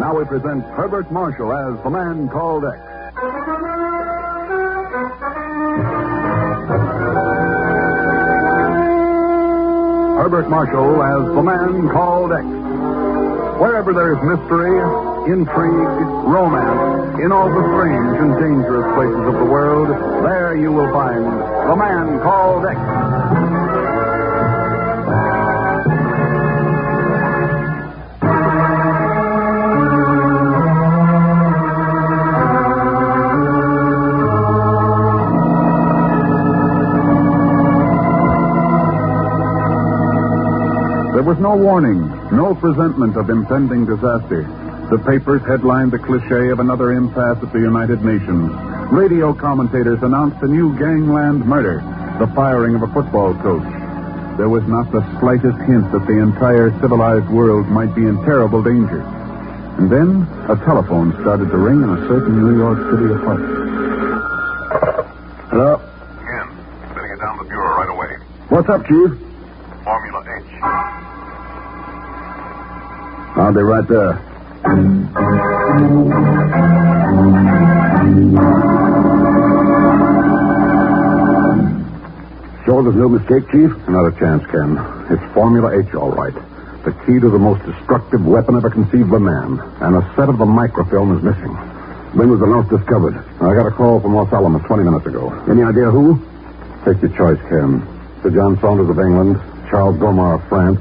Now we present Herbert Marshall as the man called X. Herbert Marshall as the man called X. Wherever there's mystery, intrigue, romance, in all the strange and dangerous places of the world, there you will find the man called X. There was no warning, no presentment of impending disaster. The papers headlined the cliché of another impasse at the United Nations. Radio commentators announced a new gangland murder, the firing of a football coach. There was not the slightest hint that the entire civilized world might be in terrible danger. And then a telephone started to ring in a certain New York City apartment. Hello? Ken, better get down to the bureau right away. What's up, Chief? Formula H. I'll be right there. Sure there's no mistake, Chief? Not a chance, Ken. It's Formula H, all right. The key to the most destructive weapon ever conceived by man. And a set of the microfilm is missing. When was the loss discovered? I got a call from Los Alamos 20 minutes ago. Any idea who? Take your choice, Ken. Sir John Saunders of England, Charles Gomar of France,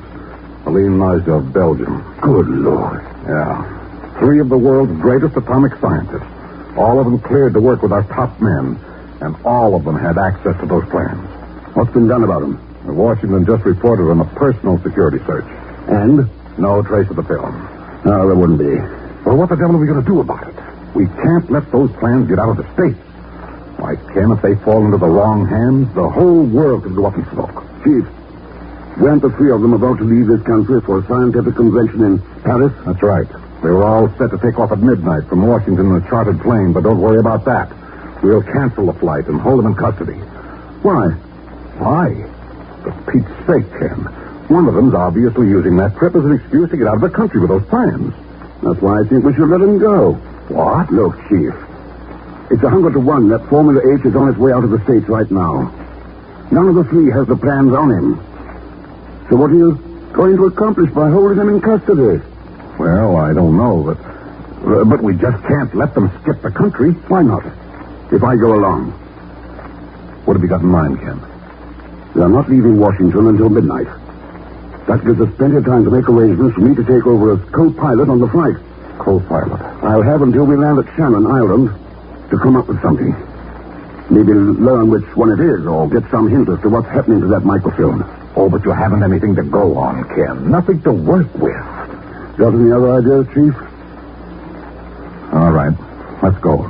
Aline Nijda of Belgium. Good Lord. Yeah. 3 of the world's greatest atomic scientists. All of them cleared to work with our top men. And all of them had access to those plans. What's been done about them? Washington just reported on a personal security search. And? No trace of the film. No, there wouldn't be. Well, what the devil are we going to do about it? We can't let those plans get out of the States. Why, Ken, if they fall into the wrong hands, the whole world could go up in smoke. Chief, weren't the 3 of them about to leave this country for a scientific convention in Paris? That's right. They were all set to take off at midnight from Washington in a chartered plane, but don't worry about that. We'll cancel the flight and hold them in custody. Why? Why? For Pete's sake, Ken. One of them's obviously using that trip as an excuse to get out of the country with those plans. That's why I think we should let him go. What? Look, Chief. It's 100 to 1 that Formula H is on its way out of the States right now. None of the 3 has the plans on him. So what are you going to accomplish by holding him in custody? Well, I don't know, but we just can't let them skip the country. Why not? If I go along. What have you got in mind, Ken? They're not leaving Washington until midnight. That gives us plenty of time to make arrangements for me to take over as co-pilot on the flight. Co-pilot? I'll have until we land at Shannon Island to come up with something. Maybe learn which one it is or get some hint as to what's happening to that microfilm. Oh, but you haven't anything to go on, Ken. Nothing to work with. Got any other ideas, Chief? All right. Let's go.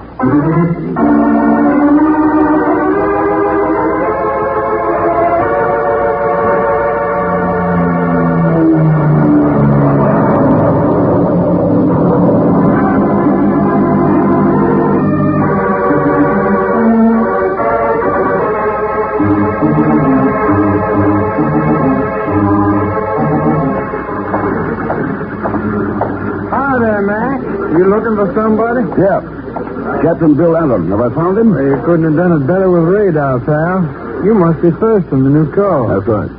For somebody? Yeah. Captain Bill Allen. Have I found him? Well, you couldn't have done it better with radar, pal. You must be Thurston, the new call. That's right.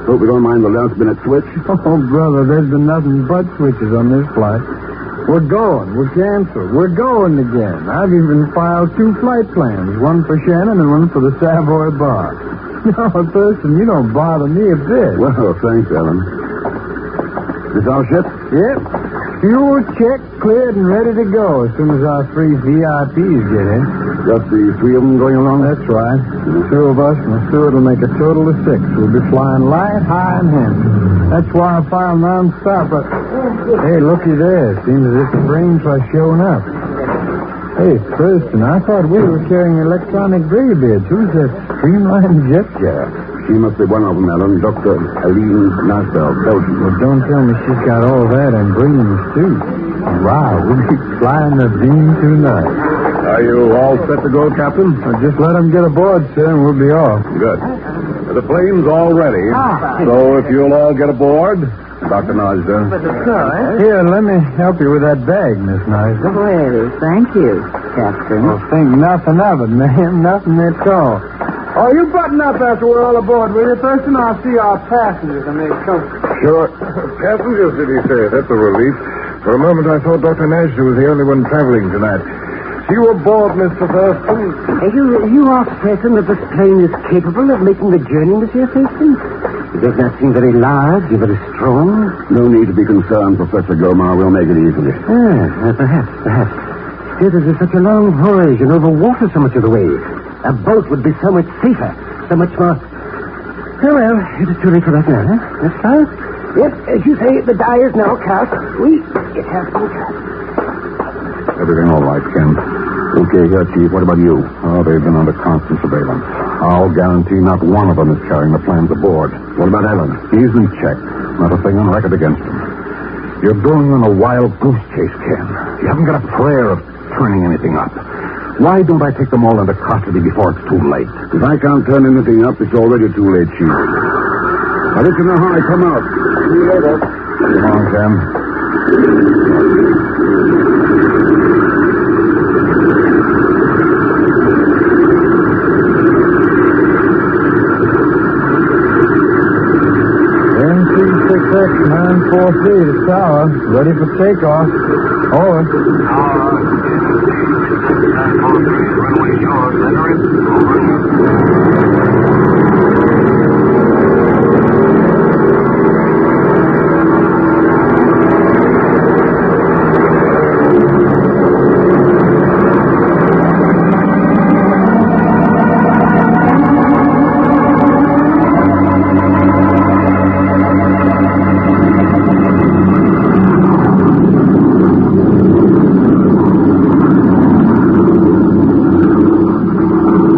Hope you don't mind the last-minute switch. Oh, brother, there's been nothing but switches on this flight. We're going. We're canceled. We're going again. I've even filed 2 flight plans, one for Shannon and one for the Savoy Bar. No, Thurston, you don't bother me a bit. Well, thanks, Allen. This our ship? Yep. Fuel check, cleared, and ready to go as soon as our 3 VIPs get in. Just the 3 of them going along? That's right. The 2 of us and the steward will make a total of 6. We'll be flying light, high, and handy. That's why I file non-stop. But, hey, looky there. Seems as if the brains are showing up. Hey, Thurston, I thought we were carrying electronic graybeards. Who's that streamlined jet guy? She must be one of them, Allen. Dr. Aline Nijda of Belgium. Well, don't tell me she's got all that and brains, too. Wow, we'll be flying the beam tonight. Are you all set to go, Captain? Well, just let them get aboard, sir, and we'll be off. Good. The plane's all ready. So if you'll all get aboard, Dr. Najda. But of course. Here, let me help you with that bag, Miss Najda. Well, thank you, Captain. Well, think nothing of it, ma'am. Nothing at all. Oh, you button up after we're all aboard, will you, Thurston? I'll see our passengers and make comfort. Sure. Passengers, did he say? That's a relief. For a moment, I thought Dr. Najda was the only one traveling tonight. You aboard, Mr. Thurston. You are certain that this plane is capable of making the journey, Monsieur Thurston? It does not seem very large or very strong. No need to be concerned, Professor Gomar. We'll make it easily. Perhaps. Still, this is such a long voyage and over water so much of the way. A boat would be so much safer, so much more... Oh, well, it is too late for that now, huh? That's fine. Yep, as you say, the die is now cast. It has been cast. Everything all right, Ken? Okay, here, Chief. What about you? Oh, they've been under constant surveillance. I'll guarantee not one of them is carrying the plans aboard. What about Allen? He's in check. Not a thing on record against him. You're going on a wild goose chase, Ken. You haven't got a prayer of turning anything up. Why don't I take them all into custody before it's too late? If I can't turn anything up, it's already too late, Chief. I'll let you know how I come out. See you later. Come on, Ken. NC6X943 to tower. Ready for takeoff. Over. Runway yours, entering. Over.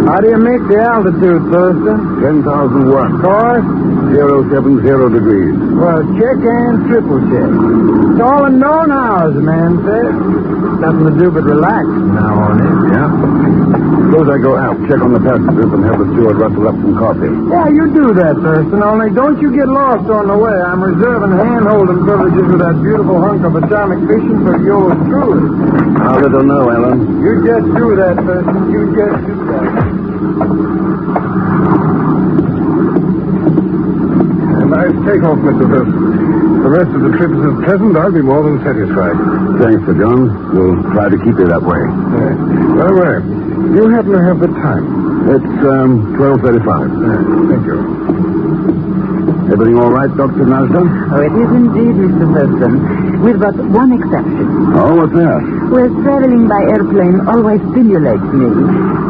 How do you make the altitude, Thurston? 10,001. Course? 070 degrees. Well, check and triple check. It's all in known hours, the man said. Nothing to do but relax from now on, Yeah? Suppose I go out, check on the passengers, and have the steward rustle up some coffee. Yeah, you do that, Thurston. Only don't you get lost on the way. I'm reserving hand-holding privileges with that beautiful hunk of atomic fission for yours truly. I'll let her know, Alan. You just do that, Thurston. You just do that. Nice takeoff, Mr. Thurston. The rest of the trip is as pleasant, I'll be more than satisfied. Thanks, Sir John. We'll try to keep it that way. Well, you happen to have the time. It's 12:35. Thank you. Everything all right, Dr. Najda? Oh, it is indeed, Mr. Thurston. With but one exception. Oh, what's that? Well, traveling by airplane always stimulates me.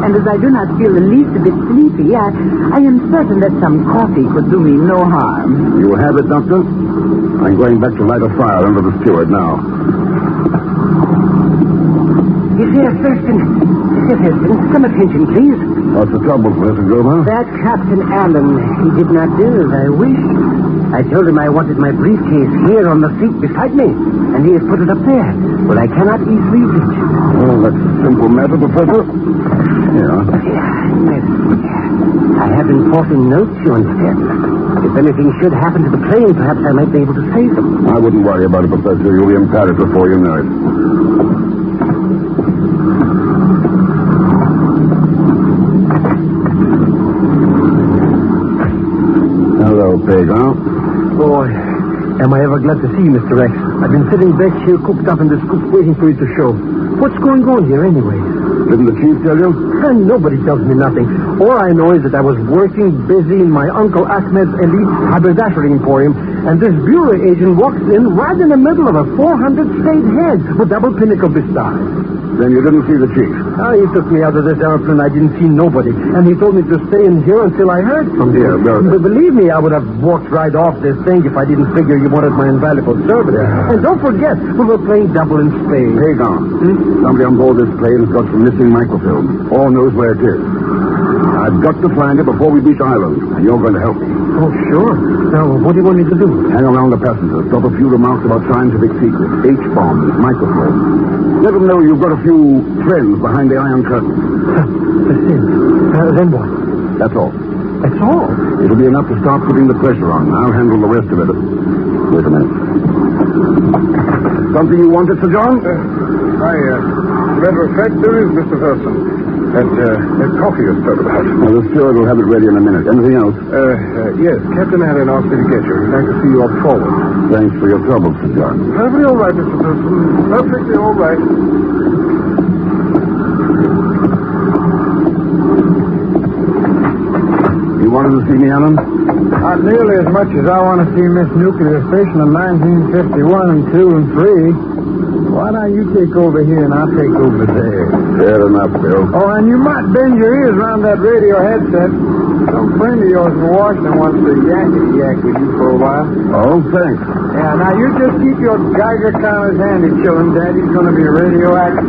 And as I do not feel the least bit sleepy, I am certain that some coffee could do me no harm. You will have it, Doctor? I'm going back to light a fire under the steward now. Monsieur Thurston, some attention, please. What's the trouble, Professor Grover? That Captain Allen, he did not do as I wished. I told him I wanted my briefcase here on the seat beside me, and he has put it up there. Well, I cannot easily reach it. Oh, that's a simple matter, Professor. Yeah. Yes. I have important notes, you understand. If anything should happen to the plane, perhaps I might be able to save them. I wouldn't worry about it, Professor. You'll be in Paris before you know it. Hello, Pegon. Boy, am I ever glad to see you, Mr. X. I've been sitting back here cooped up in the scoop waiting for you to show. What's going on here anyway? Didn't the chief tell you? And nobody tells me nothing. All I know is that I was working busy in my Uncle Ahmed's elite haberdashery emporium, and this bureau agent walks in right in the middle of a 400-state head with double pinnacle besides. Then you didn't see the chief? He took me out of this airplane. I didn't see nobody. And he told me to stay in here until I heard from you. Yeah, But believe me, I would have walked right off this thing if I didn't figure you wanted my invaluable service. Yeah. And don't forget, we were playing double in spades. Pegon. Somebody on board this plane has got some missing microfilm. All knows where it is. I've got to find it before we reach Ireland, and you're going to help me. Oh, sure. Now, what do you want me to do? Hang around the passengers. Drop a few remarks about scientific secrets, H-bombs, microfilm. Let them know you've got a few friends behind the Iron Curtain. Then what? That's all. That's all. It'll be enough to start putting the pressure on. I'll handle the rest of it. Wait a minute. Something you wanted, Sir John? Matter of fact, there is, Mr. Thurston. That coffee you spoke about. Well, the steward will have it ready in a minute. Anything else? Yes, Captain Allen asked me to get you. He'd like to see you up forward. Thanks for your trouble, Sir John. Perfectly all right, Mr. Thurston. Perfectly all right. You wanted to see me, Allen? Not nearly as much as I want to see Miss Nuclear Fission in 1951 and 2 and 3. Why don't you take over here and I'll take over there? Fair enough, Bill. Oh, and you might bend your ears around that radio headset. Some friend of yours in Washington wants to yakety-yak with you for a while. Oh, thanks. Yeah, now you just keep your Geiger counters handy, children. Daddy's going to be radioactive.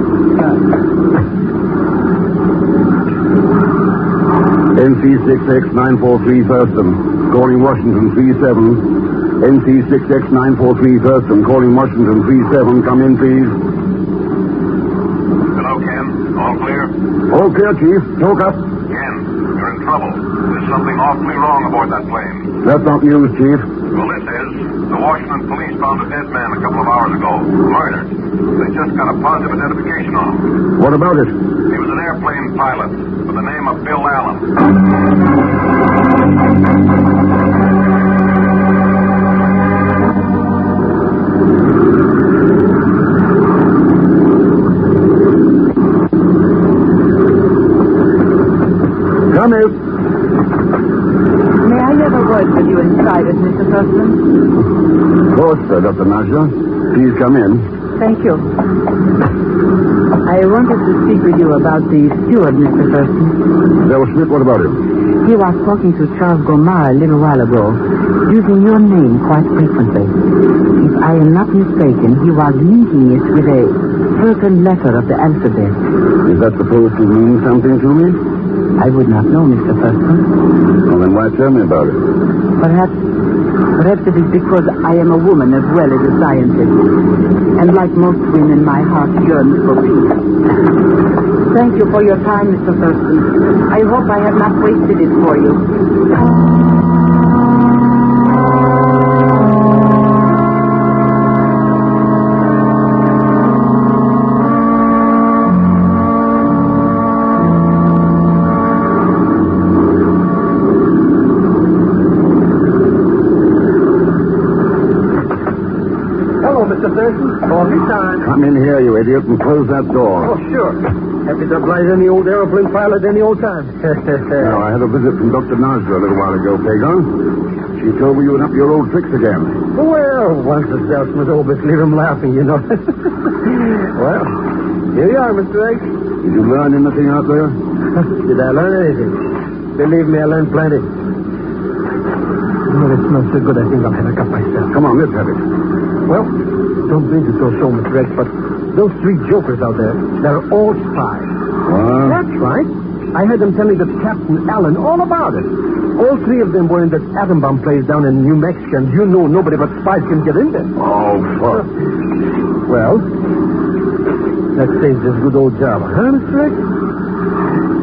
NC6X943 Thurston, calling Washington 37. NC6X943 Thurston, calling Washington 37. Come in, please. Hello, Ken. All clear? All clear, Chief. Talk up. Ken, you're in trouble. There's something awfully wrong aboard that plane. That's not news, Chief. Well, this is. The Washington police found a dead man a couple of hours ago. Murdered. They just got a positive identification on him. What about it? He was an airplane pilot with the name of Bill Allen. Come in. May I have a word with you in private, Mr. Thurston? Of course, Dr. Nasha. Please come in. Thank you. I wanted to speak with you about the steward, Mr. Thurston. Zellschmidt, what about him? He was talking to Charles Gomar a little while ago, using your name quite frequently. If I am not mistaken, he was linking it with a certain letter of the alphabet. Is that supposed to mean something to me? I would not know, Mr. Thurston. Well, then why tell me about it? Perhaps it is because I am a woman as well as a scientist. And like most women, my heart yearns for peace. Thank you for your time, Mr. Thurston. I hope I have not wasted it for you. Come in here, you idiot, and close that door. Oh, sure. Happy to oblige any old aeroplane pilot any old time. Now, I had a visit from Dr. Nasha a little while ago, Pegon. She told me you were up your old tricks again. Well, once the salesman always leave him laughing, you know. Well, here you are, Mr. X. Did you learn anything out there? Did I learn anything? Believe me, I learned plenty. Well, it smells so good, I think I'll have a cup myself. Come on, let's have it. Well, don't think it's so Mr. X, but those three jokers out there, they're all spies. What? That's right. I heard them telling that Captain Allen all about it. All three of them were in that atom bomb place down in New Mexico, and you know nobody but spies can get in there. Oh, fuck. Well, that saves this good old job, huh, Mr. X?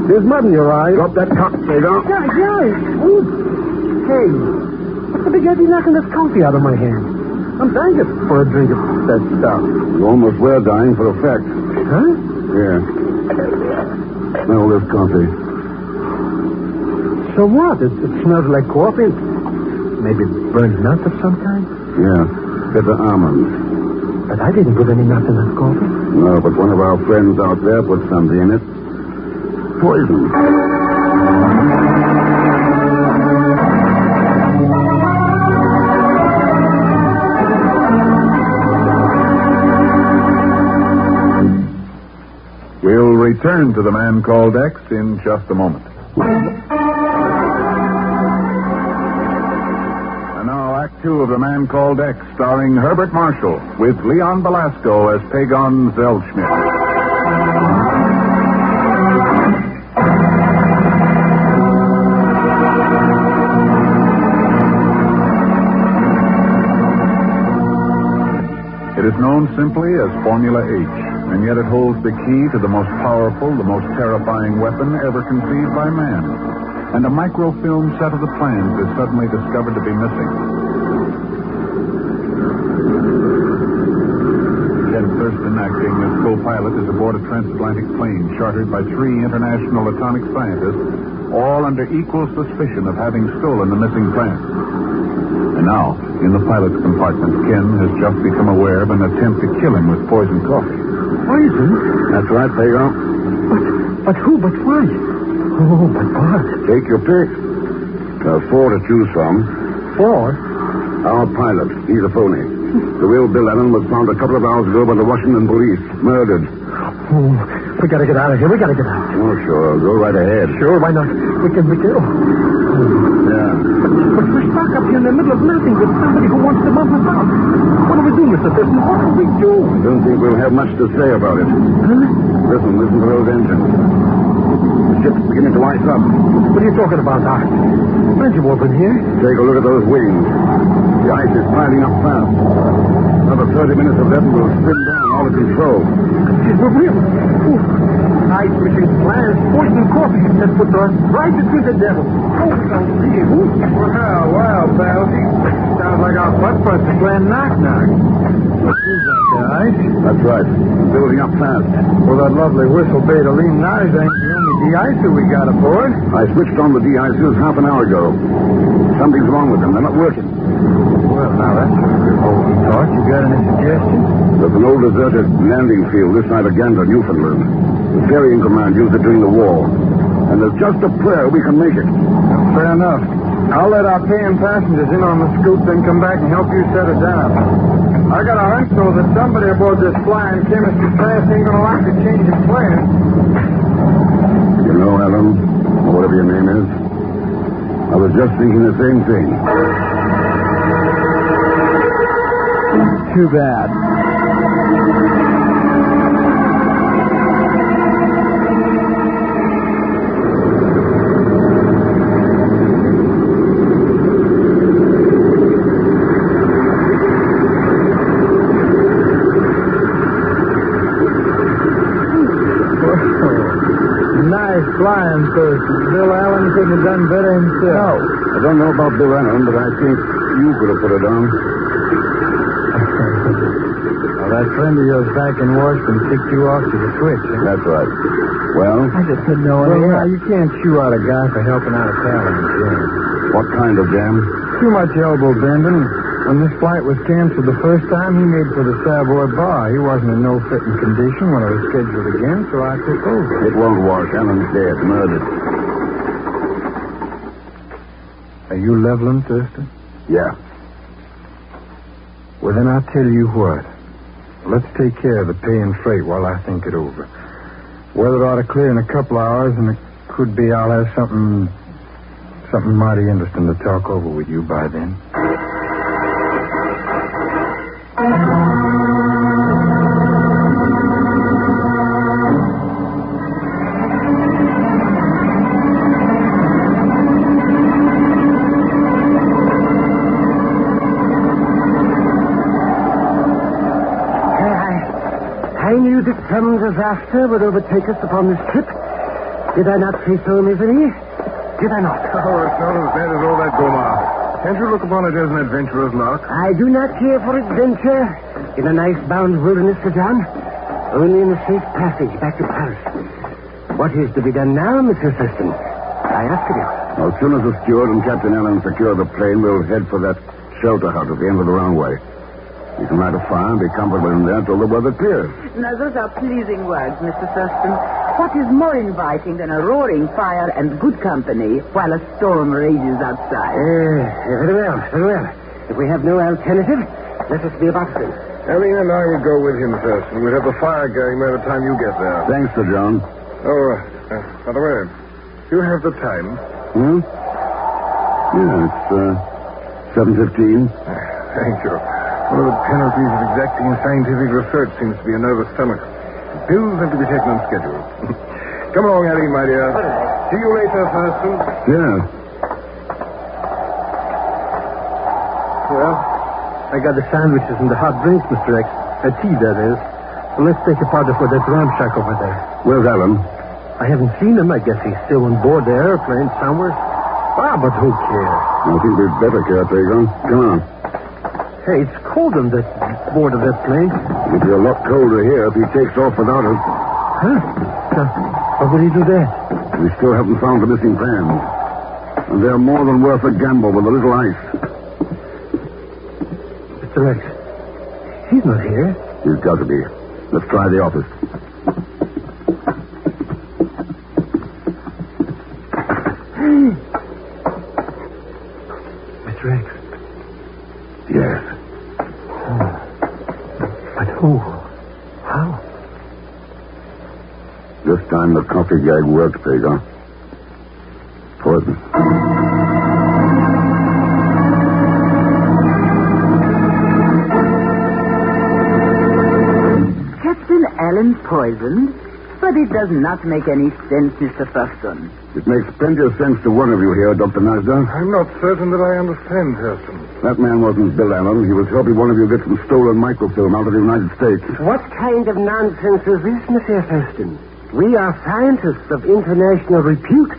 There's mud in your eyes. Drop that cock, Pegon. Yeah. Ooh. Hey, what's the big idea knocking this coffee out of my hand? I'm dying for a drink of that stuff. You almost were dying for effect. Huh? Yeah. Smell this coffee. So what? It smells like coffee. Maybe burnt nuts of some kind? Yeah. Bitter almonds. But I didn't put any nuts in that coffee. No, but one of our friends out there put something in it. Poison. We'll return to The Man Called X in just a moment. And now, Act Two of The Man Called X, starring Herbert Marshall, with Leon Belasco as Pegon Zellschmidt. It is known simply as Formula H, and yet it holds the key to the most powerful, the most terrifying weapon ever conceived by man. and a microfilm set of the plans is suddenly discovered to be missing. Ken Thurston, acting as co-pilot, is aboard a transatlantic plane chartered by 3 international atomic scientists, all under equal suspicion of having stolen the missing plans. And now, in the pilot's compartment, Ken has just become aware of an attempt to kill him with poisoned coffee. Poison? That's right, Pegon. But who? But why? Oh, but what? Take your pick. There are 4 to choose from. 4? Our pilot, he's a phony. The real Bill Allen was found a couple of hours ago by the Washington police, murdered. Oh, we gotta get out of here. We gotta get out. Oh, sure. Go right ahead. Sure, why not? We can. Oh. Yeah. But we're stuck up here in the middle of nothing with somebody who wants to bump us out. What do we do, Mr. Thurston? What do we do? I don't think we'll have much to say about it. Huh? Listen to those engines. The ship's beginning to ice up. What are you talking about, Doc? Plenty of open here. Take a look at those wings. The ice is piling up fast. Another 30 minutes of that and we'll spin down out of control. We're real. Ice machine plans, poison coffee. That puts us right between the devil. Oh, don't see it. Well, pal. Sounds like our butt-buster playing knock-knock. What is that, the ice? That's right. Building up fast. Well, that lovely whistle bay to lean knives ain't the only de-icer we got aboard. I switched on the de-icers half an hour ago. Something's wrong with them. They're not working. Well, now that's a revolting thought. You got any suggestions? There's an old deserted landing field this side of Gander, Newfoundland. The ferrying command used it during the war. And there's just a prayer we can make it. Fair enough. I'll let our paying passengers in on the scoop, then come back and help you set it down. I got a hunch, though, that somebody aboard this flying chemistry class ain't gonna like to change his plans. You know, Alan, or whatever your name is, I was just thinking the same thing. Too bad. Nice flying, Thurston. Bill Allen couldn't have done better himself. I don't know about Bill Allen, but I think you could have put it on. Well, that friend of yours back in Washington kicked you off to the switch. Huh? That's right. Well? I just didn't know any. Well, now, you can't chew out a guy for helping out a pal in the jam. What kind of jam? Too much elbow bending. When this flight was canceled the first time, he made for the Savoy bar. He wasn't in no fitting condition when it was scheduled again, so I took over. It won't wash. Allen's dead, murdered. Are you leveling, Thurston? Yeah. Well, then I'll tell you what. Let's take care of the pay and freight while I think it over. Weather ought to clear in a couple hours, and it could be I'll have something mighty interesting to talk over with you by then. I knew that some disaster would overtake us upon this trip. Did I not say so, Misery? Did I not? Oh, it's not as bad as all that, Gomar. Can't you look upon it as an adventurer's lark? I do not care for adventure in a nice-bound wilderness, Sir John. Only in a safe passage back to Paris. What is to be done now, Mr. Thurston? I ask of you. As soon as the steward and Captain Allen secure the plane, we'll head for that shelter hut at the end of the runway. You can light a fire and be comfortable in there until the weather clears. Now, those are pleasing words, Mr. Thurston. What is more inviting than a roaring fire and good company while a storm rages outside? Very well, very well. If we have no alternative, let us be about it. Ellie and I will go with him, Thurston. We'll have the fire going by the time you get there. Thanks, Sir John. Oh, by the way, you have the time. Yeah, it's 7:15. Thank you. One of the penalties of exacting scientific research seems to be a nervous stomach. Pills have to be taken on schedule. Come along, Ellie, my dear. See you later, Thurston. Yeah. Well, I got the sandwiches and the hot drinks, Mr. X. Tea, that is. Well, let's take a party for that ramshack over there. Where's Allen? I haven't seen him. I guess he's still on board the airplane somewhere. Ah, but who cares? I think we'd better care, Pegon. Come on. Hey, it's cold on that board of that plane. It'll be a lot colder here if he takes off without us. Huh? How would he do that? We still haven't found the missing plans. And they're more than worth a gamble with a little ice. Mr. Rex, he's not here. He's got to be. Let's try the office. Mr. Rex. Yes. But who? How? This time the coffee gag worked, Pegon. Poison. Captain Allen poisoned? But it does not make any sense, Mr. Thurston. It makes plenty of sense to one of you here, Dr. Nasda. I'm not certain that I understand, Thurston. That man wasn't Bill Allen. He was helping one of you get some stolen microfilm out of the United States. What kind of nonsense is this, Mr. Thurston? We are scientists of international repute.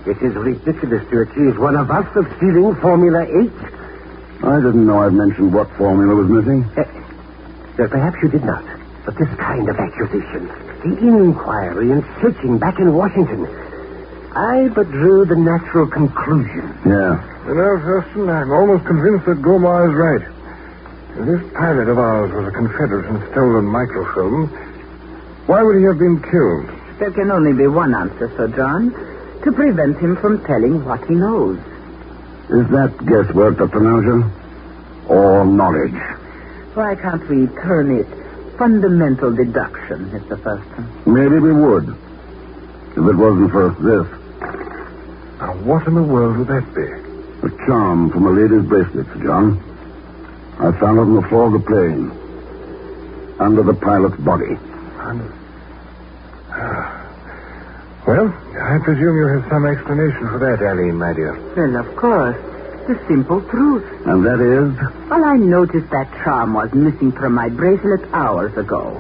It is ridiculous to accuse one of us of stealing Formula H. I didn't know I'd mentioned what formula was missing. Perhaps you did not. But this kind of accusation, the inquiry and searching back in Washington, I but drew the natural conclusion. Yeah. You know, Thurston, I'm almost convinced that Gomar is right. If this pilot of ours was a Confederate and stolen microfilm, why would he have been killed? There can only be one answer, Sir John. To prevent him from telling what he knows. Is that guesswork, Dr. Nasda? Or knowledge? Why can't we term it fundamental deduction, Mr. Thurston? Maybe we would. If it wasn't for this. Now, what in the world would that be? A charm from a lady's bracelet, John. I found it on the floor of the plane. Under the pilot's body. Well, I presume you have some explanation for that, Aline, my dear. Well, of course. The simple truth. And that is? Well, I noticed that charm was missing from my bracelet hours ago.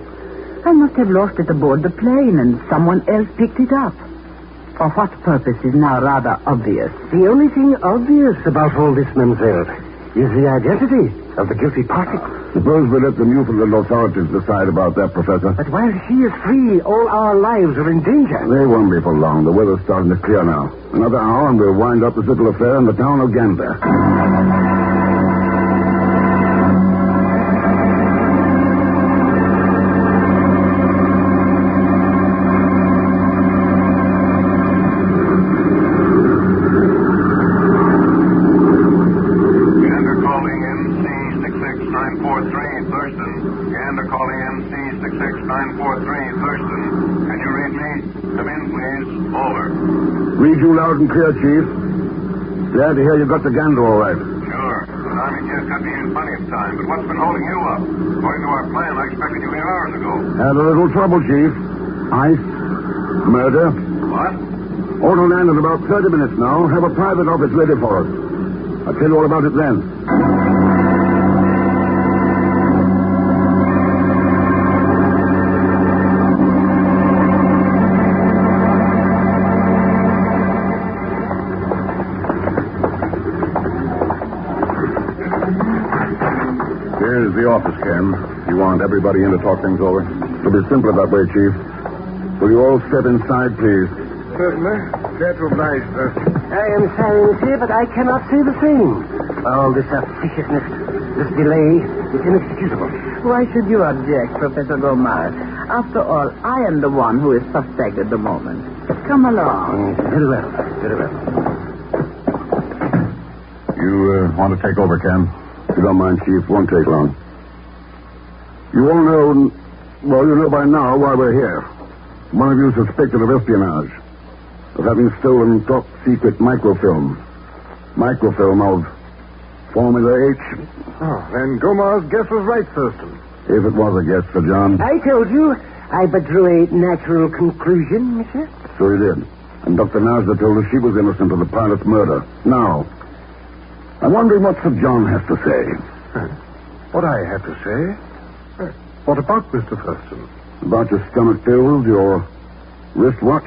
I must have lost it aboard the plane and someone else picked it up. For what purpose is now rather obvious. The only thing obvious about all this, mademoiselle, is the identity of the guilty party. Suppose we let the Newfoundland authorities decide about that, Professor. But while she is free, all our lives are in danger. They won't be for long. The weather's starting to clear now. Another hour and we'll wind up this little affair in the town of Gander. Read you loud and clear, Chief. Glad to hear you got the Gander all right. Sure. The Army just got me in plenty of time. But what's been holding you up? According to our plan, I expected you 8 hours ago. Had a little trouble, Chief. Ice. Murder. What? Ought to land in about 30 minutes now. Have a private office ready for us. I'll tell you all about it then. Here's the office, Ken. You want everybody in to talk things over? It'll be simpler that way, Chief. Will you all step inside, please? Certainly. Glad to oblige, Thurston. I am sorry, monsieur, but I cannot say the same. All this officiousness, this delay, is inexcusable. Why should you object, Professor Gomar? After all, I am the one who is suspect at the moment. Come along. Very well, very well. You want to take over, Ken? If you don't mind, Chief, won't take long. You all know, well, you know by now why we're here. One of you is suspected of espionage, of having stolen top-secret microfilm. Microfilm of Formula H. Oh, then Gomar's guess was right, Thurston. If it was a guess, Sir John. I told you, I but drew a natural conclusion, monsieur. So he did. And Dr. Nasda told us she was innocent of the pilot's murder. Now, I'm wondering what Sir John has to say. What I have to say? What about Mr. Thurston? About your stomach pills, your Wristwatch.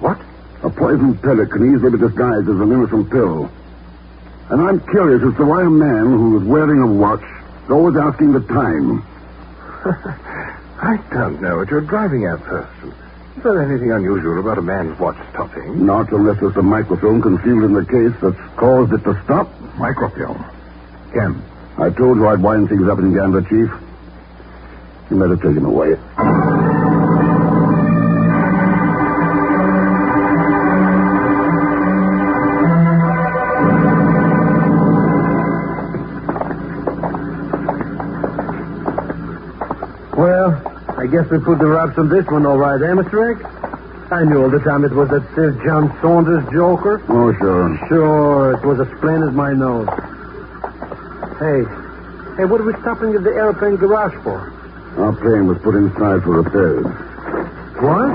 What? A poisoned pellet can easily be disguised as an innocent pill. And I'm curious as to why a man who is wearing a watch is always asking the time. I don't know what you're driving at, Thurston. Is there anything unusual about a man's watch stopping? Not unless there's a microfilm concealed in the case that's caused it to stop. Microfilm. Ken. I told you I'd wind things up in Gander, Chief. You better take him away. Well, I guess we put the wraps on this one all right, eh, Mr. X? I knew all the time it was that Sir John Saunders joker. Oh, sure. Sure, it was as plain as my nose. Hey, what are we stopping at the airplane garage for? Our plane was put inside for repairs. What?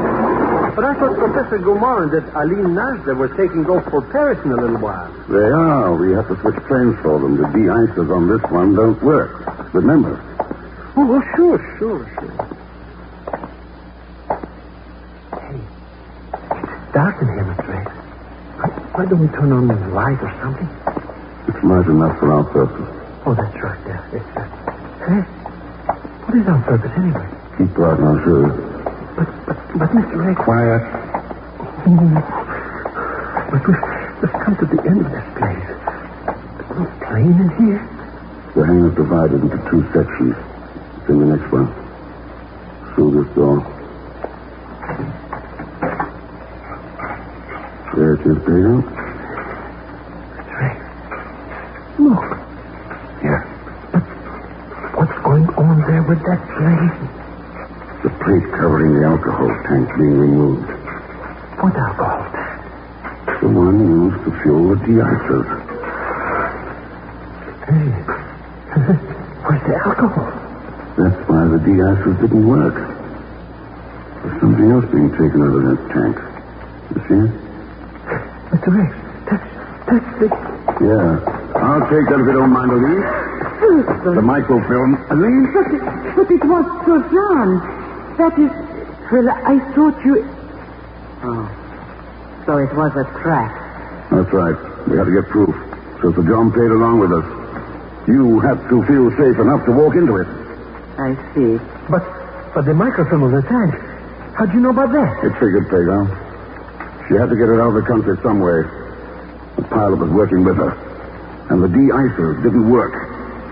But I thought Professor Gomar and that Aline Nasda were taking off for Paris in a little while. They are. We have to switch planes for them. The de-icers on this one don't work. Remember. Oh, sure. Hey, it's dark in here, Mr. X. Why don't we turn on the light or something? It's light enough for our purpose. Oh, that's right, yeah. Hey, what is our purpose anyway? Keep right now, sure. But Mr. X... Quiet. But we've come to the end of this place. There's no plane in here. The hangar's divided into two sections. It's in the next one. Through this door. There it is, Pegon. That's right. Look. Yeah. But what's going on there with that plate? The plate covering the alcohol tank being removed. What alcohol tank? The one used to fuel the de-icers. Hey. Where's the alcohol? That's why the de-icers didn't work. There's something else being taken out of that tank. You see it? Mr. Rex, that's the... Yeah. I'll take that if you don't mind, Aline. The microfilm. Aline? But it was so John. That is... Well, I thought you... Oh. So it was a trap. That's right. We had to get proof. So Sir John played along with us. You had to feel safe enough to walk into it. I see. But the microfilm of the tank, how'd you know about that? It figured, Pegon. She had to get it out of the country some way. The pilot was working with her. And the de-icers didn't work.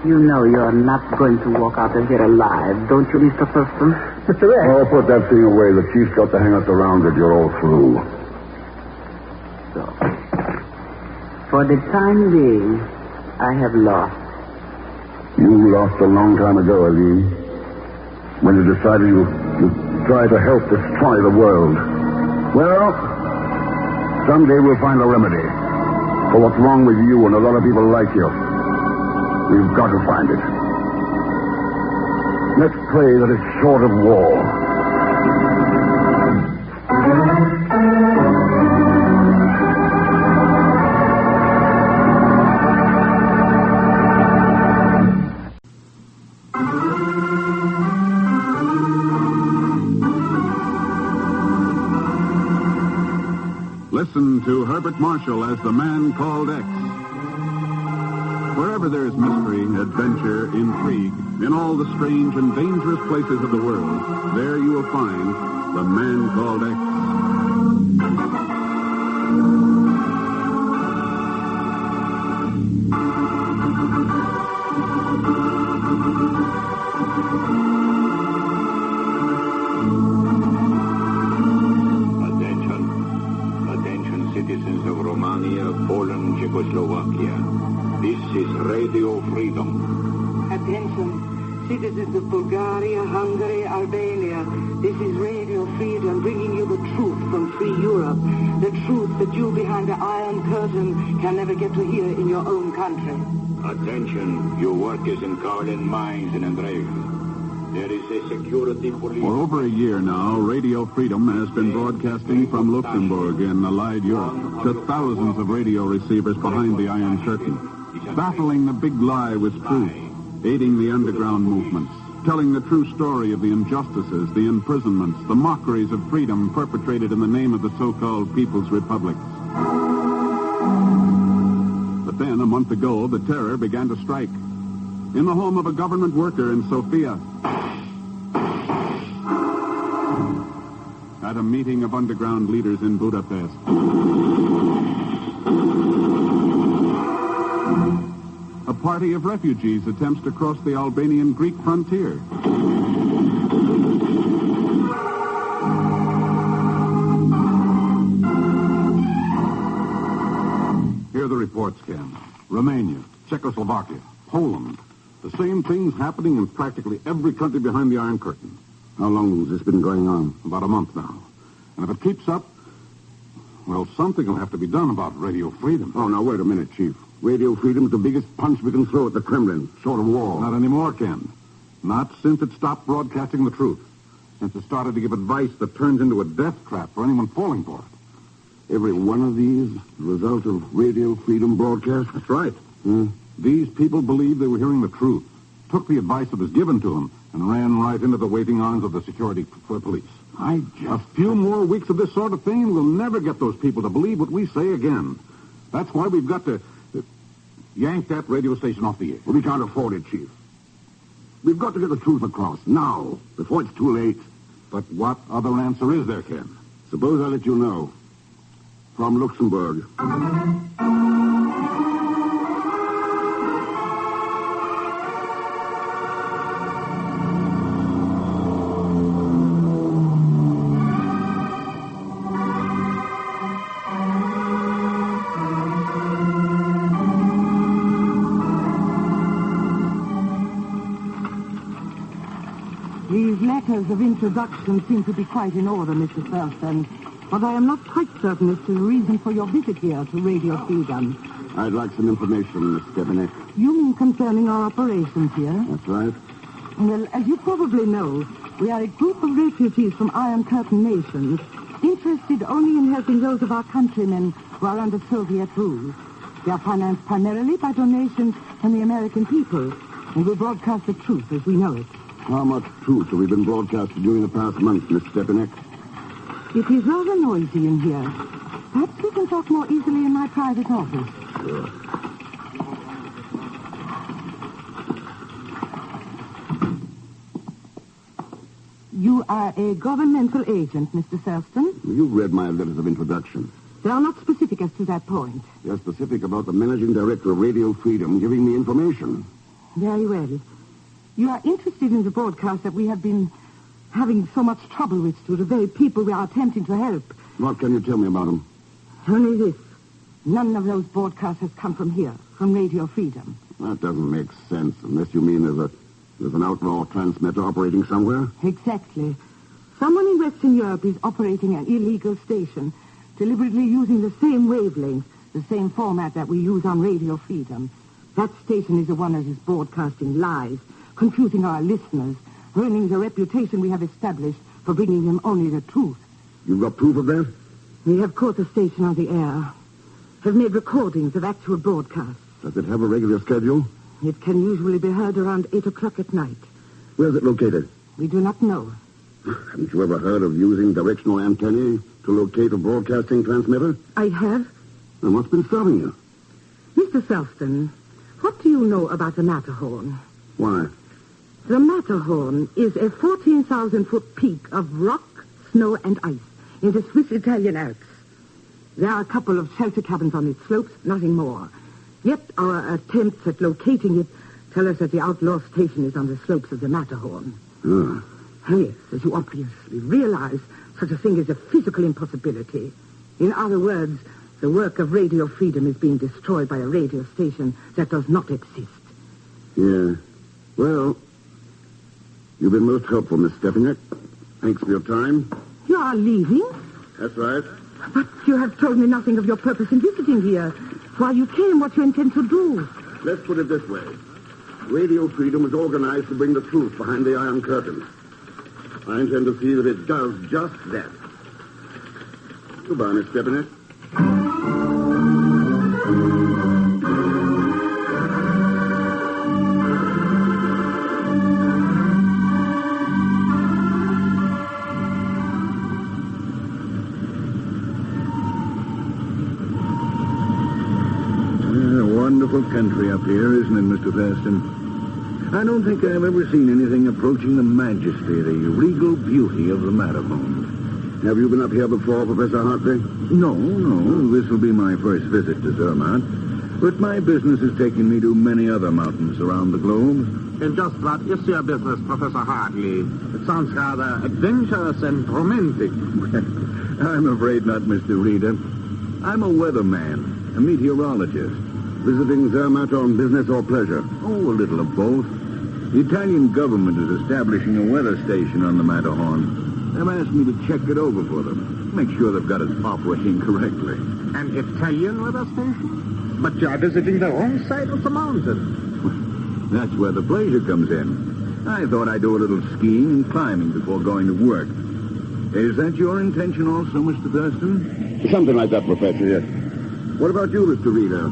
You know you're not going to walk out of here alive, don't you, Mr. Thurston? Mr. X. Oh, put that thing away. The chief's got to hang us around it. You're all through. So, for the time being, I have lost. You lost a long time ago, Aline. When you decided you'd try to help destroy the world. Well, someday we'll find a remedy for what's wrong with you and a lot of people like you. We've got to find it. Let's pray that it's short of war. Listen to Herbert Marshall as the man called X. Wherever there's mystery, adventure, intrigue, in all the strange and dangerous places of the world, there you will find the man called X. Citizens of Romania, Poland, Czechoslovakia. This is Radio Freedom. Attention, citizens of Bulgaria, Hungary, Albania. This is Radio Freedom, bringing you the truth from free Europe. The truth that you behind the Iron Curtain can never get to hear in your own country. Attention, you workers in Carlin mines in Andrejov. There is a security police... For over a year now, Radio Freedom has been broadcasting from Luxembourg in Allied Europe to thousands of radio receivers behind the Iron Curtain, battling the big lie with truth, aiding the underground movements, telling the true story of the injustices, the imprisonments, the mockeries of freedom perpetrated in the name of the so-called People's Republics. But then, a month ago, the terror began to strike. In the home of a government worker in Sofia. At a meeting of underground leaders in Budapest. A party of refugees attempts to cross the Albanian-Greek frontier. Here are the reports, Ken. Romania, Czechoslovakia, Poland. The same things happening in practically every country behind the Iron Curtain. How long has this been going on? About a month now. And if it keeps up, well, something will have to be done about radio freedom. Oh, now, wait a minute, Chief. Radio freedom is the biggest punch we can throw at the Kremlin, short of war. Not anymore, Ken. Not since it stopped broadcasting the truth. Since it started to give advice that turns into a death trap for anyone falling for it. Every one of these, the result of radio freedom broadcast? That's right. These people believed they were hearing the truth, took the advice that was given to them, and ran right into the waiting arms of the security police. A few more weeks of this sort of thing, and we'll never get those people to believe what we say again. That's why we've got to yank that radio station off the air. Well, we can't afford it, Chief. We've got to get the truth across, now, before it's too late. But what other answer is there, Ken? Suppose I let you know. From Luxembourg. These letters of introduction seem to be quite in order, Mr. Thurston. But I am not quite certain as to the reason for your visit here to Radio Freedom. I'd like some information, Miss Stepanek. You mean concerning our operations here? That's right. Well, as you probably know, we are a group of refugees from Iron Curtain nations, interested only in helping those of our countrymen who are under Soviet rule. We are financed primarily by donations from the American people, and we broadcast the truth as we know it. How much truth have we been broadcasting during the past month, Miss Stepanek? It is rather noisy in here. Perhaps we can talk more easily in my private office. Sure. You are a governmental agent, Mr. Thurston. You've read my letters of introduction. They are not specific as to that point. They're specific about the managing director of Radio Freedom giving me information. Very well. You are interested in the broadcast that we have been having so much trouble with to the very people we are attempting to help. What can you tell me about them? Only this. None of those broadcasts has come from here, from Radio Freedom. That doesn't make sense, unless you mean there's an outlaw transmitter operating somewhere. Exactly. Someone in Western Europe is operating an illegal station, deliberately using the same wavelength, the same format that we use on Radio Freedom. That station is the one that is broadcasting lies, confusing our listeners, ruining the reputation we have established for bringing them only the truth. You've got proof of that? We have caught the station on the air, have made recordings of actual broadcasts. Does it have a regular schedule? It can usually be heard around 8 o'clock at night. Where's it located? We do not know. Haven't you ever heard of using directional antennae to locate a broadcasting transmitter? I have. Then what's been stopping you? Mr. Thurston, what do you know about the Matterhorn? Why? The Matterhorn is a 14,000-foot peak of rock, snow, and ice in the Swiss-Italian Alps. There are a couple of shelter cabins on its slopes, nothing more. Yet our attempts at locating it tell us that the outlaw station is on the slopes of the Matterhorn. Oh. Yes, as you obviously realize, such a thing is a physical impossibility. In other words, the work of Radio Freedom is being destroyed by a radio station that does not exist. Yeah. Well, you've been most helpful, Miss Stepanek. Thanks for your time. You are leaving? That's right. But you have told me nothing of your purpose in visiting here. Why you came, what you intend to do. Let's put it this way. Radio Freedom is organized to bring the truth behind the Iron Curtain. I intend to see that it does just that. Goodbye, Miss Stepanek. country up here, isn't it, Mr. Thurston? I don't think I've ever seen anything approaching the majesty, the regal beauty of the Matterhorn. Have you been up here before, Professor Hartley? No. This will be my first visit to Zermatt. But my business has taken me to many other mountains around the globe. And just what is your business, Professor Hartley? It sounds rather adventurous and romantic. I'm afraid not, Mr. Reader. I'm a weatherman, a meteorologist. Visiting Zermatt on business or pleasure? Oh, a little of both. The Italian government is establishing a weather station on the Matterhorn. They've asked me to check it over for them. Make sure they've got it operating correctly. An Italian weather station? But you are visiting the wrong side of the mountain. That's where the pleasure comes in. I thought I'd do a little skiing and climbing before going to work. Is that your intention also, Mr. Thurston? Something like that, Professor, yes. What about you, Mr. Reader?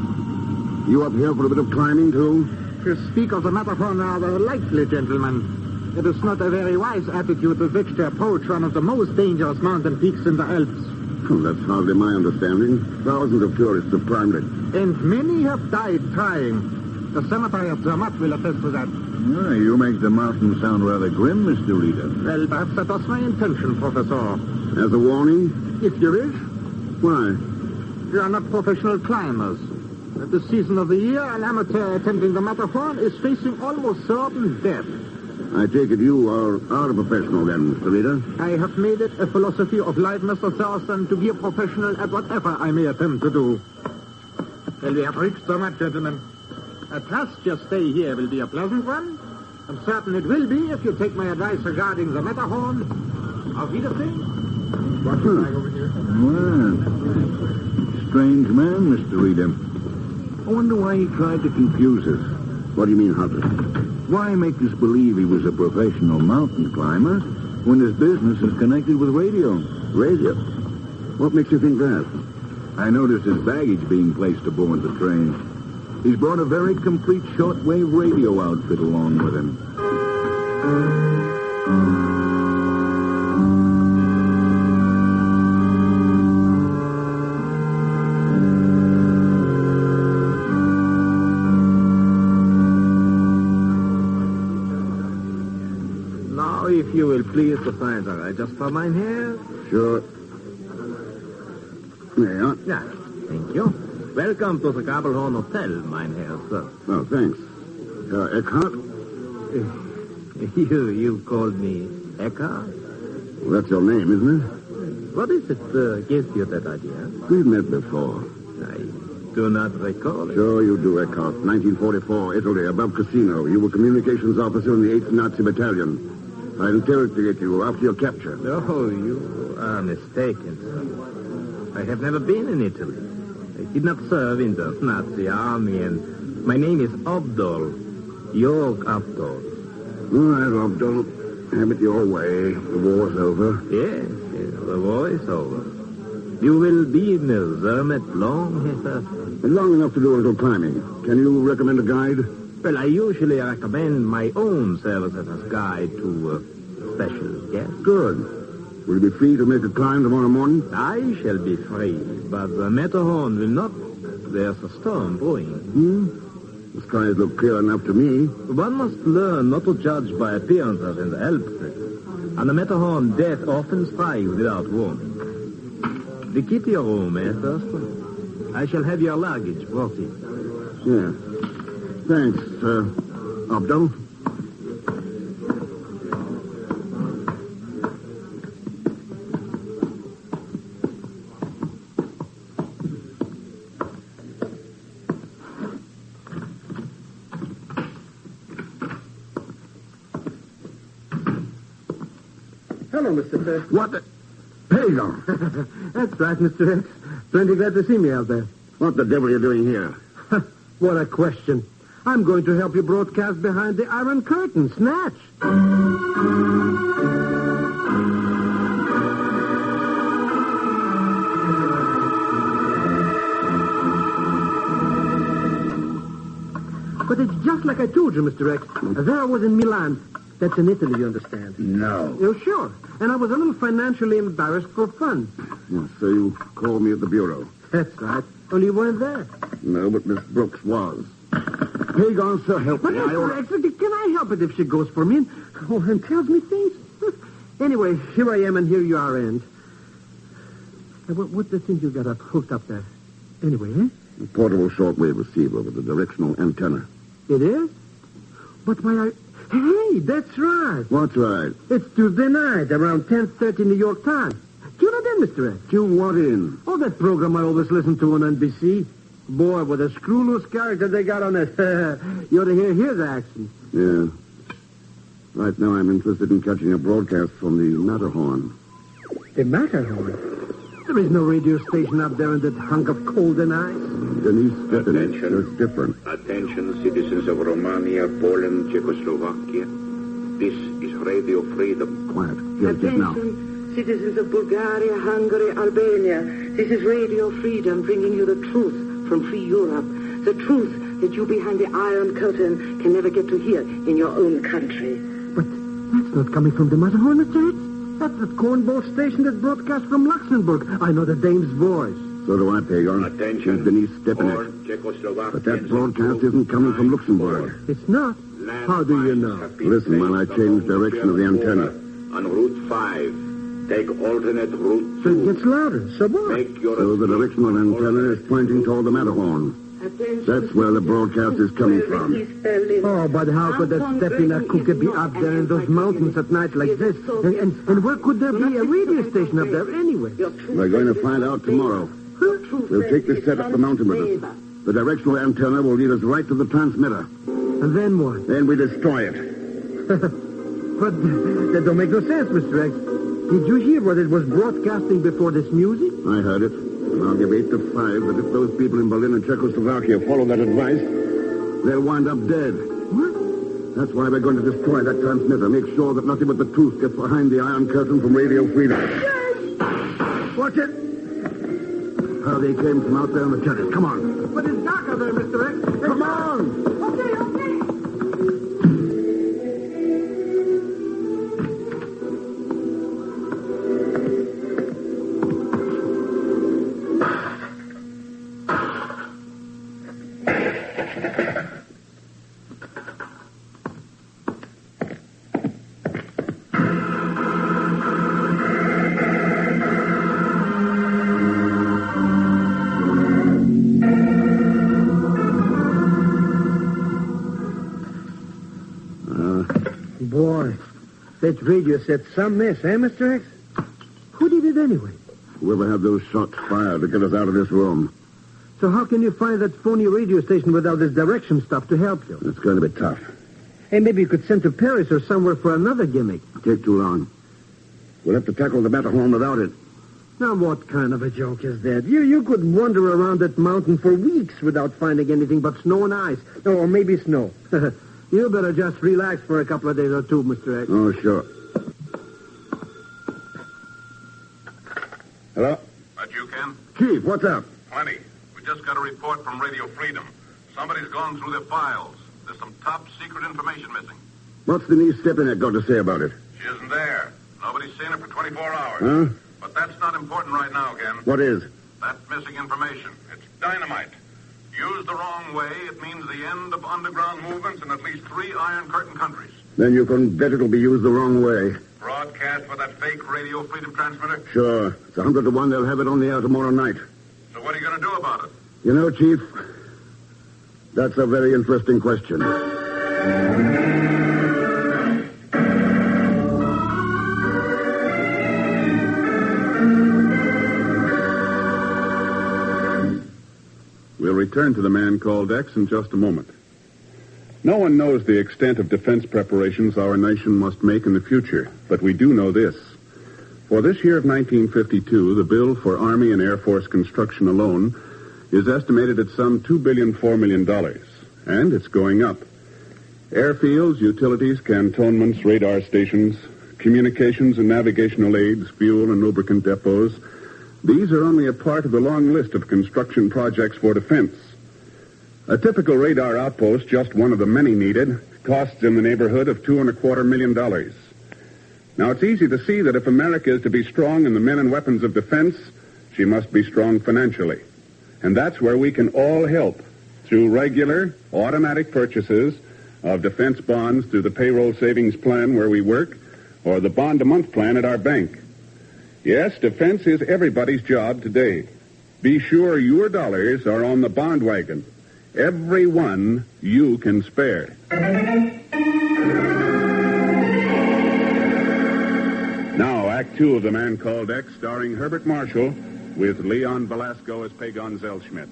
You up here for a bit of climbing, too? You speak of the Matterhorn rather lightly, gentlemen. It is not a very wise attitude with which to approach one of the most dangerous mountain peaks in the Alps. Well, that's hardly my understanding. Thousands of tourists have climbed it. And many have died trying. The cemetery of Zermatt will attest to that. You make the mountain sound rather grim, Mr. Reader. Well, perhaps that was my intention, Professor. As a warning? If you wish. Why? We are not professional climbers. At this season of the year, an amateur attempting the Matterhorn is facing almost certain death. I take it you are a professional then, Mr. Reader? I have made it a philosophy of life, Mr. Thurston, to be a professional at whatever I may attempt to do. Well, we have reached Zermatt, gentlemen. I trust your stay here will be a pleasant one. I'm certain it will be if you take my advice regarding the Matterhorn. Auf Wiedersehen. What's the bag over here? Well, strange man, Mr. Reader. I wonder why he tried to confuse us. What do you mean, Hartley? Why make us believe he was a professional mountain climber when his business is connected with radio? Radio? What makes you think that? I noticed his baggage being placed aboard the train. He's brought a very complete shortwave radio outfit along with him. Now, if you will please to sign the register, mein Herr. Sure. There you are. Yeah, thank you. Welcome to the Cabal Hotel, mein Herr, sir. Oh, thanks. Eckhart? You called me Eckhart? Well, that's your name, isn't it? What is it gives you that idea? We've met before. I do not recall it. Sure you do, Eckhart. 1944, Italy, above Casino. You were communications officer in the 8th Nazi Battalion. I interrogated you after your capture. Oh, you are mistaken, sir. I have never been in Italy. I did not serve in the Nazi army, and my name is Abdul. York Abdul. All right, Abdul. Have it your way. The war's over. Yes, the war is over. You will be in Zermatt long, Herr Thurston? Long enough to do a little climbing. Can you recommend a guide? Well, I usually recommend my own services as guide to special guests. Good. Will you be free to make a climb tomorrow morning? I shall be free, but the Matterhorn will not. There's a storm brewing. The skies look clear enough to me. One must learn not to judge by appearances in the Alps. On the Matterhorn, death often strikes without warning. The key to your room, Thurston. I shall have your luggage brought in. Yeah. Thanks, Abdul. Hello, Mr. Thurston. What the... Pegon. That's right, Mr. X. Plenty glad to see me out there. What the devil are you doing here? What a question. I'm going to help you broadcast behind the Iron Curtain. Snatch. But it's just like I told you, Mr. X. There I was in Milan. That's in Italy, you understand. No. Oh, sure. And I was a little financially embarrassed for fun. Yeah, so you called me at the bureau. That's right. Only you weren't there. No, but Miss Brooks was. Pegon, sir, help But me. Mr. X, can I help it if she goes for me and tells me things? Anyway, here I am and here you are, and... What the thing you got up hooked up there? Anyway, eh? A portable shortwave receiver with a directional antenna. It is? But why are... Hey, that's right. What's right? It's Tuesday night, around 10:30 New York time. Tune it in, Mr. X. Tune what in? Oh, that program I always listen to on NBC. Boy, what a screw-loose character they got on it. You ought to hear his action. Yeah. Right now I'm interested in catching a broadcast from the Matterhorn. The Matterhorn? There is no radio station up there in that hunk of cold and ice. Denise Stepanich, that's different. Attention, citizens of Romania, Poland, Czechoslovakia. This is Radio Freedom. Quiet. Here's it now. Attention, citizens of Bulgaria, Hungary, Albania. This is Radio Freedom bringing you the truth from free Europe. The truth that you behind the Iron Curtain can never get to hear in your own country. But that's not coming from the Matterhorn, Mr. X. That's the cornball station that broadcasts from Luxembourg. I know the dame's voice. So do I, Pegon. Attention. She's Denise Stepanich. But that broadcast isn't coming from Luxembourg. It's not? How do you know? Listen while I change direction of the antenna. On Route 5, take alternate route 2. So it gets louder. So what? So the directional antenna is pointing toward the Matterhorn. That's where the broadcast is coming from. Oh, but how could that stepping cookie be up there in those mountains at night like this? And where could there be a radio station up there anyway? We're going to find out tomorrow. We'll take this set up the mountain with us. The directional antenna will lead us right to the transmitter. And then what? Then we destroy it. But that don't make no sense, Mr. X. Did you hear what it was broadcasting before this music? I heard it. And I'll give 8 to 5 that if those people in Berlin and Czechoslovakia follow that advice, they'll wind up dead. What? That's why we're going to destroy that transmitter. Make sure that nothing but the truth gets behind the Iron Curtain from Radio Freedom. Yes! Watch it! How they came from out there on the terrace. Come on. But it's dark out there, Mr. X. Come on! Okay. Boy, that radio set some mess, eh, Mr. X? Who did it anyway? Whoever had those shots fired to get us out of this room. So how can you find that phony radio station without this direction stuff to help you? It's going to be tough. Hey, maybe you could send to Paris or somewhere for another gimmick. Take too long. We'll have to tackle the Matterhorn without it. Now, what kind of a joke is that? You could wander around that mountain for weeks without finding anything but snow and ice. Or maybe snow. You better just relax for a couple of days or two, Mr. X. Oh, sure. Hello? That you, Ken? Chief, what's up? Plenty. We just got a report from Radio Freedom. Somebody's gone through their files. There's some top-secret information missing. What's Denise Stepanich got to say about it? She isn't there. Nobody's seen her for 24 hours. Huh? But that's not important right now, Ken. What is? That missing information. It's dynamite. Used the wrong way, it means the end of underground movements in at least 3 Iron Curtain countries. Then you can bet it'll be used the wrong way. Broadcast with that fake Radio Freedom transmitter? Sure. It's 100 to 1 they'll have it on the air tomorrow night. So what are you going to do about it? You know, Chief, that's a very interesting question. We'll return to the man called X in just a moment. No one knows the extent of defense preparations our nation must make in the future, but we do know this. For this year of 1952, the bill for Army and Air Force construction alone is estimated at some $2.4 billion, and it's going up. Airfields, utilities, cantonments, radar stations, communications and navigational aids, fuel and lubricant depots, these are only a part of the long list of construction projects for defense. A typical radar outpost, just one of the many needed, costs in the neighborhood of $2.25 million. Now, it's easy to see that if America is to be strong in the men and weapons of defense, she must be strong financially. And that's where we can all help through regular, automatic purchases of defense bonds through the payroll savings plan where we work, or the bond-a-month plan at our bank. Yes, defense is everybody's job today. Be sure your dollars are on the bond wagon. Every one you can spare. Now, Act 2 of The Man Called X, starring Herbert Marshall, with Leon Belasco as Pegon Zellschmidt.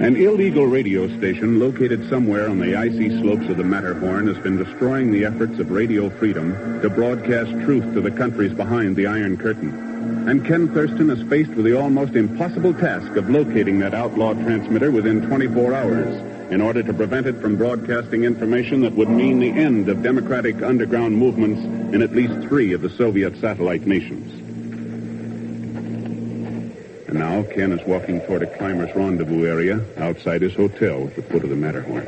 An illegal radio station located somewhere on the icy slopes of the Matterhorn has been destroying the efforts of radio freedom to broadcast truth to the countries behind the Iron Curtain. And Ken Thurston is faced with the almost impossible task of locating that outlaw transmitter within 24 hours in order to prevent it from broadcasting information that would mean the end of democratic underground movements in at least 3 of the Soviet satellite nations. And now Ken is walking toward a climber's rendezvous area outside his hotel at the foot of the Matterhorn.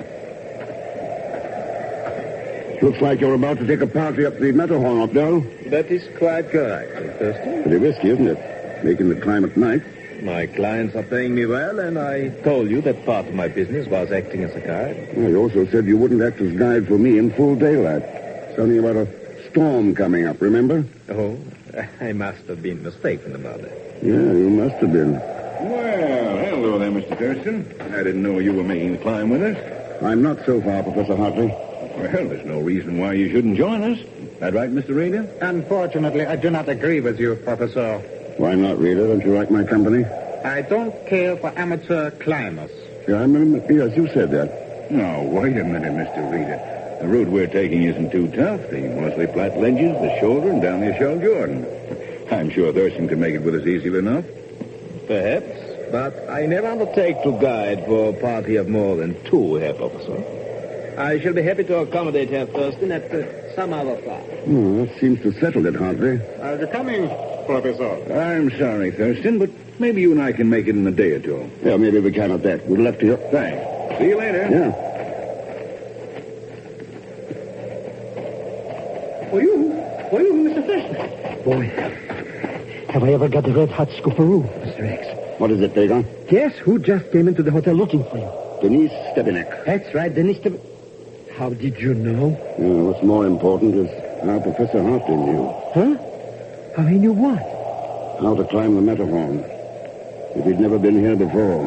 Looks like you're about to take a party up the Matterhorn, Abdel. That is quite correct, Thurston. Pretty risky, isn't it? Making the climb at night. My clients are paying me well, and I told you that part of my business was acting as a guide. Well, you also said you wouldn't act as guide for me in full daylight. Something about a storm coming up, remember? Oh, I must have been mistaken about that. Yeah, you must have been. Well, hello there, Mr. Thurston. I didn't know you were making the climb with us. I'm not so far, Professor Hartley. Well, there's no reason why you shouldn't join us. That right, Mr. Reader? Unfortunately, I do not agree with you, Professor. Why not, Reader? Don't you like my company? I don't care for amateur climbers. Yeah, I remember. Yes, you said that. No, wait a minute, Mr. Reader. The route we're taking isn't too tough. The mostly flat ledges, the shoulder, and down the Shell Jordan. I'm sure Thurston can make it with us easily enough. Perhaps, but I never undertake to guide for a party of more than 2, Herr Professor. I shall be happy to accommodate Herr Thurston at some other time. Oh, that seems to settle it, Hartley. Are you coming, Professor? I'm sorry, Thurston, but maybe you and I can make it in a day or 2. Yeah, maybe we can at that. Good luck to you. Thanks. See you later. Yeah. For you, Mr. Thurston. Boy, have I ever got the red-hot scooperoo, Mr. X. What is it, Pegon? Guess who just came into the hotel looking for you? Denise Stepanek. That's right, Denise Stepanek. How did you know? What's more important is how Professor Hartley knew. Huh? How he knew what? How to climb the Matterhorn. If he'd never been here before.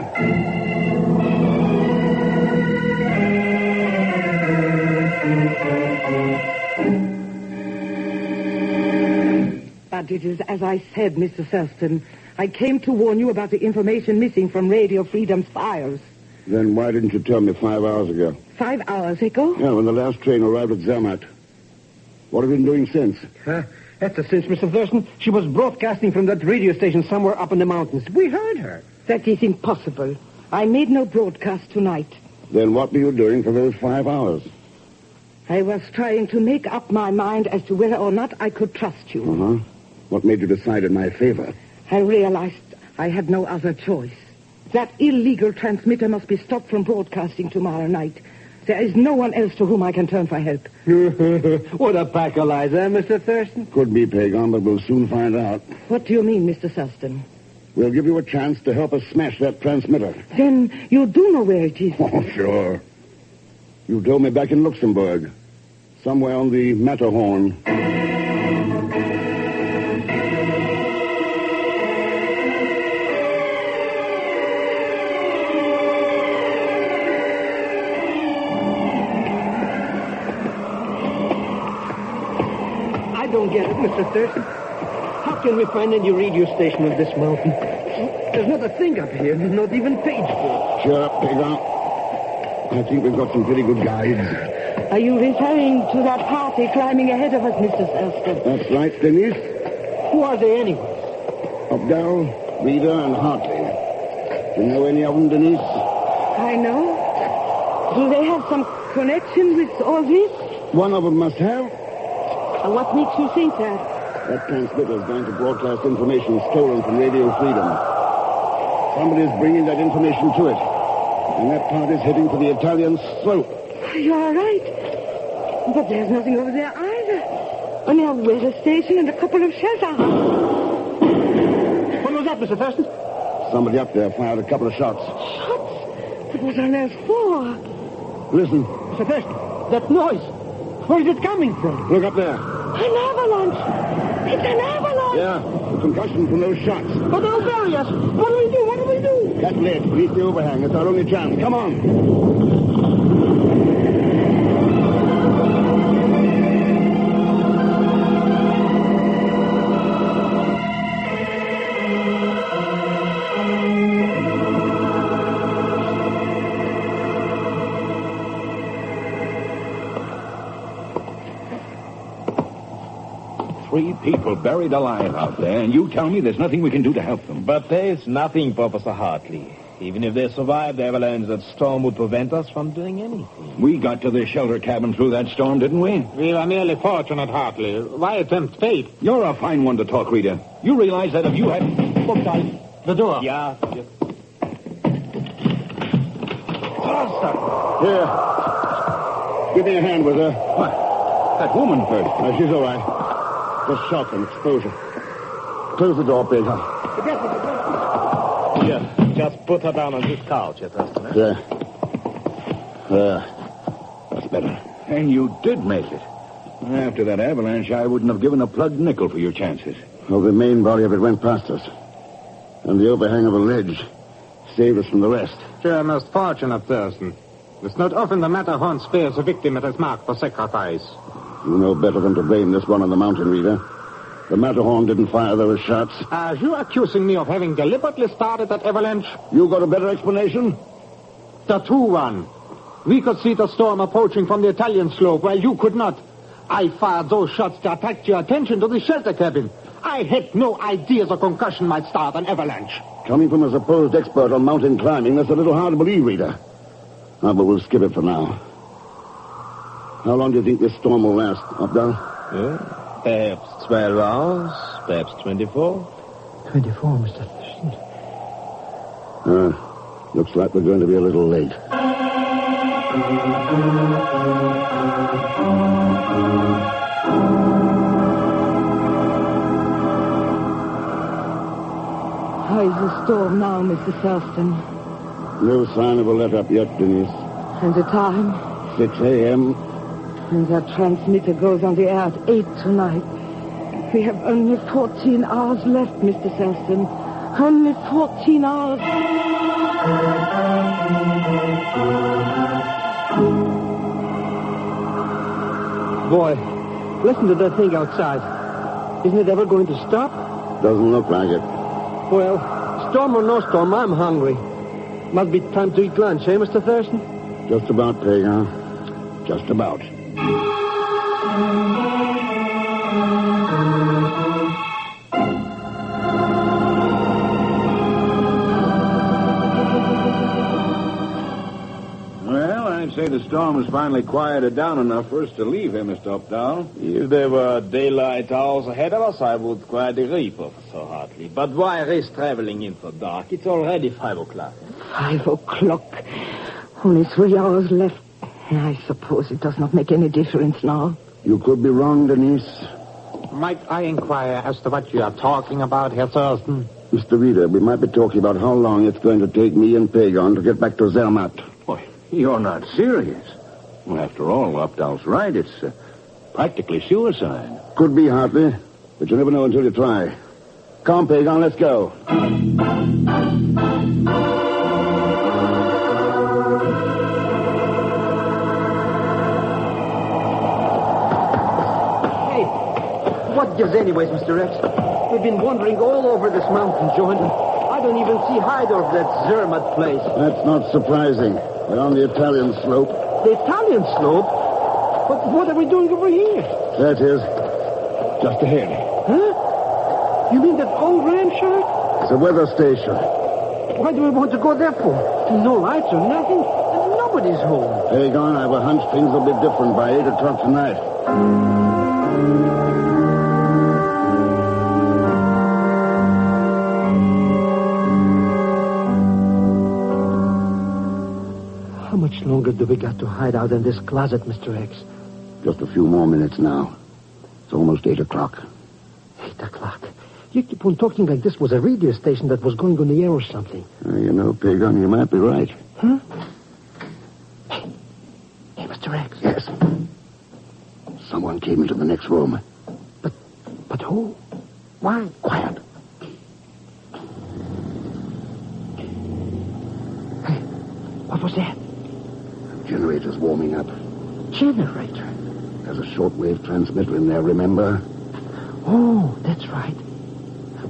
But it is as I said, Mr. Thurston. I came to warn you about the information missing from Radio Freedom's files. Then why didn't you tell me 5 hours ago? 5 hours ago? Yeah, when the last train arrived at Zermatt. What have you been doing since? That's a cinch, Mr. Thurston. She was broadcasting from that radio station somewhere up in the mountains. We heard her. That is impossible. I made no broadcast tonight. Then what were you doing for those 5 hours? I was trying to make up my mind as to whether or not I could trust you. Uh-huh. What made you decide in my favor? I realized I had no other choice. That illegal transmitter must be stopped from broadcasting tomorrow night. There is no one else to whom I can turn for help. What a pack of lies, Mr. Thurston? Could be, Pegon, but we'll soon find out. What do you mean, Mr. Thurston? We'll give you a chance to help us smash that transmitter. Then you do know where it is. Oh, sure. You told me back in Luxembourg. Somewhere on the Matterhorn. I don't get it, Mr. Thurston. How can we find any radio station on this mountain? There's not a thing up here, not even pageboard. Cheer up, Pegon. I think we've got some pretty good guides. Are you referring to that party climbing ahead of us, Mr. Thurston? That's right, Denise. Who are they anyways? Abdel, Reader, and Hartley. Do you know any of them, Denise? I know. Do they have some connection with all this? One of them must have. What makes you think that? That transmitter is going to broadcast information stolen from Radio Freedom. Somebody's bringing that information to it. And that part is heading for the Italian slope. You are right. But there's nothing over there either. Only a weather station and a couple of shelter huts. What was that, Mr. Thurston? Somebody up there fired a couple of shots. Shots? But what on earth for? Listen. Mr. Thurston, that noise. Where is it coming from? Look up there. An avalanche. It's an avalanche. Yeah, the concussion from those shots. But they'll bury us. What do we do? What do we do? That ledge beneath the overhang. It's our only chance. Come on. Three people buried alive out there, and you tell me there's nothing we can do to help them. But there's nothing, Professor Hartley. Even if they survived the avalanche, that storm would prevent us from doing anything. We got to the shelter cabin through that storm, didn't we? We were nearly fortunate, Hartley. Why tempt fate? You're a fine one to talk, Rita. You realize that if you had... Look, guys. The door. Yeah. Here. Give me a hand with her. What? That woman first. No, she's all right. Just shock and exposure. Close the door, Pegon. Here, just put her down on this couch, Thurston. There. That's better. And you did make it. After that avalanche, I wouldn't have given a plugged nickel for your chances. Well, the main body of it went past us. And the overhang of a ledge saved us from the rest. You're most fortunate, Thurston. It's not often the Matterhorn spares a victim it is marked for sacrifice. You know better than to blame this one on the mountain, Rita. The Matterhorn didn't fire those shots. Are you accusing me of having deliberately started that avalanche? You got a better explanation? The true one. We could see the storm approaching from the Italian slope, while you could not. I fired those shots to attract your attention to the shelter cabin. I had no idea the concussion might start an avalanche. Coming from a supposed expert on mountain climbing, that's a little hard to believe, Rita. But we'll skip it for now. How long do you think this storm will last, Abdal? Perhaps 12 hours, perhaps 24. 24, Mr. Thurston. Looks like we're going to be a little late. How is the storm now, Mr. Thurston? No sign of a let-up yet, Denise. And the time? 6 a.m. And that transmitter goes on the air at 8 tonight. We have only 14 hours left, Mr. Thurston. Only 14 hours. Boy, listen to that thing outside. Isn't it ever going to stop? Doesn't look like it. Well, storm or no storm, I'm hungry. Must be time to eat lunch, eh, Mr. Thurston? Just about, Pegon. Just about. Well, I'd say the storm has finally quieted down enough for us to leave here, Mr. Updown. If there were daylight hours ahead of us, I would quite agree, Professor Hartley. But why risk traveling in the dark? It's already 5 o'clock. 5 o'clock. Only 3 hours left. I suppose it does not make any difference now. You could be wrong, Denise. Might I inquire as to what you are talking about, Herr Thurston? Mr. Reader, we might be talking about how long it's going to take me and Pegon to get back to Zermatt. Boy, you're not serious. Well, after all, Updal's right. It's practically suicide. Could be, Hartley, but you never know until you try. Come, Pegon, let's go. What gives anyways, Mr. X? We've been wandering all over this mountain joint, and I don't even see either of that Zermatt place. That's not surprising. We're on the Italian slope. The Italian slope? But what are we doing over here? That is. Just ahead. Huh? You mean that old ranch shack? It's a weather station. Why do we want to go there for? No lights or nothing, and nobody's home. Pegon, I have a hunch things will be different by 8 o'clock tonight. How much longer do we got to hide out in this closet, Mr. X? Just a few more minutes now. It's almost 8 o'clock. 8 o'clock? You keep on talking like this was a radio station that was going on the air or something. You know, Pegon, you might be right. Huh? Hey, Mr. X. Yes. Someone came into the next room. But who? Why? Quiet. Hey, what was that? Generator's warming up. Generator? There's a shortwave transmitter in there, remember? Oh, that's right.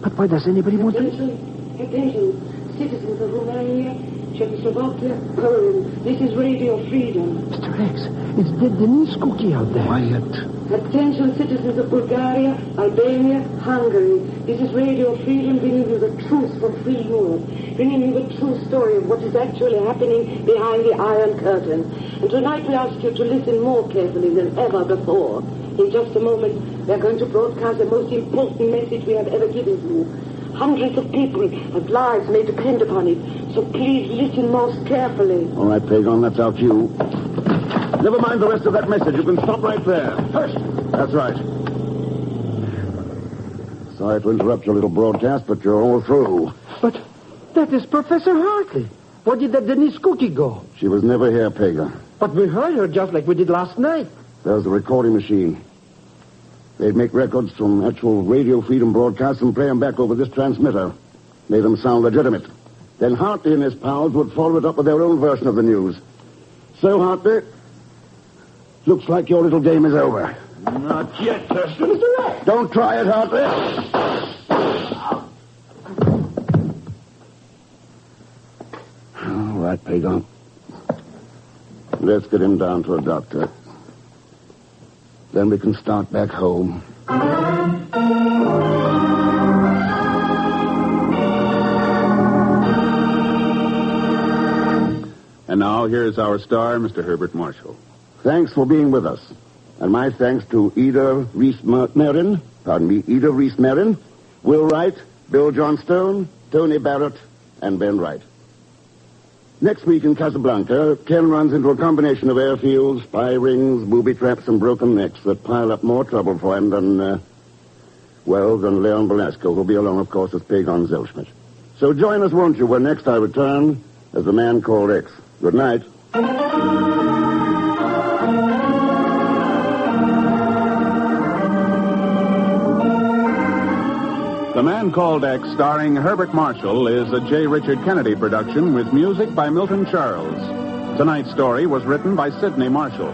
But why does anybody want to... Attention, citizens of Romania, Czechoslovakia, Poland. This is Radio Freedom. Mr. X, it's Denise Cookie out there. Quiet. Attention, citizens of Bulgaria, Albania, Hungary. This is Radio Freedom bringing you the truth from free Europe, bringing you the true story of what is actually happening behind the Iron Curtain. And tonight we ask you to listen more carefully than ever before. In just a moment, we are going to broadcast the most important message we have ever given you. Hundreds of people have lives may depend upon it, so please listen most carefully. All right, Pegon, that's our cue. Never mind the rest of that message. You can stop right there. Hush! That's right. Sorry to interrupt your little broadcast, but you're all through. But that is Professor Hartley. Where did that Denise Cookie go? She was never here, Pegon. But we heard her just like we did last night. There's the recording machine. They'd make records from actual Radio Freedom broadcasts and play them back over this transmitter. Made them sound legitimate. Then Hartley and his pals would follow it up with their own version of the news. So, Hartley, looks like your little game is over. Not yet, Thurston. Mr. Ray! Don't try it, Hartley. All right, Pegon. Let's get him down to a doctor. Then we can start back home. And now, here's our star, Mr. Herbert Marshall. Thanks for being with us. And my thanks to Ida Reese-Marin, Will Wright, Bill Johnstone, Tony Barrett, and Ben Wright. Next week in Casablanca, Ken runs into a combination of airfields, spy rings, booby traps, and broken necks that pile up more trouble for him than Leon Belasco, who'll be along, of course, as Pegon Zellschmidt. So join us, won't you, when next I return as the man called X. Good night. The Man Called X, starring Herbert Marshall, is a J. Richard Kennedy production with music by Milton Charles. Tonight's story was written by Sidney Marshall.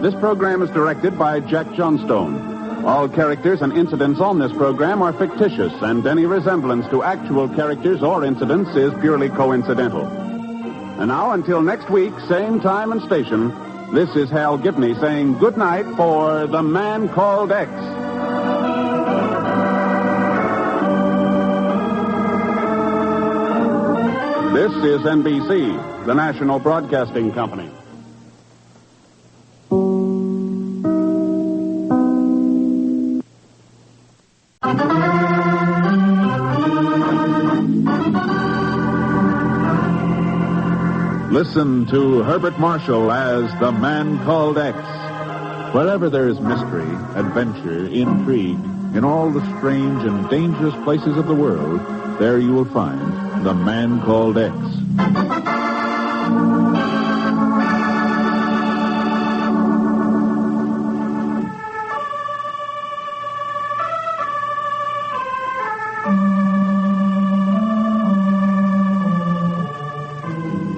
This program is directed by Jack Johnstone. All characters and incidents on this program are fictitious, and any resemblance to actual characters or incidents is purely coincidental. And now, until next week, same time and station, this is Hal Gibney saying good night for The Man Called X. This is NBC, the national broadcasting company. Listen to Herbert Marshall as The Man Called X. Wherever there is mystery, adventure, intrigue, in all the strange and dangerous places of the world, there you will find The Man Called X.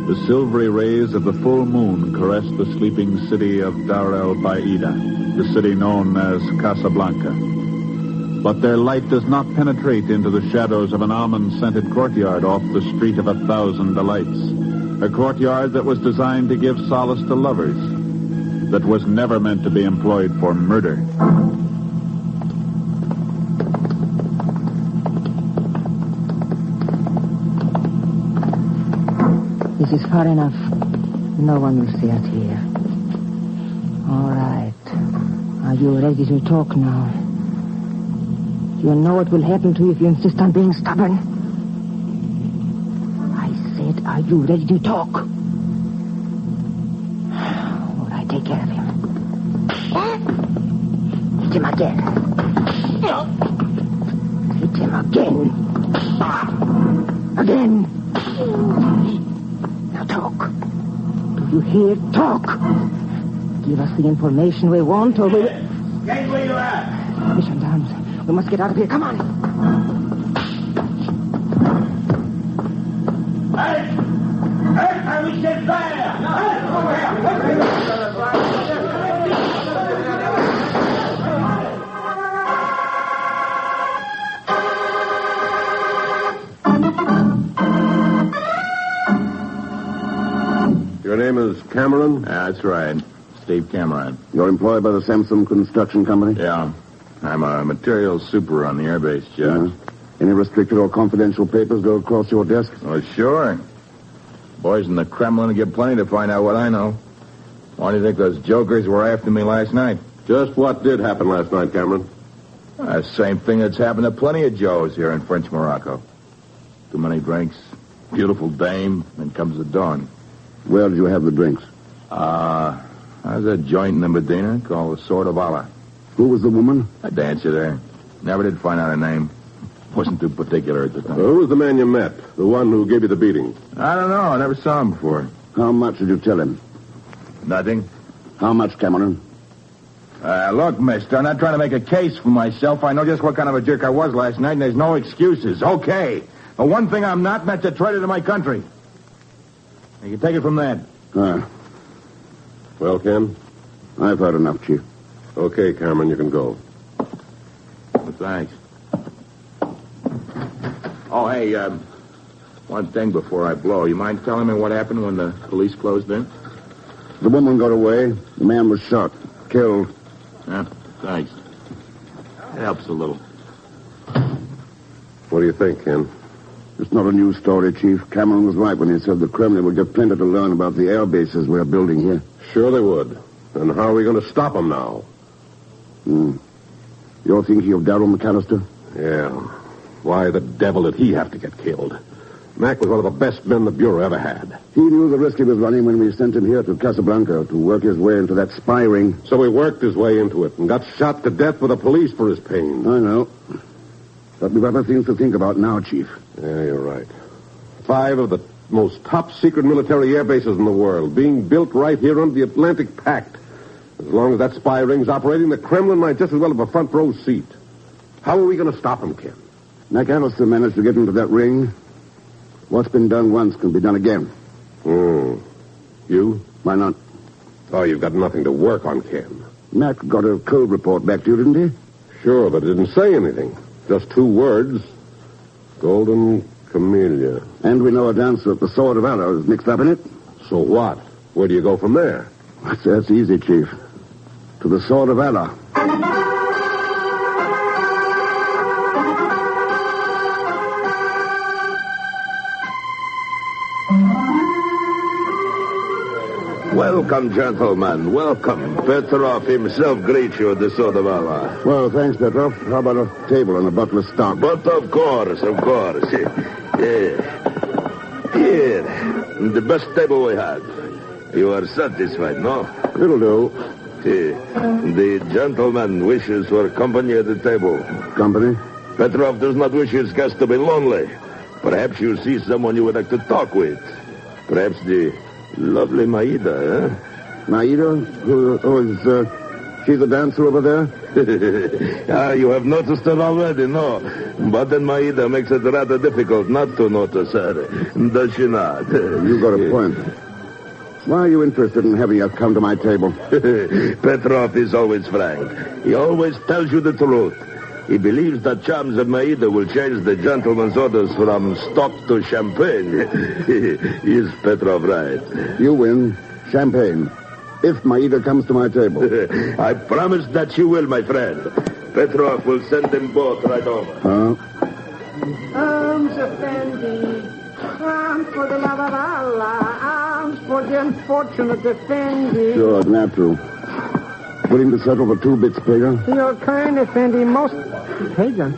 The silvery rays of the full moon caress the sleeping city of Dar el-Baida, the city known as Casablanca. But their light does not penetrate into the shadows of an almond-scented courtyard off the Street of 1,000 Delights. A courtyard that was designed to give solace to lovers, that was never meant to be employed for murder. This is far enough. No one will see us here. All right. Are you ready to talk now? You know what will happen to you if you insist on being stubborn. I said, are you ready to talk? All right, take care of him. Hit him again. Hit him again. Again. Now talk. Do you hear? Talk. Give us the information we want, or we... Get where you are. Mission down. We must get out of here. Come on. Hey! I will set fire! Over here! Your name is Cameron? That's right. Steve Cameron. You're employed by the Samson Construction Company? Yeah. I'm a materials super on the airbase, Judge. Any restricted or confidential papers go across your desk? Oh, sure. Boys in the Kremlin get plenty to find out what I know. Why do you think those jokers were after me last night? Just what did happen last night, Cameron? Same thing that's happened to plenty of Joes here in French Morocco. Too many drinks, beautiful dame, then comes the dawn. Where did you have the drinks? There's a joint in the Medina called the Sword of Allah. Who was the woman? A dancer there. Never did find out her name. Wasn't too particular at the time. Who was the man you met? The one who gave you the beating? I don't know. I never saw him before. How much did you tell him? Nothing. How much, Cameron? Look, mister, I'm not trying to make a case for myself. I know just what kind of a jerk I was last night, and there's no excuses. Okay. But one thing I'm not, that's a traitor to my country. You can take it from that. Well, Ken? I've heard enough, Chief. Okay, Cameron, you can go. Well, thanks. Oh, hey, one thing before I blow. You mind telling me what happened when the police closed in? The woman got away. The man was shot. Killed. Yeah, thanks. It helps a little. What do you think, Ken? It's not a new story, Chief. Cameron was right when he said the Kremlin would get plenty to learn about the air bases we're building here. Sure they would. And how are we going to stop them now? You're thinking of Darrell McAllister? Yeah. Why the devil did he have to get killed? Mac was one of the best men the Bureau ever had. He knew the risk he was running when we sent him here to Casablanca to work his way into that spy ring. So he worked his way into it and got shot to death with the police for his pains. I know. But we've other things to think about now, Chief. Yeah, you're right. 5 of the most top-secret military air bases in the world being built right here under the Atlantic Pact. As long as that spy ring's operating, the Kremlin might just as well have a front row seat. How are we going to stop him, Ken? McAllister managed to get into that ring. What's been done once can be done again. You? Why not? Oh, you've got nothing to work on, Ken. Mac got a code report back to you, didn't he? Sure, but it didn't say anything. Just 2 words. Golden Camellia. And we know a dancer at the Sword of Allah is mixed up in it. So what? Where do you go from there? That's easy, Chief. To the Sword of Allah. Welcome, gentlemen. Welcome. Petrov himself greets you at the Sword of Allah. Well, thanks, Petrov. How about a table and a bottle of stock? But of course. Here. The best table we have. You are satisfied, no? It'll do. The gentleman wishes for company at the table. Company? Petrov does not wish his guest to be lonely. Perhaps you see someone you would like to talk with. Perhaps the lovely Maida, eh? Maida? She's the dancer over there? You have noticed her already, no? But then Maida makes it rather difficult not to notice her. Does she not? You got a point. Why are you interested in having us come to my table? Petrov is always frank. He always tells you the truth. He believes that charms of Maida will change the gentleman's orders from stock to champagne. Is Petrov right? You win. Champagne. If Maida comes to my table. I promise that she will, my friend. Petrov will send them both right over. Arms, Effendi. Arms for the love of Allah. Arms for the unfortunate Effendi. Sure, natural. Willing to settle for 2 bits, Pegon? You're kind, Effendi. Most... Pegon?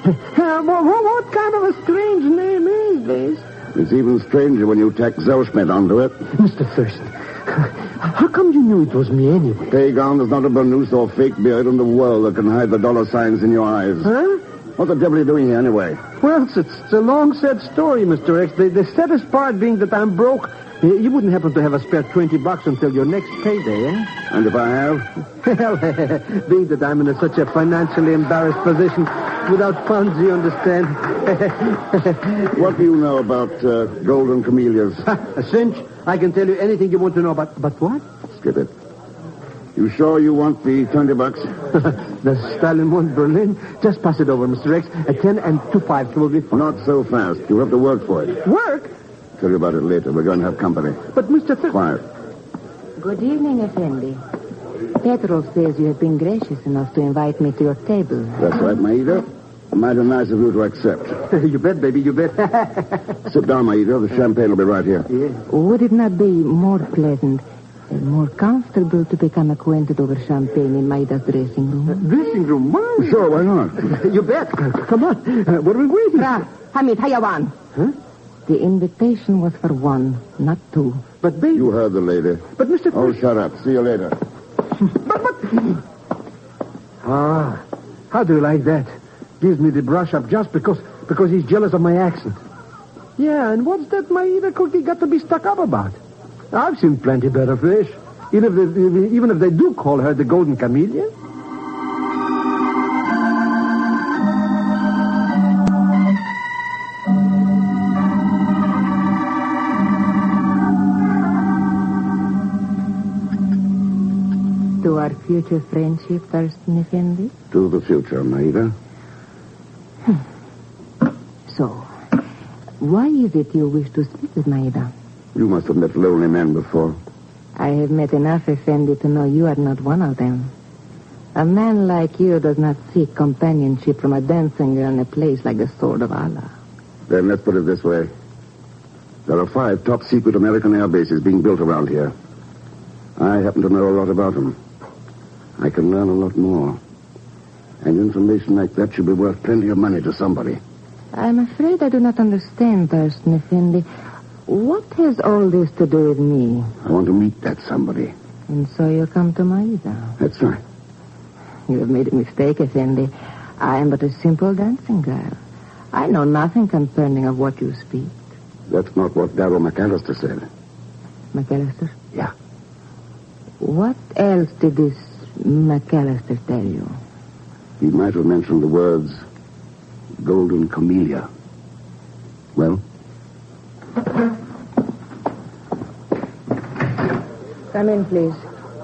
What kind of a strange name is this? It's even stranger when you tack Zellschmidt onto it. Mr. Thurston, How come you knew it was me anyway? Pegon, there's not a burnous or fake beard in the world that can hide the dollar signs in your eyes. Huh? What the devil are you doing here anyway? Well, it's a long said story, Mr. X. The saddest part being that I'm broke. You wouldn't happen to have a spare $20 until your next payday, eh? And if I have? Well, being that I'm in such a financially embarrassed position, without funds, you understand. What do you know about golden camellias? A cinch. I can tell you anything you want to know about. But what? Skip it. You sure you want the $20? The Stalin won Berlin. Just pass it over, Mr. X. At 10 and 2 5 will be fine. Not so fast. You have to work for it. Work? Tell you about it later. We're going to have company. But, Mr. Quiet. Good evening, Effendi. Petrov says you have been gracious enough to invite me to your table. That's right, Maida. Mighty nice of you to accept. You bet, baby, you bet. Sit down, Maida. The champagne will be right here. Yeah. Would it not be more pleasant and more comfortable to become acquainted over champagne in Maida's dressing room? Dressing room? Why? Sure, why not? You bet. Come on. What are we waiting for? Hamid, Hayawan. Huh? The invitation was for one, not two. But, baby... You heard the lady. But, Mr. Oh, shut up. See you later. Ah, how do you like that? Gives me the brush up just because he's jealous of my accent. Yeah, and what's that Maida cookie got to be stuck up about? I've seen plenty better fish. Even if they do call her the golden camellia. To our future friendship, Thurston Effendi? To the future, Maida. So, why is it you wish to speak with Maida? You must have met lonely men before. I have met enough, Effendi, to know you are not one of them. A man like you does not seek companionship from a dancing girl in a place like the Sword of Allah. Then let's put it this way. There are 5 top-secret American air bases being built around here. I happen to know a lot about them. I can learn a lot more. And information like that should be worth plenty of money to somebody. I'm afraid I do not understand, Thurston Effendi. What has all this to do with me? I want to meet that somebody. And so you come to Maida. That's right. You have made a mistake, Effendi. I am but a simple dancing girl. I know nothing concerning of what you speak. That's not what Darrell McAllister said. McAllister? Yeah. What else did this McAllister tell you? He might have mentioned the words golden camellia. Well? Come in, please.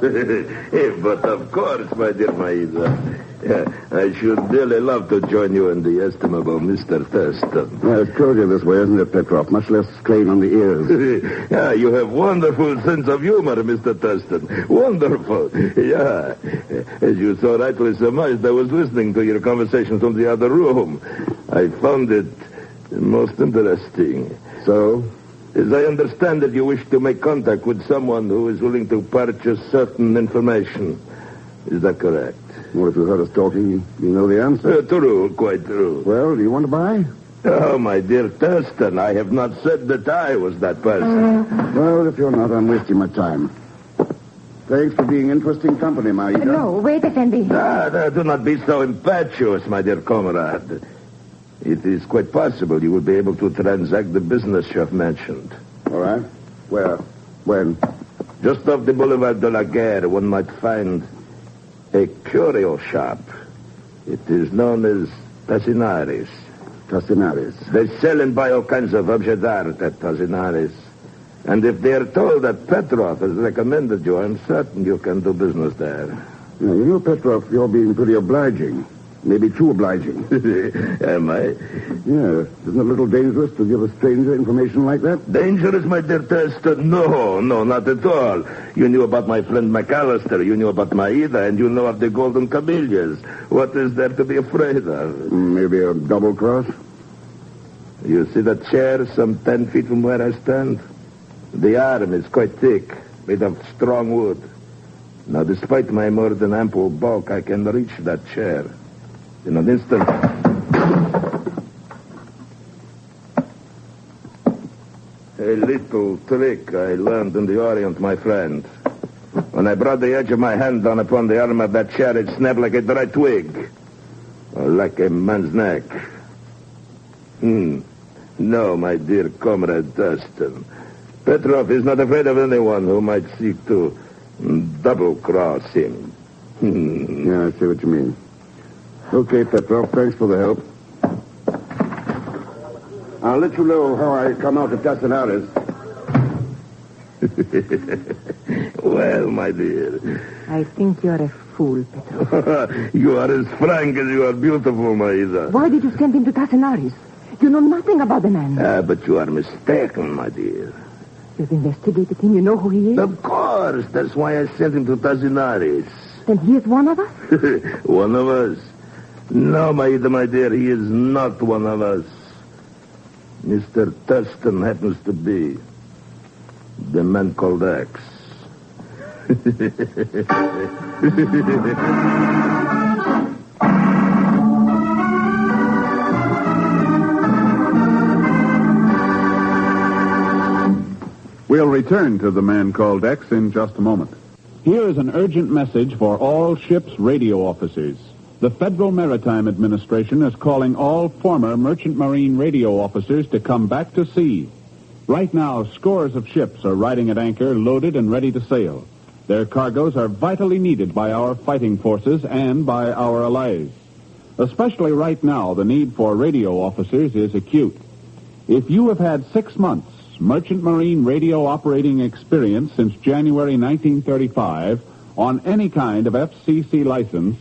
But of course, my dear Maida. I should really love to join you in the estimable Mr. Thurston. Well, it's courteous this way, isn't it, Petrov? Much less strain on the ears. Yeah, you have wonderful sense of humor, Mr. Thurston. Wonderful. Yeah. As you so rightly surmised, I was listening to your conversation from the other room. I found it most interesting. So? As I understand it, you wish to make contact with someone who is willing to purchase certain information. Is that correct? Well, if you heard us talking, you know the answer. True, quite true. Well, do you want to buy? Oh, my dear Thurston, I have not said that I was that person. Well, if you're not, I'm wasting my time. Thanks for being interesting company, Maida. No, wait, Effendi. Do not be so impetuous, my dear comrade. It is quite possible you will be able to transact the business you have mentioned. All right. Where? When? Just off the Boulevard de la Guerre, one might find a curio shop. It is known as Tasinaris. Tasinaris. They sell and buy all kinds of objets d'art at Tasinaris. And if they are told that Petrov has recommended you, I'm certain you can do business there. Now, you know, Petrov, you're being pretty obliging. Maybe too obliging. Am I? Yeah. Isn't it a little dangerous to give a stranger information like that? Dangerous, my dear Thurston? No, not at all. You knew about my friend McAllister, you knew about Maida, and you know of the golden camellias. What is there to be afraid of? Maybe a double cross? You see that chair some 10 feet from where I stand? The arm is quite thick, made of strong wood. Now, despite my more than ample bulk, I can reach that chair. In an instant. A little trick I learned in the Orient, my friend. When I brought the edge of my hand down upon the arm of that chair, it snapped like a dry twig. Or like a man's neck. No, my dear comrade Thurston. Petrov is not afraid of anyone who might seek to double-cross him. Yeah, I see what you mean. Okay, Petrov, thanks for the help. I'll let you know how I come out of Tasanaris. Well, my dear. I think you're a fool, Petrov. You are as frank as you are beautiful, Maida. Why did you send him to Tasanaris? You know nothing about the man. But you are mistaken, my dear. You've investigated him. You know who he is? Of course. That's why I sent him to Tasinaris. Then he is one of us? One of us? No, Maida, my dear, he is not one of us. Mr. Thurston happens to be the man called X. We'll return to the man called X in just a moment. Here is an urgent message for all ships' radio officers. The Federal Maritime Administration is calling all former merchant marine radio officers to come back to sea. Right now, scores of ships are riding at anchor, loaded and ready to sail. Their cargoes are vitally needed by our fighting forces and by our allies. Especially right now, the need for radio officers is acute. If you have had 6 months merchant marine radio operating experience since January 1935 on any kind of FCC license,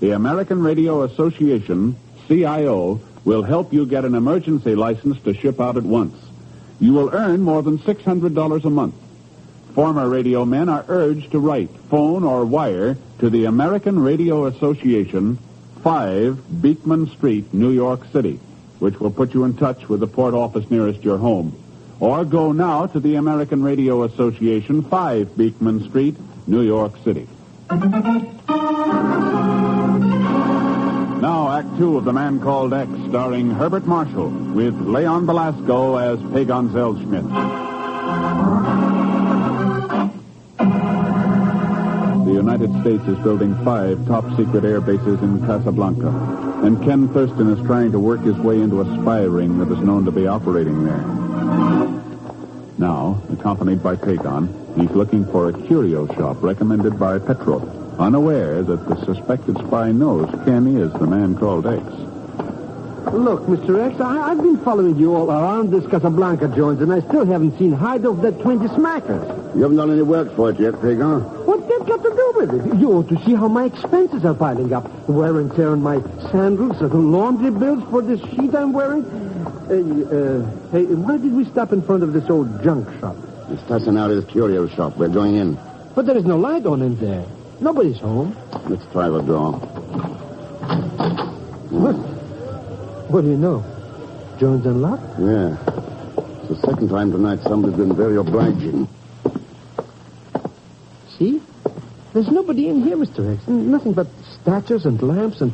the American Radio Association, CIO, will help you get an emergency license to ship out at once. You will earn more than $600 a month. Former radio men are urged to write, phone, or wire to the American Radio Association, 5 Beekman Street, New York City, which will put you in touch with the port office nearest your home. Or go now to the American Radio Association, 5 Beekman Street, New York City. Now, Act 2 of The Man Called X, starring Herbert Marshall, with Leon Belasco as Pegon Zellschmidt. The United States is building 5 top-secret air bases in Casablanca, and Ken Thurston is trying to work his way into a spy ring that is known to be operating there. Now, accompanied by Pegon, he's looking for a curio shop recommended by Petrov, unaware that the suspected spy knows Ken is the man called X. Look, Mr. X, I've been following you all around this Casablanca joint, and I still haven't seen hide of that 20 smackers. You haven't done any work for it yet, Pegon. What's that got to do with it? You ought to see how my expenses are piling up. Wear and tear on my sandals, the laundry bills for this sheet I'm wearing. Hey, why did we stop in front of this old junk shop? It's Tassanari's curio shop. We're going in. But there is no light on in there. Nobody's home. Let's try the door. What do you know? Jones unlocked? Yeah. It's the second time tonight somebody's been very obliging. See? There's nobody in here, Mr. X. Nothing but statues and lamps and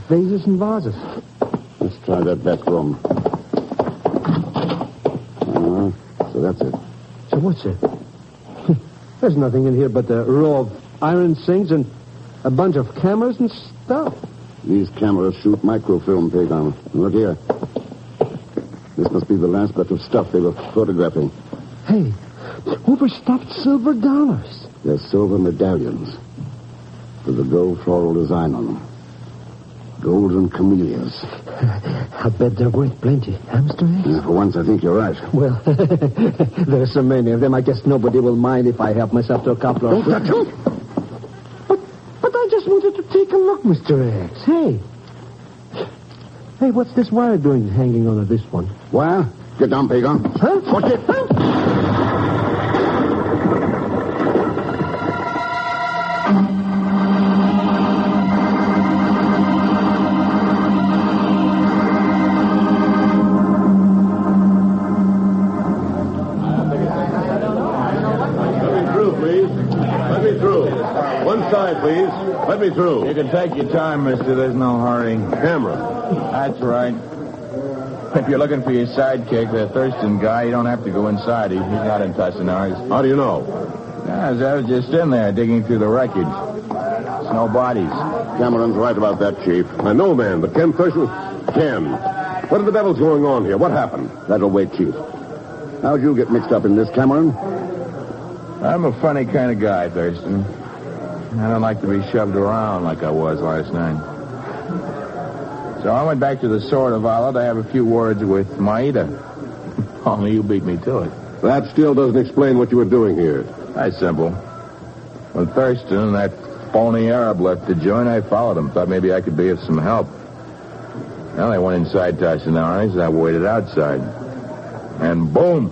vases and vases. Let's try that back room. So that's it. So what's it? There's nothing in here but a row of iron sinks and a bunch of cameras and stuff. These cameras shoot microfilm, Pegon. Look here. This must be the last batch of stuff they were photographing. Hey, overstuffed silver dollars. They're silver medallions with a gold floral design on them. Golden camellias. I bet they're worth plenty, huh, Mr. X? Yeah, for once, I think you're right. Well, there's so many of them, I guess nobody will mind if I help myself to a couple of... Don't touch them! But I just wanted to take a look, Mr. X. Hey, what's this wire doing hanging onto this one? Wire? Get down, Pegon. Huh? Watch it. Huh? Please, let me through. You can take your time, mister. There's no hurry. Camera. That's right. If you're looking for your sidekick, the Thurston guy, you don't have to go inside. He's not in Tassanari's. How do you know? As I was just in there digging through the wreckage. No bodies. Cameron's right about that, Chief. I know, man, but Ken Thurston... Ken, what the devil's going on here? What happened? That'll wait, Chief. How'd you get mixed up in this, Cameron? I'm a funny kind of guy, Thurston. I don't like to be shoved around like I was last night. So I went back to the Sword of Allah to have a few words with Maida. Only you beat me to it. That still doesn't explain what you were doing here. That's simple. When Thurston and that phony Arab left the joint, I followed him. Thought maybe I could be of some help. Well, they went inside Tassinari's, and I waited outside. And boom!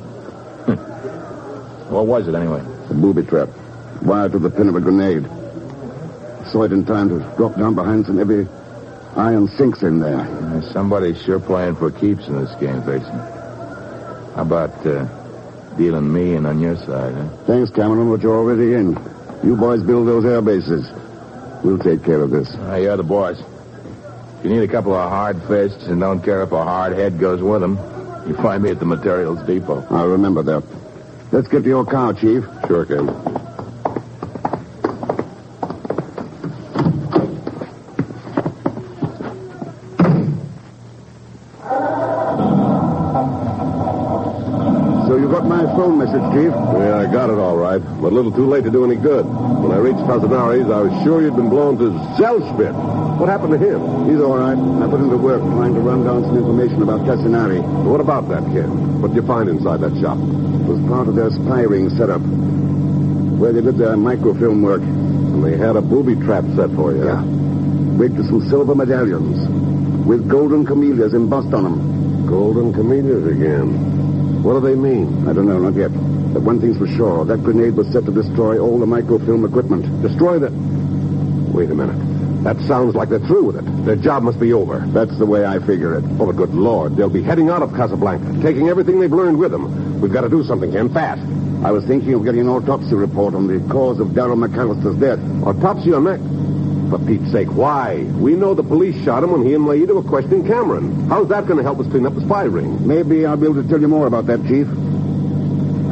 What was it, anyway? A booby trap. Wired to the pin of a grenade. Saw it in time to drop down behind some heavy iron sinks in there. Somebody's sure playing for keeps in this game, Thurston. How about dealing me in on your side, huh? Thanks, Cameron, but you're already in. You boys build those air bases. We'll take care of this. You're the boss. If you need a couple of hard fists and don't care if a hard head goes with them, you find me at the materials depot. I'll remember that. Let's get to your car, Chief. Sure, Ken. So you got my phone message, Chief? Yeah, I got it all right, but a little too late to do any good. When I reached Tassinari's, I was sure you'd been blown to Zellschmidt. What happened to him? He's all right. I put him to work trying to run down some information about Tassinari. What about that, Ken? What did you find inside that shop? It was part of their spy ring setup, where they did their microfilm work. And they had a booby trap set for you. Yeah. Rigged to some silver medallions with golden camellias embossed on them. Golden camellias again. What do they mean? I don't know, not yet. But one thing's for sure. That grenade was set to destroy all the microfilm equipment. Destroy the... Wait a minute. That sounds like they're through with it. Their job must be over. That's the way I figure it. Oh, but good Lord. They'll be heading out of Casablanca, taking everything they've learned with them. We've got to do something, Ken, fast. I was thinking of getting an autopsy report on the cause of Darrell McAllister's death. Autopsy on that? For Pete's sake, why? We know the police shot him when he and Maida were questioning Cameron. How's that going to help us clean up the spy ring? Maybe I'll be able to tell you more about that, Chief.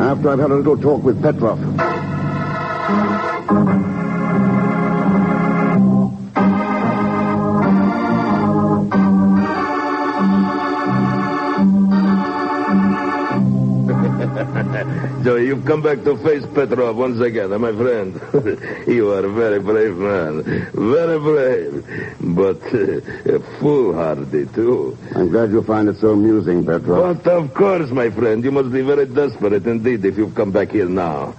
After I've had a little talk with Petrov. So you've come back to face Petrov once again, my friend. You are a very brave man. Very brave. But foolhardy, too. I'm glad you find it so amusing, Petrov. But of course, my friend. You must be very desperate indeed if you've come back here now.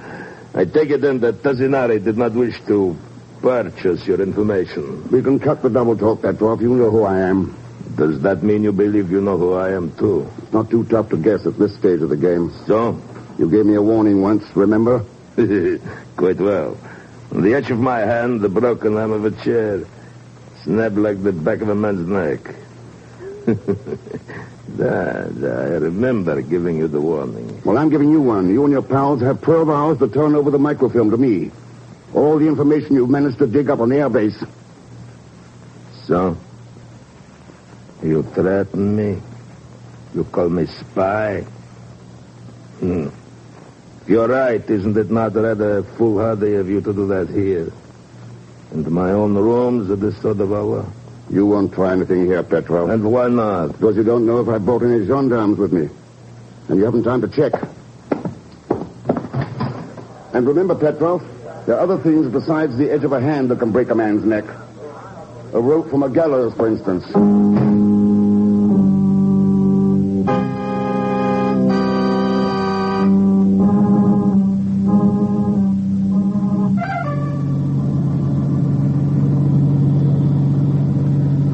I take it then that Tassinari did not wish to purchase your information. We can cut the double talk, Petrov. You know who I am. Does that mean you believe you know who I am, too? It's not too tough to guess at this stage of the game. So? You gave me a warning once, remember? Quite well. On the edge of my hand, the broken arm of a chair. Snapped like the back of a man's neck. I remember giving you the warning. Well, I'm giving you one. You and your pals have 12 hours to turn over the microfilm to me. All the information you've managed to dig up on the airbase. So? You threaten me? You call me spy? You're right, isn't it not rather foolhardy of you to do that here? In my own rooms at the Sword of Allah? You won't try anything here, Petrov. And why not? Because you don't know if I brought any gendarmes with me. And you haven't time to check. And remember, Petrov, there are other things besides the edge of a hand that can break a man's neck. A rope from a gallows, for instance.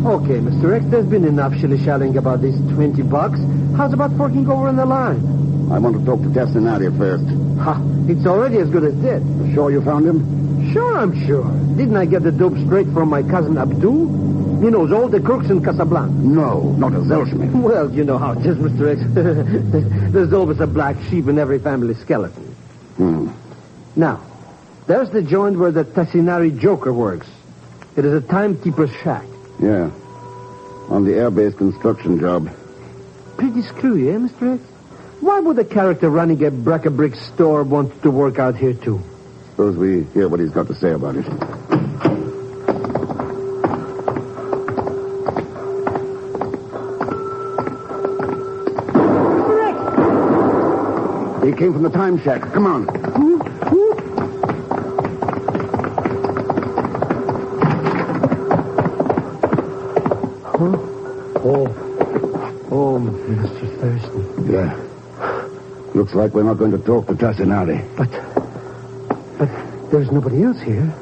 Okay, Mr. X, there's been enough shilly-shallying about these $20. How's about forking over on the line? I want to talk to Tassinari first. Ha! It's already as good as dead. You sure you found him? Sure, I'm sure. Didn't I get the dope straight from my cousin Abdul? He knows all the crooks in Casablanca. No, not a Zellschmidt. Well, you know how it is, Mr. X. There's always a black sheep in every family skeleton. Now, there's the joint where the Tassinari Joker works. It is a timekeeper's shack. Yeah. On the airbase construction job. Pretty screwy, eh, Mr. X? Why would a character running a brick store want to work out here, too? Suppose we hear what he's got to say about it. He came from the time shack. Come on. Oh, Mr. Thurston. Yeah. Looks like we're not going to talk to Tassinari. But there's nobody else here.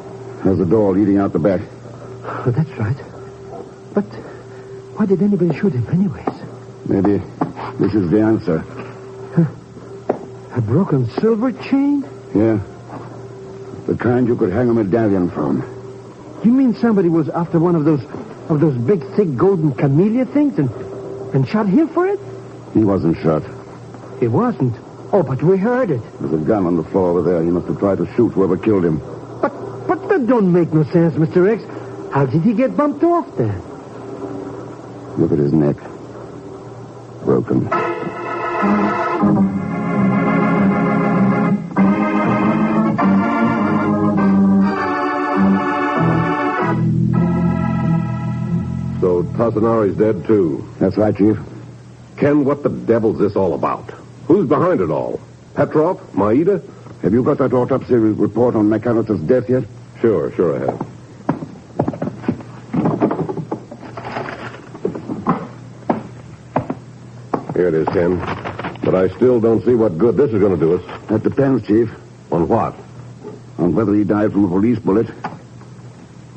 There's the door leading out the back. Oh, that's right. But why did anybody shoot him anyways? Maybe this is the answer. A broken silver chain? Yeah. The kind you could hang a medallion from. You mean somebody was after one of those big, thick, golden camellia things and shot him for it? He wasn't shot. He wasn't? Oh, but we heard it. There's a gun on the floor over there. He must have tried to shoot whoever killed him. But that don't make no sense, Mr. X. How did he get bumped off then? Look at his neck. Broken. So Tassinari's dead, too. That's right, Chief. Ken, what the devil's this all about? Who's behind it all? Petrov? Maida? Have you got that autopsy report on McAllister's death yet? Sure I have. Here it is, Ken. But I still don't see what good this is going to do us. That depends, Chief. On what? On whether he died from a police bullet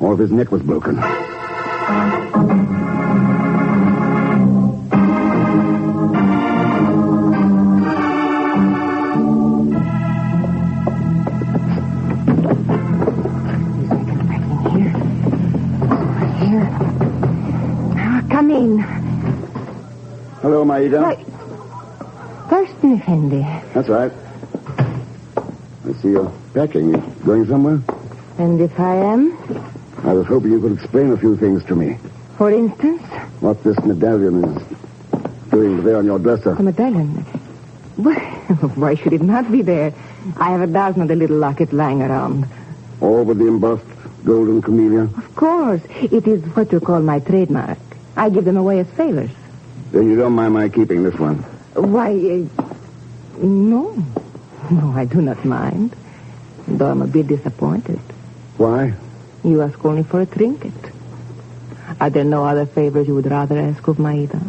or if his neck was broken. Hello, Maida. Why, Thurston Effendi. That's right. I see you're packing. You going somewhere? And if I am? I was hoping you could explain a few things to me. For instance? What this medallion is doing there on your dresser. The medallion? Well, why should it not be there? I have a dozen of the little lockets lying around. All with the embossed golden camellia? Of course. It is what you call my trademark. I give them away as favors. Then you don't mind my keeping this one? Why, no. No, I do not mind. Though I'm a bit disappointed. Why? You ask only for a trinket. Are there no other favors you would rather ask of Maida?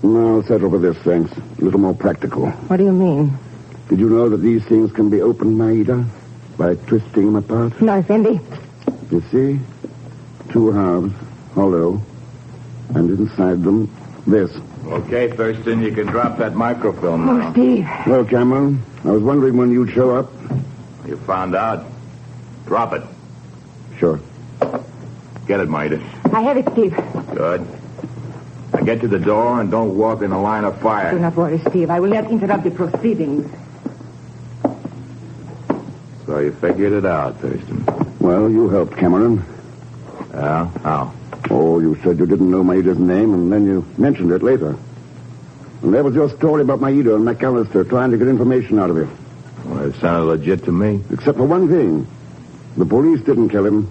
No, I'll settle for this, thanks. A little more practical. What do you mean? Did you know that these things can be opened, Maida? By twisting them apart? No, Effendi. You see? Two halves, hollow. And inside them, this. Okay, Thurston, you can drop that microfilm now. Oh, Steve. Well, Cameron, I was wondering when you'd show up. You found out. Drop it. Sure. Get it, Maida. I have it, Steve. Good. Now get to the door and don't walk in the line of fire. Do not worry, Steve. I will not interrupt the proceedings. So you figured it out, Thurston. Well, you helped, Cameron. Yeah? How? Oh, you said you didn't know Maida's name, and then you mentioned it later. And there was your story about Maida and McAllister trying to get information out of you. Well, it sounded legit to me. Except for one thing. The police didn't kill him.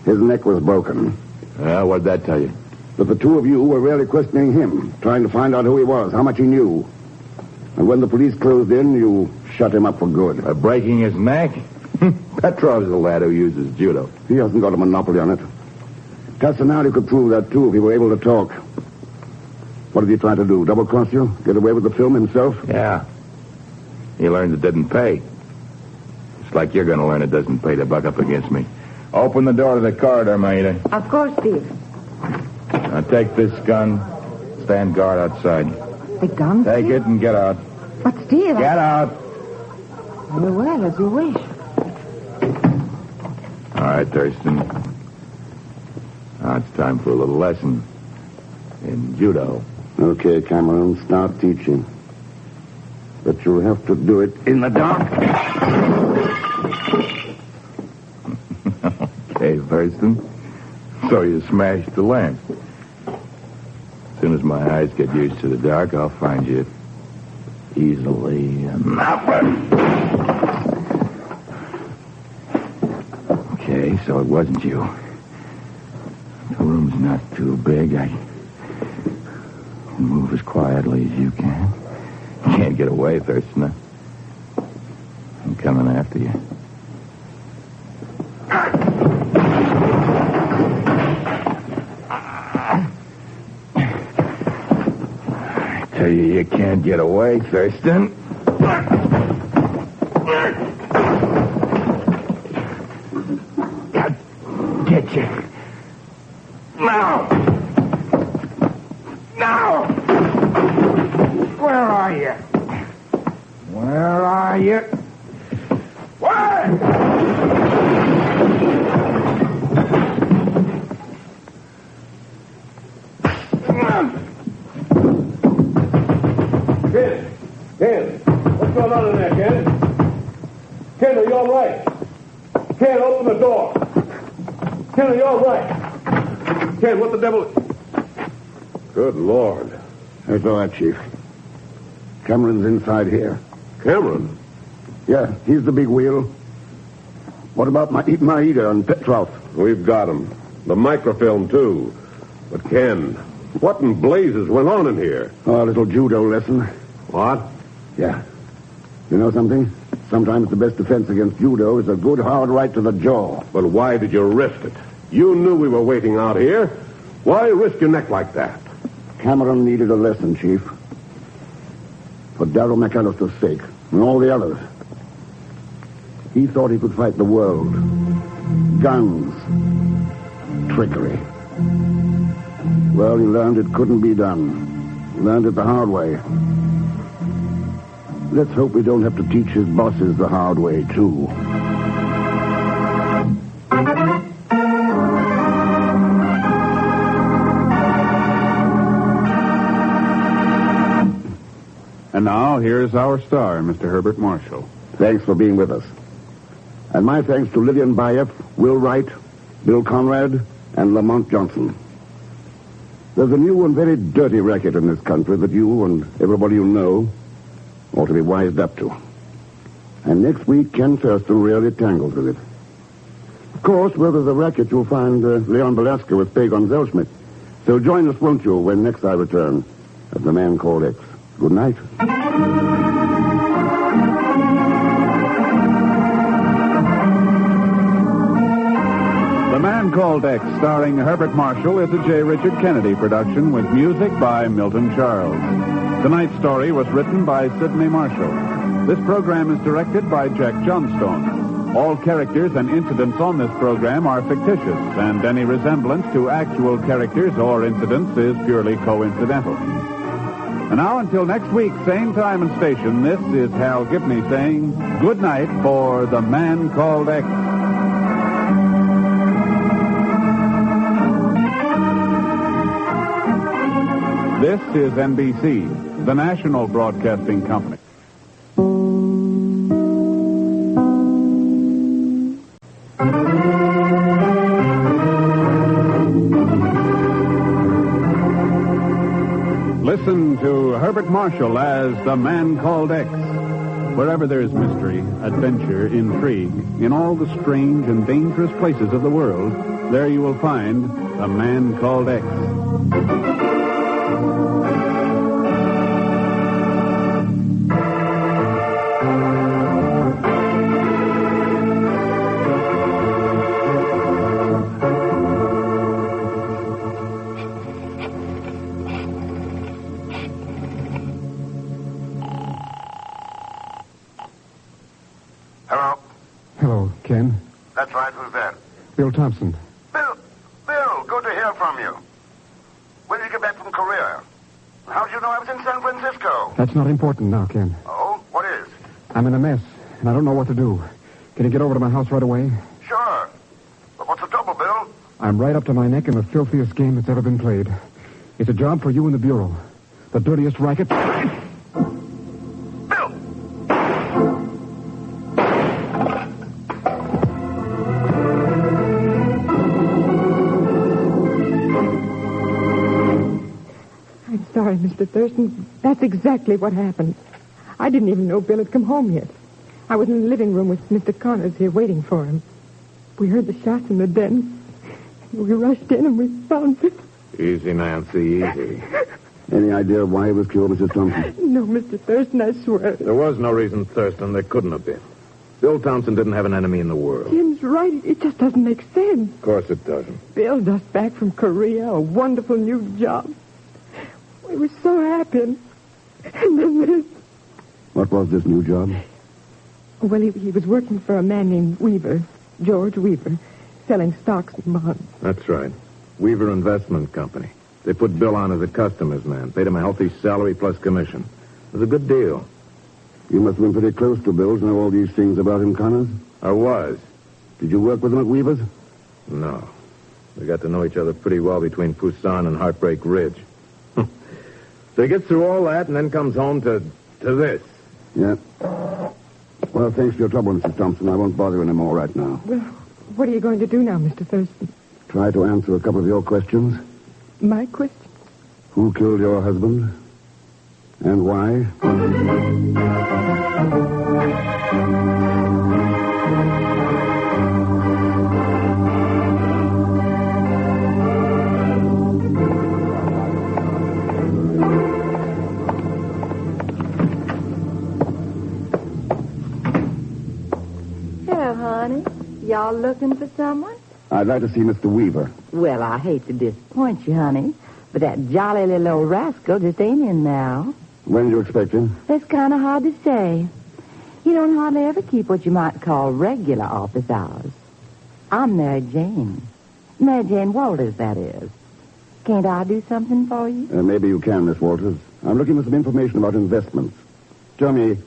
His neck was broken. Yeah, what'd that tell you? That the two of you were really questioning him, trying to find out who he was, how much he knew. And when the police closed in, you shut him up for good. By breaking his neck? Petrov's the lad who uses judo. He hasn't got a monopoly on it. Tassinari could prove that, too, if he were able to talk. What did he try to do? Double-cross you? Get away with the film himself? Yeah. He learned it didn't pay. It's like you're going to learn it doesn't pay to buck up against me. Open the door to the corridor, Maida. Of course, Steve. Now take this gun. Stand guard outside. The gun, Take Steve? it and get out. But, Steve... Get out. Very well, as you wish. All right, Thurston. Now it's time for a little lesson in judo. Okay, Cameron, start teaching. But you'll have to do it in the dark. Okay, Thurston. So you smashed the lamp. As soon as my eyes get used to the dark, I'll find you easily enough. so it wasn't you. The room's not too big. I can move as quietly as you can. You can't get away, Thurston. I'm coming after you. I tell you can't get away, Thurston. God, get you. Now! Now! Where are you? Where are you? Where? Ken, what's going on in there, Ken? Ken, are you all right? Ken, open the door. Ken, are you all right? Ken, what the devil? Good Lord. That's all right, Chief. Cameron's inside here. Cameron? Yeah, he's the big wheel. What about Maida and Petrov? We've got him. The microfilm, too. But, Ken, what in blazes went on in here? Oh, a little judo lesson. What? Yeah. You know something? Sometimes the best defense against judo is a good hard right to the jaw. But why did you risk it? You knew we were waiting out here. Why risk your neck like that? Cameron needed a lesson, Chief. For Darrell McAllister's sake, and all the others. He thought he could fight the world. Guns. Trickery. Well, he learned it couldn't be done. Learned it the hard way. Let's hope we don't have to teach his bosses the hard way, too. And now, here's our star, Mr. Herbert Marshall. Thanks for being with us. And my thanks to Lillian Bayef, Will Wright, Bill Conrad, and Lamont Johnson. There's a new and very dirty racket in this country that you and everybody you know ought to be wised up to. And next week, Ken Thurston really tangles with it. Of course, where there's a racket, you'll find Leon Belasco with Pegon Zellschmidt. So join us, won't you, when next I return as The Man Called X. Good night. The Man Called X, starring Herbert Marshall, is a J. Richard Kennedy production with music by Milton Charles. Tonight's story was written by Sidney Marshall. This program is directed by Jack Johnstone. All characters and incidents on this program are fictitious, and any resemblance to actual characters or incidents is purely coincidental. And now, until next week, same time and station, this is Hal Gibney saying good night for The Man Called X. This is NBC, the national broadcasting company. Listen to Herbert Marshall as The Man Called X. Wherever there's mystery, adventure, intrigue, in all the strange and dangerous places of the world, there you will find The Man Called X. Hello, Ken. That's right. Who's that? Bill Thompson. Bill, good to hear from you. When did you get back from Korea? How'd you know I was in San Francisco? That's not important now, Ken. Oh, what is? I'm in a mess, and I don't know what to do. Can you get over to my house right away? Sure. But what's the trouble, Bill? I'm right up to my neck in the filthiest game that's ever been played. It's a job for you in the Bureau. The dirtiest racket... Sorry, Mr. Thurston. That's exactly what happened. I didn't even know Bill had come home yet. I was in the living room with Mr. Connors here waiting for him. We heard the shots in the den. We rushed in and we found it. Easy, Nancy, easy. Any idea why he was killed, Mrs. Thompson? No, Mr. Thurston, I swear. There was no reason, Thurston. There couldn't have been. Bill Thompson didn't have an enemy in the world. Jim's right. It just doesn't make sense. Of course it doesn't. Bill just back from Korea, a wonderful new job. We were so happy. And then this. What was this new job? Well, he was working for a man named Weaver, George Weaver, selling stocks and bonds. That's right. Weaver Investment Company. They put Bill on as a customer's man. Paid him a healthy salary plus commission. It was a good deal. You must have been pretty close to Bill to know all these things about him, Connors. I was. Did you work with him at Weaver's? No. We got to know each other pretty well between Pusan and Heartbreak Ridge. So he gets through all that and then comes home to this. Yeah. Well, thanks for your trouble, Mrs. Thompson. I won't bother you anymore right now. Well, what are you going to do now, Mr. Thurston? Try to answer a couple of your questions. My question? Who killed your husband? And why? Hello, honey. Y'all looking for someone? I'd like to see Mr. Weaver. Well, I hate to disappoint you, honey, but that jolly little old rascal just ain't in now. When do you expect him? That's kind of hard to say. He don't hardly ever keep what you might call regular office hours. I'm Mary Jane. Mary Jane Walters, that is. Can't I do something for you? Maybe you can, Miss Walters. I'm looking for some information about investments. Tell me,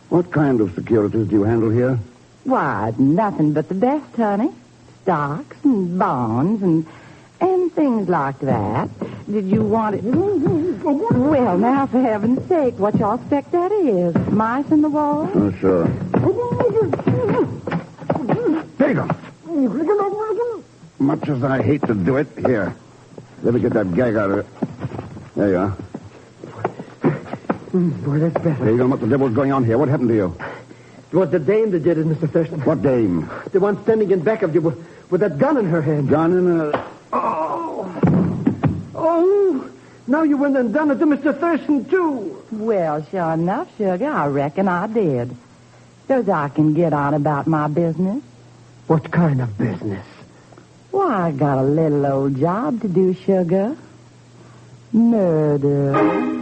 what kind of securities do you handle here? Why, nothing but the best, honey. Stocks and bonds and things like that. Did you want it? Well, now, for heaven's sake, what y'all expect that is? Mice in the wall? Oh, sure. Pegon! Much as I hate to do it, here. Let me get that gag out of it. There you are. Boy, that's better. Pegon, what the devil's going on here? What happened to you? It was the dame that did it, Mr. Thurston. What dame? The one standing in back of you with that gun in her hand. Gun in her... Oh, now you went and done it to Mr. Thurston, too. Well, sure enough, sugar, I reckon I did. So's I can get on about my business. What kind of business? Why, I got a little old job to do, sugar. Murder.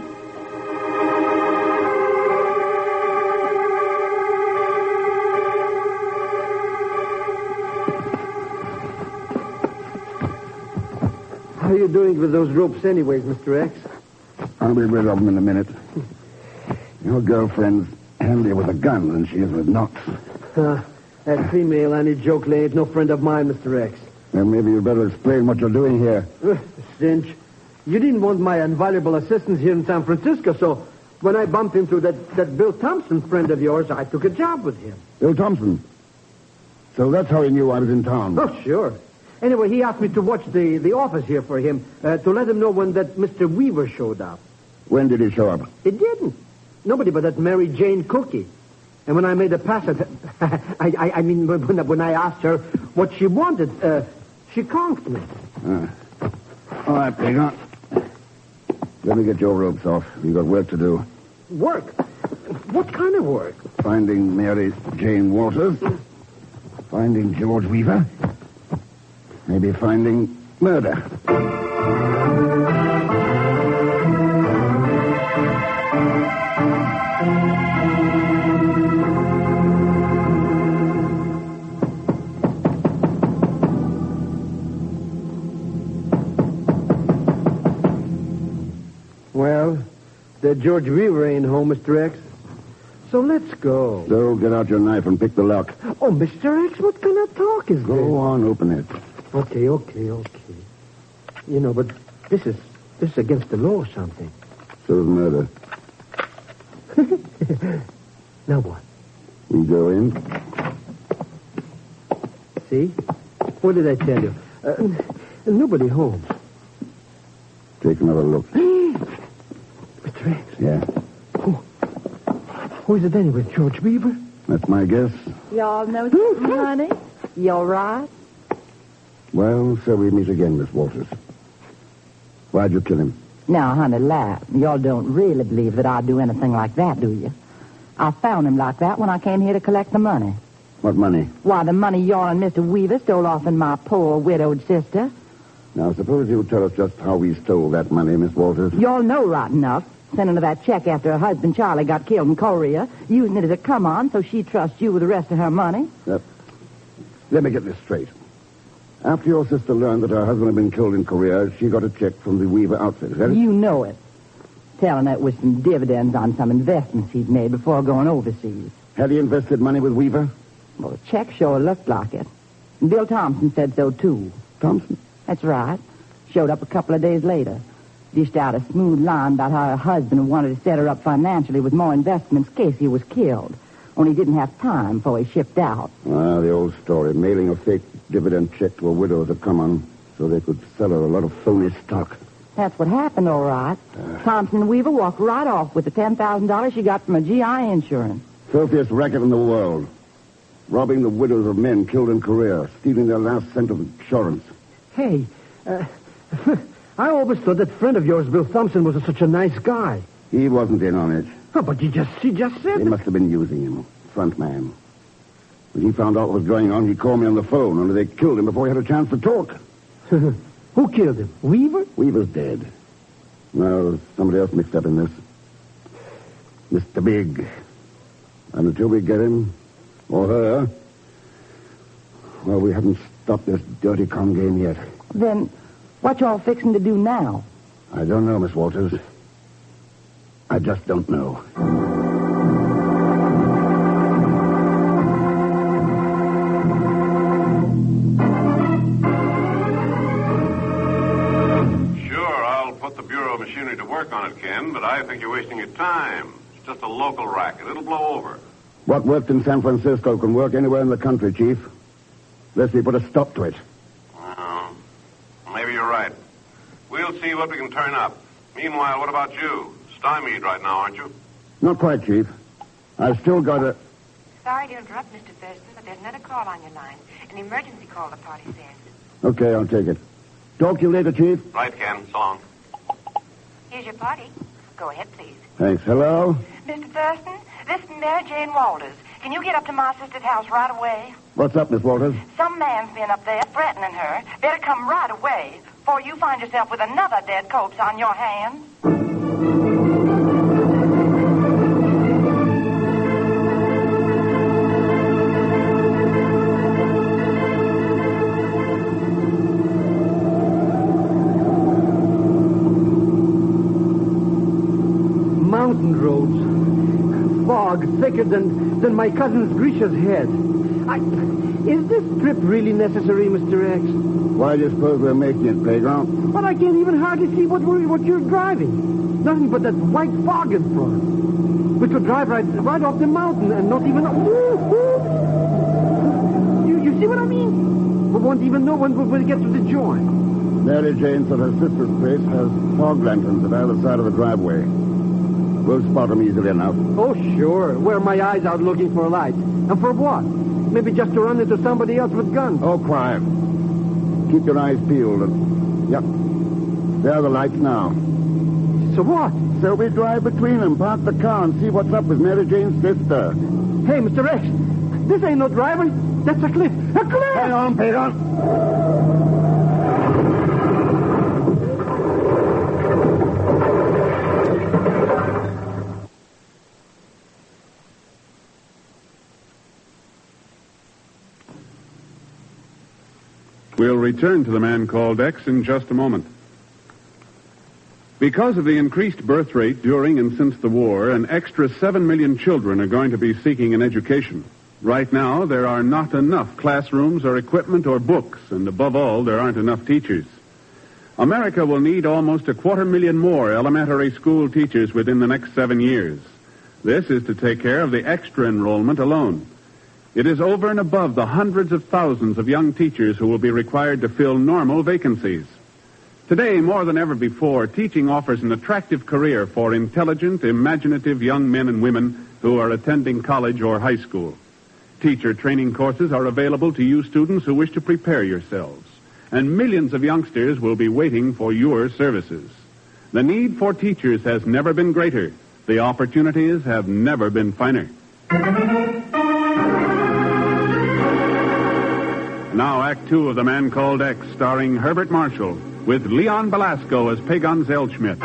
How are you doing with those ropes anyways, Mr. X? I'll be rid of them in a minute. Your girlfriend's handier with a gun than she is with knots. That female Annie Jokeley ain't no friend of mine, Mr. X. Then maybe you'd better explain what you're doing here. Cinch, you didn't want my invaluable assistance here in San Francisco, so when I bumped into that Bill Thompson friend of yours, I took a job with him. Bill Thompson? So that's how he knew I was in town. Oh, sure. Anyway, he asked me to watch the office here for him, to let him know when that Mr. Weaver showed up. When did he show up? He didn't. Nobody but that Mary Jane Cookie. And when I made a pass at her, I mean, when I asked her what she wanted, she conked me. All right, Pegon. Let me get your ropes off. You've got work to do. Work? What kind of work? Finding Mary Jane Walters. Finding George Weaver. Maybe finding murder. Well, that George Weaver ain't home, Mr. X. So let's go. So get out your knife and pick the lock. Oh, Mr. X, what kind of talk is this? Go on, open it. Okay. You know, but this is against the law or something. So is murder. Now what? We go in. See? What did I tell you? Nobody home. Take another look. Mr. X? Yeah. Who is it anyway, George Weaver? That's my guess. Y'all know something, honey? You all right? Well, so we meet again, Miss Walters. Why'd you kill him? Now, honey, laugh. Y'all don't really believe that I'd do anything like that, do you? I found him like that when I came here to collect the money. What money? Why, the money y'all and Mr. Weaver stole off in my poor widowed sister. Now, suppose you tell us just how we stole that money, Miss Walters. Y'all know right enough. Sending her that check after her husband, Charlie, got killed in Korea. Using it as a come-on so she'd trust you with the rest of her money. Let me get this straight. After your sister learned that her husband had been killed in Korea, she got a check from the Weaver outfit, is that it? You know it. Telling her it was some dividends on some investments he'd made before going overseas. Had he invested money with Weaver? Well, the check sure looked like it. And Bill Thompson said so, too. Thompson? That's right. Showed up a couple of days later. Dished out a smooth line about how her husband wanted to set her up financially with more investments in case he was killed. Only he didn't have time before he shipped out. Ah, the old story. Mailing a fake dividend check to a widow as a come-on so they could sell her a lot of phony stock. That's what happened, all right. Thompson and Weaver walked right off with the $10,000 she got from a GI insurance. Filthiest racket in the world. Robbing the widows of men killed in Korea, stealing their last cent of insurance. Hey, I always thought that friend of yours, Bill Thompson, was such a nice guy. He wasn't in on it. Oh, but he just said... They must have been using him. Front man. When he found out what was going on, he called me on the phone, only they killed him before he had a chance to talk. Who killed him? Weaver? Weaver's dead. No, somebody else mixed up in this. Mr. Big. And until we get him, or her, well, we haven't stopped this dirty con game yet. Then what y'all fixing to do now? I don't know, Miss Walters. I just don't know. Sure, I'll put the Bureau of Machinery to work on it, Ken, but I think you're wasting your time. It's just a local racket. It'll blow over. What worked in San Francisco can work anywhere in the country, Chief. Unless we put a stop to it. Maybe you're right. We'll see what we can turn up. Meanwhile, what about you? Stymied right now, aren't you? Not quite, Chief. I've still got a... Sorry to interrupt, Mr. Thurston, but there's another call on your line. An emergency call, the party says. Okay, I'll take it. Talk to you later, Chief. Right, Ken. So long. Here's your party. Go ahead, please. Thanks. Hello? Mr. Thurston, this is Mary Jane Walters. Can you get up to my sister's house right away? What's up, Miss Walters? Some man's been up there threatening her. Better come right away before you find yourself with another dead corpse on your hands. Mountain roads. Fog thicker than my cousin Grisha's head. Is this trip really necessary, Mr. X? Why do you suppose we're making it, Pegon? But I can't even hardly see what you're driving. Nothing but that white fog in front. We could drive right off the mountain and not even... You see what I mean? We won't even know when we'll get to the joint. Mary Jane said her sister's place has fog lanterns at either side of the driveway. We'll spot them easily enough. Oh, sure. Wear my eyes out looking for a light. And for what? Maybe just to run into somebody else with guns. Oh, crime. Keep your eyes peeled. Yep. There are the lights now. So what? So we drive between them, park the car, and see what's up with Mary Jane's sister. Hey, Mr. X, this ain't no driving. That's a cliff. A cliff! Hang on, Pegon. We'll return to the man called X in just a moment. Because of the increased birth rate during and since the war, an extra 7 million children are going to be seeking an education. Right now, there are not enough classrooms or equipment or books, and above all, there aren't enough teachers. America will need almost 250,000 more elementary school teachers within the next 7 years. This is to take care of the extra enrollment alone. It is over and above the hundreds of thousands of young teachers who will be required to fill normal vacancies. Today, more than ever before, teaching offers an attractive career for intelligent, imaginative young men and women who are attending college or high school. Teacher training courses are available to you students who wish to prepare yourselves. And millions of youngsters will be waiting for your services. The need for teachers has never been greater. The opportunities have never been finer. Now, Act Two of The Man Called X, starring Herbert Marshall, with Leon Belasco as Pegon Zellschmidt.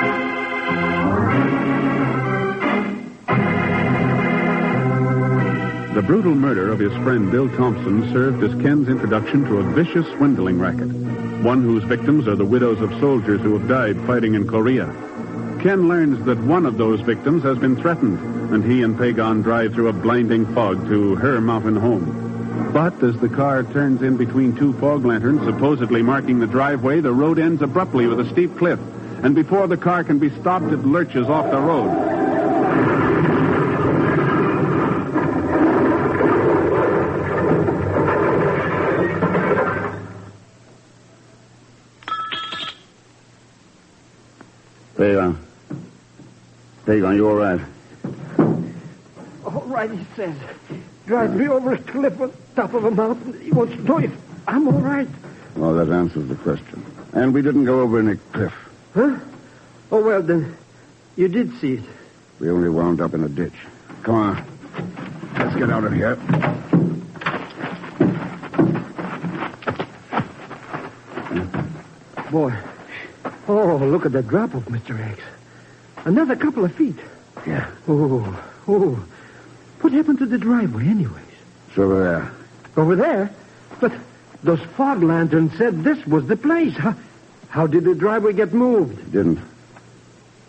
The brutal murder of his friend Bill Thompson served as Ken's introduction to a vicious swindling racket, one whose victims are the widows of soldiers who have died fighting in Korea. Ken learns that one of those victims has been threatened, and he and Pegon drive through a blinding fog to her mountain home. But as the car turns in between two fog lanterns supposedly marking the driveway, the road ends abruptly with a steep cliff, and before the car can be stopped, it lurches off the road. Pegon, you all right? All right, he says. Drive me over a cliff on top of a mountain. He wants to know if I'm all right. Well, that answers the question. And we didn't go over any cliff. Huh? Oh, well, then, you did see it. We only wound up in a ditch. Come on. Let's get out of here. Boy. Oh, look at that drop off, Mr. X. Another couple of feet. Yeah. Oh. What happened to the driveway, anyways? It's over there. Over there? But those fog lanterns said this was the place. How did the driveway get moved? It didn't.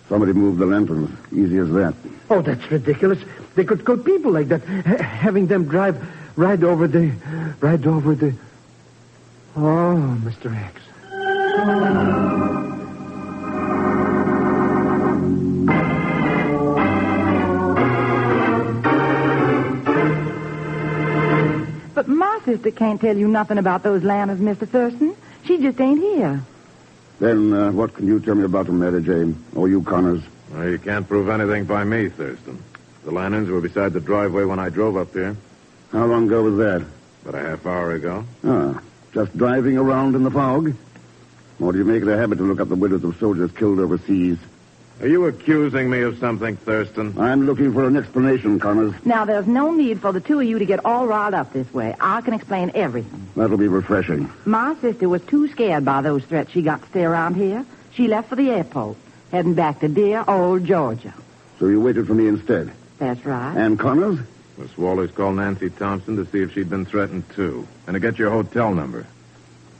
Somebody moved the lanterns. Easy as that. Oh, that's ridiculous. They could kill people like that. Having them drive right over the... Oh, Mr. X. But my sister can't tell you nothing about those lanterns, Mr. Thurston. She just ain't here. Then what can you tell me about them, Mary Jane? Or you, Connors? Well, you can't prove anything by me, Thurston. The lanterns were beside the driveway when I drove up there. How long ago was that? About a half hour ago. Just driving around in the fog? Or do you make it a habit to look up the widows of soldiers killed overseas? Are you accusing me of something, Thurston? I'm looking for an explanation, Connors. Now, there's no need for the two of you to get all riled up this way. I can explain everything. That'll be refreshing. My sister was too scared by those threats she got to stay around here. She left for the airport, heading back to dear old Georgia. So you waited for me instead? That's right. And Connors? Miss Waller's called Nancy Thompson to see if she'd been threatened, too, and to get your hotel number.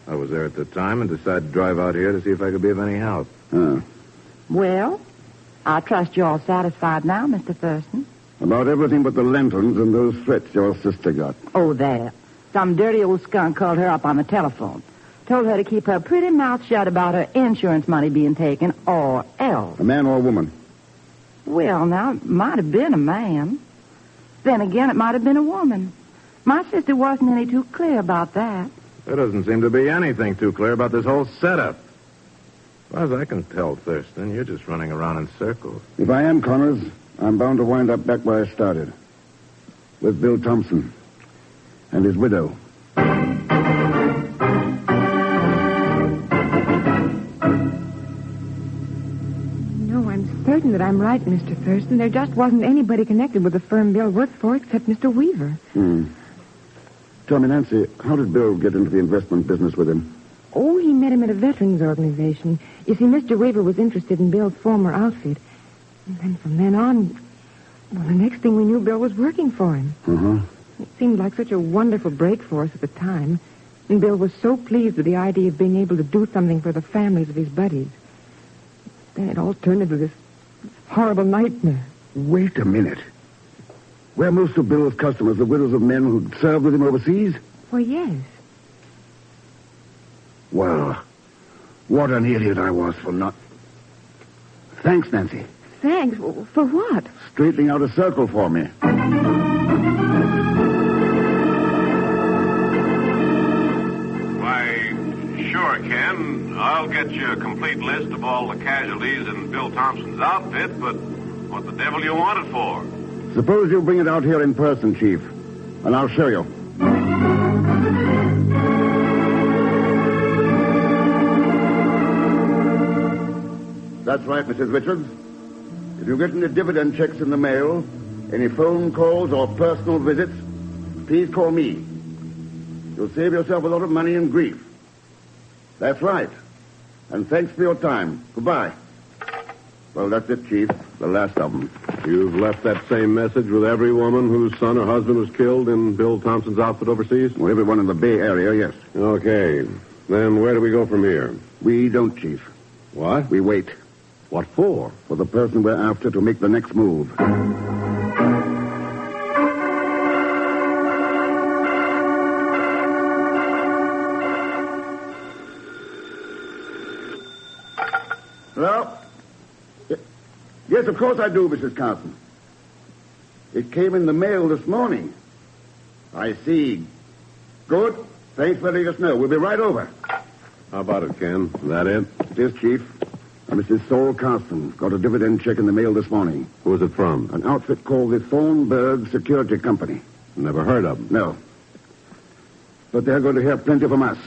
I was there at the time and decided to drive out here to see if I could be of any help. Well, I trust you're all satisfied now, Mr. Thurston. About everything but the lanterns and those threats your sister got. Oh, there. Some dirty old skunk called her up on the telephone. Told her to keep her pretty mouth shut about her insurance money being taken, or else. A man or a woman? Well, now, it might have been a man. Then again, it might have been a woman. My sister wasn't any too clear about that. There doesn't seem to be anything too clear about this whole setup. As far as I can tell, Thurston, you're just running around in circles. If I am, Connors, I'm bound to wind up back where I started. With Bill Thompson and his widow. No, I'm certain that I'm right, Mr. Thurston. There just wasn't anybody connected with the firm Bill worked for except Mr. Weaver. Tell me, Nancy, how did Bill get into the investment business with him? Oh, he met him at a veterans organization. You see, Mr. Weaver was interested in Bill's former outfit. And then from then on, well, the next thing we knew, Bill was working for him. It seemed like such a wonderful break for us at the time. And Bill was so pleased with the idea of being able to do something for the families of his buddies. Then it all turned into this horrible nightmare. Wait a minute. Were most of Bill's customers the widows of men who'd served with him overseas? Well, yes. Well, what an idiot I was for not... Thanks, Nancy. Thanks? For what? Straightening out a circle for me. Why, sure, Ken. I'll get you a complete list of all the casualties in Bill Thompson's outfit, but what the devil you want it for? Suppose you bring it out here in person, Chief. and I'll show you. That's right, Mrs. Richards. If you get any dividend checks in the mail, any phone calls or personal visits, please call me. You'll save yourself a lot of money and grief. That's right. And thanks for your time. Goodbye. Well, that's it, Chief. The last of them. You've left that same message with every woman whose son or husband was killed in Bill Thompson's outfit overseas? Well, everyone in the Bay Area, yes. Okay. Then where do we go from here? We don't, Chief. What? We wait. What for? For the person we're after to make the next move. Hello? Yes, of course I do, Mrs. Carson. It came in the mail this morning. I see. Good. Thanks for letting us know. We'll be right over. How about it, Ken? Is that it? It is, Chief. Mrs. Saul Carson got a dividend check in the mail this morning. Who was it from? An outfit called the Thornburg Security Company. Never heard of them. No. But they're going to hear plenty from us.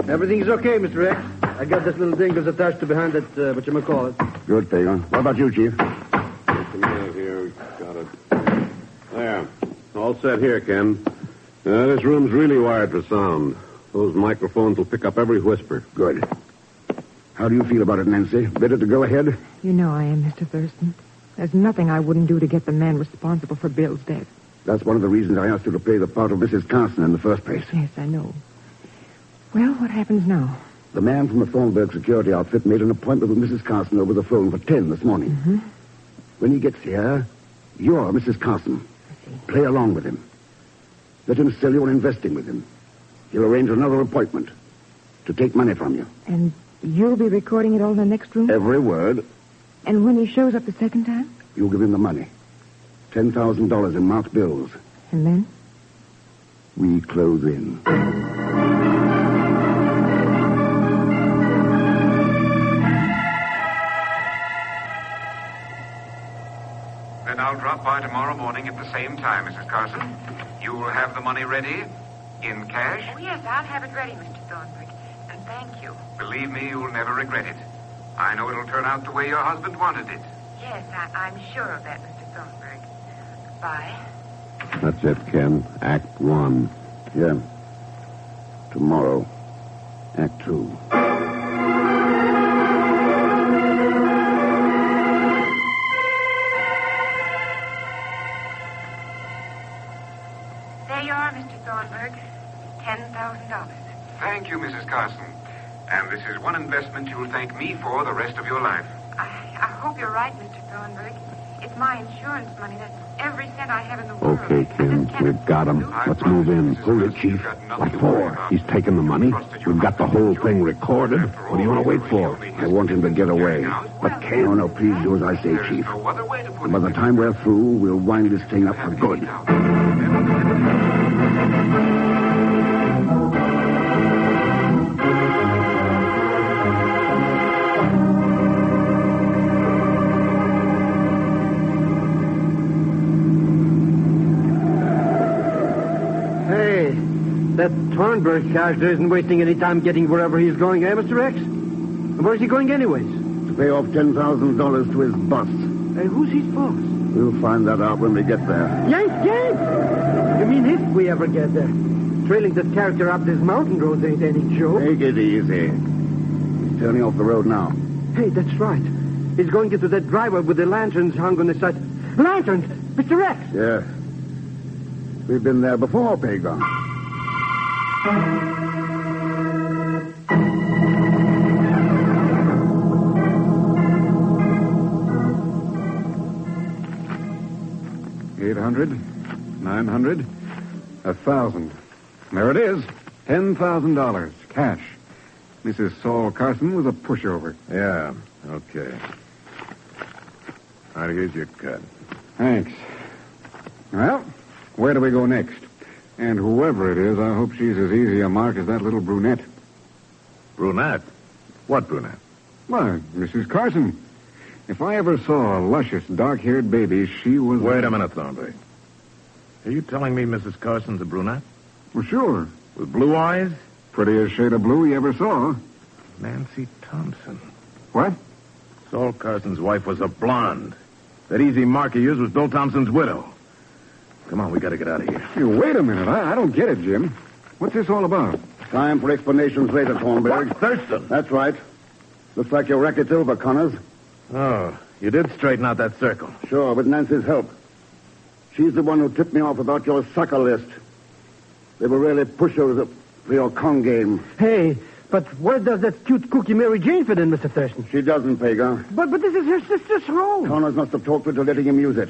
Everything's okay, Mr. X. I got this little dingers attached to behind that, whatchamacallit. Good, Pegon. What about you, Chief? Here, got it. There. All set here, Ken. This room's really wired for sound. Those microphones will pick up every whisper. Good. How do you feel about it, Nancy? Better to go ahead? You know I am, Mr. Thurston. There's nothing I wouldn't do to get the man responsible for Bill's death. That's one of the reasons I asked you to play the part of Mrs. Carson in the first place. Yes, I know. Well, what happens now? The man from the Thornburg security outfit made an appointment with Mrs. Carson over the phone for 10 this morning. Mm-hmm. When he gets here, you're Mrs. Carson. Play along with him. Let him sell you on investing with him. He'll arrange another appointment to take money from you. And you'll be recording it all in the next room? Every word. And when he shows up the second time? You'll give him the money. $10,000 in marked bills. And then? We close in. Then I'll drop by tomorrow morning at the same time, Mrs. Carson. You will have the money ready? In cash? Oh, yes, I'll have it ready, Mr. Thornburg. And thank you. Believe me, you'll never regret it. I know it'll turn out the way your husband wanted it. Yes, I'm sure of that, Mr. Thornburg. Goodbye. That's it, Ken. Act 1. Yeah. Tomorrow, Act 2. There you are, Mr. Thornburg. $10,000. Thank you, Mrs. Carson. And this is one investment you'll thank me for the rest of your life. I hope you're right, Mr. Thornburg. It's my insurance money. That's every cent I have in the world. Okay, Ken. We've got him. Let's move in. Hold it, Chief. What for? He's taking the money. We've got the whole thing recorded. What do you want to wait for? I want him to get away. But Ken... No, please do as I say, Chief. And by the time we're through, we'll wind this thing up for good. That Thornburg character isn't wasting any time getting wherever he's going, eh, Mr. X? And where's he going anyways? To pay off $10,000 to his boss. Hey, who's his boss? We'll find that out when we get there. Yank! You mean if we ever get there? Trailing that character up this mountain road ain't any joke. Take it easy. He's turning off the road now. Hey, that's right. He's going into that driveway with the lanterns hung on the side. Lanterns! Mr. X! Yes. We've been there before, Pegon. $800, $900, $1,000. There it is. $10,000, cash. Mrs. Saul Carson was a pushover. Yeah, okay. All right, here's your cut. Thanks. Well, where do we go next? And whoever it is, I hope she's as easy a mark as that little brunette. Brunette? What brunette? Why, Mrs. Carson. If I ever saw a luscious, dark-haired baby, she was... Wait a minute, Thornberry. Are you telling me Mrs. Carson's a brunette? Well, sure. With blue eyes? Prettiest shade of blue you ever saw. Nancy Thompson. What? Saul Carson's wife was a blonde. That easy mark he used was Bill Thompson's widow. Come on, we gotta get out of here. Hey, wait a minute. I don't get it, Jim. What's this all about? Time for explanations later, Thornberg. What? Thurston? That's right. Looks like your racket's over, Connors. Oh, you did straighten out that circle. Sure, with Nancy's help. She's the one who tipped me off about your sucker list. They were really pushers for your con game. Hey, but where does that cute cookie Mary Jane fit in, Mr. Thurston? She doesn't, Pegon. But this is her sister's home. Connors must have talked her into letting him use it.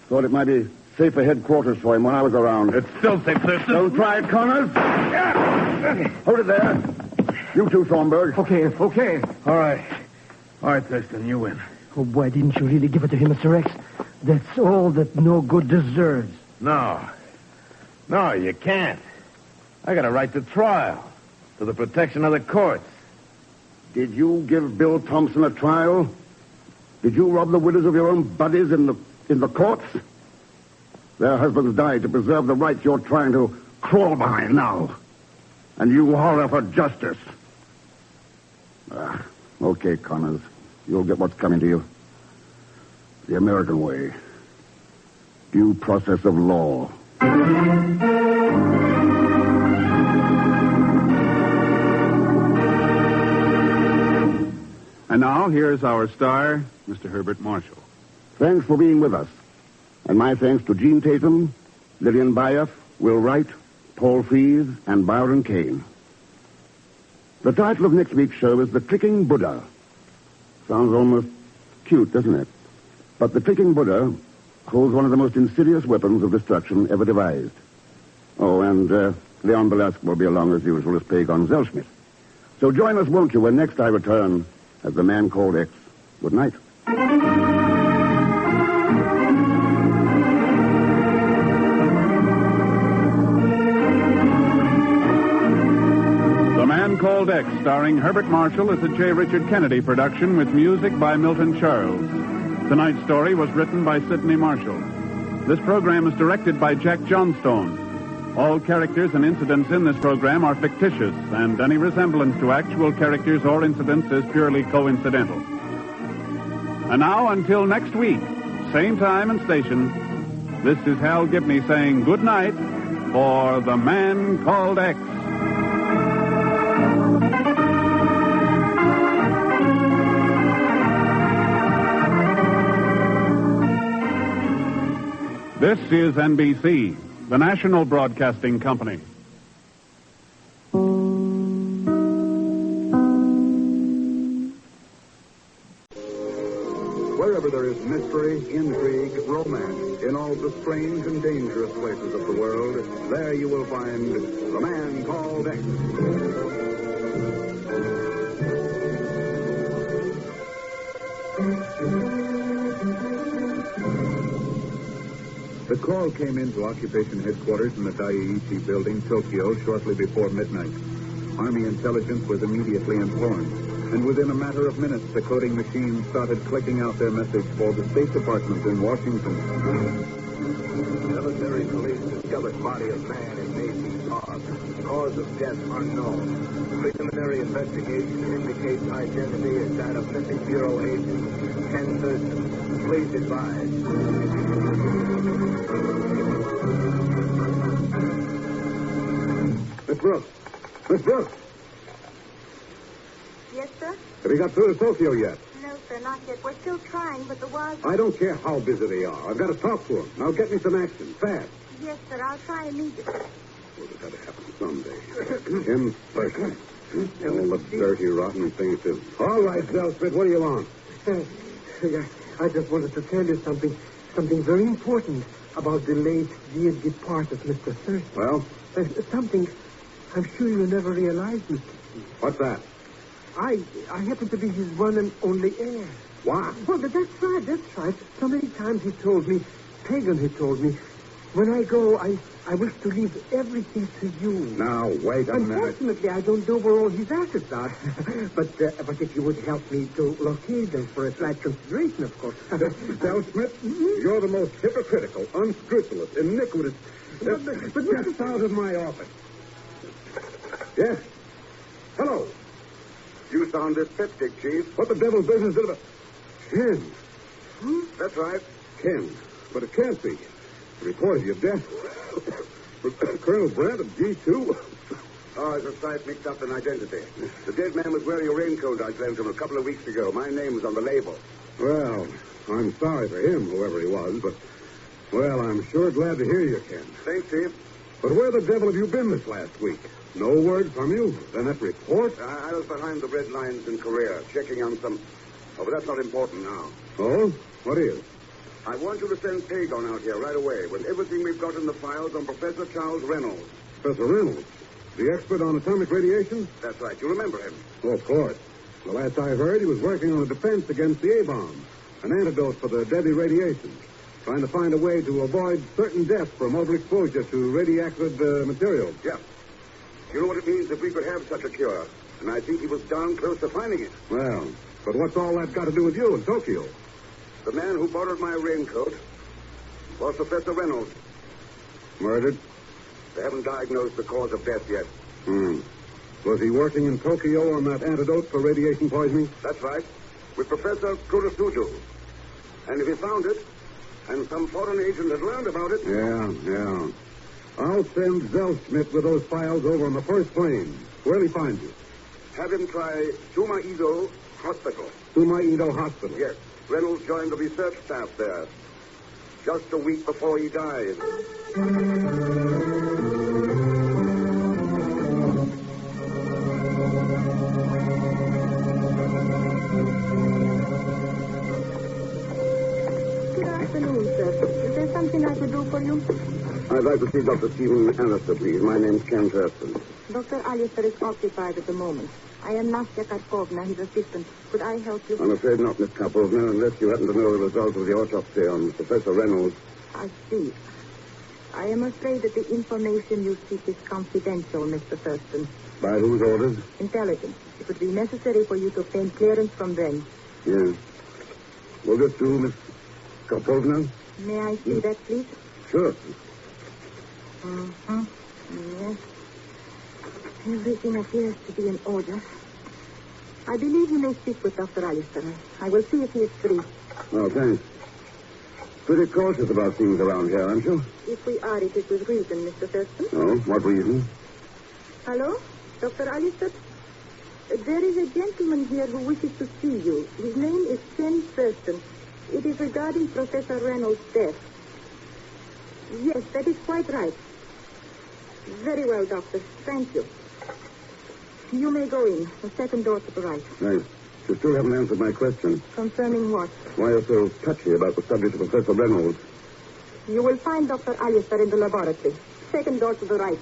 Thought it might be safer headquarters for him when I was around. It's still safe, Thurston. Don't try it, Connors. Hold it there. You too, Thornberg. Okay. All right, Thurston, you win. Oh, why didn't you really give it to him, Mr. X? That's all that no good deserves. No, you can't. I got a right to trial. To the protection of the courts. Did you give Bill Thompson a trial? Did you rob the widows of your own buddies in the courts? Their husbands died to preserve the rights you're trying to crawl behind now. And you holler for justice. Okay, Connors. You'll get what's coming to you. The American way. Due process of law. And now, here's our star, Mr. Herbert Marshall. Thanks for being with us. And my thanks to Gene Tatum, Lillian Bayef, Will Wright, Paul Fees, and Byron Kane. The title of next week's show is The Clicking Buddha. Sounds almost cute, doesn't it? But the Clicking Buddha holds one of the most insidious weapons of destruction ever devised. Oh, and Leon Belasco will be along as usual as Pegon Zellschmidt. So join us, won't you, when next I return as The Man Called X. Good night. The Man Called X, starring Herbert Marshall, is a J. Richard Kennedy production with music by Milton Charles. Tonight's story was written by Sidney Marshall. This program is directed by Jack Johnstone. All characters and incidents in this program are fictitious, and any resemblance to actual characters or incidents is purely coincidental. And now, until next week, same time and station, this is Hal Gibney saying good night for The Man Called X. This is NBC, the national broadcasting company. Wherever there is mystery, intrigue, romance, in all the strange and dangerous places of the world, there you will find The Man Called X. The call came into occupation headquarters in the Daiichi building, Tokyo, shortly before midnight. Army intelligence was immediately informed, and within a matter of minutes, the coding machine started clicking out their message for the State Department in Washington. Military police discovered body of man in Basin Park. Cause of death unknown. Preliminary investigation indicates identity as that of missing Bureau agent Ken Thurston. Please advise. Miss Brooks! Miss Brooks! Yes, sir? Have you got through to Tokyo yet? No, sir, not yet. We're still trying, but the wires... I don't care how busy they are. I've got to talk to them. Now get me some action, fast. Yes, sir, I'll try immediately. Well, it's got to happen someday. Ken Thurston. All the dirty, rotten things to... All right, Zellschmidt, what do you want? I just wanted to tell you something very important about the late dear departed Mr. Thurston. Well? Something I'm sure you'll never realize, Mr. What's that? I happen to be his one and only heir. What? Well, that's right. So many times he told me, Pegon had told me, When I go, I wish to leave everything to you. Now, wait a minute. Unfortunately, I don't know where all his assets are. but if you would help me to locate them for a slight consideration, of course. Zellschmidt, you're the most hypocritical, unscrupulous, iniquitous... But get out of my office. Yes? Hello? You sound dyspeptic, Chief. What the devil's business is it? Ken. That's right. Ken. But it can't be. The report of your death. Colonel Brandt of G2. Oh, there's a slight mix-up in identity. The dead man was wearing a raincoat I lent him a couple of weeks ago. My name was on the label. Well, I'm sorry for him, whoever he was, but... Well, I'm sure glad to hear you, Ken. Thanks, Chief. But where the devil have you been this last week? No word from you? Then that report? I was behind the red lines in Korea, checking on some... Oh, but that's not important now. Oh? What is? I want you to send Pegon out here right away with everything we've got in the files on Professor Charles Reynolds. Professor Reynolds? The expert on atomic radiation? That's right. You remember him? Oh, of course. The last I heard, he was working on a defense against the A-bomb. An antidote for the deadly radiation. Trying to find a way to avoid certain death from overexposure to radioactive materials. Yeah. You know what it means if we could have such a cure. And I think he was darn close to finding it. Well, but what's all that got to do with you in Tokyo? The man who borrowed my raincoat was Professor Reynolds. Murdered? They haven't diagnosed the cause of death yet. Was he working in Tokyo on that antidote for radiation poisoning? That's right. With Professor Kurosuju. And if he found it, and some foreign agent had learned about it... Yeah. I'll send Zellschmidt with those files over on the first plane. Where'll he find you? Have him try Sumaido Hospital. Sumaido Hospital? Yes. Reynolds joined the research staff there. Just a week before he died. Good afternoon, sir. Is there something I could do for you? I'd like to see Dr. Stephen Alistair, please. My name's Ken Thurston. Dr. Alistair is occupied at the moment. I am Nastya Karpovna, his assistant. Could I help you? I'm afraid not, Miss Karpovna, unless you happen to know the result of the autopsy on Professor Reynolds. I see. I am afraid that the information you seek is confidential, Mr. Thurston. By whose orders? Intelligence. It would be necessary for you to obtain clearance from them. Yes. Will this do, Miss Karpovna? May I see that, please? Sure. Yes. Everything appears to be in order. I believe you may speak with Dr. Alistair. I will see if he is free. Oh, thanks. Pretty cautious about things around here, aren't you? If we are, it is with reason, Mr. Thurston. Oh, what reason? Hello? Dr. Alistair? There is a gentleman here who wishes to see you. His name is Ken Thurston. It is regarding Professor Reynolds' death. Yes, that is quite right. Very well, Doctor. Thank you. You may go in. The second door to the right. Thanks. You still haven't answered my question. Concerning what? Why you're so touchy about the subject of Professor Reynolds. You will find Dr. Alistair in the laboratory. Second door to the right.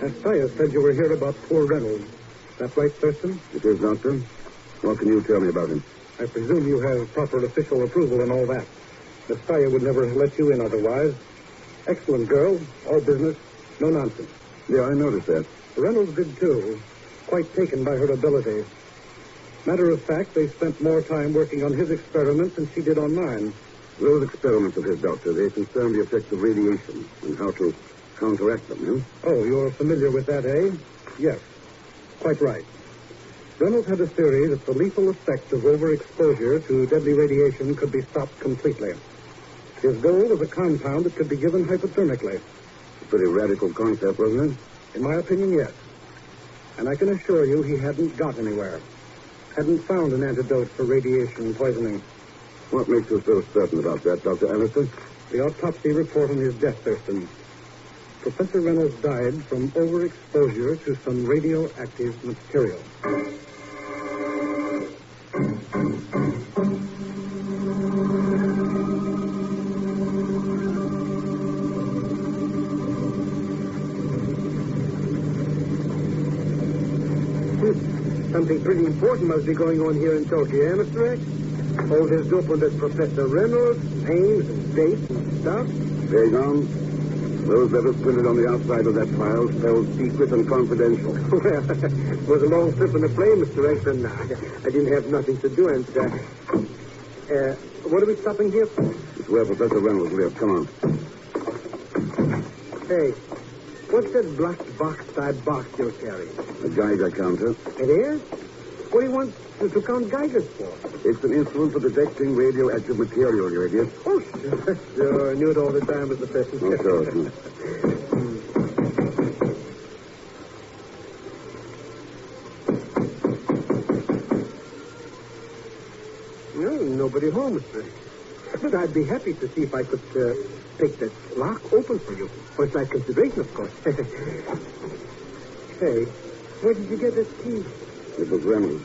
Nastya said you were here about poor Reynolds. That right, Thurston? It is, Doctor. What can you tell me about him? I presume you have proper official approval and all that. Nastya would never have let you in otherwise. Excellent girl, all business, no nonsense. Yeah, I noticed that. Reynolds did too. Quite taken by her ability. Matter of fact, they spent more time working on his experiments than she did on mine. Those experiments of his, Doctor, they concern the effects of radiation and how to counteract them, eh? Oh, you're familiar with that, eh? Yes. Quite right. Reynolds had a theory that the lethal effect of overexposure to deadly radiation could be stopped completely. His goal was a compound that could be given hypothermically. A pretty radical concept, wasn't it? In my opinion, yes. And I can assure you he hadn't got anywhere. Hadn't found an antidote for radiation poisoning. What makes you so certain about that, Dr. Alistair? The autopsy report on his death, Thurston. Professor Reynolds died from overexposure to some radioactive material. Something pretty important must be going on here in Tokyo, eh, Mr. X? All this dope on this Professor Reynolds, names and dates and stuff. Pegon, those letters printed on the outside of that file spelled secret and confidential. Well, it was a long trip in the plane, Mr. X, and I didn't have nothing to do. And, what are we stopping here for? It's where Professor Reynolds lives. Come on. Hey, what's that black box-type box you're carrying? A Geiger counter. It is? What do you want to count Geigers for? It's an instrument for detecting radioactive material, you idiot. Oh, sure. Sure, I knew it all the time, Mr. Thurston. Oh, sure. No, nobody home, Mr. X. But I'd be happy to see if I could pick that lock open for you. For slight consideration, of course. Hey, where did you get this key? It was Reynolds.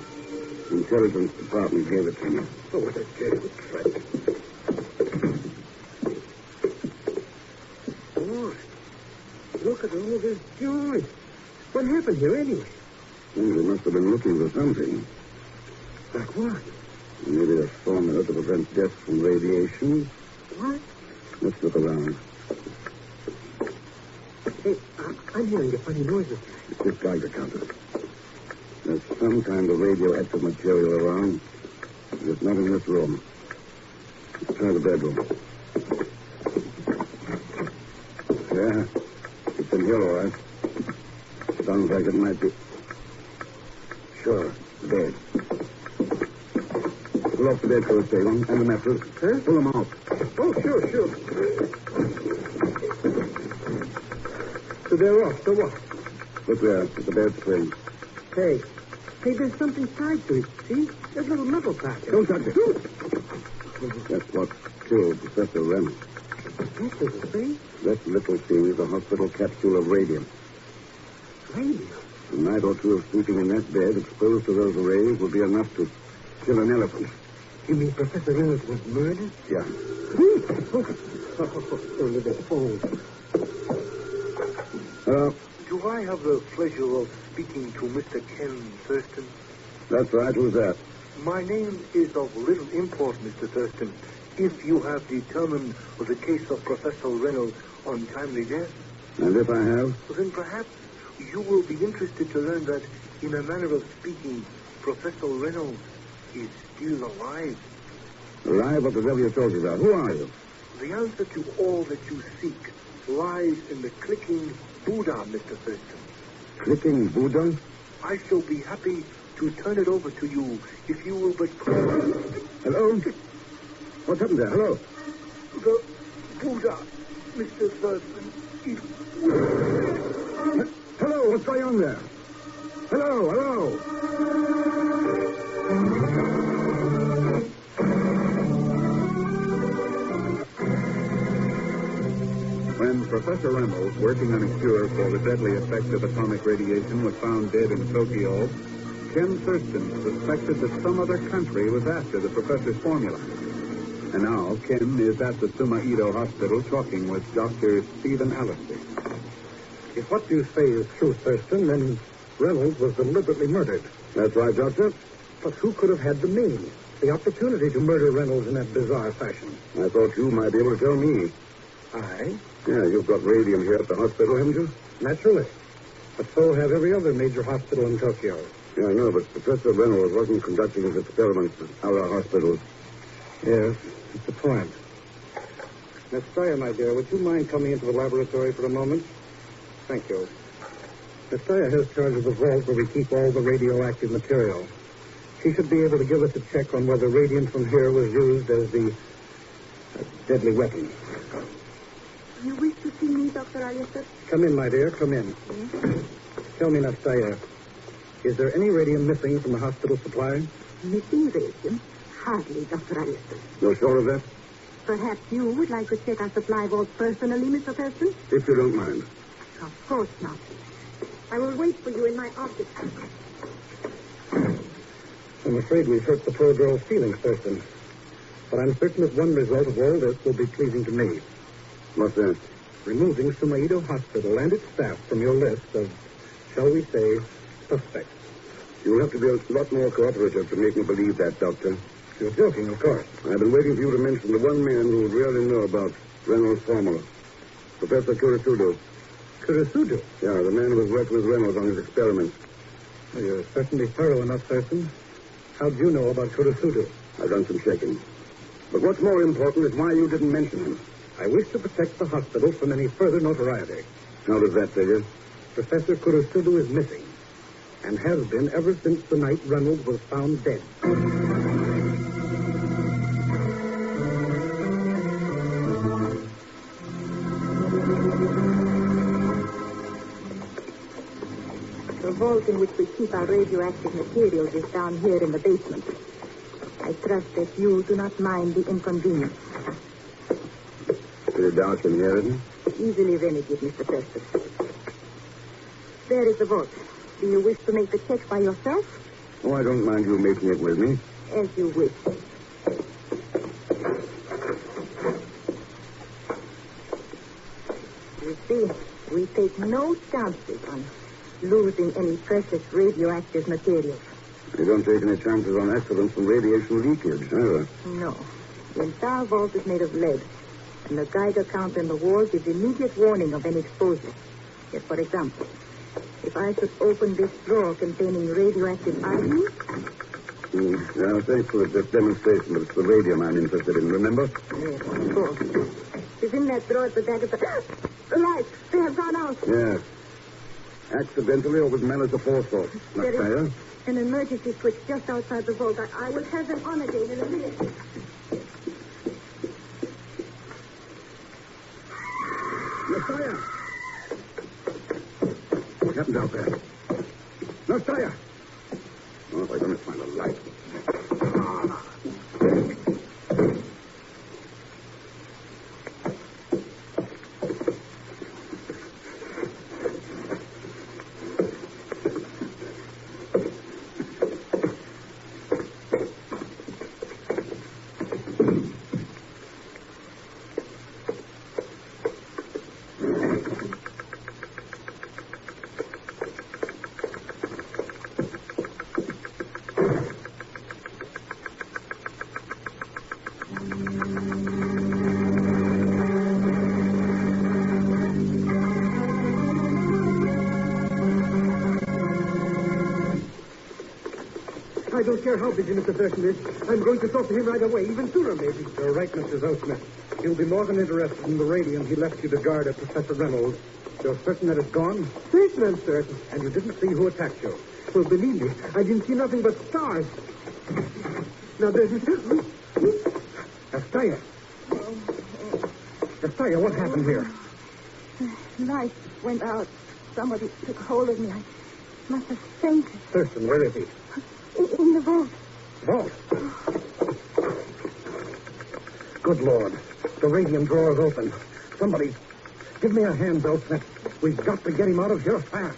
The intelligence department gave it to me. Oh, what a terrible trick. Oh, look at all this jewelry. What happened here, anyway? Well, they must have been looking for something. Like what? Maybe a formula to prevent death from radiation. What? Let's look around. Hey, I'm hearing a funny noises. It's this Geiger counter. There's some kind of radioactive material around. There's not in this room. Let's try the bedroom. Yeah, it's in here, all right. Sounds like it might be. Sure, the bed. Pull off the bedclothes, Pegon, and the mattress. Huh? Pull them out. Oh, sure. So they're off. So what? Look there, at the bed spring. Hey, there's something tied to it. See? There's a little metal packet. Don't touch it. That's what killed Professor Reynolds. That little thing? That little thing is a hospital capsule of radium. Radium? A night or two of sleeping in that bed, exposed to those rays, would be enough to kill an elephant. You mean Professor Reynolds was murdered? Yeah. Under the phone. Do I have the pleasure of speaking to Mr. Ken Thurston? That's right. Who's that? My name is of little import, Mr. Thurston, if you have determined the case of Professor Reynolds' untimely death. And if I have? Then perhaps you will be interested to learn that, in a manner of speaking, Professor Reynolds is still alive. Alive? What the devil are you talking about? Who are you? The answer to all that you seek lies in the clicking Buddha, Mr. Thurston. Clicking Buddha? I shall be happy to turn it over to you if you will but... Hello? What's happened there? Hello? The Buddha, Mr. Thurston, is... Hello? What's going on there? Hello? When Professor Reynolds, working on a cure for the deadly effects of atomic radiation, was found dead in Tokyo, Ken Thurston suspected that some other country was after the professor's formula. And now Ken is at the Sumaido Hospital talking with Dr. Stephen Alistair. If what you say is true, Thurston, then Reynolds was deliberately murdered. That's right, Doctor. But who could have had the means, the opportunity to murder Reynolds in that bizarre fashion? I thought you might be able to tell me. I? Yeah, you've got radium here at the hospital, haven't you? Naturally. But so have every other major hospital in Tokyo. Yeah, I know, but Professor Reynolds wasn't conducting his experiments at our hospital. Yes, it's a point. Miss Steyer, my dear, would you mind coming into the laboratory for a moment? Thank you. Miss Steyer has charge of the vault where we keep all the radioactive material. She should be able to give us a check on whether radium from here was used as the deadly weapon. You wish to see me, Dr. Alistair? Come in, my dear, come in. Yes? Tell me, Nastya, is there any radium missing from the hospital supply? Missing radium? Hardly, Dr. Alistair. You're sure of that? Perhaps you would like to check our supply vault personally, Mr. Thurston? If you don't mind. Of course not. I will wait for you in my office. I'm afraid we've hurt the poor girl's feelings, Thurston. But I'm certain that one result of all this will be pleasing to me. What's that? Removing Sumaido Hospital and its staff from your list of, shall we say, suspects. You'll have to be a lot more cooperative to make me believe that, Doctor. You're joking, of course. I've been waiting for you to mention the one man who would really know about Reynolds' formula. Professor Kurasudo. Kurasudo? Yeah, the man who has worked with Reynolds on his experiments. Well, you're certainly thorough enough, Thurston. How'd you know about Kurasudo? I've done some checking. But what's more important is why you didn't mention him. I wish to protect the hospital from any further notoriety. How does that figure? Professor Kurasudo is missing, and has been ever since the night Reynolds was found dead. The vault in which we keep our radioactive materials is down here in the basement. I trust that you do not mind the inconvenience. Pretty dark in here, isn't it? Easily remedied, Mr. Thurston. There is the vault. Do you wish to make the check by yourself? Oh, I don't mind you making it with me. As you wish. You see, we take no chances on losing any precious radioactive materials. You don't take any chances on accidents from radiation leakage, either. No. The entire vault is made of lead, and the Geiger counter in the wall gives immediate warning of any exposure. Yet, for example, if I should open this drawer containing radioactive iodine... Yeah, thanks for this demonstration, but it's the radium I'm interested in, remember? Yes, of course. It's in that drawer at the back of the... The lights, they have gone out. Yes. Accidentally or with malice aforethought. Not fair. An emergency switch just outside the vault. I will have them on again in a minute. Messiah! What happened out there? Messiah! Oh, if I don't find a light. I don't care how busy Mr. Thurston is. I'm going to talk to him right away, even sooner, maybe. You're right, Mr. Zellschmidt. He'll be more than interested in the radium he left you to guard at Professor Reynolds. You're certain that it's gone? Certain, I'm certain. And you didn't see who attacked you? Well, believe me, I didn't see nothing but stars. Now, there's... Astaya. Astaya, what happened here? Light went out. Somebody took hold of me. I must have fainted. Thurston, where is he? In the vault. Vault? Good Lord. The radium drawer is open. Somebody, give me a hand, Zellschmidt. We've got to get him out of here fast.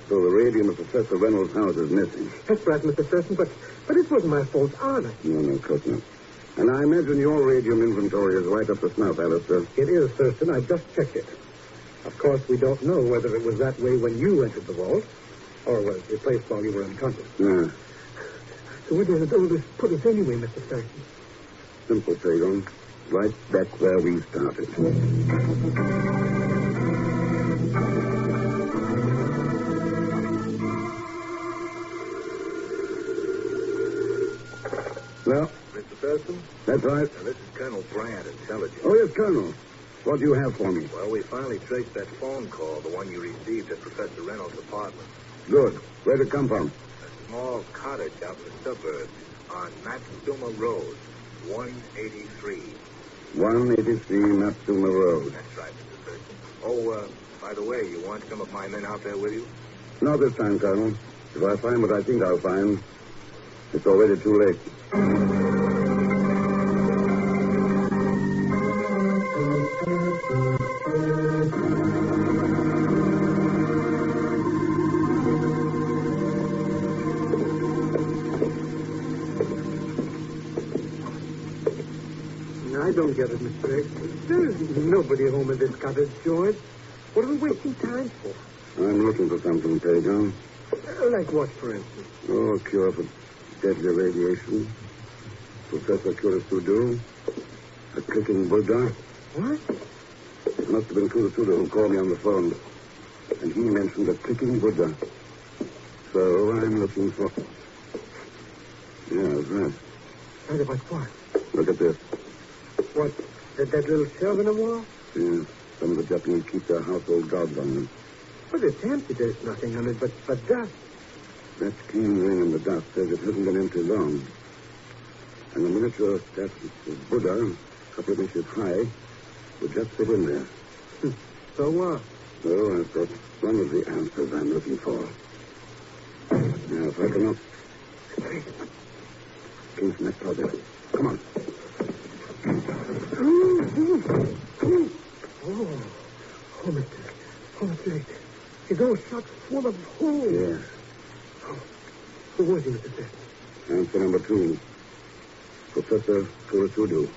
So the radium of Professor Reynolds' house is missing. That's right, Mr. Thurston, but it wasn't my fault, honest. No, of course not. And I imagine your radium inventory is right up the snuff, Alistair. It is, Thurston. I just checked it. Of course, we don't know whether it was that way when you entered the vault or was replaced while you were unconscious. Yeah. So where does all this put us anyway, Mr. Thurston? Simple, Pegon. Right back where we started. Well? Mr. Thurston? That's right. Now, this is Colonel Brand, Intelligence. Oh, yes, Colonel. What do you have for me? Well, we finally traced that phone call, the one you received at Professor Reynolds' apartment. Good. Where'd it come from? A small cottage out in the suburbs on Matsuma Road, 183. 183 Matsuma Road. That's right, Mr. Thurston. Oh, by the way, you want some of my men out there with you? Not this time, Colonel. If I find what I think I'll find, it's already too late. I don't get it, Mr. X. There isn't nobody home in this cottage, George. What are we wasting time for? I'm looking for something, Pegon. Like what, for instance? Oh, a cure for deadly radiation. Professor Kurasudu. A clicking Buddha. What? It must have been Kurasudu who called me on the phone. And he mentioned a clicking Buddha. So I'm looking for... Yeah, that's right. Right about what? Look at this. What? That little shelf in the wall? Yeah, some of the Japanese keep their household gods on them. But it's empty. There's nothing on it but dust. That keen ring in the dust says it hasn't been empty long. And the miniature statue of Buddha, a couple of inches high, would just fit in there. So what? So I've got one of the answers I'm looking for. Now, if I can not... Came from that closet. Come on. Oh, Mr. Blake. Is all shots full of holes? Yes. Who was he, Mr. Thurston? Answer number 2. Professor Kurasudu.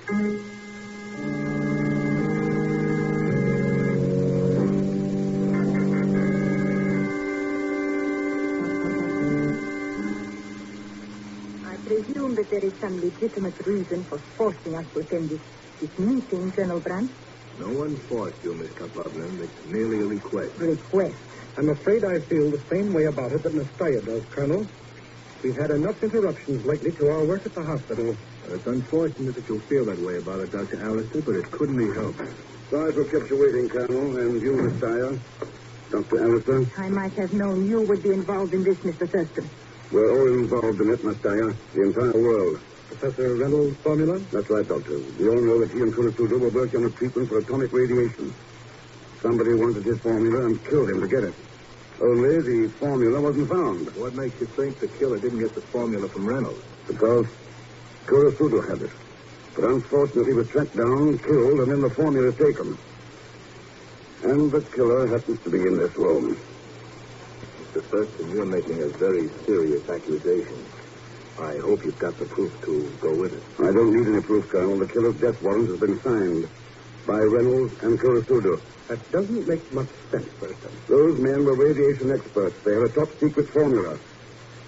I presume that there is some legitimate reason for forcing us to attend this meeting, Colonel Brandt. No one forced you, Miss Kaplavin. It's merely a request. Request? I'm afraid I feel the same way about it that Nastya does, Colonel. We've had enough interruptions lately to our work at the hospital. It's unfortunate that you'll feel that way about it, Dr. Alistair, but it couldn't be helped. Sorry for kept you waiting, Colonel, and you, Miss Dyer. Dr. Alistair. I might have known you would be involved in this, Mr. Thurston. We're all involved in it, Miss Dyer. The entire world. Professor Reynolds' formula? That's right, Doctor. We all know that he and Kurasudu were working on a treatment for atomic radiation. Somebody wanted his formula and killed him to get it. Only the formula wasn't found. What makes you think the killer didn't get the formula from Reynolds? Because Kurasudu had it. But unfortunately was tracked down, killed, and then the formula taken. And the killer happens to be in this room. Mr. Thurston, you're making a very serious accusation. I hope you've got the proof to go with it. I don't need any proof, Colonel. The killer's death warrant has been signed by Reynolds and Kurasudu. That doesn't make much sense, Thurston. Those men were radiation experts. They have a top-secret formula.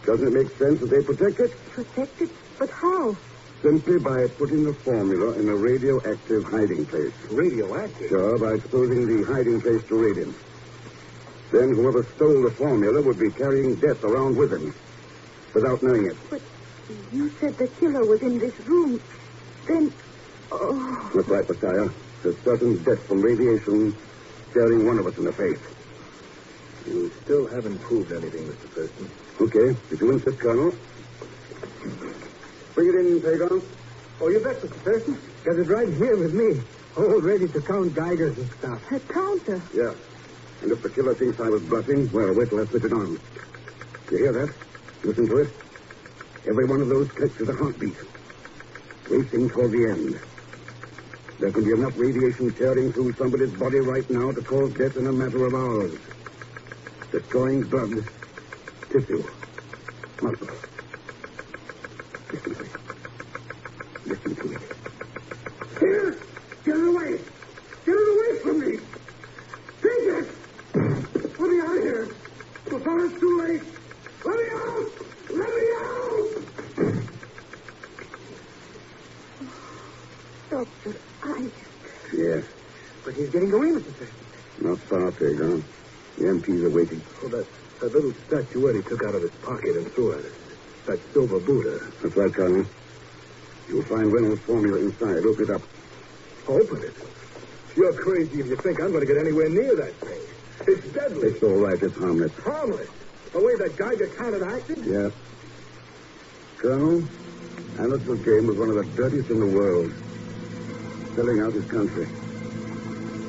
Doesn't it make sense that they protect it? Protect it? But how? Simply by putting the formula in a radioactive hiding place. Radioactive? Sure, by exposing the hiding place to radium. Then whoever stole the formula would be carrying death around with him, without knowing it. But you said the killer was in this room. Then... Oh... That's right, Messiah. There's certain death from radiation staring one of us in the face. You still haven't proved anything, Mr. Thurston. Okay, if you insist, Colonel. Bring it in, Pegon. Oh, you bet, Mr. Thurston. Got it right here with me. All ready to count Geigers and stuff. A counter? Yeah. And if the killer thinks I was bluffing, well, wait till I switch it on. You hear that? Listen to it. Every one of those clicks is a heartbeat. Racing toward the end. There can be enough radiation tearing through somebody's body right now to cause death in a matter of hours. Destroying blood, tissue, muscle. Listen to it. Listen to it. Here! Get it away! Get it away from me! Take it! Let me out of here! Before it's too late! Let me out! Let me out! Doctor, Yes. But he's getting away, Mr. Thurston. Not far, Pegon. The MPs are waiting. Oh, that little statuette he took out of his pocket and threw at us. That silver Buddha. That's right, Colonel. You'll find Reynolds' formula inside. Open it up. Open it? You're crazy if you think I'm going to get anywhere near that thing. It's deadly. It's all right. It's harmless. Harmless? The way that Geiger counted acted? Yes. Colonel, Alistair Game was one of the dirtiest in the world. Selling out his country.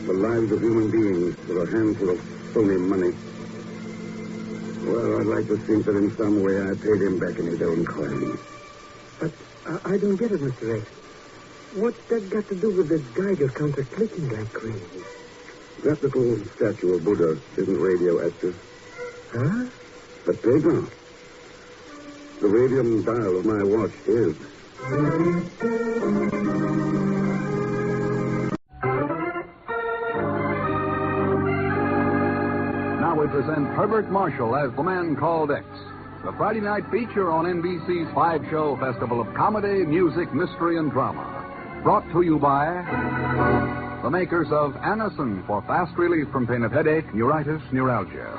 The lives of human beings for a handful of phony money. Well, I'd like to think that in some way I paid him back in his own coin. But I don't get it, Mr. X. What's that got to do with the Geiger counter clicking like crazy? That little statue of Buddha isn't radioactive. Huh? But Pegon, the radium dial of my watch is. present Herbert Marshall as the man called X, the Friday night feature on NBC's 5-show festival of comedy, music, mystery, and drama. Brought to you by the makers of Anacin for fast relief from pain of headache, neuritis, neuralgia.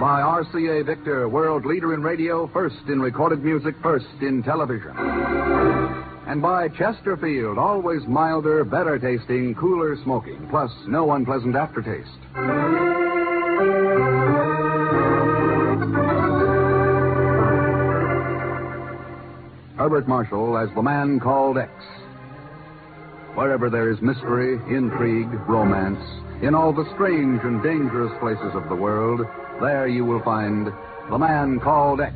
By RCA Victor, world leader in radio, first in recorded music, first in television. And by Chesterfield, always milder, better tasting, cooler smoking, plus no unpleasant aftertaste. Herbert Marshall as the man called X. Wherever there is mystery, intrigue, romance, in all the strange and dangerous places of the world, there you will find the man called X.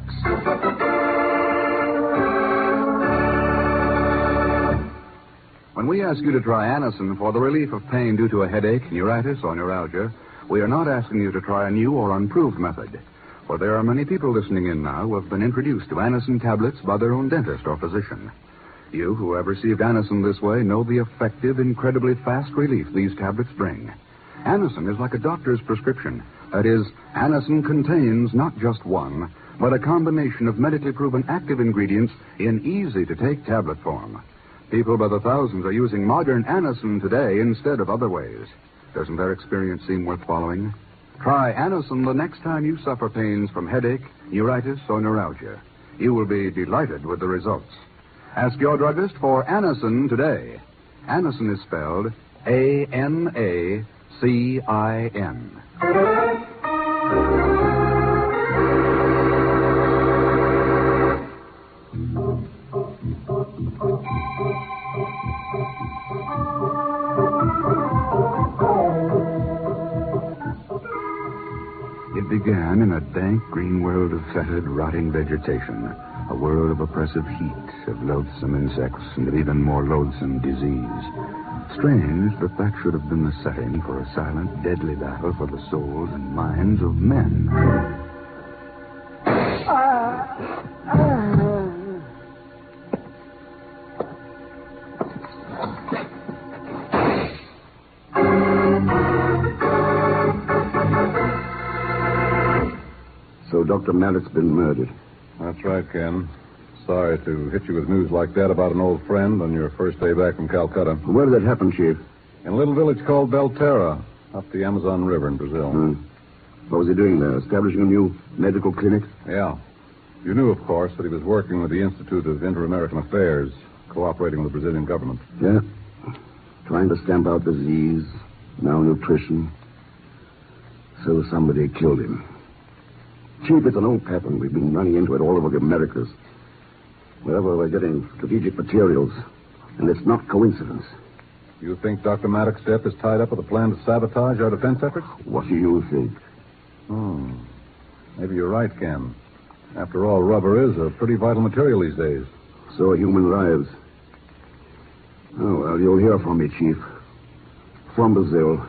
When we ask you to try Anacin for the relief of pain due to a headache, neuritis, or neuralgia, we are not asking you to try a new or unproved method. For there are many people listening in now who have been introduced to Anacin tablets by their own dentist or physician. You who have received Anacin this way know the effective, incredibly fast relief these tablets bring. Anacin is like a doctor's prescription. That is, Anacin contains not just one, but a combination of medically proven active ingredients in easy-to-take tablet form. People by the thousands are using modern Anacin today instead of other ways. Doesn't their experience seem worth following? Try Anacin the next time you suffer pains from headache, neuritis, or neuralgia. You will be delighted with the results. Ask your druggist for Anacin today. Anacin is spelled A-N-A-C-I-N. It began in a dank green world of fetid, rotting vegetation, a world of oppressive heat, of loathsome insects, and of even more loathsome disease. Strange that should have been the setting for a silent, deadly battle for the souls and minds of men. So Dr. Mallett's been murdered. That's right, Ken. Sorry to hit you with news like that about an old friend on your first day back from Calcutta. Where did that happen, Chief? In a little village called Belterra, up the Amazon River in Brazil. What was he doing there? Establishing a new medical clinic? Yeah. You knew, of course, that he was working with the Institute of Inter-American Affairs, cooperating with the Brazilian government. Yeah. Trying to stamp out disease, malnutrition. So somebody killed him. Chief, it's an old pattern. We've been running into it all over the Americas. Wherever we're getting strategic materials. And it's not coincidence. You think Dr. Maddox's death is tied up with a plan to sabotage our defense efforts? What do you think? Maybe you're right, Ken. After all, rubber is a pretty vital material these days. So are human lives. Oh, well, you'll hear from me, Chief. From Brazil.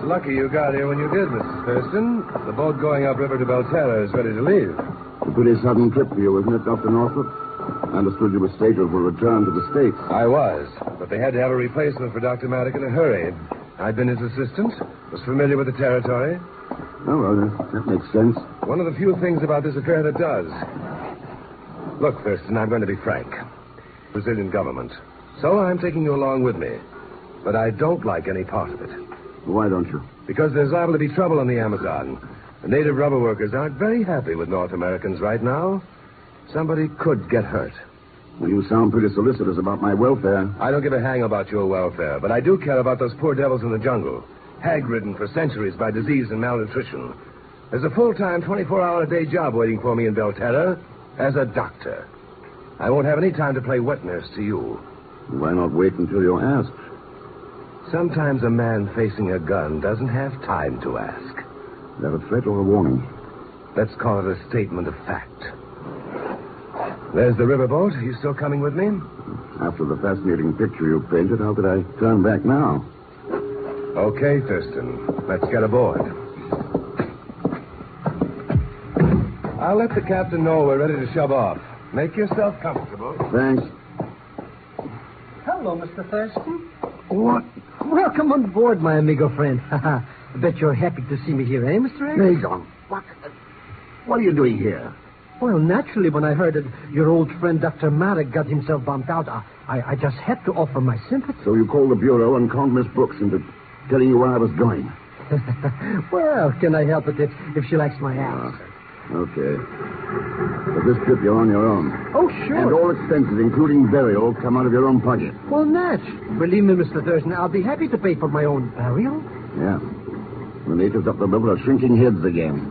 Lucky you got here when you did, Mrs. Thurston. The boat going upriver to Belterra is ready to leave. A pretty sudden trip for you, isn't it, Dr. Northrop? I understood you were scheduled for return to the States. I was, but they had to have a replacement for Dr. Maddox in a hurry. I'd been his assistant, was familiar with the territory. Oh, well, that makes sense. One of the few things about this affair that does. Look, Thurston, I'm going to be frank. Brazilian government. So I'm taking you along with me. But I don't like any part of it. Why don't you? Because there's liable to be trouble on the Amazon. The native rubber workers aren't very happy with North Americans right now. Somebody could get hurt. Well, you sound pretty solicitous about my welfare. I don't give a hang about your welfare, but I do care about those poor devils in the jungle, hag-ridden for centuries by disease and malnutrition. There's a full-time, 24-hour-a-day job waiting for me in Belterra as a doctor. I won't have any time to play wet nurse to you. Why not wait until you're asked? Sometimes a man facing a gun doesn't have time to ask. Is that a threat or a warning? Let's call it a statement of fact. There's the riverboat. Are you still coming with me? After the fascinating picture you painted, how could I turn back now? Okay, Thurston. Let's get aboard. I'll let the captain know we're ready to shove off. Make yourself comfortable. Thanks. Hello, Mr. Thurston. What? Welcome on board, my amigo friend. I bet you're happy to see me here, eh, Mr. X? Pegon, what are you doing here? Well, naturally, when I heard that your old friend Dr. Maverick got himself bumped out, I just had to offer my sympathy. So you called the bureau and conned Miss Brooks into telling you where I was going? Well, can I help it if she likes my ass? Okay. But this trip, you're on your own. Oh, sure. And all expenses, including burial, come out of your own pocket. Well, Natch, believe me, Mr. Thurston, I'll be happy to pay for my own burial. Yeah. The natives up the river are shrinking heads again.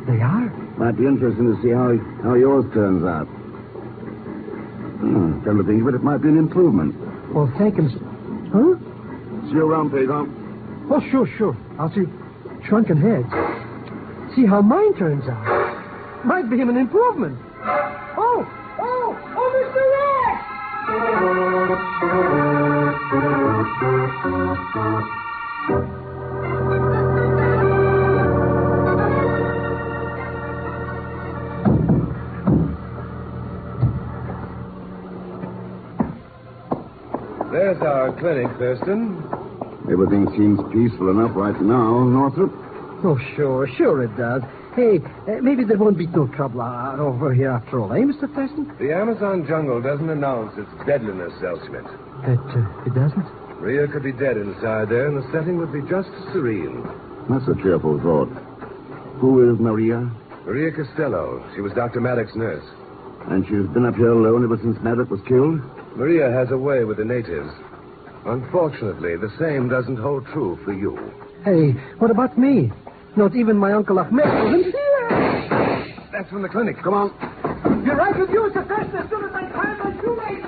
They are? Might be interesting to see how yours turns out. Come to think of it, it might be an improvement. Well, thank him. Huh? See you around, Pegon. Oh, sure. I'll see shrunken heads. See how mine turns out. Might be an improvement. Oh, Mr. Rex! There's our clinic, Thurston. Everything seems peaceful enough right now, Northrop. Oh, sure it does. Hey, maybe there won't be no trouble over here after all, eh, Mr. Thurston? The Amazon jungle doesn't announce its deadliness, Zellschmidt. It doesn't? Maria could be dead inside there, and the setting would be just serene. That's a cheerful thought. Who is Maria? Maria Costello. She was Dr. Maddox's nurse. And she's been up here alone ever since Maddox was killed? Maria has a way with the natives. Unfortunately, the same doesn't hold true for you. Hey, what about me? Not even my Uncle Ahmed wasn't here. That's from the clinic. Come on. You're right with you, Mr. Thurston. As soon as I tie my shoelaces.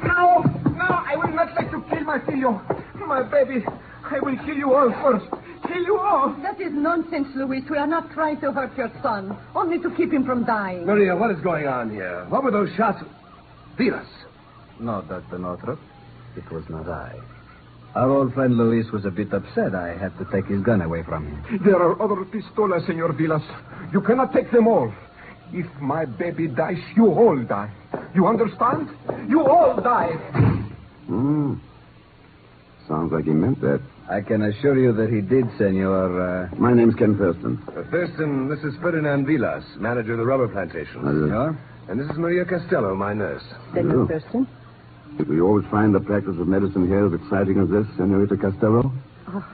No, I will not let you kill my filho. My baby. I will kill you all first. Kill you all. That is nonsense, Luis. We are not trying to hurt your son. Only to keep him from dying. Maria, what is going on here? What were those shots? Vilas. No, Dr. Northrop. It was not I. Our old friend Luis was a bit upset. I had to take his gun away from him. There are other pistolas, Senor Vilas. You cannot take them all. If my baby dies, you all die. You understand? You all die. Sounds like he meant that. I can assure you that he did, Senor. My name's Ken Thurston. Thurston, this is Ferdinand Vilas, manager of the rubber plantation. Senor? And this is Maria Costello, my nurse. Senor Thurston? Did we always find the practice of medicine here as exciting as this, Senorita Costello? Oh,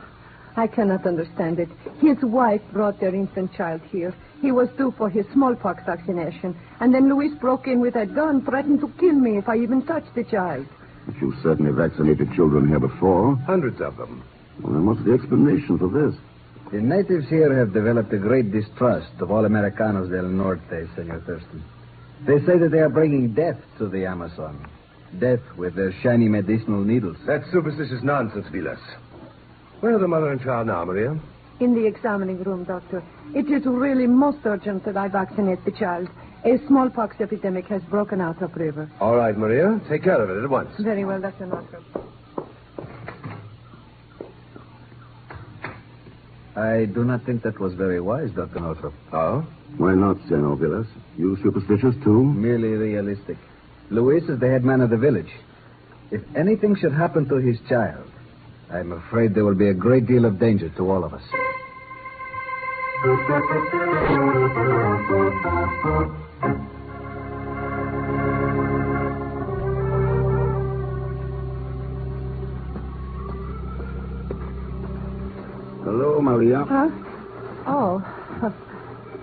I cannot understand it. His wife brought their infant child here. He was due for his smallpox vaccination. And then Luis broke in with a gun, threatened to kill me if I even touched the child. But you've certainly vaccinated children here before. Hundreds of them. Well, then what's the explanation for this? The natives here have developed a great distrust of all Americanos del Norte, Senor Thurston. They say that they are bringing death to the Amazon. Death with their shiny medicinal needles. That's superstitious nonsense, Vilas. Where are the mother and child now, Maria? In the examining room, Doctor. It is really most urgent that I vaccinate the child. A smallpox epidemic has broken out upriver. All right, Maria. Take care of it at once. Very well, Dr. Northrop. I do not think that was very wise, Dr. Northrop. Oh? Why not, Senor Vilas? You superstitious, too? Merely realistic. Luis is the head man of the village. If anything should happen to his child, I'm afraid there will be a great deal of danger to all of us. Hello, Maria. Huh? Oh,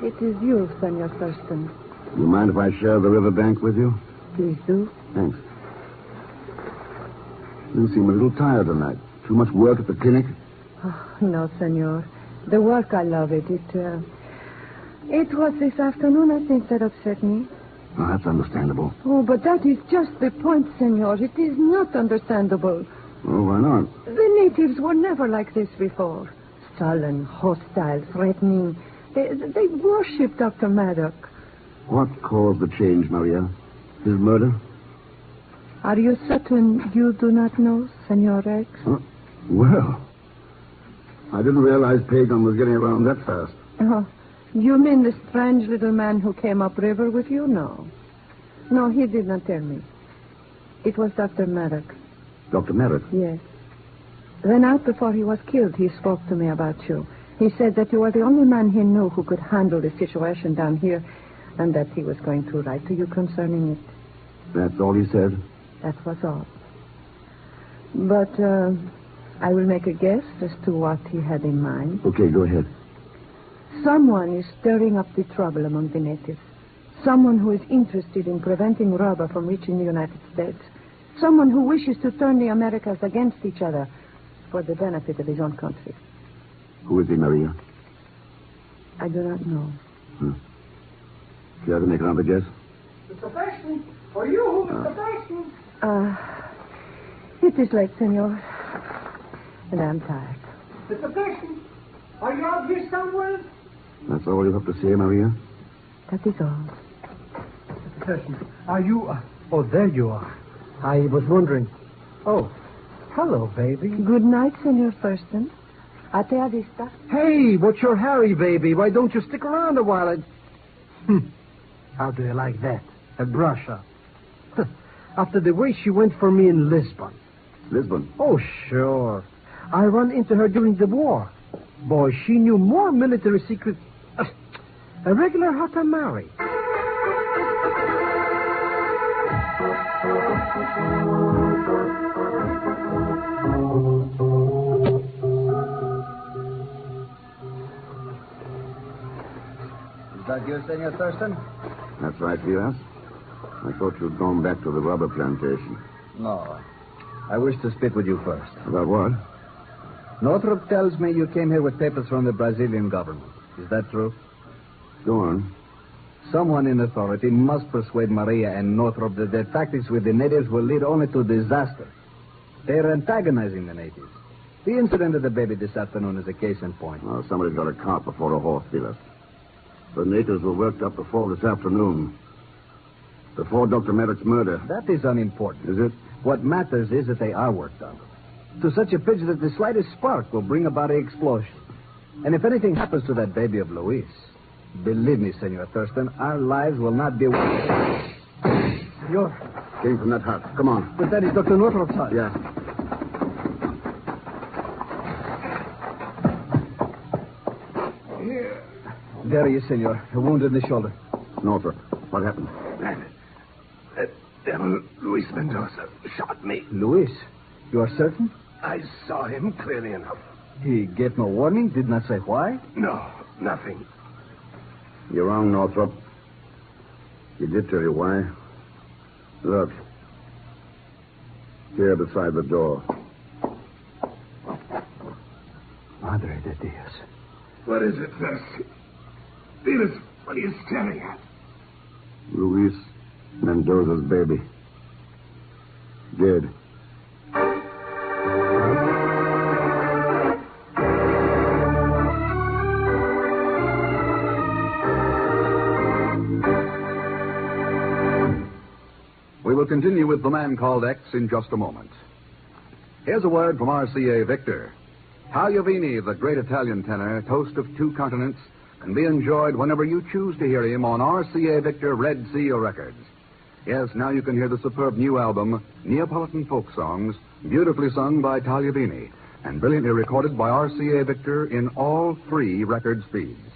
it is you, Senor Thurston. You mind if I share the riverbank with you? Please do. Thanks. You seem a little tired tonight. Too much work at the clinic? Oh, no, Senor. The work, I love it. It was this afternoon, I think, that upset me. Oh, that's understandable. Oh, but that is just the point, Senor. It is not understandable. Oh, why not? The natives were never like this before. Sullen, hostile, threatening. They worship Dr. Maddox. What caused the change, Maria? His murder? Are you certain you do not know, Senor Rex? Well, I didn't realize Pegon was getting around that fast. Oh, you mean the strange little man who came upriver with you? No. No, he did not tell me. It was Dr. Maverick. Dr. Maverick? Yes. The night before he was killed, he spoke to me about you. He said that you were the only man he knew who could handle the situation down here, and that he was going to write to you concerning it. That's all he said? That was all. But I will make a guess as to what he had in mind. Okay, go ahead. Someone is stirring up the trouble among the natives. Someone who is interested in preventing rubber from reaching the United States. Someone who wishes to turn the Americas against each other for the benefit of his own country. Who is he, Maria? I do not know. Care to make another guess? Mr. Thurston, for you, Mr. Thurston. It is late, senor. And I'm tired. Mr. Thurston, are you out here somewhere? That's all you have to say, Maria? That is all. Mr. Thurston, are you... Oh, there you are. I was wondering. Oh, hello, baby. Good night, Senor Thurston. A te vista. Hey, what's your hurry, baby? Why don't you stick around a while and... How do you like that? A brush up. After the way she went for me in Lisbon. Lisbon? Oh, sure. I ran into her during the war. Boy, she knew more military secrets. A regular Hatamari. Is that you, Senor Thurston? That's right, Vilas. I thought you'd gone back to the rubber plantation. No. I wish to speak with you first. About what? Northrop tells me you came here with papers from the Brazilian government. Is that true? Go on. Someone in authority must persuade Maria and Northrop that their tactics with the natives will lead only to disaster. They're antagonizing the natives. The incident of the baby this afternoon is a case in point. Well, somebody's got a cart before a horse, Vilas. The natives were worked up before this afternoon. Before Dr. Maverick's murder. That is unimportant. Is it? What matters is that they are worked up. To such a pitch that the slightest spark will bring about an explosion. And if anything happens to that baby of Luis, believe me, Senor Thurston, our lives will not be... Senor. Came from that hut. Come on. But that is Dr. Northrop's hut. Yeah. Here. There he is, Senor. A wound in the shoulder. Northrop, what happened? That devil Luis Mendoza shot me. Luis? You are certain? I saw him clearly enough. He gave no warning? Did not say why? No, nothing. You're wrong, Northrop. He did tell you why. Look. Here beside the door. Madre de Dios. What is it, Thurston? Venus, what are you staring at? Luis Mendoza's baby. Dead. We will continue with The Man Called X in just a moment. Here's a word from RCA Victor. Tagliavini, the great Italian tenor, toast of two continents, can be enjoyed whenever you choose to hear him on RCA Victor Red Seal Records. Yes, now you can hear the superb new album, Neapolitan Folk Songs, beautifully sung by Tagliavini, and brilliantly recorded by RCA Victor in all 3 record speeds.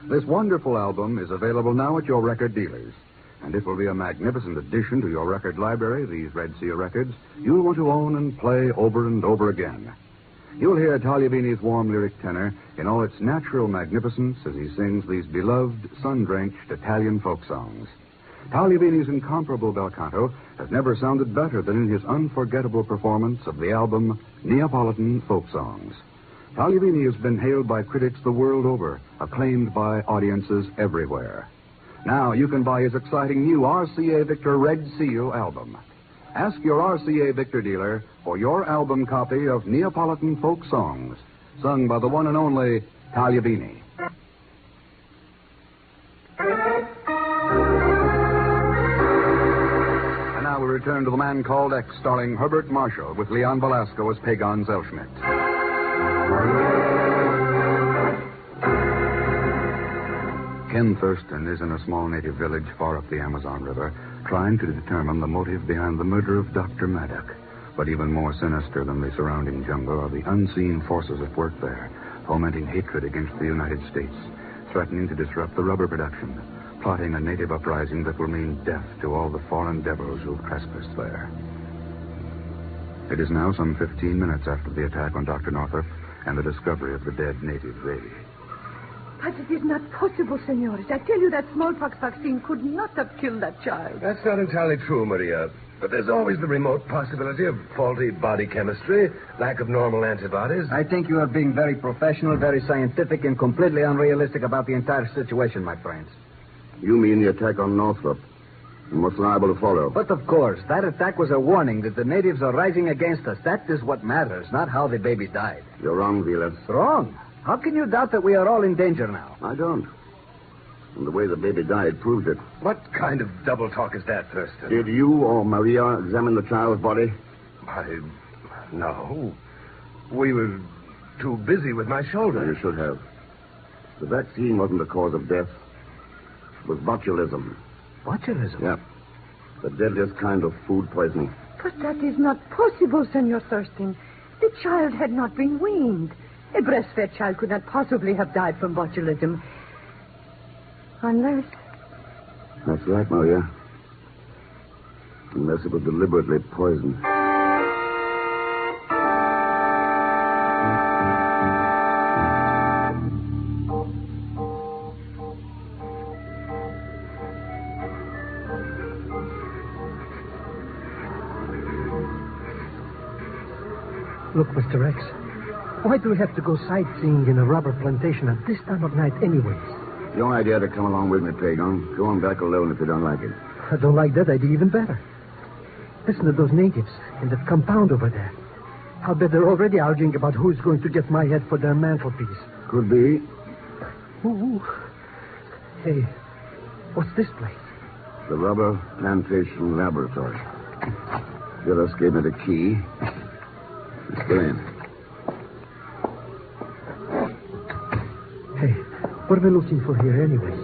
This wonderful album is available now at your record dealers, and it will be a magnificent addition to your record library, these Red Seal records, you'll want to own and play over and over again. You'll hear Tagliavini's warm lyric tenor in all its natural magnificence as he sings these beloved, sun-drenched Italian folk songs. Tagliavini's incomparable bel canto has never sounded better than in his unforgettable performance of the album Neapolitan Folk Songs. Tagliavini has been hailed by critics the world over, acclaimed by audiences everywhere. Now you can buy his exciting new RCA Victor Red Seal album. Ask your RCA Victor dealer for your album copy of Neapolitan Folk Songs, sung by the one and only Tagliavini. return to The Man Called X, starring Herbert Marshall, with Leon Belasco as Pegon Zellschmidt. Ken Thurston is in a small native village far up the Amazon River, trying to determine the motive behind the murder of Dr. Maddock. But even more sinister than the surrounding jungle are the unseen forces at work there, fomenting hatred against the United States, threatening to disrupt the rubber production, plotting a native uprising that will mean death to all the foreign devils who've trespassed there. It is now some 15 minutes after the attack on Dr. Northrop and the discovery of the dead native baby. But it is not possible, senores. I tell you that smallpox vaccine could not have killed that child. That's not entirely true, Maria. But there's always the remote possibility of faulty body chemistry, lack of normal antibodies. I think you are being very professional, very scientific, and completely unrealistic about the entire situation, my friends. You mean the attack on Northrop? And what's liable to follow? But of course, that attack was a warning that the natives are rising against us. That is what matters, not how the baby died. You're wrong, Vilas. Wrong? How can you doubt that we are all in danger now? I don't. And the way the baby died proves it. What kind of double talk is that, Thurston? Did you or Maria examine the child's body? No. We were too busy with my shoulder. You should have. The vaccine wasn't the cause of death. It was botulism. Botulism? Yeah. The deadliest kind of food poisoning. But that is not possible, Senor Thurston. The child had not been weaned. A breastfed child could not possibly have died from botulism. Unless... That's right, Maria. Unless it was deliberately poisoned. Look, Mr. X, why do we have to go sightseeing in a rubber plantation at this time of night anyways? Your idea to come along with me, Pegon. Go on back alone if you don't like it. I don't like that idea even better. Listen to those natives in that compound over there. I'll bet they're already arguing about who's going to get my head for their mantelpiece. Could be. Ooh. Hey, what's this place? The Rubber Plantation Laboratory. Gillis gave me the key. Let's go in. Hey, what are we looking for here anyways?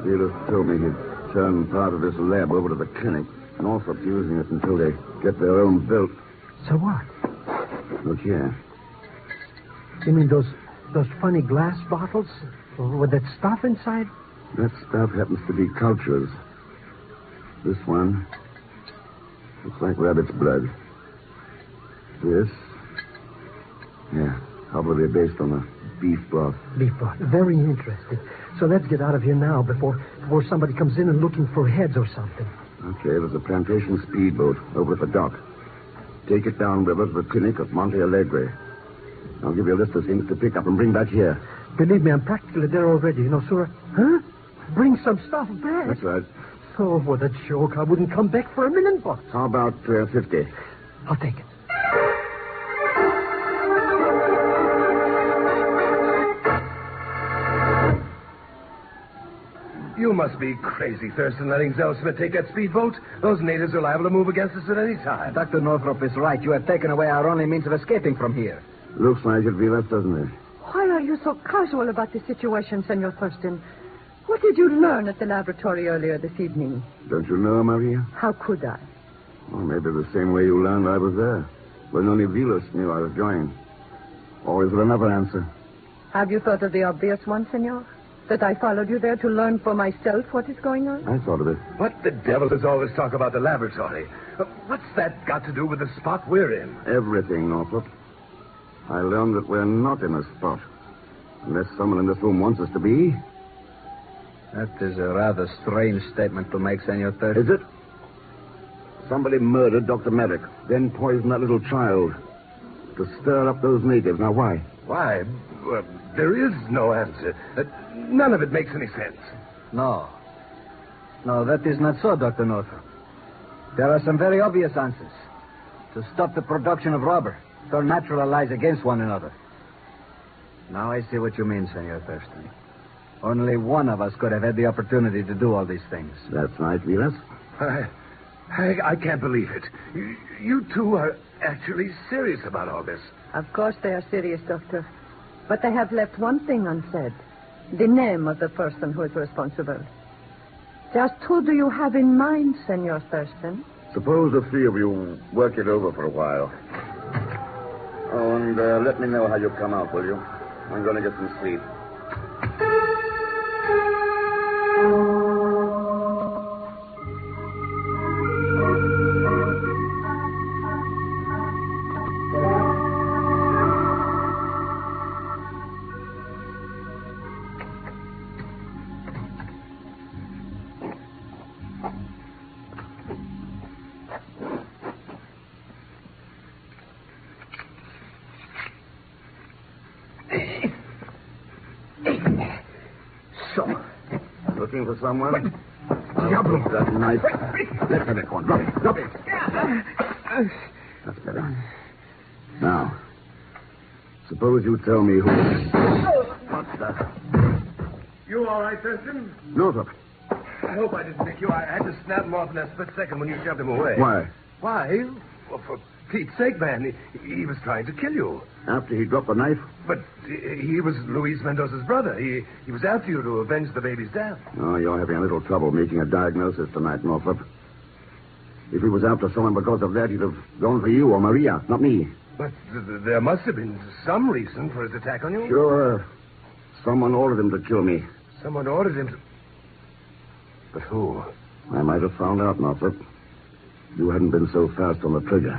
Gillis told me he'd turn part of this lab over to the clinic. Northrop's using it until they get their own built. So what? Look here. You mean those funny glass bottles with that stuff inside? That stuff happens to be cultures. This one looks like rabbit's blood. This, yeah, probably based on a beef broth. Beef broth. Very interesting. So let's get out of here now before somebody comes in and looking for heads or something. Okay, there's a plantation speedboat over at the dock. Take it downriver to the clinic at Monte Alegre. I'll give you a list of things to pick up and bring back here. Believe me, I'm practically there already. You know, sir. Huh? Bring some stuff back. That's right. Oh, what a joke. I wouldn't come back for $1 million. How about 50? I'll take it. You must be crazy, Thurston, letting Zellschmidt take that speedboat. Those natives are liable to move against us at any time. Dr. Northrop is right. You have taken away our only means of escaping from here. Looks like it, Vilas, doesn't it? Why are you so casual about the situation, Senor Thurston? What did you learn at the laboratory earlier this evening? Don't you know, Maria? How could I? Well, maybe the same way you learned I was there. When only Vilas knew I was going. Or is there another answer? Have you thought of the obvious one, Senor? That I followed you there to learn for myself what is going on? I thought of it. What the devil is all this talk about the laboratory? What's that got to do with the spot we're in? Everything, Northrop. I learned that we're not in a spot. Unless someone in this room wants us to be. That is a rather strange statement to make, Senor Thurston. Is it? Somebody murdered Dr. Maverick, then poisoned that little child. To stir up those natives. Now, why? Why? Well, there is no answer. None of it makes any sense. No, that is not so, Dr. Northrop. There are some very obvious answers. To stop the production of rubber, turn natural allies against one another. Now I see what you mean, Senor Thurston. Only one of us could have had the opportunity to do all these things. That's right, Vilas. I can't believe it. You two are actually serious about all this. Of course they are serious, Doctor. But they have left one thing unsaid. The name of the person who is responsible. Just who do you have in mind, Senor Thurston? Suppose the three of you work it over for a while. Oh, and let me know how you come out, will you? I'm going to get some sleep. Looking for someone? Diablo. That knife. Let's have it one. Drop it. Drop it. That's better. Now, suppose you tell me who... What's that? You all right, Thurston? Northrop. I hope I didn't nick you. I had to snap him off in that split second when you shoved him away. Why? Why? Well, for Pete's sake, man. He was trying to kill you. After he dropped the knife? But he was Luis Mendoza's brother. He was after you to avenge the baby's death. Oh, you're having a little trouble making a diagnosis tonight, Northrop. If he was after someone because of that, he'd have gone for you or Maria, not me. But there must have been some reason for his attack on you. Sure. Someone ordered him to kill me. Someone ordered him to... But who? I might have found out, Northrop. You hadn't been so fast on the trigger.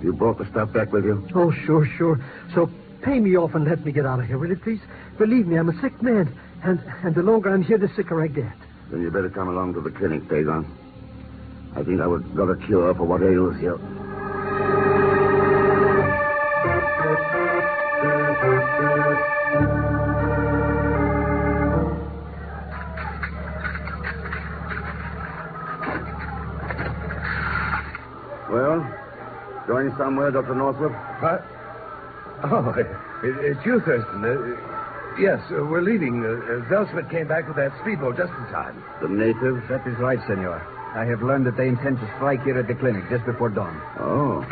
You brought the stuff back with you? Oh, sure. So pay me off and let me get out of here, will you, please? Believe me, I'm a sick man. And the longer I'm here, the sicker I get. Then you better come along to the clinic, Pegon. I think I would got a cure for what ails you. Well, going somewhere, Dr. Northrop? What? Oh, it's you, Thurston. Yes, we're leaving. Zellschmidt came back with that speedboat just in time. The natives? That is right, senor. I have learned that they intend to strike here at the clinic just before dawn. Oh.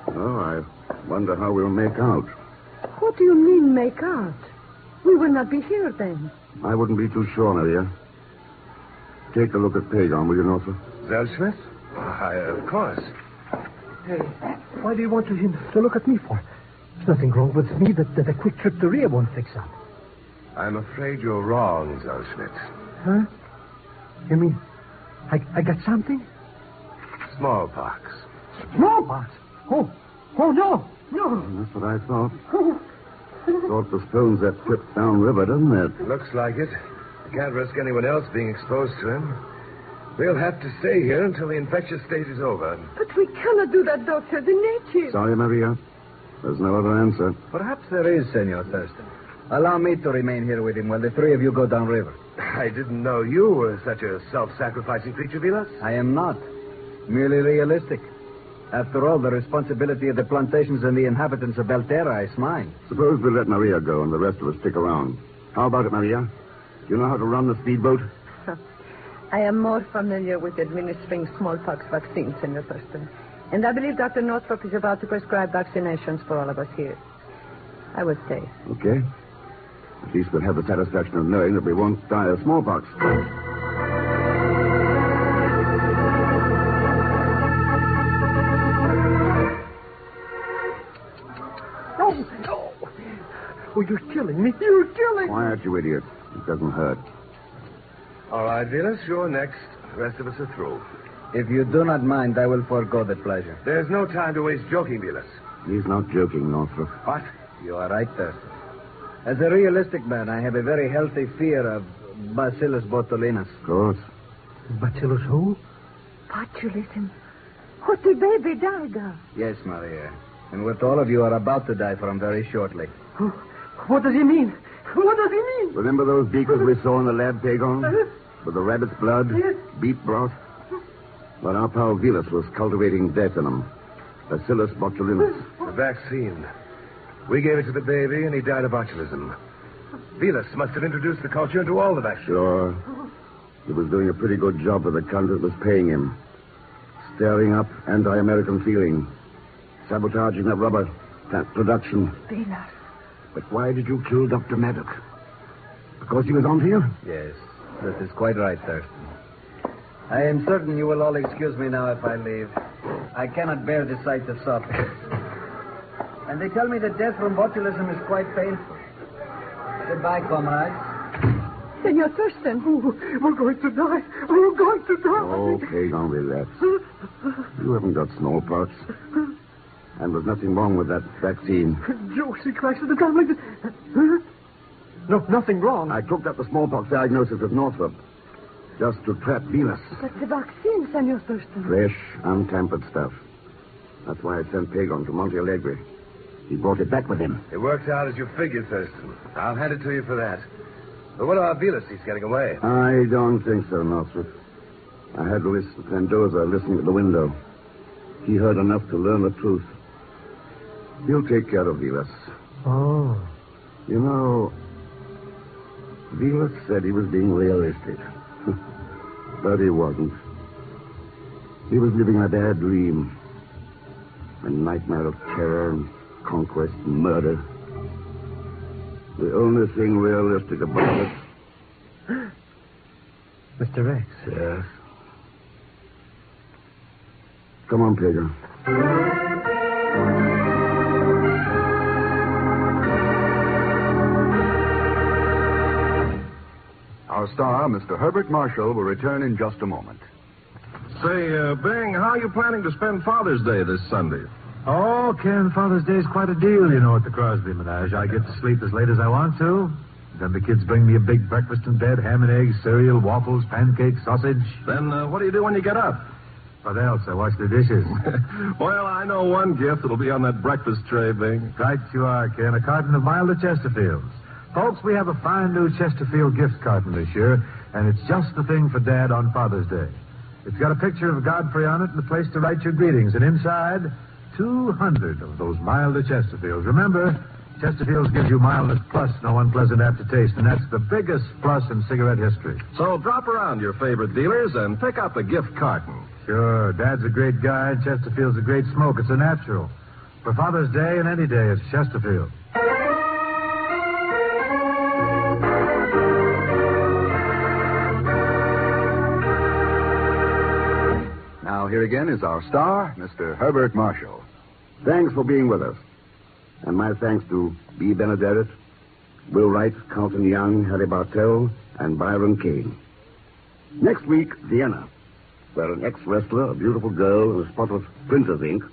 Oh, I wonder how we'll make out. What do you mean, make out? We will not be here then. I wouldn't be too sure, Maria. Take a look at Pegon, will you, Northrop? Zellschmidt? Of course. Hey, why do you want to look at me for? There's nothing wrong with me that a quick trip to Rio won't fix up. I'm afraid you're wrong, Zellschmidt. Huh? You mean I got something? Smallpox. Smallpox? Oh, no. That's what I thought. Thought postpones that trip downriver, doesn't it? Looks like it. I can't risk anyone else being exposed to him. We'll have to stay here until the infectious stage is over. But we cannot do that, Doctor. The natives. Sorry, Maria. There's no other answer. Perhaps there is, Senor Thurston. Allow me to remain here with him while the three of you go downriver. I didn't know you were such a self-sacrificing creature, Vilas. I am not. Merely realistic. After all, the responsibility of the plantations and the inhabitants of Belterra is mine. Suppose we let Maria go and the rest of us stick around. How about it, Maria? Do you know how to run the speedboat? I am more familiar with administering smallpox vaccines, Senor Thurston. And I believe Dr. Northrop is about to prescribe vaccinations for all of us here. I will stay. Okay. At least we'll have the satisfaction of knowing that we won't die of smallpox. Oh, you're killing me. You're killing me. Quiet, you idiot. It doesn't hurt. All right, Vilas, you're next. The rest of us are through. If you do not mind, I will forego the pleasure. There's no time to waste joking, Vilas. He's not joking, Northrop. What? You are right, Thurston. As a realistic man, I have a very healthy fear of Bacillus botulinus. Of course. Bacillus who? Botulism. What the baby died of. Yes, Maria. And what all of you are about to die from very shortly. What does he mean? What does he mean? Remember those beakers we saw in the lab, Pegon? With the rabbit's blood, beef broth? Well, our pal Vilas was cultivating death in them. Bacillus botulinus. The vaccine. We gave it to the baby, and he died of botulism. Velas must have introduced the culture into all the vaccines. Sure. He was doing a pretty good job for the country that was paying him. Stirring up anti-American feeling. Sabotaging that rubber plant production. Velas. But why did you kill Dr. Maddox? Because he was onto you? Yes, that is quite right, Thurston. I am certain you will all excuse me now if I leave. I cannot bear the sight of suffering. And they tell me that death from botulism is quite painful. Goodbye, comrades. Senor Thurston. Oh, we're going to die. We're going to die. Okay, don't relax. You haven't got smallpox. And there's nothing wrong with that vaccine. Josie Christ, the government. No, nothing wrong. I took up the smallpox diagnosis at Northrop. Just to trap Velas. But the vaccine, Senor Thurston. Fresh, untampered stuff. That's why I sent Pegon to Monte Alegre. He brought it back with him. It worked out as you figured, Thurston. I'll hand it to you for that. But what about Velas? He's getting away. I don't think so, Northrop. I had Luis Mendoza listening at the window. He heard enough to learn the truth. He'll take care of Velas. Oh. You know, Velas said he was being realistic. But he wasn't. He was living a bad dream. A nightmare of terror and conquest and murder. The only thing realistic about it... Mr. Rex. Yes? Come on, Pegon. Our star, Mr. Herbert Marshall, will return in just a moment. Say, Bing, how are you planning to spend Father's Day this Sunday? Oh, Ken, Father's Day is quite a deal, you know, at the Crosby Menage. I get to sleep as late as I want to. Then the kids bring me a big breakfast in bed, ham and eggs, cereal, waffles, pancakes, sausage. Then what do you do when you get up? What else? I wash the dishes. Well, I know one gift that'll be on that breakfast tray, Bing. Right you are, Ken. A carton of milder Chesterfields. Folks, we have a fine new Chesterfield gift carton this year, and it's just the thing for Dad on Father's Day. It's got a picture of Godfrey on it and a place to write your greetings, and inside, 200 of those milder Chesterfields. Remember, Chesterfields gives you mildness plus no unpleasant aftertaste, and that's the biggest plus in cigarette history. So drop around your favorite dealers and pick up a gift carton. Sure, Dad's a great guy, and Chesterfield's a great smoke. It's a natural. For Father's Day and any day, it's Chesterfield. Now, here again is our star, Mr. Herbert Marshall. Thanks for being with us. And my thanks to B. Benedetto, Will Wright, Carlton Young, Harry Bartell, and Byron Kane. Next week, Vienna, where an ex-wrestler, a beautiful girl, and a spotless printer's ink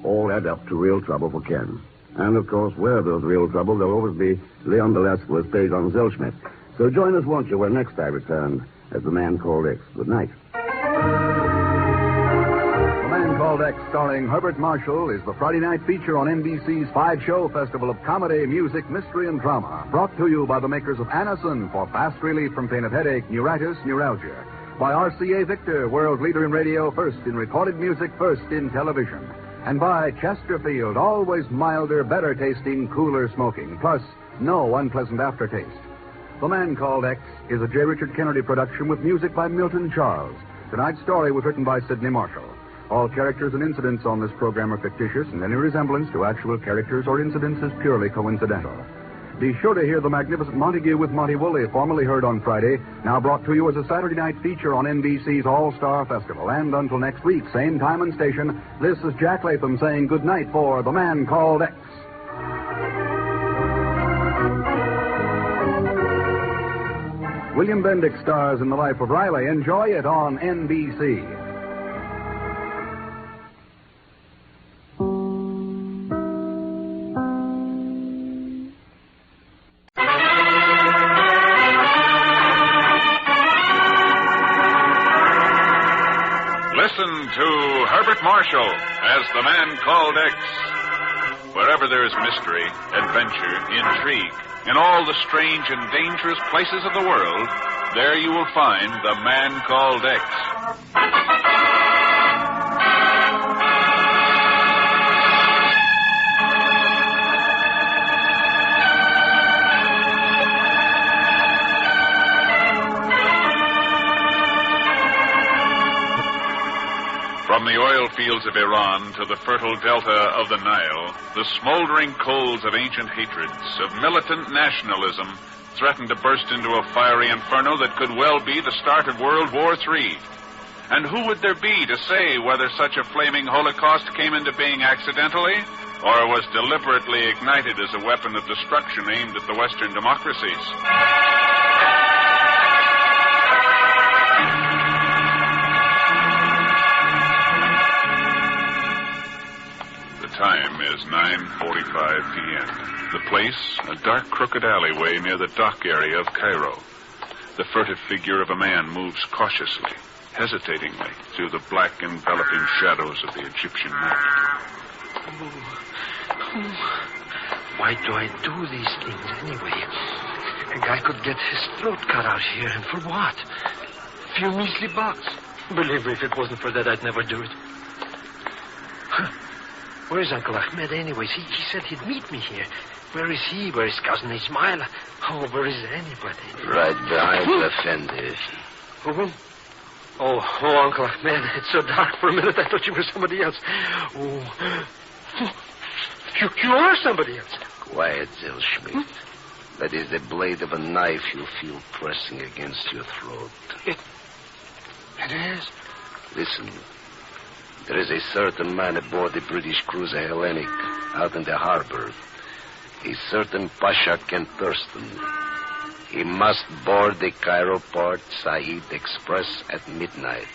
all add up to real trouble for Ken. And, of course, where there's real trouble, there'll always be Leon Belasco as Pegon Zellschmidt. So join us, won't you, when next I return as The Man Called X. Good night. The Man Called X, starring Herbert Marshall, is the Friday night feature on NBC's 5-show festival of comedy, music, mystery, and drama. Brought to you by the makers of Anacin for fast relief from pain of headache, neuritis, neuralgia. By RCA Victor, world leader in radio, first in recorded music, first in television. And by Chesterfield, always milder, better tasting, cooler smoking. Plus, no unpleasant aftertaste. The Man Called X is a J. Richard Kennedy production with music by Milton Charles. Tonight's story was written by Sidney Marshall. All characters and incidents on this program are fictitious, and any resemblance to actual characters or incidents is purely coincidental. Be sure to hear The Magnificent Montague with Monty Woolley, formerly heard on Friday, now brought to you as a Saturday night feature on NBC's All-Star Festival. And until next week, same time and station, this is Jack Latham saying good night for The Man Called X. William Bendix stars in The Life of Riley. Enjoy it on NBC. Listen to Herbert Marshall as The Man Called X. Wherever there is mystery, adventure, intrigue, in all the strange and dangerous places of the world, there you will find The Man Called X. From the oil fields of Iran to the fertile delta of the Nile, the smoldering coals of ancient hatreds, of militant nationalism, threatened to burst into a fiery inferno that could well be the start of World War III. And who would there be to say whether such a flaming holocaust came into being accidentally or was deliberately ignited as a weapon of destruction aimed at the Western democracies? The time is 9:45 p.m. The place, a dark, crooked alleyway near the dock area of Cairo. The furtive figure of a man moves cautiously, hesitatingly, through the black, enveloping shadows of the Egyptian night. Why do I do these things anyway? A guy could get his throat cut out here, and for what? A few measly bucks. Believe me, if it wasn't for that, I'd never do it. Where's Uncle Ahmed anyways? He said he'd meet me here. Where is he? Where is Cousin Ismail? Oh, where is anybody? Right behind the fender. Who? Oh, Uncle Ahmed, it's so dark for a minute I thought you were somebody else. Oh, you are somebody else. Quiet, Zellschmidt. That is the blade of a knife you feel pressing against your throat. It is? Listen. There is a certain man aboard the British cruiser Hellenic out in the harbor. A certain Pasha Ken Thurston. He must board the Cairo Port Said Express at midnight.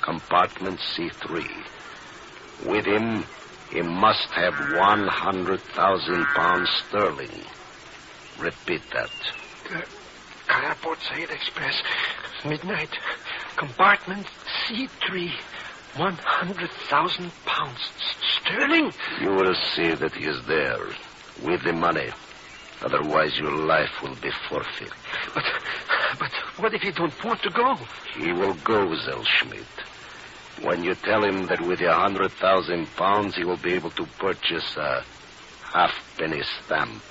Compartment C3. With him, he must have 100,000 pounds sterling. Repeat that. Cairo Port Said Express, midnight. Compartment C3. 100,000 pounds sterling? You will see that he is there with the money. Otherwise, your life will be forfeit. But what if he don't want to go? He will go, Zellschmidt. When you tell him that with 100,000 pounds, he will be able to purchase a halfpenny stamp.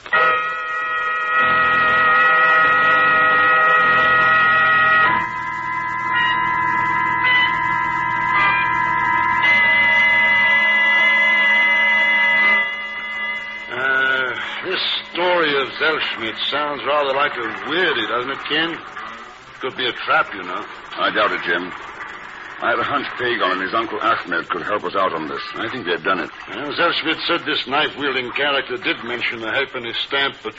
This story of Zellschmidt sounds rather like a weirdie, doesn't it, Ken? Could be a trap, you know. I doubt it, Jim. I had a hunch Pegon and his Uncle Ahmed could help us out on this. I think they've done it. Well, Zellschmidt said this knife-wielding character did mention a halfpenny stamp, but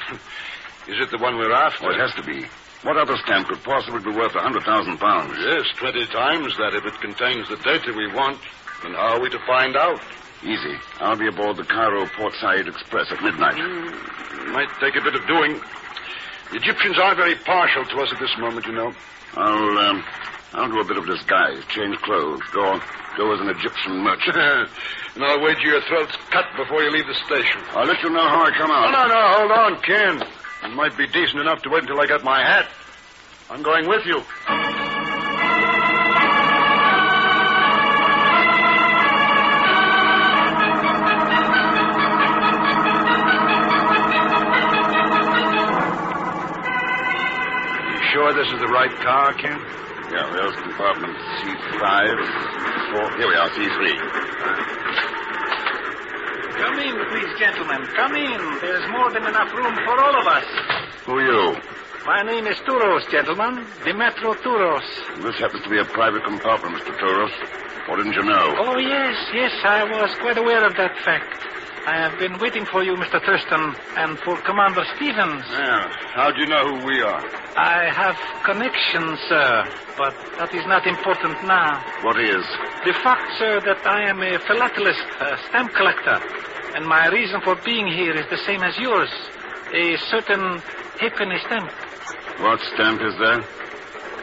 is it the one we're after? Well, it has to be. What other stamp could possibly be worth 100,000 pounds? Yes, 20 times that if it contains the data we want. And how are we to find out? Easy. I'll be aboard the Cairo Port Said Express at midnight. Might take a bit of doing. The Egyptians are very partial to us at this moment, you know. I'll do a bit of disguise, change clothes, go as an Egyptian merchant. And I'll wager your throat's cut before you leave the station. I'll let you know how I come out. No, hold on, Ken. You might be decent enough to wait until I get my hat. I'm going with you. Sure this is the right car, Ken? Yeah, there's compartment C5. Here we are, C3. Come in, please, gentlemen. Come in. There's more than enough room for all of us. Who are you? My name is Touros, gentlemen. The Metro Touros. This happens to be a private compartment, Mr. Touros. Or didn't you know? Oh, yes, I was quite aware of that fact. I have been waiting for you, Mr. Thurston, and for Commander Stevens. Yeah. How do you know who we are? I have connections, sir, but that is not important now. What is? The fact, sir, that I am a philatelist, a stamp collector, and my reason for being here is the same as yours. A certain halfpenny stamp. What stamp is that?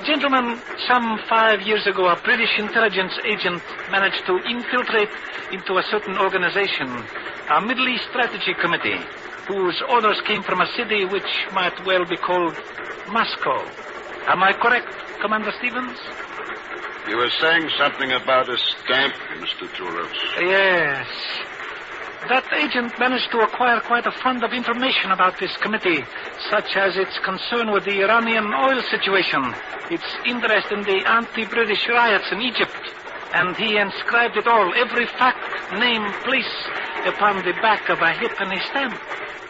Gentlemen, some 5 years ago, a British intelligence agent managed to infiltrate into a certain organization, a Middle East Strategy Committee, whose orders came from a city which might well be called Moscow. Am I correct, Commander Stevens? You were saying something about a stamp, Mr. Touros. Yes. That agent managed to acquire quite a fund of information about this committee, such as its concern with the Iranian oil situation, its interest in the anti-British riots in Egypt, And he inscribed it all, every fact, name, place, upon the back of a halfpenny stamp.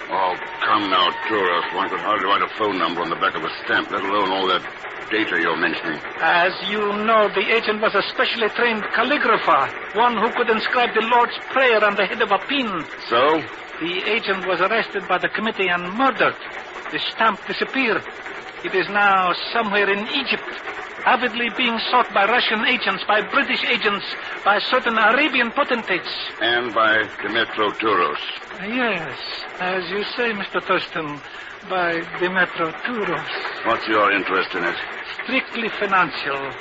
Oh, come now, tourist. One could hardly write a phone number on the back of a stamp, let alone all that data you're mentioning. As you know, the agent was a specially trained calligrapher, one who could inscribe the Lord's Prayer on the head of a pin. So? The agent was arrested by the committee and murdered. The stamp disappeared. It is now somewhere in Egypt, avidly being sought by Russian agents, by British agents, by certain Arabian potentates. And by Demetro Touros. Yes, as you say, Mr. Thurston, by Demetro Touros. What's your interest in it? Strictly financial.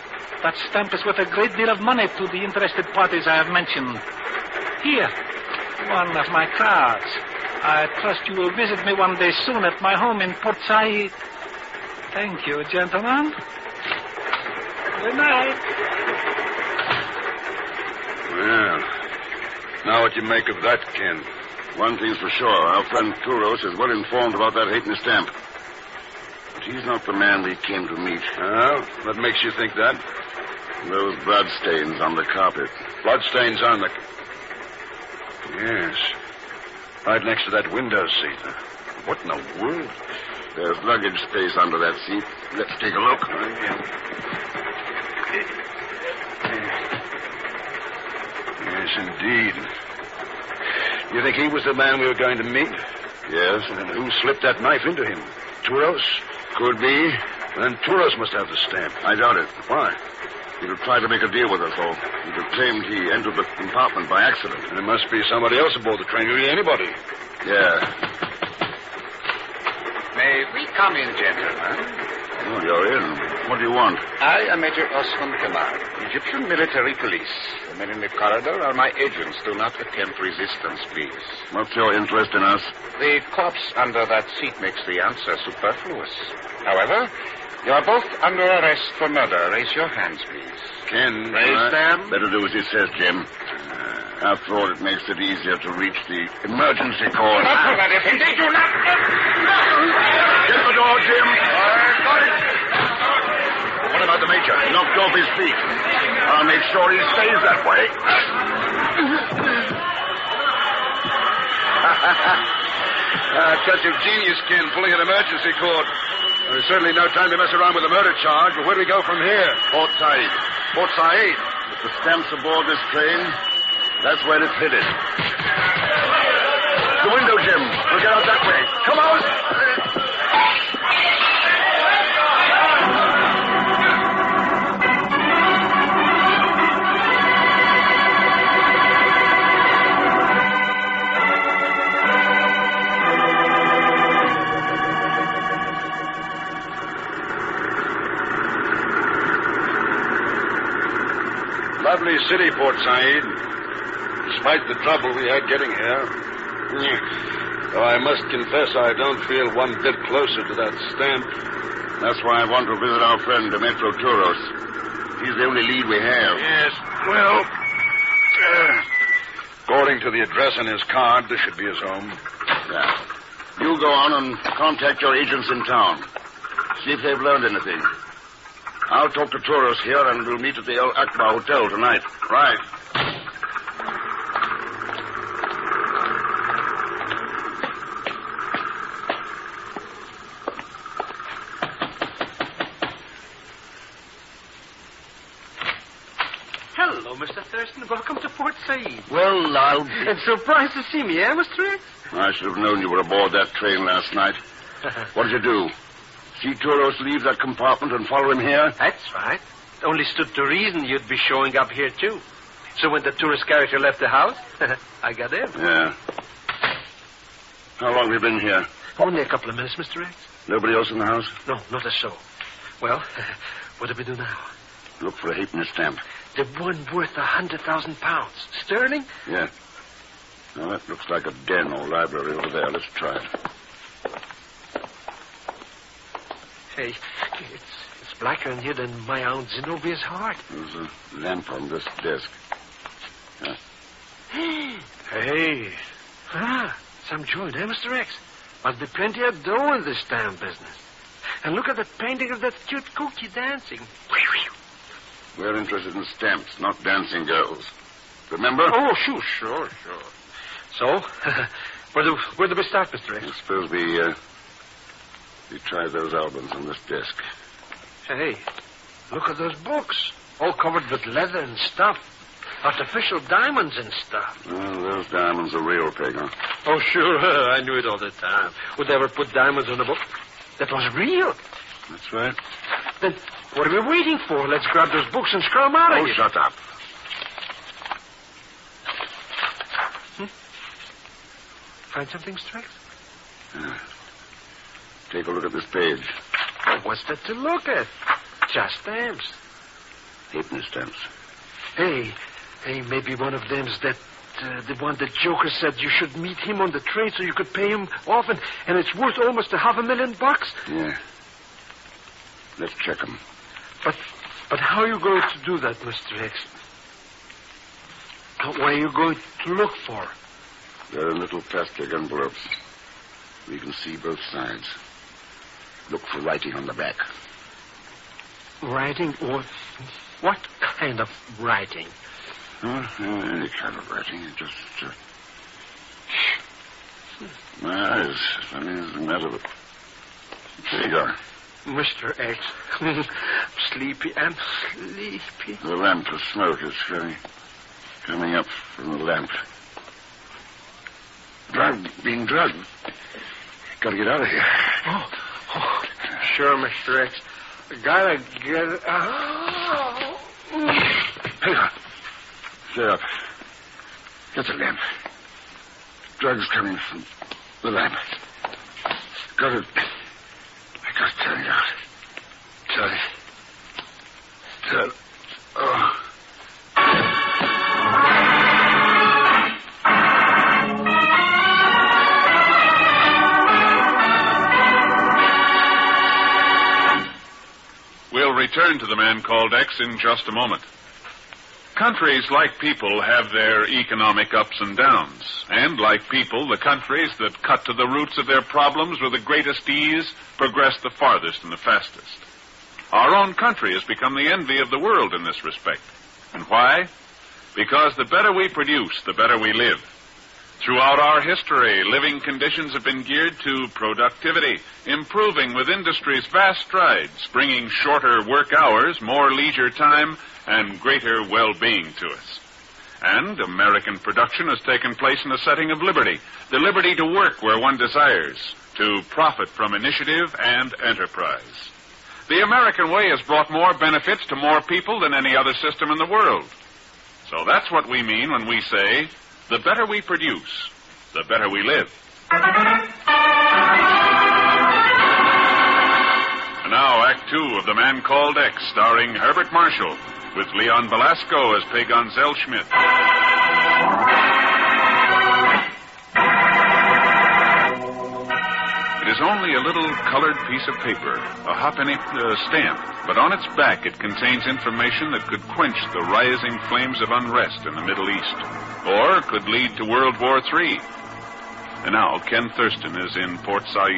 That stamp is worth a great deal of money to the interested parties I have mentioned. Here, one of my cards. I trust you will visit me one day soon at my home in Port Said. Thank you, gentlemen. Good night. Well, now what you make of that, Ken? One thing's for sure. Our friend Touros is well informed about that halfpenny stamp. But he's not the man we came to meet. Oh? What makes you think that? Those bloodstains on the carpet. Bloodstains on the... Yes. Right next to that window seat. What in the world? There's luggage space under that seat. Let's take a look. Yes, indeed. You think he was the man we were going to meet? Yes. And who slipped that knife into him? Touros? Could be. Then Touros must have the stamp. I doubt it. Why? He'd have tried to make a deal with us, though. He'd have claimed he entered the compartment by accident. And there must be somebody else aboard the train. Really anybody. Yeah. May we come in, gentlemen? Oh, you're in. What do you want? I am Major Osman Kamal, Egyptian military police. The men in the corridor are my agents. Do not attempt resistance, please. What's your interest in us? The corpse under that seat makes the answer superfluous. However, you are both under arrest for murder. Raise your hands, please. Ken, raise them. Better do as he says, Jim. After all, it makes it easier to reach the emergency call. Not for that, if indeed you not... Get the door, Jim. Got it. What about the major? He knocked off his feet. I'll make sure he stays that way. Touch of genius, Ken, pulling an emergency cord. There's certainly no time to mess around with a murder charge, but where do we go from here? Port Said. Port Said? If the stamp's aboard this train, that's where it's headed. The window, Jim. We'll get out that way. Come on! Lovely city, Port Said. Despite the trouble we had getting here. Though I must confess I don't feel one bit closer to that stamp. That's why I want to visit our friend Demetro Touros. He's the only lead we have. Yes, well... according to the address on his card, this should be his home. Yeah. You go on and contact your agents in town. See if they've learned anything. I'll talk to Touros here, and we'll meet at the El Akbar Hotel tonight. Right. Hello, Mr. Thurston. Welcome to Port Said. Well, I'll be... And surprised to see me, eh, Mr. X? I should have known you were aboard that train last night. What did you do? See Touros leave that compartment and follow him here? That's right. Only stood to reason you'd be showing up here, too. So when the tourist character left the house, I got in. Yeah. How long have you been here? Only a couple of minutes, Mr. X. Nobody else in the house? No, not a soul. Well, what do we do now? Look for a halfpenny stamp. The one worth 100,000 pounds. Sterling? Yeah. Now, that looks like a den or library over there. Let's try it. Hey, it's blacker in here than my own Zenobia's heart. There's a lamp on this desk. Yeah. Hey. Some joint, eh, Mr. X? Must be plenty of dough in this damn business. And look at the painting of that cute cookie dancing. We're interested in stamps, not dancing girls. Remember? Oh, sure. So, where do we start, Mr. X? I suppose we try those albums on this desk. Hey, look at those books. All covered with leather and stuff. Artificial diamonds and stuff. Well, those diamonds are real, Pegon. Oh, sure. I knew it all the time. Would they ever put diamonds on a book? That was real. That's right. Then what are we waiting for? Let's grab those books and screw them out of here. Shut up. Find something, Strax? Take a look at this page. What's that to look at? Just stamps. Halfpenny stamps. Hey, maybe one of them's that the one that Joker said you should meet him on the train so you could pay him off, and it's worth almost $500,000. Yeah. Let's check them. But how are you going to do that, Mr. X? What are you going to look for? They're in little plastic envelopes. We can see both sides. Look for writing on the back. Writing? What kind of writing? Any kind of writing. Just... My eyes. Something's the matter with... There you are. Mr. X. Sleepy. I'm sleepy. The lamp of smoke is coming up from the lamp. Being drugged. Gotta get out of here. Oh, sure, Mr. X. Gotta get out. Hang on. Stay up. Get the lamp. Drugs coming from the lamp. I gotta turn it out. Turn it. Oh. We'll return to the man called X in just a moment. Countries, like people, have their economic ups and downs. And like people, the countries that cut to the roots of their problems with the greatest ease progress the farthest and the fastest. Our own country has become the envy of the world in this respect. And why? Because the better we produce, the better we live. Throughout our history, living conditions have been geared to productivity, improving with industry's vast strides, bringing shorter work hours, more leisure time, and greater well-being to us. And American production has taken place in a setting of liberty, the liberty to work where one desires, to profit from initiative and enterprise. The American way has brought more benefits to more people than any other system in the world. So that's what we mean when we say, the better we produce, the better we live. And now, Act Two of The Man Called X, starring Herbert Marshall, with Leon Belasco as Pegon Zellschmidt. It is only a little colored piece of paper, a halfpenny stamp, but on its back it contains information that could quench the rising flames of unrest in the Middle East, or could lead to World War III. And now Ken Thurston is in Port Said,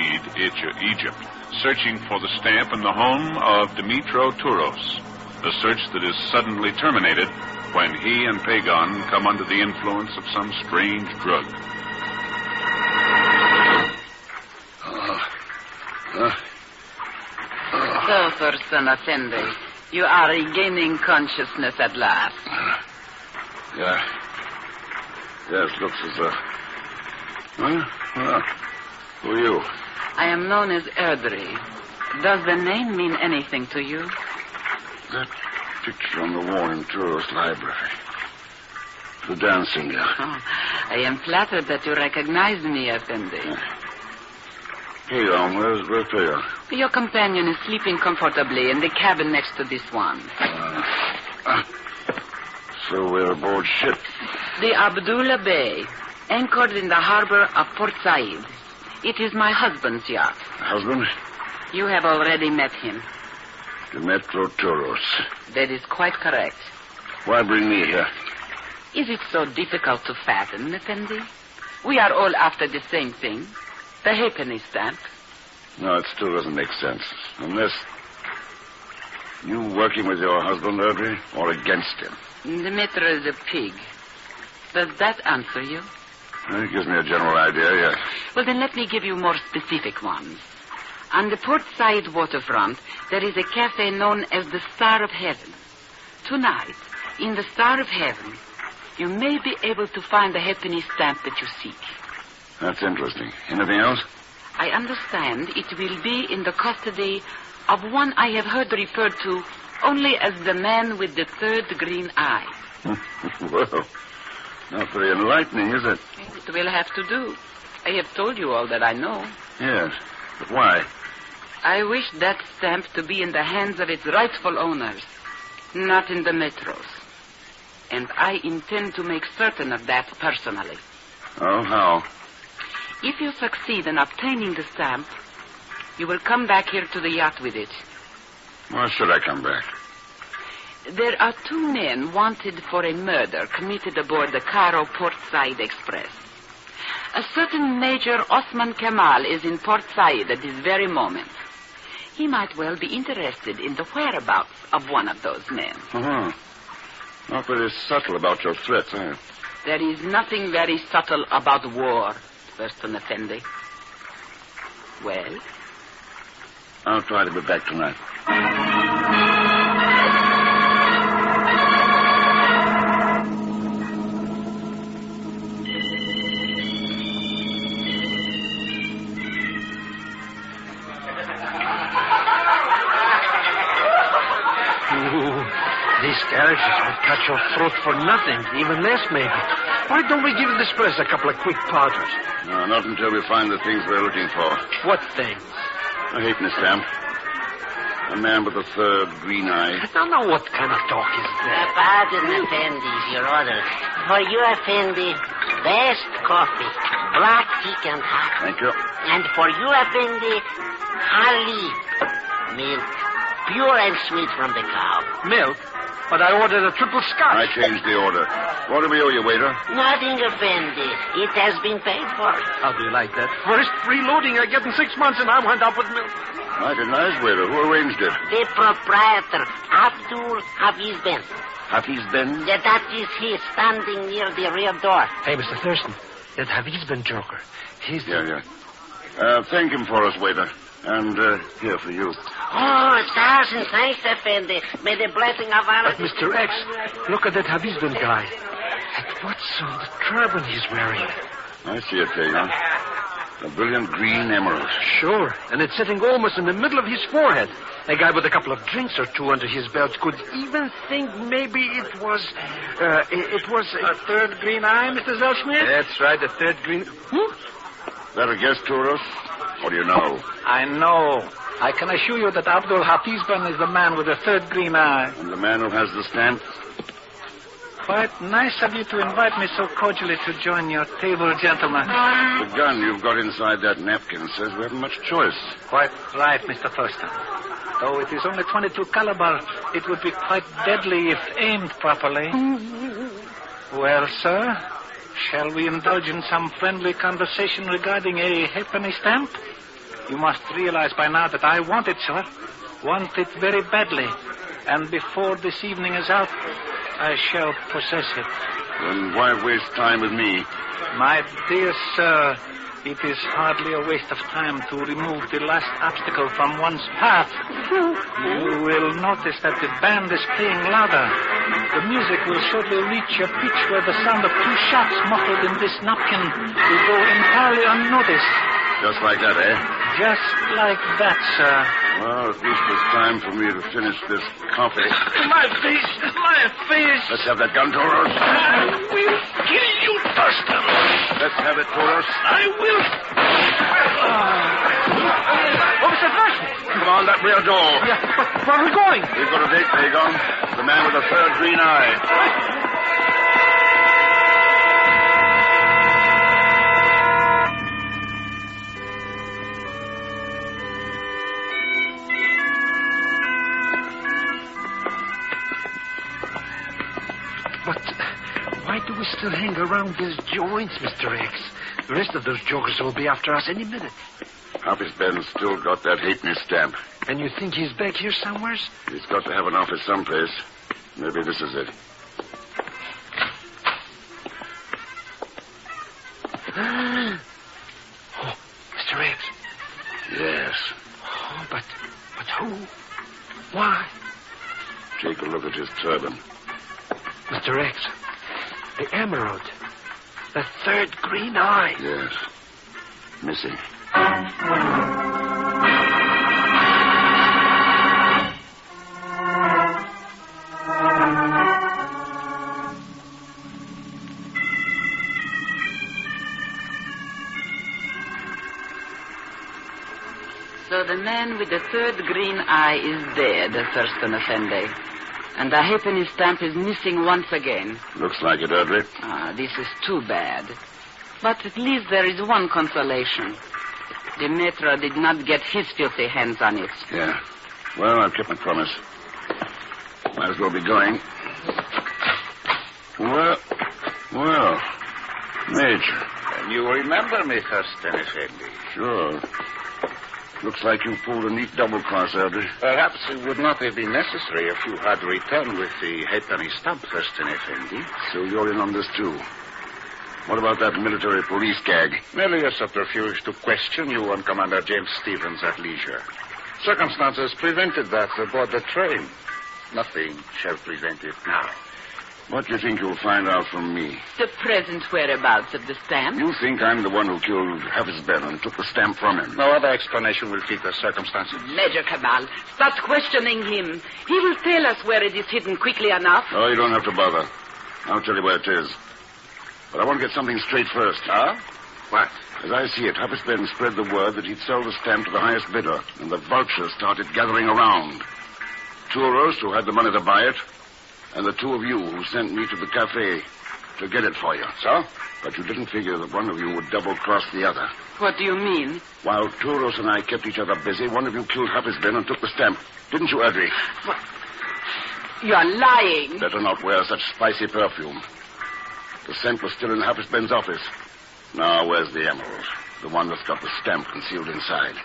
Egypt, searching for the stamp in the home of Dimitro Touros, a search that is suddenly terminated when he and Pegon come under the influence of some strange drug. So, Thurston, attendee, you are regaining consciousness at last. Yeah. Yes, looks as though. Who are you? I am known as Erdry. Does the name mean anything to you? That picture on the wall in Touros' library. The dancing girl. Oh, I am flattered that you recognize me, attendee. Pegon, where's Pegon? Your companion is sleeping comfortably in the cabin next to this one. So we're aboard ship. The Abdullah Bay, anchored in the harbor of Port Said. It is my husband's yacht. Husband? You have already met him. Dimitro Touros. That is quite correct. Why bring me here? Is it so difficult to fathom, attendee? We are all after the same thing. The halfpenny stamp. No, it still doesn't make sense. Unless You working with your husband, Audrey, or against him? The matter is a pig. Does that answer you? It gives me a general idea, yes. Well, then let me give you more specific ones. On the port side waterfront, there is a cafe known as the Star of Heaven. Tonight, in the Star of Heaven, you may be able to find the halfpenny stamp that you seek. That's interesting. Anything else? I understand it will be in the custody of one I have heard referred to only as the man with the third green eye. Well, not very enlightening, is it? It will have to do. I have told you all that I know. Yes, but why? I wish that stamp to be in the hands of its rightful owners, not in the metros. And I intend to make certain of that personally. Oh, how? If you succeed in obtaining the stamp, you will come back here to the yacht with it. Why should I come back? There are 2 men wanted for a murder committed aboard the Cairo Port Said Express. A certain Major Osman Kamal is in Port Said at this very moment. He might well be interested in the whereabouts of one of those men. Uh-huh. Not very subtle about your threats, are you? There is nothing very subtle about war, Thurston Effendi. Well? I'll try to be back tonight. These carriages would cut your throat for nothing, even less maybe. Why don't we give this press a couple of quick powders? No, not until we find the things we're looking for. What things? A halfpenny stamp. A man with a third green eye. Now, what kind of talk is that? Pardon, Effendi, your order. For you, Effendi, best coffee, black, thick, and hot. Thank you. And for you, Effendi, Halib, milk, pure and sweet from the cow. Milk? But I ordered a triple scotch. I changed the order. What do we owe you, waiter? Nothing, Effendi. It has been paid for. How do you like that? First free loading I get in 6 months, and I went up with milk. Mighty nice, waiter. Who arranged it? The proprietor, Abdul Hafiz Ben. Hafiz Ben? That is he, standing near the rear door. Hey, Mr. Thurston, that Hafiz Ben joker. He's Yeah. Thank him for us, waiter. And here for you. Oh, 1,000 thanks, Effendi. May the blessing of Allah... But, Mr. X, look at that Hafiz Ben guy. And what's on the turban he's wearing? I see it, Pegon. A brilliant green emerald. Sure, and it's sitting almost in the middle of his forehead. A guy with a couple of drinks or 2 under his belt could even think maybe it was A third green eye, Mr. Zellschmidt? That's right, a third green... That a guess, Touros? What do you know? I know. I can assure you that Abdul Hafiz Ben is the man with the third green eye. And the man who has the stamp? Quite nice of you to invite me so cordially to join your table, gentlemen. The gun you've got inside that napkin says we haven't much choice. Quite right, Mr. Thurston. Though it is only .22 caliber, it would be quite deadly if aimed properly. Well, sir, shall we indulge in some friendly conversation regarding a halfpenny stamp? You must realize by now that I want it, sir. Want it very badly. And before this evening is out, I shall possess it. Then why waste time with me? My dear sir, it is hardly a waste of time to remove the last obstacle from one's path. You will notice that the band is playing louder. The music will shortly reach a pitch where the sound of 2 shots muffled in this napkin will go entirely unnoticed. Just like that, eh? Just like that, sir. Well, at least there's time for me to finish this coffee. My face! My face! Let's have that gun, Touros. I will kill you, Thurston. Let's have it, Touros. I will. Oh, Mr. Thurston! Come on, that rear door. Yeah, but where are we going? We've got a date, Pegon. The man with the third green eye. Why do we still hang around these joints, Mr. X? The rest of those jokers will be after us any minute. Hafiz Ben's still got that halfpenny stamp. And you think he's back here somewhere? He's got to have an office someplace. Maybe this is it. Oh, Mr. X. Yes. Oh, but who? Why? Take a look at his turban. Mr. X, the emerald. The third green eye. Yes. Missing. So the man with the third green eye is dead, Thurston Effendi. And the halfpenny stamp is missing once again. Looks like it, Audrey. This is too bad. But at least there is one consolation. The Metro did not get his filthy hands on it. Yeah. Well, I've kept my promise. Might as well be going. Well, Major. And you remember me, Thurston Effendi? Sure. Looks like you pulled a neat double-cross, Audrey. Perhaps it would not have been necessary if you had returned with the halfpenny stamp, Thurston Effendi. So you're in on this, too. What about that military police gag? Merely a subterfuge to question you on Commander James Stevens at leisure. Circumstances prevented that aboard the train. Nothing shall prevent it now. What do you think you'll find out from me? The present whereabouts of the stamp? You think I'm the one who killed Hafizben and took the stamp from him? No other explanation will fit the circumstances. Major Cabal, start questioning him. He will tell us where it is hidden quickly enough. Oh, you don't have to bother. I'll tell you where it is. But I want to get something straight first. Huh? What? As I see it, Hafizben spread the word that he'd sell the stamp to the highest bidder, and the vultures started gathering around. Tourists who had the money to buy it, and the two of you who sent me to the cafe to get it for you. So? But you didn't figure that one of you would double-cross the other. What do you mean? While Touros and I kept each other busy, one of you killed Hafizben and took the stamp. Didn't you, Audrey? What? You're lying. Better not wear such spicy perfume. The scent was still in Hafizben's office. Now, where's the emerald? The one that's got the stamp concealed inside.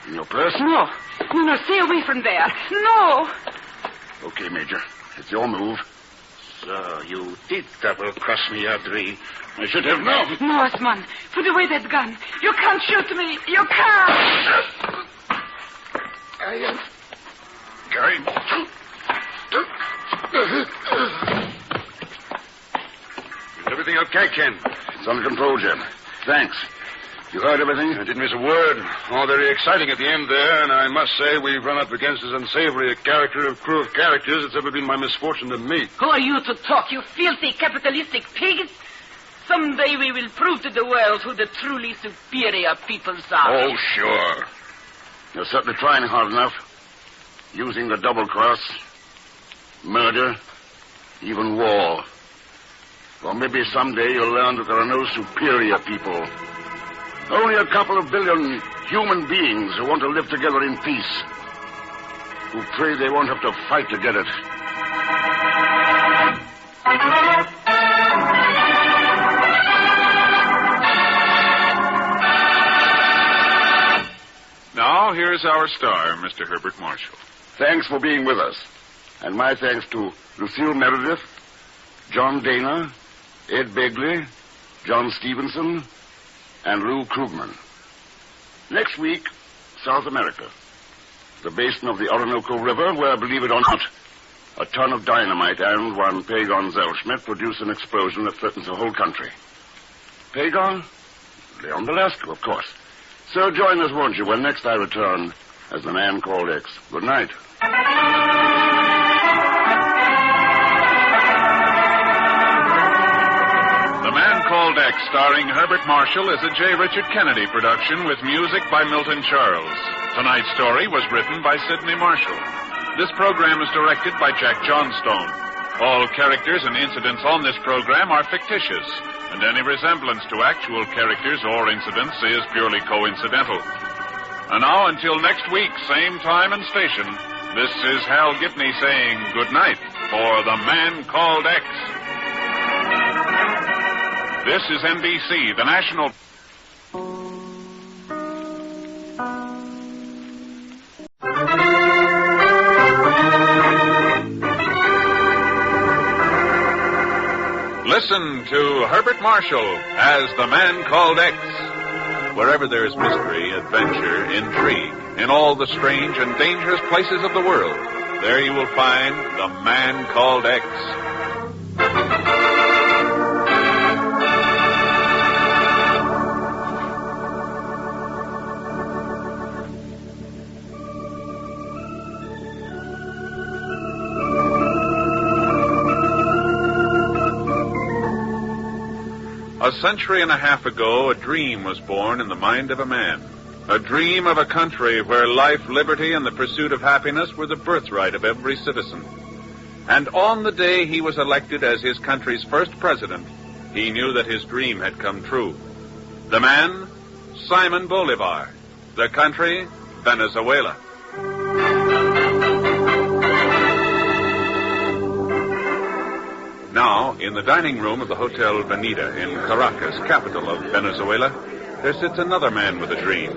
In your purse? No, stay away from there. No. Okay, Major. It's your move. So, you did double-cross me, Audrey. I should have known. No, Osman. Put away that gun. You can't shoot me. You can't. I am going to... Everything okay, Ken? It's under control, Jim. Thanks. You heard everything? I didn't miss a word. All very exciting at the end there, and I must say we've run up against as unsavory a crew of characters it's ever been my misfortune to meet. Who are you to talk, you filthy capitalistic pigs? Someday we will prove to the world who the truly superior peoples are. Oh, sure. You're certainly trying hard enough. Using the double-cross, murder, even war. Or maybe someday you'll learn that there are no superior people. Only a couple of billion human beings who want to live together in peace. Who pray they won't have to fight to get it. Now, here's our star, Mr. Herbert Marshall. Thanks for being with us. And my thanks to Lucille Meredith, John Dana, Ed Begley, John Stevenson, and Lou Krugman. Next week, South America. The basin of the Orinoco River, where, believe it or not, a ton of dynamite and one Pegon Zellschmidt produce an explosion that threatens the whole country. Pegon? Leon Belasco, of course. So join us, won't you, when next I return as the Man Called X. Good night. The Man Called X, starring Herbert Marshall, is a J. Richard Kennedy production with music by Milton Charles. Tonight's story was written by Sidney Marshall. This program is directed by Jack Johnstone. All characters and incidents on this program are fictitious, and any resemblance to actual characters or incidents is purely coincidental. And now, until next week, same time and station, this is Hal Gibney saying good night for The Man Called X. This is NBC, the national... Listen to Herbert Marshall as the man called X. Wherever there's mystery, adventure, intrigue, in all the strange and dangerous places of the world, there you will find the man called X. A century and a half ago, a dream was born in the mind of a man. A dream of a country where life, liberty, and the pursuit of happiness were the birthright of every citizen. And on the day he was elected as his country's first president, he knew that his dream had come true. The man, Simon Bolivar. The country, Venezuela. Now, in the dining room of the Hotel Veneta in Caracas, capital of Venezuela, there sits another man with a dream.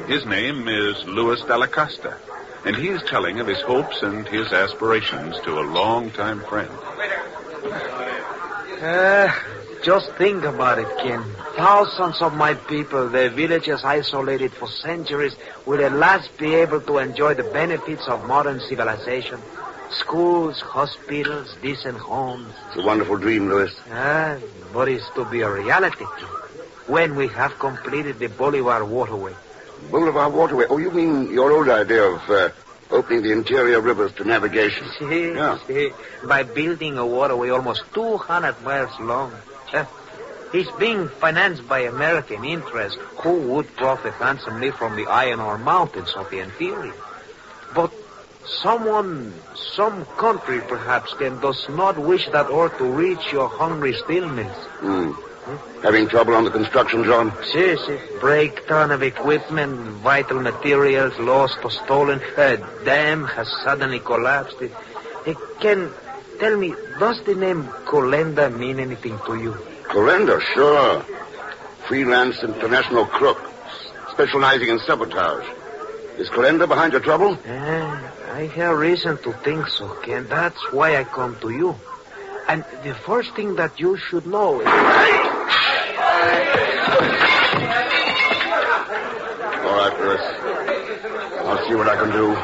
His name is Luis de la Costa, and he is telling of his hopes and his aspirations to a long-time friend. Just think about it, Ken. Thousands of my people, their villages isolated for centuries, will at last be able to enjoy the benefits of modern civilization. Schools, hospitals, decent homes. It's a wonderful dream, Louis. But it's to be a reality when we have completed the Bolivar Waterway. Bolivar Waterway? Oh, you mean your old idea of opening the interior rivers to navigation? See, by building a waterway almost 200 miles long. It's being financed by American interests who would profit handsomely from the iron ore mountains of the interior. But some country perhaps, Ken, does not wish that ore to reach your hungry steel mills. Having trouble on the construction job? Si. Breakdown of equipment, vital materials lost or stolen. A dam has suddenly collapsed. Ken, tell me, does the name Colenda mean anything to you? Colenda, sure. Freelance international crook, specializing in sabotage. Is Colenda behind your trouble? I have reason to think so, Ken. That's why I come to you. And the first thing that you should know is... All right, Chris. I'll see what I can do.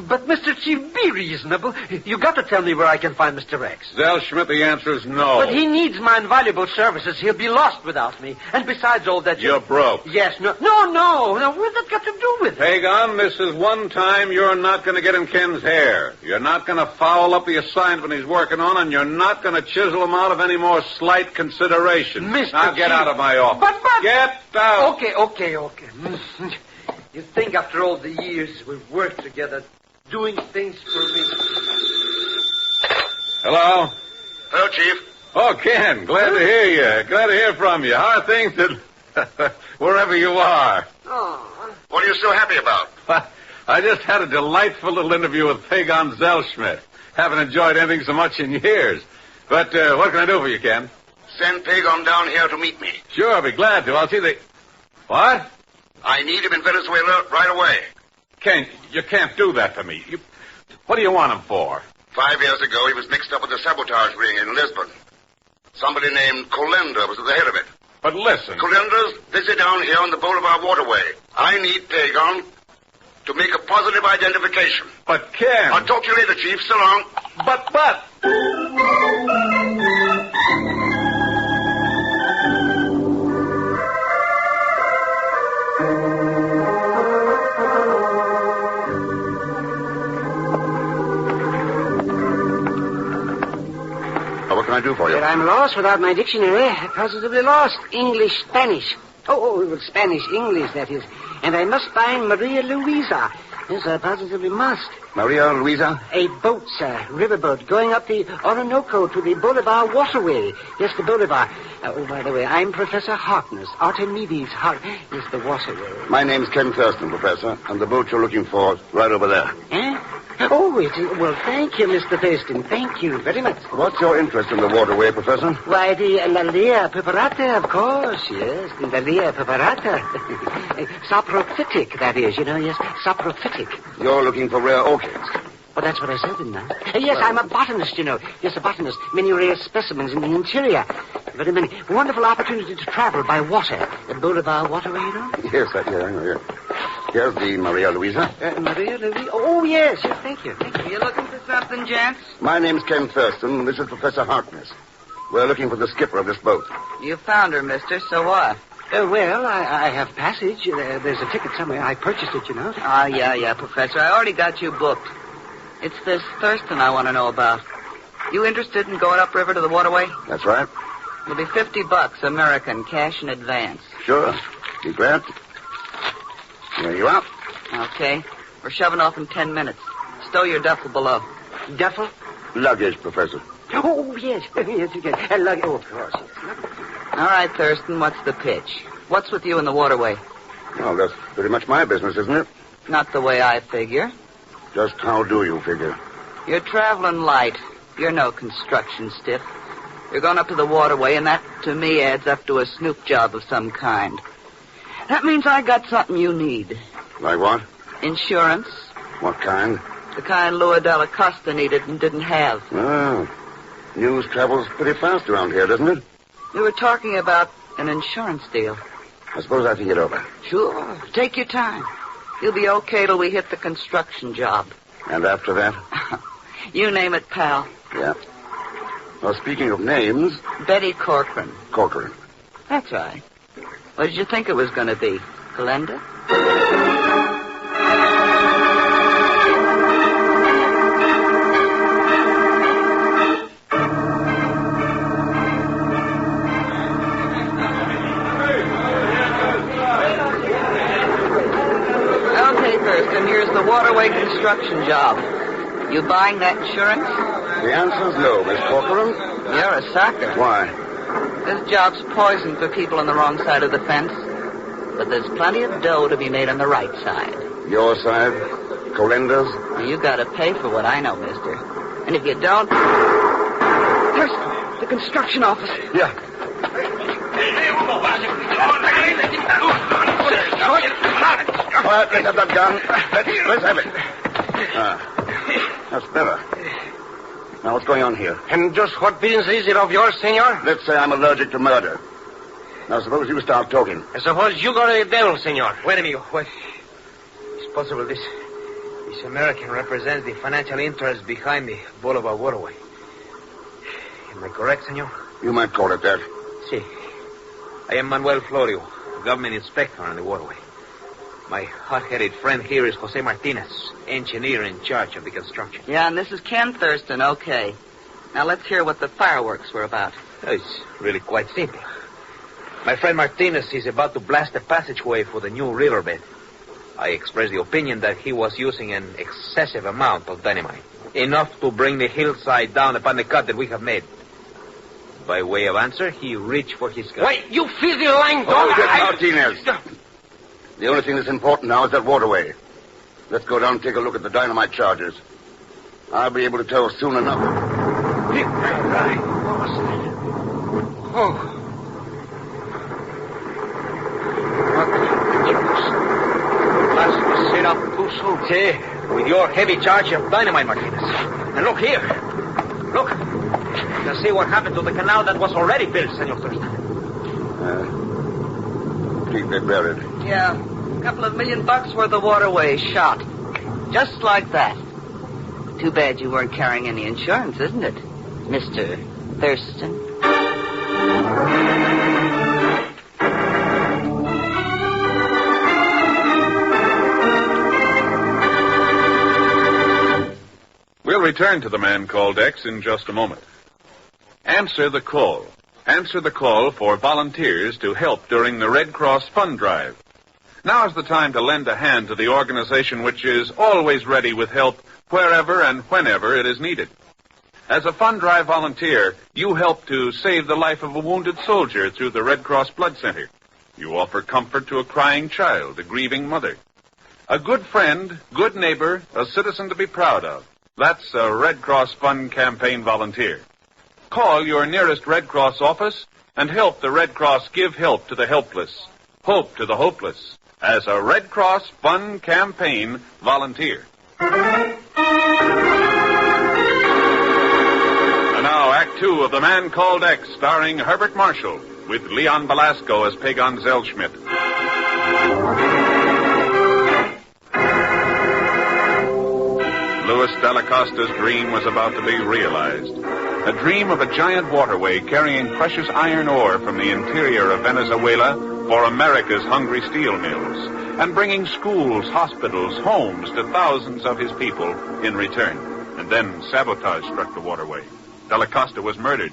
But, Mr. Chief, be reasonable. You got to tell me where I can find Mr. X. Zellschmidt, the answer is no. But he needs my invaluable services. He'll be lost without me. And besides all that... You're broke. Yes, no. What's that got to do with it? Pegon, this is one time you're not going to get in Ken's hair. You're not going to foul up the assignment he's working on, and you're not going to chisel him out of any more slight consideration. Mr. Now get Chief. out of my office. But... Get out. Okay. You think after all the years we've worked together... doing things for me. Hello? Hello, Chief. Oh, Ken, glad to hear you. Glad to hear from you. How are things wherever you are? Oh. What are you so happy about? I just had a delightful little interview with Pegon Zellschmidt. Haven't enjoyed anything so much in years. But what can I do for you, Ken? Send Pegon down here to meet me. Sure, I'll be glad to. I'll see the... What? I need him in Venezuela right away. Ken, you can't do that to me. What do you want him for? 5 years ago, he was mixed up with the sabotage ring in Lisbon. Somebody named Colenda was at the head of it. But listen... Colenda's busy down here on the Bolivar Waterway. I need Pegon to make a positive identification. But, Ken... I'll talk to you later, Chief. So long. But... What can I do for you? But I'm lost without my dictionary. Positively lost. English, Spanish. Oh, Spanish, English, that is. And I must find Maria Luisa. Yes, I positively must. Maria Luisa? A boat, sir. Riverboat, going up the Orinoco to the Bolivar Waterway. Yes, the Bolivar. Oh, by the way, I'm Professor Harkness. Archimedes is the waterway. My name's Ken Thurston, Professor, and the boat you're looking for is right over there. Eh? Well, thank you, Mr. Thurston. Thank you very much. What's your interest in the waterway, Professor? Why, the Lalia preparata, of course, yes. The Lalia preparata. Saprophytic, that is, yes. Saprophytic. You're looking for rare orchids. Well, that's what I said, didn't I? Yes, I'm a botanist, Yes, a botanist. Many rare specimens in the interior. Very many. Wonderful opportunity to travel by water. The Boulevard Waterway, Yes, I know. Here's the Maria Luisa. Maria Luisa? Oh, yes, thank you. You looking for something, gents? My name's Ken Thurston. This is Professor Harkness. We're looking for the skipper of this boat. You found her, mister, so what? Well, I have passage. There's a ticket somewhere. I purchased it, Ah, yeah, Professor. I already got you booked. It's this Thurston I want to know about. You interested in going upriver to the waterway? That's right. It'll be $50 American, cash in advance. Sure. Be glad. Here you are. Okay. We're shoving off in 10 minutes. Stow your duffel below. Duffel? Luggage, Professor. Oh, yes. Yes, you can. Luggage. Oh, of course. All right, Thurston, what's the pitch? What's with you in the waterway? Well, that's pretty much my business, isn't it? Not the way I figure. Just how do you figure? You're traveling light. You're no construction stiff. You're going up to the waterway, and that, to me, adds up to a snoop job of some kind. That means I got something you need. Like what? Insurance. What kind? The kind Lua Della Costa needed and didn't have. Oh. News travels pretty fast around here, doesn't it? We were talking about an insurance deal. I suppose I think it over. Sure. Take your time. You'll be okay till we hit the construction job. And after that? You name it, pal. Yeah. Well, speaking of names... Betty Corcoran. Corcoran. That's right. What did you think it was going to be? Glenda? Okay, Thurston, here's the waterway construction job. You buying that insurance? The answer's no, Miss Corcoran. You're a sucker. Why? This job's poison for people on the wrong side of the fence. But there's plenty of dough to be made on the right side. Your side? Colenda's? You gotta pay for what I know, mister. And if you don't... Thurston, the construction office. Yeah. Quiet, let's have that gun. Let's have it. That's better. Now, what's going on here? And just what business is it of yours, senor? Let's say I'm allergic to murder. Now, suppose you start talking. I suppose you go to the devil, senor. Wait a minute. Wait. It's possible this American represents the financial interest behind the Boulevard Waterway. Am I correct, senor? You might call it that. Si. I am Manuel Florio, government inspector on the waterway. My hot-headed friend here is Jose Martinez, engineer in charge of the construction. Yeah, and this is Ken Thurston, okay. Now let's hear what the fireworks were about. It's really quite simple. My friend Martinez is about to blast a passageway for the new riverbed. I expressed the opinion that he was using an excessive amount of dynamite. Enough to bring the hillside down upon the cut that we have made. By way of answer, he reached for his gun. Wait, you filthy lying dog! Hold it, Martinez. The only thing that's important now is that waterway. Let's go down and take a look at the dynamite charges. I'll be able to tell soon enough. Oh. See, with your heavy charge of dynamite, Martinez. And look here. Look. You can see what happened to the canal that was already built, Senor Thurston. Deeply buried. Yeah, a couple of $1 million worth of waterway shot. Just like that. Too bad you weren't carrying any insurance, isn't it, Mr. Thurston? We'll return to the man called X in just a moment. Answer the call. Answer the call for volunteers to help during the Red Cross Fund Drive. Now is the time to lend a hand to the organization which is always ready with help wherever and whenever it is needed. As a Fund Drive volunteer, you help to save the life of a wounded soldier through the Red Cross Blood Center. You offer comfort to a crying child, a grieving mother. A good friend, good neighbor, a citizen to be proud of. That's a Red Cross Fund Campaign volunteer. Call your nearest Red Cross office and help the Red Cross give help to the helpless, hope to the hopeless, as a Red Cross Fund Campaign volunteer. And now, Act Two of The Man Called X, starring Herbert Marshall, with Leon Belasco as Pegon Zellschmidt. Louis Delacosta's dream was about to be realized. A dream of a giant waterway carrying precious iron ore from the interior of Venezuela for America's hungry steel mills, and bringing schools, hospitals, homes to thousands of his people in return. And then sabotage struck the waterway. Delacosta was murdered.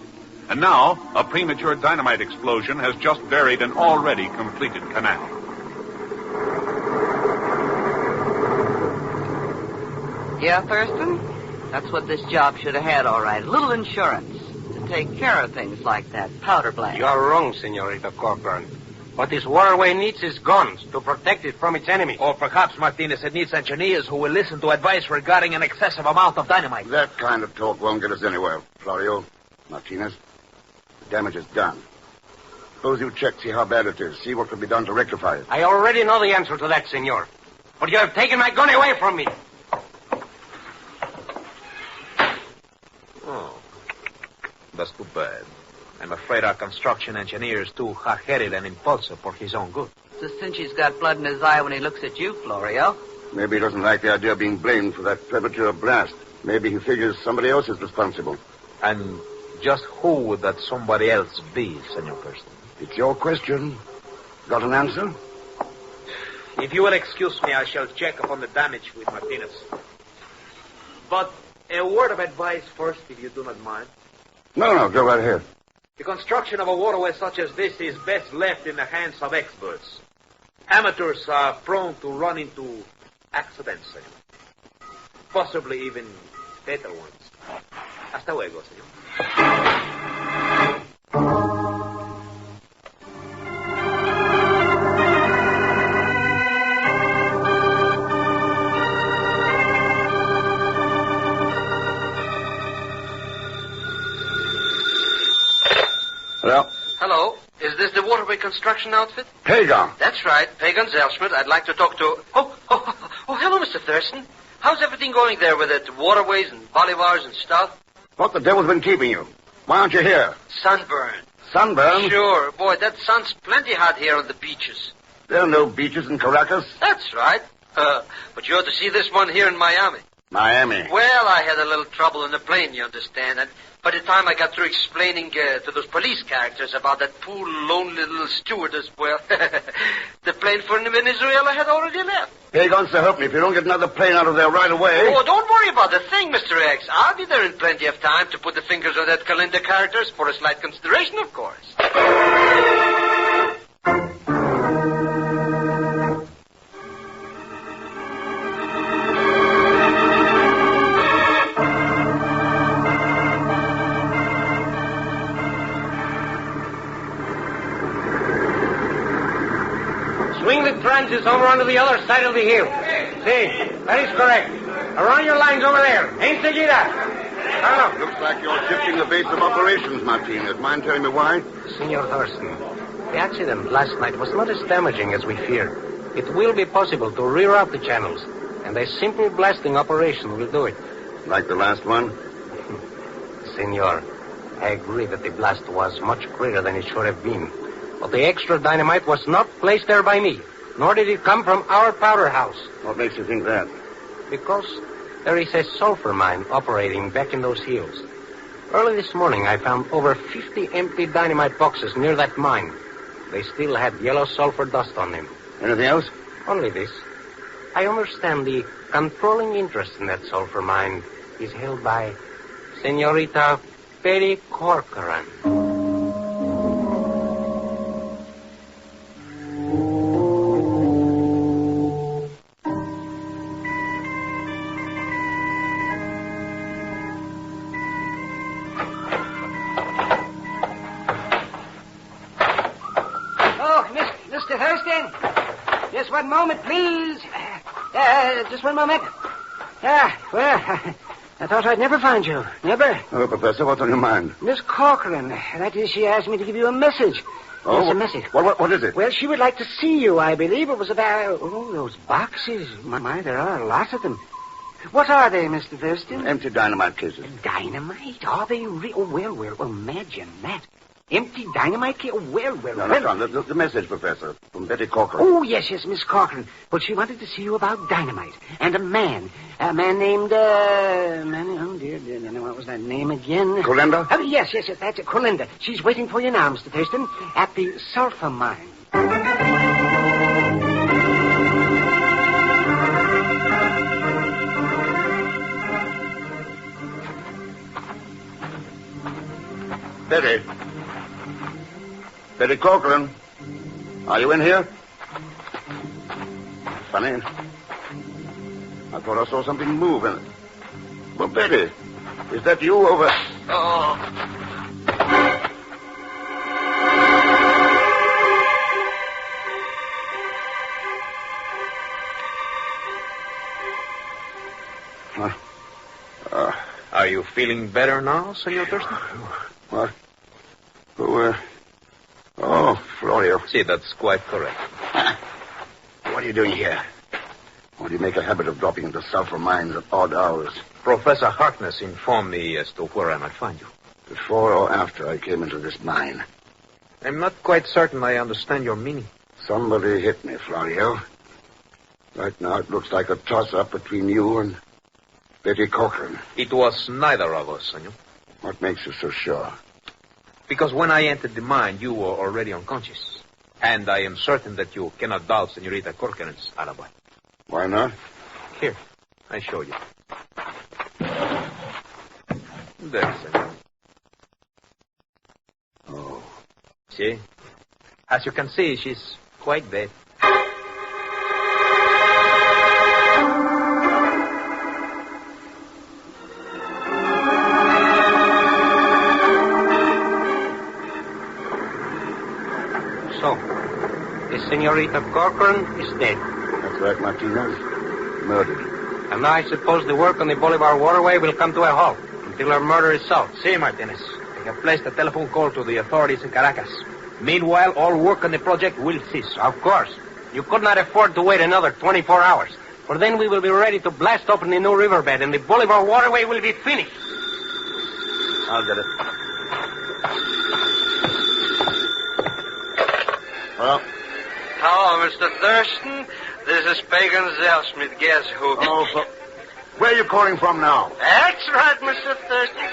And now, a premature dynamite explosion has just buried an already completed canal. Yeah, Thurston? That's what this job should have had, all right. A little insurance to take care of things like that powder blast. You're wrong, Senorita Cockburn. What this waterway needs is guns to protect it from its enemies. Or perhaps, Martinez, it needs engineers who will listen to advice regarding an excessive amount of dynamite. That kind of talk won't get us anywhere, Florio. Martinez, the damage is done. Suppose you check, see how bad it is, see what can be done to rectify it. I already know the answer to that, senor. But you have taken my gun away from me. Oh, that's too bad. I'm afraid our construction engineer is too hot-headed and impulsive for his own good. It's a cinch he's got blood in his eye when he looks at you, Florio. Maybe he doesn't like the idea of being blamed for that premature blast. Maybe he figures somebody else is responsible. And just who would that somebody else be, Senor Thurston? It's your question. Got an answer? If you will excuse me, I shall check upon the damage with Martinez. But a word of advice first, if you do not mind. No, go right ahead. The construction of a waterway such as this is best left in the hands of experts. Amateurs are prone to run into accidents, senor. Possibly even fatal ones. Hasta luego, senor. Hello. Is this the waterway construction outfit? Pegon. That's right. Pegon Zellschmidt. I'd like to talk to... Oh, hello, Mr. Thurston. How's everything going there with it? Waterways and bolivars and stuff? What the devil's been keeping you? Why aren't you here? Sunburn. Sunburn? Sure. Boy, that sun's plenty hot here on the beaches. There are no beaches in Caracas. That's right. But you ought to see this one here in Miami. Miami. Well, I had a little trouble in the plane, you understand. And by the time I got through explaining to those police characters about that poor, lonely little stewardess, well, the plane for Venezuela had already left. Pegon, so help me. If you don't get another plane out of there right away... Oh, don't worry about the thing, Mr. X. I'll be there in plenty of time to put the fingers on that calendar characters for a slight consideration, of course. Swing the tranches over onto the other side of the hill. See, that is correct. Around your lines over there. Enseguida. Looks like you're shifting the base of operations, Martinez. Mind telling me why? Senor Thurston, the accident last night was not as damaging as we feared. It will be possible to reroute the channels, and a simple blasting operation will do it. Like the last one? Senor, I agree that the blast was much greater than it should have been. But the extra dynamite was not placed there by me, nor did it come from our powder house. What makes you think that? Because there is a sulfur mine operating back in those hills. Early this morning, I found over 50 empty dynamite boxes near that mine. They still had yellow sulfur dust on them. Anything else? Only this. I understand the controlling interest in that sulfur mine is held by Senorita Perry Corcoran. Oh, Mr. Thurston. Just one moment, please. Just one moment. Well, I thought I'd never find you. Never. Oh, Professor, what's on your mind? Miss Corcoran. That is, she asked me to give you a message. Oh, yes, a message. What is it? Well, she would like to see you, I believe. It was about... Oh, those boxes. My, there are a lot of them. What are they, Mr. Thurston? Empty dynamite cases. Dynamite? Are they real? Oh, well, imagine that. Empty dynamite cases? Oh, well. No, the message, Professor, from Betty Corcoran. Oh, yes, Miss Corcoran. Well, she wanted to see you about dynamite. And a man named, oh, dear, what was that name again? Colinda? Oh, yes, that's it, Colinda. She's waiting for you now, Mr. Thurston, at the sulfur mine. Betty Corcoran, are you in here? Funny. I thought I saw something move in it. Well, Betty, is that you over... Are you feeling better now, Senor Thurston? What? Oh, Florio. See, that's quite correct. What are you doing here? Why do you make a habit of dropping into sulfur mines at odd hours? Professor Harkness informed me as to where I might find you. Before or after I came into this mine? I'm not quite certain I understand your meaning. Somebody hit me, Florio. Right now it looks like a toss-up between you and Betty Corcoran. It was neither of us, senor. What makes you so sure? Because when I entered the mine, you were already unconscious. And I am certain that you cannot doubt Senorita Corcoran's alibi. Why not? Here, I show you. There, senor. Oh. See? As you can see, she's quite dead. So, the Senorita Corcoran is dead. That's right, Martinez. Murdered. And I suppose the work on the Bolivar Waterway will come to a halt until her murder is solved. See, Martinez. I have placed a telephone call to the authorities in Caracas. Meanwhile, all work on the project will cease. Of course. You could not afford to wait another 24 hours. For then we will be ready to blast open the new riverbed and the Bolivar Waterway will be finished. I'll get it. Well? Hello, Mr. Thurston. This is Pegon Zellschmidt. Guess who? Oh, where are you calling from now? That's right, Mr. Thurston.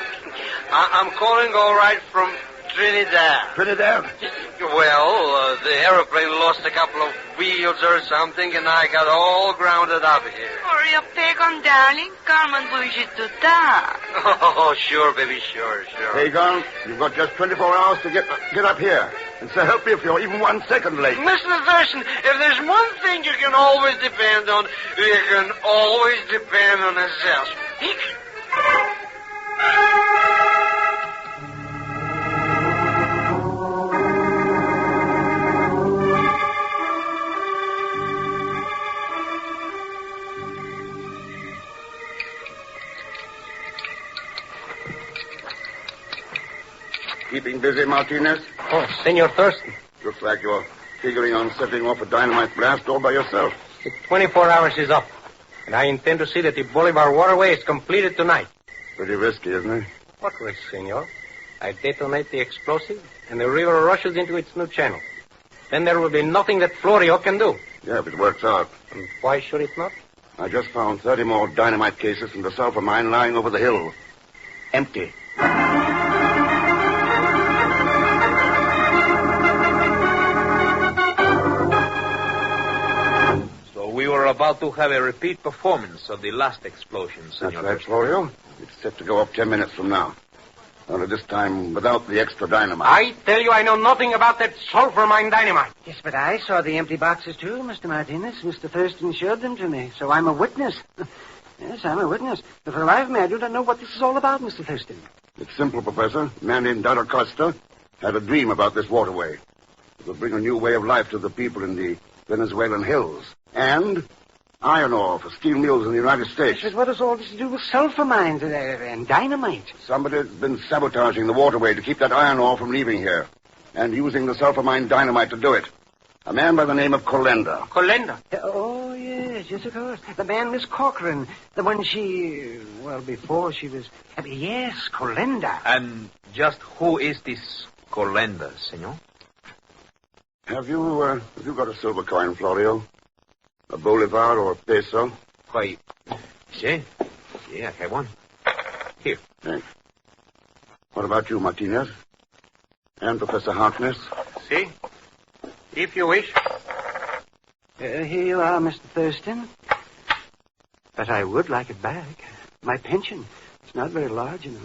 I'm calling all right from Trinidad. Trinidad? Well, the aeroplane lost a couple of wheels or something, and I got all grounded up here. Hurry up, Pegon, darling. Carmen Bujituta. Oh, sure, baby, sure. Pegon, you've got just 24 hours to get up here. And so help me if you're even 1 second late. Mr. Thurston, if there's one thing you can always depend on, you can always depend on a Zellschmidt. Keeping busy, Martinez? Oh, Senor Thurston. Looks like you're figuring on setting off a dynamite blast all by yourself. The 24 hours is up, and I intend to see that the Bolivar Waterway is completed tonight. Pretty risky, isn't it? What risk, senor? I detonate the explosive, and the river rushes into its new channel. Then there will be nothing that Florio can do. Yeah, if it works out. And why should it not? I just found 30 more dynamite cases from the sulfur mine lying over the hill. Empty. We were about to have a repeat performance of the last explosion, Senor. That's right, Florio. It's set to go up 10 minutes from now. Only this time without the extra dynamite. I tell you, I know nothing about that sulfur mine dynamite. Yes, but I saw the empty boxes, too, Mr. Martinez. Mr. Thurston showed them to me, so I'm a witness. Yes, I'm a witness. But for the life of me, I do not know what this is all about, Mr. Thurston. It's simple, Professor. A man named Dada Costa had a dream about this waterway. It would bring a new way of life to the people in the Venezuelan hills. And Iron ore for steel mills in the United States. But what does all this to do with sulfur mines and dynamite? Somebody's been sabotaging the waterway to keep that iron ore from leaving here. And using the sulfur mine dynamite to do it. A man by the name of Colenda. Colenda? Oh, yes, of course. The man, Miss Corcoran. The one before she was... yes, Colenda. And just who is this Colenda, senor? Have you got a silver coin, Florio? A bolivar or a peso? Why, si, I have one. Here. Thanks. What about you, Martinez? And Professor Harkness? Si. If you wish. Here you are, Mr. Thurston. But I would like it back. My pension. It's not very large, you know.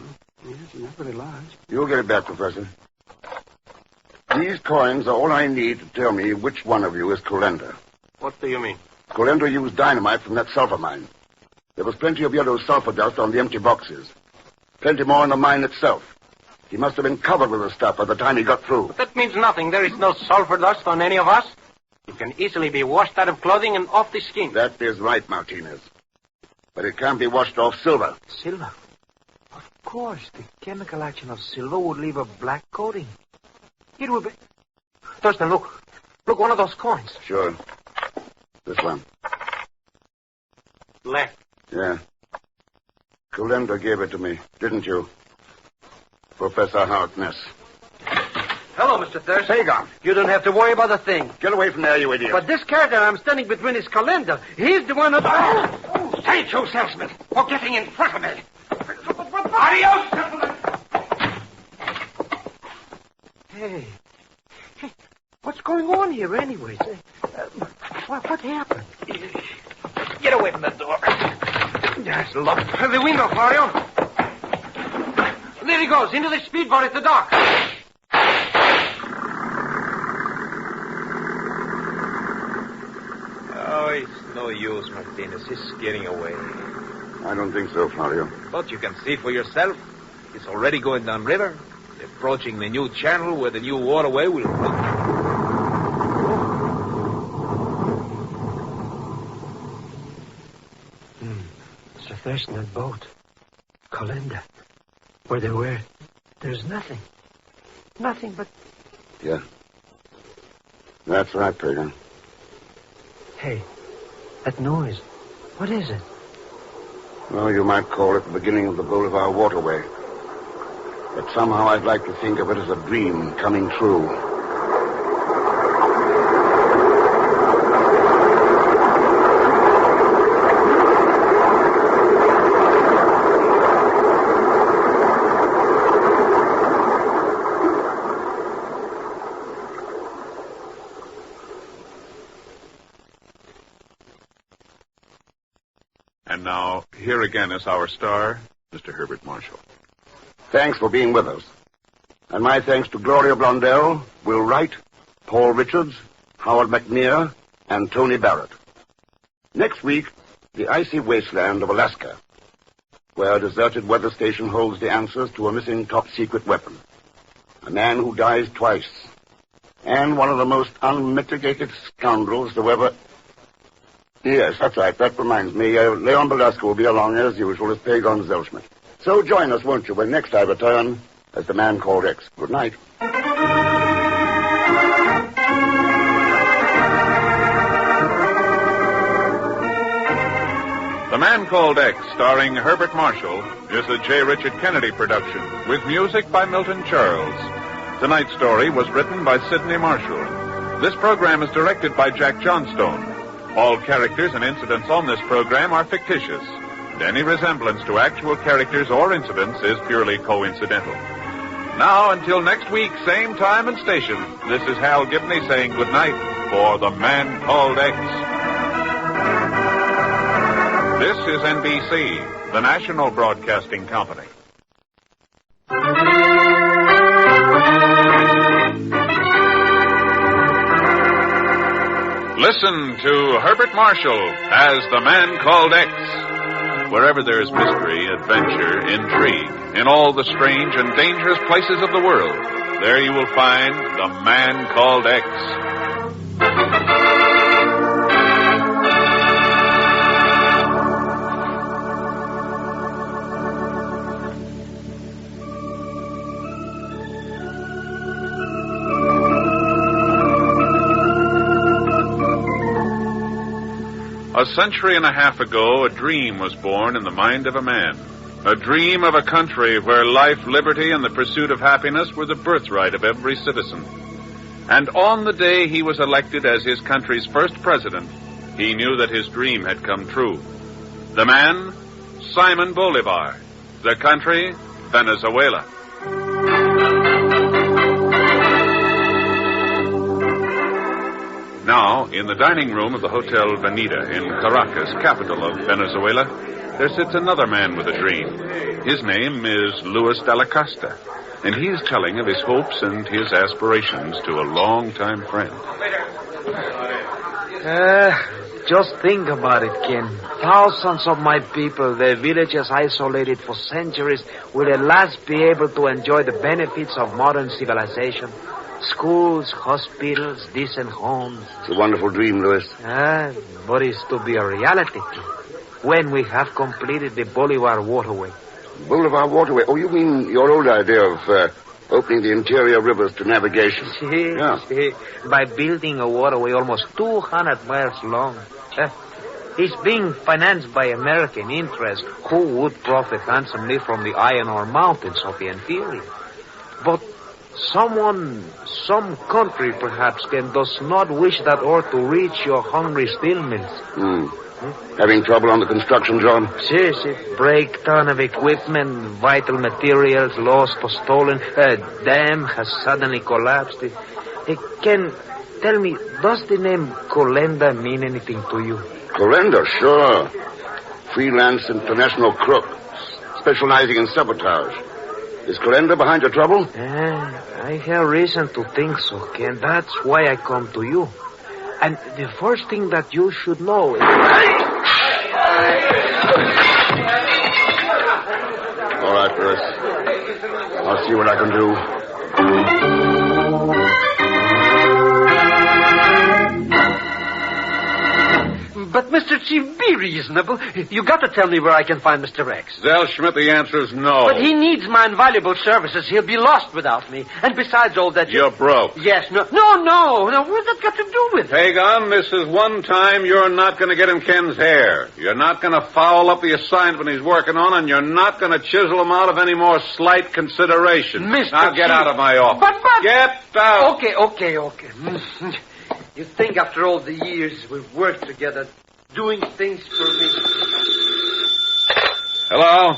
Yes, it's not very large. You'll get it back, Professor. These coins are all I need to tell me which one of you is Colenda. What do you mean? Colenda used dynamite from that sulfur mine. There was plenty of yellow sulfur dust on the empty boxes. Plenty more in the mine itself. He must have been covered with the stuff by the time he got through. But that means nothing. There is no sulfur dust on any of us. It can easily be washed out of clothing and off the skin. That is right, Martinez. But it can't be washed off silver. Silver? Of course. The chemical action of silver would leave a black coating. It would be... Thurston, look. Look, one of those coins. Sure. This one. Left. Yeah. Colenda gave it to me, didn't you? Professor Harkness. Hello, Mr. Thurston. Pegon. You don't have to worry about a thing. Get away from there, you idiot. But this character I'm standing between is Colenda. He's the one who... Thank you, salesman, for getting in front of me. Adios, gentlemen. Hey, what's going on here, anyways? What happened? Get away from the door. Yes, look. The window, Florio. There he goes, into the speedboat at the dock. Oh, it's no use, Martinez. He's getting away. I don't think so, Florio. But you can see for yourself. It's already going downriver, approaching the new channel where the new waterway will run. Mr. Thurston, that boat. Colenda. Where they were, there's nothing. Nothing but... Yeah. That's right, Pegon. Hey, that noise. What is it? Well, you might call it the beginning of the Bolivar Waterway. But somehow I'd like to think of it as a dream coming true. And now, here again is our star, Mr. Herbert Marshall. Thanks for being with us. And my thanks to Gloria Blondell, Will Wright, Paul Richards, Howard McNear, and Tony Barrett. Next week, the icy wasteland of Alaska, where a deserted weather station holds the answers to a missing top-secret weapon. A man who dies twice. And one of the most unmitigated scoundrels to ever... Yes, that's right. That reminds me. Leon Belasco will be along as usual as Pegon Zellschmidt. So join us, won't you, when next I return as the Man Called X. Good night. The Man Called X, starring Herbert Marshall, is a J. Richard Kennedy production, with music by Milton Charles. Tonight's story was written by Sidney Marshall. This program is directed by Jack Johnstone. All characters and incidents on this program are fictitious. Any resemblance to actual characters or incidents is purely coincidental. Now, until next week, same time and station, this is Hal Gibney saying goodnight for The Man Called X. This is NBC, the national broadcasting company. Listen to Herbert Marshall as The Man Called X. Wherever there is mystery, adventure, intrigue, in all the strange and dangerous places of the world, there you will find The Man Called X. A century and a half ago, a dream was born in the mind of a man. A dream of a country where life, liberty, and the pursuit of happiness were the birthright of every citizen. And on the day he was elected as his country's first president, he knew that his dream had come true. The man, Simon Bolivar. The country, Venezuela. Now, in the dining room of the Hotel Venida in Caracas, capital of Venezuela, there sits another man with a dream. His name is Luis de la Costa, and he is telling of his hopes and his aspirations to a long-time friend. Just think about it, Ken. Thousands of my people, their villages isolated for centuries, will at last be able to enjoy the benefits of modern civilization. Schools, hospitals, decent homes. It's a wonderful dream, Louis. But it's to be a reality when we have completed the Bolivar Waterway. Bolivar Waterway? Oh, you mean your old idea of opening the interior rivers to navigation? See, by building a waterway almost 200 miles long. It's being financed by American interests who would profit handsomely from the iron ore mountains of the interior. But some country perhaps, Ken, does not wish that ore to reach your hungry steel mills. Having trouble on the construction job? See. Breakdown of equipment, vital materials lost or stolen. A dam has suddenly collapsed. Ken, tell me, does the name Colenda mean anything to you? Colenda, sure. Freelance international crook, specializing in sabotage. Is Colenda behind your trouble? I have reason to think so, Ken. That's why I come to you. And the first thing that you should know is... All right, Chris. I'll see what I can do. But, Mr. Chief, be reasonable. You got to tell me where I can find Mr. X. Zellschmidt, the answer is no. But he needs my invaluable services. He'll be lost without me. And besides all that... You're broke. Yes, no. What's that got to do with it? Pegon, this is one time you're not going to get in Ken's hair. You're not going to foul up the assignment he's working on, and you're not going to chisel him out of any more slight consideration. Mr. Now get Chief. out of my office. But... Get out. Okay. You think after all the years we've worked together, doing things for me... Hello?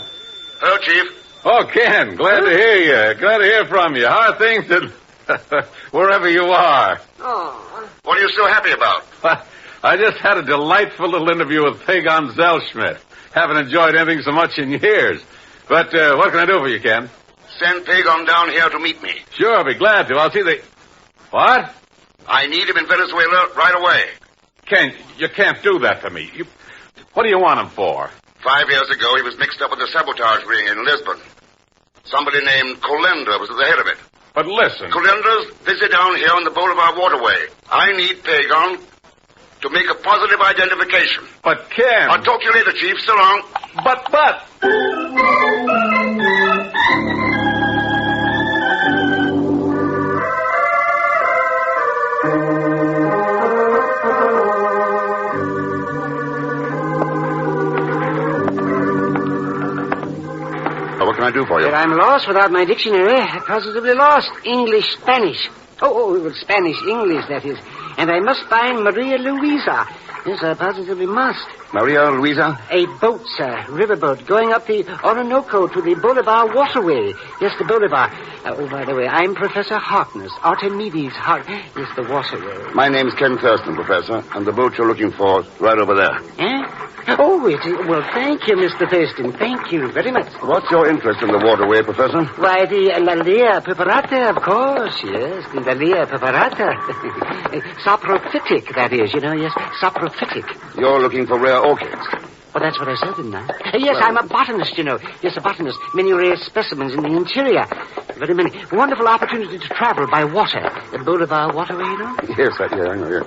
Hello, Chief. Oh, Ken, glad to hear you. Glad to hear from you. How are things at wherever you are? Oh. What are you so happy about? I just had a delightful little interview with Pegon Zellschmidt. Haven't enjoyed anything so much in years. But what can I do for you, Ken? Send Pegon down here to meet me. Sure, I'll be glad to. I'll see the... What? I need him in Venezuela right away. Ken, you can't do that to me. What do you want him for? 5 years ago, he was mixed up with the sabotage ring in Lisbon. Somebody named Colenda was at the head of it. But listen... Colenda's busy down here on the Bolivar Waterway. I need Pegon to make a positive identification. But, Ken... I'll talk to you later, Chief. So long. But... What can I do for you? But I'm lost without my dictionary. Positively lost. English, Spanish. Spanish, English, that is. And I must find Maria Luisa. Yes, I positively must. Maria Luisa? A boat, sir. Riverboat. Going up the Orinoco to the Bolivar Waterway. Yes, the Bolivar. By the way, I'm Professor Harkness. Archimedes Yes, the waterway. My name's Ken Thurston, Professor, and the boat you're looking for is right over there. Well, thank you, Mr. Thurston. Thank you very much. What's your interest in the waterway, Professor? Why, the Lalia Preparata, of course, yes. The Lalia Preparata. Saprophytic, that is, yes. Saprophytic. You're looking for rare orchids. Well, that's what I said, didn't I? Yes, I'm a botanist, Yes, a botanist. Many rare specimens in the interior. Very many. Wonderful opportunity to travel by water. The Bolivar Waterway, Yes, I know, yeah.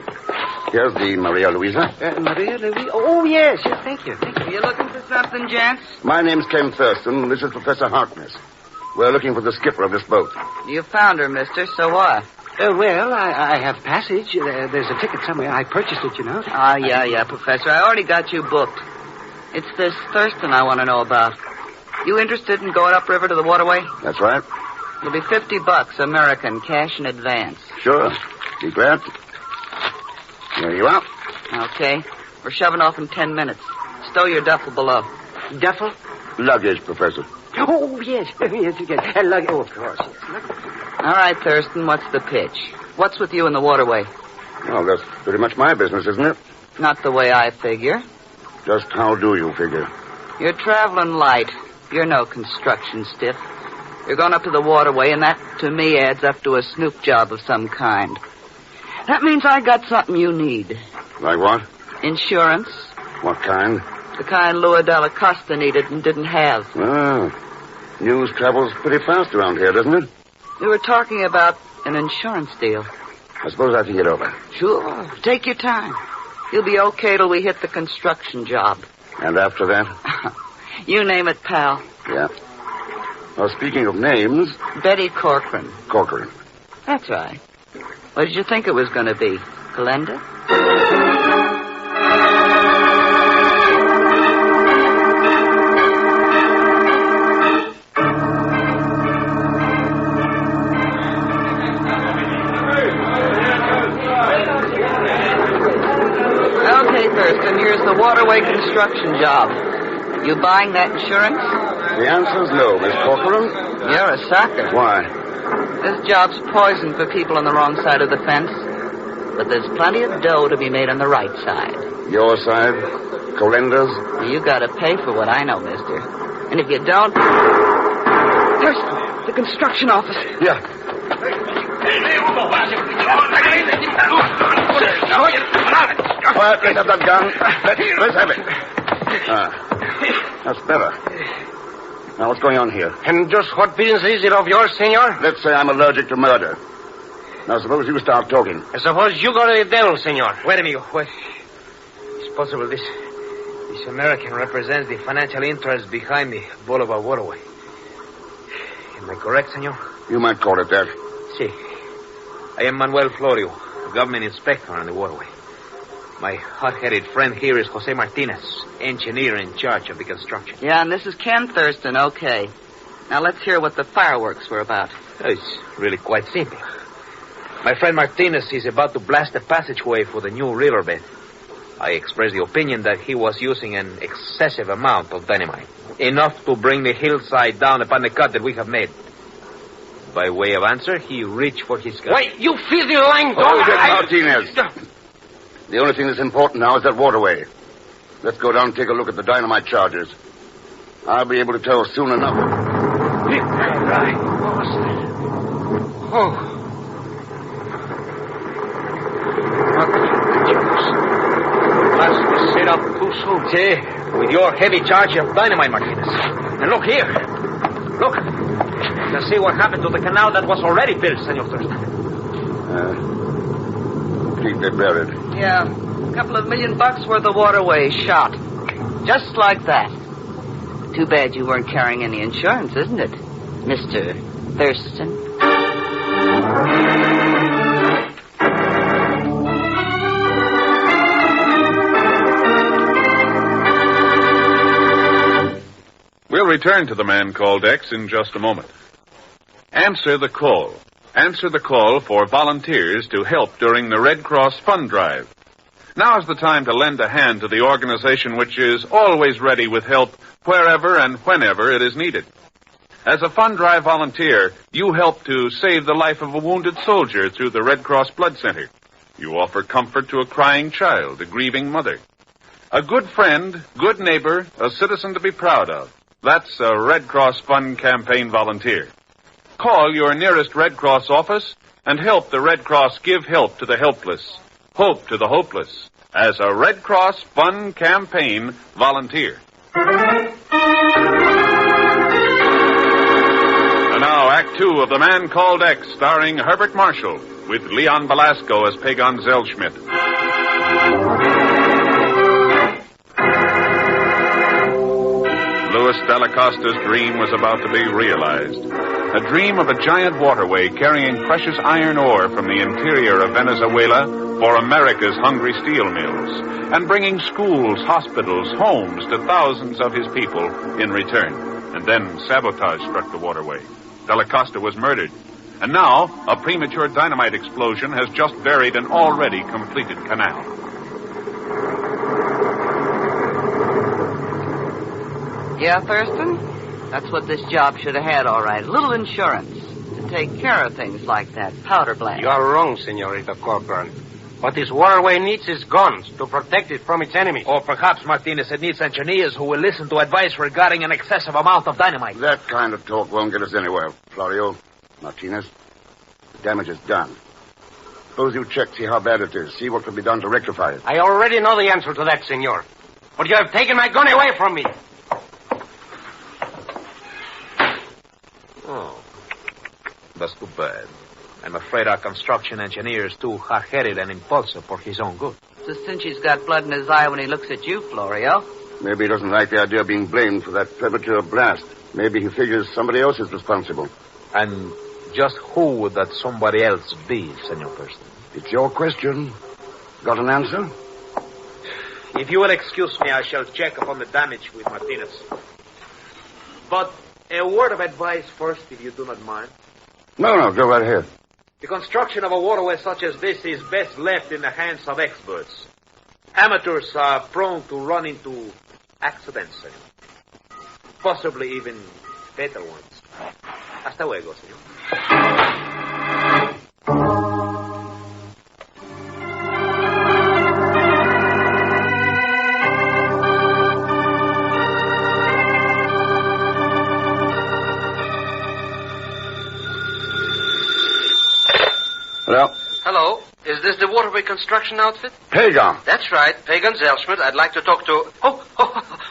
Here's the Maria Luisa. Maria Luisa? Oh, yes, thank you. You looking for something, gents? My name's Ken Thurston. This is Professor Harkness. We're looking for the skipper of this boat. You found her, mister, so what? Well, I have passage. There's a ticket somewhere. I purchased it, you know. Yeah, Professor. I already got you booked. It's this Thurston I want to know about. You interested in going upriver to the Waterway? That's right. It'll be $50 American, cash in advance. Sure. Be glad. There you are. Okay. We're shoving off in 10 minutes. Stow your duffel below. Duffel? Luggage, Professor. Oh, yes. Yes, you can. Luggage. Oh, of course. All right, Thurston, what's the pitch? What's with you in the Waterway? Well, that's pretty much my business, isn't it? Not the way I figure. Just how do you figure? You're traveling light. You're no construction stiff. You're going up to the Waterway, and that, to me, adds up to a snoop job of some kind. That means I got something you need. Like what? Insurance. What kind? The kind Lua Della Costa needed and didn't have. Ah, news travels pretty fast around here, doesn't it? We were talking about an insurance deal. I suppose I think it over. Sure. Take your time. You'll be okay till we hit the construction job. And after that? You name it, pal. Yeah. Well, speaking of names... Betty Corcoran. Corcoran. That's right. What did you think it was going to be? Glenda? Okay, Thurston, here's the Waterway construction job. You buying that insurance? The answer's no, Miss Corcoran. You're a sucker. Why? This job's poison for people on the wrong side of the fence. But there's plenty of dough to be made on the right side. Your side? Colenda's? You gotta pay for what I know, mister. And if you don't... Thurston, the construction office. Yeah. Quiet, let's have that gun. Let's have it. That's better. Now, what's going on here? And just what business is it of yours, senor? Let's say I'm allergic to murder. Now, suppose you start talking. I suppose you go to the devil, senor. Wait a minute. Wait. It's possible this American represents the financial interest behind the Boulevard Waterway. Am I correct, senor? You might call it that. Si. I am Manuel Florio, government inspector on the Waterway. My hot-headed friend here is Jose Martinez, engineer in charge of the construction. Yeah, and this is Ken Thurston, okay. Now let's hear what the fireworks were about. It's really quite simple. My friend Martinez is about to blast the passageway for the new riverbed. I expressed the opinion that he was using an excessive amount of dynamite. Enough to bring the hillside down upon the cut that we have made. By way of answer, he reached for his gun. Wait, you filthy lying dog! Hold it, Martinez. The only thing that's important now is that Waterway. Let's go down and take a look at the dynamite charges. I'll be able to tell soon enough. Right. What was that? Oh. What the juice? Must have set up too soon. See, with your heavy charge of dynamite, Martinez. And look here. Look. You can see what happened to the canal that was already built, Senor Thurston. Deeply buried. Yeah, a couple of $1 million worth of Waterway shot. Just like that. Too bad you weren't carrying any insurance, isn't it, Mr. Thurston? We'll return to the man called X in just a moment. Answer the call. Answer the call for volunteers to help during the Red Cross Fund Drive. Now is the time to lend a hand to the organization which is always ready with help wherever and whenever it is needed. As a Fund Drive volunteer, you help to save the life of a wounded soldier through the Red Cross Blood Center. You offer comfort to a crying child, a grieving mother. A good friend, good neighbor, a citizen to be proud of. That's a Red Cross Fund Campaign volunteer. Call your nearest Red Cross office and help the Red Cross give help to the helpless, hope to the hopeless, as a Red Cross Fund Campaign volunteer. And now, Act 2 of The Man Called X, starring Herbert Marshall, with Leon Belasco as Pegon Zellschmidt. Louis Della Costa's dream was about to be realized. a dream of a giant waterway carrying precious iron ore from the interior of Venezuela for America's hungry steel mills, and bringing schools, hospitals, homes to thousands of his people in return. And then sabotage struck the waterway. Della Costa was murdered. And now, a premature dynamite explosion has just buried an already completed canal. Yeah, Thurston? That's what this job should have had, all right. A little insurance to take care of things like that. Powder blast. You are wrong, Senorita Corcoran. What this waterway needs is guns to protect it from its enemies. Or perhaps, Martinez, it needs engineers who will listen to advice regarding an excessive amount of dynamite. That kind of talk won't get us anywhere, Florio. Martinez, the damage is done. Suppose you check, see how bad it is, see what can be done to rectify it. I already know the answer to that, senor. But you have taken my gun away from me. Oh, that's too bad. I'm afraid our construction engineer is too hard-headed and impulsive for his own good. It's a cinch he's got blood in his eye when he looks at you, Florio. Maybe he doesn't like the idea of being blamed for that premature blast. Maybe he figures somebody else is responsible. And just who would that somebody else be, Senor Thurston? It's your question. Got an answer? If you will excuse me, I shall check upon the damage with Martinez. But a word of advice first, if you do not mind. No, go right ahead. The construction of a waterway such as this is best left in the hands of experts. Amateurs are prone to run into accidents, senor. Possibly even fatal ones. Hasta luego, señor. Hello? Hello. Is this the waterway construction outfit? Pegon. That's right. Pegon Zellschmidt. I'd like to talk to... Oh,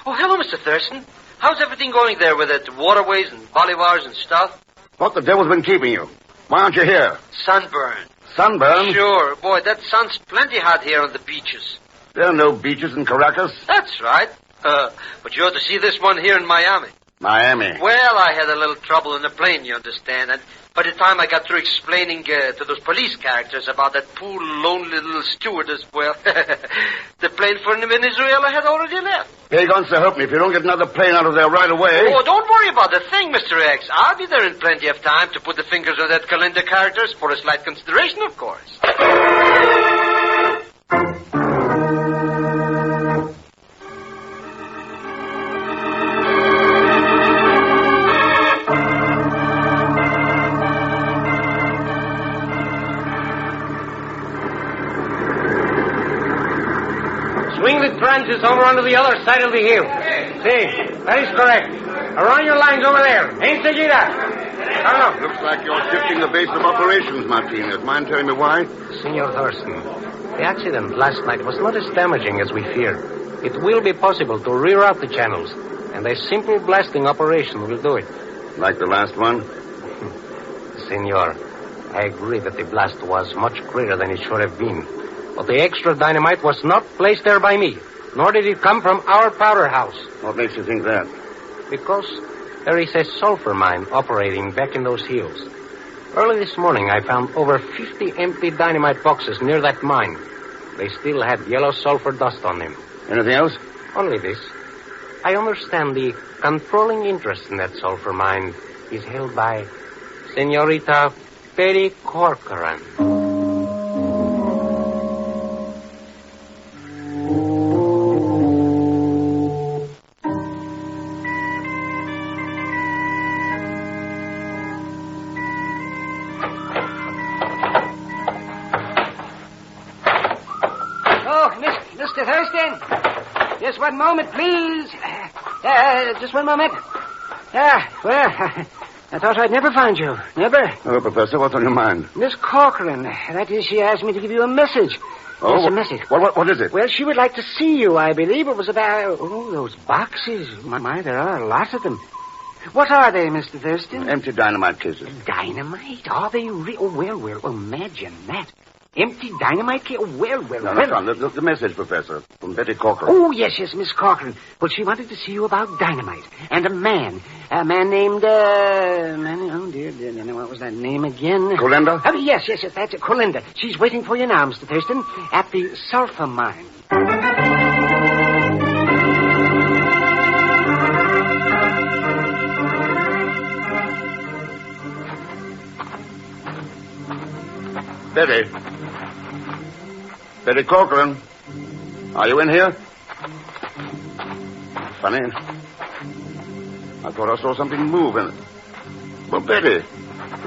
hello, Mr. Thurston. How's everything going there with it? Waterways and bolivars and stuff? What the devil's been keeping you? Why aren't you here? Sunburn. Sunburn? Sure. Boy, that sun's plenty hot here on the beaches. There are no beaches in Caracas. That's right. But you ought to see this one here in Miami. Miami. Well, I had a little trouble in the plane, you understand. And by the time I got through explaining to those police characters about that poor, lonely little stewardess, well, the plane for Venezuela had already left. Pegon, so help me. If you don't get another plane out of there right away... Oh, don't worry about the thing, Mr. X. I'll be there in plenty of time to put the fingers on that calendar characters for a slight consideration, of course. Swing the trenches over onto the other side of the hill. See, that is correct. Around your lines over there. Enseguida. Looks like you're shifting the base of operations, Martinez. Mind telling me why? Senor Thurston, the accident last night was not as damaging as we feared. It will be possible to reroute the channels, and a simple blasting operation will do it. Like the last one? Senor, I agree that the blast was much greater than it should have been. But the extra dynamite was not placed there by me, nor did it come from our powder house. What makes you think that? Because there is a sulfur mine operating back in those hills. Early this morning, I found over 50 empty dynamite boxes near that mine. They still had yellow sulfur dust on them. Anything else? Only this. I understand the controlling interest in that sulfur mine is held by Senorita Perry Corcoran. Mr. Thurston, just one moment, please. Just one moment. Well, I thought I'd never find you. Never. Oh, Professor, what's on your mind? Miss Corcoran. That is, she asked me to give you a message. Oh, yes, a message. What is it? Well, she would like to see you, I believe. It was about, those boxes. My, there are a lot of them. What are they, Mr. Thurston? Empty dynamite cases. Dynamite? Are they real? Oh, well, imagine that. Empty dynamite case? Well. No, the message, Professor, from Betty Corcoran. Oh, yes, Miss Corcoran. Well, she wanted to see you about dynamite. And a man named, oh, dear, what was that name again? Colinda? Oh, yes, that's it, Colinda. She's waiting for you now, Mr. Thurston, at the sulfur mine. Betty Corcoran, are you in here? Funny. I thought I saw something move in it. Well, Betty,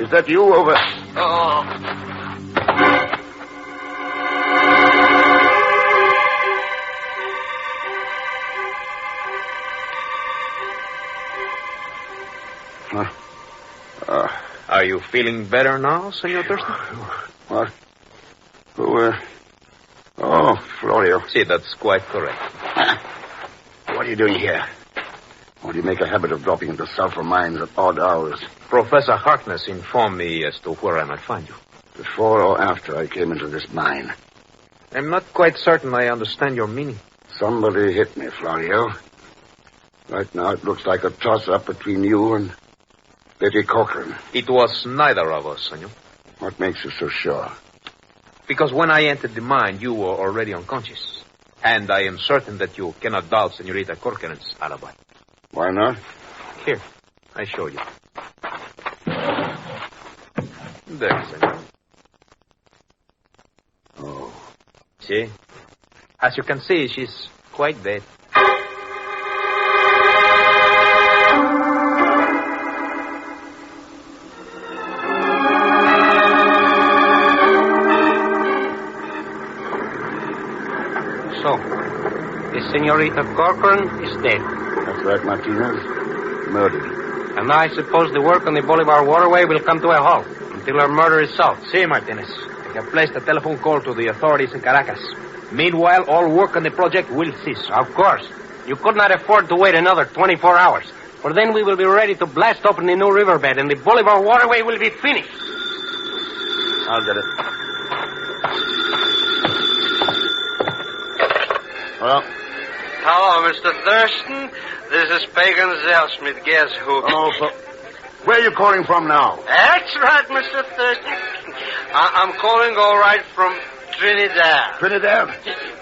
is that you over... Oh. Are you feeling better now, Senor Thurston? What? Oh, Florio. See, that's quite correct. What are you doing here? Or do you make a habit of dropping into sulfur mines at odd hours? Professor Harkness informed me as to where I might find you. Before or after I came into this mine? I'm not quite certain I understand your meaning. Somebody hit me, Florio. Right now it looks like a toss-up between you and Betty Corcoran. It was neither of us, senor. What makes you so sure? Because when I entered the mine, you were already unconscious. And I am certain that you cannot doubt Senorita Corcoran's alibi. Why not? Here, I show you. There, senor. Oh. See? As you can see, she's quite dead. Senorita Corcoran is dead. That's right, Martinez. Murdered. And I suppose the work on the Bolivar Waterway will come to a halt until her murder is solved. Si, Martinez. I have placed a telephone call to the authorities in Caracas. Meanwhile, all work on the project will cease. Of course. You could not afford to wait another 24 hours. For then we will be ready to blast open the new riverbed and the Bolivar Waterway will be finished. I'll get it. Well... Hello, Mr. Thurston. This is Pegon Zellschmidt. Guess who? Oh, so where are you calling from now? That's right, Mr. Thurston. I'm calling all right from Trinidad. Trinidad?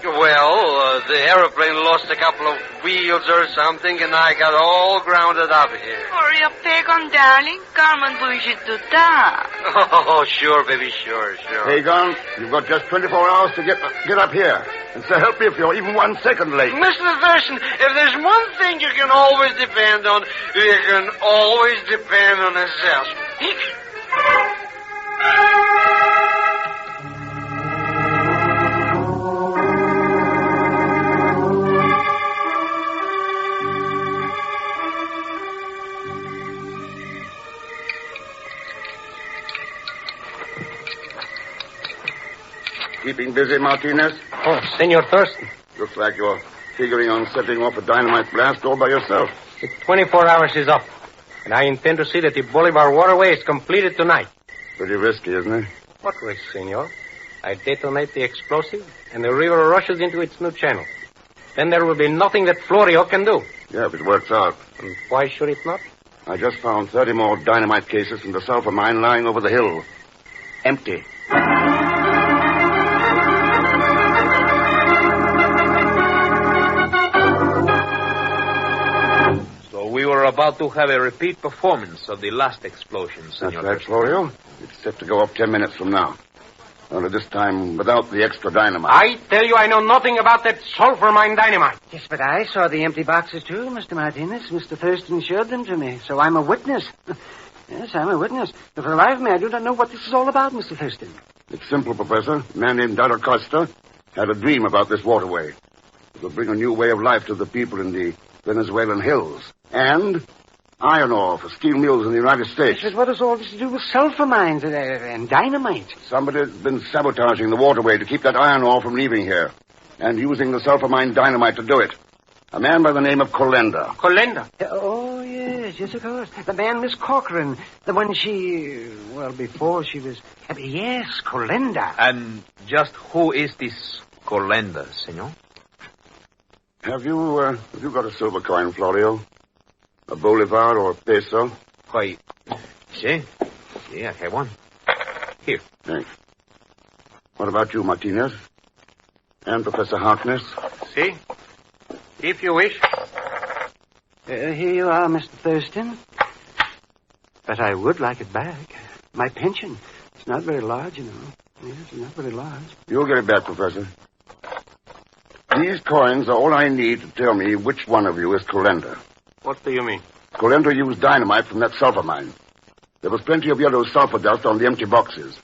Well, the aeroplane lost a couple of wheels or something, and I got all grounded up here. Hurry up, Pegon, darling. Carmen bouge tuta. Oh, sure, baby, sure. Pegon, you've got just 24 hours to get up here. And so help me if you're even 1 second late. Mr. Thurston, if there's one thing you can always depend on, you can always depend on yourself. Keeping busy, Martinez? Oh, Senor Thurston. Looks like you're figuring on setting off a dynamite blast all by yourself. The 24 hours is up, and I intend to see that the Bolivar Waterway is completed tonight. Pretty risky, isn't it? What risk, senor? I detonate the explosive, and the river rushes into its new channel. Then there will be nothing that Florio can do. Yeah, if it works out. And why should it not? I just found 30 more dynamite cases from the sulfur mine lying over the hill. Empty. We were about to have a repeat performance of the last explosion, Senor. That's right, Florio. It's set to go off 10 minutes from now. Only this time without the extra dynamite. I tell you, I know nothing about that sulfur mine dynamite. Yes, but I saw the empty boxes, too, Mr. Martinez. Mr. Thurston showed them to me, so I'm a witness. Yes, I'm a witness. But for the life of me, I do not know what this is all about, Mr. Thurston. It's simple, Professor. A man named Dada Costa had a dream about this waterway. It will bring a new way of life to the people in the Venezuelan hills. And iron ore for steel mills in the United States. But what has all this to do with sulfur mines and dynamite? Somebody's been sabotaging the waterway to keep that iron ore from leaving here. And using the sulfur mine dynamite to do it. A man by the name of Colenda. Colenda? Oh, yes, of course. The man, Miss Corcoran. The one before she was... Yes, Colenda. And just who is this Colenda, senor? Have you got a silver coin, Florio? A bolivar or peso? Why, si, I have one. Here. Thanks. What about you, Martinez? And Professor Harkness? Si. If you wish. Here you are, Mr. Thurston. But I would like it back. My pension. It's not very large, you know. Yes, it's not very large. You'll get it back, Professor. These coins are all I need to tell me which one of you is Colenda. What do you mean? Colenda used dynamite from that sulfur mine. There was plenty of yellow sulfur dust on the empty boxes.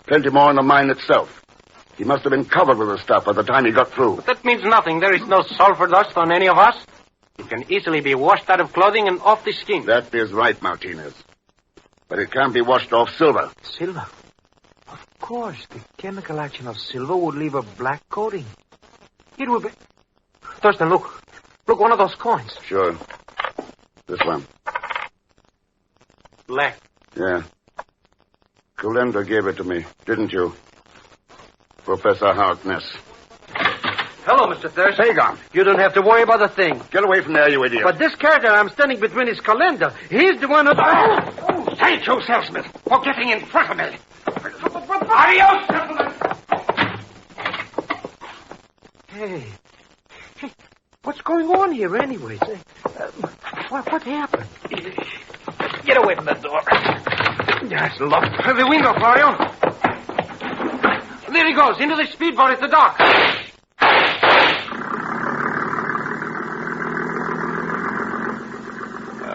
Plenty more in the mine itself. He must have been covered with the stuff by the time he got through. But that means nothing. There is no sulfur dust on any of us. It can easily be washed out of clothing and off the skin. That is right, Martinez. But it can't be washed off silver. Silver? Of course. The chemical action of silver would leave a black coating. It would be... Thurston, look. Look, one of those coins. Sure. This one. Black. Yeah. Colenda gave it to me, didn't you? Professor Harkness. Hello, Mr. Thurston. Pegon. You don't have to worry about a thing. Get away from there, you idiot. But this character I'm standing between is Colenda. He's the one who... Thank you, Zellschmidt, for getting in front of me. Adios, gentlemen. Hey, what's going on here anyways? What happened? Get away from the door. Yes, locked. The window, Florio. There he goes, into the speedboat at the dock.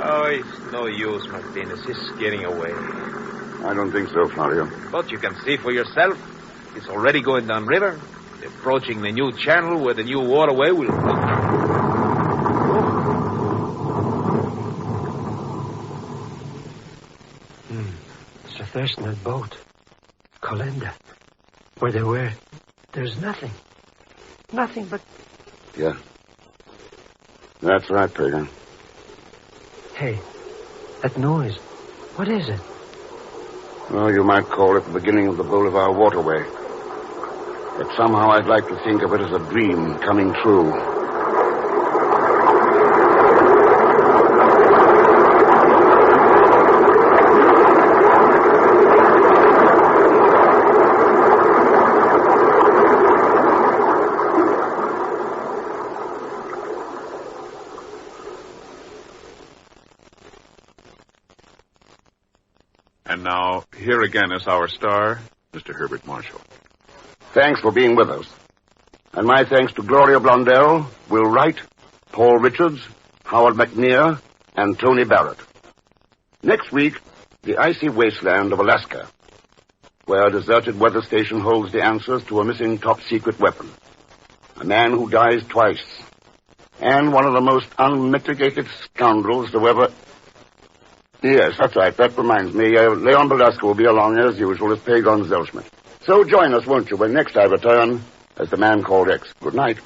Oh, it's no use, Martinez. He's getting away. I don't think so, Florio. But you can see for yourself. It's already going downriver. Approaching the new channel where the new waterway will... Mr. Thurston, that boat. Colenda. Where they were, there's nothing. Nothing but... Yeah. That's right, Pegon. Hey, that noise. What is it? Well, you might call it the beginning of the Bolivar Waterway. But somehow I'd like to think of it as a dream coming true. And now, here again is our star, Mr. Herbert Marshall. Thanks for being with us. And my thanks to Gloria Blondell, Will Wright, Paul Richards, Howard McNear, and Tony Barrett. Next week, the icy wasteland of Alaska, where a deserted weather station holds the answers to a missing top-secret weapon. A man who dies twice. And one of the most unmitigated scoundrels to ever... Yes, that's right. That reminds me. Leon Belasco will be along as usual as Pegon Zellschmidt. So join us, won't you, when next I return as the man called X. Good night.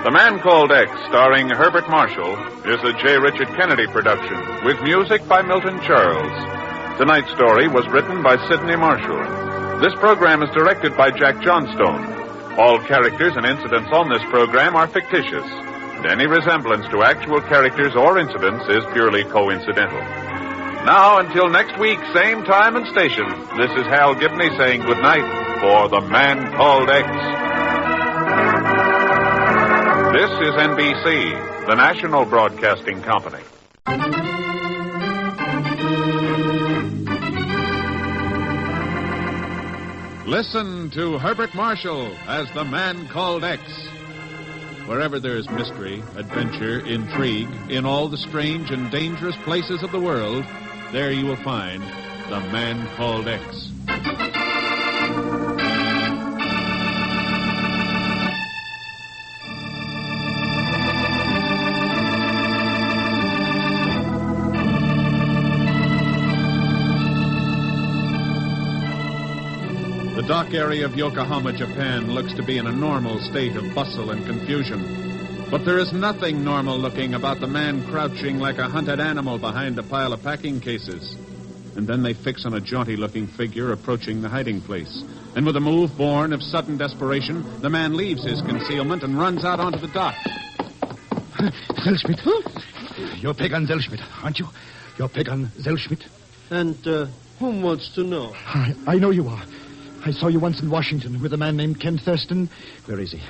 The Man Called X, starring Herbert Marshall, is a J. Richard Kennedy production, with music by Milton Charles. Tonight's story was written by Sidney Marshall. This program is directed by Jack Johnstone. All characters and incidents on this program are fictitious, and any resemblance to actual characters or incidents is purely coincidental. Now, until next week, same time and station, this is Hal Gibney saying good night for The Man Called X. This is NBC, the national broadcasting company. Listen to Herbert Marshall as The Man Called X. Wherever there's mystery, adventure, intrigue, in all the strange and dangerous places of the world, there you will find The Man Called X. The dock area of Yokohama, Japan, looks to be in a normal state of bustle and confusion. But there is nothing normal-looking about the man crouching like a hunted animal behind a pile of packing cases. And then they fix on a jaunty-looking figure approaching the hiding place. And with a move born of sudden desperation, the man leaves his concealment and runs out onto the dock. Zellschmidt. Huh? You're Pegon Zellschmidt, aren't you? You're Pegon Zellschmidt. And whom wants to know? I know you are. I saw you once in Washington with a man named Ken Thurston. Where is he?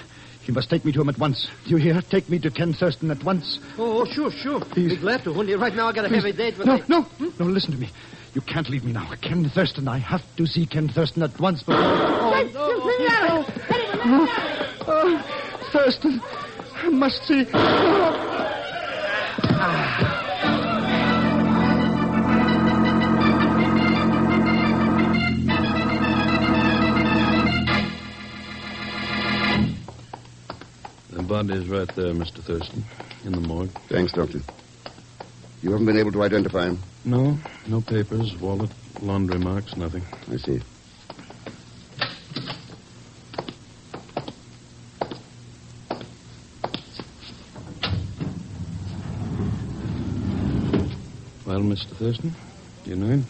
You must take me to him at once. Do you hear? Take me to Ken Thurston at once. Oh, sure. Please. Be glad to. Only right now I got a Please. heavy date with No, listen to me. You can't leave me now. Ken Thurston. I have to see Ken Thurston at once before... Thurston. I must see... The body's right there, Mr. Thurston, in the morgue. Thanks, Doctor. You haven't been able to identify him? No papers, wallet, laundry marks, nothing. I see. Well, Mr. Thurston, do you know him?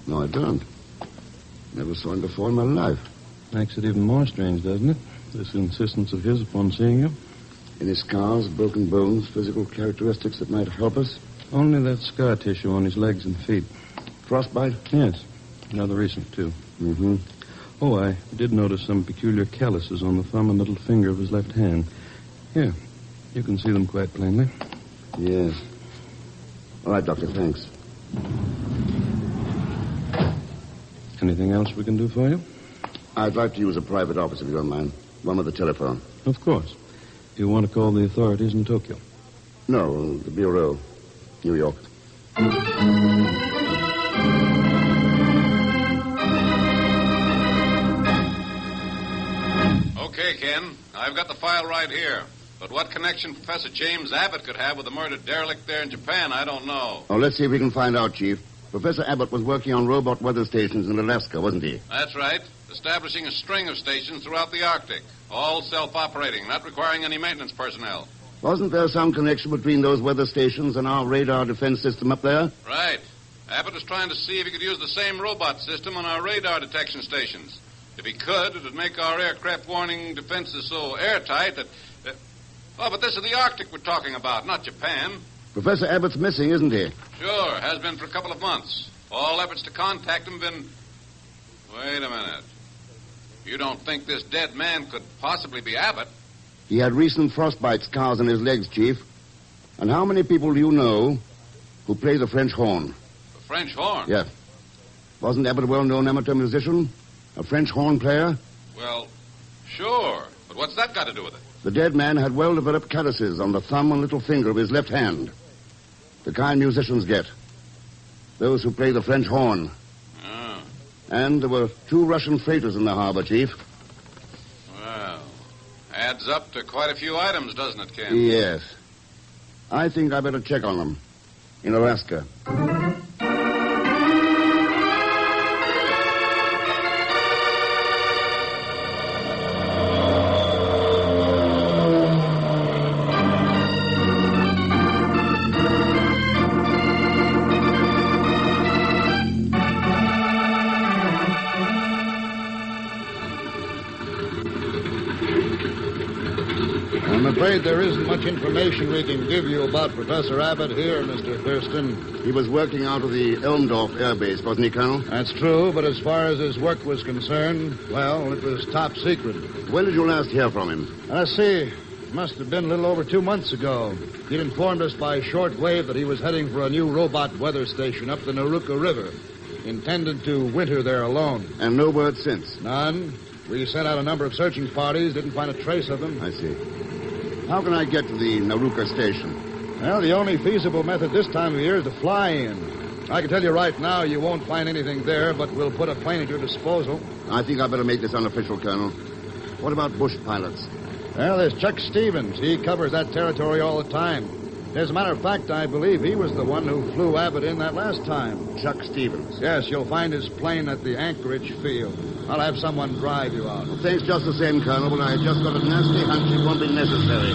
No, I don't. Never saw him before in my life. Makes it even more strange, doesn't it? This insistence of his upon seeing you. Any scars, broken bones, physical characteristics that might help us? Only that scar tissue on his legs and feet. Frostbite? Yes. Rather recent, too. Mm-hmm. Oh, I did notice some peculiar calluses on the thumb and little finger of his left hand. Here. You can see them quite plainly. Yes. All right, Doctor, thanks. Anything else we can do for you? I'd like to use a private office, if you don't mind. One with a telephone. Of course. You want to call the authorities in Tokyo? No, the Bureau. New York. Okay, Ken. I've got the file right here. But what connection Professor James Abbott could have with the murdered derelict there in Japan, I don't know. Oh, let's see if we can find out, Chief. Professor Abbott was working on robot weather stations in Alaska, wasn't he? That's right. Establishing a string of stations throughout the Arctic. All self-operating, not requiring any maintenance personnel. Wasn't there some connection between those weather stations and our radar defense system up there? Right. Abbott was trying to see if he could use the same robot system on our radar detection stations. If he could, it would make our aircraft warning defenses so airtight that... but this is the Arctic we're talking about, not Japan. Professor Abbott's missing, isn't he? Sure, has been for a couple of months. All efforts to contact him have been... Wait a minute. You don't think this dead man could possibly be Abbott? He had recent frostbite scars on his legs, Chief. And how many people do you know who play the French horn? The French horn? Yes. Wasn't Abbott a well-known amateur musician? A French horn player? Well, sure. But what's that got to do with it? The dead man had well-developed calluses on the thumb and little finger of his left hand. The kind musicians get. Those who play the French horn. Oh. And there were 2 Russian freighters in the harbor, Chief. Well, adds up to quite a few items, doesn't it, Ken? Yes. I think I better check on them. In Alaska. I'm afraid there isn't much information we can give you about Professor Abbott here, Mr. Thurston. He was working out of the Elmdorf Air Base, wasn't he, Colonel? That's true, but as far as his work was concerned, well, it was top secret. When did you last hear from him? Let's see. It must have been a little over 2 months ago. He'd informed us by shortwave that he was heading for a new robot weather station up the Naruka River, intended to winter there alone. And no word since? None. We sent out a number of searching parties, didn't find a trace of him. I see. How can I get to the Naruka station? Well, the only feasible method this time of year is to fly in. I can tell you right now you won't find anything there, but we'll put a plane at your disposal. I think I better make this unofficial, Colonel. What about bush pilots? Well, there's Chuck Stevens. He covers that territory all the time. As a matter of fact, I believe he was the one who flew Abbott in that last time. Chuck Stevens. Yes, you'll find his plane at the Anchorage field. I'll have someone drive you out. Well, thanks just the same, Colonel, but I just got a nasty hunch it won't be necessary.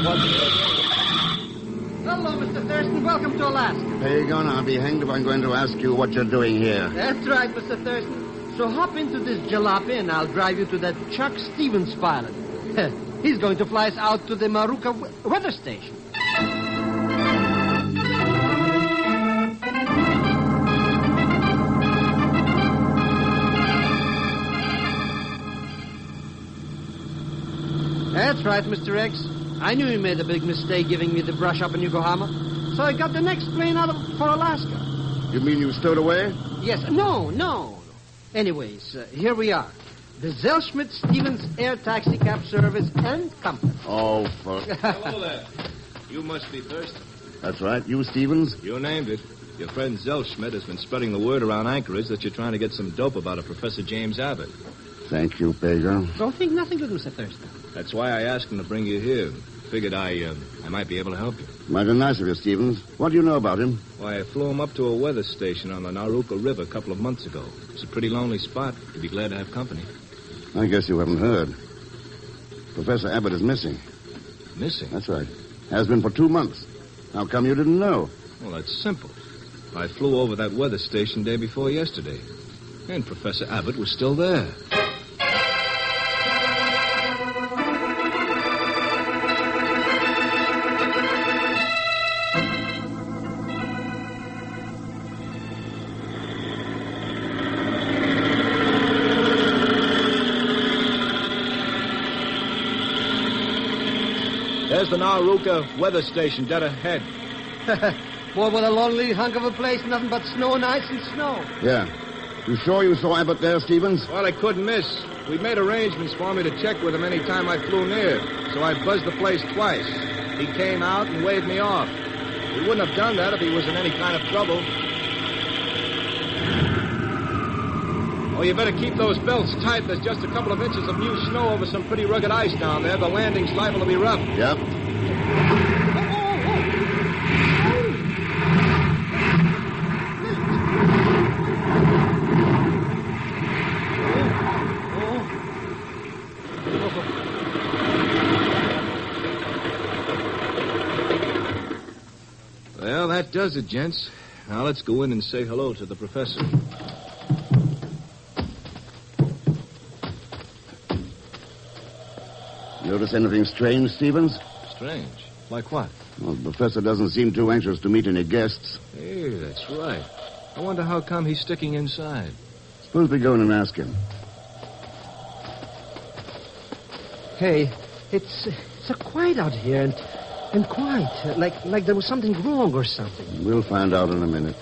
Hello, Mr. Thurston. Welcome to Alaska. Pegon, I'll be hanged if I'm going to ask you what you're doing here. That's right, Mr. Thurston. So hop into this jalopy and I'll drive you to that Chuck Stevens pilot. He's going to fly us out to the Maruka weather station. That's right, Mr. X. I knew you made a big mistake giving me the brush up in Yokohama, so I got the next plane out for Alaska. You mean you stowed away? Yes. No. Anyways, here we are. The Zellschmidt Stevens Air Taxi Cab Service and Company. Oh, fuck. Hello there. You must be Thurston. That's right. You, Stevens? You named it. Your friend Zellschmidt has been spreading the word around Anchorage that you're trying to get some dope about a Professor James Abbott. Thank you, Pegon. Don't think nothing of it, Mr. Thurston. That's why I asked him to bring you here. Figured I might be able to help you. Mighty nice of you, Stevens. What do you know about him? Why, I flew him up to a weather station on the Naruka River a couple of months ago. It's a pretty lonely spot. He'd be glad to have company. I guess you haven't heard. Professor Abbott is missing. Missing? That's right. Has been for 2 months. How come you didn't know? Well, that's simple. I flew over that weather station day before yesterday. And Professor Abbott was still there. There's the Naruka weather station dead ahead. Boy, what a lonely hunk of a place. Nothing but snow and ice and snow. Yeah. You sure you saw Abbott there, Stevens? Well, I couldn't miss. We'd made arrangements for me to check with him any time I flew near, so I buzzed the place twice. He came out and waved me off. He wouldn't have done that if he was in any kind of trouble. Oh, you better keep those belts tight. There's just a couple of inches of new snow over some pretty rugged ice down there. The landing's liable to be rough. Yep. Well, that does it, gents. Now let's go in and say hello to the professor. Notice anything strange, Stevens? Strange? Like what? Well, the professor doesn't seem too anxious to meet any guests. Hey, that's right. I wonder how come he's sticking inside. Suppose we go in and ask him. Hey, it's so quiet out here and quiet. Like there was something wrong or something. We'll find out in a minute.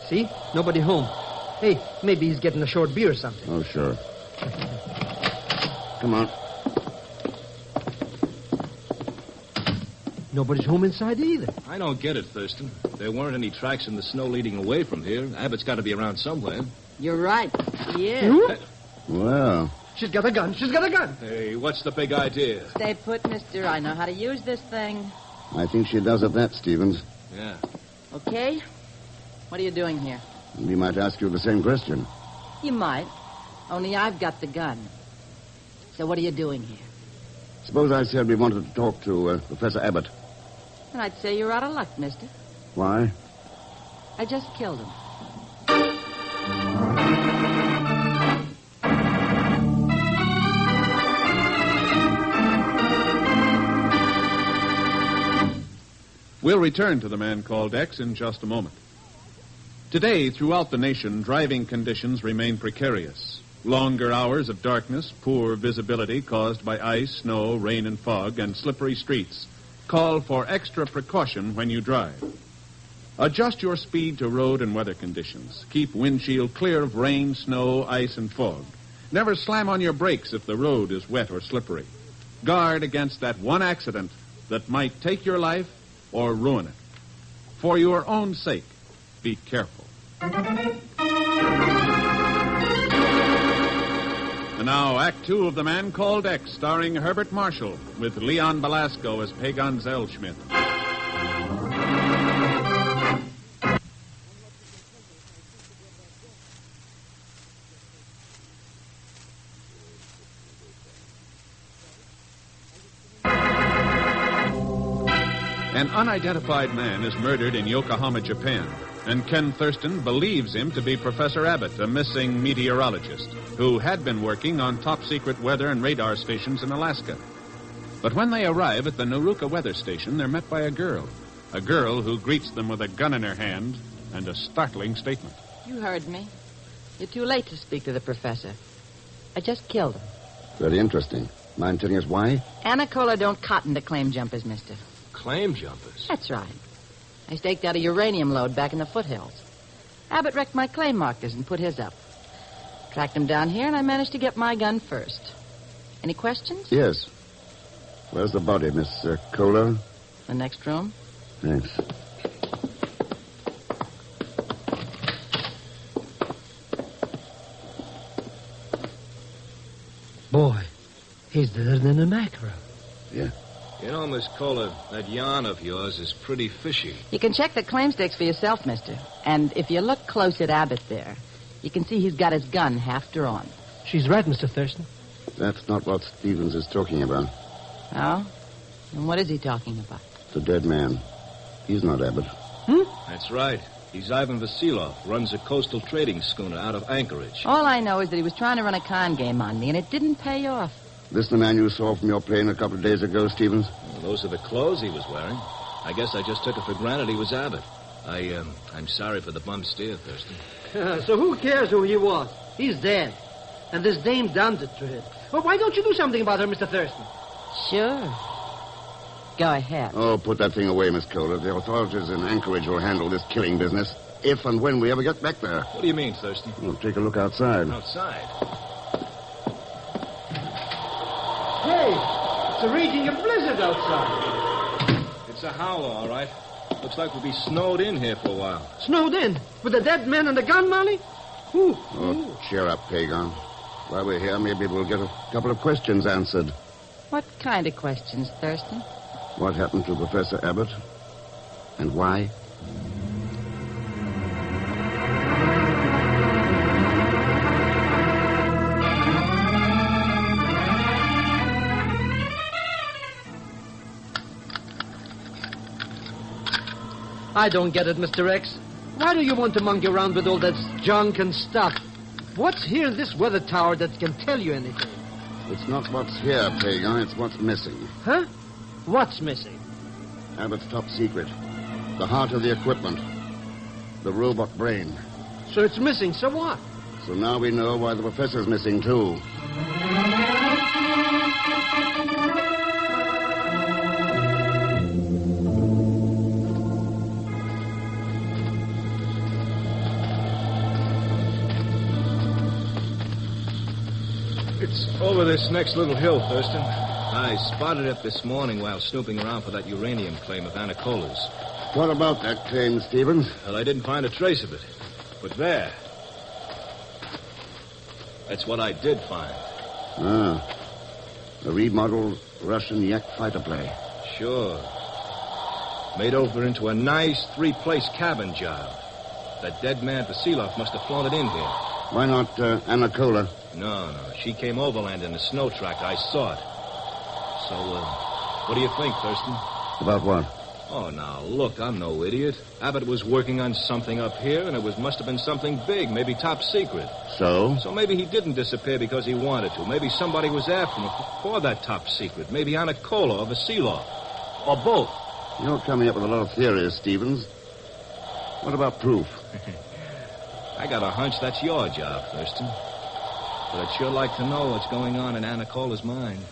See? Nobody home. Hey, maybe he's getting a short beer or something. Oh, sure. Come on. Nobody's home inside either. I don't get it, Thurston. There weren't any tracks in the snow leading away from here. Abbott's got to be around somewhere. You're right. He is. Well. She's got a gun. Hey, what's the big idea? Stay put, mister. I know how to use this thing. I think she does at that, Stevens. Yeah. Okay. What are you doing here? We might ask you the same question. You might. Only I've got the gun. So what are you doing here? Suppose I said we wanted to talk to Professor Abbott. And I'd say you're out of luck, mister. Why? I just killed him. We'll return to the man called X in just a moment. Today, throughout the nation, driving conditions remain precarious. Longer hours of darkness, poor visibility caused by ice, snow, rain, and fog, and slippery streets call for extra precaution when you drive. Adjust your speed to road and weather conditions. Keep windshield clear of rain, snow, ice, and fog. Never slam on your brakes if the road is wet or slippery. Guard against that one accident that might take your life or ruin it. For your own sake, be careful. And now, Act Two of The Man Called X, starring Herbert Marshall, with Leon Belasco as Pegon Zellschmidt. An unidentified man is murdered in Yokohama, Japan, and Ken Thurston believes him to be Professor Abbott, a missing meteorologist who had been working on top-secret weather and radar stations in Alaska. But when they arrive at the Naruka weather station, they're met by a girl who greets them with a gun in her hand and a startling statement. You heard me. You're too late to speak to the professor. I just killed him. Very interesting. Mind telling us why? Anacola don't cotton to claim jumpers, mister. Claim jumpers? That's right. I staked out a uranium load back in the foothills. Abbott wrecked my claim markers and put his up. Tracked him down here, and I managed to get my gun first. Any questions? Yes. Where's the body, Miss Kohler? The next room. Thanks. Boy, he's deader than a mackerel. Yeah. You know, Miss Kohler, that yarn of yours is pretty fishy. You can check the claim sticks for yourself, mister. And if you look close at Abbott there, you can see he's got his gun half drawn. She's right, Mr. Thurston. That's not what Stevens is talking about. Oh? And what is he talking about? The dead man. He's not Abbott. That's right. He's Ivan Vasilov, runs a coastal trading schooner out of Anchorage. All I know is that he was trying to run a con game on me, and it didn't pay off. This the man you saw from your plane a couple of days ago, Stevens? Well, those are the clothes he was wearing. I guess I just took it for granted he was Abbott. I'm sorry for the bum steer, Thurston. So who cares who he was? He's dead. And this dame done it to him. Well, why don't you do something about her, Mr. Thurston? Sure. Go ahead. Oh, put that thing away, Miss Kohler. The authorities in Anchorage will handle this killing business if and when we ever get back there. What do you mean, Thurston? Well, take a look outside. Outside? Hey, it's a raging blizzard outside. It's a howler, all right. Looks like we'll be snowed in here for a while. Snowed in? With the dead man and the gun, Molly? Ooh. Oh, cheer up, Pegon. While we're here, maybe we'll get a couple of questions answered. What kind of questions, Thurston? What happened to Professor Abbott? And why? I don't get it, Mr. X. Why do you want to monkey around with all that junk and stuff? What's here in this weather tower that can tell you anything? It's not what's here, Pegon. It's what's missing. Huh? What's missing? Abbott's top secret. The heart of the equipment. The robot brain. So it's missing, so what? So now we know why the professor's missing, too. It's over this next little hill, Thurston. I spotted it this morning while snooping around for that uranium claim of Anacola's. What about that claim, Stevens? Well, I didn't find a trace of it. But there. That's what I did find. Ah. A remodeled Russian Yak fighter plane. Sure. Made over into a nice three-place cabin job. That dead man Vasilov must have flown it in here. Why not Anacola? No. She came overland in a snow track. I saw it. So, what do you think, Thurston? About what? Oh, now, look, I'm no idiot. Abbott was working on something up here, and it must have been something big, maybe top secret. So? So maybe he didn't disappear because he wanted to. Maybe somebody was after him for that top secret. Maybe Anacola or Vasilov. Or both. You're coming up with a lot of theories, Stevens. What about proof? I got a hunch that's your job, Thurston. But I'd sure like to know what's going on in Anacola's mind.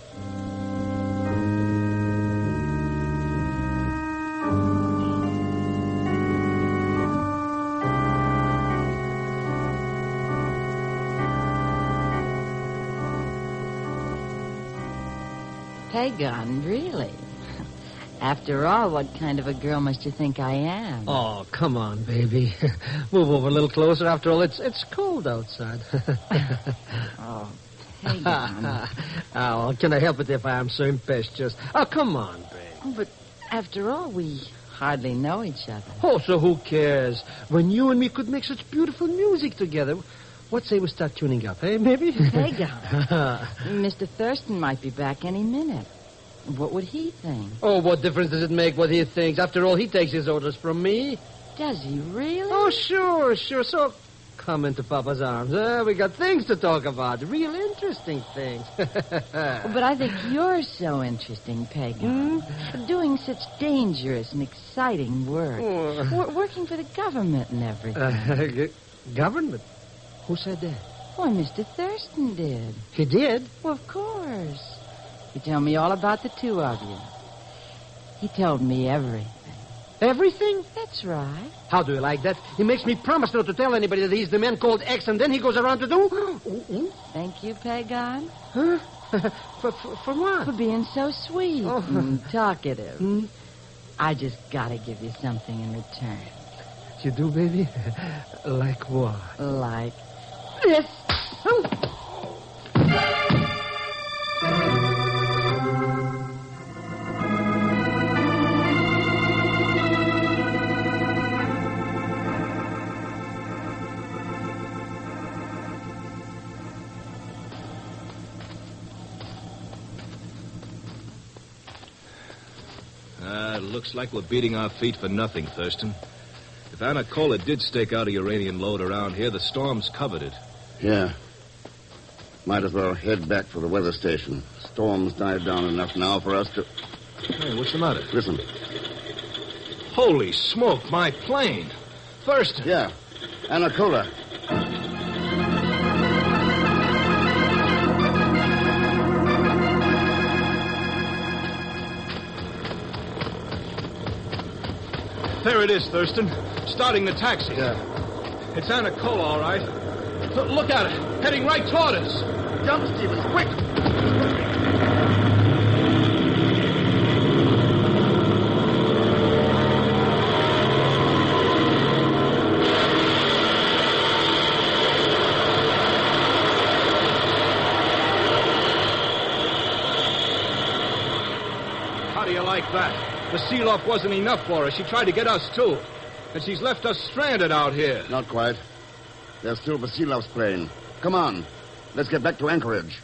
Pegon, really? After all, what kind of a girl must you think I am? Oh, come on, baby. Move over a little closer. After all, it's cold outside. Oh, Pegon. Oh, can I help it if I am so impetuous? Oh, come on, babe. Oh, but after all, we hardly know each other. Oh, so who cares? When you and me could make such beautiful music together. What say we start tuning up, eh, maybe? Pegon. Mr. Thurston might be back any minute. What would he think? Oh, what difference does it make what he thinks? After all, he takes his orders from me. Does he really? Oh, sure. So, come into Papa's arms. We got things to talk about. Real interesting things. But I think you're so interesting, Pegon. Doing such dangerous and exciting work. Working for the government and everything. Government? Who said that? Why, Mr. Thurston did. He did? Well, of course. He told me all about the two of you. He told me everything. Everything? That's right. How do you like that? He makes me promise not to tell anybody that he's the man called X, and then he goes around to do... Thank you, Pegon. Huh? For what? For being so sweet and talkative. I just gotta give you something in return. You do, baby? Like what? Like this. Looks like we're beating our feet for nothing, Thurston. If Anacola did stake out a uranium lode around here, the storm's covered it. Yeah. Might as well head back for the weather station. Storm's died down enough now for us to... Hey, what's the matter? Listen. Holy smoke, my plane. Thurston. Yeah. Anacola. There it is, Thurston. Starting the taxi. Yeah. It's Anacola, all right. Look at it. Heading right toward us. Jump, Stevens, quick! How do you like that? The seal-off wasn't enough for her. She tried to get us, too. And she's left us stranded out here. Not quite. There's still Vasilov's plane. Come on. Let's get back to Anchorage.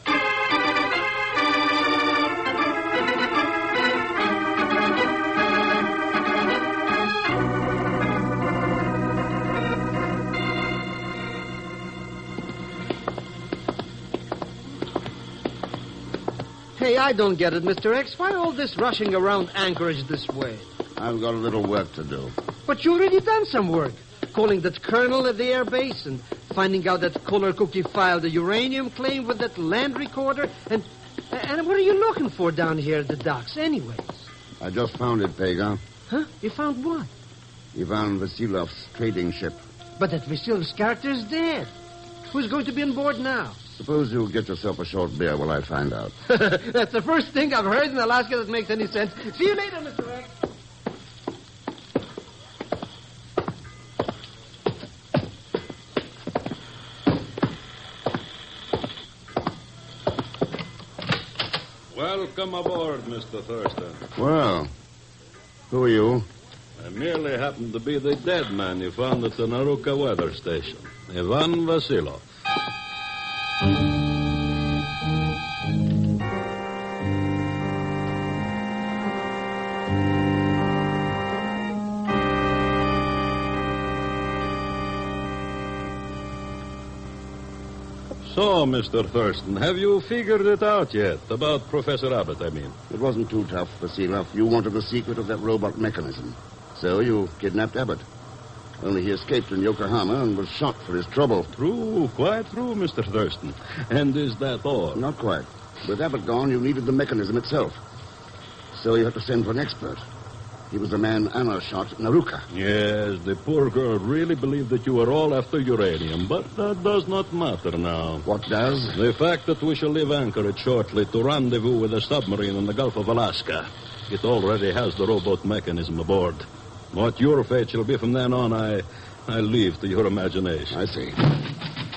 Hey, I don't get it, Mr. X. Why all this rushing around Anchorage this way? I've got a little work to do. But you already done some work. Calling that colonel at the air base and finding out that Kohler Cookie filed a uranium claim with that land recorder. And what are you looking for down here at the docks, anyways? I just found it, Pegon. Huh? You found what? You found Vasilov's trading ship. But that Vasilov's character is dead. Who's going to be on board now? Suppose you get yourself a short beer while I find out. That's the first thing I've heard in Alaska that makes any sense. See you later, Mr. X. Welcome aboard, Mr. Thurston. Well, who are you? I merely happen to be the dead man you found at the Naruka weather station, Ivan Vasilov. So, Mr. Thurston, have you figured it out yet? About Professor Abbott, I mean. It wasn't too tough, Vasilov. You wanted the secret of that robot mechanism. So you kidnapped Abbott. Only he escaped in Yokohama and was shot for his trouble. True, quite true, Mr. Thurston. And is that all? Not quite. With Abbott gone, you needed the mechanism itself. So you had to send for an expert. He was the man Anna shot at Naruka. Yes, the poor girl really believed that you were all after uranium, but that does not matter now. What does? The fact that we shall leave Anchorage shortly to rendezvous with a submarine in the Gulf of Alaska. It already has the rowboat mechanism aboard. What your fate shall be from then on, I leave to your imagination. I see.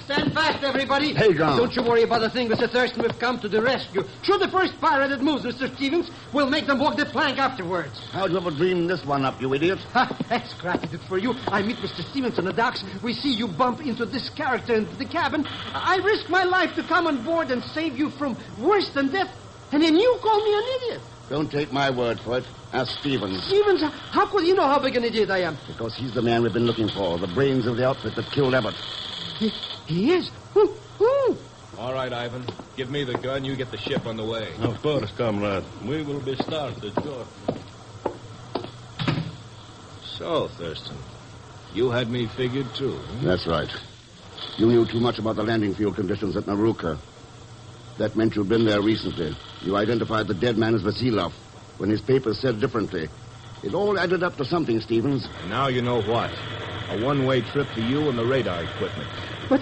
Stand back. right, everybody. Pegon. Don't you worry about a thing, Mr. Thurston. We've come to the rescue. Shoot the first pirate that moves, Mr. Stevens. We'll make them walk the plank afterwards. How'd you ever dream this one up, you idiot? Ha, that's cracking it for you. I meet Mr. Stevens on the docks. We see you bump into this character in the cabin. I risk my life to come on board and save you from worse than death. And then you call me an idiot. Don't take my word for it. Ask Stevens. Stevens, how could you know how big an idiot I am? Because he's the man we've been looking for. The brains of the outfit that killed Abbott. He is? Who? All right, Ivan. Give me the gun. You get the ship on the way. Of course, comrade. We will be started shortly. So, Thurston, you had me figured, too. Huh? That's right. You knew too much about the landing field conditions at Naruka. That meant you'd been there recently. You identified the dead man as Vasilov when his papers said differently. It all added up to something, Stevens. And now you know what. A one-way trip to you and the radar equipment. But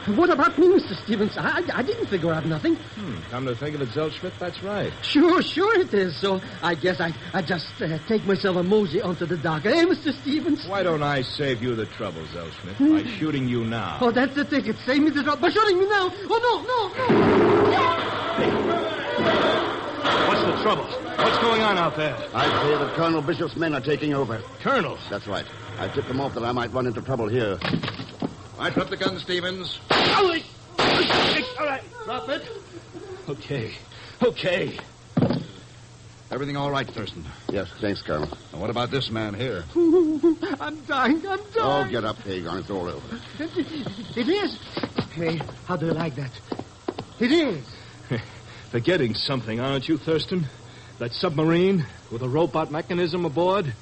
what about me, Mr. Stevens? I didn't figure out nothing. Come to think of it, Zellschmidt, that's right. Sure it is. So I guess I just take myself a mosey onto the dock. Hey, Mr. Stevens? Why don't I save you the trouble, Zellschmidt, by shooting you now? Oh, that's the ticket. Save me the trouble. By shooting me now. Oh, no. What's the trouble? What's going on out there? I'd say that Colonel Bishop's men are taking over. Colonel? That's right. I tipped them off that I might run into trouble here. I drop the gun, Stevens. All right. Drop it. Okay. Everything all right, Thurston? Yes, thanks, Colonel. Now, what about this man here? I'm dying. Oh, get up, Pegon. It's all over. It is. Hey, how do you like that? It is. Forgetting something, aren't you, Thurston? That submarine with a robot mechanism aboard?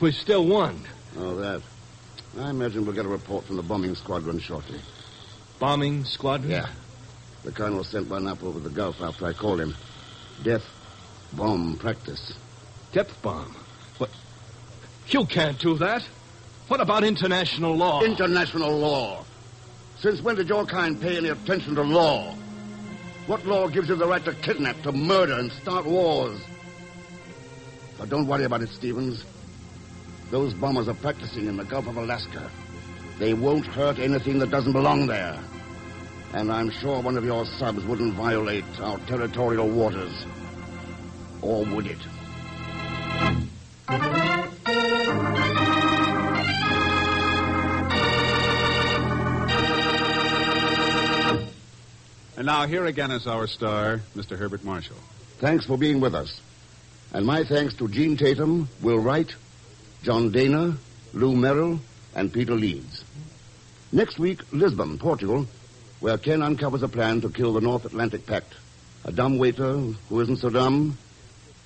We still won. Oh, that. I imagine we'll get a report from the bombing squadron shortly. Bombing squadron? Yeah. The colonel sent one up over the Gulf after I called him. Death bomb practice. Depth bomb? What? You can't do that. What about international law? International law? Since when did your kind pay any attention to law? What law gives you the right to kidnap, to murder, and start wars? But don't worry about it, Stevens. Those bombers are practicing in the Gulf of Alaska. They won't hurt anything that doesn't belong there. And I'm sure one of your subs wouldn't violate our territorial waters. Or would it? And now here again is our star, Mr. Herbert Marshall. Thanks for being with us. And my thanks to Gene Tatum, Will Wright, John Dana, Lou Merrill, and Peter Leeds. Next week, Lisbon, Portugal, where Ken uncovers a plan to kill the North Atlantic Pact. A dumb waiter who isn't so dumb,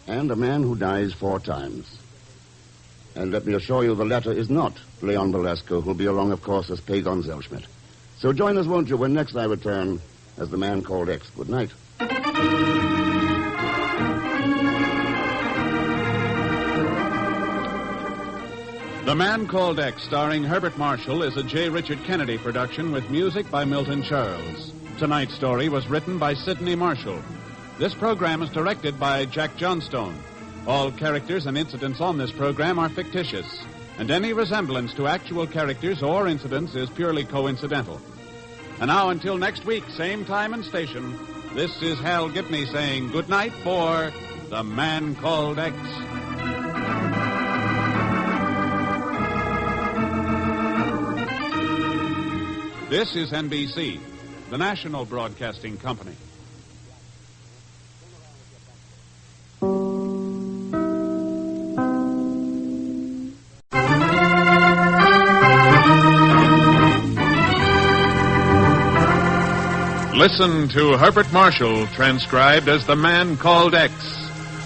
and a man who dies 4 times. And let me assure you, the latter is not Leon Belasco, who'll be along, of course, as Pegon Zellschmidt. So join us, won't you, when next I return as the man called X. Good night. The Man Called X, starring Herbert Marshall, is a J. Richard Kennedy production with music by Milton Charles. Tonight's story was written by Sidney Marshall. This program is directed by Jack Johnstone. All characters and incidents on this program are fictitious, and any resemblance to actual characters or incidents is purely coincidental. And now, until next week, same time and station, this is Hal Gibney saying good night for The Man Called X. This is NBC, the national broadcasting company. Listen to Herbert Marshall, transcribed as The Man Called X.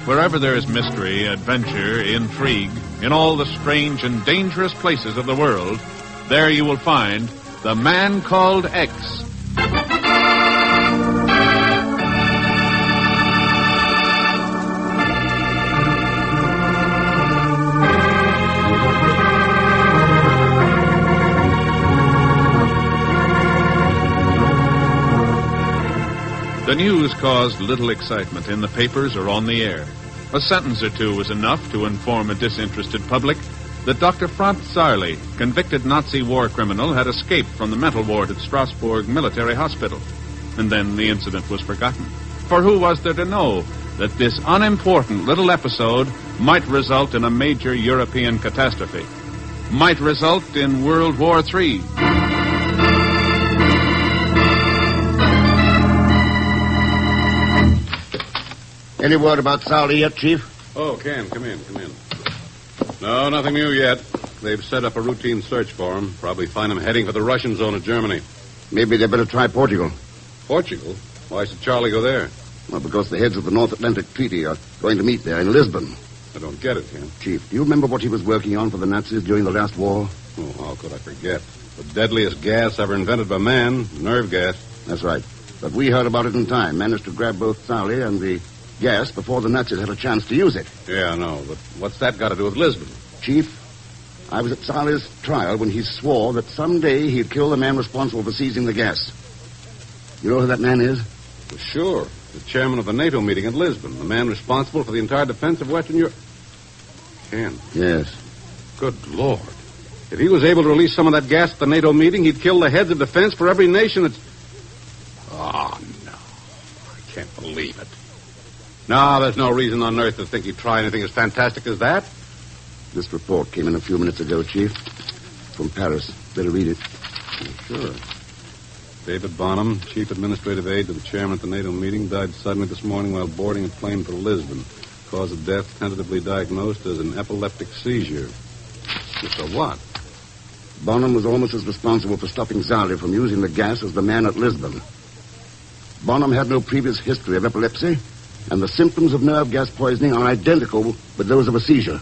Wherever there is mystery, adventure, intrigue, in all the strange and dangerous places of the world, there you will find The Man Called X. The news caused little excitement in the papers or on the air. A sentence or two was enough to inform a disinterested public that Dr. Franz Zarli, convicted Nazi war criminal, had escaped from the mental ward at Strausberg Military Hospital. And then the incident was forgotten. For who was there to know that this unimportant little episode might result in a major European catastrophe? Might result in World War III. Any word about Saudi yet, Chief? Oh, Ken, come in. No, nothing new yet. They've set up a routine search for him. Probably find him heading for the Russian zone of Germany. Maybe they better try Portugal. Portugal? Why should Charlie go there? Well, because the heads of the North Atlantic Treaty are going to meet there in Lisbon. I don't get it, Ken. Chief, do you remember what he was working on for the Nazis during the last war? Oh, how could I forget? The deadliest gas ever invented by man, nerve gas. That's right. But we heard about it in time. Managed to grab both Sauli and the gas before the Nazis had a chance to use it. Yeah, I know. But what's that got to do with Lisbon? Chief, I was at Sauli's trial when he swore that someday he'd kill the man responsible for seizing the gas. You know who that man is? Well, sure. The chairman of the NATO meeting at Lisbon. The man responsible for the entire defense of Western Europe. Ken. Yes. Good Lord. If he was able to release some of that gas at the NATO meeting, he'd kill the heads of defense for every nation that's... Oh, no. I can't believe it. No, there's no reason on earth to think he'd try anything as fantastic as that. This report came in a few minutes ago, Chief. From Paris. Better read it. Sure. David Bonham, chief administrative aide to the chairman at the NATO meeting, died suddenly this morning while boarding a plane for Lisbon. Cause of death tentatively diagnosed as an epileptic seizure. Mr. what? Bonham was almost as responsible for stopping Zali from using the gas as the man at Lisbon. Bonham had no previous history of epilepsy, and the symptoms of nerve gas poisoning are identical with those of a seizure.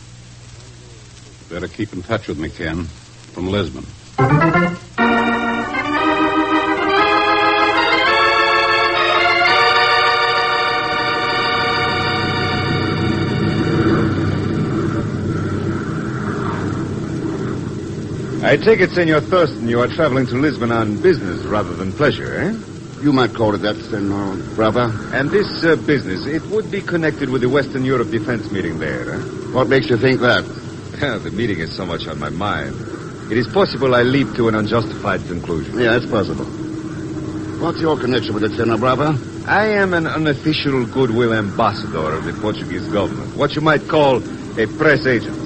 Better keep in touch with me, Ken, from Lisbon. I take it, Senor Thurston, you are traveling to Lisbon on business rather than pleasure, eh? You might call it that, Senor Brava. And this business, it would be connected with the Western Europe defense meeting there, eh? What makes you think that? The meeting is so much on my mind. It is possible I leap to an unjustified conclusion. Yeah, it's possible. What's your connection with it, Senor Brava? I am an unofficial goodwill ambassador of the Portuguese government. What you might call a press agent.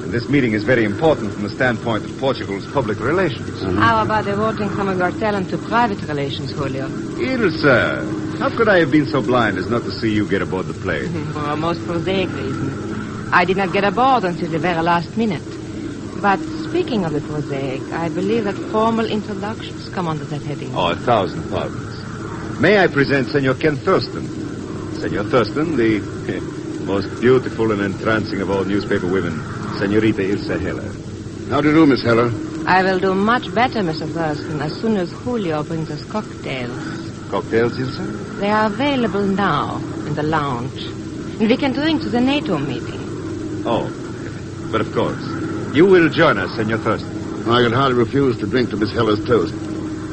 And this meeting is very important from the standpoint of Portugal's public relations. How about devoting some of your talent to private relations, Julio? Ill, sir. How could I have been so blind as not to see you get aboard the plane? For a most prosaic reason. I did not get aboard until the very last minute. But speaking of the prosaic, I believe that formal introductions come under that heading. Oh, 1,000 pardons. May I present Senor Ken Thurston? Senor Thurston, the most beautiful and entrancing of all newspaper women, Senorita Ilsa Heller. How do you do, Miss Heller? I will do much better, Mr. Thurston, as soon as Julio brings us cocktails. Cocktails, Ilsa? They are available now in the lounge. And we can drink to the NATO meeting. Oh, but of course. You will join us, Senor Thurston. I could hardly refuse to drink to Miss Heller's toast.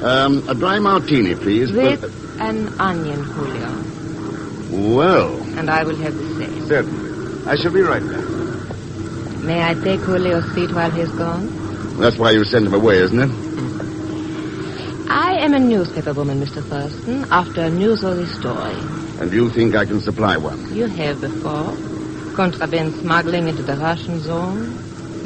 A dry martini, please. With an onion, Julio. Well. And I will have the same. Certainly. I shall be right back. May I take Julio's seat while he's gone? That's why you sent him away, isn't it? I am a newspaper woman, Mr. Thurston, after a newsworthy story. And you think I can supply one? You have before. Contraband smuggling into the Russian zone.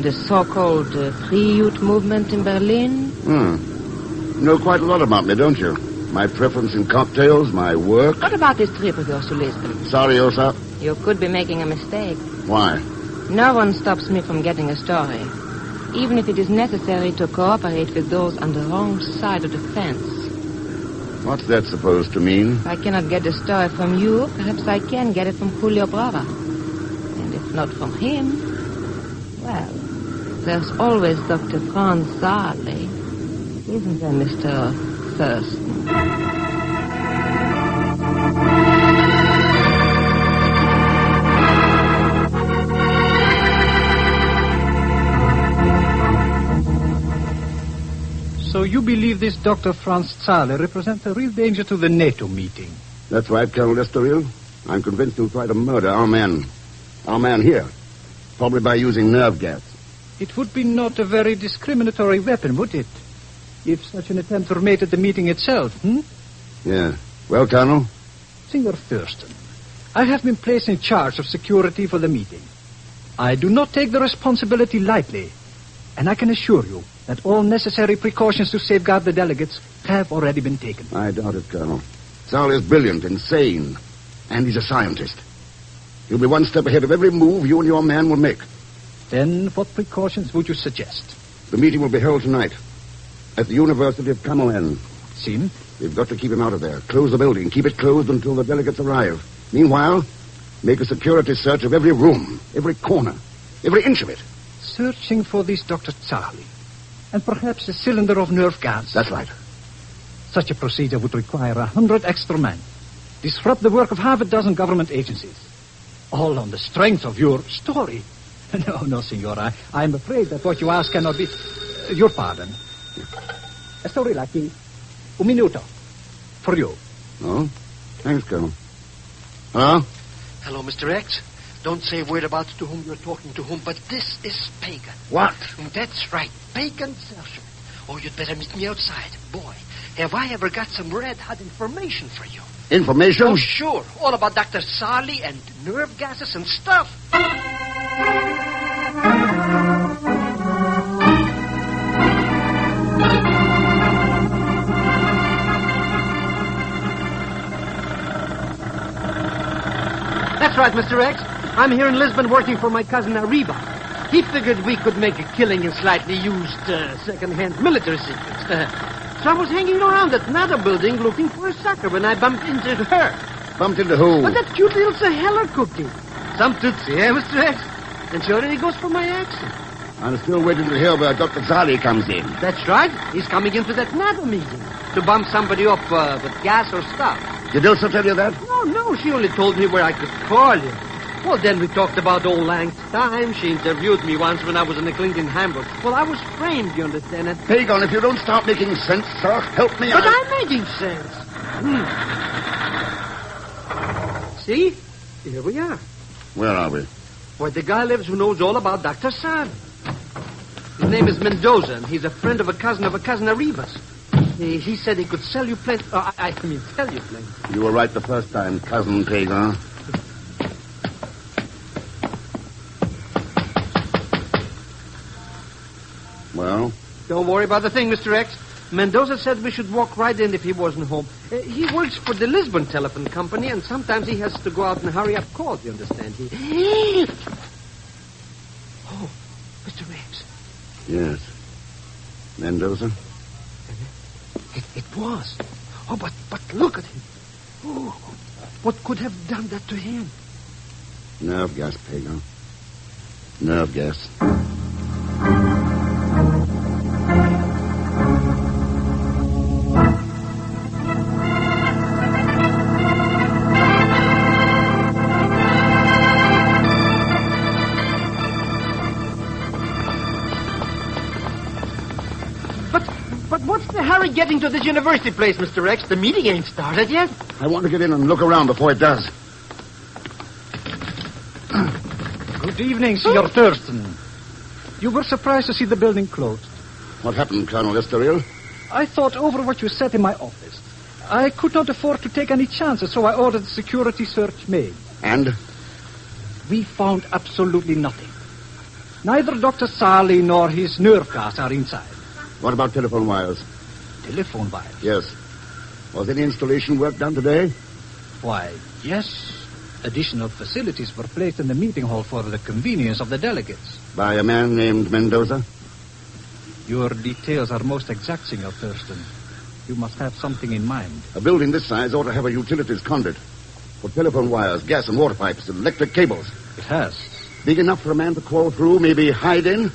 The so-called free youth movement in Berlin. You know quite a lot about me, don't you? My preference in cocktails, my work. What about this trip of yours to Lisbon? Sorry, Elsa. You could be making a mistake. Why? No one stops me from getting a story, even if it is necessary to cooperate with those on the wrong side of the fence. What's that supposed to mean? If I cannot get the story from you, perhaps I can get it from Julio Brava. And if not from him, well, there's always Dr. Franz Zarli, isn't there, Mr. Thurston? So you believe this Dr. Franz Zahler represents a real danger to the NATO meeting? That's right, Colonel Estoril. I'm convinced he'll try to murder our man. Our man here. Probably by using nerve gas. It would be not a very discriminatory weapon, would it? If such an attempt were made at the meeting itself, Yeah. Well, Colonel? Senor Thurston, I have been placed in charge of security for the meeting. I do not take the responsibility lightly, and I can assure you that all necessary precautions to safeguard the delegates have already been taken. I doubt it, Colonel. Sal is brilliant, insane, and he's a scientist. He'll be one step ahead of every move you and your man will make. Then what precautions would you suggest? The meeting will be held tonight at the University of Camoens. Sim? We've got to keep him out of there. Close the building. Keep it closed until the delegates arrive. Meanwhile, make a security search of every room, every corner, every inch of it. Searching for this Dr. Charlie. And perhaps a cylinder of nerve gas. That's right. Such a procedure would require 100 extra men. Disrupt the work of half a dozen government agencies. All on the strength of your story. No, Signora. I'm afraid that what you ask cannot be... Your pardon. A story like this. Un minuto. For you. Oh? Thanks, Colonel. Hello? Hello, Mr. X. Don't say a word about to whom you're talking to whom, but this is Pegon. What? That's right. Pegon Zellschmidt. Oh, you'd better meet me outside. Boy, have I ever got some red-hot information for you. Information? Oh, sure. All about Dr. Sarli and nerve gases and stuff. That's right, Mr. X. I'm here in Lisbon working for my cousin Arriba. He figured we could make a killing in slightly used second-hand military secrets. So I was hanging around that NATO building looking for a sucker when I bumped into her. Bumped into who? But that cute little Sahela cookie. Some Tootsie, eh, Mr. X? And she already goes for my accent. I'm still waiting to hear where Dr. Zali comes in. That's right. He's coming into that NATO meeting to bump somebody up with gas or stuff. Did Ilsa tell you that? No, she only told me where I could call you. Well, then we talked about old lang time. She interviewed me once when I was in a clinic in Hamburg. Well, I was framed, you understand it? Pegon, if you don't start making sense, sir, help me But out. I'm making sense. See? Here we are. Where are we? Where the guy lives who knows all about Dr. San. His name is Mendoza, and he's a friend of a cousin Arribas. He said he could sell you plenty... tell you plenty. You were right the first time, Cousin Pegon. Well? Don't worry about the thing, Mr. X. Mendoza said we should walk right in if he wasn't home. He works for the Lisbon Telephone Company, and sometimes he has to go out and hurry up calls, you understand? Oh, Mr. X. Yes. Mendoza? It was. Oh, but look at him. Oh, what could have done that to him? Nerve gas, Pegon. Nerve gas. But what's the hurry getting to this university place, Mr. X? The meeting ain't started yet. I want to get in and look around before it does. Good evening, Senor Thurston. You were surprised to see the building closed. What happened, Colonel Estoril? I thought over what you said in my office. I could not afford to take any chances, so I ordered the security search made. And? We found absolutely nothing. Neither Dr. Sarli nor his nerve gas are inside. What about telephone wires? Telephone wires? Yes. Was any installation work done today? Why, yes. Additional facilities were placed in the meeting hall for the convenience of the delegates. By a man named Mendoza? Your details are most exact, Senor Thurston. You must have something in mind. A building this size ought to have a utilities conduit. For telephone wires, gas and water pipes, and electric cables. It has. Big enough for a man to crawl through, maybe hide in?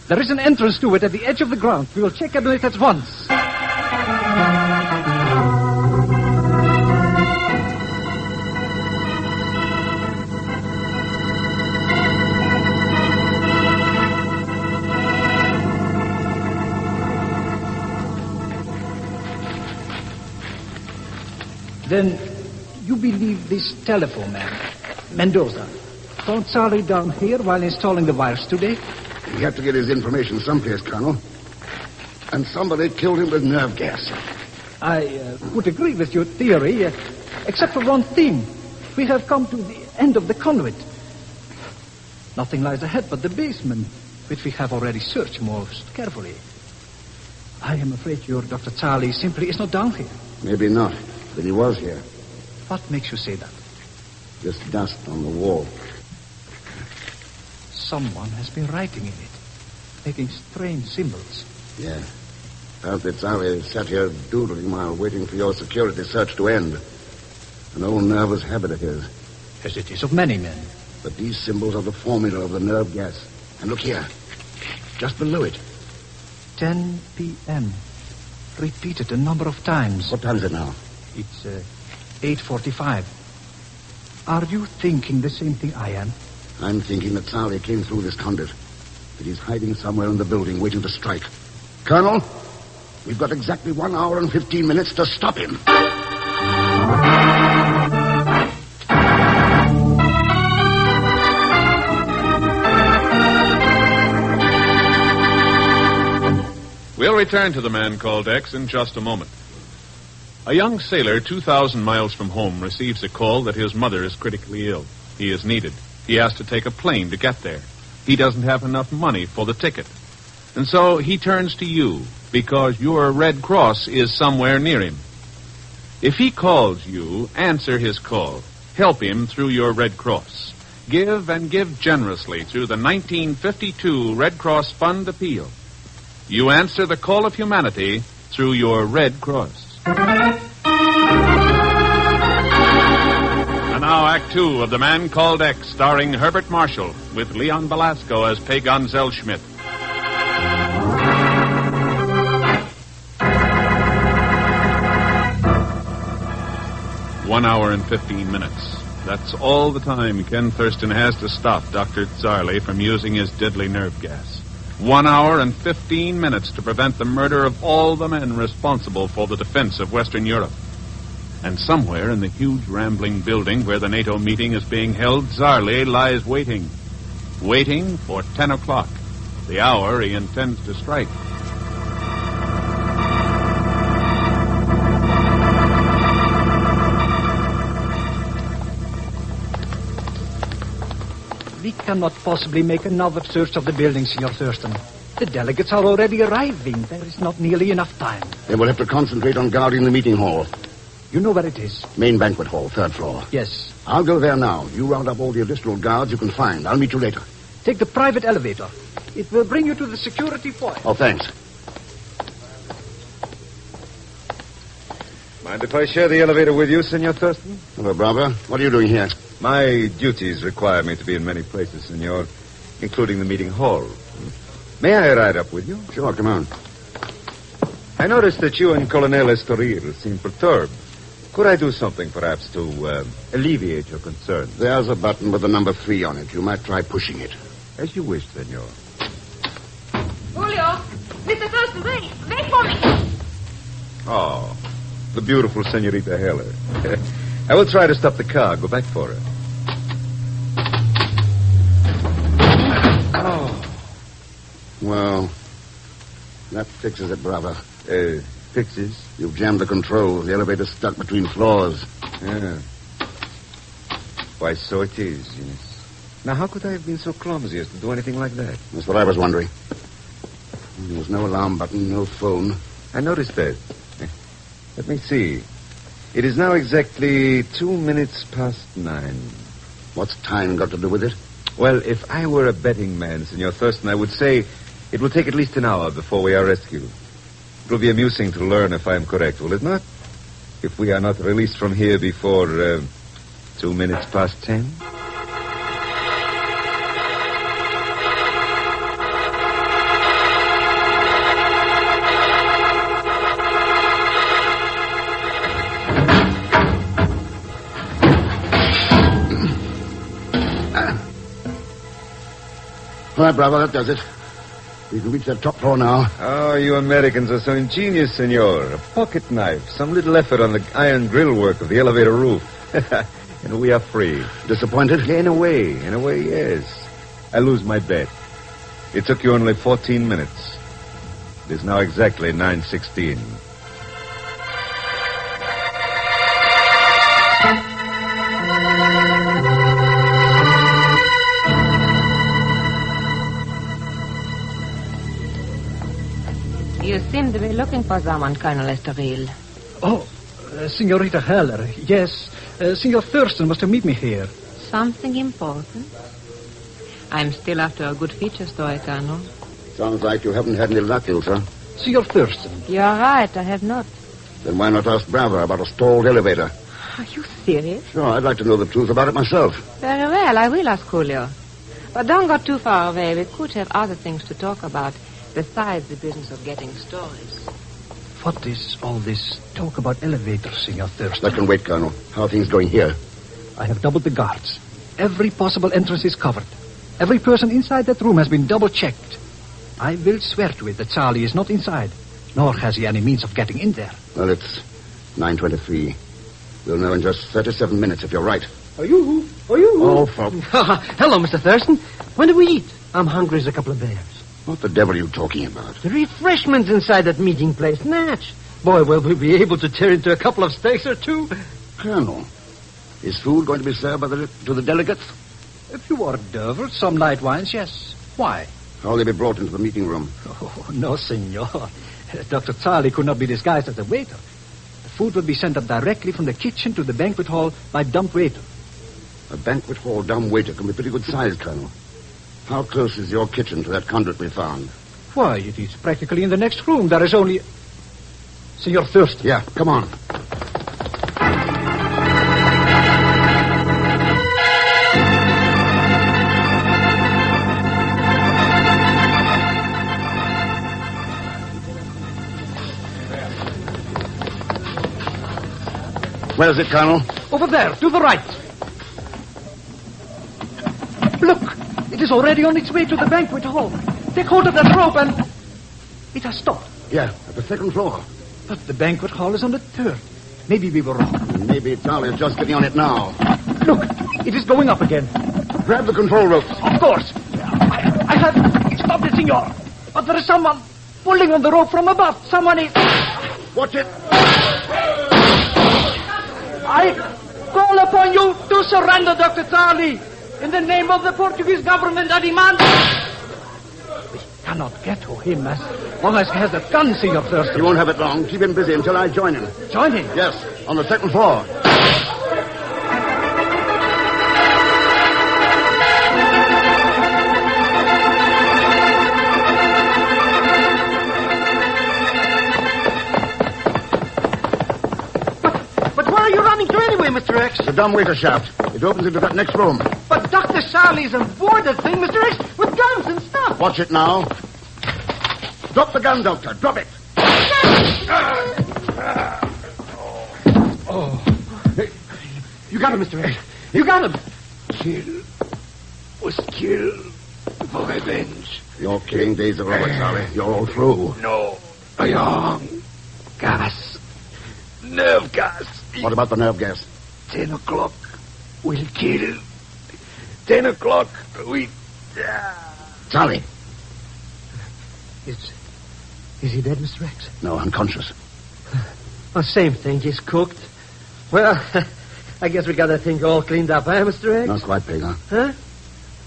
There is an entrance to it at the edge of the ground. We will check on it at once. Then you believe this telephone man, Mendoza, found Charlie down here while installing the wires today? We have to get his information someplace, Colonel. And somebody killed him with nerve gas. I would agree with your theory, except for one thing. We have come to the end of the conduit. Nothing lies ahead but the basement, which we have already searched most carefully. I am afraid your Dr. Charlie simply is not down here. Maybe not, but he was here. What makes you say that? This dust on the wall. Someone has been writing in it, making strange symbols. Yeah. Apparently Charlie sat here doodling while waiting for your security search to end. An old nervous habit of his. As it is of many men. But these symbols are the formula of the nerve gas. And look here. Just below it. 10 p.m. Repeated a number of times. What time is it now? It's 8:45. Are you thinking the same thing I am? I'm thinking that Charlie came through this conduit. That he's hiding somewhere in the building waiting to strike. Colonel, we've got exactly 1 hour and 15 minutes to stop him. We'll return to the man called X in just a moment. A young sailor 2,000 miles from home receives a call that his mother is critically ill. He is needed. He has to take a plane to get there. He doesn't have enough money for the ticket. And so he turns to you because your Red Cross is somewhere near him. If he calls you, answer his call. Help him through your Red Cross. Give and give generously through the 1952 Red Cross Fund Appeal. You answer the call of humanity through your Red Cross. And now Act Two of The Man Called X, starring Herbert Marshall, with Leon Belasco as Pegon Zellschmidt. One hour and 15 minutes. That's all the time Ken Thurston has to stop Dr. Charlie from using his deadly nerve gas. 1 hour and 15 minutes to prevent the murder of all the men responsible for the defense of Western Europe. And somewhere in the huge rambling building where the NATO meeting is being held, Charlie lies waiting. Waiting for 10 o'clock, the hour he intends to strike. We cannot possibly make another search of the building, Senor Thurston. The delegates are already arriving. There is not nearly enough time. Then we'll have to concentrate on guarding the meeting hall. You know where it is? Main banquet hall, 3rd floor. Yes. I'll go there now. You round up all the additional guards you can find. I'll meet you later. Take the private elevator. It will bring you to the security point. Oh, thanks. Mind if I share the elevator with you, Senor Thurston? Hello, Bravo. What are you doing here? My duties require me to be in many places, Senor, including the meeting hall. May I ride up with you? Sure, come on. I noticed that you and Colonel Estoril seem perturbed. Could I do something, perhaps, to alleviate your concerns? There's a button with the number 3 on it. You might try pushing it. As you wish, Senor. Julio, Mr. Thurston, wait for me. Oh, the beautiful Senorita Heller. I will try to stop the car. Go back for her. Oh. Well, that fixes it, Bravo. Fixes? You've jammed the controls. The elevator's stuck between floors. Yeah. Why, so it is, yes. Now, how could I have been so clumsy as to do anything like that? That's what I was wondering. There was no alarm button, no phone. I noticed that. Let me see. It is now exactly 2 minutes past 9. What's time got to do with it? Well, if I were a betting man, Senor Thurston, I would say it will take at least an hour before we are rescued. It will be amusing to learn if I am correct, will it not? If we are not released from here before 2 minutes past 10? All right, Bravo, that does it. We can reach that top floor now. Oh, you Americans are so ingenious, senor. A pocket knife, some little effort on the iron grill work of the elevator roof. And we are free. Disappointed? In a way, yes. I lose my bet. It took you only 14 minutes. It is now exactly 9:16. You seem to be looking for someone, Colonel Estoril. Oh, Senorita Heller. Yes, Senor Thurston was to meet me here. Something important? I'm still after a good feature story, Colonel. Sounds like you haven't had any luck, Ilsa. Senor Thurston. You're right, I have not. Then why not ask Brava about a stalled elevator? Are you serious? Sure, I'd like to know the truth about it myself. Very well, I will ask Julio. But don't go too far away. We could have other things to talk about besides the business of getting stories. What is all this talk about elevators, Senor Thurston? That can wait, Colonel. How are things going here? I have doubled the guards. Every possible entrance is covered. Every person inside that room has been double-checked. I will swear to it that Charlie is not inside, nor has he any means of getting in there. Well, it's 9:23. We'll know in just 37 minutes if you're right. Are you? Oh, folks. Hello, Mr. Thurston. When do we eat? I'm hungry as a couple of bears. What the devil are you talking about? The refreshments inside that meeting place. Natch. Boy, will we be able to tear into a couple of steaks or two? Colonel, is food going to be served to the delegates? A few hors d'oeuvres, some light wines, yes. Why? How will they be brought into the meeting room? Oh, no, senor. Dr. Charlie could not be disguised as a waiter. The food would be sent up directly from the kitchen to the banquet hall by dumb waiter. A banquet hall dumb waiter can be pretty good size, Colonel. How close is your kitchen to that conduit we found? Why, it is practically in the next room. There is only... Senor Thurston. Yeah, come on. Where is it, Colonel? Over there, to the right. Look, it is already on its way to the banquet hall. Take hold of that rope and... It has stopped. Yeah, at the second floor. But the banquet hall is on the third. Maybe we were wrong. Maybe Charlie is just getting on it now. Look, it is going up again. Grab the control ropes. Of course. I have stopped it, senor. But there is someone pulling on the rope from above. Someone is... Watch it. I call upon you to surrender, Dr. Charlie. In the name of the Portuguese government, I demand... We cannot get to him as long as he has a gun, Senor Thurston. He won't have it long. Keep him busy until I join him. Join him? Yes, on the second floor. Mr. X? The dumbwaiter shaft. It opens into that next room. But Dr. Charlie's aboard that thing, Mr. X, with guns and stuff. Watch it now. Drop the gun, Doctor. Drop it. Oh. You got him, Mr. X. You got him. Kill was kill for revenge. Your killing days are over, Charlie. You're all through. No, I am. Gas. Nerve gas. What about the nerve gas? 10 o'clock will kill. 10 o'clock we... Charlie. Is he dead, Mr. X? No, unconscious. Well, same thing. He's cooked. Well, I guess we got that thing all cleaned up, huh, Mr. X? Not quite, Pegon. Huh?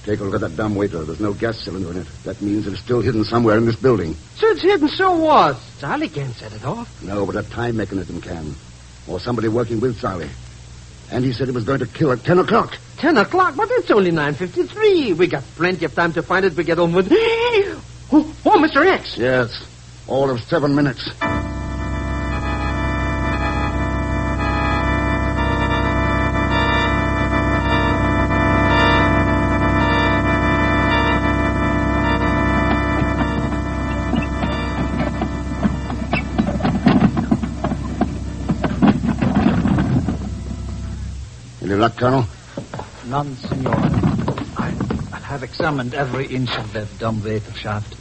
Take a look at that dumb waiter. There's no gas cylinder in it. That means it's still hidden somewhere in this building. So it's hidden, so what? Charlie can't set it off. No, but a time mechanism can. Or somebody working with Charlie. And he said he was going to kill at 10 o'clock. 10 o'clock? But it's only 9:53. We got plenty of time to find it. We get on with... Oh, Mr. X. Yes. All of 7 minutes. Any luck, Colonel? None, senor. I have examined every inch of that dumb waiter shaft.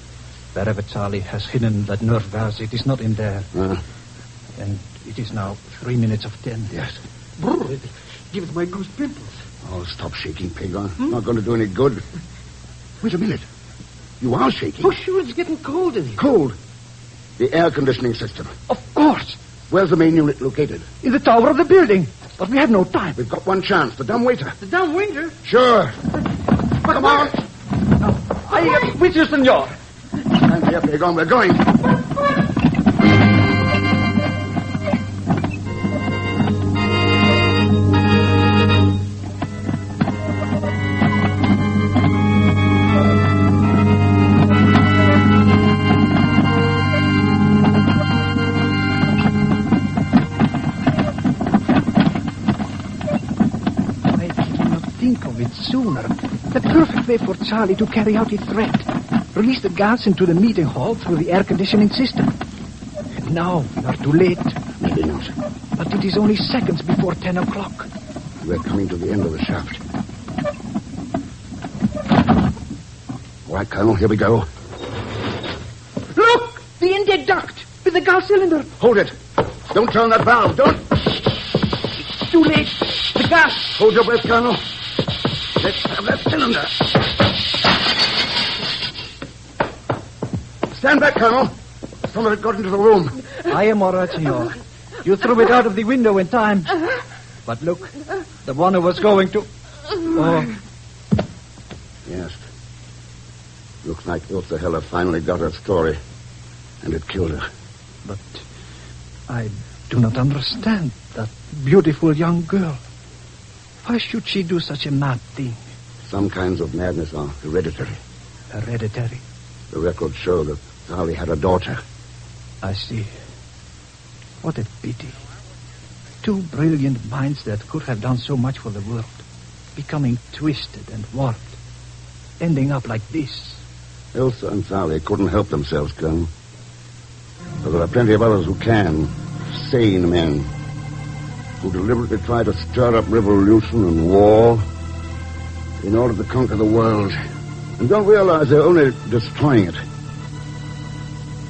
Wherever Charlie has hidden that nerve gas, it is not in there. And it is now 3 minutes of 10. Yes. Brr, it gives my goose pimples. Oh, stop shaking, Pegon. Not going to do any good. Wait a minute. You are shaking. Oh, sure, it's getting cold in here. Cold. The air conditioning system. Of course. Where's the main unit located? In the tower of the building. But we have no time. We've got one chance. The dumb waiter. The dumb waiter? Sure. Come on. I am with you, senor. Stand here, Pegon. We're going. Sooner. The perfect way for Charlie to carry out his threat. Release the gas into the meeting hall through the air conditioning system. And now we are too late. Maybe not. But it is only seconds before 10 o'clock. We're coming to the end of the shaft. All right, Colonel, here we go. Look! The inlet duct with the gas cylinder. Hold it. Don't turn that valve. Don't. It's too late. The gas. Hold your breath, Colonel. Let's have that cylinder. Stand back, Colonel. Some of it got into the room. I am all right, senor. You threw it out of the window in time. But look, the one who was going to... Oh. Yes. Looks like Ilsa Heller finally got her story. And it killed her. But I do not understand that beautiful young girl. Why should she do such a mad thing? Some kinds of madness are hereditary. Hereditary? The records show that Sally had a daughter. I see. What a pity. Two brilliant minds that could have done so much for the world, becoming twisted and warped, ending up like this. Ilsa and Sally couldn't help themselves, Colonel. But there are plenty of others who can. Sane men. Who deliberately try to stir up revolution and war in order to conquer the world. And don't realize they're only destroying it.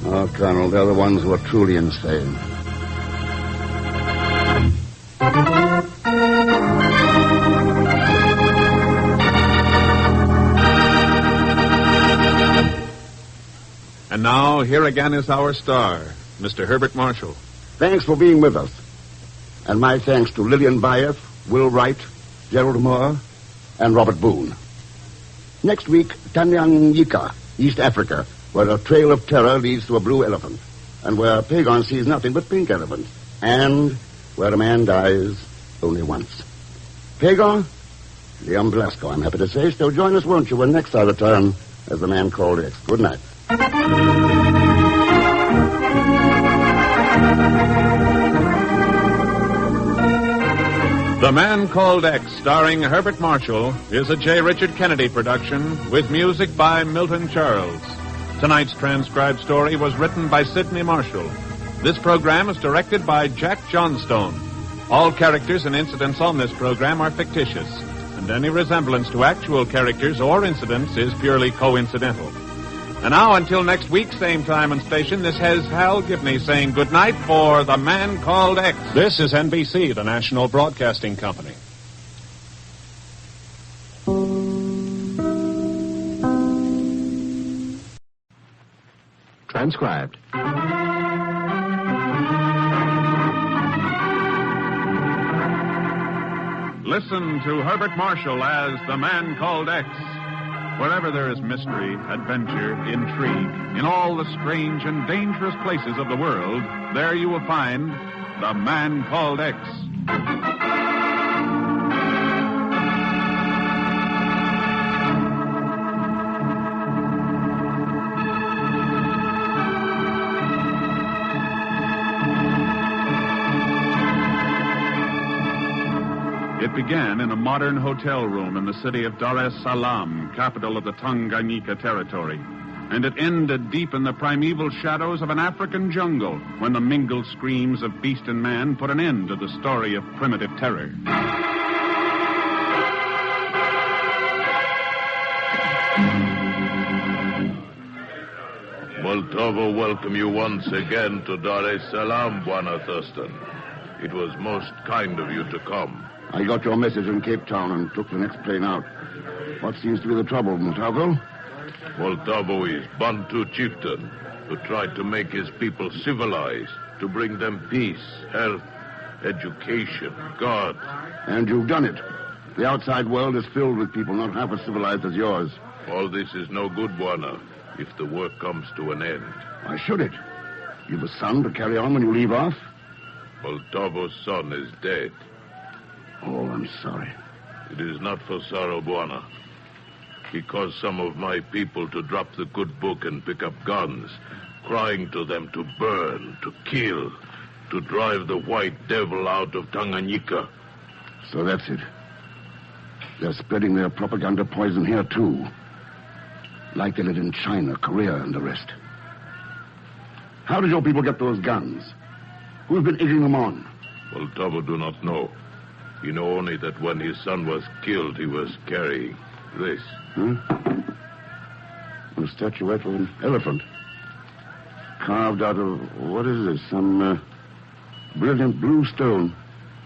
Oh, Colonel, they're the ones who are truly insane. And now, here again is our star, Mr. Herbert Marshall. Thanks for being with us. And my thanks to Lillian Baeff, Will Wright, Gerald Moore, and Robert Boone. Next week, Tanganyika, East Africa, where a trail of terror leads to a blue elephant, and where Pegon sees nothing but pink elephants, and where a man dies only once. Pegon, Leon Belasco, I'm happy to say, so join us, won't you, when next I return as the man called X. Good night. The Man Called X, starring Herbert Marshall, is a J. Richard Kennedy production with music by Milton Charles. Tonight's transcribed story was written by Sidney Marshall. This program is directed by Jack Johnstone. All characters and incidents on this program are fictitious, and any resemblance to actual characters or incidents is purely coincidental. And now, until next week, same time and station, this has Hal Gibney saying goodnight for The Man Called X. This is NBC, the National Broadcasting Company. Transcribed. Listen to Herbert Marshall as The Man Called X. Wherever there is mystery, adventure, intrigue, in all the strange and dangerous places of the world, there you will find The Man Called X. It began in a modern hotel room in the city of Dar es Salaam, capital of the Tanganyika territory. And it ended deep in the primeval shadows of an African jungle when the mingled screams of beast and man put an end to the story of primitive terror. Moldova welcome you once again to Dar es Salaam, Bwana Thurston. It was most kind of you to come. I got your message in Cape Town and took the next plane out. What seems to be the trouble, Montalvo? Moltavo is Bantu chieftain who tried to make his people civilized, to bring them peace, health, education, God. And you've done it. The outside world is filled with people not half as civilized as yours. All this is no good, Buana, if the work comes to an end. Why should it? You've a son to carry on when you leave off? Moltavo's son is dead. Oh, I'm sorry. It is not for sorrow, Buana. He caused some of my people to drop the good book and pick up guns, crying to them to burn, to kill, to drive the white devil out of Tanganyika. So that's it. They're spreading their propaganda poison here, too. Like they did in China, Korea, and the rest. How did your people get those guns? Who's been egging them on? Moltavo do not know. He know only that when his son was killed, he was carrying this. Huh? A statuette of an elephant. Carved out of, what is this, some brilliant blue stone?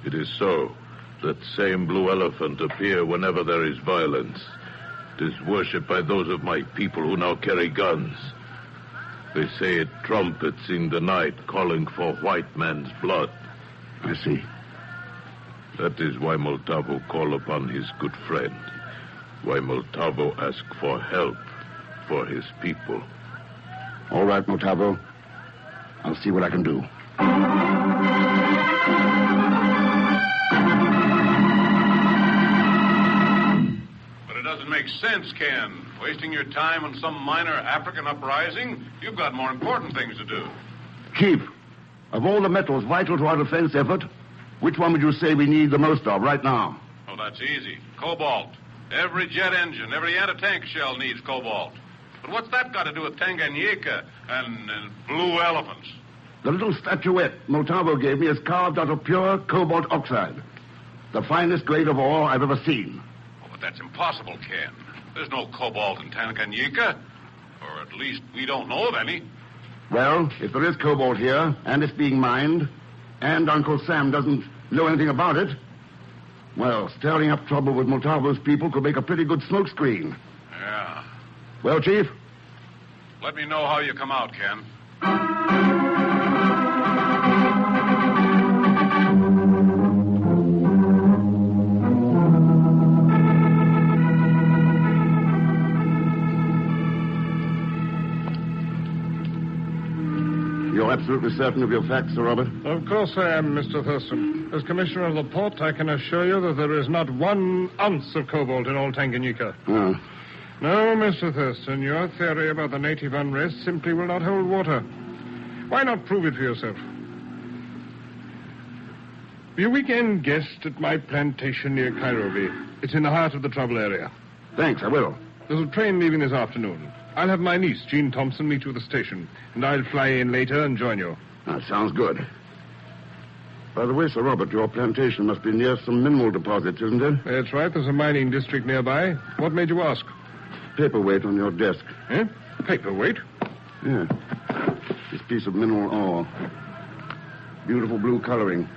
It is so. That same blue elephant appear whenever there is violence. It is worshipped by those of my people who now carry guns. They say it trumpets in the night, calling for white man's blood. I see. That is why Moltavo call upon his good friend. Why Moltavo ask for help for his people. All right, Moltavo. I'll see what I can do. But it doesn't make sense, Ken. Wasting your time on some minor African uprising? You've got more important things to do. Chief, of all the metals vital to our defense effort, which one would you say we need the most of right now? Oh, that's easy. Cobalt. Every jet engine, every anti-tank shell needs cobalt. But what's that got to do with Tanganyika and blue elephants? The little statuette Moltavo gave me is carved out of pure cobalt oxide. The finest grade of ore I've ever seen. Oh, but that's impossible, Ken. There's no cobalt in Tanganyika. Or at least we don't know of any. Well, if there is cobalt here, and it's being mined, and Uncle Sam doesn't know anything about it, well, stirring up trouble with Moltavo's people could make a pretty good smokescreen. Yeah. Well, Chief? Let me know how you come out, Ken. You're absolutely certain of your facts, Sir Robert? Of course I am, Mr. Thurston. As Commissioner of the Port, I can assure you that there is not 1 ounce of cobalt in all Tanganyika. Oh. No, Mr. Thurston, your theory about the native unrest simply will not hold water. Why not prove it for yourself? Be a weekend guest at my plantation near Kairobi. It's in the heart of the trouble area. Thanks, I will. There's a train leaving this afternoon. I'll have my niece, Jean Thompson, meet you at the station, and I'll fly in later and join you. That sounds good. By the way, Sir Robert, your plantation must be near some mineral deposits, isn't it? That's right. There's a mining district nearby. What made you ask? Paperweight on your desk. Eh? Paperweight? Yeah. This piece of mineral ore. Beautiful blue coloring.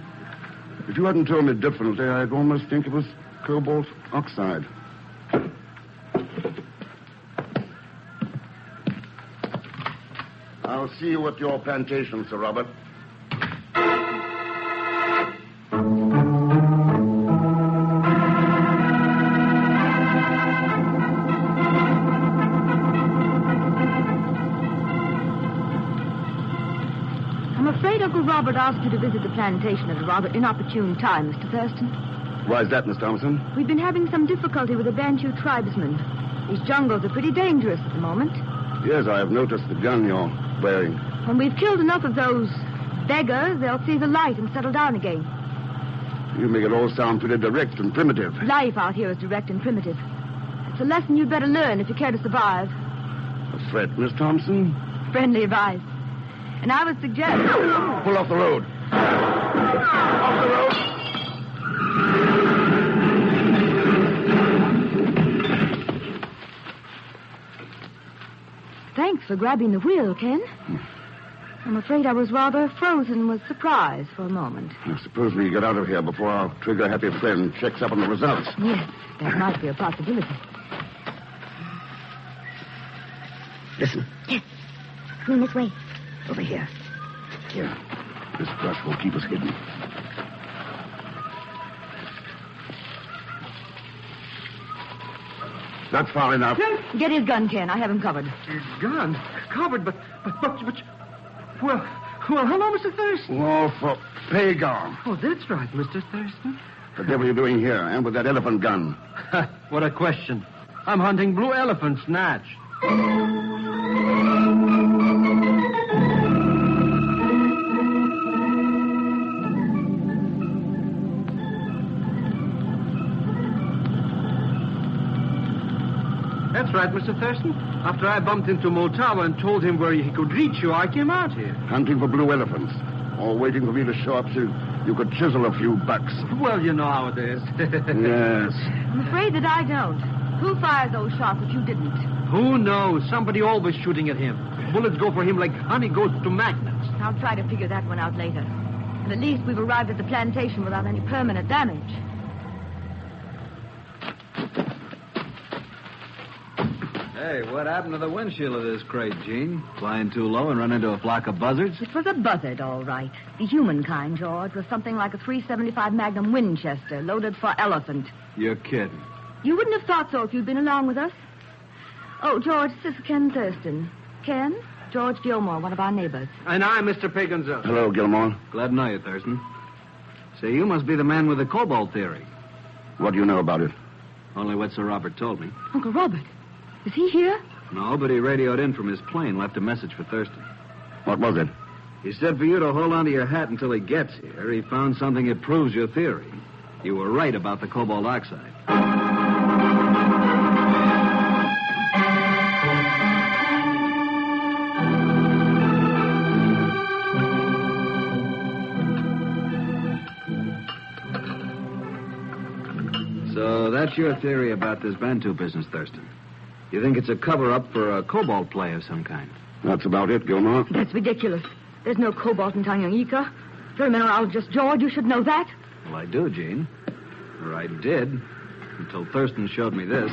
If you hadn't told me differently, I'd almost think it was cobalt oxide. I'll see you at your plantation, Sir Robert. I'm afraid Uncle Robert asked you to visit the plantation at a rather inopportune time, Mr. Thurston. Why is that, Miss Thompson? We've been having some difficulty with the Bantu tribesmen. These jungles are pretty dangerous at the moment. Yes, I have noticed the gun you're wearing. When we've killed enough of those beggars, they'll see the light and settle down again. You make it all sound pretty direct and primitive. Life out here is direct and primitive. It's a lesson you'd better learn if you care to survive. A threat, Miss Thompson? Friendly advice. And I would suggest... Pull off the road. Off the road. Thanks for grabbing the wheel, Ken. I'm afraid I was rather frozen with surprise for a moment. I suppose we get out of here before our trigger-happy friend checks up on the results. Yes, that might be a possibility. Listen. Yes. Come in this way. Over here. Here. This brush will keep us hidden. That's far enough. Get his gun, Ken. I have him covered. His gun? Covered, but... Well, hello, Mr. Thurston. Oh, for Pegon. Oh, that's right, Mr. Thurston. The devil are you doing here, and with that elephant gun? What a question. I'm hunting blue elephants, Natch. That's right, Mr. Thurston. After I bumped into Motawa and told him where he could reach you, I came out here. Hunting for blue elephants. Or waiting for me to show up so you could chisel a few bucks. Well, you know how it is. Yes. I'm afraid that I don't. Who fired those shots if you didn't? Who knows? Somebody always shooting at him. Bullets go for him like honey goes to magnets. I'll try to figure that one out later. And at least we've arrived at the plantation without any permanent damage. Hey, what happened to the windshield of this crate, Gene? Flying too low and run into a flock of buzzards? It was a buzzard, all right. The human kind, George, with something like a .375 Magnum Winchester, loaded for elephant. You're kidding. You wouldn't have thought so if you'd been along with us. Oh, George, this is Ken Thurston. Ken? George Gilmore, one of our neighbors. And I'm Mr. Pegon Zellschmidt. Hello, Gilmore. Glad to know you, Thurston. Say, you must be the man with the cobalt theory. What do you know about it? Only what Sir Robert told me. Uncle Robert? Is he here? No, but he radioed in from his plane, left a message for Thurston. What was it? He said for you to hold on to your hat until he gets here. He found something that proves your theory. You were right about the cobalt oxide. So that's your theory about this Bantu business, Thurston. You think it's a cover-up for a cobalt play of some kind? That's about it, Gilmore. That's ridiculous. There's no cobalt in Tanganyika. You're a mineralogist, George. You should know that. Well, I do, Gene. Or I did, until Thurston showed me this.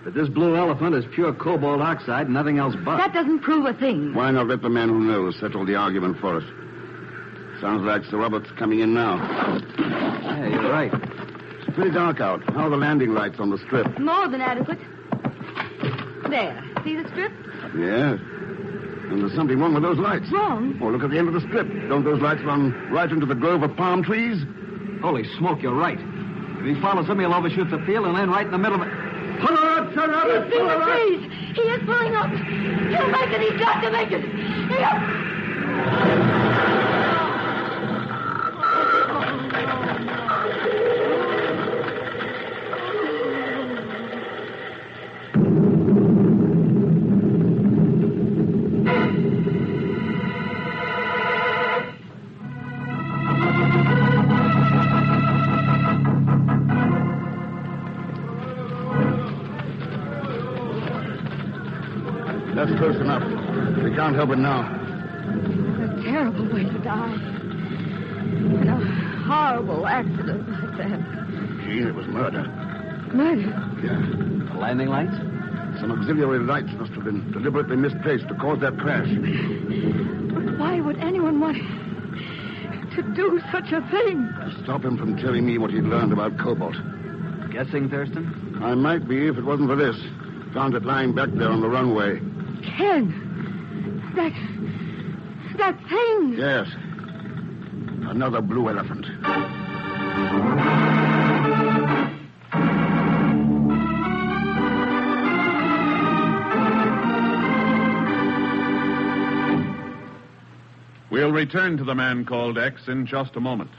But this blue elephant is pure cobalt oxide and nothing else but. That doesn't prove a thing. Why not let the man who knows settle the argument for us? Sounds like Sir Robert's coming in now. Yeah, you're right. It's pretty dark out. How are the landing lights on the strip? More than adequate. There. See the strip? Yes. And there's something wrong with those lights. Wrong? Oh, look at the end of the strip. Don't those lights run right into the grove of palm trees? Holy smoke, you're right. If he follows him, he'll overshoot the field and land right in the middle of it. Pull her up, Sir Robert! He's in the trees! He is pulling up! He'll make it! He's got to make it! That's close enough. We can't help it now. A terrible way to die. In a horrible accident like that. Gee, it was murder. Murder? Yeah. The landing lights? Some auxiliary lights must have been deliberately misplaced to cause that crash. But why would anyone want to do such a thing? To stop him from telling me what he'd learned about cobalt. Guessing, Thurston? I might be if it wasn't for this. Found it lying back there on the runway. Ken! That thing! Yes. Another blue elephant. We'll return to the man called X in just a moment.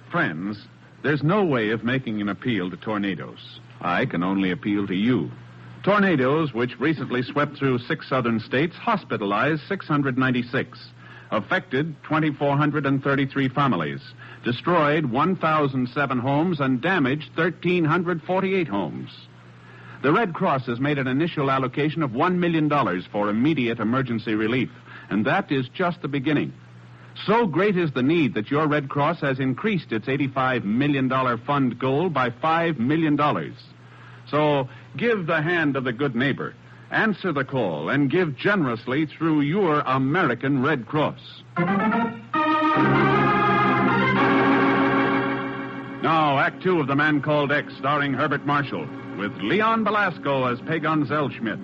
Friends, there's no way of making an appeal to tornadoes. I can only appeal to you. Tornadoes, which recently swept through 6 southern states, hospitalized 696, affected 2,433 families, destroyed 1,007 homes, and damaged 1,348 homes. The Red Cross has made an initial allocation of $1 million for immediate emergency relief, and that is just the beginning. So great is the need that your Red Cross has increased its $85 million fund goal by $5 million. So give the hand of the good neighbor Answer the call and give generously through your American Red Cross. Now, Act 2 of The Man Called X, starring Herbert Marshall, with Leon Belasco as Pegon Zellschmidt.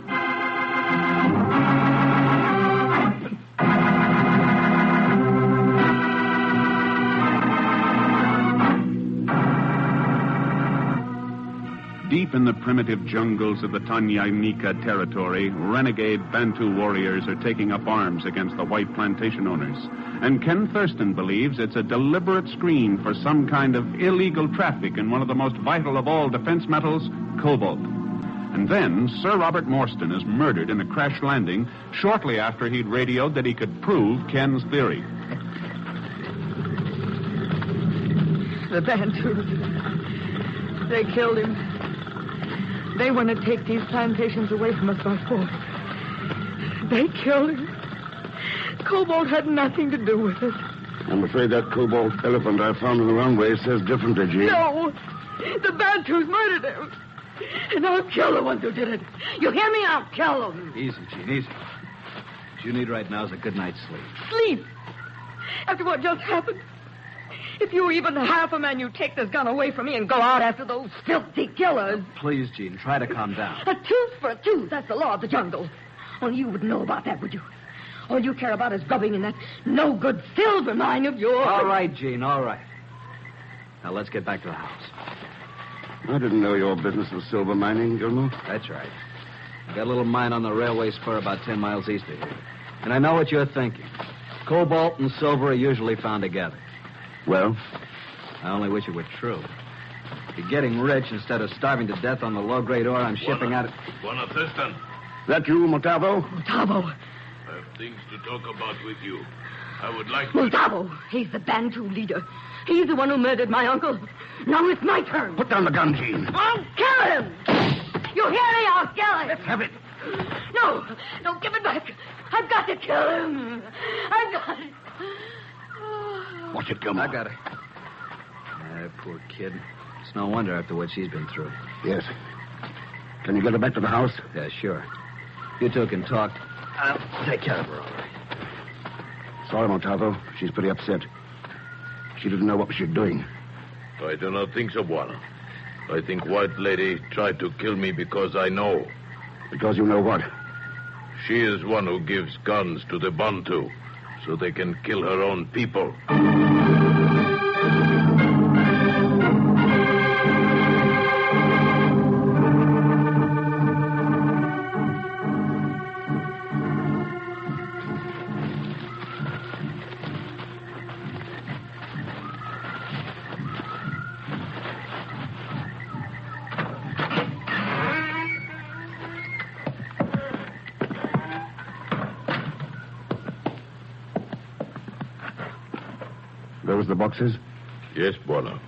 Deep in the primitive jungles of the Tanganyika territory, renegade Bantu warriors are taking up arms against the white plantation owners. And Ken Thurston believes it's a deliberate screen for some kind of illegal traffic in one of the most vital of all defense metals, cobalt. And then Sir Robert Morstan is murdered in a crash landing shortly after he'd radioed that he could prove Ken's theory. The Bantus. They killed him. They want to take these plantations away from us by force. They killed him. Cobalt had nothing to do with it. I'm afraid that cobalt elephant I found on the runway says differently, Jean. No! The Bantus murdered him. And I'll kill the ones who did it. You hear me? I'll kill them. Easy, Jean, easy. What you need right now is a good night's sleep. Sleep? After what just happened? If you were even half a man, you'd take this gun away from me and go out after those filthy killers. Please, Jean, try to calm down. A tooth for a tooth. That's the law of the jungle. Only you wouldn't know about that, would you? All you care about is grubbing in that no-good silver mine of yours. All right, Jean, all right. Now, let's get back to the house. I didn't know your business was silver mining, Gilmore. That's right. I got a little mine on the railway spur about 10 miles east of here. And I know what you're thinking. Cobalt and silver are usually found together. Well? I only wish it were true. You're getting rich instead of starving to death on the low-grade ore I'm shipping out of... Buona Thurston. That you, Mutavo? Mutavo. I have things to talk about with you. I would like to... Mutavo. He's the Bantu leader. He's the one who murdered my uncle. Now it's my turn. Put down the gun, Jean. I'll kill him. You hear me? I'll kill him. Let's have it. No, give it back. I've got to kill him. I've got it. Watch it, Gilmore. I got it. That poor kid. It's no wonder after what she's been through. Yes. Can you get her back to the house? Yeah, sure. You two can talk. I'll take care of her, all right. Sorry, Montalvo. She's pretty upset. She didn't know what she was doing. I do not think so, Buona. I think White Lady tried to kill me because I know. Because you know what? She is one who gives guns to the Bantu so they can kill her own people. Those the boxes? Yes, Buona.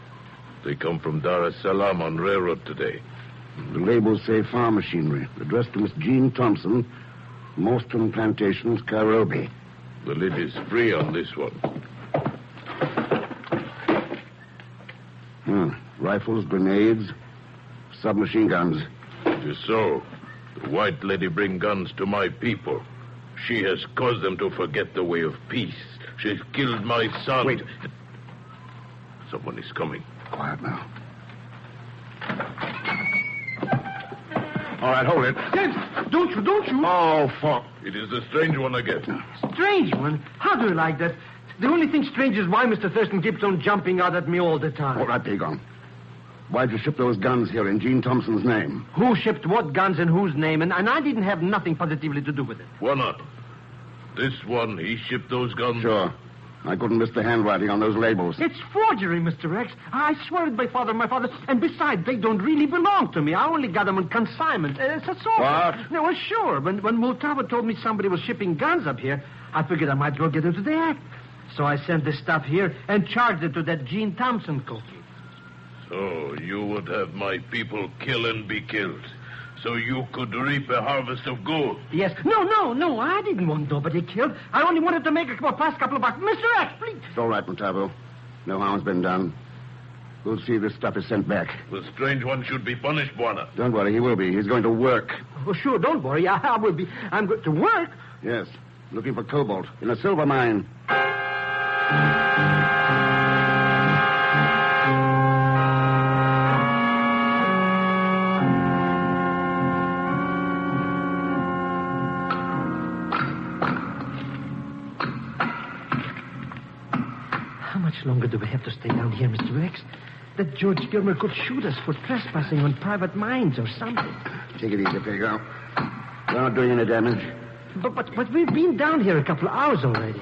They come from Dar es Salaam on railroad today. The labels say farm machinery, addressed to Miss Jean Thompson, Morstan Plantations, Kairobi. The lid is free on this one. Rifles, grenades, submachine guns. It is so. The White Lady bring guns to my people. She has caused them to forget the way of peace. She's killed my son. Wait. Someone is coming. Quiet now. All right, hold it. James, don't you? Oh, fuck. It is the strange one again. Strange one? How do you like that? The only thing strange is why Mr. Thurston keeps on jumping out at me all the time. All right, Pegon. Why'd you ship those guns here in Jean Thompson's name? Who shipped what guns in whose name? And I didn't have nothing positively to do with it. Buona. This one, he shipped those guns? Sure. I couldn't miss the handwriting on those labels. It's forgery, Mr. X. I swear it by my father. And besides, they don't really belong to me. I only got them on consignment. That's all. What? No, well, sure. When Multava told me somebody was shipping guns up here, I figured I might as well get into the act. So I sent this stuff here and charged it to that Jean Thompson cookie. So you would have my people kill and be killed, so you could reap a harvest of gold. Yes. No. I didn't want nobody killed. I only wanted to make a past couple of bucks. Mr. X, please. It's all right, Montavo. No harm's been done. We'll see if this stuff is sent back. The strange one should be punished, Buana. Don't worry, he will be. He's going to work. Oh, sure, don't worry. I will be. I'm going to work. Yes, looking for cobalt in a silver mine. How much longer do we have to stay down here, Mr. X? That George Gilmer could shoot us for trespassing on private mines or something. Take it easy, Pegon. We're not doing any damage. But we've been down here a couple of hours already.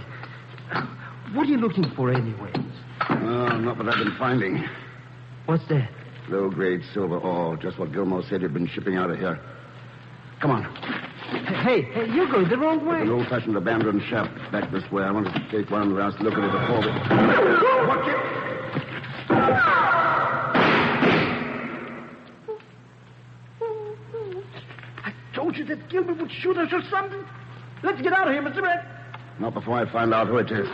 What are you looking for anyways? Oh, not what I've been finding. What's that? Low-grade silver ore. Just what Gilmore said he'd been shipping out of here. Come on. Hey, you're going the wrong way. An old-fashioned abandoned shaft back this way. I wanted to take one last look at it before we... Watch it! I told you that Gilmer would shoot us or something. Let's get out of here, Mr. Red. Not before I find out who it is.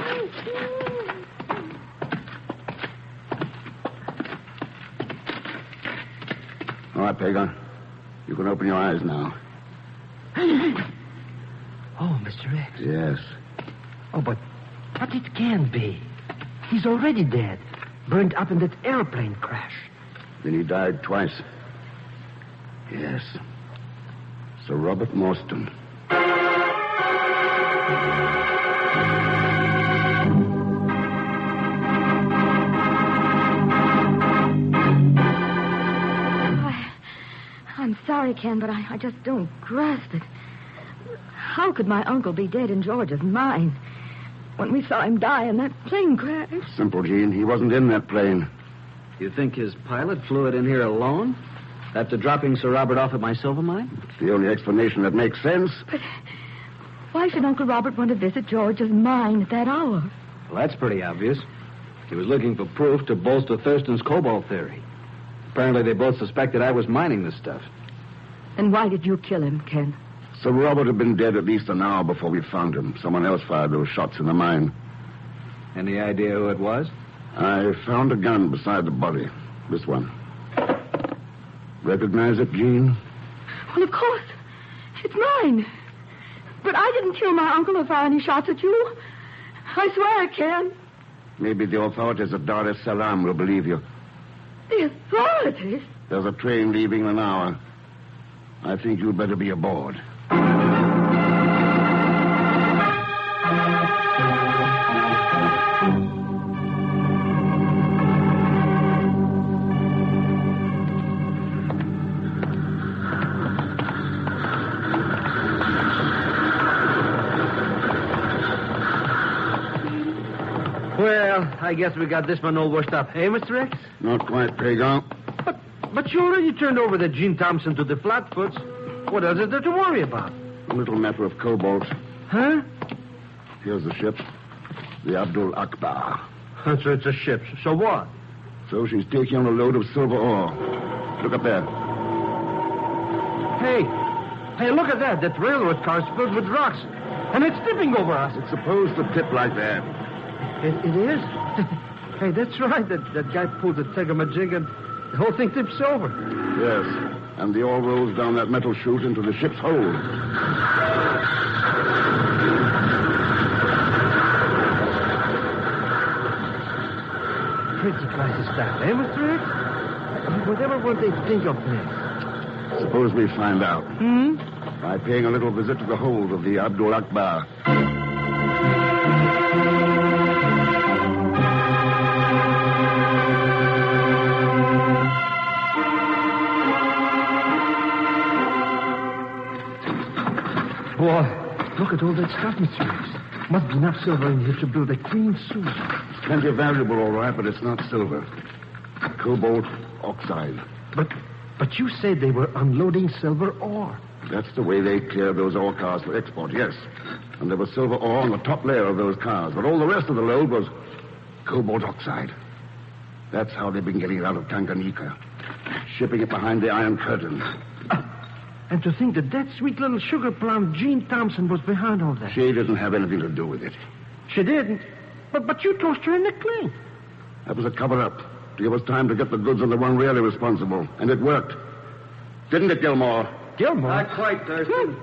All right, Pegon. You can open your eyes now. Oh, Mr. X. Yes. Oh, but it can't be. He's already dead. Burned up in that airplane crash. Then he died twice. Yes. Sir Robert Morstan. I'm sorry, Ken, but I just don't grasp it. How could my uncle be dead in George's mine when we saw him die in that plane crash? Simple, Gene. He wasn't in that plane. You think his pilot flew it in here alone? After dropping Sir Robert off at my silver mine? It's the only explanation that makes sense. But why should Uncle Robert want to visit George's mine at that hour? Well, that's pretty obvious. He was looking for proof to bolster Thurston's cobalt theory. Apparently they both suspected I was mining this stuff. And why did you kill him, Ken? Sir Robert had been dead at least an hour before we found him. Someone else fired those shots in the mine. Any idea who it was? I found a gun beside the body. This one. Recognize it, Jean? Well, of course. It's mine. But I didn't kill my uncle or fire any shots at you. I swear I can. Maybe the authorities at Dar es Salaam will believe you. The authorities? There's a train leaving in an hour. I think you'd better be aboard. Well, I guess we got this one all washed up. Hey, Mr. X? Not quite, Pegon. But you already turned over the Gene Thompson to the Flatfoots. What else is there to worry about? A little matter of cobalt. Huh? Here's the ship. The Abdul Akbar. So it's a ship. So what? So she's taking on a load of silver ore. Look up there. Hey, look at that. That railroad car's filled with rocks. And it's tipping over us. It's supposed to tip like that. It is? Hey, that's right. That guy pulled the thingamajig and the whole thing tips over. Yes. And the ore rolls down that metal chute into the ship's hold. Pretty crisis stuff, eh, Mr. X? Whatever would they think of next? Suppose we find out. By paying a little visit to the hold of the Abdul Akbar. Boy, look at all that stuff, Mr. X. Must be enough silver in here to build a clean suit. Plenty of valuable, all right, but it's not silver. Cobalt oxide. But you said they were unloading silver ore. That's the way they clear those ore cars for export, yes. And there was silver ore on the top layer of those cars, but all the rest of the load was cobalt oxide. That's how they've been getting it out of Tanganyika. Shipping it behind the Iron Curtain. And to think that sweet little sugar plum Jean Thompson was behind all that. She didn't have anything to do with it. She didn't? But you tossed her in the clink. That was a cover-up. to give us time to get the goods on the one really responsible. And it worked. Didn't it, Gilmore? Gilmore? Not quite, Thurston.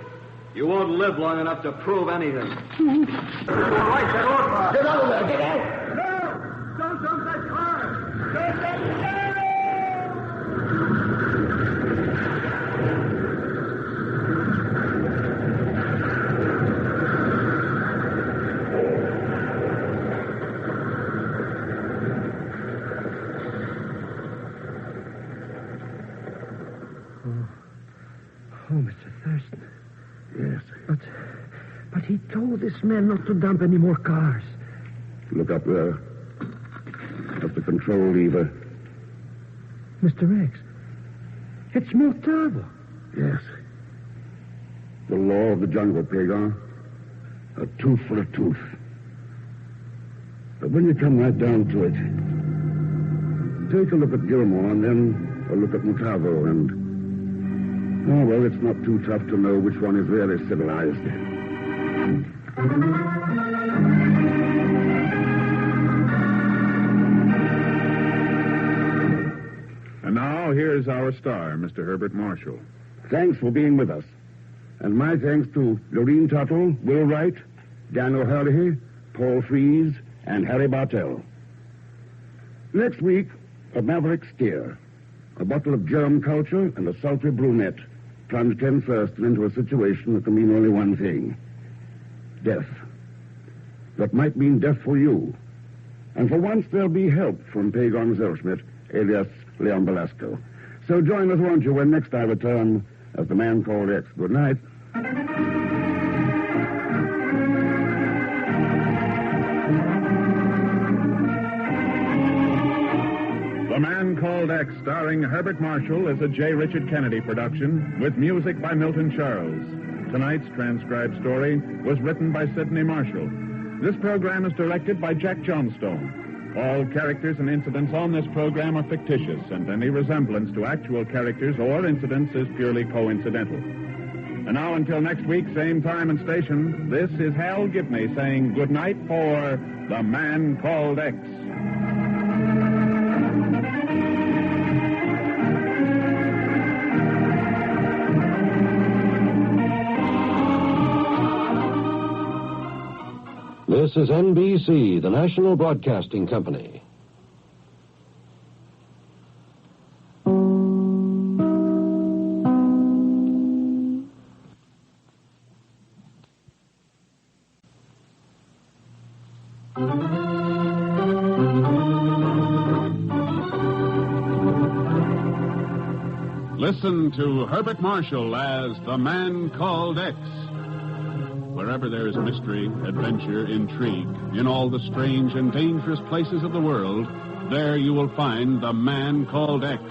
You won't live long enough to prove anything. You were right, that orc. Get out of there! Get out! No! Don't dump that car! Oh, Mr. Thurston. Yes. But he told this man not to dump any more cars. Look up there. Up the control lever. Mr. X, it's more turbo. Yes. The law of the jungle, Pegon. A tooth for a tooth. But when you come right down to it, take a look at Gilmore and then a look at Mutavo and... Oh, well, it's not too tough to know which one is really civilized. And now, here's our star, Mr. Herbert Marshall. Thanks for being with us. And my thanks to Lorene Tuttle, Will Wright, Dan O'Hurley, Paul Fries, and Harry Bartell. Next week, a Maverick Steer, a bottle of germ culture, and a sultry brunette plunged Ken Thurston into a situation that can mean only one thing. Death. That might mean death for you. And for once, there'll be help from Pegon Zellschmidt, alias Leon Belasco. So join us, won't you, when next I return as the man called X. Good night. The Man Called X, starring Herbert Marshall, is a J. Richard Kennedy production with music by Milton Charles. Tonight's transcribed story was written by Sidney Marshall. This program is directed by Jack Johnstone. All characters and incidents on this program are fictitious, and any resemblance to actual characters or incidents is purely coincidental. And now, until next week, same time and station, this is Hal Gibney saying good night for The Man Called X. This is NBC, the National Broadcasting Company. Listen to Herbert Marshall as The Man Called X. Wherever there is mystery, adventure, intrigue, in all the strange and dangerous places of the world, there you will find The Man Called X.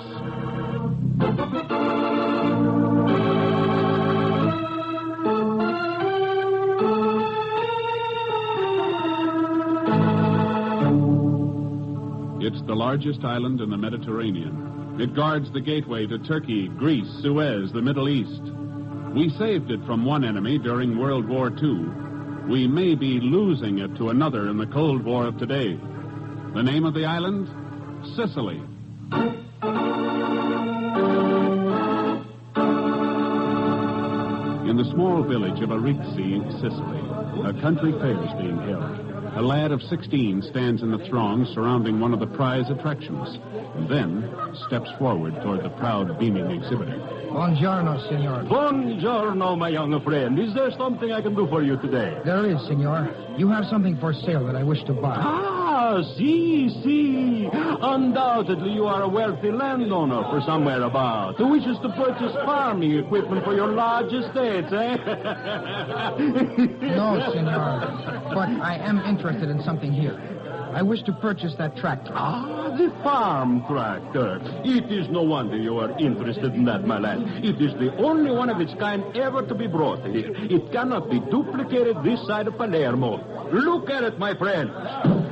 It's the largest island in the Mediterranean. It guards the gateway to Turkey, Greece, Suez, the Middle East. We saved it from one enemy during World War II. We may be losing it to another in the Cold War of today. The name of the island? Sicily. In the small village of Arizzi, Sicily, a country fair is being held. A lad of 16 stands in the throng surrounding one of the prize attractions, and then steps forward toward the proud, beaming exhibitor. Buongiorno, signor. Buongiorno, my young friend. Is there something I can do for you today? There is, signor. You have something for sale that I wish to buy. Ah, see. Undoubtedly, you are a wealthy landowner for somewhere about who wishes to purchase farming equipment for your large estates, eh? No, signor. But I am interested in something here. I wish to purchase that tractor. Ah, the farm tractor. It is no wonder you are interested in that, my lad. It is the only one of its kind ever to be brought here. It cannot be duplicated this side of Palermo. Look at it, my friend.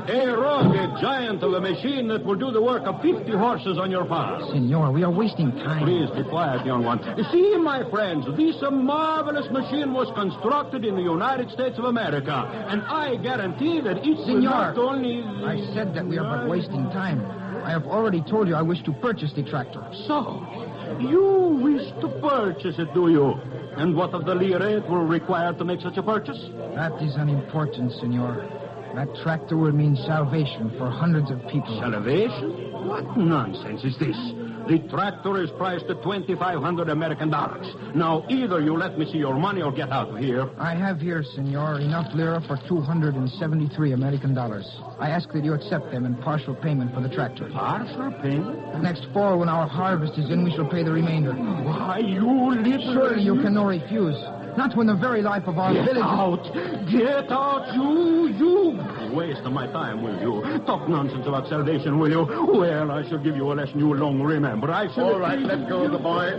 A rugged giant of a machine that will do the work of 50 horses on your farm. Senor, we are wasting time. Please be quiet, young one. See, my friends, this marvelous machine was constructed in the United States of America, and I guarantee that it will not only... I said that we are but wasting time. I have already told you I wish to purchase the tractor. So, you wish to purchase it, do you? And what of the lire it will require to make such a purchase? That is unimportant, senor. That tractor will mean salvation for hundreds of people. Salvation? What nonsense is this? The tractor is priced at $2,500 American dollars. Now, either you let me see your money or get out of here. I have here, senor, enough lira for 273 American dollars. I ask that you accept them in partial payment for the tractor. Partial payment? Next fall, when our harvest is in, we shall pay the remainder. Why, you little... Surely you can no refuse. Not when the very life of our village... Get out, you! Waste of my time, will you? Talk nonsense about salvation, will you? Well, I shall give you a lesson you will long remember. I shall... All right, let go of the boy.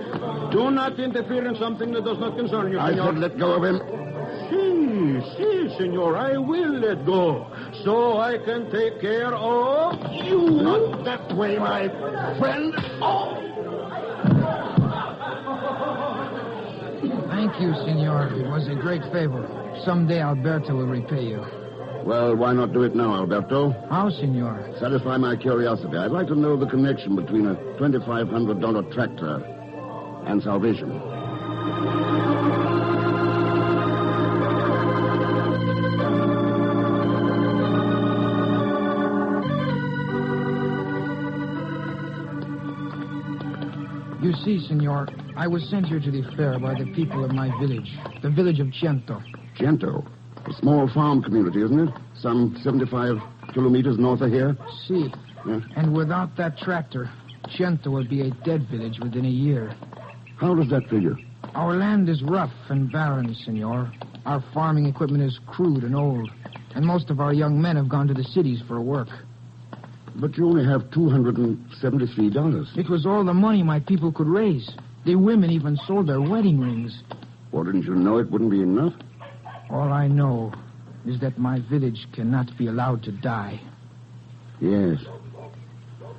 Do not interfere in something that does not concern you, I senor. said let go of him. Si, senor, I will let go. So I can take care of you. Not that way, my friend. Thank you, senor. It was a great favor. Someday Alberto will repay you. Well, why not do it now, Alberto? How, senor? Satisfy my curiosity. I'd like to know the connection between a $2,500 tractor and salvation. You see, senor, I was sent here to the fair by the people of my village, the village of Cento. Cento? A small farm community, isn't it? Some 75 kilometers north of here? Si. Yeah. And without that tractor, Cento will be a dead village within a year. How does that figure? Our land is rough and barren, senor. Our farming equipment is crude and old. And most of our young men have gone to the cities for work. But you only have $273. It was all the money my people could raise. The women even sold their wedding rings. Well, didn't you know it wouldn't be enough? All I know is that my village cannot be allowed to die. Yes.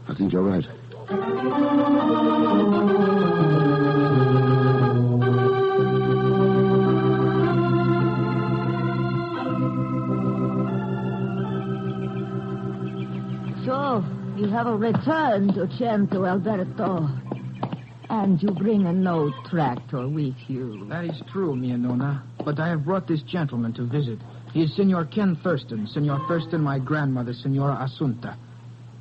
I think you're right. So, you have returned to Cento, Alberto. And you bring a no tractor with you. That is true, mia nonna. But I have brought this gentleman to visit. He is Senor Ken Thurston. Senor Thurston, my grandmother, Senora Assunta.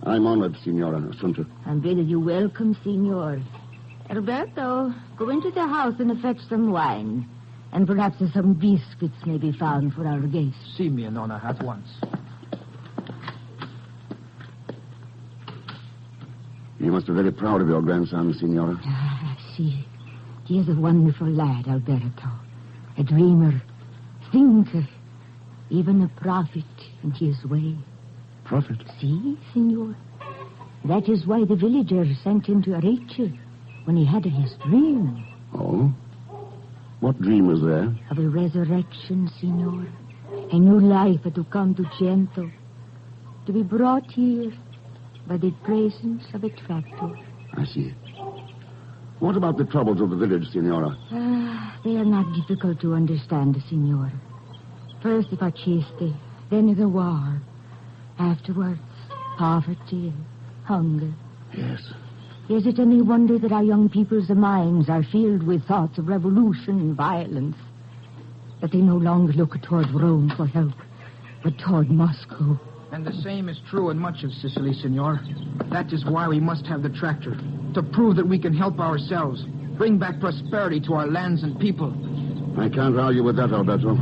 I'm honored, Senora Assunta. I'm bid you welcome, Senor. Alberto, go into the house and fetch some wine. And perhaps some biscuits may be found for our guests. See, mia nonna, at once. You must be very proud of your grandson, Senora. Ah, see. He is a wonderful lad, Alberto. A dreamer, thinker, even a prophet in his way. Prophet? See, senor? That is why the villagers sent him to Rachel when he had his dream. Oh? What dream was there? Of a resurrection, senor. A new life to come to Cento. To be brought here by the presence of a tractor. I see. What about the troubles of the village, Senora? They are not difficult to understand, senor. First the fasciste, then the war. Afterwards, poverty and hunger. Yes. Is it any wonder that our young people's minds are filled with thoughts of revolution and violence? That they no longer look toward Rome for help, but toward Moscow. And the same is true in much of Sicily, senor. That is why we must have the tractor. To prove that we can help ourselves. Bring back prosperity to our lands and people. I can't argue with that, Alberto.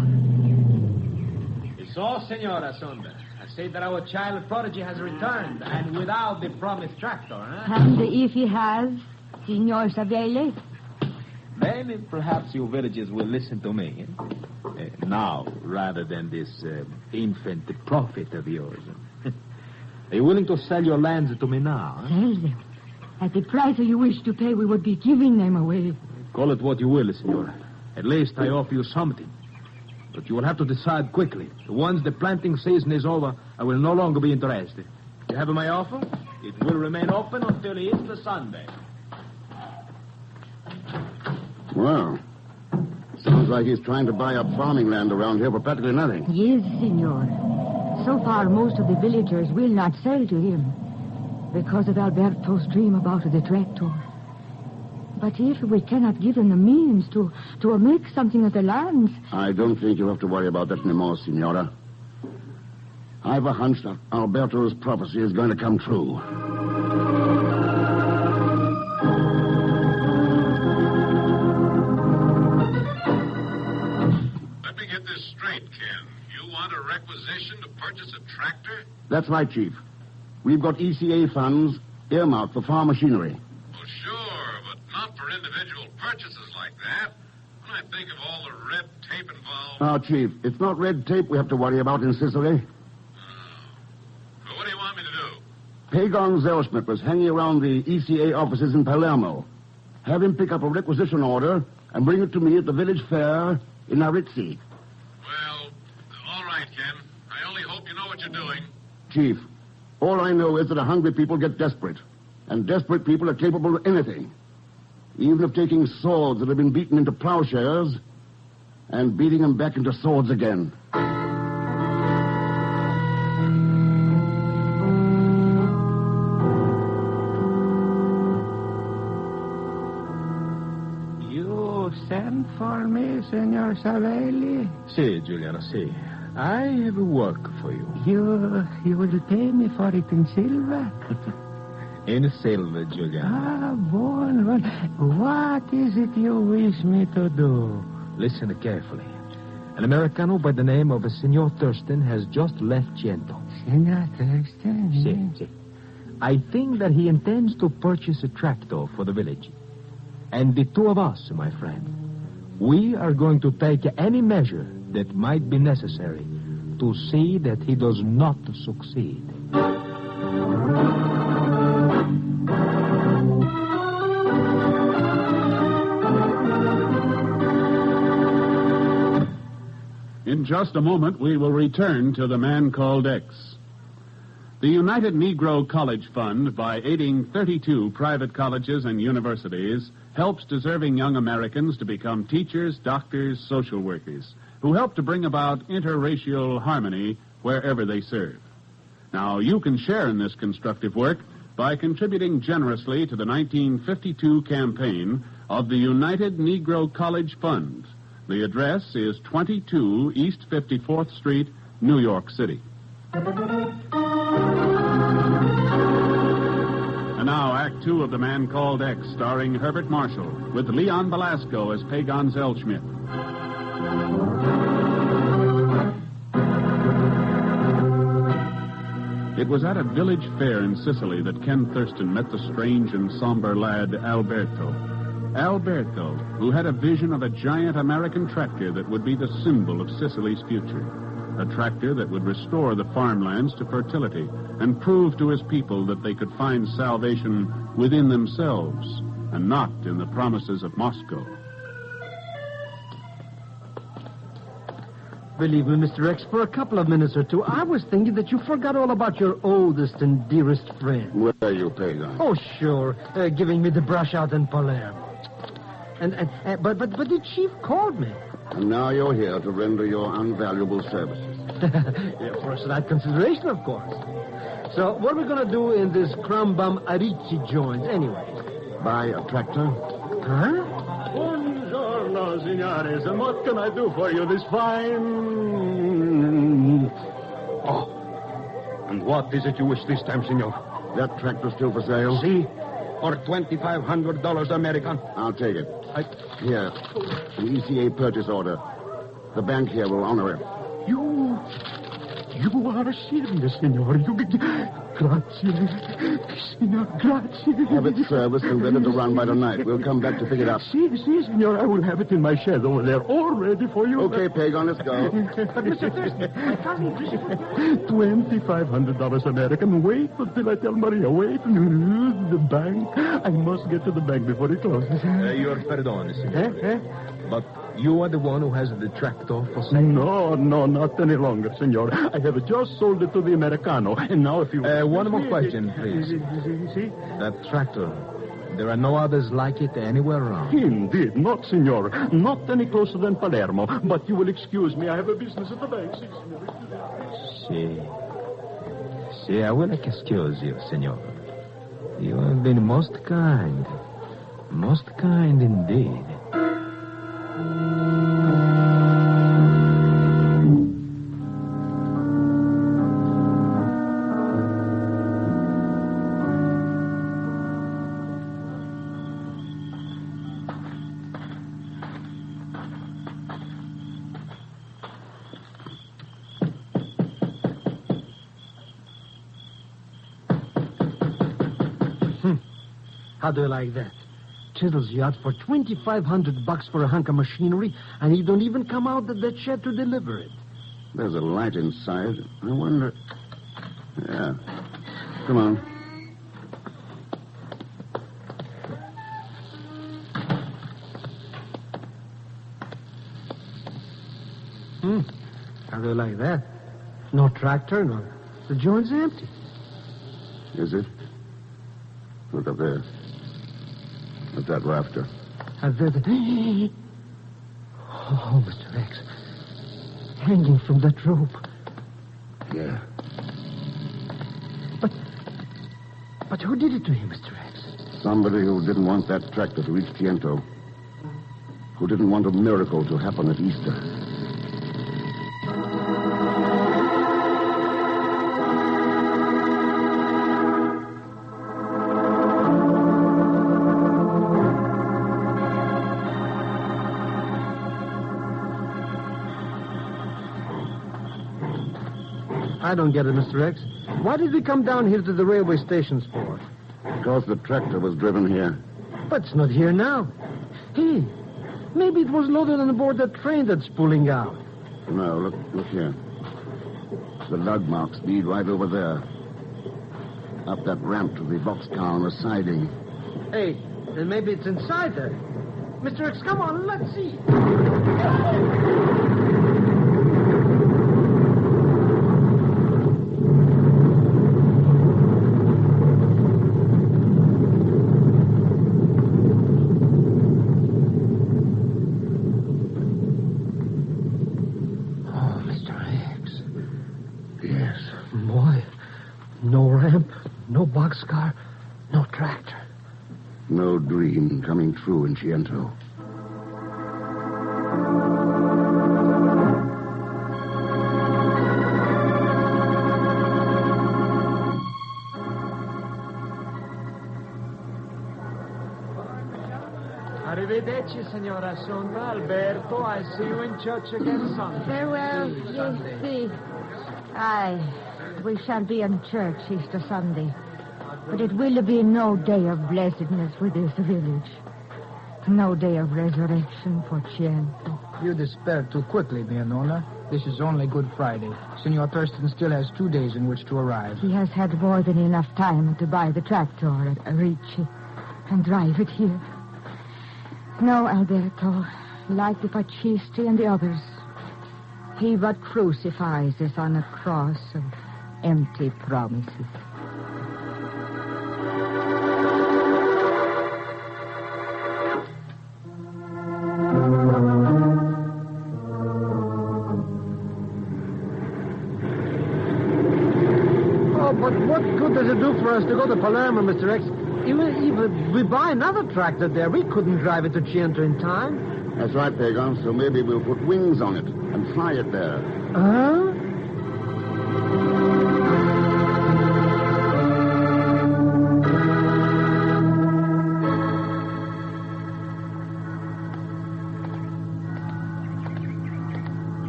So, Senora Sonda, I say that our child prodigy has returned, and without the promised tractor, huh? And if he has, Signor Savele? Then perhaps you villagers will listen to me. Now, rather than this infant prophet of yours. Are you willing to sell your lands to me now? Huh? Sell them. At the price you wish to pay, we would be giving them away. Call it what you will, senora. At least I offer you something. But you will have to decide quickly. Once the planting season is over, I will no longer be interested. You have my offer? It will remain open until Easter Sunday. Well, sounds like he's trying to buy up farming land around here for practically nothing. Yes, senor. So far, most of the villagers will not sell to him because of Alberto's dream about the tractor. But if we cannot give him the means to make something of the lands... I don't think you have to worry about that anymore, Senora. I've a hunch that Alberto's prophecy is going to come true. Let me get this straight, Ken. You want a requisition to purchase a tractor? That's right, Chief. We've got ECA funds earmarked for farm machinery. Well, sure, but not for individual purchases like that. When I think of all the red tape involved... Now, Chief, it's not red tape we have to worry about in Sicily. So what do you want me to do? Pegon Zellschmidt was hanging around the ECA offices in Palermo. Have him pick up a requisition order and bring it to me at the village fair in Arizzi. Well, all right, Ken. I only hope you know what you're doing. Chief, all I know is that hungry people get desperate. And desperate people are capable of anything. Even of taking swords that have been beaten into plowshares and beating them back into swords again. You sent for me, Senor Savelli? Si, Giuliano, si. I have a work for you. You will pay me for it in silver? In silver, Giuliano. Ah, bon. What is it you wish me to do? Listen carefully. An Americano by the name of Senor Thurston has just left Ciento. Senor Thurston? Si. I think that he intends to purchase a tractor for the village. And the two of us, my friend, we are going to take any measure that might be necessary to see that he does not succeed. In just a moment, we will return to The Man Called X. The United Negro College Fund, by aiding 32 private colleges and universities, helps deserving young Americans to become teachers, doctors, social workers, who help to bring about interracial harmony wherever they serve. Now, you can share in this constructive work by contributing generously to the 1952 campaign of the United Negro College Fund. The address is 22 East 54th Street, New York City. And now, Act Two of The Man Called X, starring Herbert Marshall, with Leon Belasco as Pegon Zellschmidt. It was at a village fair in Sicily that Ken Thurston met the strange and somber lad, Alberto. Alberto, who had a vision of a giant American tractor that would be the symbol of Sicily's future. A tractor that would restore the farmlands to fertility and prove to his people that they could find salvation within themselves and not in the promises of Moscow. Believe me, Mr. X, for a couple of minutes or two, I was thinking that you forgot all about your oldest and dearest friend. Where are you, Pegon? Oh, sure. Giving me the brush out in Palermo. But the chief called me. And now you're here to render your invaluable services. Yeah, for a slight consideration, of course. So, what are we going to do in this crumb-bum Arici joint, anyway? Buy a tractor? Huh? Buongiorno, signores. And what can I do for you this fine... Oh. And what is it you wish this time, senor? That tractor still for sale? See? For $2,500 American. I'll take it. Here, an ECA purchase order. The bank here will honor it. You are serious, senor. Grazie. Signor, grazie. Have it serviced and ready to run by tonight. We'll come back to pick it up. Si, senor. I will have it in my shed over there, all ready for you. Okay, Pegon, let's go. But, Mr. Thurston, $2,500 American. Wait until I tell Maria. Wait. The bank. I must get to the bank before it closes. Your pardon, senor. But You are the one who has the tractor for sale? No, not any longer, senor. I have just sold it to the Americano, and now if you... One more question, please. See? That tractor, there are no others like it anywhere around? Indeed, not, senor. Not any closer than Palermo. But you will excuse me, I have a business at the bank. Si, I will excuse you, senor. You have been most kind indeed. How do you like that? Chisel's yacht for $2,500 for a hunk of machinery, and he don't even come out of that shed to deliver it. There's a light inside. I wonder... Yeah. Come on. How do you like that? No tractor, no. The joint's empty. Is it? Look up there. At that rafter. Oh, Mr. X. Hanging from that rope. Yeah. But who did it to him, Mr. X? Somebody who didn't want that tractor to reach Chiento. Who didn't want a miracle to happen at Easter. I don't get it, Mr. X. Why did we come down here to the railway stations for? Because the tractor was driven here. But it's not here now. Hey, maybe it was loaded on board that train that's pulling out. No, look here. The lug marks lead right over there. Up that ramp to the boxcar on the siding. Hey, then maybe it's inside there. Mr. X, come on, let's see. Boxcar, no tractor. No dream coming true in Chiento. Arrivederci, signora. Sono Alberto. I see you in church again Sunday. Farewell. Yes, see. Aye, we shall be in church Easter Sunday. But it will be no day of blessedness for this village. No day of resurrection for Chiento. You despair too quickly, mia nonna. This is only Good Friday. Senor Thurston still has 2 days in which to arrive. He has had more than enough time to buy the tractor at Ricci and drive it here. No, Alberto, like the Pacisti and the others, he but crucifies us on a cross of empty promises. For us to go to Palermo, Mr. X. Even if we buy another tractor there, we couldn't drive it to Chiento in time. That's right, Pegon. So maybe we'll put wings on it and fly it there. Huh?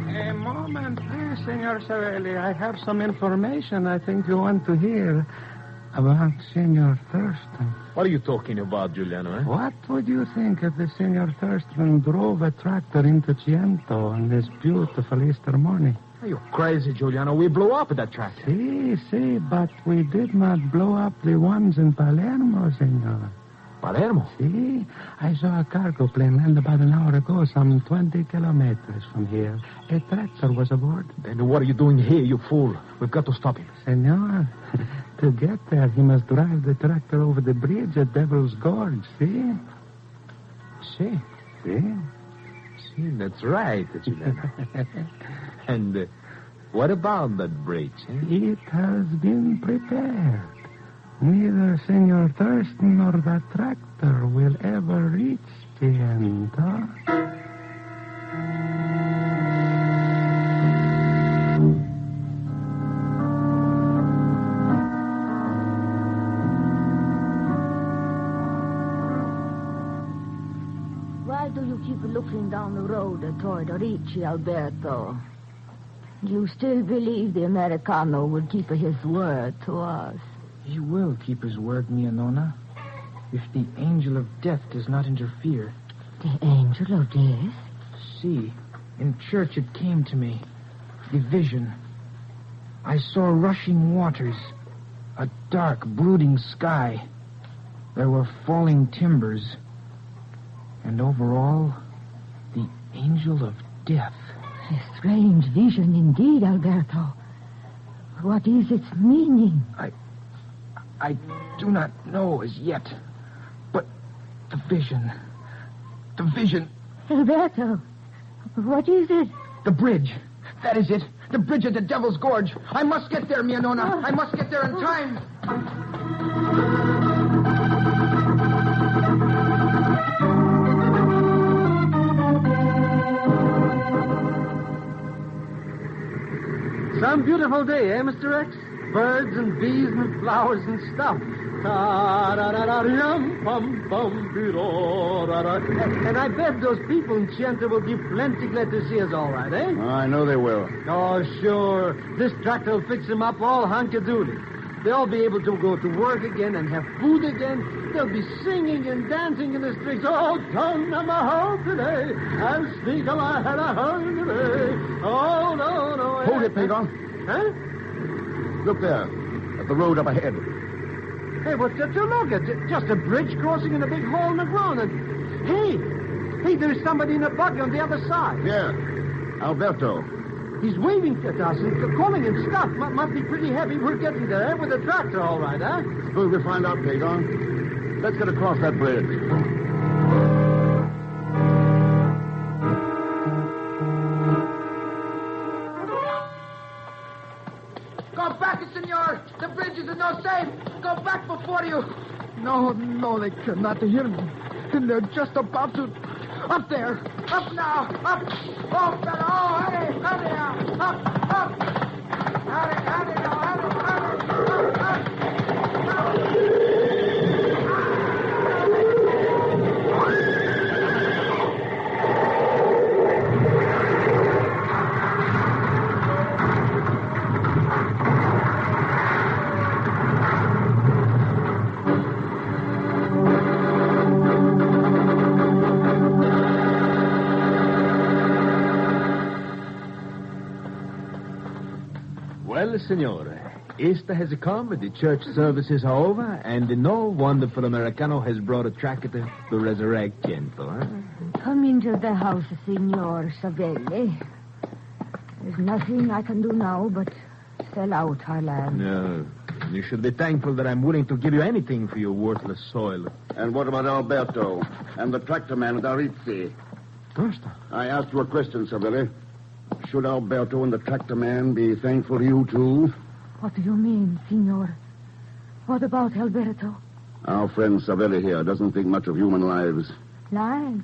A moment, please, Senor Savelli. I have some information I think you want to hear. About Senor Thurston. What are you talking about, Giuliano, eh? What would you think if the Senor Thurston drove a tractor into Chiento on this beautiful Easter morning? Are you crazy, Giuliano? We blew up that tractor. See, but we did not blow up the ones in Palermo, Senor. Palermo? See? I saw a cargo plane land about an hour ago, some 20 kilometers from here. A tractor was aboard. Then what are you doing here, you fool? We've got to stop him. Senor, to get there, he must drive the tractor over the bridge at Devil's Gorge, see? See? See? See, that's right, Chileno. And what about that bridge? It has been prepared. Neither Senor Thurston nor that tractor will ever reach the end, huh? Why do you keep looking down the road toward Ricci, Alberto? You still believe the Americano will keep his word to us? He will keep his word, Mia Nonna, if the angel of death does not interfere. The angel of death? See, in church it came to me. The vision. I saw rushing waters, a dark, brooding sky. There were falling timbers. And over all, the angel of death. A strange vision indeed, Alberto. What is its meaning? I do not know as yet. But the vision. The vision. Alberto, what is it? The bridge. That is it. The bridge at the Devil's Gorge. I must get there, Mia Nonna. I must get there in time. Some beautiful day, eh, Mr. X? Birds and bees and flowers and stuff. And I bet those people in Chienta will be plenty glad to see us all right, eh? I know they will. Oh, sure. This tractor will fix them up all hunky-doody. They'll be able to go to work again and have food again. They'll be singing and dancing in the streets. Oh, tongue of my heart today. And speak of I had a hurry today. Oh, no. Hold it, Pegon. Huh? Look there, at the road up ahead. Hey, what's that to look at? Just a bridge crossing in a big hole in the ground. And, hey, there's somebody in a buggy on the other side. Yeah, Alberto. He's waving at us and calling and stuff. Must be pretty heavy. We're getting there with a tractor, all right, huh? Suppose we find out, Pegon. Let's get across that bridge. Go back, senor. The bridge is no safe. Go back before you. No, they cannot hear me. And they're just about to... Up there. Up now. Up. Oh, fella. Oh, hurry now. Up. Hurry now. Up. Well, Senor, Easter has come, the church services are over, and no wonderful Americano has brought a tractor to resurrect Chiento, huh? Come into the house, Signor Savelli. There's nothing I can do now but sell out our land. No. You should be thankful that I'm willing to give you anything for your worthless soil. And what about Alberto and the tractor man at Arizzi? Thurston? I asked you a question, Savelli. Should Alberto and the tractor man be thankful to you, too? What do you mean, Signor? What about Alberto? Our friend Savelli here doesn't think much of human lives. Lives?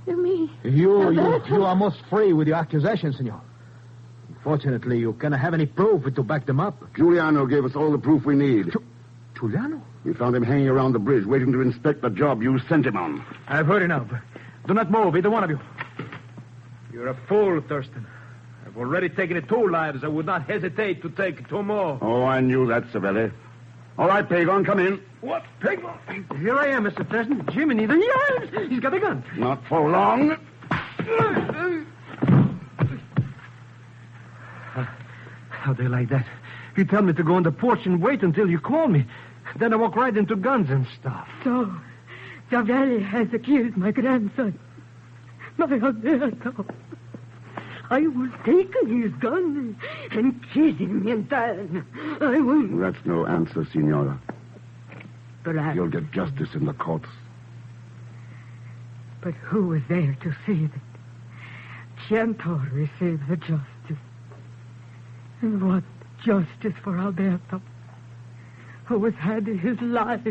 You mean... You are most free with your accusations, Senor. Unfortunately, you cannot have any proof to back them up. Giuliano gave us all the proof we need. Giuliano? We found him hanging around the bridge, waiting to inspect the job you sent him on. I've heard enough. Do not move, either one of you. You're a fool, Thurston. I've already taken 2 lives. I would not hesitate to take 2 more. Oh, I knew that, Savelli. All right, Pegon, come in. What? Pegon? Here I am, Mr. Thurston. Jiminy, yes! He's got a gun. Not for long. How do you like that? You tell me to go on the porch and wait until you call me. Then I walk right into guns and stuff. So, Zavelli has killed my grandson. My Alberto. I will take his gun and kill him in time. I will... That's no answer, Signora. Perhaps. You'll get justice in the courts. But who was there to see that Cantor received the justice? And what justice for Alberto, who has had his life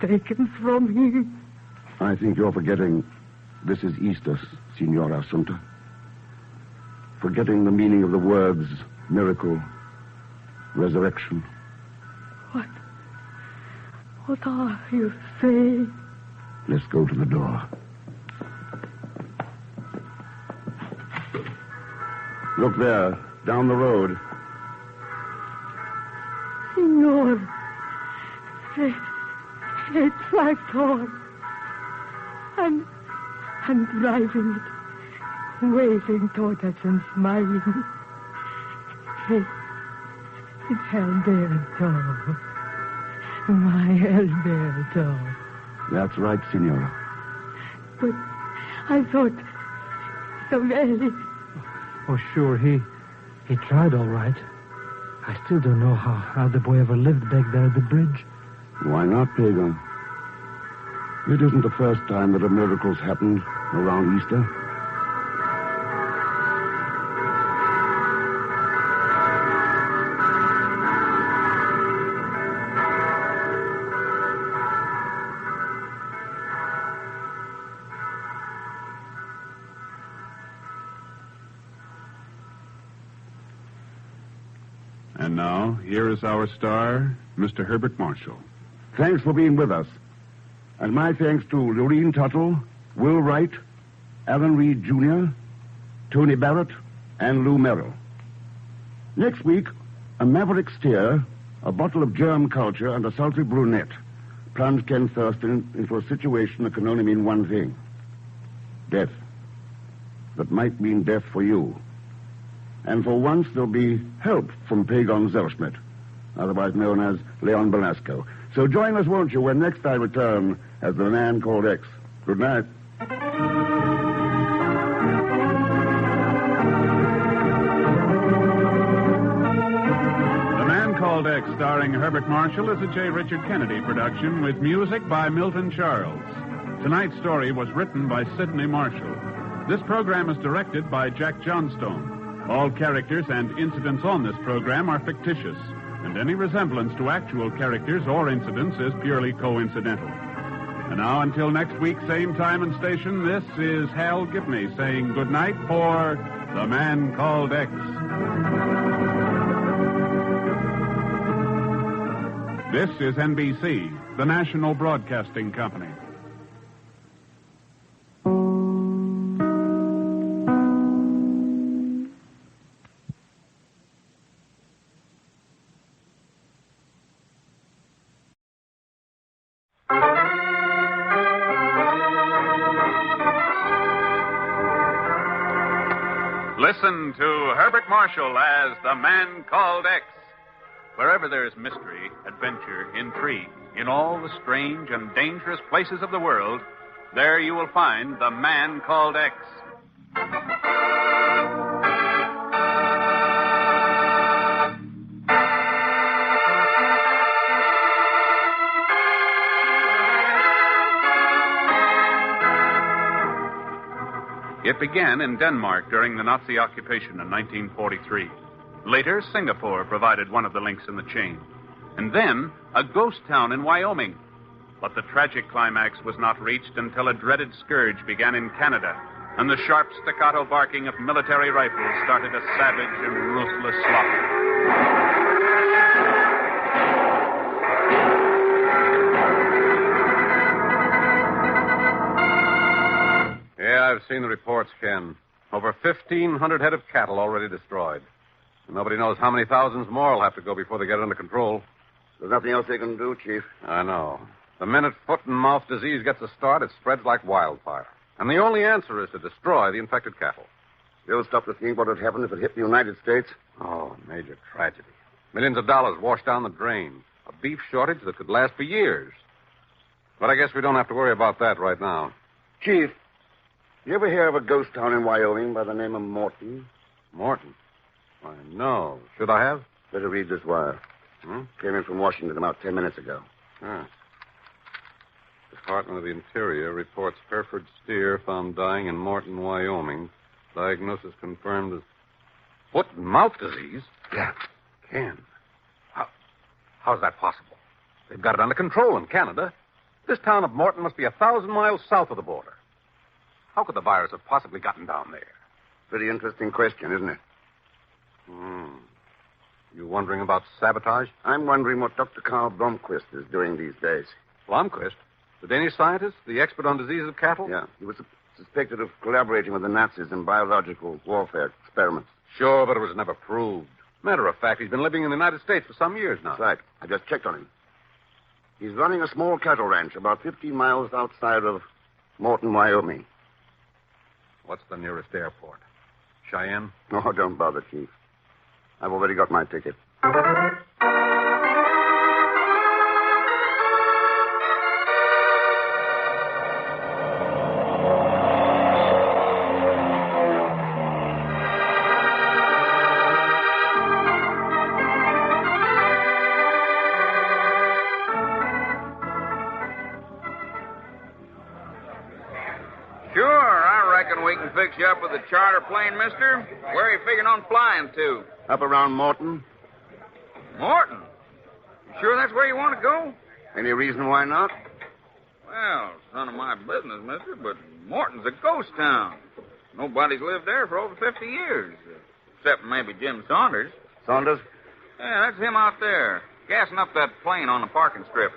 taken from him? I think you're forgetting this is Easter, Signora Assunta. Forgetting the meaning of the words miracle, resurrection. What are you saying? Let's go to the door. Look there, down the road. Signor, a tractor. I'm driving it, waving toward us and smiling. It's Alberto. My Alberto. That's right, Signora. But I thought Savelli... Oh, sure, he tried all right. I still don't know how the boy ever lived back there at the bridge. Why not, Pegon? It isn't the first time that a miracle's happened around Easter. And now, here is our star, Mr. Herbert Marshall. Thanks for being with us. And my thanks to Lorene Tuttle, Will Wright, Alan Reed Jr., Tony Barrett, and Lou Merrill. Next week, a Maverick Steer, a bottle of germ culture, and a sultry brunette plunge Ken Thurston into a situation that can only mean one thing. Death. That might mean death for you. And for once, there'll be help from Pegon Zellschmidt, otherwise known as Leon Belasco. So join us, won't you, when next I return as the Man Called X. Good night. The Man Called X, starring Herbert Marshall, is a J. Richard Kennedy production with music by Milton Charles. Tonight's story was written by Sidney Marshall. This program is directed by Jack Johnstone. All characters and incidents on this program are fictitious, and any resemblance to actual characters or incidents is purely coincidental. And now, until next week, same time and station, this is Hal Gibney saying good night for The Man Called X. This is NBC, the national broadcasting company. Listen to Herbert Marshall as The Man Called X. Wherever there's mystery, adventure, intrigue, in all the strange and dangerous places of the world, there you will find The Man Called X. It began in Denmark during the Nazi occupation in 1943. Later, Singapore provided one of the links in the chain. And then, a ghost town in Wyoming. But the tragic climax was not reached until a dreaded scourge began in Canada, and the sharp staccato barking of military rifles started a savage and ruthless slaughter. Yeah, I've seen the reports, Ken. Over 1,500 head of cattle already destroyed. And nobody knows how many thousands more will have to go before they get it under control. There's nothing else they can do, Chief. I know. The minute foot and mouth disease gets a start, it spreads like wildfire. And the only answer is to destroy the infected cattle. You'll stop to think what would happen if it hit the United States? Oh, major tragedy. Millions of dollars washed down the drain. A beef shortage that could last for years. But I guess we don't have to worry about that right now. Chief, you ever hear of a ghost town in Wyoming by the name of Morton? Morton? Why, no. Should I have? Better read this wire. Came in from Washington about 10 minutes ago. Department of the Interior reports Herbert Steer found dying in Morton, Wyoming. Diagnosis confirmed as foot and mouth disease? Yeah. Ken, how's that possible? They've got it under control in Canada. This town of Morton must be 1,000 miles south of the border. How could the virus have possibly gotten down there? Pretty interesting question, isn't it? You wondering about sabotage? I'm wondering what Dr. Carl Blomquist is doing these days. Blomquist? The Danish scientist? The expert on diseases of cattle? Yeah. He was suspected of collaborating with the Nazis in biological warfare experiments. Sure, but it was never proved. Matter of fact, he's been living in the United States for some years now. That's right. I just checked on him. He's running a small cattle ranch about 15 miles outside of Morton, Wyoming. What's the nearest airport? Cheyenne? No, don't bother, Chief. I've already got my ticket. Fix you up with a charter plane, mister? Where are you figuring on flying to? Up around Morton. Morton? You sure that's where you want to go? Any reason why not? Well, it's none of my business, mister, but Morton's a ghost town. Nobody's lived there for over 50 years, except maybe Jim Saunders. Saunders? Yeah, that's him out there, gassing up that plane on the parking strip.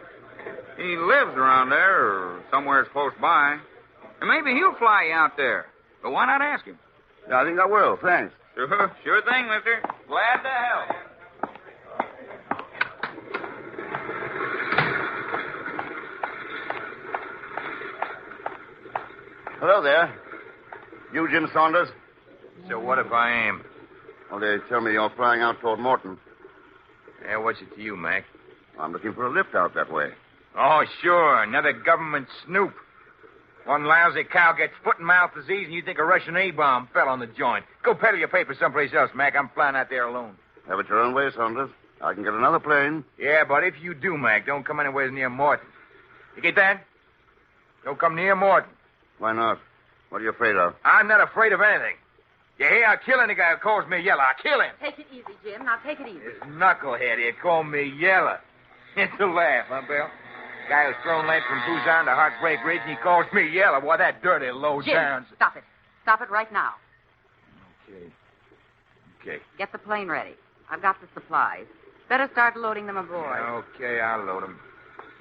He lives around there or somewhere close by, and maybe he'll fly you out there. But why not ask him? Yeah, I think I will. Thanks. Sure thing, mister. Glad to help. Hello there. You Jim Saunders? So what if I am? Well, they tell me you're flying out toward Morton. Yeah, what's it to you, Mac? I'm looking for a lift out that way. Oh, sure. Another government snoop. One lousy cow gets foot-and-mouth disease, and you think a Russian A-bomb fell on the joint. Go peddle your paper someplace else, Mac. I'm flying out there alone. Have it your own way, Saunders. I can get another plane. Yeah, but if you do, Mac, don't come anywhere near Morton. You get that? Don't come near Morton. Why not? What are you afraid of? I'm not afraid of anything. You hear? I'll kill any guy who calls me Yellow. I'll kill him. Take it easy, Jim. Now take it easy. This knucklehead here called me Yellow. It's a laugh, huh, Bill? Guy who's thrown lead from Busan to Heartbreak Ridge, and he calls me Yellow. Why, that dirty low down. Jim, stop it. Stop it right now. Okay. Get the plane ready. I've got the supplies. Better start loading them aboard. Okay, I'll load them.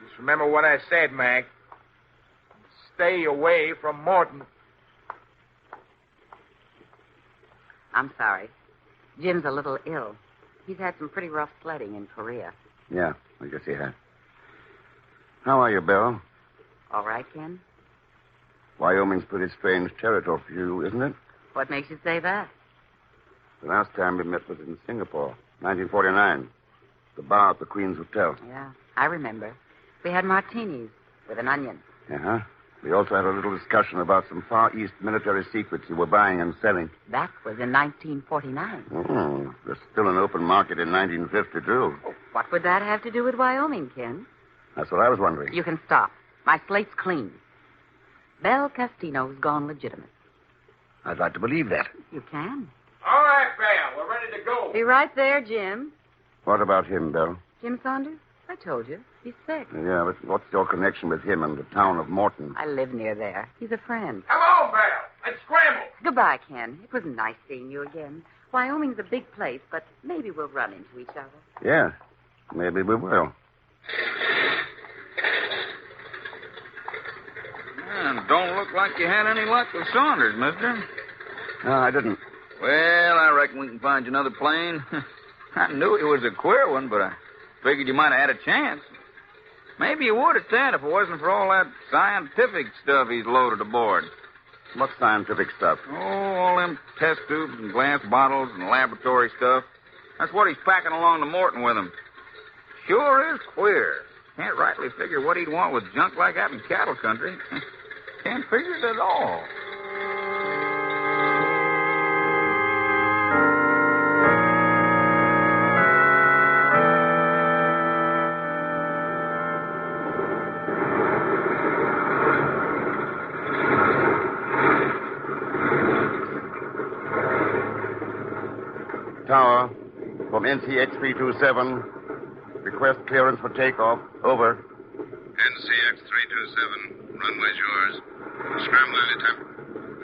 Just remember what I said, Mac. Stay away from Morton. I'm sorry. Jim's a little ill. He's had some pretty rough sledding in Korea. Yeah, I guess he has. How are you, Bill? All right, Ken? Wyoming's pretty strange territory for you, isn't it? What makes you say that? The last time we met was in Singapore, 1949. The bar at the Queen's Hotel. Yeah, I remember. We had martinis with an onion. Uh-huh. We also had a little discussion about some Far East military secrets you were buying and selling. That was in 1949. Oh, there's still an open market in 1952. What would that have to do with Wyoming, Ken? That's what I was wondering. You can stop. My slate's clean. Belle Castino's gone legitimate. I'd like to believe that. You can. All right, Belle. We're ready to go. Be right there, Jim. What about him, Bill? Jim Saunders? I told you. He's sick. Yeah, but what's your connection with him and the town of Morton? I live near there. He's a friend. Come on, Belle. Let's scramble. Goodbye, Ken. It was nice seeing you again. Wyoming's a big place, but maybe we'll run into each other. Yeah, maybe we will. Man, don't look like you had any luck with Saunders, mister. No, I didn't. Well, I reckon we can find you another plane. I knew it was a queer one, but I figured you might have had a chance. Maybe you would at that if it wasn't for all that scientific stuff he's loaded aboard. What scientific stuff? Oh, all them test tubes and glass bottles and laboratory stuff. That's what he's packing along to Morton with him. sure is queer. Can't rightly figure what he'd want with junk like that in cattle country. Can't figure it at all. Tower, from NCX 327. Request clearance for takeoff. Over. NCX 327. Runway's yours. Scramble any time.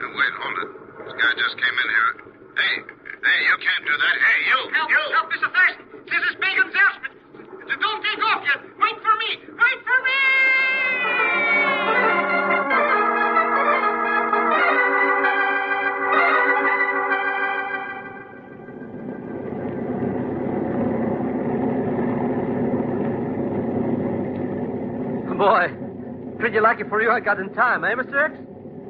Wait, hold it. This guy just came in here. Hey, you can't do that. Hey, you! Help, Mr. Thurston. This is Pegon Zellschmidt. Don't take off yet. Wait for me. Wait for me! Boy, pretty lucky for you I got in time, eh, Mr. X?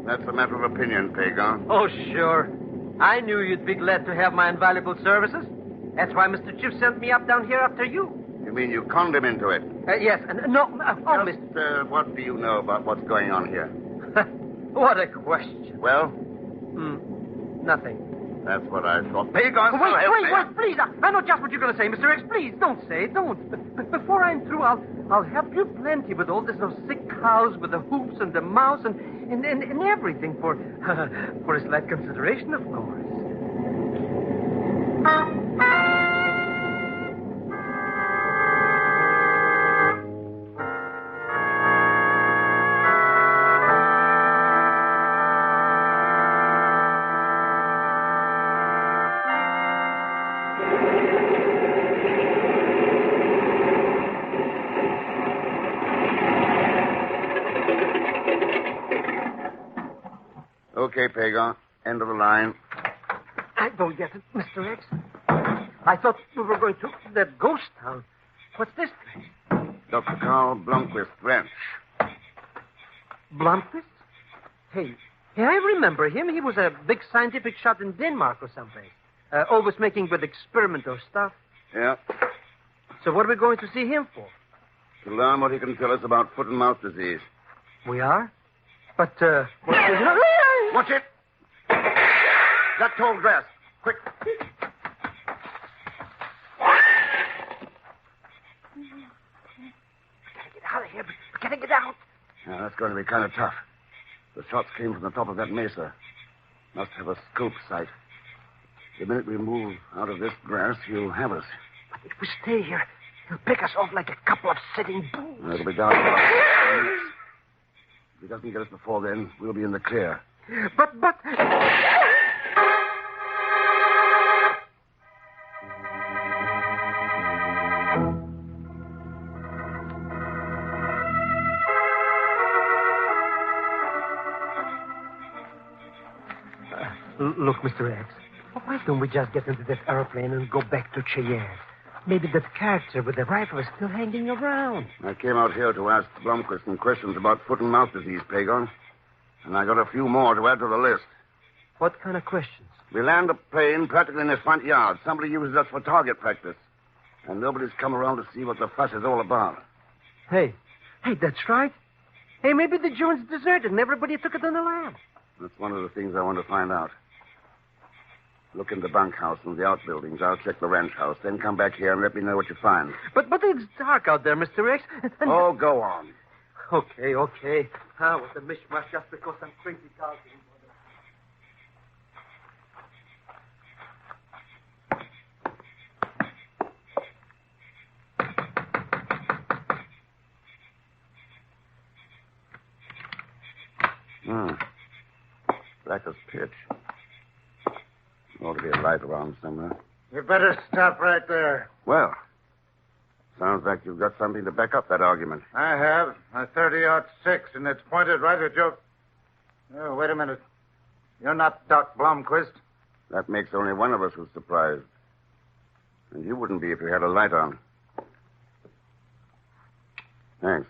That's a matter of opinion, Pegon. Oh, sure. I knew you'd be glad to have my invaluable services. That's why Mr. Chief sent me up down here after you. You mean you conned him into it? Yes, and Mr. What do you know about what's going on here? What a question. Well? Nothing. That's what I thought. Pegon, wait, please. I know just what you're going to say, Mr. X. Please, don't say it. Don't. Before I'm through, I'll help you plenty with all this sick cows with the hoops and the mouse and everything for a slight consideration, of course. Okay, Pegon. End of the line. I don't get it, Mr. X. I thought we were going to that ghost town. What's this place? Dr. Carl Blomquist Ranch. Blomquist? Hey, I remember him. He was a big scientific shot in Denmark or someplace. Always making good experimental stuff. Yeah. So what are we going to see him for? To learn what he can tell us about foot and mouth disease. We are? But, Watch it! That tall grass. Quick. Gotta get out of here. Gotta get out. Yeah, that's going to be kind of tough. The shots came from the top of that mesa. Must have a scope sight. The minute we move out of this grass, he'll have us. But if we stay here, he'll pick us off like a couple of sitting bulls. It'll be down. If he doesn't get us before then, we'll be in the clear. But... Look, Mr. X, why don't we just get into this airplane and go back to Cheyenne? Maybe that character with the rifle is still hanging around. I came out here to ask Blomquist some questions about foot and mouth disease, Pegon. And I got a few more to add to the list. What kind of questions? We land a plane practically in the front yard. Somebody uses us for target practice. And nobody's come around to see what the fuss is all about. Hey, that's right. Hey, maybe the joint's deserted and everybody took it on the land. That's one of the things I want to find out. Look in the bunkhouse and the outbuildings. I'll check the ranch house. Then come back here and let me know what you find. But it's dark out there, Mr. X. Oh, go on. Okay. What's a mishmash just because I'm crazy talking. Black as pitch. Ought to be a light around somewhere. You better stop right there. Well, sounds like you've got something to back up that argument. I have. A 30-06, and it's pointed right at your... Oh, wait a minute. You're not Doc Blomquist. That makes only one of us who's surprised. And you wouldn't be if you had a light on. Thanks.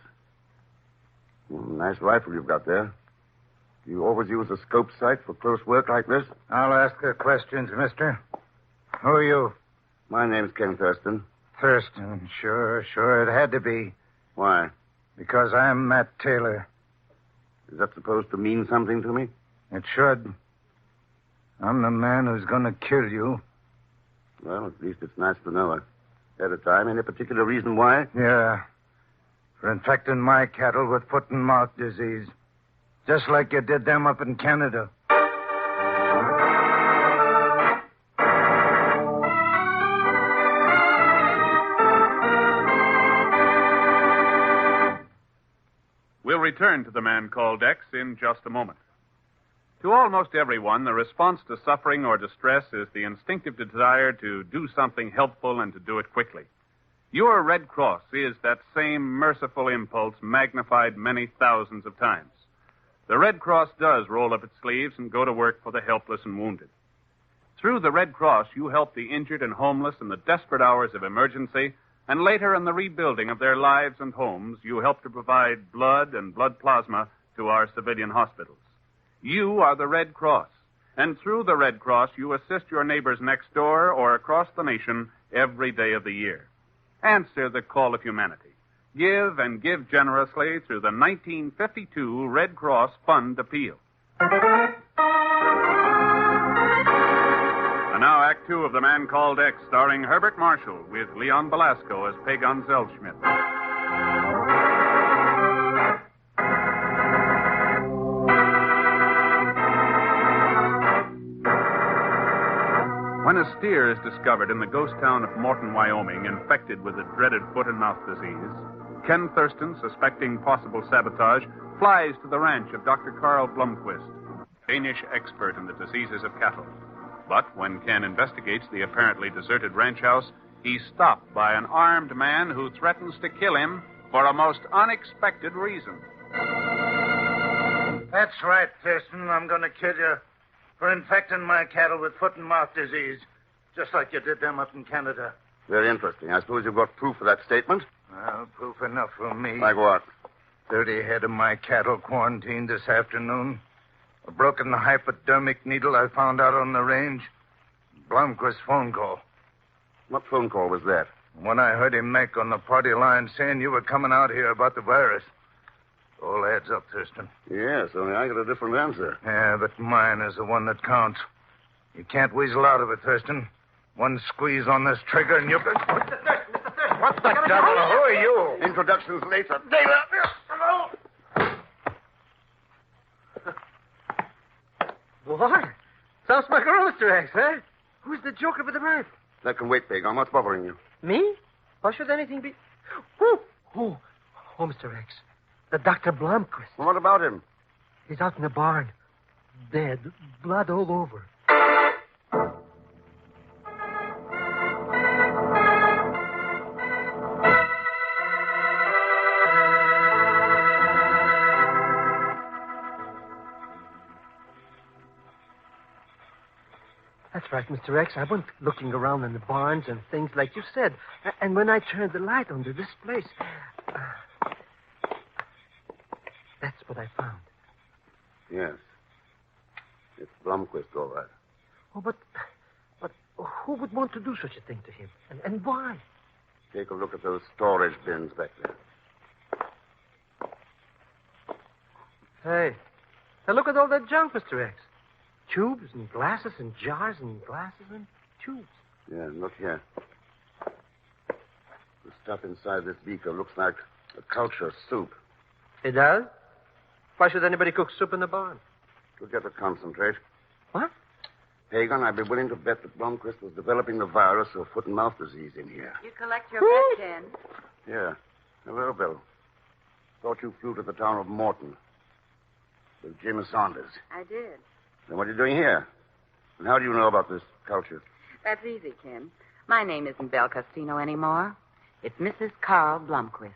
Nice rifle you've got there. Do you always use a scope sight for close work like this? I'll ask the questions, mister. Who are you? My name's Ken Thurston. Thurston. Sure, it had to be. Why? Because I'm Matt Taylor. Is that supposed to mean something to me? It should. I'm the man who's going to kill you. Well, at least it's nice to know ahead of time. Any particular reason why? Yeah. For infecting my cattle with foot and mouth disease. Just like you did them up in Canada. We'll return to the man called X in just a moment. To almost everyone, the response to suffering or distress is the instinctive desire to do something helpful and to do it quickly. Your Red Cross is that same merciful impulse magnified many thousands of times. The Red Cross does roll up its sleeves and go to work for the helpless and wounded. Through the Red Cross, you help the injured and homeless in the desperate hours of emergency, and later in the rebuilding of their lives and homes, you help to provide blood and blood plasma to our civilian hospitals. You are the Red Cross, and through the Red Cross, you assist your neighbors next door or across the nation every day of the year. Answer the call of humanity. Give and give generously through the 1952 Red Cross Fund Appeal. And now Act Two of The Man Called X, starring Herbert Marshall with Leon Belasco as Pegon Zellschmidt. When a steer is discovered in the ghost town of Morton, Wyoming, infected with the dreaded foot and mouth disease, Ken Thurston, suspecting possible sabotage, flies to the ranch of Dr. Carl Blomquist, Danish expert in the diseases of cattle. But when Ken investigates the apparently deserted ranch house, he's stopped by an armed man who threatens to kill him for a most unexpected reason. That's right, Thurston. I'm going to kill you for infecting my cattle with foot and mouth disease, just like you did them up in Canada. Very interesting. I suppose you've got proof of that statement? Well, proof enough for me. Like what? 30 head of my cattle quarantined this afternoon. A broken hypodermic needle I found out on the range. Blomquist's phone call. What phone call was that? One I heard him make on the party line saying you were coming out here about the virus. All adds up, Thurston. Yes, only I got a different answer. Yeah, but mine is the one that counts. You can't weasel out of it, Thurston. One squeeze on this trigger and you'll... Mr. Thurston. What the devil? Who are you? Introductions later. Taylor! Hello? What? Sounds like girl, Mr. X, huh? Who's the joker with the knife? That can wait, Pegon. What's bothering you? Me? Why should anything be... Oh, Mr. X. The Dr. Blomquist. Well, what about him? He's out in the barn. Dead. Blood all over. That's right, Mr. X. I went looking around in the barns and things like you said. And when I turned the light onto this place... that's what I found. Yes. It's Blomquist, all right. Oh, but who would want to do such a thing to him? And why? Take a look at those storage bins back there. Hey, look at all that junk, Mr. X. Tubes and glasses and jars and glasses and tubes. Yeah, look here. The stuff inside this beaker looks like a culture soup. It does? Why should anybody cook soup in the barn? To get the concentrate. What? Pagan, I'd be willing to bet that Blomquist was developing the virus of foot and mouth disease in here. You collect your bet, Ken? Yeah. Hello, Bill. Thought you flew to the town of Morton with Jim Saunders. I did. Then what are you doing here? And how do you know about this culture? That's easy, Ken. My name isn't Belle Costino anymore. It's Mrs. Carl Blomquist.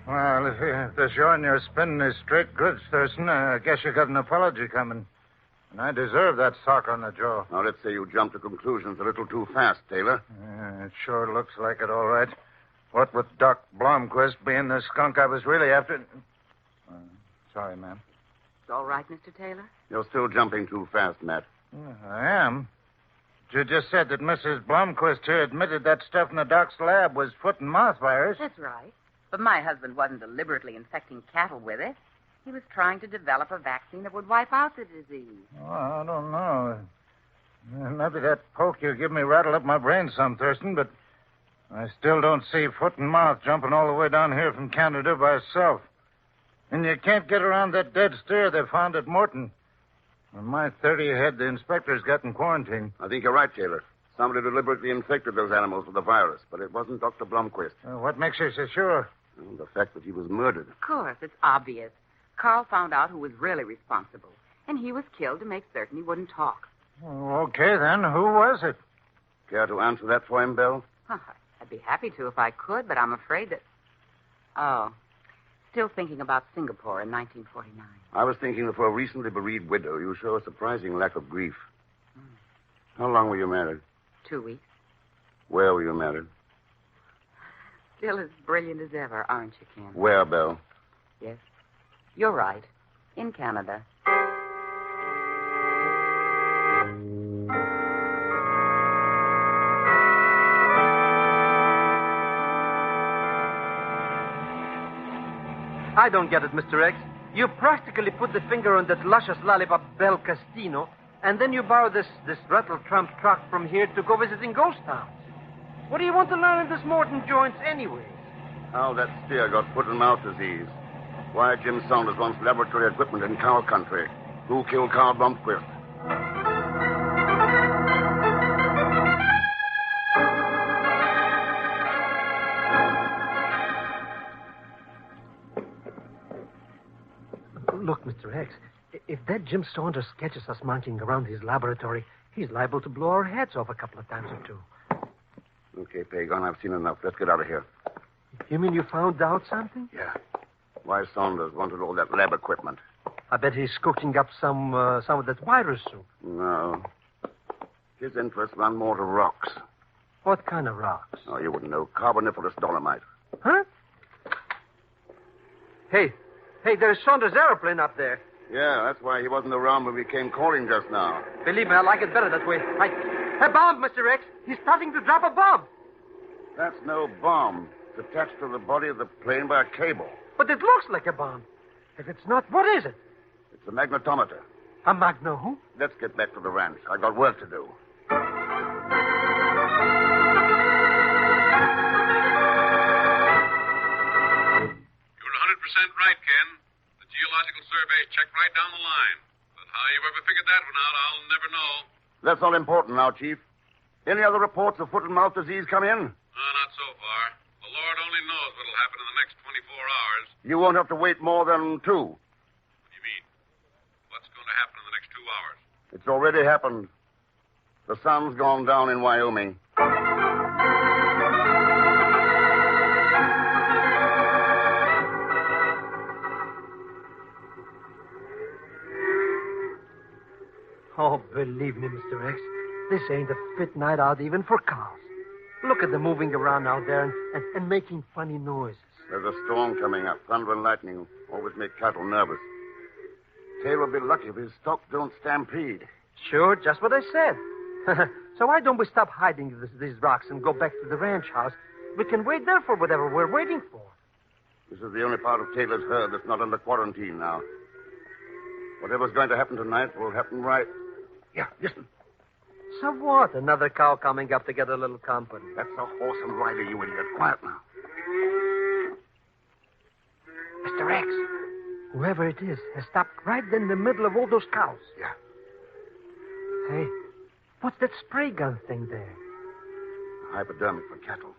Well, if they're showing you're spinning his straight goods, Thurston, I guess you got an apology coming. And I deserve that sock on the jaw. Now, let's say you jumped to conclusions a little too fast, Taylor. It sure looks like it, all right. What with Doc Blomquist being the skunk I was really after... sorry, ma'am. It's all right, Mr. Taylor? You're still jumping too fast, Matt. I am. You just said that Mrs. Blomquist here admitted that stuff in the doc's lab was foot and mouth virus. That's right. But my husband wasn't deliberately infecting cattle with it. He was trying to develop a vaccine that would wipe out the disease. Oh, I don't know. Maybe that poke you give me rattled up my brain some, Thurston, but I still don't see foot and mouth jumping all the way down here from Canada by itself. And you can't get around that dead steer they found at Morton. On my 30 head, the inspectors got in quarantine. I think you're right, Taylor. Somebody deliberately infected those animals with the virus, but it wasn't Dr. Blomquist. What makes you so sure? Well, the fact that he was murdered. Of course, it's obvious. Carl found out who was really responsible, and he was killed to make certain he wouldn't talk. Okay, then. Who was it? Care to answer that for him, Belle? I'd be happy to if I could, but I'm afraid that... Oh, still thinking about Singapore in 1949. I was thinking that for a recently bereaved widow, you show a surprising lack of grief. How long were you married? 2 weeks. Where were you married? Still as brilliant as ever, aren't you, Ken? Where, Belle? Yes. You're right. In Canada. I don't get it, Mr. X. You practically put the finger on that luscious lollipop, Bel Castino, and then you borrow this rattle trump truck from here to go visiting ghost towns. What do you want to learn in this Morton joints anyway? How that steer got foot and mouth disease. Why Jim Saunders wants laboratory equipment in cow country. Who killed Carl Blomquist? Look, Mr. X, if that Jim Saunders catches us monkeying around his laboratory, he's liable to blow our heads off a couple of times or two. Okay, Pegon, I've seen enough. Let's get out of here. You mean you found out something? Yeah. Why Saunders wanted all that lab equipment. I bet he's cooking up some of that virus soup. No. His interests run more to rocks. What kind of rocks? Oh, you wouldn't know. Carboniferous dolomite. Huh? Hey, there's Saunders' airplane up there. Yeah, that's why he wasn't around when we came calling just now. Believe me, I like it better that way. A bomb, Mr. X. He's starting to drop a bomb. That's no bomb. It's attached to the body of the plane by a cable. But it looks like a bomb. If it's not, what is it? It's a magnetometer. A magno who? Let's get back to the ranch. I got work to do. You're 100% right, Ken. The geological surveys check right down the line. But how you ever figured that one out, I'll never know. That's all important now, Chief. Any other reports of foot and mouth disease come in? Not so far. The Lord only knows what'll happen in the next 24 hours. You won't have to wait more than 2. What do you mean? What's going to happen in the next 2 hours? It's already happened. The sun's gone down in Wyoming. Oh, believe me, Mr. X, this ain't a fit night out even for cows. Look at them moving around out there and making funny noises. There's a storm coming up. Thunder and lightning always make cattle nervous. Taylor will be lucky if his stock don't stampede. Sure, just what I said. So why don't we stop hiding these rocks and go back to the ranch house? We can wait there for whatever we're waiting for. This is the only part of Taylor's herd that's not under quarantine now. Whatever's going to happen tonight will happen right... Yeah, listen. So what? Another cow coming up to get a little company. That's a horse and rider, you idiot. Quiet now. Mr. X, whoever it is has stopped right in the middle of all those cows. Yeah. Hey, what's that spray gun thing there? A hypodermic for cattle.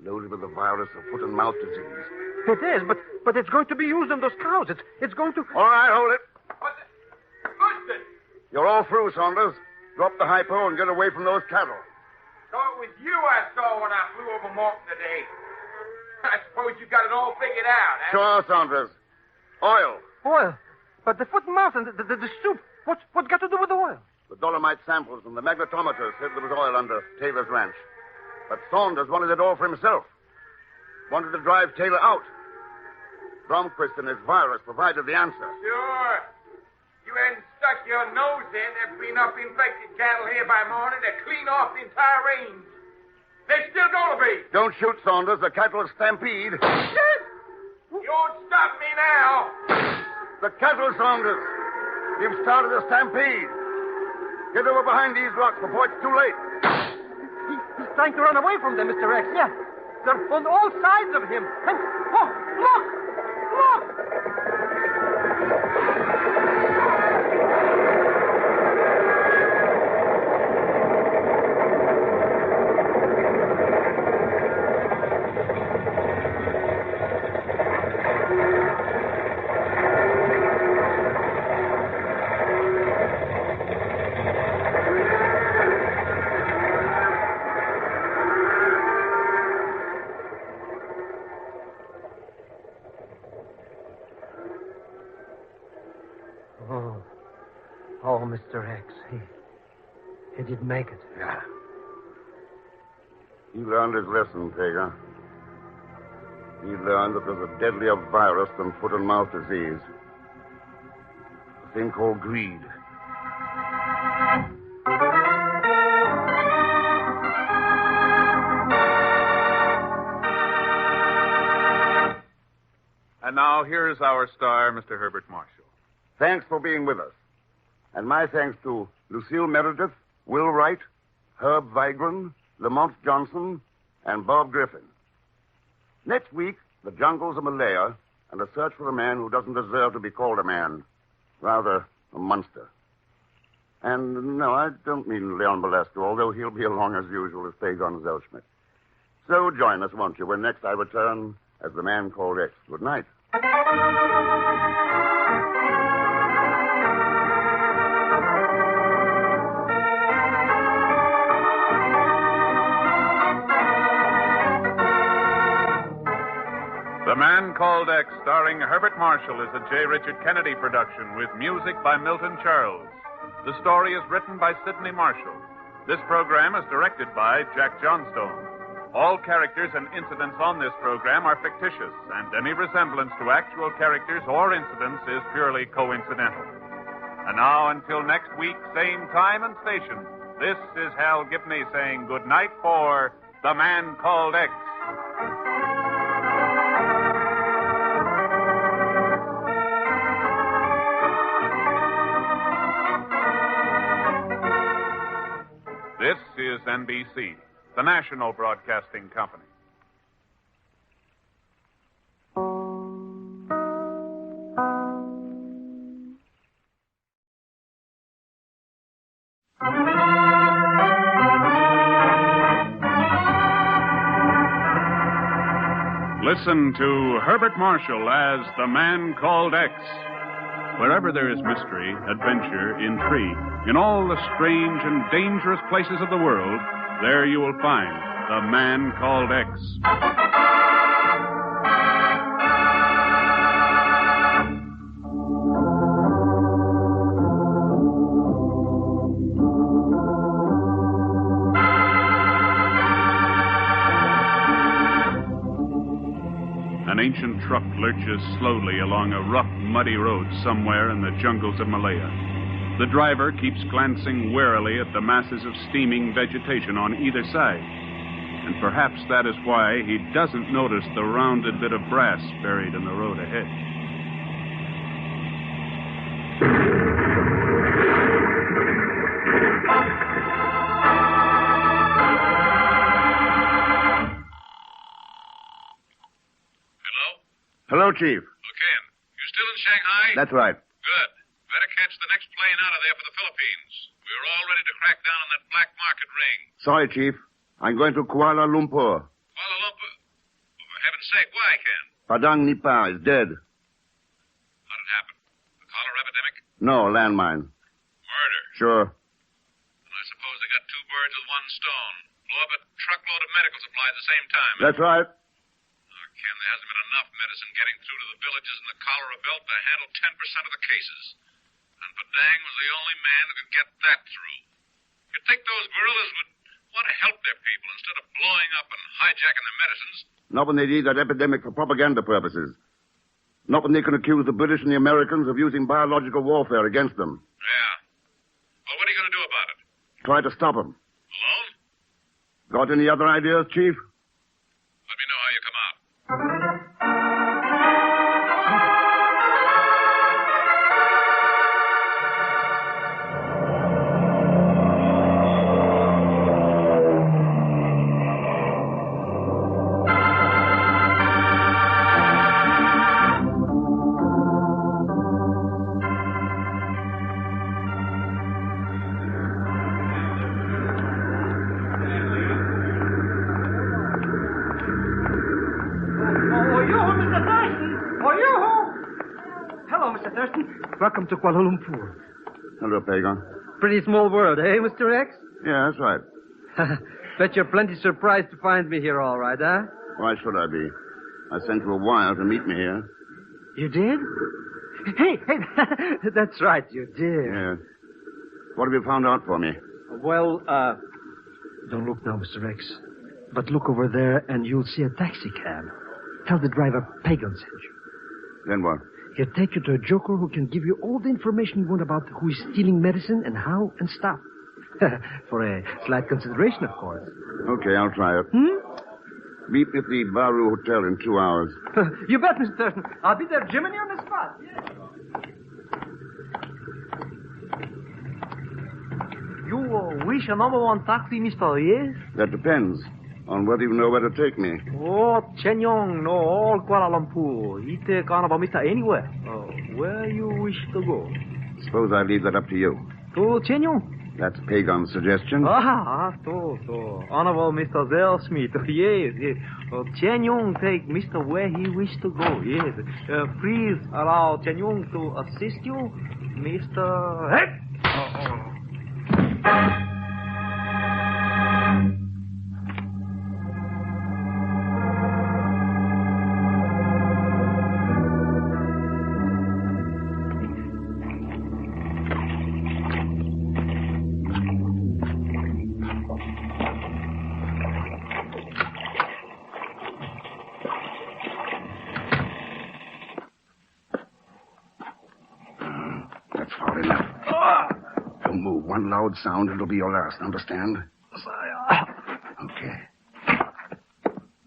Loaded with the virus of foot and mouth disease. It is, but it's going to be used on those cows. It's going to... All right, hold it. Thurston! You're all through, Saunders. Drop the hypo and get away from those cattle. So it was you I saw when I flew over Morton today. I suppose you got it all figured out, eh? Sure, Saunders. Oil. Oil? But the foot and mouth and the soup, what's got to do with the oil? The dolomite samples and the magnetometer said there was oil under Taylor's ranch. But Saunders wanted it all for himself. wanted to drive Taylor out. Blomquist and his virus provided the answer. Sure. You hadn't stuck your nose in, there'd be enough infected cattle here by morning to clean off the entire range. There's still gonna be. Don't shoot, Saunders. The cattle stampede. You won't stop me now. The cattle, Saunders. You've started a stampede. Get over behind these rocks before it's too late. He's trying to run away from them, Mr. X. Yeah. They're on all sides of him. And, oh, look! Look! Oh, Mr. X, he did make it. Yeah. He learned his lesson, Pegon. He learned that there's a deadlier virus than foot and mouth disease. A thing called greed. And now here's our star, Mr. Herbert Marshall. Thanks for being with us. And my thanks to Lucille Meredith, Will Wright, Herb Vigran, Lamont Johnson, and Bob Griffin. Next week, the jungles of Malaya and a search for a man who doesn't deserve to be called a man. Rather, a monster. And no, I don't mean Leon Belasco, although he'll be along as usual as Pegon Zellschmidt. So join us, won't you, when next I return as the man called X. Good night. The Man Called X, starring Herbert Marshall, is a J. Richard Kennedy production with music by Milton Charles. The story is written by Sidney Marshall. This program is directed by Jack Johnstone. All characters and incidents on this program are fictitious, and any resemblance to actual characters or incidents is purely coincidental. And now, until next week, same time and station, this is Hal Gibney saying good night for The Man Called X. This is NBC, the national broadcasting company. Listen to Herbert Marshall as The Man Called X. Wherever there is mystery, adventure, intrigue, in all the strange and dangerous places of the world, there you will find The Man Called X. An ancient truck lurches slowly along a rough, muddy road somewhere in the jungles of Malaya. The driver keeps glancing warily at the masses of steaming vegetation on either side. And perhaps that is why he doesn't notice the rounded bit of brass buried in the road ahead. Hello, Chief. Ken, you still in Shanghai? That's right. Good. Better catch the next plane out of there for the Philippines. We're all ready to crack down on that black market ring. Sorry, Chief. I'm going to Kuala Lumpur. Kuala Lumpur? Oh, for heaven's sake, why, Ken? Padang Nipa is dead. How did it happen? The cholera epidemic? No, landmine. Murder? Sure. And I suppose they got two birds with one stone. Blow up a truckload of medical supplies at the same time. That's right. Oh, Ken, there hasn't been enough medicine getting through to the villages in the cholera belt to handle 10% of the cases. And Padang was the only man who could get that through. You'd think those guerrillas would want to help their people instead of blowing up and hijacking their medicines. Not when they need that epidemic for propaganda purposes. Not when they can accuse the British and the Americans of using biological warfare against them. Yeah. Well, what are you going to do about it? Try to stop them. Alone? Got any other ideas, Chief? Let me know how you come out. Welcome to Kuala Lumpur. Hello, Pegon. Pretty small world, eh, Mr. X? Yeah, that's right. Bet you're plenty surprised to find me here all right, huh? Why should I be? I sent you a wire to meet me here. You did? Hey, that's right, you did. Yeah. What have you found out for me? Well, don't look now, Mr. X. But look over there and you'll see a taxi cab. Tell the driver Pegon sent you. Then what? He'll take you to a joker who can give you all the information you want about who is stealing medicine and how and stuff. For a slight consideration, of course. Okay, I'll try it. Meet me at the Baru Hotel in 2 hours. You bet, Mr. Thurston. I'll be there, Jiminy, on the spot. Yeah. You wish a number one taxi, Mr. Yes? That depends on whether you know where to take me. Oh, Chen Yong, no, all Kuala Lumpur. He take on about Mr. Anywhere. Where you wish to go? Suppose I leave that up to you. To Chen Yong? That's Pegon's suggestion. So. Honorable Mr. Zellschmidt. Yes. Chen Yong take Mr. where he wish to go. Yes. Please allow Chen Yong to assist you, Mr. Heck. One loud sound, it'll be your last, understand? Okay.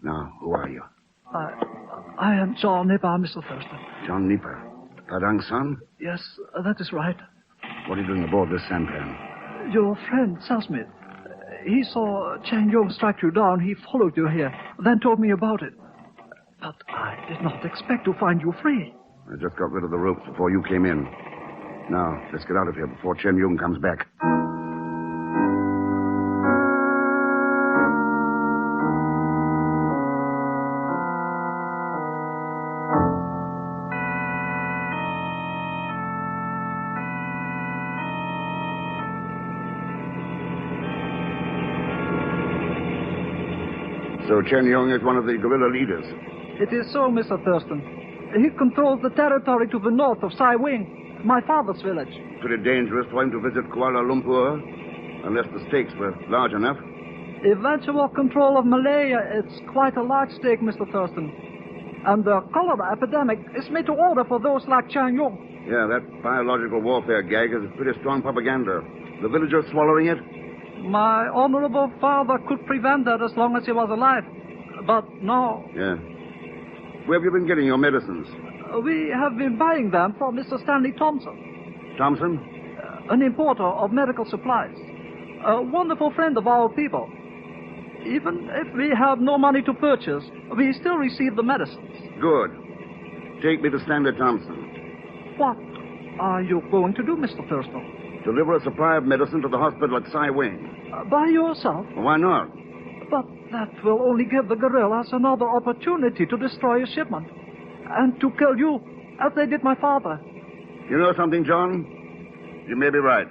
Now, who are you? I am John Nipper, Mr. Thurston. John Nipper. Padang's son? Yes, that is right. What are you doing aboard this sampan? Your friend, Zellschmidt. He saw Chang Yong strike you down. He followed you here, then told me about it. But I did not expect to find you free. I just got rid of the ropes before you came in. Now, let's get out of here before Chen Yung comes back. So Chen Yung is one of the guerrilla leaders. It is so, Mr. Thurston. He controls the territory to the north of Sai Wing. My father's village. Pretty dangerous for him to visit Kuala Lumpur, unless the stakes were large enough. Eventual control of Malaya, it's quite a large stake, Mr. Thurston. And the cholera epidemic is made to order for those like Chang Yong. Yeah, that biological warfare gag is pretty strong propaganda. The villagers swallowing it? My honorable father could prevent that as long as he was alive. But no. Yeah. Where have you been getting your medicines? We have been buying them from Mr. Stanley Thompson. Thompson? An importer of medical supplies. A wonderful friend of our people. Even if we have no money to purchase, we still receive the medicines. Good. Take me to Stanley Thompson. What are you going to do, Mr. Thurston? Deliver a supply of medicine to the hospital at Sai Wing. By yourself? Why not? But that will only give the guerrillas another opportunity to destroy a shipment. And to kill you, as they did my father. You know something, John? You may be right.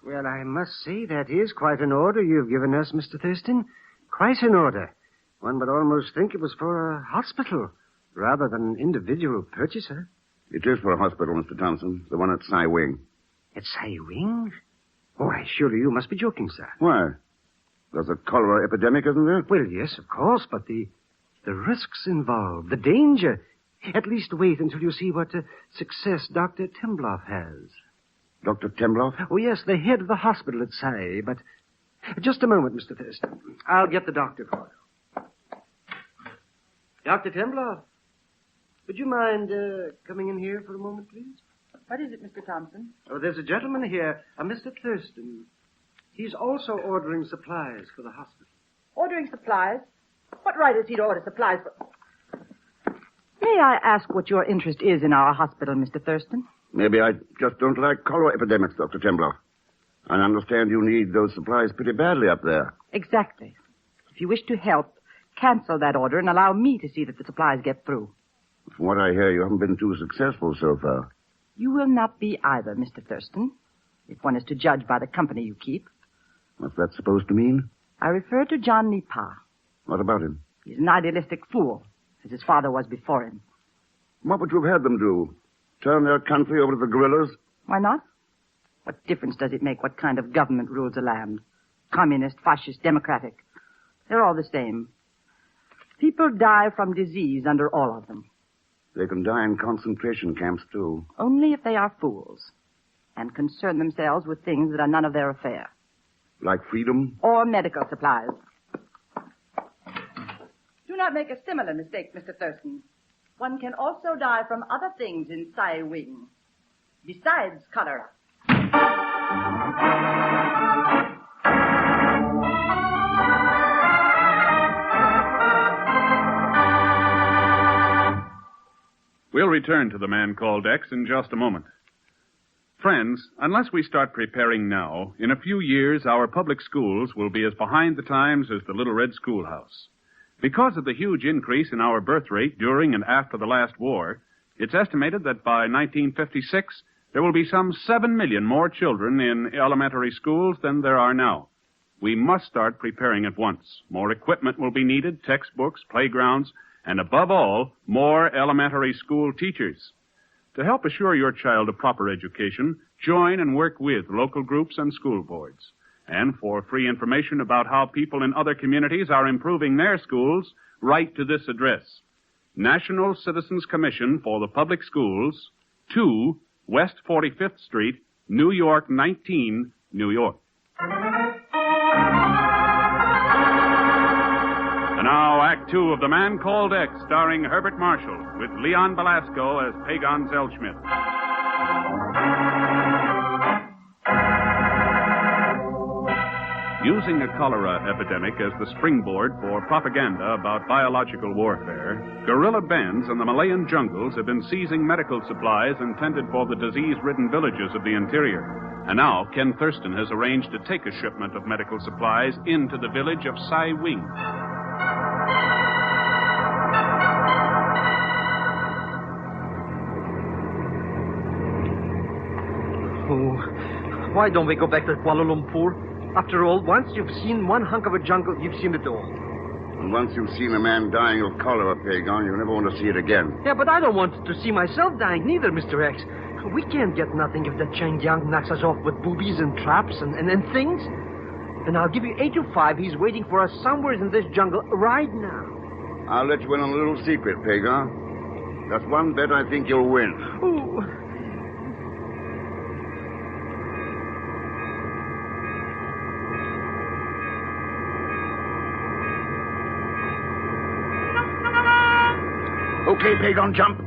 Well, I must say that is quite an order you've given us, Mr. Thurston. Quite an order. One would almost think it was for a hospital rather than an individual purchaser. It is for a hospital, Mr. Thompson. The one at Cy Wing. At Cy Wing? Why, surely you must be joking, sir. Why? There's a cholera epidemic, isn't there? Well, yes, of course, but the risks involved, the danger. At least wait until you see what success Dr. Tembloff has. Dr. Tembloff? Oh, yes, the head of the hospital at Cy, but... Just a moment, Mr. Thurston. I'll get the doctor for you. Dr. Tembloff, would you mind coming in here for a moment, please? What is it, Mr. Thompson? Oh, there's a gentleman here, a Mr. Thurston. He's also ordering supplies for the hospital. Ordering supplies? What right has he to order supplies for... May I ask what your interest is in our hospital, Mr. Thurston? Maybe I just don't like cholera epidemics, Dr. Tembloff. I understand you need those supplies pretty badly up there. Exactly. If you wish to help, cancel that order and allow me to see that the supplies get through. From what I hear, you haven't been too successful so far. You will not be either, Mr. Thurston, if one is to judge by the company you keep. What's that supposed to mean? I refer to John Nipa. What about him? He's an idealistic fool, as his father was before him. What would you have had them do? Turn their country over to the guerrillas? Why not? What difference does it make what kind of government rules a land? Communist, fascist, democratic. They're all the same. People die from disease under all of them. They can die in concentration camps, too. Only if they are fools and concern themselves with things that are none of their affair. Like freedom? Or medical supplies. Do not make a similar mistake, Mr. Thurston. One can also die from other things in Cy Wing, besides cholera. We'll return to the man called X in just a moment. Friends, unless we start preparing now, in a few years our public schools will be as behind the times as the Little Red Schoolhouse. Because of the huge increase in our birth rate during and after the last war, it's estimated that by 1956 there will be some 7 million more children in elementary schools than there are now. We must start preparing at once. More equipment will be needed, textbooks, playgrounds, and above all, more elementary school teachers. To help assure your child a proper education, join and work with local groups and school boards. And for free information about how people in other communities are improving their schools, write to this address: National Citizens Commission for the Public Schools, 2 West 45th Street, New York 19, New York. And now, Act 2 of The Man Called X, starring Herbert Marshall, with Leon Belasco as Pegon Zellschmidt. Using a cholera epidemic as the springboard for propaganda about biological warfare, guerrilla bands in the Malayan jungles have been seizing medical supplies intended for the disease-ridden villages of the interior. And now, Ken Thurston has arranged to take a shipment of medical supplies into the village of Cy Wing. Oh, why don't we go back to Kuala Lumpur? After all, once you've seen one hunk of a jungle, you've seen it all. And once you've seen a man dying of cholera, Pegon, you'll never want to see it again. Yeah, but I don't want to see myself dying neither, Mr. X. We can't get nothing if that Chang Yang knocks us off with boobies and traps and things. And I'll give you 8 to 5. He's waiting for us somewhere in this jungle right now. I'll let you in on a little secret, Pegon. That's one bet I think you'll win. Ooh. Okay, Pegon, jump.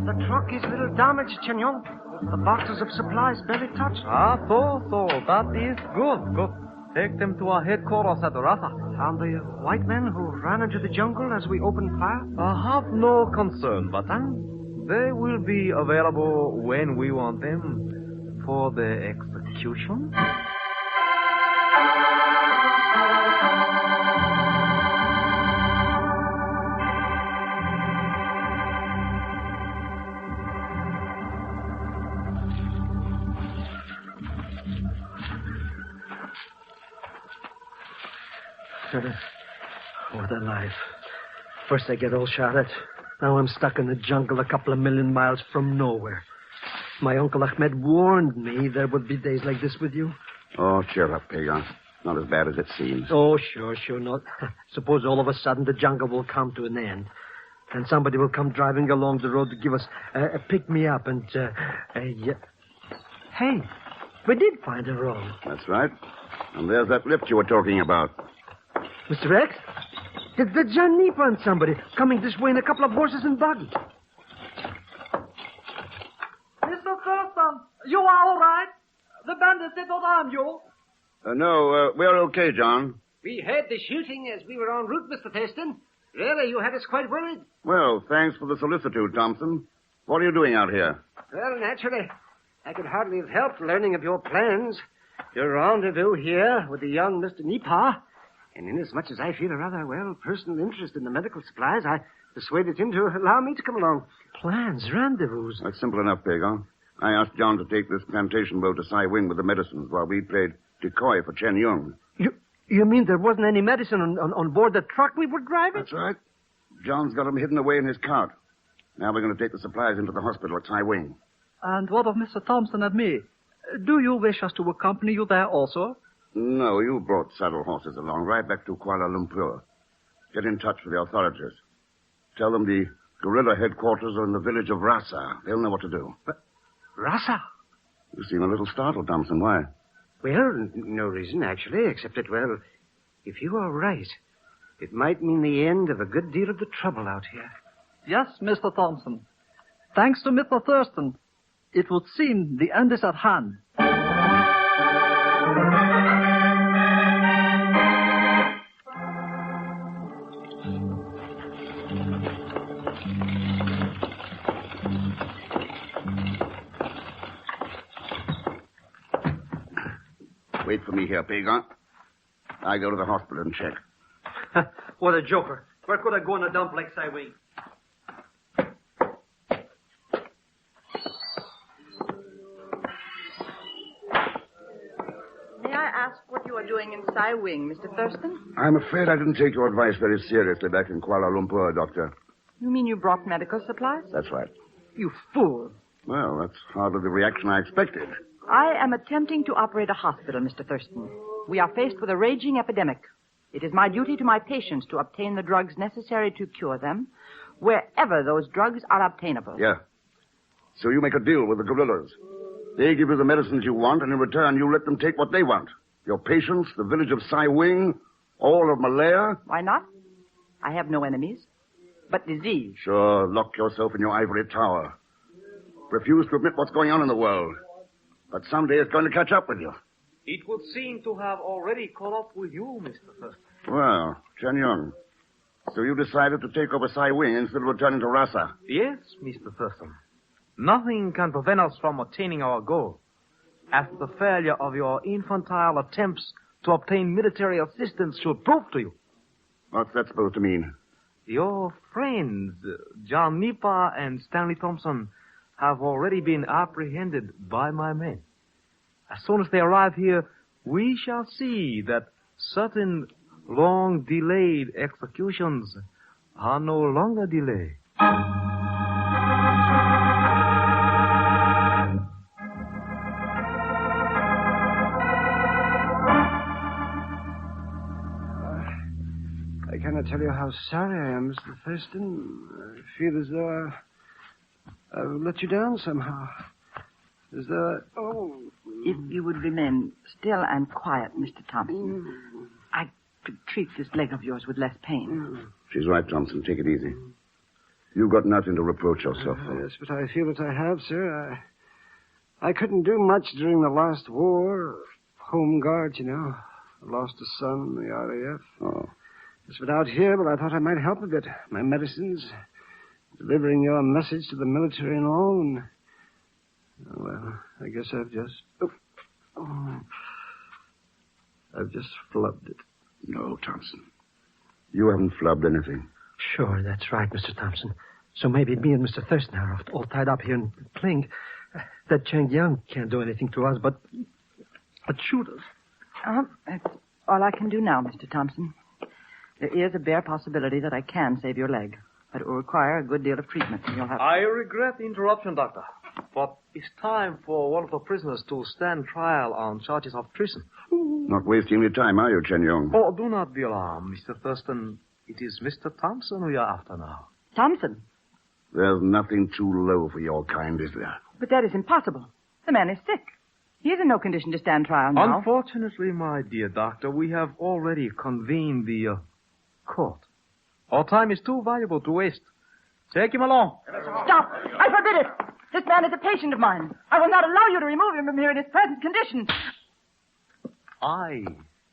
The truck is a little damaged, Chenyong. The boxes of supplies barely touched. So. That is good. Take them to our headquarters at Rata. Found the white men who ran into the jungle as we opened fire? I have no concern, but I'm They will be available when we want them for the execution. What a life. First I get all shot at. Now I'm stuck in the jungle a couple of million miles from nowhere. My Uncle Ahmed warned me there would be days like this with you. Oh, cheer up, Pegon. Not as bad as it seems. Oh, sure not. Suppose all of a sudden the jungle will come to an end. And somebody will come driving along the road to give us a pick-me-up and, Hey, we did find a road. That's right. And there's that lift you were talking about. Mr. X? The John Nepa and somebody coming this way in a couple of horses and buggy. Mr. Thurston, you are all right? The bandits did not harm you? No, we're okay, John. We heard the shooting as we were en route, Mr. Thurston. Really, you had us quite worried. Well, thanks for the solicitude, Thompson. What are you doing out here? Well, naturally. I could hardly have helped learning of your plans. Your rendezvous here with the young Mr. Nepa. And inasmuch as I feel a rather, personal interest in the medical supplies, I persuaded him to allow me to come along. Plans, rendezvous. That's simple enough, Pegon. I asked John to take this plantation boat to Sai Wing with the medicines while we played decoy for Chen Yung. You mean there wasn't any medicine on board the truck we were driving? That's right. John's got them hidden away in his cart. Now we're going to take the supplies into the hospital at Sai Wing. And what of Mr. Thompson and me? Do you wish us to accompany you there also? No, you brought saddle horses along right back to Kuala Lumpur. Get in touch with the authorities. Tell them the guerrilla headquarters are in the village of Rasa. They'll know what to do. But Rasa? You seem a little startled, Thompson. Why? Well, no reason, actually, except that, if you are right, it might mean the end of a good deal of the trouble out here. Yes, Mr. Thompson. Thanks to Mr. Thurston, it would seem the end is at hand. Wait for me here, Pegon. I go to the hospital and check. What a joker. Where could I go in a dump like Sai Wing? May I ask what you are doing in Sai Wing, Mr. Thurston? I'm afraid I didn't take your advice very seriously back in Kuala Lumpur, Doctor. You mean you brought medical supplies? That's right. You fool. Well, that's hardly the reaction I expected. I am attempting to operate a hospital, Mr. Thurston. We are faced with a raging epidemic. It is my duty to my patients to obtain the drugs necessary to cure them, wherever those drugs are obtainable. Yeah. So you make a deal with the guerrillas. They give you the medicines you want, and in return you let them take what they want. Your patients, the village of Sai Wing, all of Malaya. Why not? I have no enemies, but disease. Sure, lock yourself in your ivory tower. Refuse to admit what's going on in the world. But someday it's going to catch up with you. It would seem to have already caught up with you, Mr. Thurston. Well, Chen Yung. So you decided to take over Sai Wing instead of returning to Rasa? Yes, Mr. Thurston. Nothing can prevent us from attaining our goal. As the failure of your infantile attempts to obtain military assistance should prove to you. What's that supposed to mean? Your friends, John Nepa and Stanley Thompson, have already been apprehended by my men. As soon as they arrive here, we shall see that certain long-delayed executions are no longer delayed. I cannot tell you how sorry I am, Mr. Thurston. I feel as though I've let you down somehow. As though If you would remain still and quiet, Mr. Thompson, I could treat this leg of yours with less pain. She's right, Thompson. Take it easy. You've got nothing to reproach yourself for. Yes, but I feel that I have, sir. I couldn't do much during the last war. Home Guard, you know. I lost a son in the RAF. Oh. Just without here, but I thought I might help a bit. My medicines, delivering your message to the military and all, and... Oh, well, I guess I've just... I've just flubbed it. No, Thompson. You haven't flubbed anything. Sure, that's right, Mr. Thompson. So maybe me and Mr. Thurston are all tied up here in Kling. That Chang Yang can't do anything to us, but shoot us. That's all I can do now, Mr. Thompson. There is a bare possibility that I can save your leg, but it will require a good deal of treatment. You'll have... I regret the interruption, Doctor, but it's time for one of the prisoners to stand trial on charges of treason. Not wasting any time, are you, Chen Yong? Oh, do not be alarmed, Mr. Thurston. It is Mr. Thompson we are after now. Thompson? There's nothing too low for your kind, is there? But that is impossible. The man is sick. He is in no condition to stand trial now. Unfortunately, my dear doctor, we have already convened the court. Our time is too valuable to waste. Take him along. Stop! I forbid it! This man is a patient of mine. I will not allow you to remove him from here in his present condition. I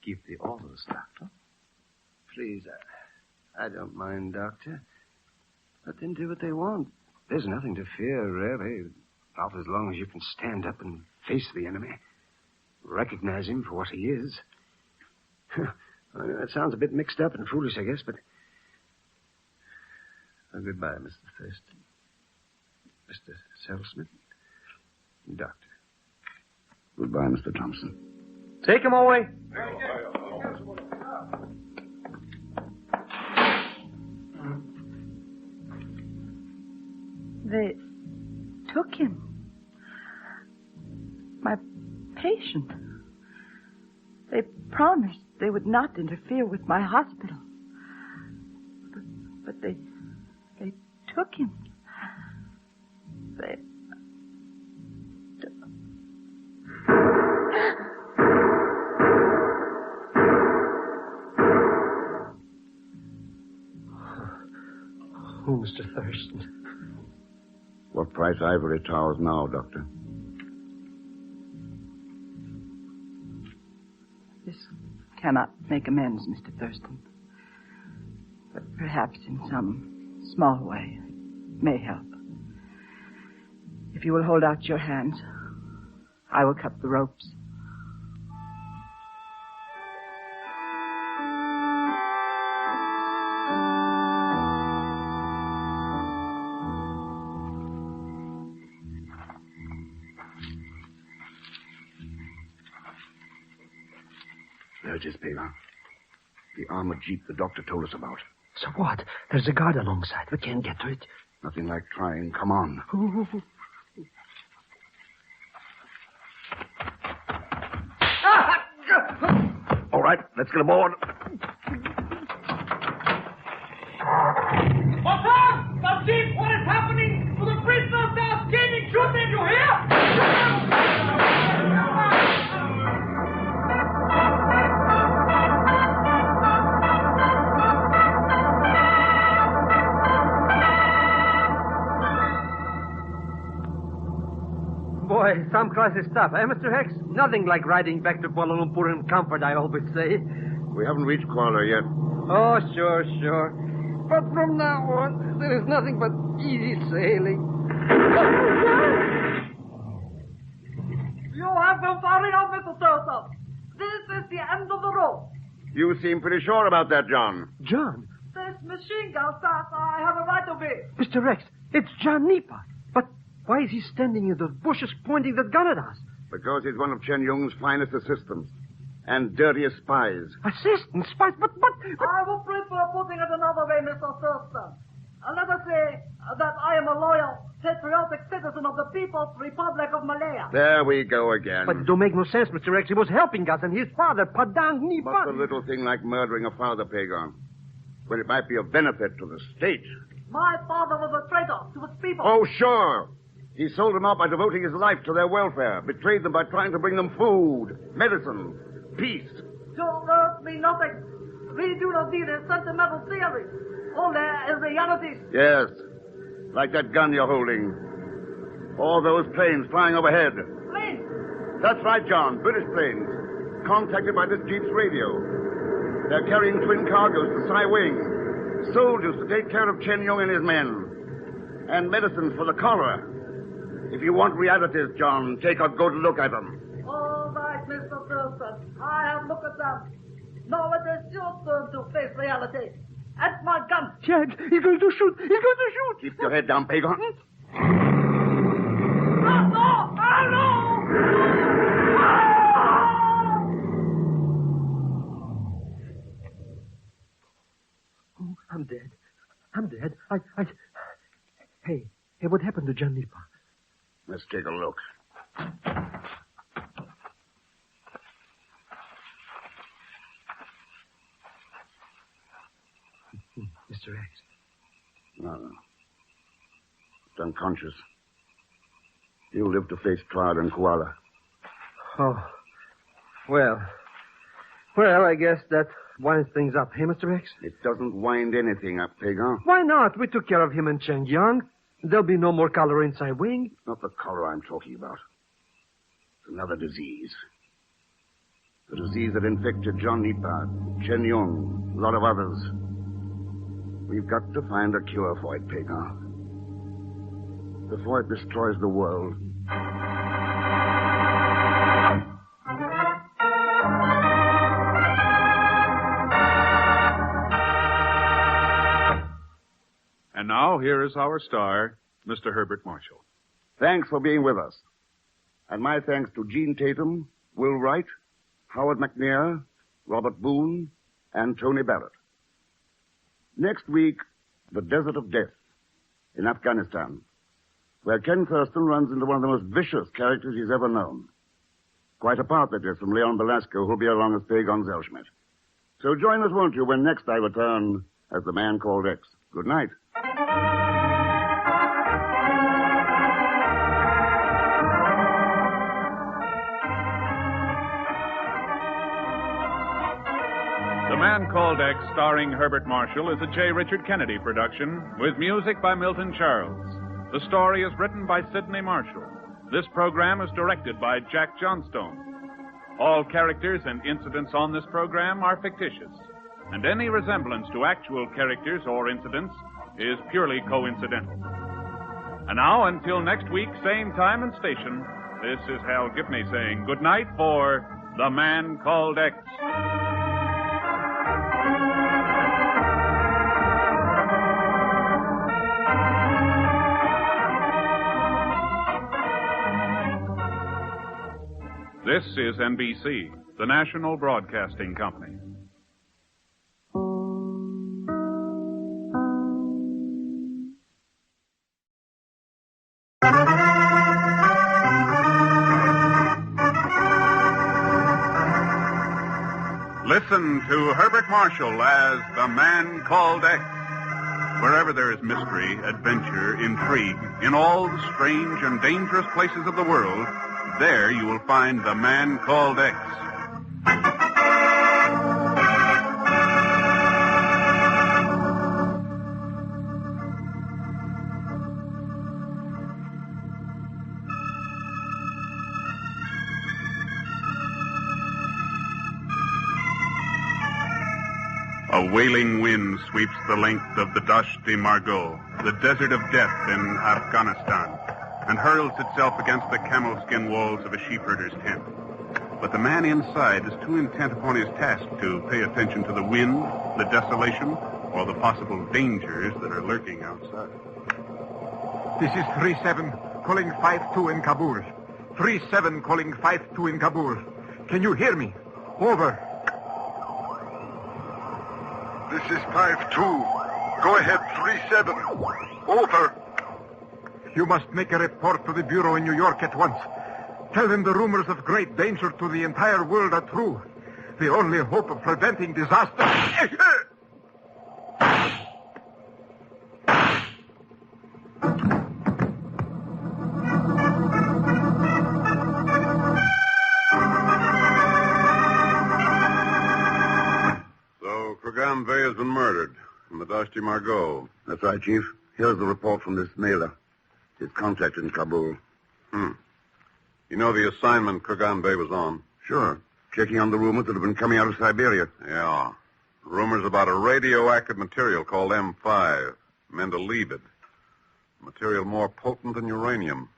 give the orders, Doctor. Please, I don't mind, Doctor. Let them do what they want. There's nothing to fear, really. Not as long as you can stand up and face the enemy. Recognize him for what he is. That sounds a bit mixed up and foolish, I guess, but... goodbye, Mr. Thurston. Mr. Zellschmidt. Doctor. Goodbye, Mr. Thompson. Take him away. They took him. My patient. They promised they would not interfere with my hospital. But they took him. They... Oh, Mr. Thurston. What price ivory towers now, Doctor? This cannot make amends, Mr. Thurston. But perhaps in some small way it may help. If you will hold out your hands, I will cut the ropes. There it is, Pegon. The armored jeep the doctor told us about. So what? There's a guard alongside. We can't get to it. Nothing like trying. Come on. All right, let's get aboard. What's up? The jeep, what is happening to the prisoners? They are screaming, shooting, you hear? Boy, some crisis stuff, eh, Mr. Hex? Nothing like riding back to Kuala Lumpur in comfort, I always say. We haven't reached Kuala yet. Oh, sure. But from now on, there is nothing but easy sailing. You have been far enough, Mr. Thurston. This is the end of the road. You seem pretty sure about that, John. John? This machine gun says I have a right to be. Mr. Rex, it's John Nipa. But why is he standing in the bushes pointing that gun at us? Because he's one of Chen Yong's finest assistants and dirtiest spies. Assistants? Spies? But... I will prefer putting it another way, Mr. Thurston. Let us say that I am a loyal, patriotic citizen of the People's Republic of Malaya. There we go again. But it don't make no sense, Mr. Rex. He was helping us, and his father, Padang Nipa... What's a little thing like murdering a father, Pegon? When it might be of benefit to the state. My father was a traitor to his people. Oh, sure. He sold them out by devoting his life to their welfare, betrayed them by trying to bring them food, medicine, peace. To earth me nothing. We do not need a sentimental theory, only a reality. Yes, like that gun you're holding. All those planes flying overhead. Planes? That's right, John. British planes. Contacted by this jeep's radio. They're carrying twin cargoes to Sai Wing. Soldiers to take care of Chen Yong and his men. and medicines for the cholera. If you want realities, John, take a good look at them. All right, Mr. Thurston. I have looked at them. Now it is your turn to face reality. At my gun. Chad, he's going to shoot. He's going to shoot. Keep your head down, Pegon. Oh, I'm dead. I'm dead. Hey, what happened to John Nipa? Let's take a look. Mr. X. No. He's unconscious. He'll live to face trial in Kuala. Oh. Well, I guess that winds things up, hey, Mr. X? It doesn't wind anything up, Pegon. Why not? We took care of him and Cheng Yang. There'll be no more cholera inside Wing. It's not the cholera I'm talking about. It's another disease. The disease that infected John Nipa, Chen Yung, a lot of others. We've got to find a cure for it, Pegon. Before it destroys the world. And now, here is our star, Mr. Herbert Marshall. Thanks for being with us. And my thanks to Gene Tatum, Will Wright, Howard McNair, Robert Boone, and Tony Barrett. Next week, the Desert of Death in Afghanistan, where Ken Thurston runs into one of the most vicious characters he's ever known. Quite apart, that is, from Leon Belasco, who'll be along as Pegon Zellschmidt. So join us, won't you, when next I return as the Man Called X. Good night. The Man Called X, starring Herbert Marshall, is a J. Richard Kennedy production with music by Milton Charles. The story is written by Sidney Marshall. This program is directed by Jack Johnstone. All characters and incidents on this program are fictitious, and any resemblance to actual characters or incidents is purely coincidental. And now, until next week, same time and station, this is Hal Gibney saying good night for The Man Called X. This is NBC, the national broadcasting company. Listen to Herbert Marshall as The Man Called X. Wherever there is mystery, adventure, intrigue, in all the strange and dangerous places of the world, there you will find The Man Called X. A wailing wind sweeps the length of the Dasht-e Margot, the desert of death in Afghanistan, and hurls itself against the camel-skin walls of a sheepherder's tent. But the man inside is too intent upon his task to pay attention to the wind, the desolation, or the possible dangers that are lurking outside. This is 3-7, calling 5-2 in Kabul. 3-7, calling 5-2 in Kabul. Can you hear me? Over. This is 5-2. Go ahead, 3-7. Over. You must make a report to the Bureau in New York at once. Tell them the rumors of great danger to the entire world are true. The only hope of preventing disaster... So, Kragamve has been murdered in the Dasht-e Margot. That's right, Chief. Here's the report from this mailer. His contact in Kabul. You know the assignment Kragamve was on? Sure. Checking on the rumors that have been coming out of Siberia. Yeah. Rumors about a radioactive material called M5. Mendeleibid. Material more potent than uranium.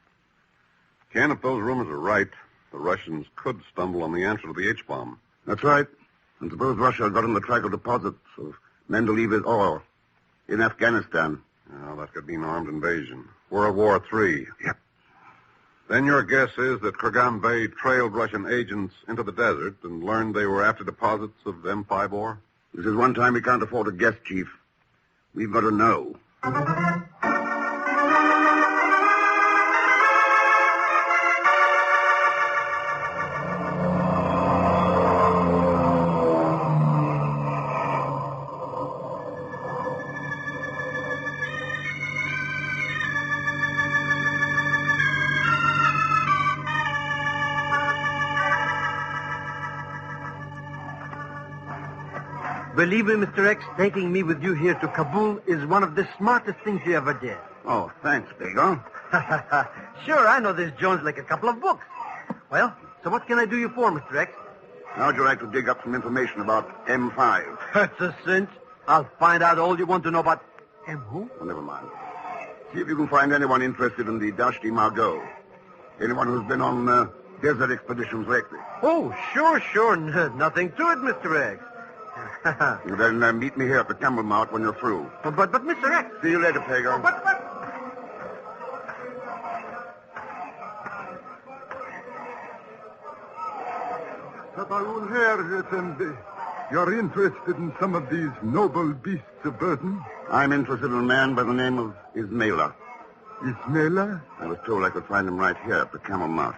Ken, if those rumors are right, the Russians could stumble on the answer to the H-bomb. That's right. And suppose Russia got on the track of deposits of Mendeleev's ore in Afghanistan. Well, that could be an armed invasion. World War III. Yep. Then your guess is that Kurgan Bey trailed Russian agents into the desert and learned they were after deposits of M5 ore? This is one time we can't afford to guess, Chief. We've got to know. Believe me, Mr. X, taking me with you here to Kabul is one of the smartest things you ever did. Oh, thanks, Pegon. Sure, I know this Jones like a couple of books. Well, so what can I do you for, Mr. X? How'd you like to dig up some information about M5? That's a cinch. I'll find out all you want to know about M who? Oh, never mind. See if you can find anyone interested in the Dashti Margot. Anyone who's been on desert expeditions lately. Oh, sure. Nothing to it, Mr. X. You then meet me here at the Camel Mount when you're through. But Mr. X... See you later, Pegon. But... Sabaul here, Effendi. You're interested in some of these noble beasts of burden? I'm interested in a man by the name of Ismaila. Ismaila? I was told I could find him right here at the Camel Mount.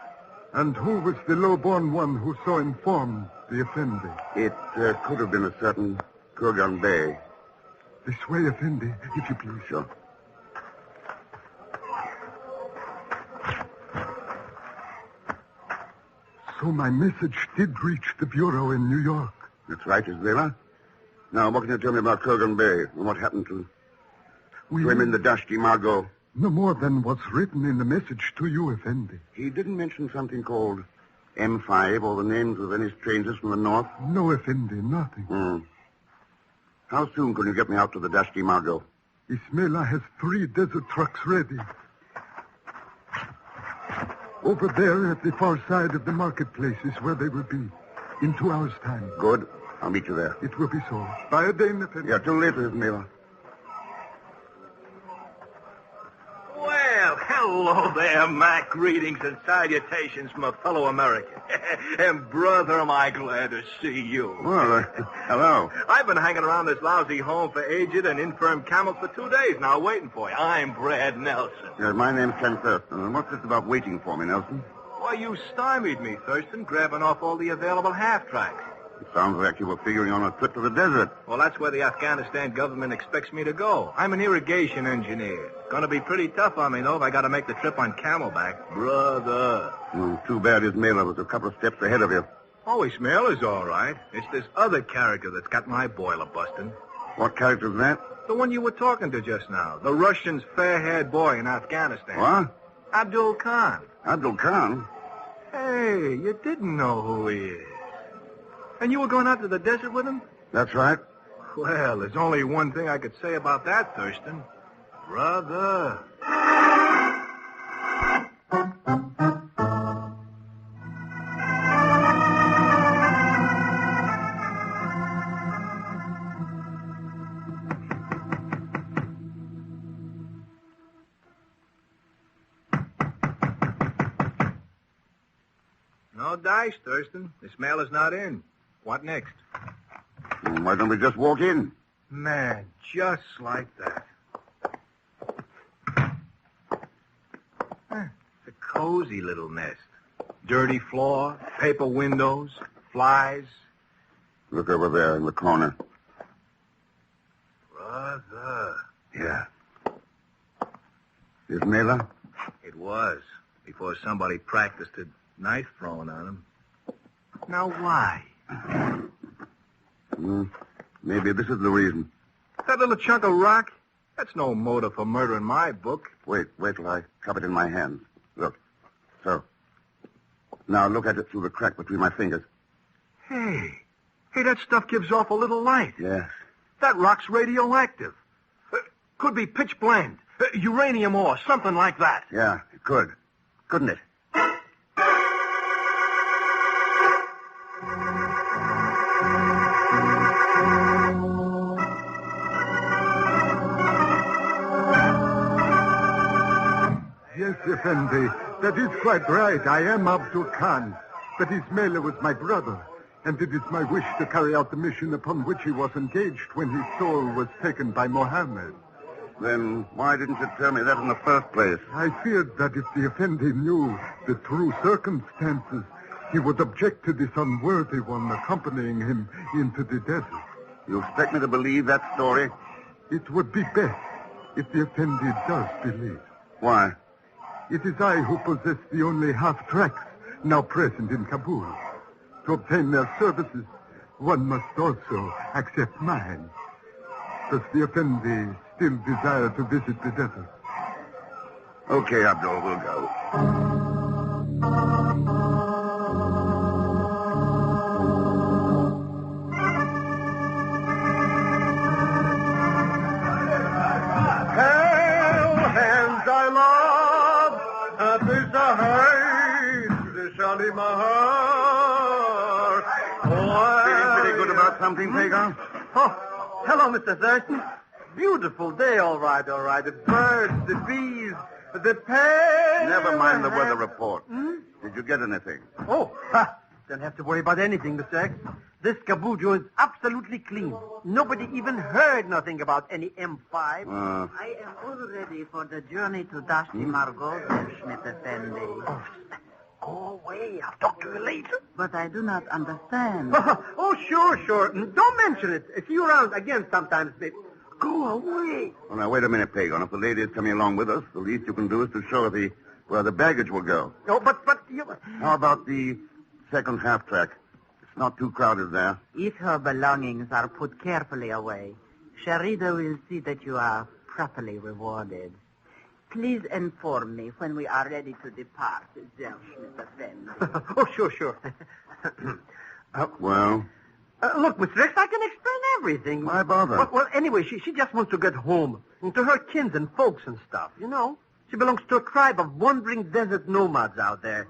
And who was the low-born one who so informed the Effendi? It could have been a certain Kurgan Bey. This way, Effendi, if you please. Sure. So my message did reach the Bureau in New York. That's right, Ismaila. Now, what can you tell me about Kurgan Bey and what happened to him in the Dashti Margot? No more than what's written in the message to you, Effendi. He didn't mention something called M5 or the names of any strangers from the north? No, Effendi, nothing. How soon can you get me out to the Dashti Margot? Ismaila has 3 desert trucks ready. Over there at the far side of the marketplace is where they will be. In 2 hours' time. Good. I'll meet you there. It will be so. By a day, Effendi. Yeah, till later, Ismaila. Well, hello there, Mac. Greetings and salutations from a fellow American. And, brother, am I glad to see you. Well, hello. I've been hanging around this lousy home for aged and infirm camels for 2 days now, waiting for you. I'm Brad Nelson. My name's Ken Thurston. What's this about waiting for me, Nelson? Why, you stymied me, Thurston, grabbing off all the available half-tracks. It sounds like you were figuring on a trip to the desert. Well, that's where the Afghanistan government expects me to go. I'm an irrigation engineer. Gonna be pretty tough on me, though, if I gotta make the trip on camelback. Brother. Too bad Ismaila was a couple of steps ahead of you. Oh, Ismaila's all right. It's this other character that's got my boiler busting. What character's that? The one you were talking to just now. The Russian's fair-haired boy in Afghanistan. What? Abdul Khan. Abdul Khan? Hey, you didn't know who he is. And you were going out to the desert with him? That's right. Well, there's only one thing I could say about that, Thurston. Brother. No dice, Thurston. This mail is not in. What next? Why don't we just walk in? Man, just like that. It's a cozy little nest. Dirty floor, paper windows, flies. Look over there in the corner. Brother. Yeah. Ismaila? It was, before somebody practiced a knife throwing on him. Now why? Maybe this is the reason. That little chunk of rock? That's no motive for murder in my book. Wait till I cup it in my hand. Look. So. Now look at it through the crack between my fingers. Hey, that stuff gives off a little light. Yes. That rock's radioactive. Could be pitch blend. Uranium ore, something like that. Yeah, it could. Couldn't it? Yes, Effendi. That is quite right. I am Abdul Khan. But Ismail was my brother. And it is my wish to carry out the mission upon which he was engaged when his soul was taken by Mohammed. Then why didn't you tell me that in the first place? I feared that if the Effendi knew the true circumstances, he would object to this unworthy one accompanying him into the desert. You expect me to believe that story? It would be best if the Effendi does believe. Why? It is I who possess the only half-tracks now present in Kabul. To obtain their services, one must also accept mine. Does the Effendi still desire to visit the desert? Okay, Abdul, we'll go. Hail, hands I love, this a hate, this shall in my heart. Feeling pretty good about something, Pegon? Oh, hello, Mr. Thurston. Beautiful day, all right, all right. The birds, the bees, the pale... Never mind the weather report. Did you get anything? Oh, don't have to worry about anything, Mr. X. This Kabujo is absolutely clean. Nobody even heard nothing about any M5. I am all ready for the journey to Dashti Margot, Zellschmidt Effendi. Go away. I'll talk to you later. But I do not understand. Oh, sure. Don't mention it. See you around again sometimes, baby. Go away. Well, now, wait a minute, Pegon. If the lady is coming along with us, the least you can do is to show her where the baggage will go. Oh, but you... How about the second half-track? It's not too crowded there. If her belongings are put carefully away, Sharida will see that you are properly rewarded. Please inform me when we are ready to depart, Zellschmidt Effendi. Oh, sure. Well? Look, Mr. X, I can explain everything. Why bother? Well, anyway, she just wants to get home. And to her kins and folks and stuff, you know. She belongs to a tribe of wandering desert nomads out there.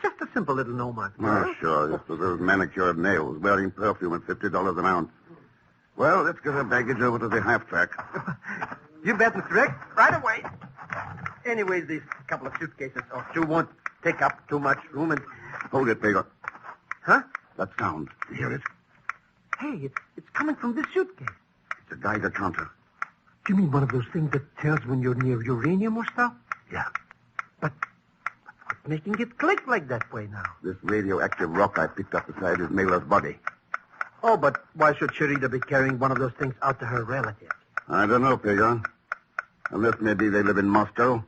Just a simple little nomad. Oh, sure. Just with those manicured nails, wearing perfume at $50 an ounce. Well, let's get her baggage over to the half-track. You bet, Mr. X. Right away. Anyways, these couple of suitcases or two won't take up too much room and... Hold it, Pegon. Huh? That sound. You hear it? Hey, it's coming from this suitcase. It's a Geiger counter. Do you mean one of those things that tells when you're near uranium or stuff? Yeah. But what's making it click like that way now? This radioactive rock I picked up beside his Mailer's body. Oh, but why should Sharida be carrying one of those things out to her relatives? I don't know, Pegon. Unless maybe they live in Moscow.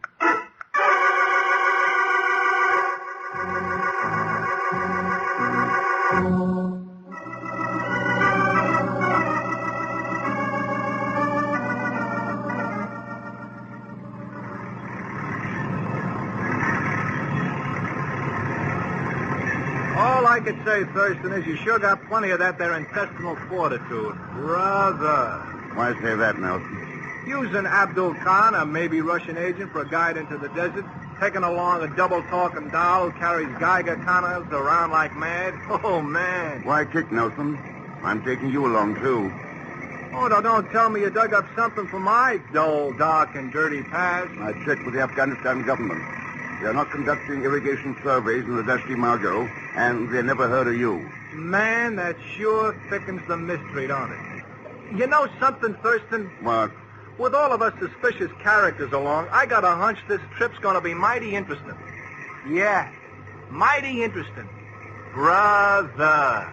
All I could say, Thurston, is you sure got plenty of that there intestinal fortitude. Brother. Why say that, Nelson? Using Abdul Khan, a maybe Russian agent, for a guide into the desert, taking along a double-talking doll who carries Geiger counters around like mad. Oh, man. Why kick, Nelson? I'm taking you along, too. Oh, now don't tell me you dug up something for my dull, dark, and dirty past. I checked with the Afghanistan government. They're not conducting irrigation surveys in the Dashti Margot, and they never heard of you. Man, that sure thickens the mystery, don't it? You know something, Thurston? What? With all of us suspicious characters along, I got a hunch this trip's going to be mighty interesting. Yeah, mighty interesting. Brother.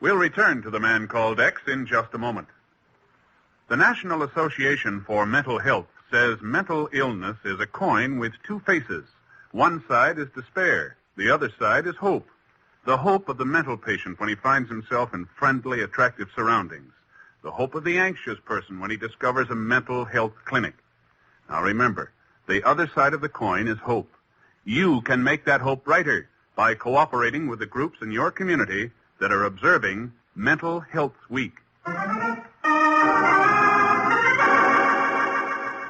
We'll return to the man called X in just a moment. The National Association for Mental Health says mental illness is a coin with two faces. One side is despair. The other side is hope. The hope of the mental patient when he finds himself in friendly, attractive surroundings. The hope of the anxious person when he discovers a mental health clinic. Now remember, the other side of the coin is hope. You can make that hope brighter by cooperating with the groups in your community that are observing Mental Health Week.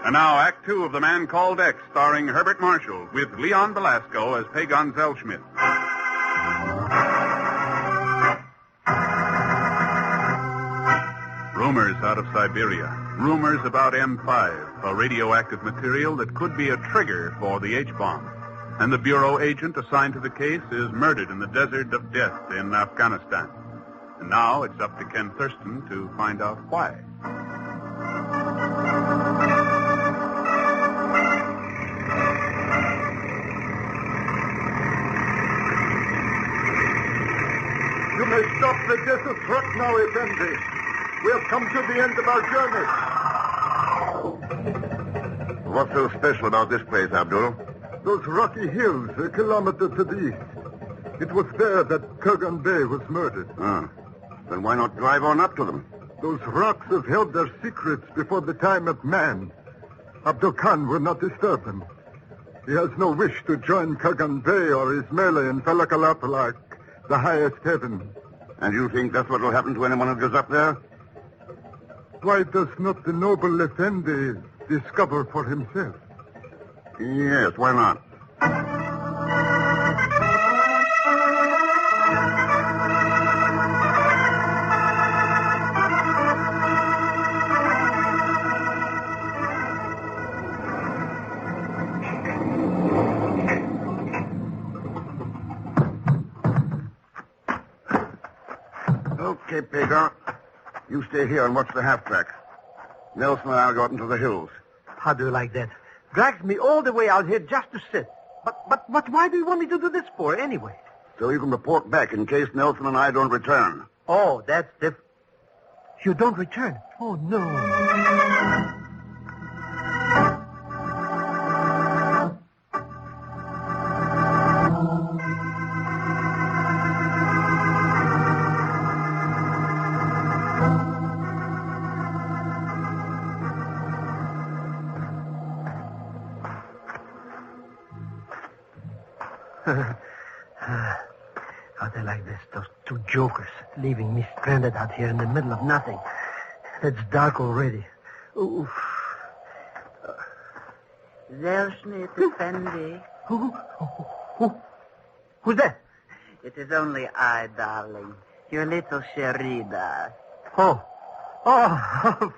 And now, Act Two of The Man Called X, starring Herbert Marshall, with Leon Belasco as Pegon Zellschmidt. Rumors out of Siberia. Rumors about M5, a radioactive material that could be a trigger for the H-bomb. And the bureau agent assigned to the case is murdered in the desert of death in Afghanistan. And now it's up to Ken Thurston to find out why. You may stop the desert truck now, Effendi. We have come to the end of our journey. What's so special about this place, Abdul? Those rocky hills, a kilometer to the east. It was there that Kurgan Bey was murdered. Ah. Then why not drive on up to them? Those rocks have held their secrets before the time of man. Abdul Khan will not disturb them. He has no wish to join Kurgan Bey or Ismaila in Falakalapalak, the highest heaven. And you think that's what will happen to anyone who goes up there? Why does not the noble Effendi discover for himself? Yes, why not? Okay, Pegon. You stay here and watch the half-track. Nelson and I'll go up into the hills. How do you like that? Drags me all the way out here just to sit. But why do you want me to do this for, anyway? So you can report back in case Nelson and I don't return. Oh, that's different. You don't return? Oh, no. How'd they like this? Those two jokers leaving me stranded out here in the middle of nothing. It's dark already. Oof. Zellschmidt, Effendi. Who's that? It is only I, darling. Your little Sherida. Oh,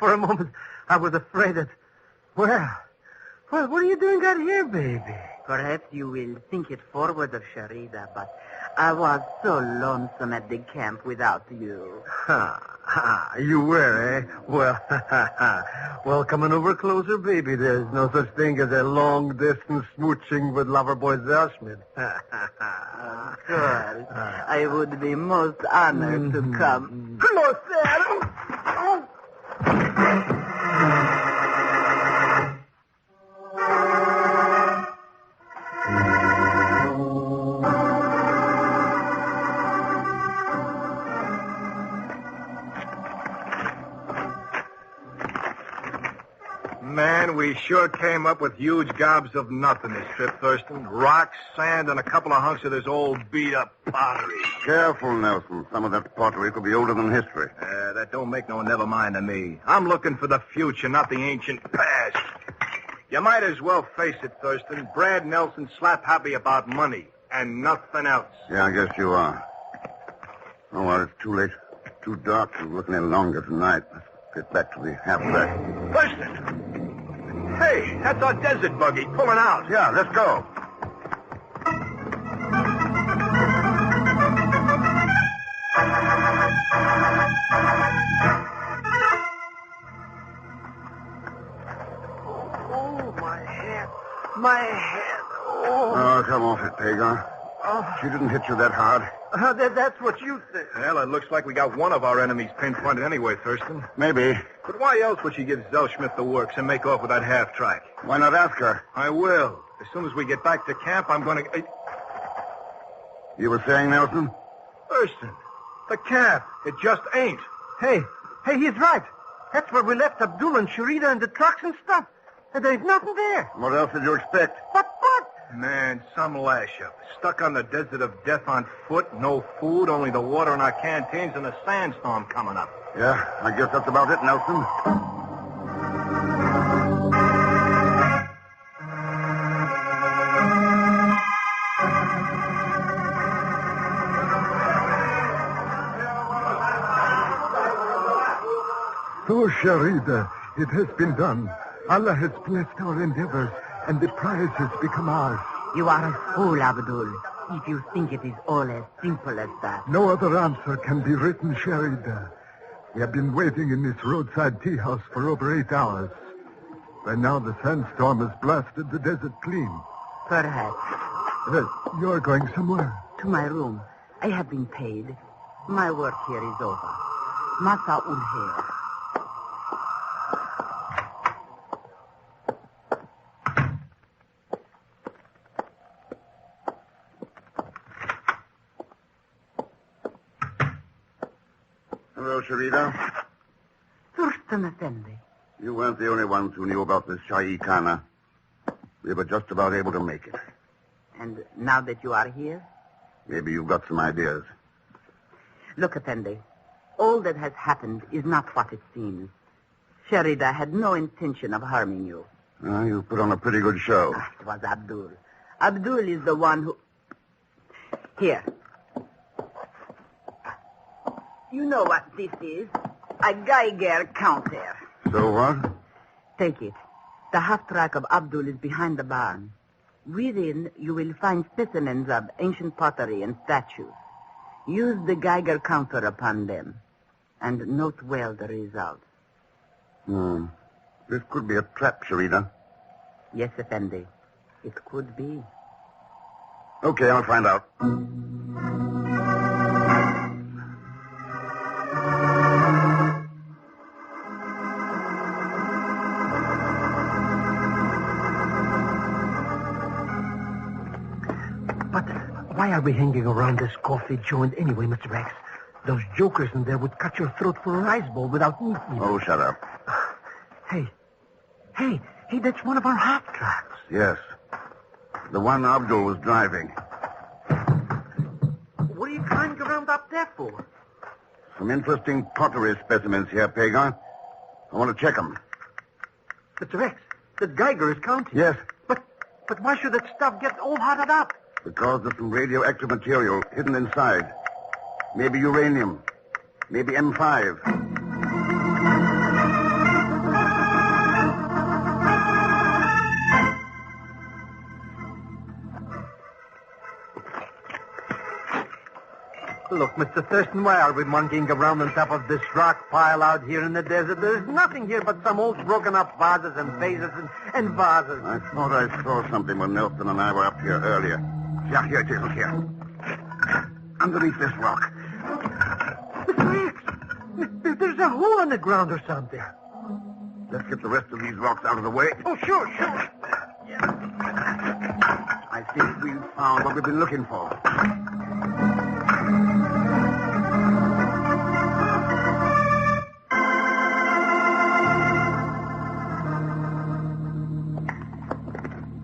for a moment I was afraid that... Well, what are you doing out here, baby? Perhaps you will think it forward of Sherida, but I was so lonesome at the camp without you. You were, eh? Well, coming over closer, baby. There's no such thing as a long-distance smooching with Loverboy Zellschmidt. Of course. I would be most honored to come closer. Man, we sure came up with huge gobs of nothing this trip, Thurston. Rocks, sand, and a couple of hunks of this old beat-up pottery. Careful, Nelson. Some of that pottery could be older than history. That don't make no never mind to me. I'm looking for the future, not the ancient past. You might as well face it, Thurston. Brad Nelson's slap happy about money and nothing else. Yeah, I guess you are. Oh, well, it's too late. Too dark to look any longer tonight. Let's get back to the half-track. Thurston! Hey, that's our desert buggy pulling out. Yeah, let's go. Oh, my head. Oh, come off it, Pegon. She didn't hit you that hard. That's what you think. Well, it looks like we got one of our enemies pinpointed anyway, Thurston. Maybe. But why else would she give Zellschmidt the works and make off with that half-track? Why not ask her? I will. As soon as we get back to camp, I'm going to... You were saying, Nelson? Thurston, the camp. It just ain't. Hey, he's right. That's where we left Abdul and Sherida and the trucks and stuff. And there's nothing there. What else did you expect? But what? Man, some lash-up. Stuck on the desert of death on foot, no food, only the water in our canteens and a sandstorm coming up. Yeah, I guess that's about it, Nelson. So, Sharida, it has been done. Allah has blessed our endeavors, and the prize has become ours. You are a fool, Abdul, if you think it is all as simple as that. No other answer can be written, Sharida. We have been waiting in this roadside tea house for over 8 hours. By now, the sandstorm has blasted the desert clean. Perhaps. You're going somewhere? To my room. I have been paid. My work here is over. Masa ulher. Hello, Sharida. Thurston Effendi. You weren't the only ones who knew about this Shahi Khana. We were just about able to make it. And now that you are here? Maybe you've got some ideas. Look, Effendi, all that has happened is not what it seems. Sharida had no intention of harming you. You put on a pretty good show. It was Abdul. Abdul is the one who... Here. You know what this is? A Geiger counter. So what? Take it. The half-track of Abdul is behind the barn. Within, you will find specimens of ancient pottery and statues. Use the Geiger counter upon them, and note well the results. This could be a trap, Sharida. Yes, Effendi. It could be. Okay, I'll find out. Why are we hanging around this coffee joint anyway, Mr. Rex? Those jokers in there would cut your throat for a rice bowl without meat. Oh, shut up. Hey, that's one of our half tracks. Yes. The one Abdul was driving. What are you climbing around up there for? Some interesting pottery specimens here, Pegon. I want to check them. Mr. Rex, the Geiger is counting. Yes. But why should that stuff get all hotted up? Because there's some radioactive material hidden inside. Maybe uranium. Maybe M5. Look, Mr. Thurston, why are we monkeying around on top of this rock pile out here in the desert? There's nothing here but some old broken-up vases and vases and vases. I thought I saw something when Nelson and I were up here earlier. Yeah, here it is. Look here. Underneath this rock. Mr. X, there's a hole in the ground or something. Let's get the rest of these rocks out of the way. Oh, sure. I think we've found what we've been looking for.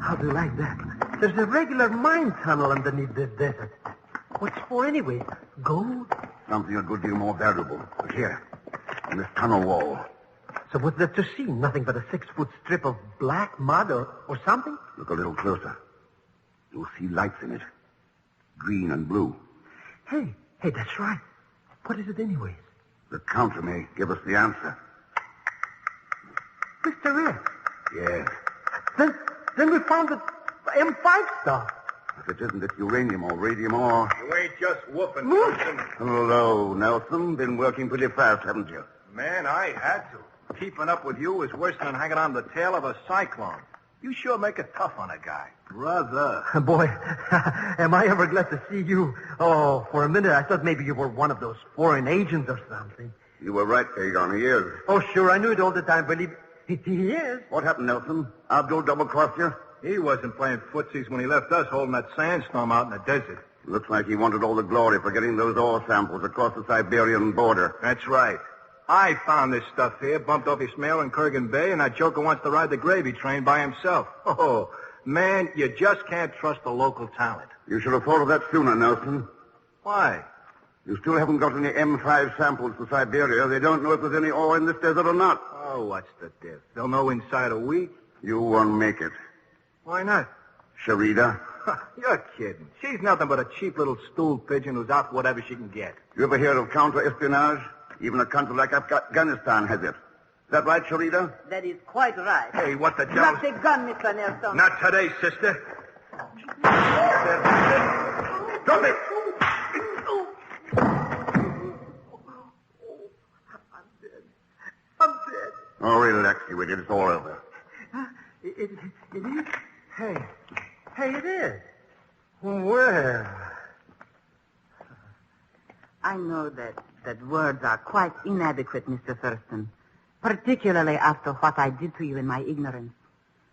How do you like that? There's a regular mine tunnel underneath this desert. What's for anyway? Gold? Something a good deal more valuable. Look here. On this tunnel wall. So what's there to see? Nothing but a 6-foot strip of black mud or something? Look a little closer. You'll see lights in it. Green and blue. Hey, that's right. What is it anyways? The counter may give us the answer. Mr. X? Yes. Then we found the M5 stuff. If it isn't, it's uranium or radium or... You ain't just whooping, Thurston. Hello, Nelson. Been working pretty fast, haven't you? Man, I had to. Keeping up with you is worse than hanging on the tail of a cyclone. You sure make it tough on a guy. Brother. Boy, am I ever glad to see you. Oh, for a minute I thought maybe you were one of those foreign agents or something. You were right, Pegon. He is. Oh, sure. I knew it all the time, but he is. What happened, Nelson? Abdul double-crossed you? He wasn't playing footsies when he left us holding that sandstorm out in the desert. Looks like he wanted all the glory for getting those ore samples across the Siberian border. That's right. I found this stuff here, bumped off his mail in Kurgan Bay, and that joker wants to ride the gravy train by himself. Oh, Man, you just can't trust the local talent. You should have thought of that sooner, Nelson. Why? You still haven't got any M5 samples to Siberia. They don't know if there's any ore in this desert or not. Oh, what's the diff? They'll know inside a week. You won't make it. Why not? Sharida. You're kidding. She's nothing but a cheap little stool pigeon who's out for whatever she can get. You ever hear of counter-espionage? Even a country like Afghanistan has it. Is that right, Sharida? That is quite right. Hey, what the devil? Drop the gun, Mr. Nelson. Not today, sister. Drop it! I'm dead. Oh, relax, you idiot. It's all over. It is? Hey, it is. Well. I know that words are quite inadequate, Mr. Thurston, particularly after what I did to you in my ignorance.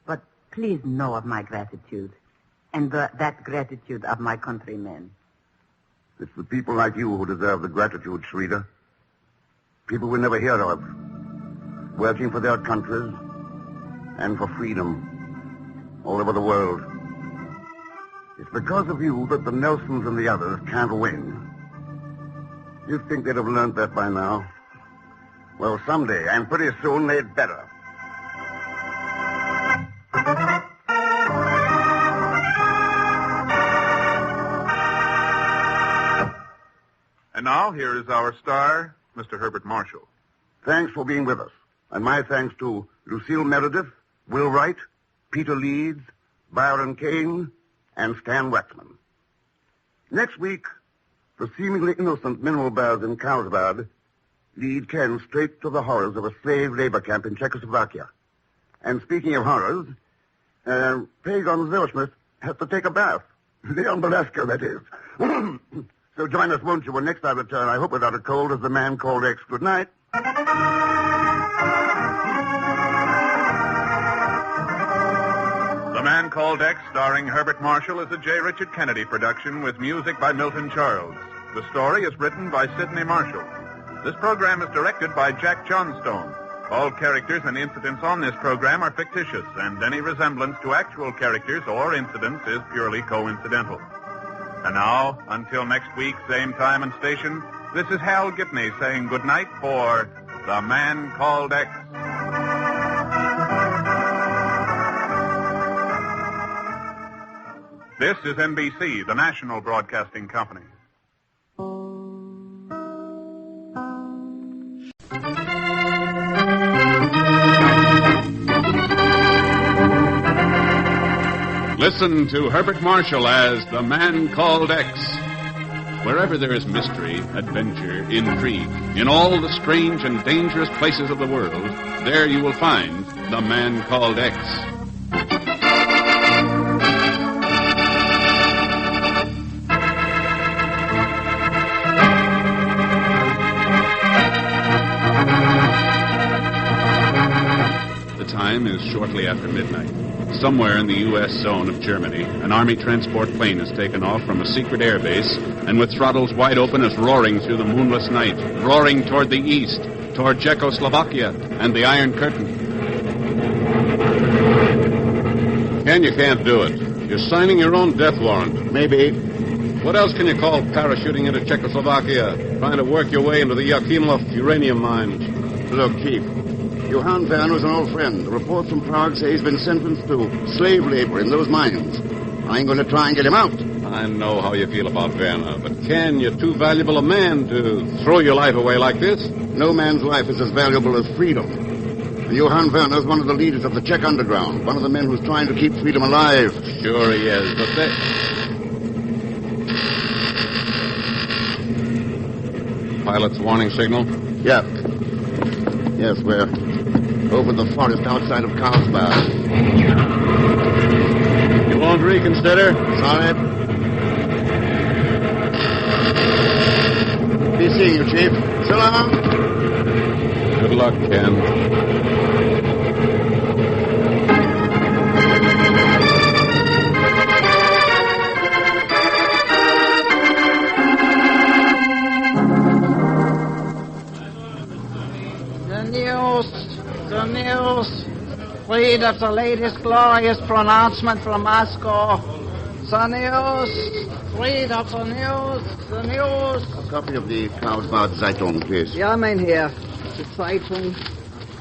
But please know of my gratitude, and that gratitude of my countrymen. It's the people like you who deserve the gratitude, Sharida. People we never hear of, working for their countries and for freedom all over the world. It's because of you that the Nelsons and the others can't win. You'd think they'd have learned that by now. Well, someday, and pretty soon, they'd better. And now, here is our star, Mr. Herbert Marshall. Thanks for being with us. And my thanks to Lucille Meredith, Will Wright, Peter Leeds, Byron Kane, and Stan Waxman. Next week, the seemingly innocent mineral bears in Carlsbad lead Ken straight to the horrors of a slave labor camp in Czechoslovakia. And speaking of horrors, Pegon Zellschmidt has to take a bath. Leon Belasco, that is. So join us, won't you, when next I return, I hope without a cold, as the man called X. Good night. The Man Called X, starring Herbert Marshall, is a J. Richard Kennedy production with music by Milton Charles. The story is written by Sidney Marshall. This program is directed by Jack Johnstone. All characters and incidents on this program are fictitious, and any resemblance to actual characters or incidents is purely coincidental. And now, until next week, same time and station, this is Hal Gibney saying goodnight for The Man Called X. This is NBC, the national broadcasting company. Listen to Herbert Marshall as The Man Called X. Wherever there is mystery, adventure, intrigue, in all the strange and dangerous places of the world, there you will find The Man Called X. The time is shortly after midnight. Somewhere in the U.S. zone of Germany, an Army transport plane has taken off from a secret air base and with throttles wide open is roaring through the moonless night, roaring toward the east, toward Czechoslovakia and the Iron Curtain. Ken, you can't do it. You're signing your own death warrant. Maybe. What else can you call parachuting into Czechoslovakia, trying to work your way into the Yakimov uranium mines? Look, Chief. Johann Werner is an old friend. The reports from Prague say he's been sentenced to slave labor in those mines. I ain't going to try and get him out. I know how you feel about Werner, but Ken, you're too valuable a man to throw your life away like this. No man's life is as valuable as freedom. And Johann Werner is one of the leaders of the Czech underground, one of the men who's trying to keep freedom alive. Sure he is, but Pilot's warning signal? Yeah. Yes, we're over the forest outside of Carlsbad. You won't reconsider? Sorry. Be seeing you, Chief. So long. Good luck, Ken. The news. Read of the latest glorious pronouncement from Moscow. The news. Read of the news. The news. A copy of the Karlsbad Zeitung, please. Ja, mein Herr. Die Zeitung.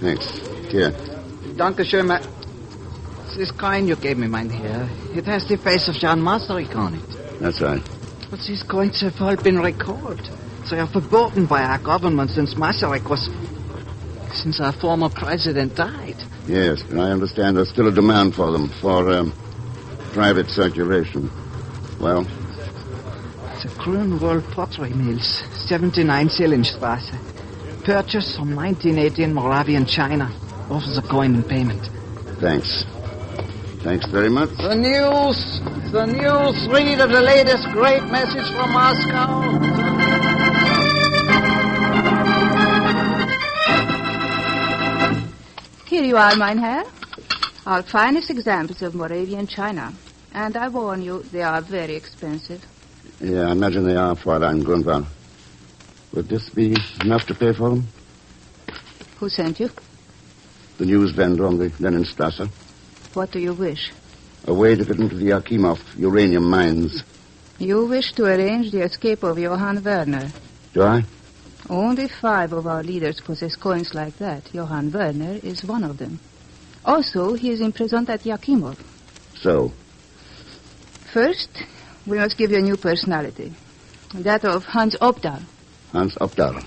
Thanks. Here. Dankeschön, mein... This is kind you gave me, mein Herr. It has the face of John Masaryk on it. That's right. But these coins have all been recalled. They are verboten by our government since Masaryk was... since our former president died. Yes, but I understand there's still a demand for them, for private circulation. Well? The Grunwald Pottery Mills, 79 Zillenstrasse. Purchase from 1980 in Moravian, China. Offers a coin in payment. Thanks. Thanks very much. The news. The news. Read of the latest great message from Moscow. Here you are, mein Herr. Our finest examples of Moravian China. And I warn you, they are very expensive. Yeah, I imagine they are, Fräulein Grunwald. Would this be enough to pay for them? Who sent you? The news vendor on the Leninstrasse. What do you wish? A way to get into the Yakimov uranium mines. You wish to arrange the escape of Johann Werner. Do I? Only 5 of our leaders possess coins like that. Johann Werner is one of them. Also, he is imprisoned at Yakimov. So? First, we must give you a new personality. That of Hans Obdal. Hans Obdal.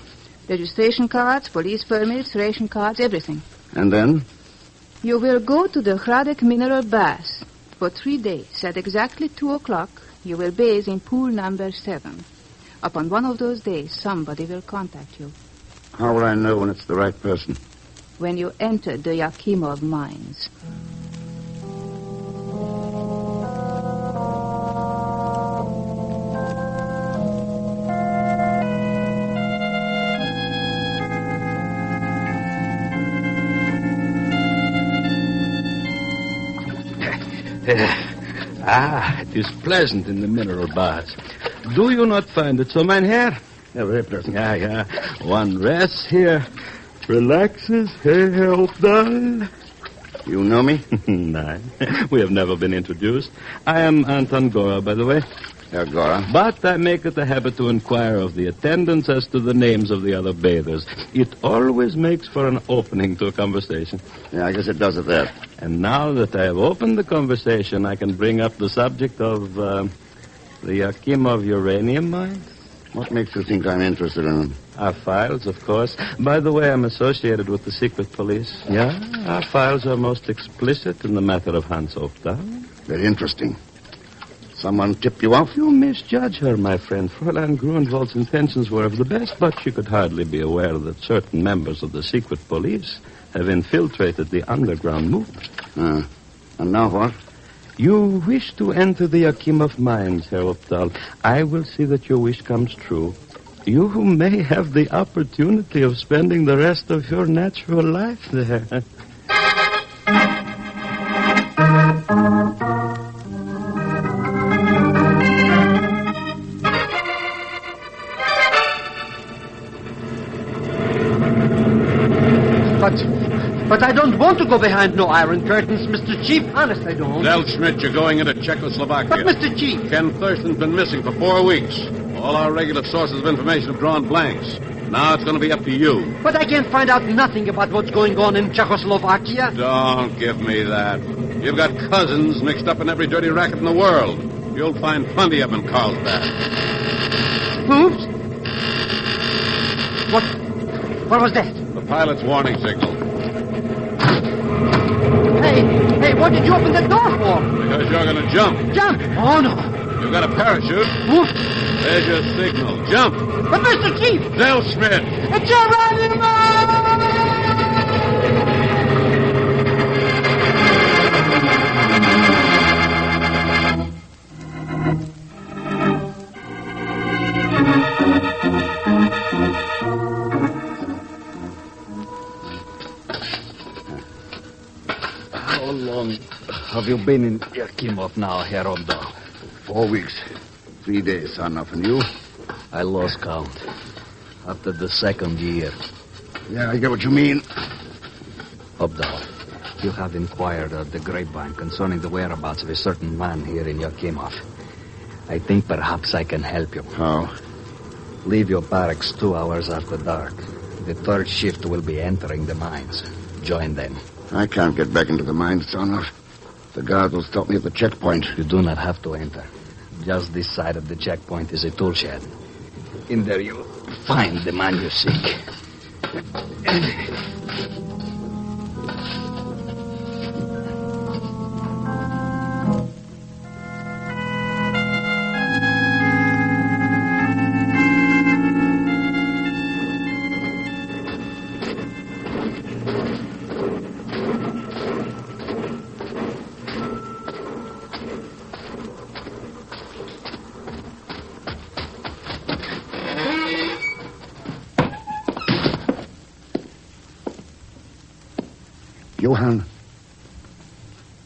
Registration cards, police permits, ration cards, everything. And then? You will go to the Hradec mineral bath. For 3 days, at exactly 2 o'clock, you will bathe in pool number 7. Upon one of those days, somebody will contact you. How will I know when it's the right person? When you enter the Yakimov mines. It is pleasant in the mineral baths. Do you not find it so, mein Herr? Yeah, very pleasant. Yeah. One rests here, relaxes. Hey, Herr Obdal. You know me? No, we have never been introduced. I am Anton Gora, by the way. Herr Gora. But I make it a habit to inquire of the attendants as to the names of the other bathers. It always makes for an opening to a conversation. Yeah, I guess it does at that. And now that I have opened the conversation, I can bring up the subject of the Yakimov uranium mines. What makes you think I'm interested in them? Our files, of course. By the way, I'm associated with the secret police. Yeah, our files are most explicit in the matter of Hans Obdal. Very interesting. Someone tipped you off? You misjudge her, my friend. Fräulein Grunwald's intentions were of the best, but she could hardly be aware that certain members of the secret police have infiltrated the underground movement. And now what? You wish to enter the Yakimov mines, Herr Obdal. I will see that your wish comes true. You may have the opportunity of spending the rest of your natural life there. But I don't want to go behind no iron curtains, Mr. Chief. Honest, I don't. Zellschmidt, you're going into Czechoslovakia. But, Mr. Chief... Ken Thurston's been missing for 4 weeks. All our regular sources of information have drawn blanks. Now it's going to be up to you. But I can't find out nothing about what's going on in Czechoslovakia. Don't give me that. You've got cousins mixed up in every dirty racket in the world. You'll find plenty of them in Carlsbad. Oops. What was that? The pilot's warning signal. Hey, what did you open the door for? Because you're going to jump. Jump? Oh, no. You've got a parachute. Whoops. There's your signal. Jump. But, Mr. Chief! Zellschmidt! It's Uranium! How long have you been in Yakimov now, Herr Obdal? 4 weeks. 3 days, son. Off and you? I lost count. After the 2nd year. Yeah, I get what you mean. Obdal, you have inquired of the grapevine concerning the whereabouts of a certain man here in Yakimov. I think perhaps I can help you. How? Leave your barracks 2 hours after dark. The third shift will be entering the mines. Join them. I can't get back into the mines, Sarnoff. The guards will stop me at the checkpoint. You do not have to enter. Just this side of the checkpoint is a tool shed. In there you'll find the man you seek.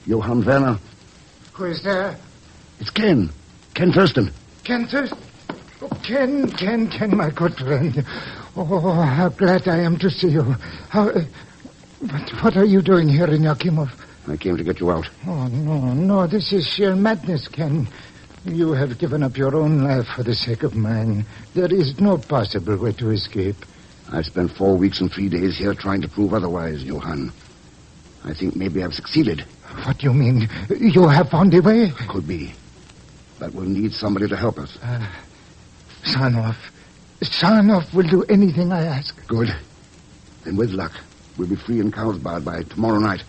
Johann Werner. Who is there? It's Ken. Ken Thurston. Ken Thurston? Oh, Ken, my good friend. Oh, how glad I am to see you. What are you doing here in Yakimov? I came to get you out. Oh, no, this is sheer madness, Ken. You have given up your own life for the sake of mine. There is no possible way to escape. I spent 4 weeks and 3 days here trying to prove otherwise, Johann. I think maybe I've succeeded. What do you mean? You have found a way? Could be. But we'll need somebody to help us. Sarnoff will do anything I ask. Good. Then with luck, we'll be free in Carlsbad by tomorrow night.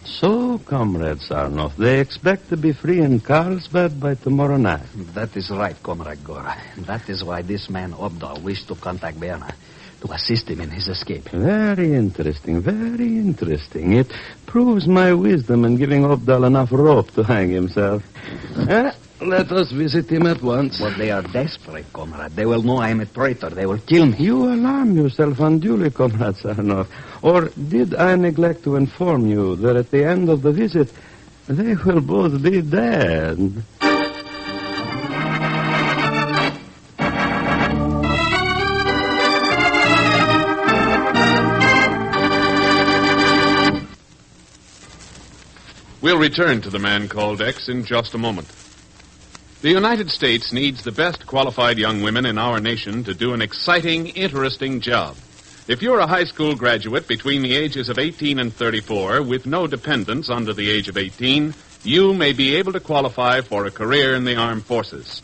So, Comrade Sarnoff, they expect to be free in Carlsbad by tomorrow night. That is right, Comrade Gora. That is why this man, Obdal, wished to contact Berna to assist him in his escape. Very interesting, very interesting. It proves my wisdom in giving Obdal enough rope to hang himself. Let us visit him at once. But they are desperate, Comrade. They will know I am a traitor. They will kill me. You alarm yourself unduly, Comrade Sarnoff. Or did I neglect to inform you that at the end of the visit, they will both be dead? We'll return to the man called X in just a moment. The United States needs the best qualified young women in our nation to do an exciting, interesting job. If you're a high school graduate between the ages of 18 and 34 with no dependents under the age of 18, you may be able to qualify for a career in the armed forces.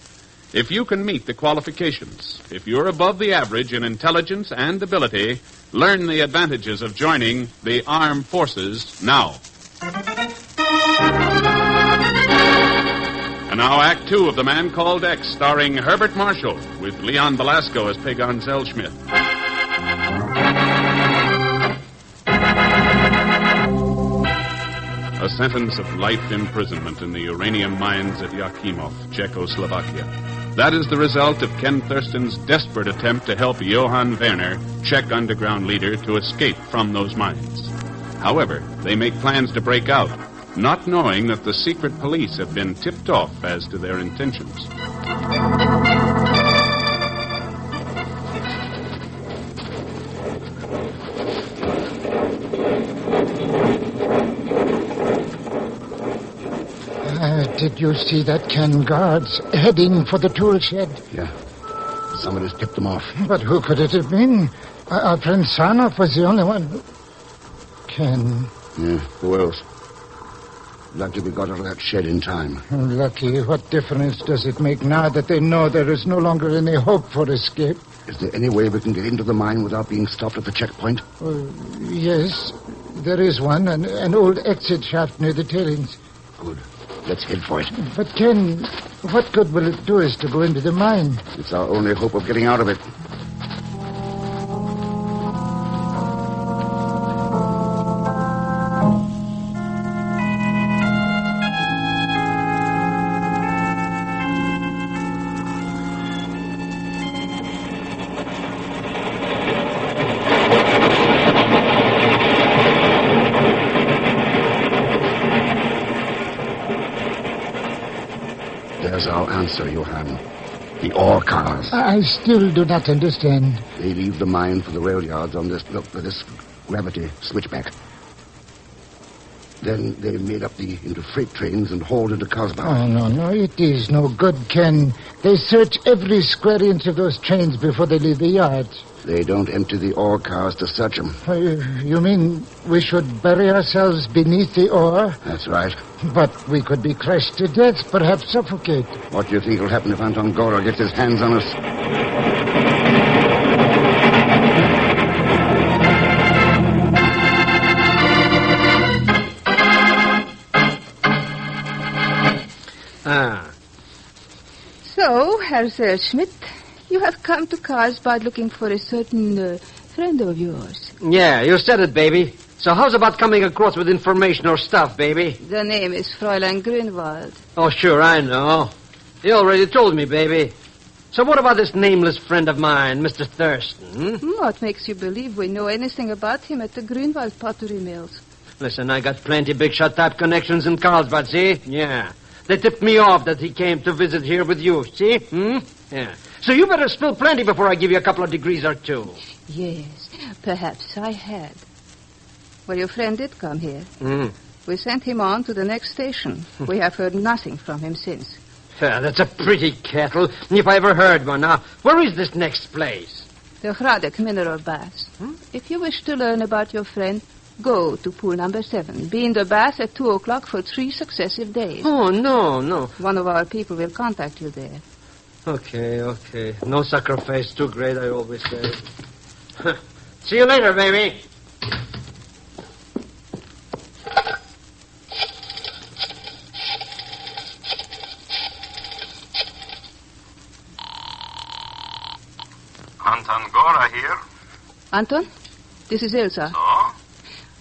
If you can meet the qualifications, if you're above the average in intelligence and ability, learn the advantages of joining the armed forces now. And now Act 2 of The Man Called X, starring Herbert Marshall, with Leon Belasco as Pegon Zellschmidt. A sentence of life imprisonment in the uranium mines at Yakimov, Czechoslovakia. That is the result of Ken Thurston's desperate attempt to help Johann Werner, Czech underground leader, to escape from those mines. However, they make plans to break out, not knowing that the secret police have been tipped off as to their intentions. Did you see that, Ken? Guards heading for the tool shed? Yeah. Somebody's tipped them off. But who could it have been? Our friend Sarnoff was the only one. Ken. Yeah, who else? Lucky we got out of that shed in time. Lucky? What difference does it make now that they know there is no longer any hope for escape? Is there any way we can get into the mine without being stopped at the checkpoint? Yes, there is one. An old exit shaft near the tailings. Good. Let's head for it. But, Ken, what good will it do us to go into the mine? It's our only hope of getting out of it. There's our answer, Johann. The ore cars. I still do not understand. They leave the mine for the rail yards on this gravity switchback. Then they made up into freight trains and hauled into Casablanca. Oh, no, it is no good, Ken. They search every square inch of those trains before they leave the yards. They don't empty the ore cars to search them. You mean we should bury ourselves beneath the ore? That's right. But we could be crushed to death, perhaps suffocate. What do you think will happen if Anton Gora gets his hands on us? So, Herr Zellschmidt, you have come to Carlsbad looking for a certain friend of yours. Yeah, you said it, baby. So how's about coming across with information or stuff, baby? The name is Fräulein Grünwald. Oh, sure, I know. You already told me, baby. So what about this nameless friend of mine, Mr. Thurston? What makes you believe we know anything about him at the Grünwald pottery mills? Listen, I got plenty big-shot type connections in Carlsbad, see? Yeah. They tipped me off that he came to visit here with you, see? Yeah. So you better spill plenty before I give you a couple of degrees or two. Yes, perhaps I had. Well, your friend did come here. We sent him on to the next station. We have heard nothing from him since. That's a pretty kettle, if I ever heard one. Now, where is this next place? The Racket mineral baths. If you wish to learn about your friend, go to pool number 7. Be in the bath at 2 o'clock for 3 successive days. Oh, no. One of our people will contact you there. Okay. No sacrifice too great, I always say. See you later, baby. Anton Gora here. Anton, this is Ilsa. So?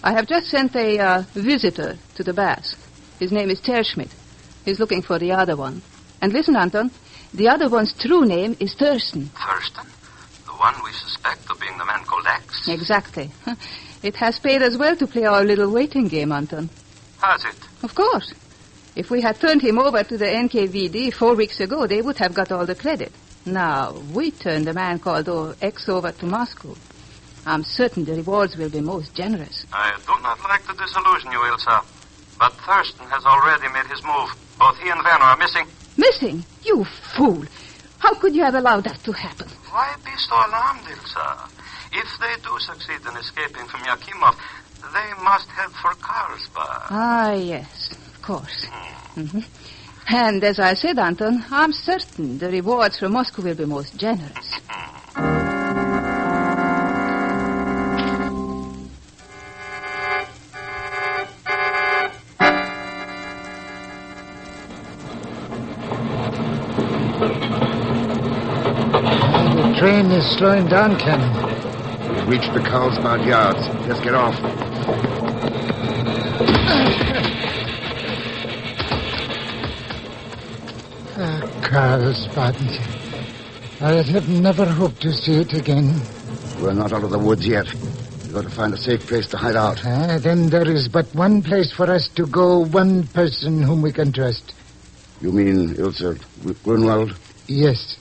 I have just sent a visitor to the baths. His name is Zellschmidt. He's looking for the other one. And listen, Anton, the other one's true name is Thurston. Thurston? The one we suspect of being the man called X? Exactly. It has paid us well to play our little waiting game, Anton. Has it? Of course. If we had turned him over to the NKVD 4 weeks ago, they would have got all the credit. Now, we turned the man called X over to Moscow. I'm certain the rewards will be most generous. I do not like to disillusion you, Ilsa, but Thurston has already made his move. Both he and Werner are missing. Missing? You fool! How could you have allowed that to happen? Why be so alarmed, Ilsa? If they do succeed in escaping from Yakimov, they must head for Carlsbad. Ah, yes, of course. And as I said, Anton, I'm certain the rewards from Moscow will be most generous. The train is slowing down, Ken. We've reached the Carlsbad yards. Let's get off. Carlsbad. I have never hoped to see it again. We're not out of the woods yet. We've got to find a safe place to hide out. Then there is but one place for us to go, one person whom we can trust. You mean Ilsa Grunwald? Yes.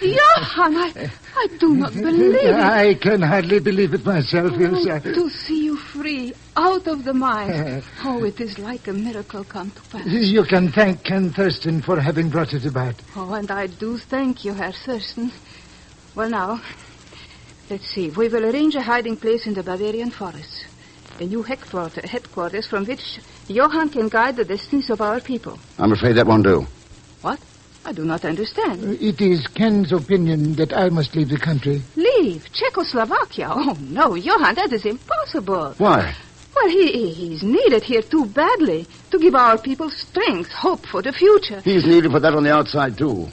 Johann, I do not believe it. I can hardly believe it myself, Ilsa. To see you free, out of the mine. Oh, it is like a miracle come to pass. You can thank Ken Thurston for having brought it about. Oh, and I do thank you, Herr Thurston. Well, now, let's see. We will arrange a hiding place in the Bavarian forests. A new headquarters from which Johann can guide the destinies of our people. I'm afraid that won't do. What? I do not understand. It is Ken's opinion that I must leave the country. Leave? Czechoslovakia? Oh, no, Johann, that is impossible. Why? Well, he's needed here too badly to give our people strength, hope for the future. He's needed for that on the outside, too.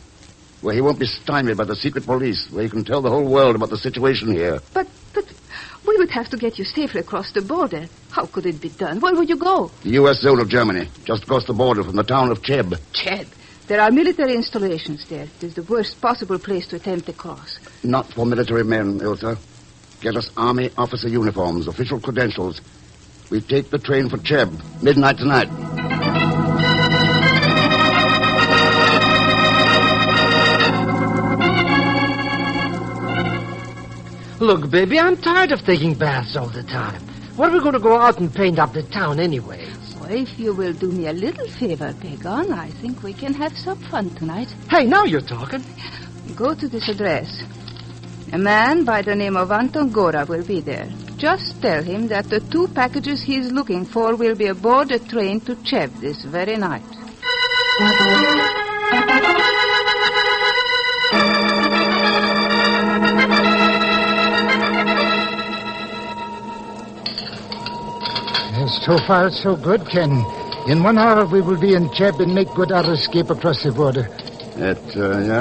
Where he won't be stymied by the secret police, where he can tell the whole world about the situation here. But we would have to get you safely across the border. How could it be done? Where would you go? The U.S. zone of Germany, just across the border from the town of Cheb. Cheb? There are military installations there. It is the worst possible place to attempt a cross. Not for military men, Ilsa. Get us Army officer uniforms, official credentials. We take the train for Cheb, midnight tonight. Look, baby, I'm tired of taking baths all the time. What are we going to go out and paint up the town anyway? Well, if you will do me a little favor, Pegon, I think we can have some fun tonight. Hey, now you're talking. Go to this address. A man by the name of Anton Gora will be there. Just tell him that the 2 packages he's looking for will be aboard a train to Cheb this very night. So far, so good, Ken. In 1 hour, we will be in Cheb and make good our escape across the border. It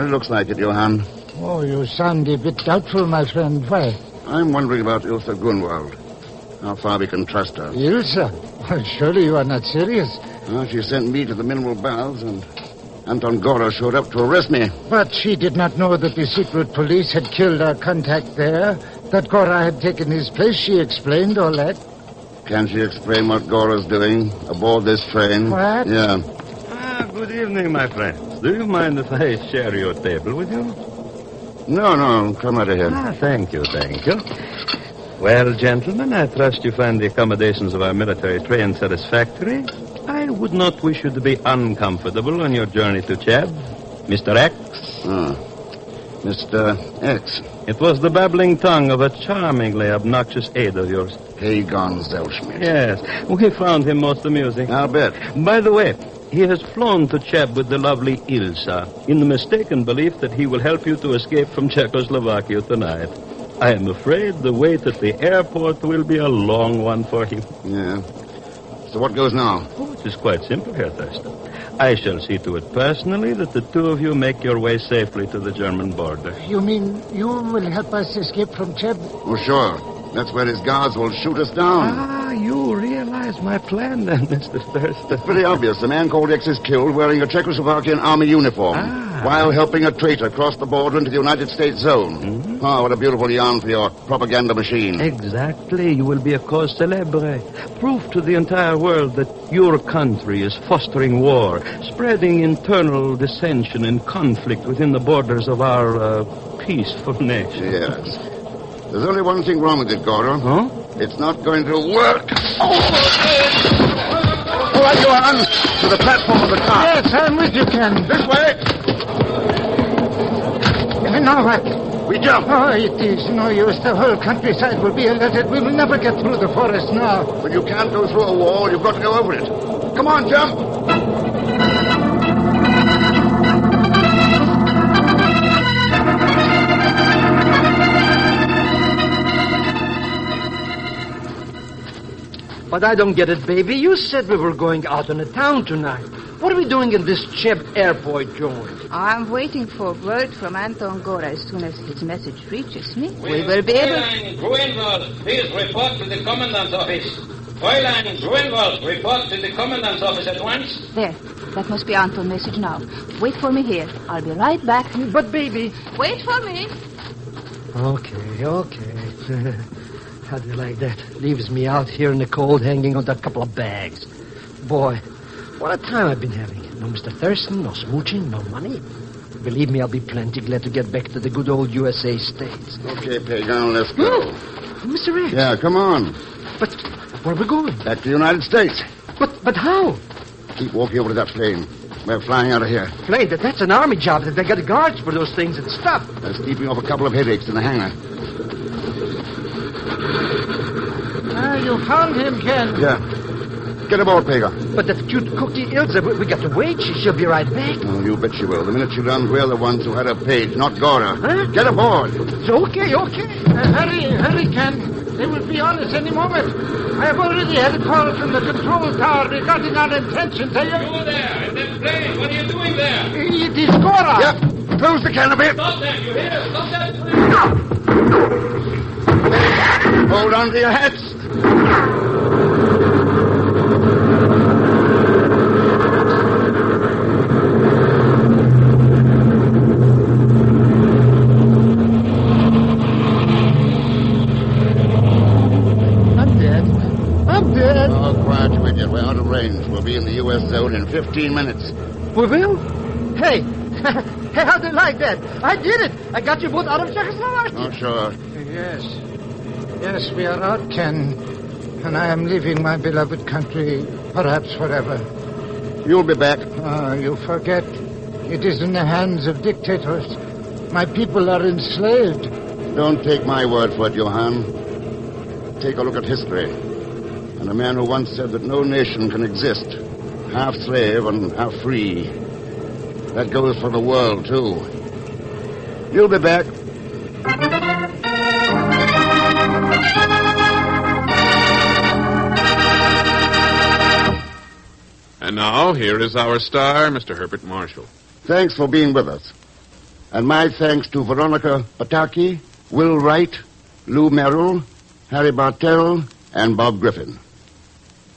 looks like it, Johann. Oh, you sound a bit doubtful, my friend. Why? I'm wondering about Ilsa Grunwald. How far we can trust her. Ilsa? Well, surely you are not serious. Well, she sent me to the mineral baths, and Anton Gora showed up to arrest me. But she did not know that the secret police had killed our contact there, that Gora had taken his place. She explained all that. Can she explain what Gora's doing aboard this train? What? Yeah. Good evening, my friends. Do you mind if I share your table with you? No, come right ahead. Thank you. Well, gentlemen, I trust you find the accommodations of our military train satisfactory. I would not wish you to be uncomfortable on your journey to Cheb. Mr. X? Mr. X. It was the babbling tongue of a charmingly obnoxious aide of yours. Pegon Zellschmidt. Yes, we found him most amusing. I'll bet. By the way, he has flown to Cheb with the lovely Ilsa in the mistaken belief that he will help you to escape from Czechoslovakia tonight. I am afraid the wait at the airport will be a long one for him. Yeah. So what goes now? Oh, it is quite simple, Herr Thurston. I shall see to it personally that the 2 of you make your way safely to the German border. You mean you will help us escape from Cheb? Oh, sure. That's where his guards will shoot us down. You realize my plan then, Mr. Thurston. It's pretty obvious. The man called X is killed wearing a Czechoslovakian army uniform while helping a traitor cross the border into the United States zone. Mm-hmm. Oh, what a beautiful yarn for your propaganda machine. Exactly. You will be a cause célèbre. Proof to the entire world that your country is fostering war, spreading internal dissension and conflict within the borders of our peaceful nation. Yes. There's only one thing wrong with it, Gordon. Huh? It's not going to work. All right, Johann. To the platform of the car. Yes, I'm with you, Ken. This way. And now what? We jump. Oh, it is no use. The whole countryside will be alerted. We will never get through the forest now. But you can't go through a wall. You've got to go over it. Come on, jump. But I don't get it, baby. You said we were going out on the town tonight. What are we doing in this Cheb airport, George? I'm waiting for word from Anton Gora. As soon as his message reaches me, we will be able... Fräulein Grunwald, please report to the commandant's office. Fräulein Grunwald, report to the commandant's office at once. There. That must be Anton's message now. Wait for me here. I'll be right back. But, baby... Wait for me. Okay. How do you like that? Leaves me out here in the cold hanging on a couple of bags. Boy, what a time I've been having. No Mr. Thurston, no smooching, no money. Believe me, I'll be plenty glad to get back to the good old USA States. Okay, Pegon, let's go. Mr. X. Yeah, come on. But where are we going? Back to the United States. But how? Keep walking over to that plane. We're flying out of here. Plane? That's an army job. They got guards for those things and stuff. That's keeping off a couple of headaches in the hangar. You found him, Ken. Yeah. Get aboard, Pegon. But that cute cookie Ilsa, we got to wait. She'll be right back. Oh, you bet she will. The minute she runs, we're the ones who had her page, not Gora. Huh? Get aboard. It's okay. Hurry, Ken. They will be on us any moment. I have already had a call from the control tower regarding our intentions. You there, in that plane. What are you doing there? It is Gora. Yep. Close the canopy. Stop that, you hear? Stop that. Hold on to your hats. in 15 minutes. We will? Hey, hey, how do you like that? I did it. I got you both out of Czechoslovakia. Oh, sure. Yes. Yes, we are out, Ken. And I am leaving my beloved country, perhaps forever. You'll be back. You forget. It is in the hands of dictators. My people are enslaved. Don't take my word for it, Johann. Take a look at history. And a man who once said that no nation can exist half slave and half free. That goes for the world, too. You'll be back. And now, here is our star, Mr. Herbert Marshall. Thanks for being with us. And my thanks to Veronica Pataki, Will Wright, Lou Merrill, Harry Bartell, and Bob Griffin.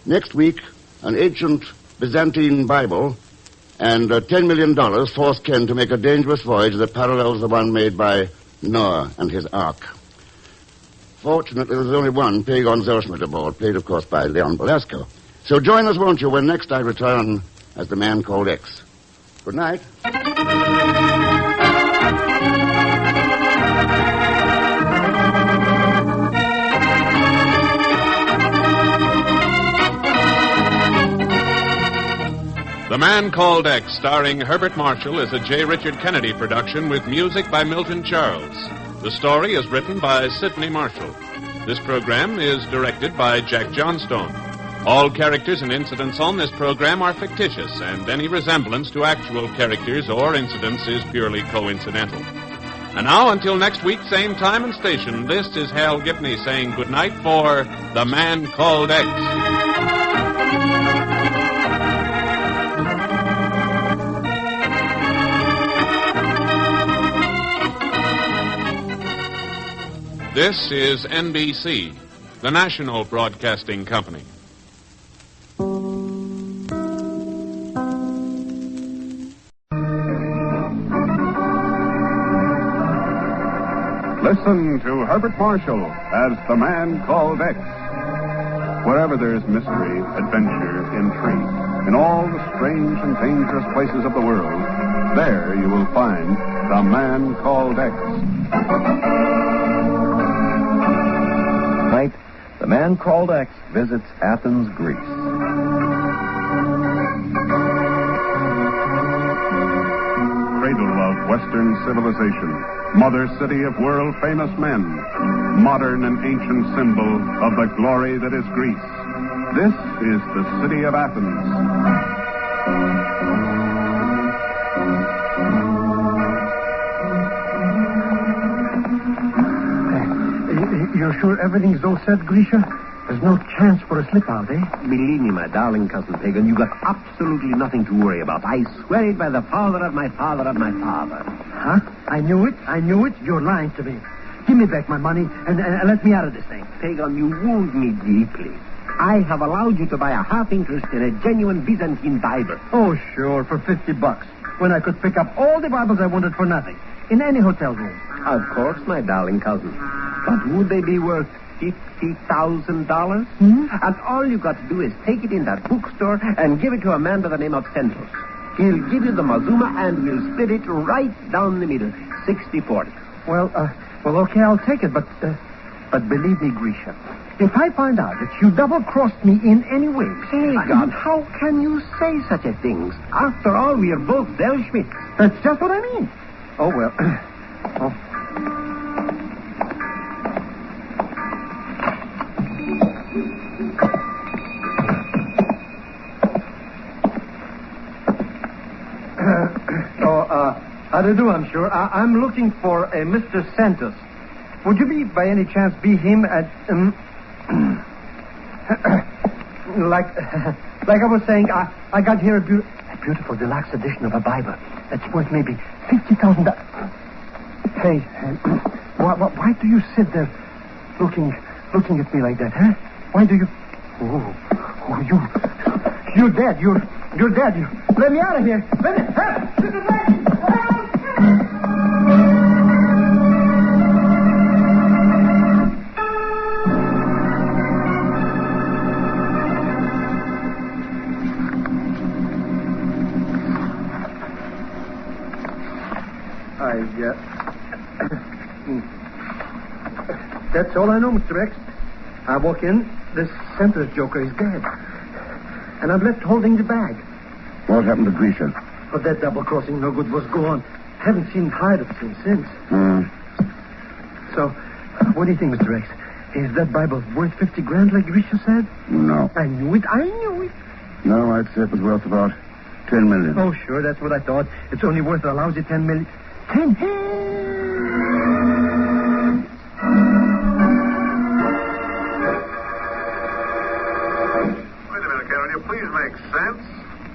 Next week, an ancient Byzantine Bible and $10 million forced Ken to make a dangerous voyage that parallels the one made by Noah and his ark. Fortunately, there was only one, Pegon Zellschmidt aboard, played, of course, by Leon Belasco. So join us, won't you, when next I return as the man called X. Good night. The Man Called X, starring Herbert Marshall, is a J. Richard Kennedy production with music by Milton Charles. The story is written by Sidney Marshall. This program is directed by Jack Johnstone. All characters and incidents on this program are fictitious, and any resemblance to actual characters or incidents is purely coincidental. And now, until next week, same time and station, this is Hal Gibney saying goodnight for The Man Called X. This is NBC, the national broadcasting company. Listen to Herbert Marshall as The Man Called X. Wherever there's mystery, adventure, intrigue, in all the strange and dangerous places of the world, there you will find The Man Called X. Tonight, The Man Called X visits Athens, Greece. Cradle of Western civilization, mother city of world-famous men, modern and ancient symbol of the glory that is Greece. This is the city of Athens. You're sure everything's all set, Grisha? There's no chance for a slip-out, eh? Believe me, my darling cousin Pegon, you got absolutely nothing to worry about. I swear it by the father of my father of my father. Huh? I knew it. You're lying to me. Give me back my money and let me out of this thing. Pegon, you wound me deeply. I have allowed you to buy a half interest in a genuine Byzantine Bible. Oh, sure, for $50. When I could pick up all the Bibles I wanted for nothing. In any hotel room. Of course, my darling cousin. But would they be worth $50,000? And all you got to do is take it in that bookstore and give it to a man by the name of Santos. He'll give you the Mazuma and we'll split it right down the middle, 60-40. Well, okay, I'll take it, but believe me, Grisha, if I find out that you double-crossed me in any way... Pegon, how can you say such a thing? After all, we are both Zellschmidt. That's just what I mean. Oh, well... How do you do, I'm sure. I'm looking for a Mr. Santos. Would you by any chance be him at... like I was saying, I got here a beautiful deluxe edition of a Bible that's worth maybe $50,000. Hey, why do you sit there looking at me like that, huh? Why do you... Oh, you're dead. You're dead. Let me out of here. Let me... That's all I know, Mr. X. I walk in, this Santos joker is dead. And I'm left holding the bag. What happened to Grisha? But that double-crossing no good was gone. Haven't seen hide of him since. So, what do you think, Mr. X? Is that Bible worth 50 grand like Grisha said? No. I knew it. No, I'd say it was worth about 10 million. Oh, sure, that's what I thought. It's only worth a lousy 10 million. 10?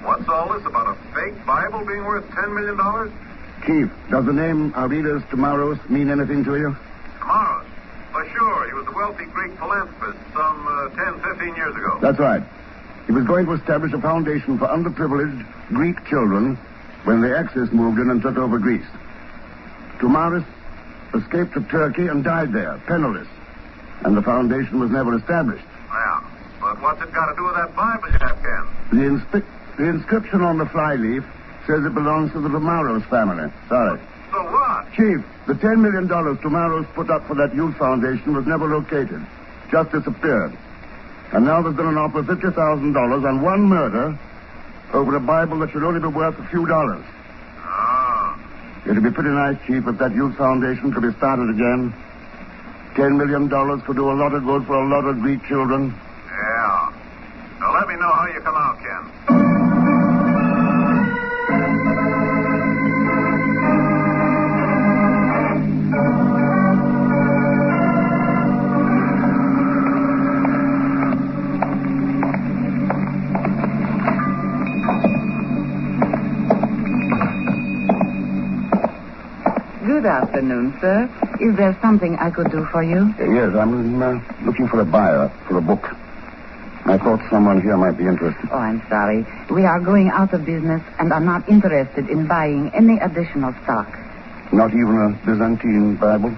What's all this about a fake Bible being worth $10 million? Chief, does the name Aurelius Tomaros mean anything to you? Tomaros? For sure. He was a wealthy Greek philanthropist some 10, 15 years ago. That's right. He was going to establish a foundation for underprivileged Greek children when the Axis moved in and took over Greece. Tomaros escaped to Turkey and died there, penniless. And the foundation was never established. Yeah, but what's it got to do with that Bible you have, Ken? The inscription on the flyleaf says it belongs to the Tomaros family. Sorry. So what? Chief, the $10 million Tomaros put up for that youth foundation was never located. Just disappeared. And now there's been an offer of $50,000 on one murder over a Bible that should only be worth a few dollars. Oh. It'd be pretty nice, Chief, if that youth foundation could be started again. $10 million could do a lot of good for a lot of Greek children. Yeah. Now let me know how you come out, Ken. Good afternoon, sir. Is there something I could do for you? Yes, I'm looking for a buyer for a book. I thought someone here might be interested. Oh, I'm sorry. We are going out of business and are not interested in buying any additional stock. Not even a Byzantine Bible?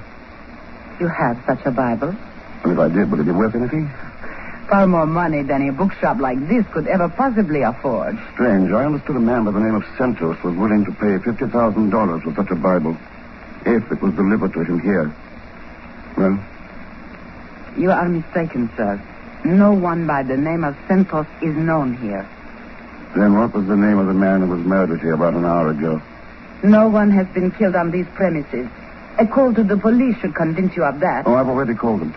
You have such a Bible? And if I did, would it be worth anything? Far more money than a bookshop like this could ever possibly afford. Strange. I understood a man by the name of Santos was willing to pay $50,000 for such a Bible if it was delivered to him here. Well? You are mistaken, sir. No one by the name of Santos is known here. Then what was the name of the man who was murdered here about an hour ago? No one has been killed on these premises. A call to the police should convince you of that. Oh, I've already called them.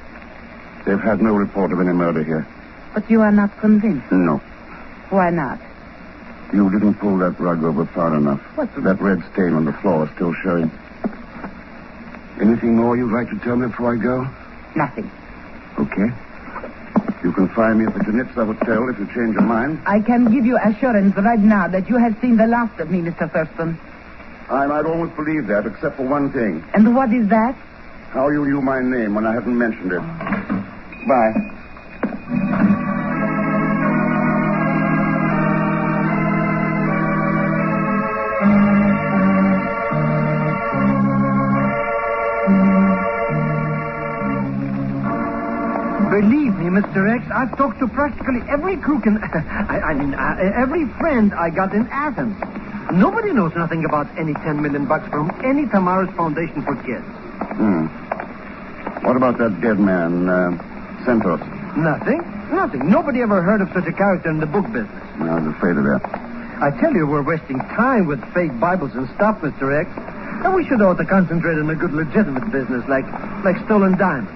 They've had no report of any murder here. But you are not convinced? No. Why not? You didn't pull that rug over far enough. That red stain on the floor is still showing. Anything more you'd like to tell me before I go? Nothing. Okay. You can find me at the Janitsa Hotel if you change your mind. I can give you assurance right now that you have seen the last of me, Mr. Thurston. I might almost believe that, except for one thing. And what is that? How you knew my name when I hadn't mentioned it. Bye. Believe me, Mr. X, I've talked to practically every crook in... every friend I got in Athens. Nobody knows nothing about any $10 million from any Tomaros Foundation for kids. What about that dead man, Santos? Nothing. Nobody ever heard of such a character in the book business. I was afraid of that. I tell you, we're wasting time with fake Bibles and stuff, Mr. X. And we should ought to concentrate on a good legitimate business like stolen diamonds.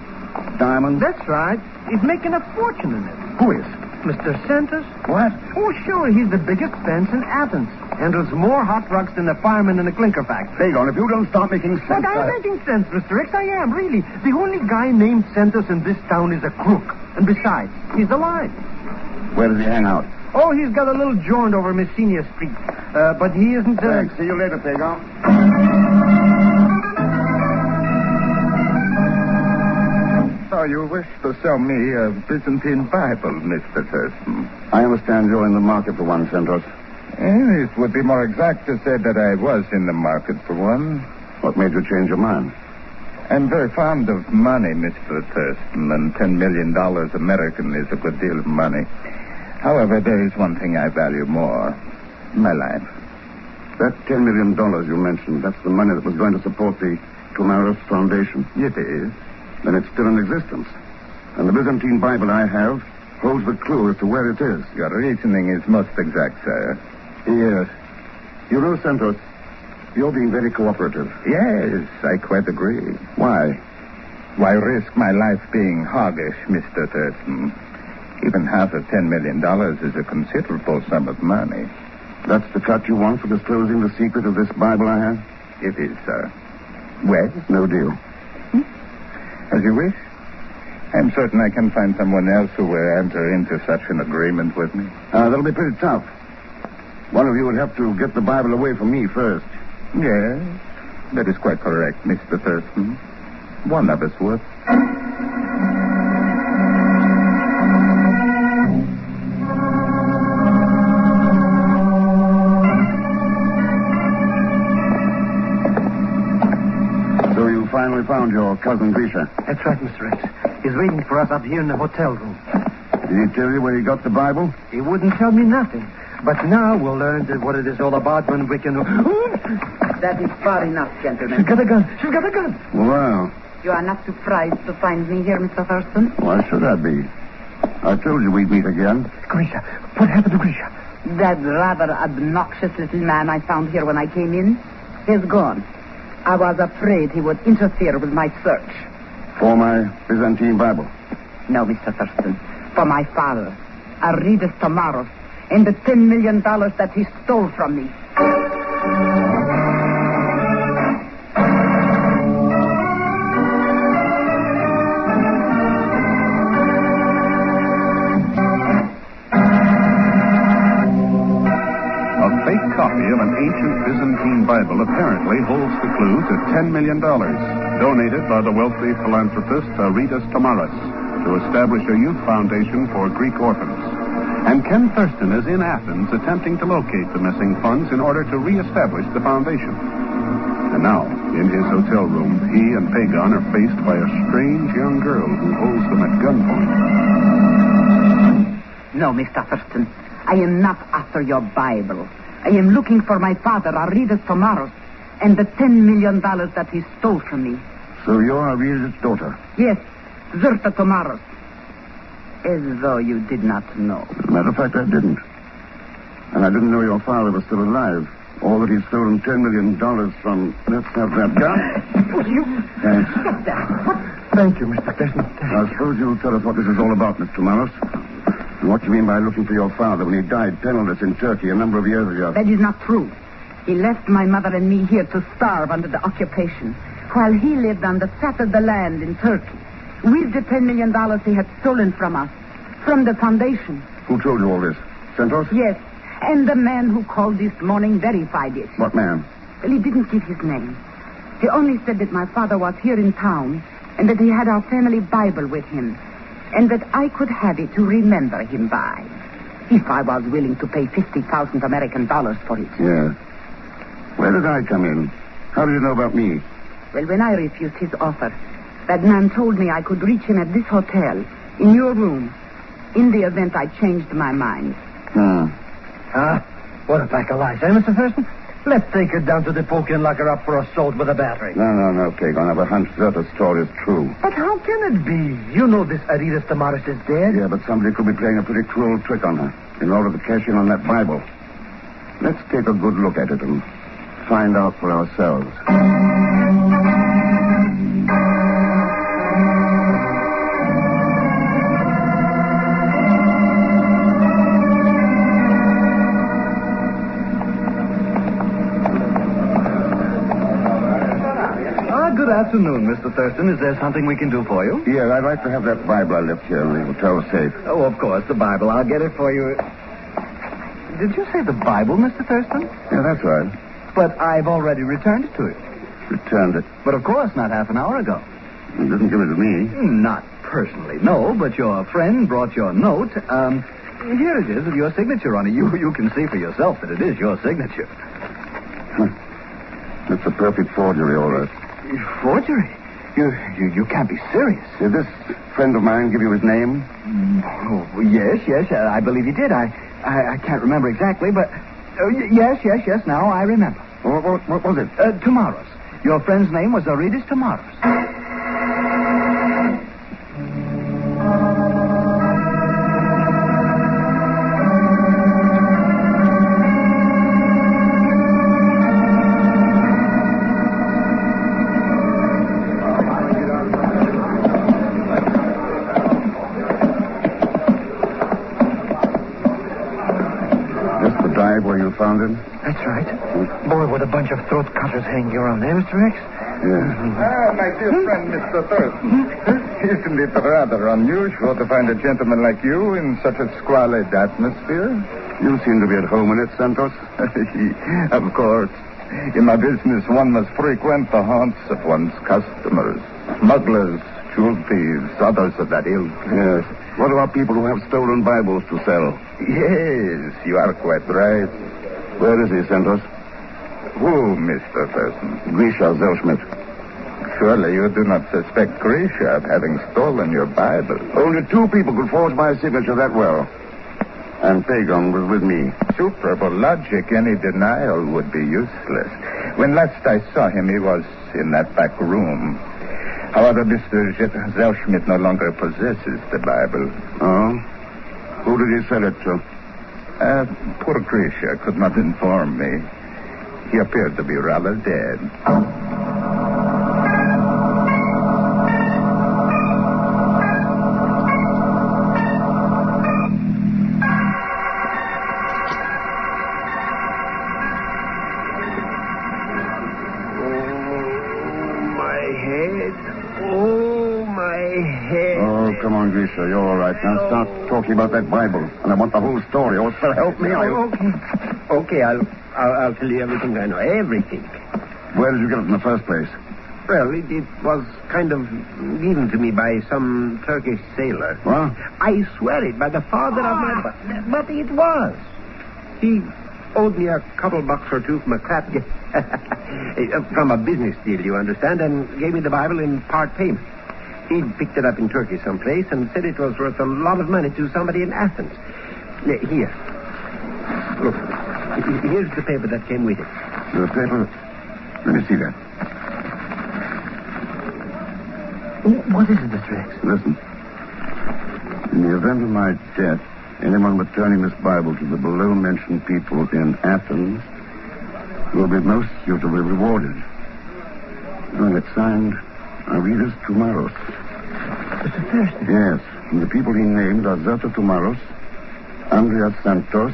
Diamonds? That's right. He's making a fortune in it. Who is? Mr. Santos. What? Oh, sure. He's the biggest fence in Athens. Handles more hot rugs than the fireman in a clinker factory. Pegon, if you don't stop making sense... But I'm making sense, Mr. X. I am, really. The only guy named Santos in this town is a crook. And besides, he's alive. Where does he hang out? Oh, he's got a little joint over Messina Street. But he isn't... Thanks. See you later, Pegon. So you wish to sell me a Byzantine Bible, Mr. Thurston? I understand you're in the market for one, Santos. It would be more exact to say that I was in the market for one. What made you change your mind? I'm very fond of money, Mr. Thurston, and $10 million American is a good deal of money. However, there is one thing I value more. My life. That $10 million you mentioned, that's the money that was going to support the Cholera Foundation. It is. Then it's still in existence. And the Byzantine Bible I have holds the clue as to where it is. Your reasoning is most exact, sir. Yes. You know, Santos, you're being very cooperative. Yes, I quite agree. Why? Why risk my life being hoggish, Mr. Thurston? Even half of $10 million is a considerable sum of money. That's the cut you want for disclosing the secret of this Bible I have? It is, sir. Well? No deal. As you wish. I'm certain I can find someone else who will enter into such an agreement with me. That'll be pretty tough. One of you would have to get the Bible away from me first. Yes, that is quite correct, Mr. Thurston. One of us would. So you finally found your cousin Grisha? That's right, Mr. X. He's waiting for us up here in the hotel room. Did he tell you where he got the Bible? He wouldn't tell me nothing. But now we'll learn what it is all about when we can... That is far enough, gentlemen. She's got a gun. She's got a gun. Well, You are not surprised to find me here, Mr. Thurston? why should I be? I told you we'd meet again. Grisha. What happened to Grisha? That rather obnoxious little man I found here when I came in is gone. I was afraid he would interfere with my search. For my Byzantine Bible. No, Mr. Thurston. For my father, Aridas Tomaros, and the $10 million that he stole from me. Copy of an ancient Byzantine Bible apparently holds the clue to $10 million, donated by the wealthy philanthropist Aridas Tomaros to establish a youth foundation for Greek orphans. And Ken Thurston is in Athens attempting to locate the missing funds in order to reestablish the foundation. And now, in his hotel room, he and Pegon are faced by a strange young girl who holds them at gunpoint. No, Mr. Thurston. I am not after your Bible. I am looking for my father, Aridas Tomaros, and the $10 million that he stole from me. So you're Aridas' daughter? Yes, Zerta Tomaros. As though you did not know. As a matter of fact, I didn't. And I didn't know your father was still alive. Or that he'd stolen $10 million from... Let's have that gun. Thanks. Stop that. Thank you, Mr. Thurston. I suppose you'll tell us what this is all about, Mr. Tomaros. And what you mean by looking for your father when he died penniless in Turkey a number of years ago. That is not true. He left my mother and me here to starve under the occupation, while he lived on the fat of the land in Turkey, with the $10 million he had stolen from us, from the foundation. Who told you all this? Santos? Yes, and the man who called this morning verified it. What man? Well, he didn't give his name. He only said that my father was here in town, and that he had our family Bible with him, and that I could have it to remember him by, if I was willing to pay 50,000 American dollars for it. Yeah. Where did I come in? How did you know about me? Well, when I refused his offer, that man told me I could reach him at this hotel, in your room, in the event I changed my mind. What a pack of lies, eh, Mr. Thurston? Let's take her down to the poke and lock her up for assault with a battery. No, Pegon. I have a hunch that the story is true. But how can it be? You know this Aridas Tomaros is dead. Yeah, but somebody could be playing a pretty cruel trick on her in order to cash in on that Bible. Let's take a good look at it and find out for ourselves. Good afternoon, Mr. Thurston. Is there something we can do for you? Yeah, I'd like to have that Bible I left here in the hotel safe. Oh, of course, the Bible. I'll get it for you. Did you say the Bible, Mr. Thurston? Yeah, that's right. But I've already returned it to you. Returned it? But of course, not half an hour ago. You didn't give it to me. Not personally, no, but your friend brought your note. Here it is with your signature on it. You can see for yourself that it is your signature. It's a perfect forgery, all right. Forgery? You can't be serious. Did this friend of mine give you his name? Oh, yes, I believe he did. I can't remember exactly, but Yes. Now I remember. What was it? Tomorrow's. Your friend's name was Aridus Tomorrow's. Where you found him? That's right. Boy, what a bunch of throat cutters hanging around there, Mr. X. Yeah. My dear friend, Mr. Thurston. Isn't it rather unusual to find a gentleman like you in such a squalid atmosphere? You seem to be at home in it, Santos. Of course. In my business, one must frequent the haunts of one's customers. Smugglers, jewel thieves, others of that ilk. Yes. What about people who have stolen Bibles to sell? Yes, you are quite right. Where is he, Santos? Who, Mr. Thurston? Grisha Zellschmidt. Surely you do not suspect Grisha of having stolen your Bible. Only 2 people could forge my signature that well. And Pegon was with me. Superb logic. Any denial would be useless. When last I saw him, he was in that back room. However, Mr. Zellschmidt no longer possesses the Bible. Oh? Who did he sell it to? Poor Grisha could not inform me. He appeared to be rather dead. Come on, Grisha. You're all right. Now start talking about that Bible. And I want the whole story. Or so help me. Okay, I'll tell you everything I know. Everything. Where did you get it in the first place? Well, it was kind of given to me by some Turkish sailor. What? I swear it by the father of my... But it was. He owed me a couple bucks or two from a crap... from a business deal, you understand, and gave me the Bible in part payment. He'd picked it up in Turkey someplace and said it was worth a lot of money to somebody in Athens. Here. Look. Here's the paper that came with it. The paper? Let me see that. What is it, Mr. X? Listen. In the event of my death, anyone returning this Bible to the below-mentioned people in Athens will be most suitably rewarded. Well, it's signed... Aridus Tomorrow's. Mr. Thurston? Yes. And the people he named are Zerta Tomorrow's, Andrea Santos,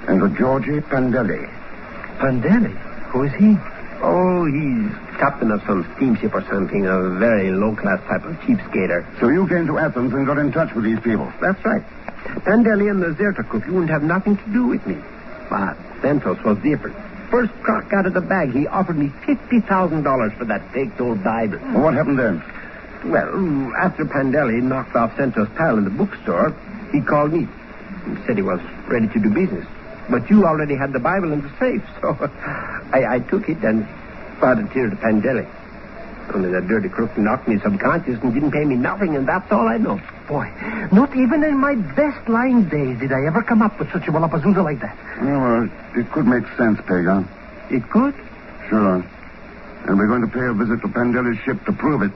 and Georgi Pandelli. Pandelli? Who is he? Oh, he's captain of some steamship or something, a very low-class type of cheapskater. So you came to Athens and got in touch with these people? That's right. Pandelli and the Zerta cookie wouldn't have nothing to do with me. But Santos was different. First crack out of the bag, he offered me $50,000 for that faked old Bible. Well, what happened then? Well, after Pandelli knocked off Santos' pal in the bookstore, he called me. He said he was ready to do business. But you already had the Bible in the safe, so I took it and brought it here to Pandelli. Only that dirty crook knocked me subconscious and didn't pay me nothing, and that's all I know. Boy, not even in my best lying days did I ever come up with such a wallapazooza like that. Well, it could make sense, Pegon. It could? Sure. And we're going to pay a visit to Pandelli's ship to prove it.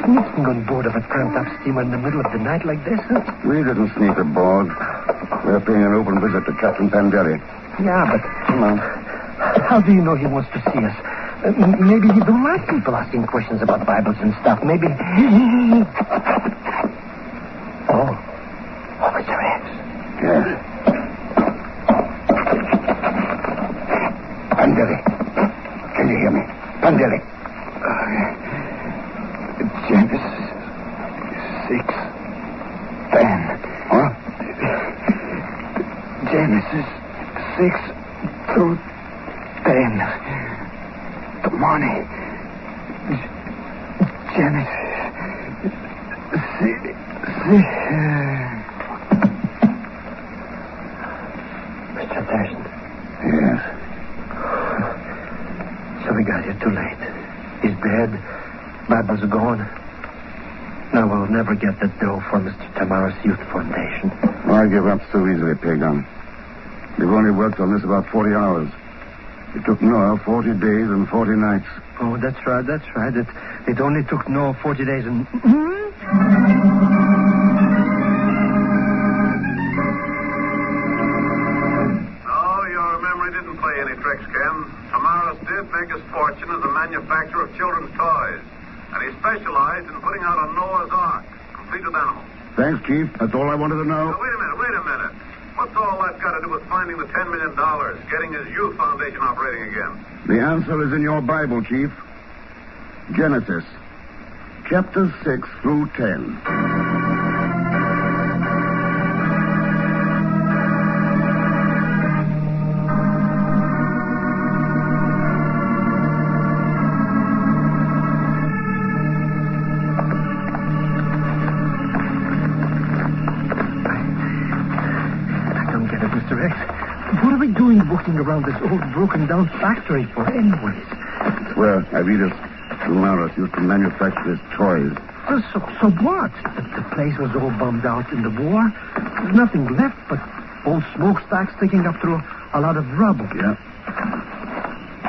Sneaking on board of a cramped-up steamer in the middle of the night like this, huh? We didn't sneak aboard. We're paying an open visit to Captain Pandelli. Yeah, but... Come on. How do you know he wants to see us? Maybe he don't like people asking questions about Bibles and stuff. Maybe... Oh, Mr. X. Yes. Pandelli. Can you hear me? Pandelli. Genesis 6:10. What? Genesis 6-10. The money. Genesis 6. Mr. Thurston. Yes. So we got here too late. He's dead. Baba's gone. Now we'll never get the dough for Mr. Tamaro's Youth Foundation. Why give up so easily, Pegon? We've only worked on this about 40 hours. It took Noah 40 days and 40 nights. Oh, that's right. It only took Noah 40 days and... Ken. Tamaros did make his fortune as a manufacturer of children's toys, and he specialized in putting out a Noah's Ark, complete with animals. Thanks, Chief. That's all I wanted to know. Now, wait a minute. What's all that got to do with finding the $10 million, getting his youth foundation operating again? The answer is in your Bible, Chief. Genesis, chapters 6 through 10. Walking around this old broken-down factory for anyways. Where Avidas Tamaros used to manufacture his toys. So what? The place was all bombed out in the war. There's nothing left but old smokestacks sticking up through a lot of rubble. Yeah.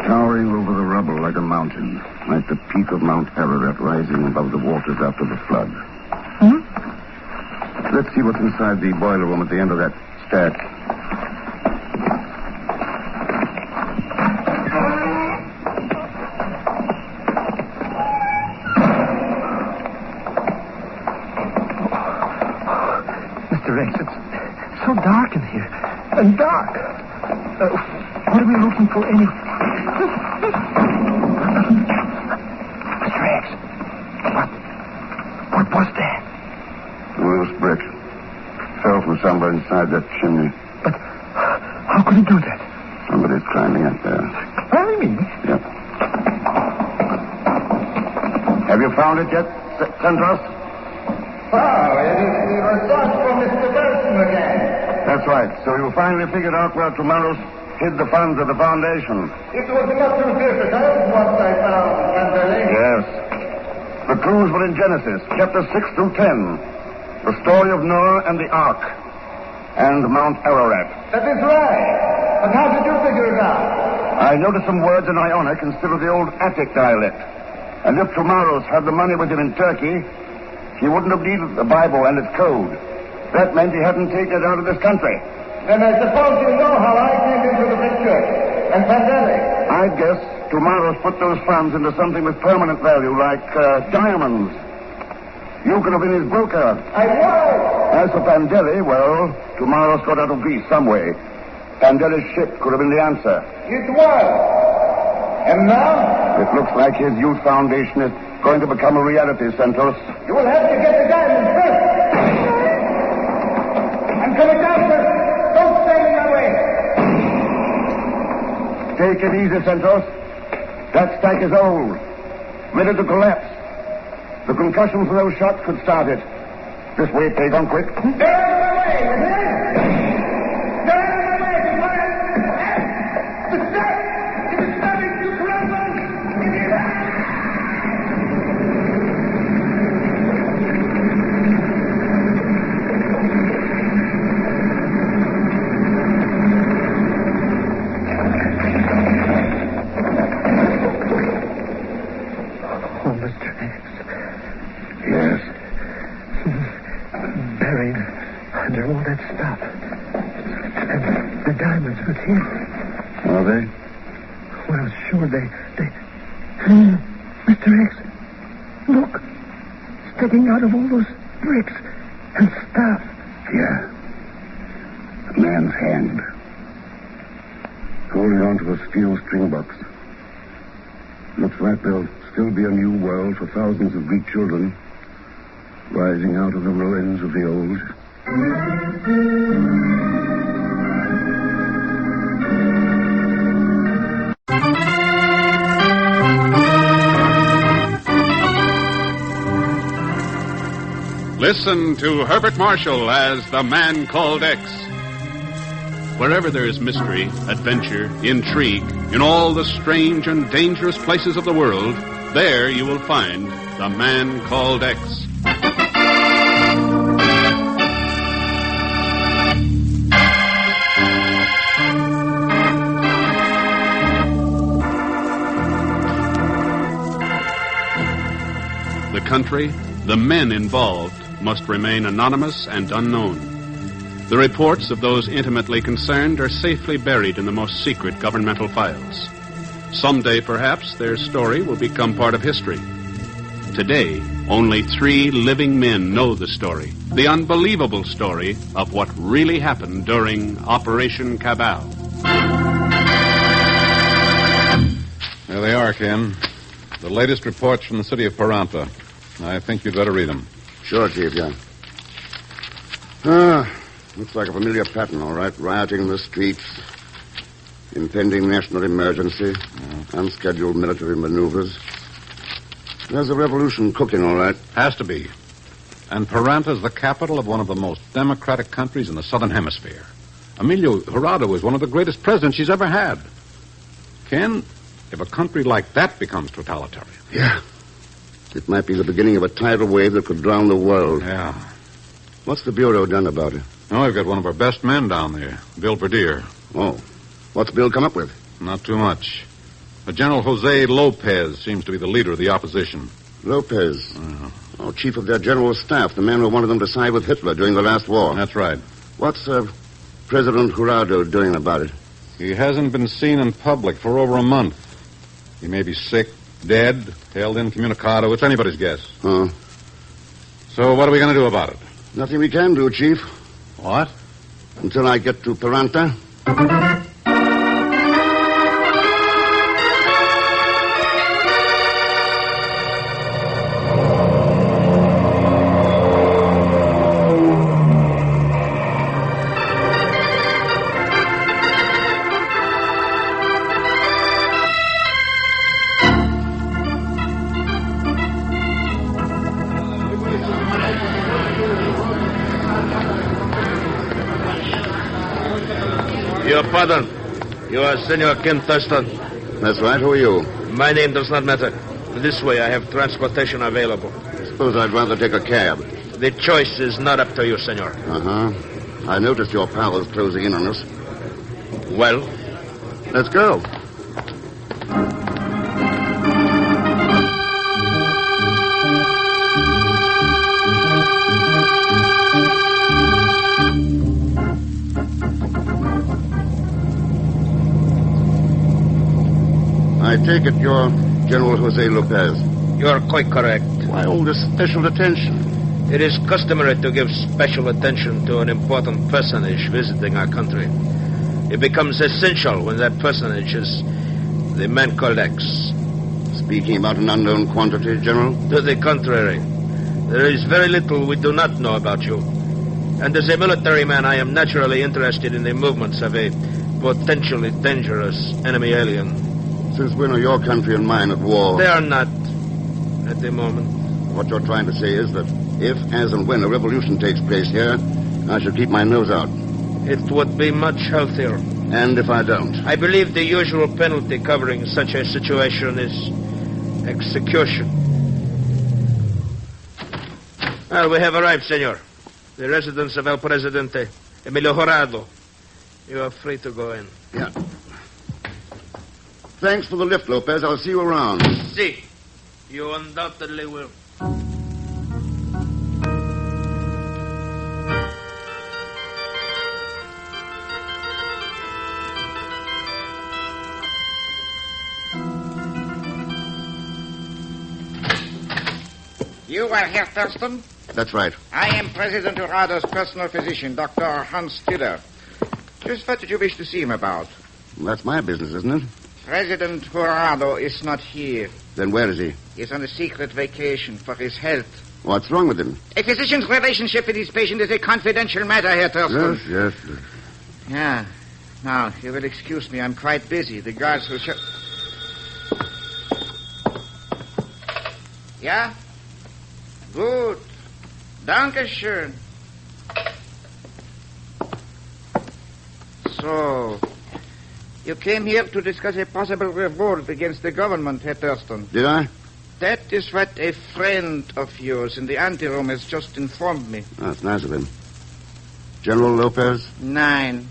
Towering over the rubble like a mountain, like the peak of Mount Ararat rising above the waters after the flood. Let's see what's inside the boiler room at the end of that stack. So dark in here. And dark. What are we looking for any... Mr. X. What was that? One of those bricks. Fell from somewhere inside that chimney. But how could he do that? Somebody's climbing up there. Climbing? Yep. Have you found it yet, Sandros? It was just from Mr. Thurston again. That's right. So you finally figured out where Tamaros hid the funds of the foundation. It was not too difficult once I found Mandalay. Yes. The clues were in Genesis, chapters 6 through 10. The story of Noah and the Ark. And Mount Ararat. That is right. But how did you figure it out? I noticed some words in Ionic instead of the old Attic dialect. And if Tamaros had the money with him in Turkey, he wouldn't have needed the Bible and its code. That meant he hadn't taken it out of this country. Then I suppose you know how I came into the picture. And pandemic. I guess Tamaros put those funds into something with permanent value, like diamonds. You could have been his broker. I was. As for Pandeli, well, Tamaros got out of Greece some way. Pandeli's ship could have been the answer. It was. And now? It looks like his youth foundation is going to become a reality, Santos. You will have to get the diamonds first. I'm coming down, sir. Don't stand in my way. Take it easy, Santos. That stack is old. Ready to collapse. The concussion from those shots could start it. This way, Pegon, quick. They're out of my way. They're out of my way. The stack is starting to crumble. It is Are they? Well, sure, they... Mr. X, look. Sticking out of all those bricks and stuff. Yeah. A man's hand. Holding on to a steel string box. Looks like there'll still be a new world for thousands of Greek children rising out of the ruins of the old. Listen to Herbert Marshall as the Man Called X. Wherever there is mystery, adventure, intrigue, in all the strange and dangerous places of the world, there you will find the man called X. The country, the men involved, must remain anonymous and unknown. The reports of those intimately concerned are safely buried in the most secret governmental files. Someday, perhaps, their story will become part of history. Today, only 3 living men know the story, the unbelievable story of what really happened during Operation Cabal. There they are, Ken. The latest reports from the city of Peranta. I think you'd better read them. Sure, Chief, yeah. Looks like a familiar pattern, all right. Rioting in the streets, impending national emergency, unscheduled military maneuvers. There's a revolution cooking, all right. Has to be. And Peranta's the capital of one of the most democratic countries in the Southern Hemisphere. Emilio Jurado is one of the greatest presidents she's ever had. Ken, if a country like that becomes totalitarian... Yeah. It might be the beginning of a tidal wave that could drown the world. Yeah. What's the Bureau done about it? Oh, we've got one of our best men down there, Bill Verdier. Oh. What's Bill come up with? Not too much. General Jose Lopez seems to be the leader of the opposition. Lopez? Oh, chief of their general staff, the man who wanted them to side with Hitler during the last war. That's right. What's President Jurado doing about it? He hasn't been seen in public for over a month. He may be sick, dead, held incommunicado. It's anybody's guess. Huh. So what are we going to do about it? Nothing we can do, Chief. What? Until I get to Peranta. Your pardon. You are Senor Ken Thurston. That's right. Who are you? My name does not matter. This way I have transportation available. Suppose I'd rather take a cab. The choice is not up to you, senor. Uh-huh. I noticed your pal is closing in on us. Well? Let's go. I take it you're General Jose Lopez. You're quite correct. Why all this special attention? It is customary to give special attention to an important personage visiting our country. It becomes essential when that personage is the man called X. Speaking about an unknown quantity, General? To the contrary. There is very little we do not know about you. And as a military man, I am naturally interested in the movements of a potentially dangerous enemy alien. Since when are your country and mine at war? They are not, at the moment. What you're trying to say is that if, as and when a revolution takes place here, I should keep my nose out. It would be much healthier. And if I don't? I believe the usual penalty covering such a situation is execution. Well, we have arrived, senor. The residence of El Presidente, Emilio Jurado. You are free to go in. Yeah. Thanks for the lift, Lopez. I'll see you around. See. You undoubtedly will. You are Herr Thurston? That's right. I am President Jurado's personal physician, Dr. Hans Tiller. Just what did you wish to see him about? That's my business, isn't it? President Jurado is not here. Then where is he? He's on a secret vacation for his health. What's wrong with him? A physician's relationship with his patient is a confidential matter, Herr Thurston. Yes. Yeah. Now, you will excuse me. I'm quite busy. The guards will show... Yeah? Good. Dankeschön. So, you came here to discuss a possible revolt against the government, Herr Thurston. Did I? That is what a friend of yours in the anteroom has just informed me. Oh, that's nice of him. General Lopez? Nein.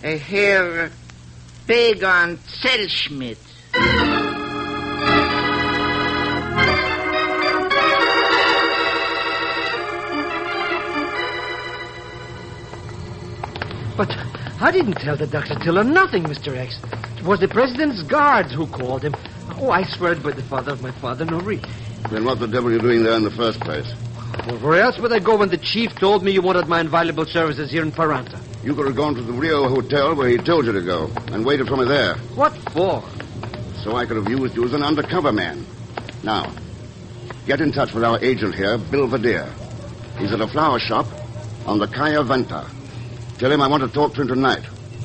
A Herr Pegon Zellschmidt. But I didn't tell the Dr. Tiller nothing, Mr. X. It was the president's guards who called him. Oh, I swear it by the father of my father, Nori. Then what the devil are you doing there in the first place? Well, where else would I go when the chief told me you wanted my invaluable services here in Paranta? You could have gone to the Rio Hotel where he told you to go and waited for me there. What for? So I could have used you as an undercover man. Now, get in touch with our agent here, Bill Vadere. He's at a flower shop on the Calle Venta. Tell him I want to talk to him tonight,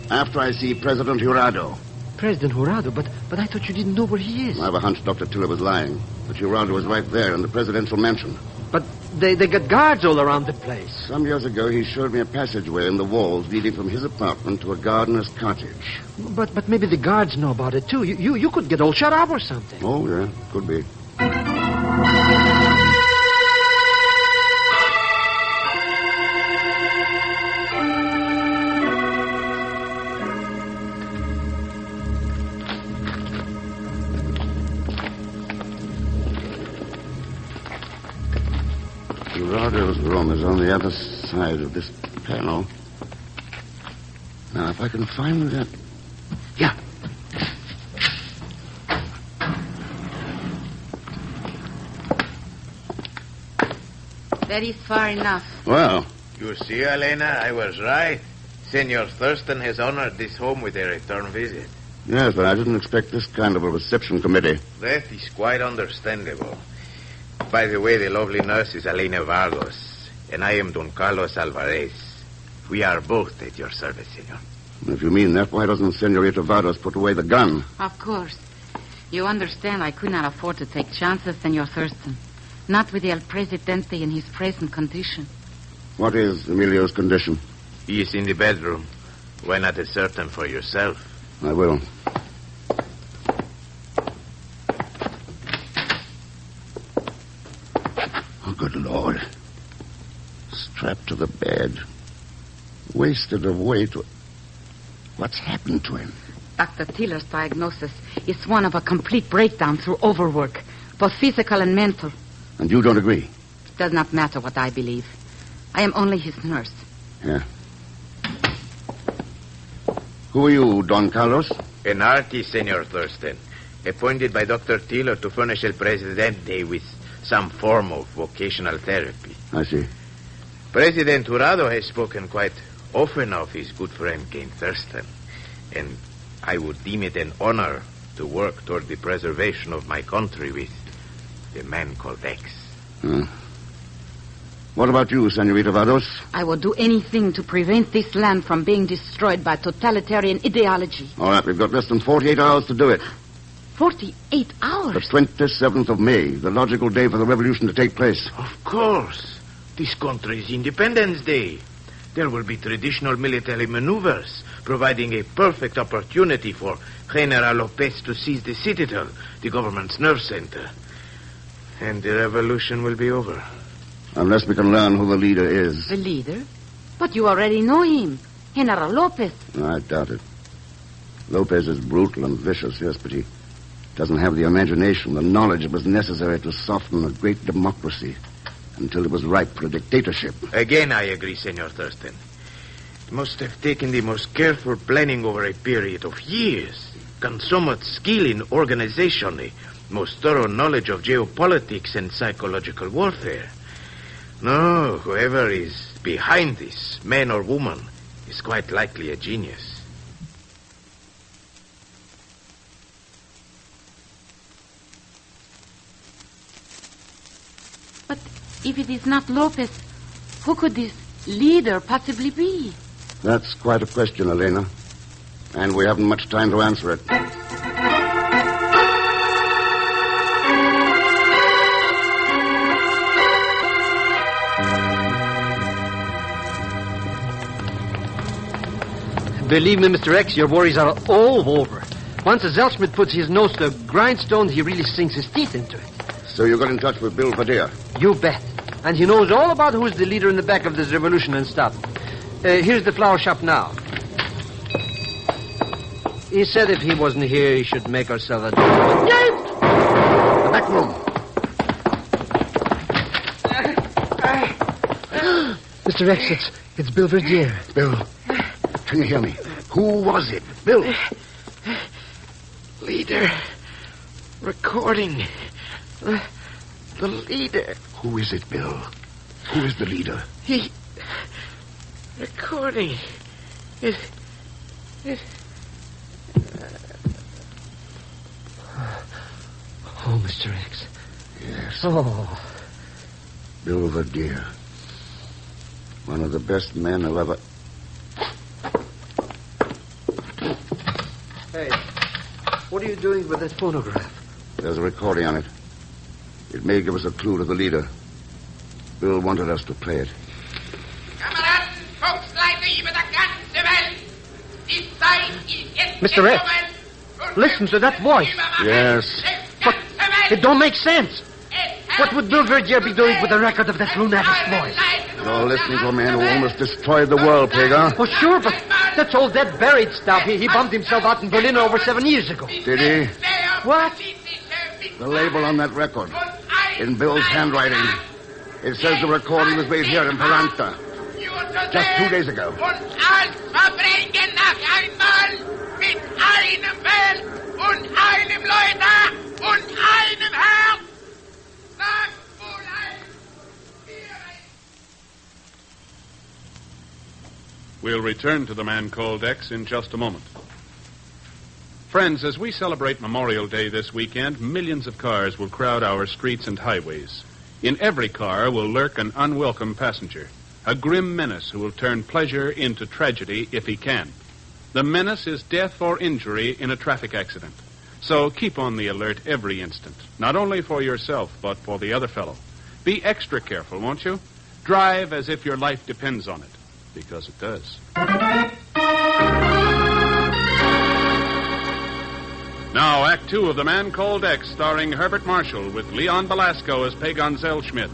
after I see President Jurado. President Jurado? But I thought you didn't know where he is. I have a hunch Dr. Tiller was lying. But Jurado was right there in the presidential mansion. But they got guards all around the place. Some years ago, he showed me a passageway in the walls leading from his apartment to a gardener's cottage. But maybe the guards know about it, too. You could get all shut up or something. Oh, yeah, could be. Jurado's room is on the other side of this panel. Now, if I can find that... Yeah. That is far enough. Well. You see, Elena, I was right. Senor Thurston has honored this home with a return visit. Yes, but I didn't expect this kind of a reception committee. That is quite understandable. By the way, the lovely nurse is Elena Vargas, and I am Don Carlos Alvarez. We are both at your service, senor. If you mean that, why doesn't Senorita Vargas put away the gun? Of course. You understand I could not afford to take chances, Senor Thurston. Not with El Presidente in his present condition. What is Emilio's condition? He is in the bedroom. Why not ascertain for yourself? I will. Oh, good Lord. Strapped to the bed. Wasted away to... What's happened to him? Dr. Tiller's diagnosis is one of a complete breakdown through overwork, both physical and mental. And you don't agree? It does not matter what I believe. I am only his nurse. Yeah. Who are you, Don Carlos? An artist, Senor Thurston, appointed by Dr. Tiller to furnish El Presidente with some form of vocational therapy. I see. President Jurado has spoken quite often of his good friend Ken Thurston, and I would deem it an honor to work toward the preservation of my country with the man called X. What about you, Senorita Vargas? I will do anything to prevent this land from being destroyed by totalitarian ideology. All right, we've got less than 48 hours to do it. 48 hours? The 27th of May, the logical day for the revolution to take place. Of course. This country's Independence Day. There will be traditional military maneuvers, providing a perfect opportunity for General Lopez to seize the citadel, the government's nerve center. And the revolution will be over. Unless we can learn who the leader is. The leader? But you already know him. General Lopez. I doubt it. Lopez is brutal and vicious, yes, but he doesn't have the imagination, the knowledge that was necessary to soften a great democracy until it was ripe for a dictatorship. Again, I agree, Senor Thurston. It must have taken the most careful planning over a period of years, consummate skill in organization, a most thorough knowledge of geopolitics and psychological warfare. No, whoever is behind this, man or woman, is quite likely a genius. But if it is not Lopez, who could this leader possibly be? That's quite a question, Elena. And we haven't much time to answer it. Believe me, Mr. X, your worries are all over. Once a Zellschmidt puts his nose to the grindstone, he really sinks his teeth into it. So you got in touch with Bill Verdeer? You bet. And he knows all about who's the leader in the back of this revolution and stuff. Here's the flower shop now. He said if he wasn't here, he should make ourselves a... The back room. Mr. X, it's Bill Verdeer. Bill, can you hear me? Who was it? Bill. Leader. Recording. The leader. Who is it, Bill? Who is the leader? He... Recording. It... Oh, Mr. X. Yes. Oh. Bill Verdeer. One of the best men I've ever... Hey, what are you doing with this phonograph? There's a recording on it. It may give us a clue to the leader. Bill wanted us to play it. Mr. X, listen to that voice. Yes. But it don't make sense. What would Bill Verdeer be doing with a record of that lunatic's voice? You're listening to a man who almost destroyed the world, Pegon. Oh, sure, but that's all that buried stuff. He bumped himself out in Berlin over 7 years ago. Did he? What? The label on that record. In Bill's handwriting. It says the recording was made here in Peranta. Just 2 days ago. We'll return to the man called X in just a moment. Friends, as we celebrate Memorial Day this weekend, millions of cars will crowd our streets and highways. In every car will lurk an unwelcome passenger, a grim menace who will turn pleasure into tragedy if he can. The menace is death or injury in a traffic accident. So keep on the alert every instant, not only for yourself, but for the other fellow. Be extra careful, won't you? Drive as if your life depends on it, because it does. Now, Act 2 of The Man Called X, starring Herbert Marshall, with Leon Belasco as Pegon Zellschmidt.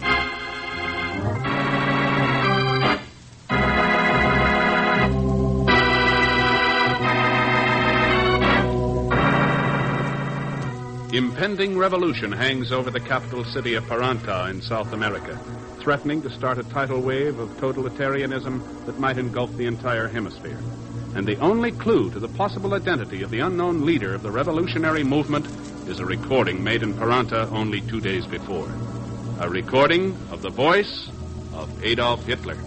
Impending revolution hangs over the capital city of Peranta in South America, threatening to start a tidal wave of totalitarianism that might engulf the entire hemisphere. And the only clue to the possible identity of the unknown leader of the revolutionary movement is a recording made in Peranta only 2 days before. A recording of the voice of Adolf Hitler.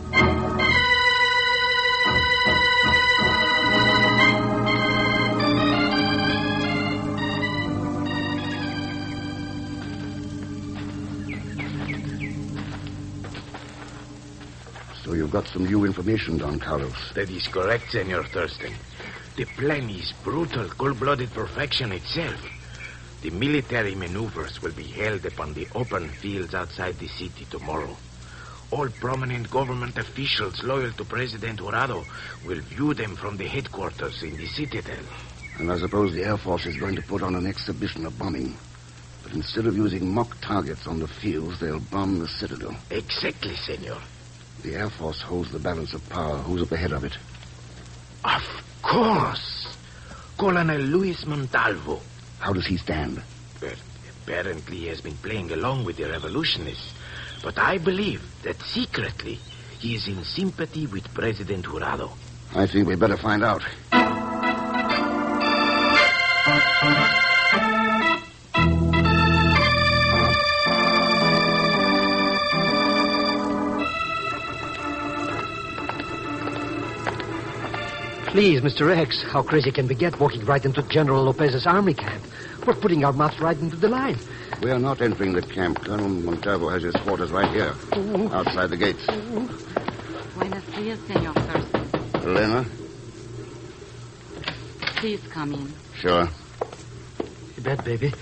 So you've got some new information, Don Carlos. That is correct, Senor Thurston. The plan is brutal, cold-blooded perfection itself. The military maneuvers will be held upon the open fields outside the city tomorrow. All prominent government officials loyal to President Jurado will view them from the headquarters in the citadel. And I suppose the Air Force is going to put on an exhibition of bombing. But instead of using mock targets on the fields, they'll bomb the citadel. Exactly, Senor. The Air Force holds the balance of power. Who's at the head of it? Of course. Colonel Luis Montalvo. How does he stand? Well, apparently he has been playing along with the revolutionists. But I believe that secretly he is in sympathy with President Jurado. I think we better find out. Please, Mr. X, how crazy can we get walking right into General Lopez's army camp? We're putting our mouths right into the line. We are not entering the camp. Colonel Montalvo has his quarters right here, outside the gates. Buenos dias, Senor Thurston. Elena? Please come in. Sure. You bet, baby.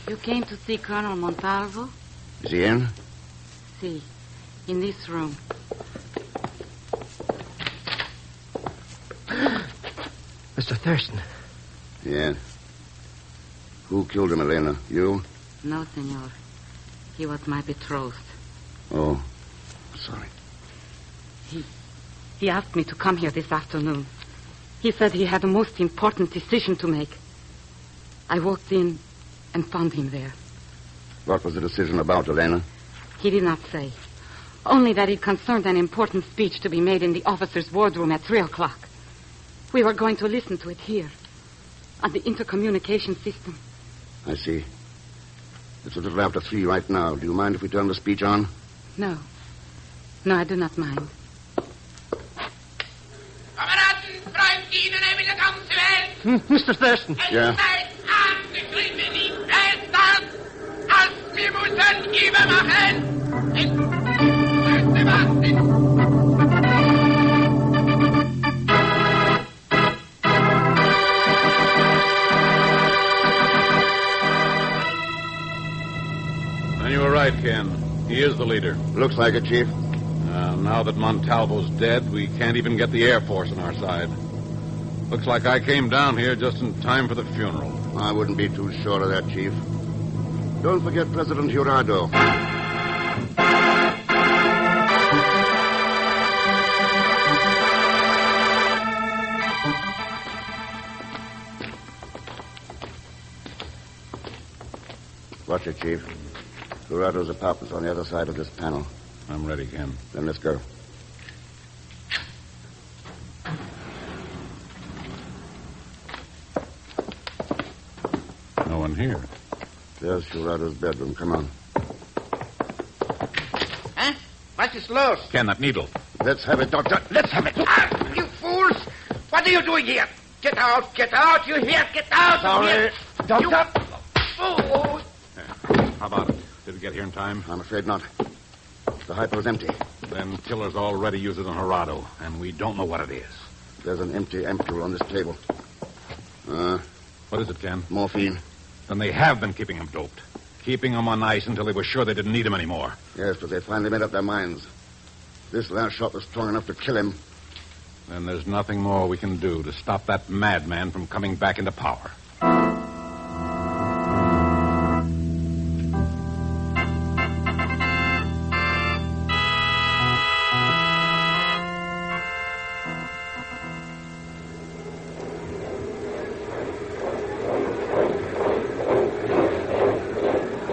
You came to see Colonel Montalvo? Is he in? Si, in this room. Thurston. Yes. Who killed him, Elena? You? No, senor. He was my betrothed. Oh, sorry. He asked me to come here this afternoon. He said he had a most important decision to make. I walked in and found him there. What was the decision about, Elena? He did not say. Only that it concerned an important speech to be made in the officers' wardroom at 3 o'clock. We were going to listen to it here, on the intercommunication system. I see. It's a little after 3 right now. Do you mind if we turn the speech on? No. No, I do not mind. Kameraden, Freundinnen über die ganze Welt. Mr. Thurston. Yeah? Seid angeschrieben in Festland, als wir müssen übermachen. In Größe Basin. And you were right, Ken. He is the leader. Looks like it, Chief. Now that Montalvo's dead, we can't even get the Air Force on our side. Looks like I came down here just in time for the funeral. I wouldn't be too sure of that, Chief. Don't forget President Jurado. Watch it, Chief. Jurado's apartment's on the other side of this panel. I'm ready, Ken. Then let's go. No one here. There's Jurado's bedroom. Come on. Huh? What is los? Ken, that needle. Let's have it, Doctor. Let's have it. Ah, you fools! What are you doing here? Get out, you hear? Get out! Sorry, here. Doctor. Oh. How about it? Did we get here in time? I'm afraid not. The hypo is empty. Then killers already use it on Jurado, and we don't know what it is. There's an empty ampule on this table. What is it, Ken? Morphine. Then they have been keeping him doped. Keeping him on ice until they were sure they didn't need him anymore. Yes, but they finally made up their minds. This last shot was strong enough to kill him. Then there's nothing more we can do to stop that madman from coming back into power.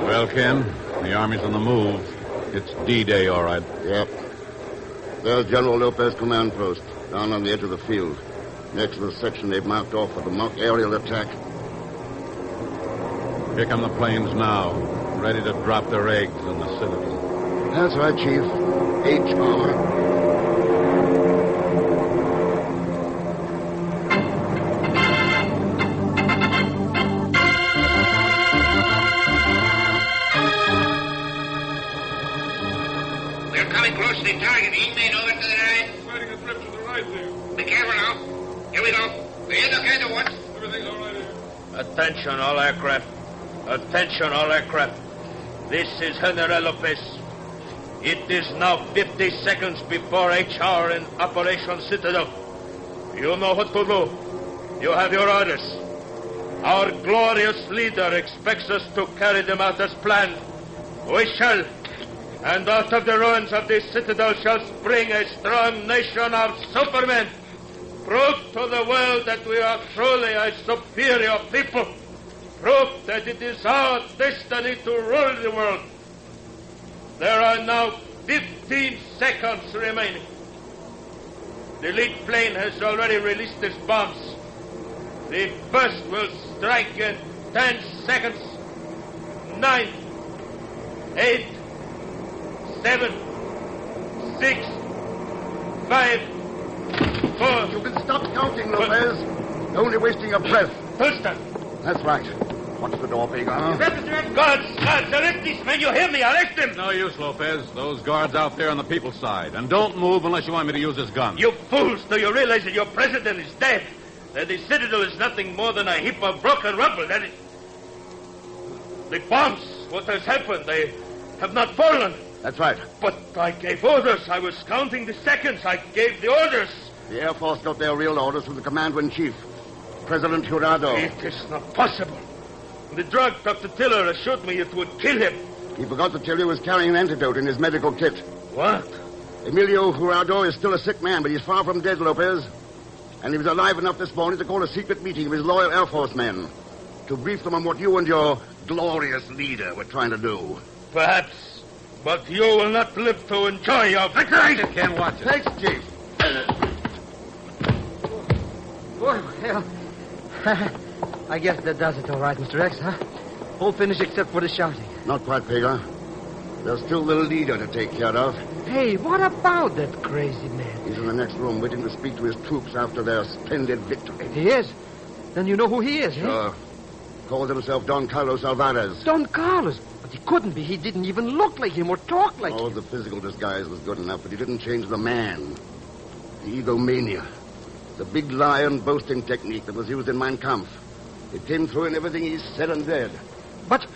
Well, Ken, the Army's on the move. It's D-Day, all right. Yep. There's General Lopez's command post, down on the edge of the field, next to the section they've marked off for the mock aerial attack. Here come the planes now, ready to drop their eggs in the citadel. That's right, Chief. HR. Close to the target. East made over to the right. Fighting a trip to the right there. Be careful now. Here we go. We're looking at what? Everything's all right here. Attention, all aircraft. Attention, all aircraft. This is General Lopez. It is now 50 seconds before HR in Operation Citadel. You know what to do. You have your orders. Our glorious leader expects us to carry them out as planned. We shall. And out of the ruins of this citadel shall spring a strong nation of supermen. Prove to the world that we are truly a superior people. Prove that it is our destiny to rule the world. There are now 15 seconds remaining. The lead plane has already released its bombs. The first will strike in 10 seconds. 9, 8, 7, 6, 5, 4. You can stop counting, Lopez. You're only wasting your breath. Thurston. That's right. Watch the door, Pegon. Guards, arrest these men. You hear me? Arrest them. No use, Lopez. Those guards out there on the people's side. And don't move unless you want me to use this gun. You fools. Do you realize that your president is dead? That the citadel is nothing more than a heap of broken rubble. That is... The bombs, what has happened, they have not fallen. That's right. But I gave orders. I was counting the seconds. I gave the orders. The Air Force got their real orders from the Commander-in-Chief. President Jurado. It is not possible. The drug Dr. Tiller assured me it would kill him. He forgot to tell you he was carrying an antidote in his medical kit. What? Emilio Jurado is still a sick man, but he's far from dead, Lopez. And he was alive enough this morning to call a secret meeting of his loyal Air Force men to brief them on what you and your glorious leader were trying to do. Perhaps. But you will not live to enjoy your victory. Ken, watch it. Thanks, Chief. Well, I guess that does it all right, Mr. X, huh? All finished except for the shouting. Not quite, Pegon. There's still the leader to take care of. Hey, what about that crazy man? He's in the next room waiting to speak to his troops after their splendid victory. He is? Then you know who he is, Sure. Calls himself Don Carlos Alvarez. Don Carlos? But he couldn't be. He didn't even look like him or talk like him. Oh, the physical disguise was good enough, but he didn't change the man. The egomania. The big lion boasting technique that was used in Mein Kampf. It came through in everything he said and did. But...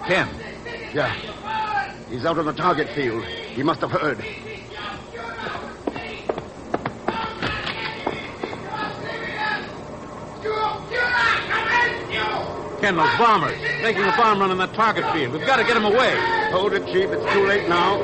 Ken. Yeah. He's out on the target field. He must have heard. Ken, those bombers. Making a bomb run on that target field. We've got to get them away. Hold it, Chief. It's too late now.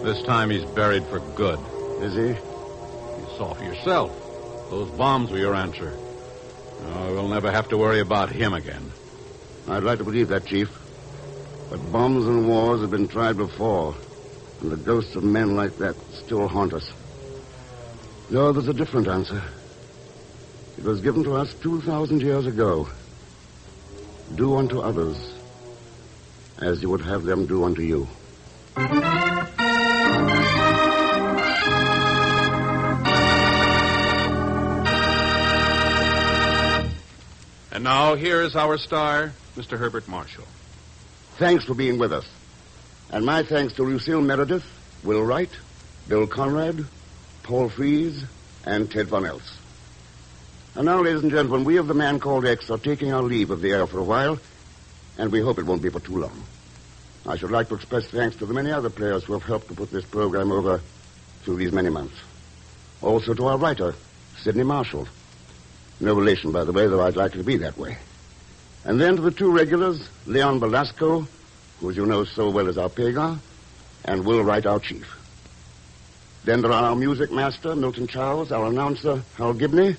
This time he's buried for good. Is he? You saw for yourself. Those bombs were your answer. Oh, we'll never have to worry about him again. I'd like to believe that, Chief. But bombs and wars have been tried before, and the ghosts of men like that still haunt us. No, there's a different answer. It was given to us 2,000 years ago. Do unto others as you would have them do unto you. And now, here is our star, Mr. Herbert Marshall. Thanks for being with us. And my thanks to Lucille Meredith, Will Wright, Bill Conrad, Paul Fries, and Ted Von Eltz. And now, ladies and gentlemen, we of the Man Called X are taking our leave of the air for a while, and we hope it won't be for too long. I should like to express thanks to the many other players who have helped to put this program over through these many months. Also to our writer, Sidney Marshall. No relation, by the way, though I'd like it to be that way. And then to the two regulars, Leon Belasco, who, as you know so well, is our Pegon, and Will Wright, our chief. Then there are our music master, Milton Charles, our announcer, Hal Gibney,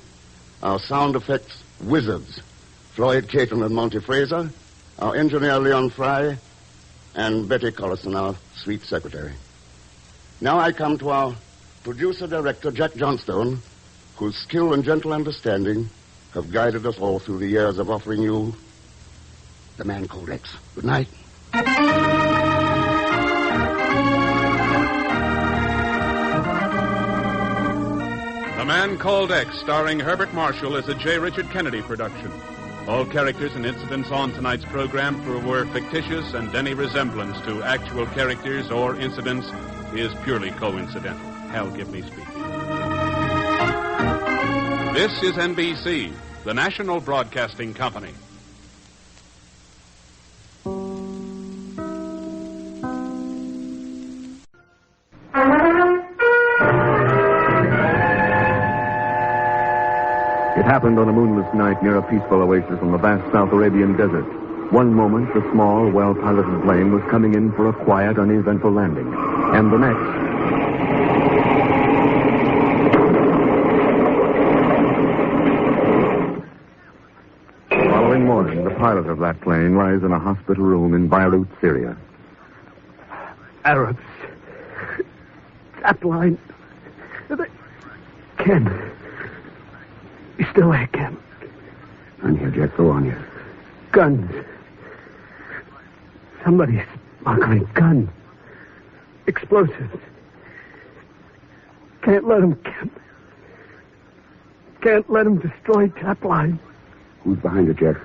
our sound effects wizards, Floyd Caton and Monty Fraser, our engineer, Leon Fry, and Betty Collison, our sweet secretary. Now I come to our producer-director, Jack Johnstone, whose skill and gentle understanding have guided us all through the years of offering you The Man Called X. Good night. The Man Called X, starring Herbert Marshall, is a J. Richard Kennedy production. All characters and incidents on tonight's program were fictitious, and any resemblance to actual characters or incidents is purely coincidental. Hal Gibney speaking. This is NBC, the national broadcasting company. It happened on a moonless night near a peaceful oasis on the vast South Arabian desert. One moment, the small, well-piloted plane was coming in for a quiet, uneventful landing. And the next... morning, the pilot of that plane lies in a hospital room in Beirut, Syria. Arabs. That line. Ken. Stay away, Ken. I'm here, Jack. Go on here. Guns. Somebody's smuggling guns. Explosives. Can't let him, Ken. Can't let him destroy tap line. Who's behind it, Jack?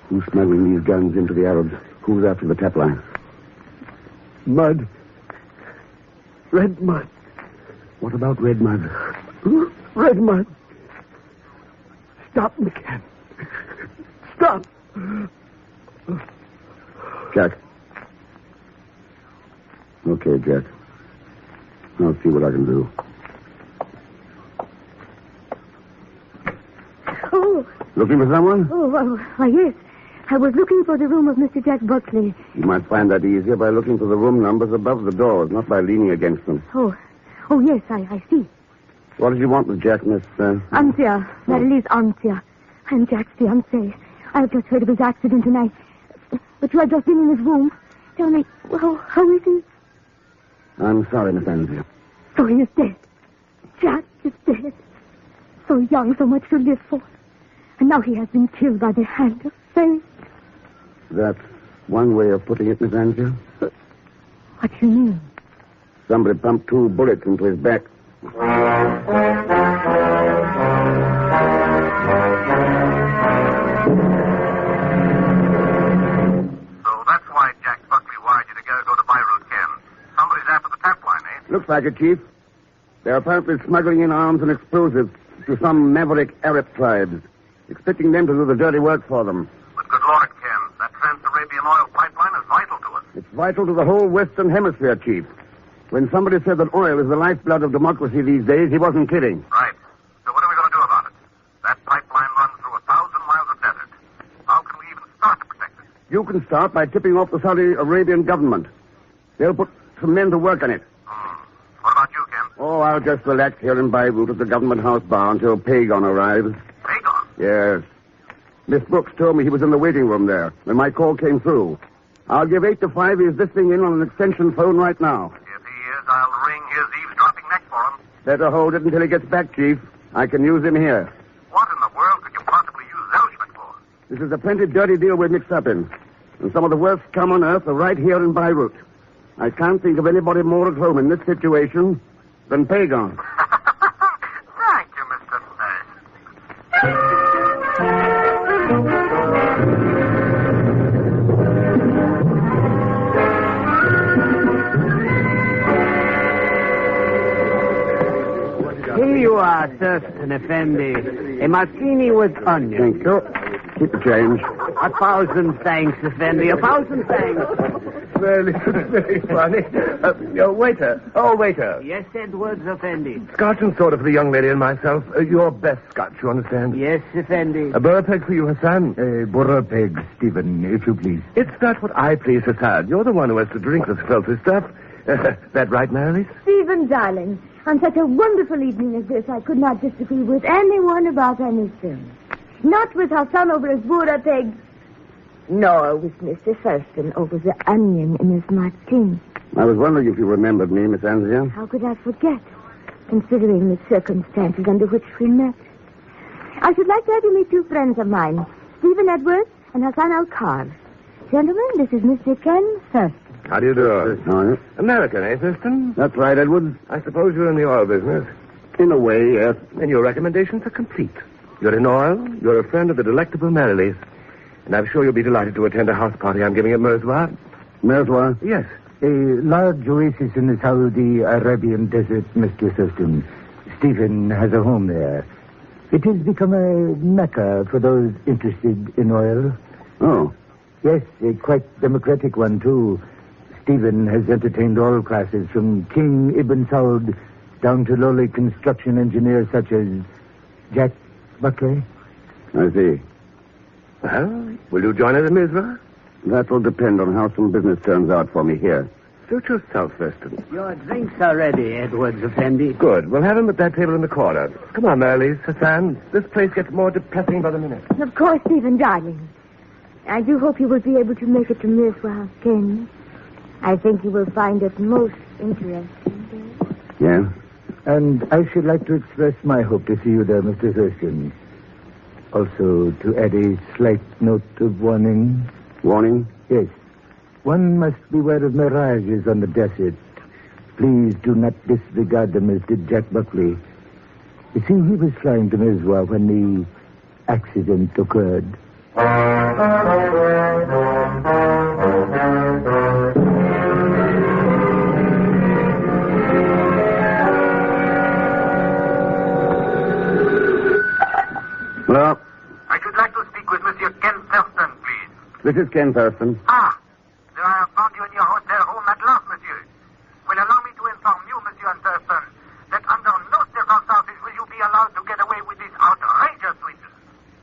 Who's smuggling these guns into the Arabs? Who's after the tap line? Mud. Red mud. What about red mud? Red mud. Stop me, Ken. Stop. Jack. Okay, Jack. I'll see what I can do. Oh. Looking for someone? Oh, why, yes. I was looking for the room of Mr. Jack Buckley. You might find that easier by looking for the room numbers above the doors, not by leaning against them. Oh, yes, I see. What did you want with Jack, Miss... Antia. Marilise Antia. I'm Jack's fiancée. I've just heard of his accident tonight. But you have just been in his room. Tell me, how is he? I'm sorry, Miss Anzia. So he is dead. Jack is dead. So young, so much to live for. And now he has been killed by the hand of fate. That's one way of putting it, Miss Anzia. What do you mean? Somebody pumped 2 bullets into his back. Looks like it, Chief. They're apparently smuggling in arms and explosives to some Maverick Arab tribes, expecting them to do the dirty work for them. But good Lord, Ken, that Trans-Arabian oil pipeline is vital to us. It's vital to the whole Western Hemisphere, Chief. When somebody said that oil is the lifeblood of democracy these days, he wasn't kidding. Right. So what are we going to do about it? That pipeline runs through 1,000 miles of desert. How can we even start to protect it? You can start by tipping off the Saudi Arabian government. They'll put some men to work on it. What about you, Ken? Oh, I'll just relax here in Beirut at the government house bar until Pegon arrives. Pegon? Yes. Miss Brooks told me he was in the waiting room there when my call came through. I'll give 8 to 5. He's listening in on an extension phone right now. If he is, I'll ring his eavesdropping neck for him. Better hold it until he gets back, Chief. I can use him here. What in the world could you possibly use Zellschmidt for? This is a plenty dirty deal we're mixed up in. And some of the worst scum on earth are right here in Beirut. I can't think of anybody more at home in this situation than Pegon. Thank you, Mr. Here you are, Thurston, Effendi. A martini with onion. Thank you. Keep the change. 1,000 thanks, Effendi. 1,000 thanks. Well, it's very funny. Waiter. Oh, waiter. Yes, Edwards, Effendi. Scotch and soda for the young lady and myself. Your best Scotch, you understand? Yes, Effendi. A burra peg for you, Hassan. A burra peg, Stephen, if you please. It's not what I please, Hassan. You're the one who has to drink this filthy stuff. That right, Marilise? Stephen, darling, on such a wonderful evening as this, I could not disagree with anyone about anything. Not with Hassan over his burra peg, nor with Mr. Thurston over the onion in his martini. I was wondering if you remembered me, Miss Anzia. How could I forget, considering the circumstances under which we met? I should like to have you meet 2 friends of mine, Stephen Edwards and Hassan Al-Kar. Gentlemen, this is Mr. Ken Thurston. How do you do? How are you? American, eh, Thurston? That's right, Edwards. I suppose you're in the oil business. In a way, yes. And your recommendations are complete. You're in oil, you're a friend of the delectable Marilise. And I'm sure you'll be delighted to attend a house party I'm giving at Merzwa. Merzwa? Yes. A large oasis in the Saudi Arabian desert, Mr. Thurston. Stephen has a home there. It has become a mecca for those interested in oil. Oh. Yes, a quite democratic one, too. Stephen has entertained all classes, from King Ibn Saud down to lowly construction engineers such as Jack Buckley. I see. Well, will you join us at Merzwa? That will depend on how some business turns out for me here. Suit yourself, Thurston. Your drinks are ready, Edwards, Effendi. Good. We'll have him at that table in the corner. Come on, Marilise, Hassan. This place gets more depressing by the minute. Of course, Stephen, darling. I do hope you will be able to make it to Merzwa, Ken. I think you will find it most interesting. Yeah? And I should like to express my hope to see you there, Mr. Thurston. Also, to add a slight note of warning. Warning? Yes. One must beware of mirages on the desert. Please do not disregard them as did Jack Buckley. You see, he was flying to Mizwa when the accident occurred. Hello? I should like to speak with Monsieur Ken Thurston, please. This is Ken Thurston. Ah, I have found you in your hotel room at last, monsieur. Well, allow me to inform you, Monsieur Thurston, that under no circumstances will you be allowed to get away with this outrageous swindle.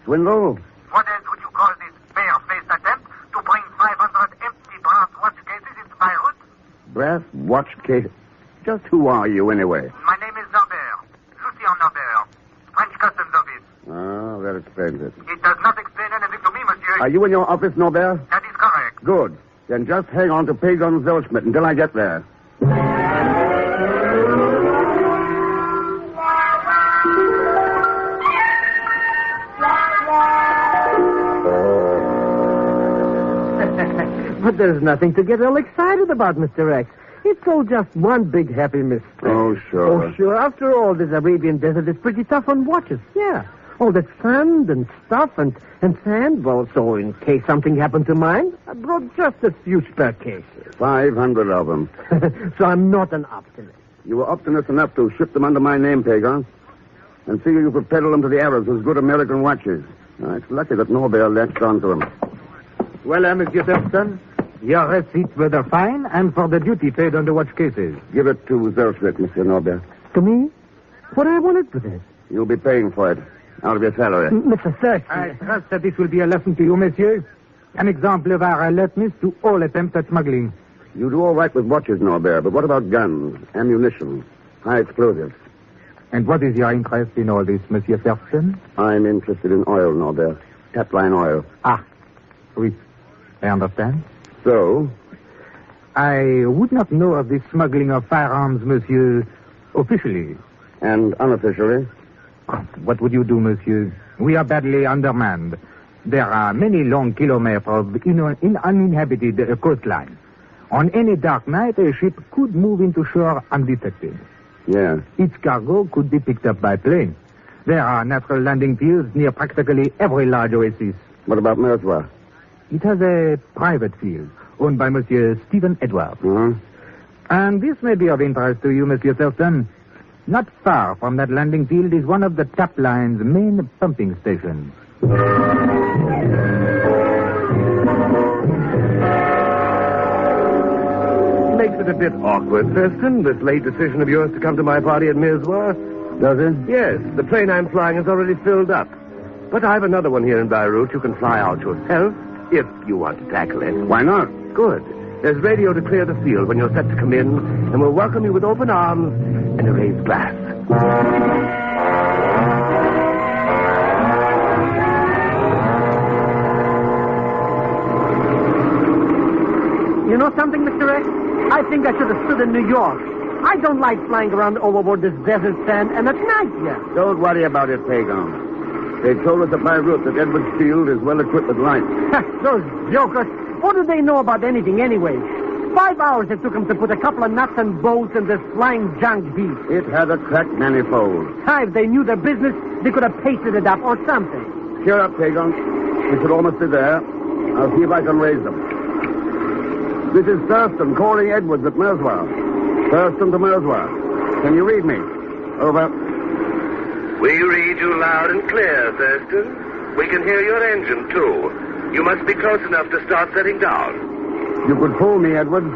Swindle? What else would you call this bare-faced attempt to bring 500 empty brass watch cases into my hood? Brass watch case. Just who are you, anyway? My name is Norbert. Lucien Norbert. French Customs Office. Oh, that explains it. It does not explain anything to me, monsieur. Are you in your office, Norbert? That is correct. Good. Then just hang on to Pegon Zellschmidt until I get there. But there's nothing to get all excited about, Mr. X. It's all just one big happy mistake. Oh, sure. Oh, sure. After all, this Arabian desert is pretty tough on watches. Yeah. All that sand and stuff and sand. Well, so in case something happened to mine, I brought just a few spare cases. 500 of them. So I'm not an optimist. You were optimist enough to ship them under my name, Pegon. And figure you could peddle them to the Arabs as good American watches. It's lucky that Norbert latched onto them. Well, Monsieur Thurston, your receipts were fine, and for the duty paid on the watch cases. Give it to Zellschmidt, Monsieur Norbert. To me? What do I want it with this? You'll be paying for it. Out of your salary. Mr. Thurston. I trust that this will be a lesson to you, monsieur. An example of our alertness to all attempts at smuggling. You do all right with watches, Norbert, but what about guns, ammunition, high explosives? And what is your interest in all this, Monsieur Thurston? I'm interested in oil, Norbert. Tapline oil. Ah, oui. I understand. So? I would not know of this smuggling of firearms, monsieur, officially. And unofficially? What would you do, monsieur? We are badly undermanned. There are many long kilometers of uninhabited coastline. On any dark night, a ship could move into shore undetected. Yeah. Its cargo could be picked up by plane. There are natural landing fields near practically every large oasis. What about Mizwa? It has a private field owned by Monsieur Stephen Edwards. Uh-huh. And this may be of interest to you, Monsieur Thurston. Not far from that landing field is one of the tap line's main pumping stations. Makes it a bit awkward, Thurston, this late decision of yours to come to my party at Mizwa. Does it? Yes, the plane I'm flying is already filled up. But I have another one here in Beirut. You can fly out yourself if you want to tackle it. Why not? Good. There's radio to clear the field when you're set to come in, and we'll welcome you with open arms and a raised glass. You know something, Mr. X? I think I should have stood in New York. I don't like flying around overboard this desert sand, and at night, yeah. Don't worry about it, Pegon. They told us at Beirut that Edwards Field is well equipped with lights. Those jokers. What do they know about anything anyway? 5 hours it took them to put a couple of nuts and bolts in this flying junk heap. It had a cracked manifold. If they knew their business, they could have pasted it up or something. Cheer up, Pegon. We should almost be there. I'll see if I can raise them. This is Thurston calling Edwards at Mizwa. Thurston to Mizwa. Can you read me? Over. We read you loud and clear, Thurston. We can hear your engine, too. You must be close enough to start setting down. You could fool me, Edwards.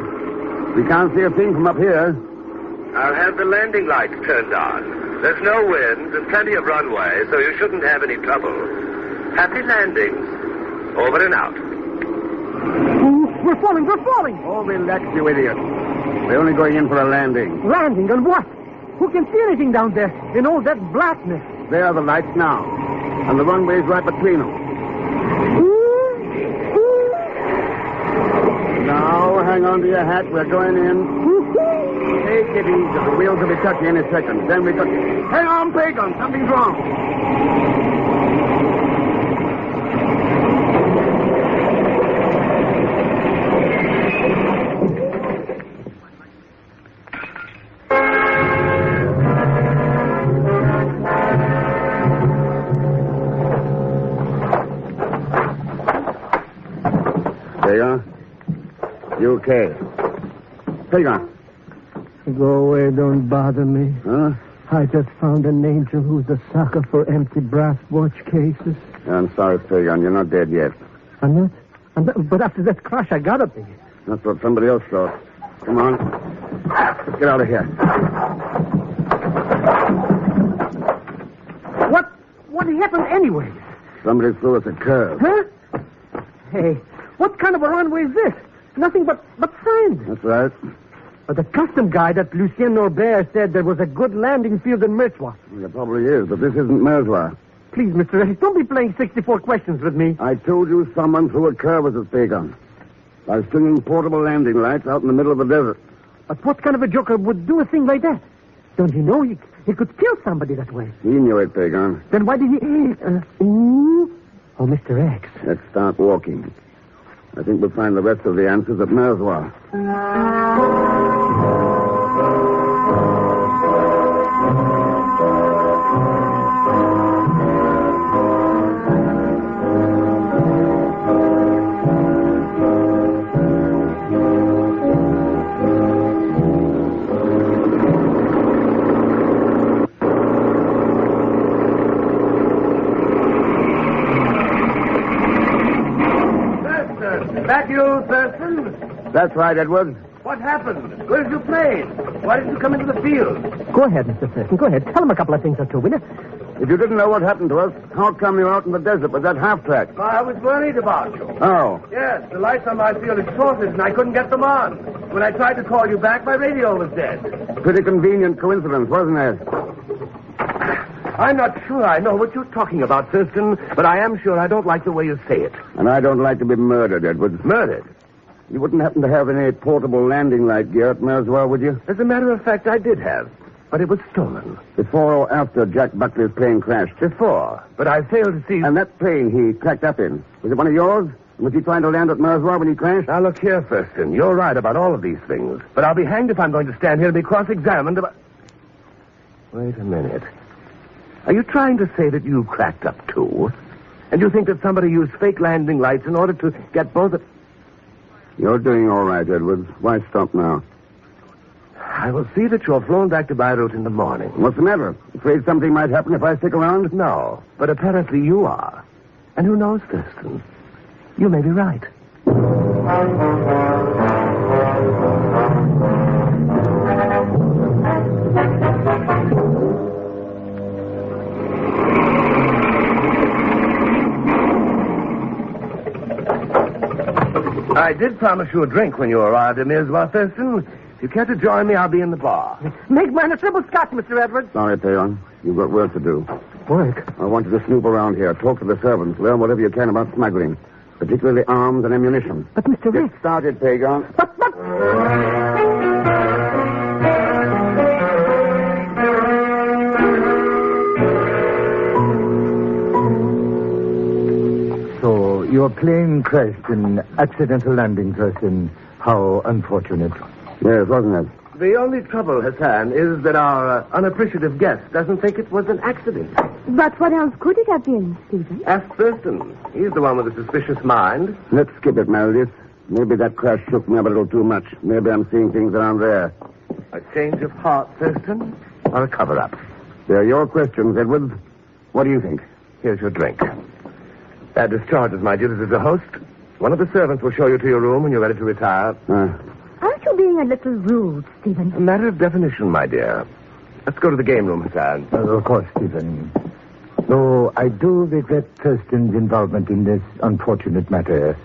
We can't see a thing from up here. I'll have the landing lights turned on. There's no wind and plenty of runway, so you shouldn't have any trouble. Happy landings. Over and out. We're falling. Oh, relax, you idiot. We're only going in for a landing. Landing on what? Who can see anything down there in all that blackness? There are the lights now. And the runway's right between them. Now, hang on to your hat. We're going in. Okay, kiddies. The wheels will be touchy any second. Then we got... Hang on, Pegon. Something's wrong. Pegon? You okay? Pegon. Go away, don't bother me. Huh? I just found an angel who's a sucker for empty brass watch cases. I'm sorry, Pegon. You're not dead yet. I'm not? But after that crash, I gotta be. That's what somebody else thought. Come on. Let's get out of here. What happened anyway? Somebody threw us a curve. Huh? Hey, what kind of a runway is this? Nothing but sand. That's right. But the custom guy that Lucien Norbert said there was a good landing field in Merzois. Well, there probably is, but this isn't Merzois. Please, Mr. Ellis, don't be playing 64 questions with me. I told you someone threw a curve at us, Pegon. By stringing portable landing lights out in the middle of the desert. But what kind of a joker would do a thing like that? Don't you know he could kill somebody that way? He knew it, Pegon. Then why did he... Oh, Mr. X. Let's start walking. I think we'll find the rest of the answers at Merzois. That you, Thurston? That's right, Edwards. What happened? Where's your plane? Why did you come into the field? Go ahead, Mr. Thurston. Go ahead. Tell him a couple of things or two, will you? If you didn't know what happened to us, how come you're out in the desert with that half-track? I was worried about you. Oh. Yes, the lights on my field exploded and I couldn't get them on. When I tried to call you back, my radio was dead. Pretty convenient coincidence, wasn't it? I'm not sure I know what you're talking about, Thurston, but I am sure I don't like the way you say it. And I don't like to be murdered, Edwards. Murdered? You wouldn't happen to have any portable landing light gear at Merzois, would you? As a matter of fact, I did have. But it was stolen. Before or after Jack Buckley's plane crashed? Before. But I failed to see... And that plane he cracked up in, was it one of yours? Was he trying to land at Merzois when he crashed? Now, look here, Thurston. You're right about all of these things. But I'll be hanged if I'm going to stand here and be cross-examined about... Wait a minute. Are you trying to say that you cracked up, too? And you think that somebody used fake landing lights in order to get both of... You're doing all right, Edwards. Why stop now? I will see that you're flown back to Beirut in the morning. What's the matter? Afraid something might happen if I stick around? No, but apparently you are. And who knows, Thurston? You may be right. I did promise you a drink when you arrived at Merzois, Thurston. If you care to join me, I'll be in the bar. Make mine a triple scotch, Mr. Edwards. Sorry, Pegon. You've got work to do. Work? I want you to snoop around here, talk to the servants, learn whatever you can about smuggling, particularly arms and ammunition. But, Mr. Get started, Pegon. But... So, your plane crashed in accidental landing, Thurston. How unfortunate. Yes, wasn't it? The only trouble, Hassan, is that our unappreciative guest doesn't think it was an accident. But what else could it have been, Stephen? Ask Thurston. He's the one with a suspicious mind. Let's skip it, Meredith. Maybe that crash shook me up a little too much. Maybe I'm seeing things around there. A change of heart, Thurston, or a cover-up? They're your questions, Edwards. What do you think? Here's your drink. That discharges my duties as a host. One of the servants will show you to your room when you're ready to retire. Aren't you being a little rude, Stephen? A matter of definition, my dear. Let's go to the game room, Hassan. Of course, Stephen. Though I do regret Thurston's involvement in this unfortunate matter.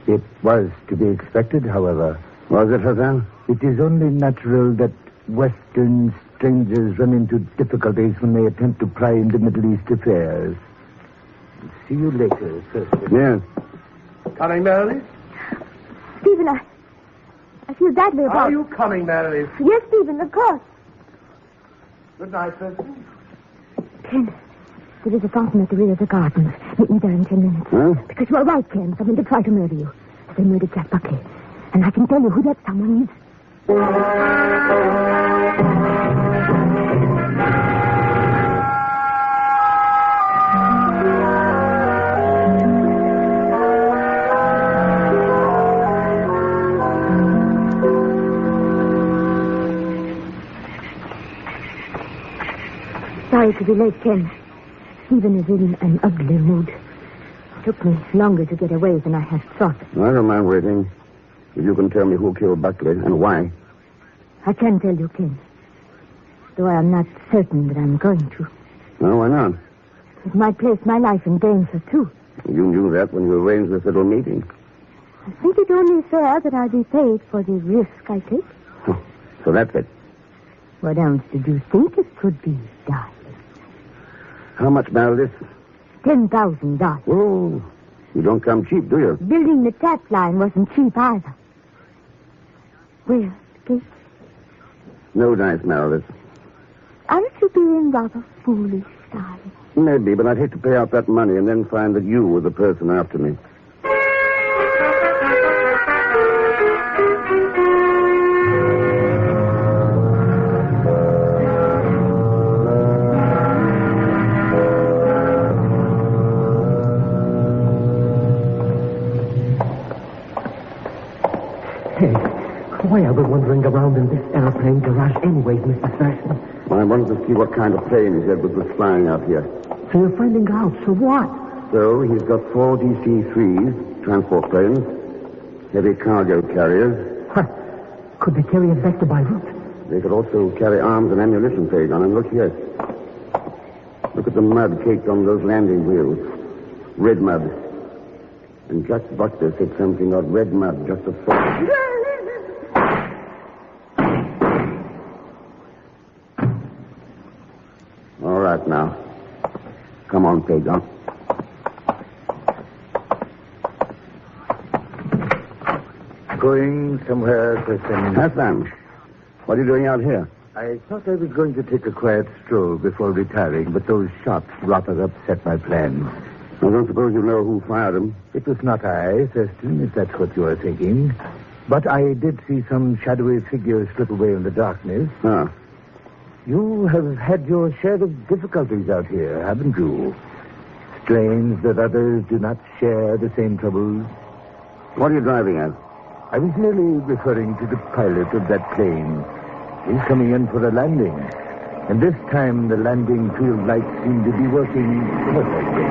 It was to be expected, however. Was it, Hassan? It is only natural that Western strangers run into difficulties when they attempt to pry into Middle East affairs. See you later, Thurston. Yes. Coming, Meredith? Stephen, I I feel badly about... Are you coming, Mary? Yes, Stephen, of course. Good night, Thurston. Ken, there is a fountain at the rear of the garden. Meet me there in 10 minutes. Huh? Because you are right, Ken. Someone to try to murder you. They murdered Jack Buckley. And I can tell you who that someone is. Sorry to be late, Ken. Stephen is in an ugly mood. It took me longer to get away than I had thought. I don't mind waiting. If you can tell me who killed Buckley and why. I can tell you, Ken. Though I am not certain that I'm going to. No, why not? It might place my life in danger, too. You knew that when you arranged this little meeting. I think it only fair that I be paid for the risk I take. Oh, so that's it. What else did you think it could be, darling? How much, Meredith? $10,000. Oh, you don't come cheap, do you? Building the tap line wasn't cheap either. Where's the cake? No dice, Meredith. Aren't you being rather foolish, darling? Maybe, but I'd hate to pay out that money and then find that you were the person after me. Why are we wandering around in this airplane garage anyways, Mr. Thurston? Well, I wanted to see what kind of plane he said was flying out here. So you're finding out. So what? So he's got 4 DC-3s, transport planes, heavy cargo carriers. Huh. Could they carry us back to Beirut? They could also carry arms and ammunition, Pegon. And look here. Look at the mud caked on those landing wheels. Red mud. And Jack Buckley said something about red mud just a second. All right, now. Come on, Pegon. Going somewhere, Thurston? Hassan, what are you doing out here? I thought I was going to take a quiet stroll before retiring, but those shots rather upset my plans. I don't suppose you know who fired them. It was not I, Thurston, if that's what you are thinking. But I did see some shadowy figures slip away in the darkness. Ah. You have had your share of difficulties out here, haven't you? Strange that others do not share the same troubles. What are you driving at? I was merely referring to the pilot of that plane. He's coming in for a landing. And this time the landing field lights seem to be working perfectly.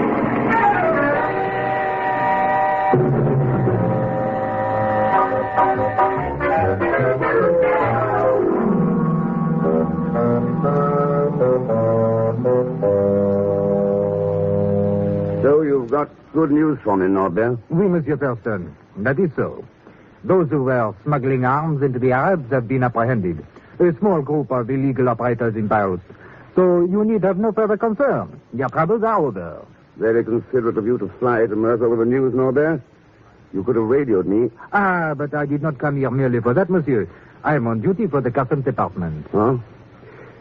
So you've got good news for me, Norbert? Oui, Monsieur Thurston. That is so. Those who were smuggling arms into the Arabs have been apprehended. A small group of illegal operators in Beirut. So you need have no further concern. Your troubles are over. Very considerate of you to fly to Merthyr with the news, Norbert. You could have radioed me. Ah, but I did not come here merely for that, monsieur. I am on duty for the Customs Department. Huh?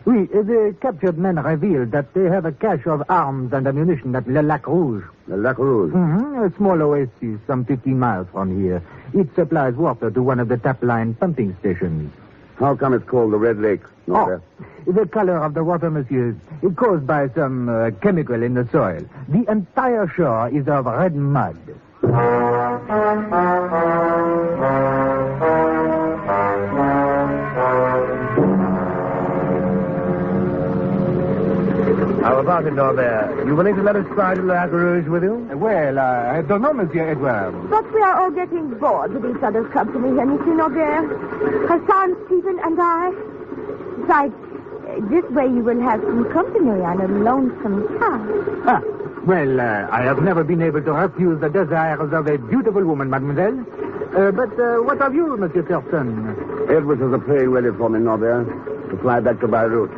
Oui, the captured men revealed that they have a cache of arms and ammunition at Le Lac Rouge. Le Lac Rouge? Mm-hmm. A small oasis some 15 miles from here. It supplies water to one of the tap line pumping stations. How come it's called the Red Lake, Norbert? Oh, the color of the water, monsieur, is caused by some chemical in the soil. The entire shore is of red mud. How about it, Norbert? You willing to let us fly to La Rouge with you? Well, I don't know, Monsieur Edward. But we are all getting bored with each other's company here, Monsieur Norbert. Hassan, Stephen, and I. Besides, this way you will have some company on a lonesome time. Ah, well, I have never been able to refuse the desires of a beautiful woman, mademoiselle. But what of you, Monsieur Thurston? Edwards has a plane ready for me, Norbert, to fly back to Beirut.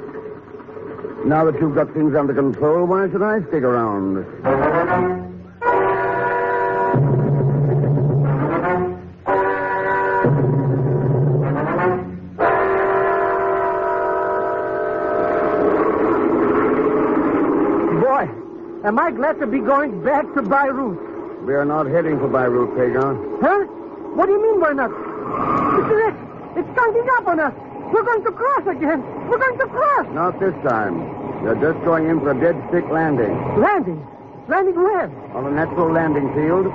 Now that you've got things under control, why should I stick around? am I glad to be going back to Beirut. We are not heading for Beirut, Pegon. Huh? What do you mean we're not? Mr. X, it's ganging up on us. We're going to cross again. We're going to cross. Not this time. We're just going in for a dead stick landing. Landing? Landing where? On a natural landing field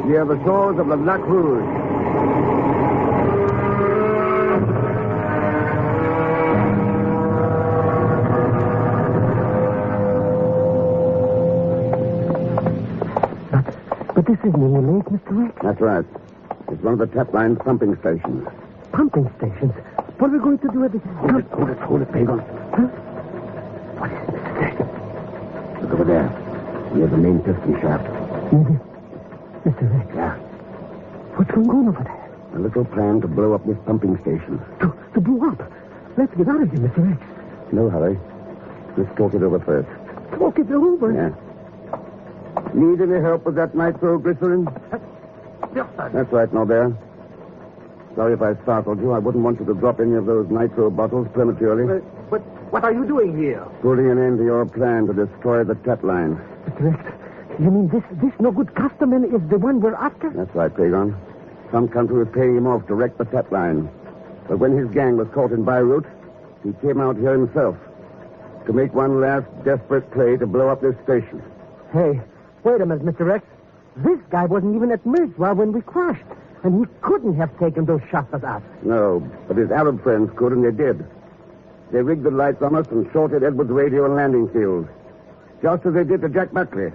near the shores of the Lac Rouge. But this isn't in the lake, Mr. Rex. That's right. It's one of the tap line's pumping stations. Pumping stations? What are we going to do at the... Hold it, Pegon. Huh? What is it, Mr. Rex? Look over there. Near the main piston shaft. Mr. Rex? Yeah. What's going on over there? A little plan to blow up this pumping station. To blow up? Let's get out of here, Mr. Rex. No hurry. Let's talk it over first. Talk it over? Yeah. Need any help with that nitroglycerin? That's right, Norbert. Sorry if I startled you. I wouldn't want you to drop any of those nitro bottles prematurely. But what are you doing here? Putting an end to your plan to destroy the tap line. Mr. Rex, you mean this no good customer is the one we're after? That's right, Pegon. Some country was paying him off to wreck the tap line. But when his gang was caught in Beirut, he came out here himself to make one last desperate play to blow up this station. Hey, wait a minute, Mr. Rex. This guy wasn't even at Mirza when we crashed, and he couldn't have taken those shots at us. No, but his Arab friends could, and they did. They rigged the lights on us and shorted Edwards' radio and landing field, just as they did to Jack Buckley.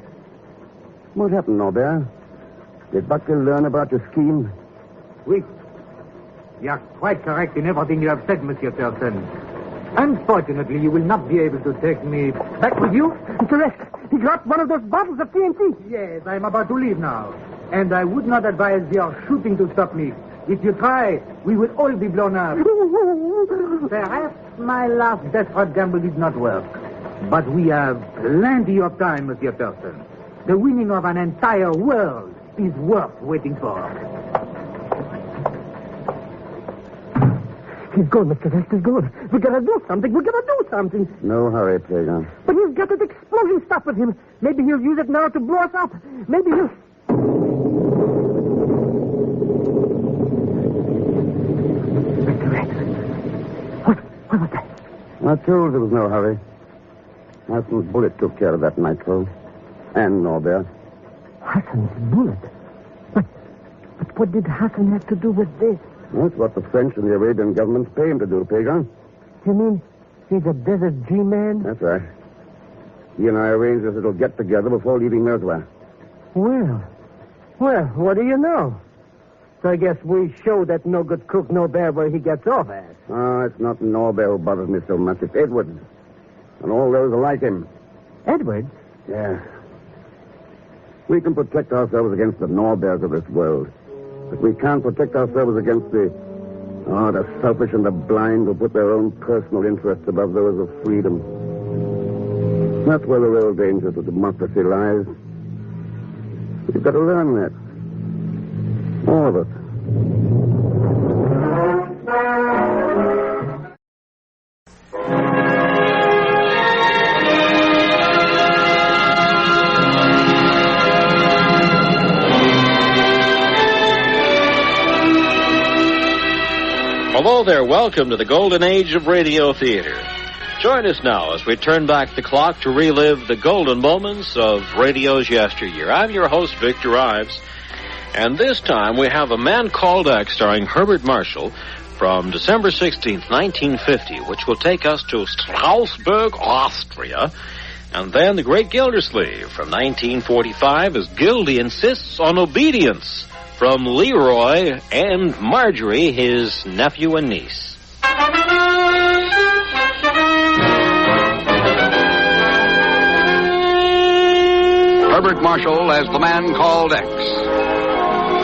What happened, Norbert? Did Buckley learn about your scheme? Oui. You are quite correct in everything you have said, Monsieur Thurston. Unfortunately, you will not be able to take me back with you. Mr. Rex, he dropped one of those bottles of TNT. Yes, I am about to leave now. And I would not advise your shooting to stop me. If you try, we will all be blown up. Perhaps my last desperate gamble did not work. But we have plenty of time, Monsieur Thurston. The winning of an entire world is worth waiting for. He's gone, Mr. Rex, he's gone. We gotta do something. No hurry, Pegon. But he's got that explosion stuff with him. Maybe he'll use it now to blow us up. Maybe he'll... Mr. Rex. What was that? I told you there was no hurry. Hassan's bullet took care of that nitro. And Norbert. Hassan's bullet? But what did Hassan have to do with this? That's what the French and the Arabian governments pay him to do, Pegon. You mean he's a desert G-man? That's right. He and I arranged this little get-together before leaving Mirza. Well, what do you know? So I guess we show that no-good cook Norbert where he gets off at. Oh, it's not Norbert who bothers me so much. It's Edwards. And all those who like him. Edwards? Yeah. We can protect ourselves against the Norberts of this world. But we can't protect ourselves against the selfish and the blind who put their own personal interests above those of freedom. That's where the real danger to democracy lies. We've got to learn that. All of us. Hello there, welcome to the golden age of radio theater. Join us now as we turn back the clock to relive the golden moments of radio's yesteryear. I'm your host, Victor Ives, and this time we have A Man Called X starring Herbert Marshall from December 16th, 1950, which will take us to Strausberg, Austria, and then The Great Gildersleeve from 1945 as Gildy insists on obedience from Leroy and Marjorie, his nephew and niece. Herbert Marshall as The Man Called X.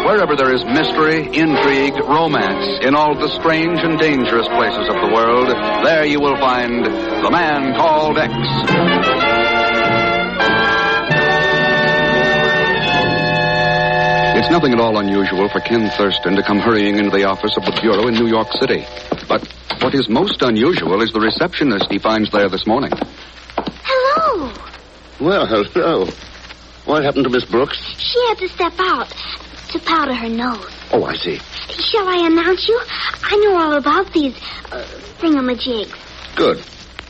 Wherever there is mystery, intrigue, romance, in all the strange and dangerous places of the world, there you will find The Man Called X. It's nothing at all unusual for Ken Thurston to come hurrying into the office of the Bureau in New York City. But what is most unusual is the receptionist he finds there this morning. Hello. Well, hello. What happened to Miss Brooks? She had to step out to powder her nose. Oh, I see. Shall I announce you? I know all about these thingamajigs. Good.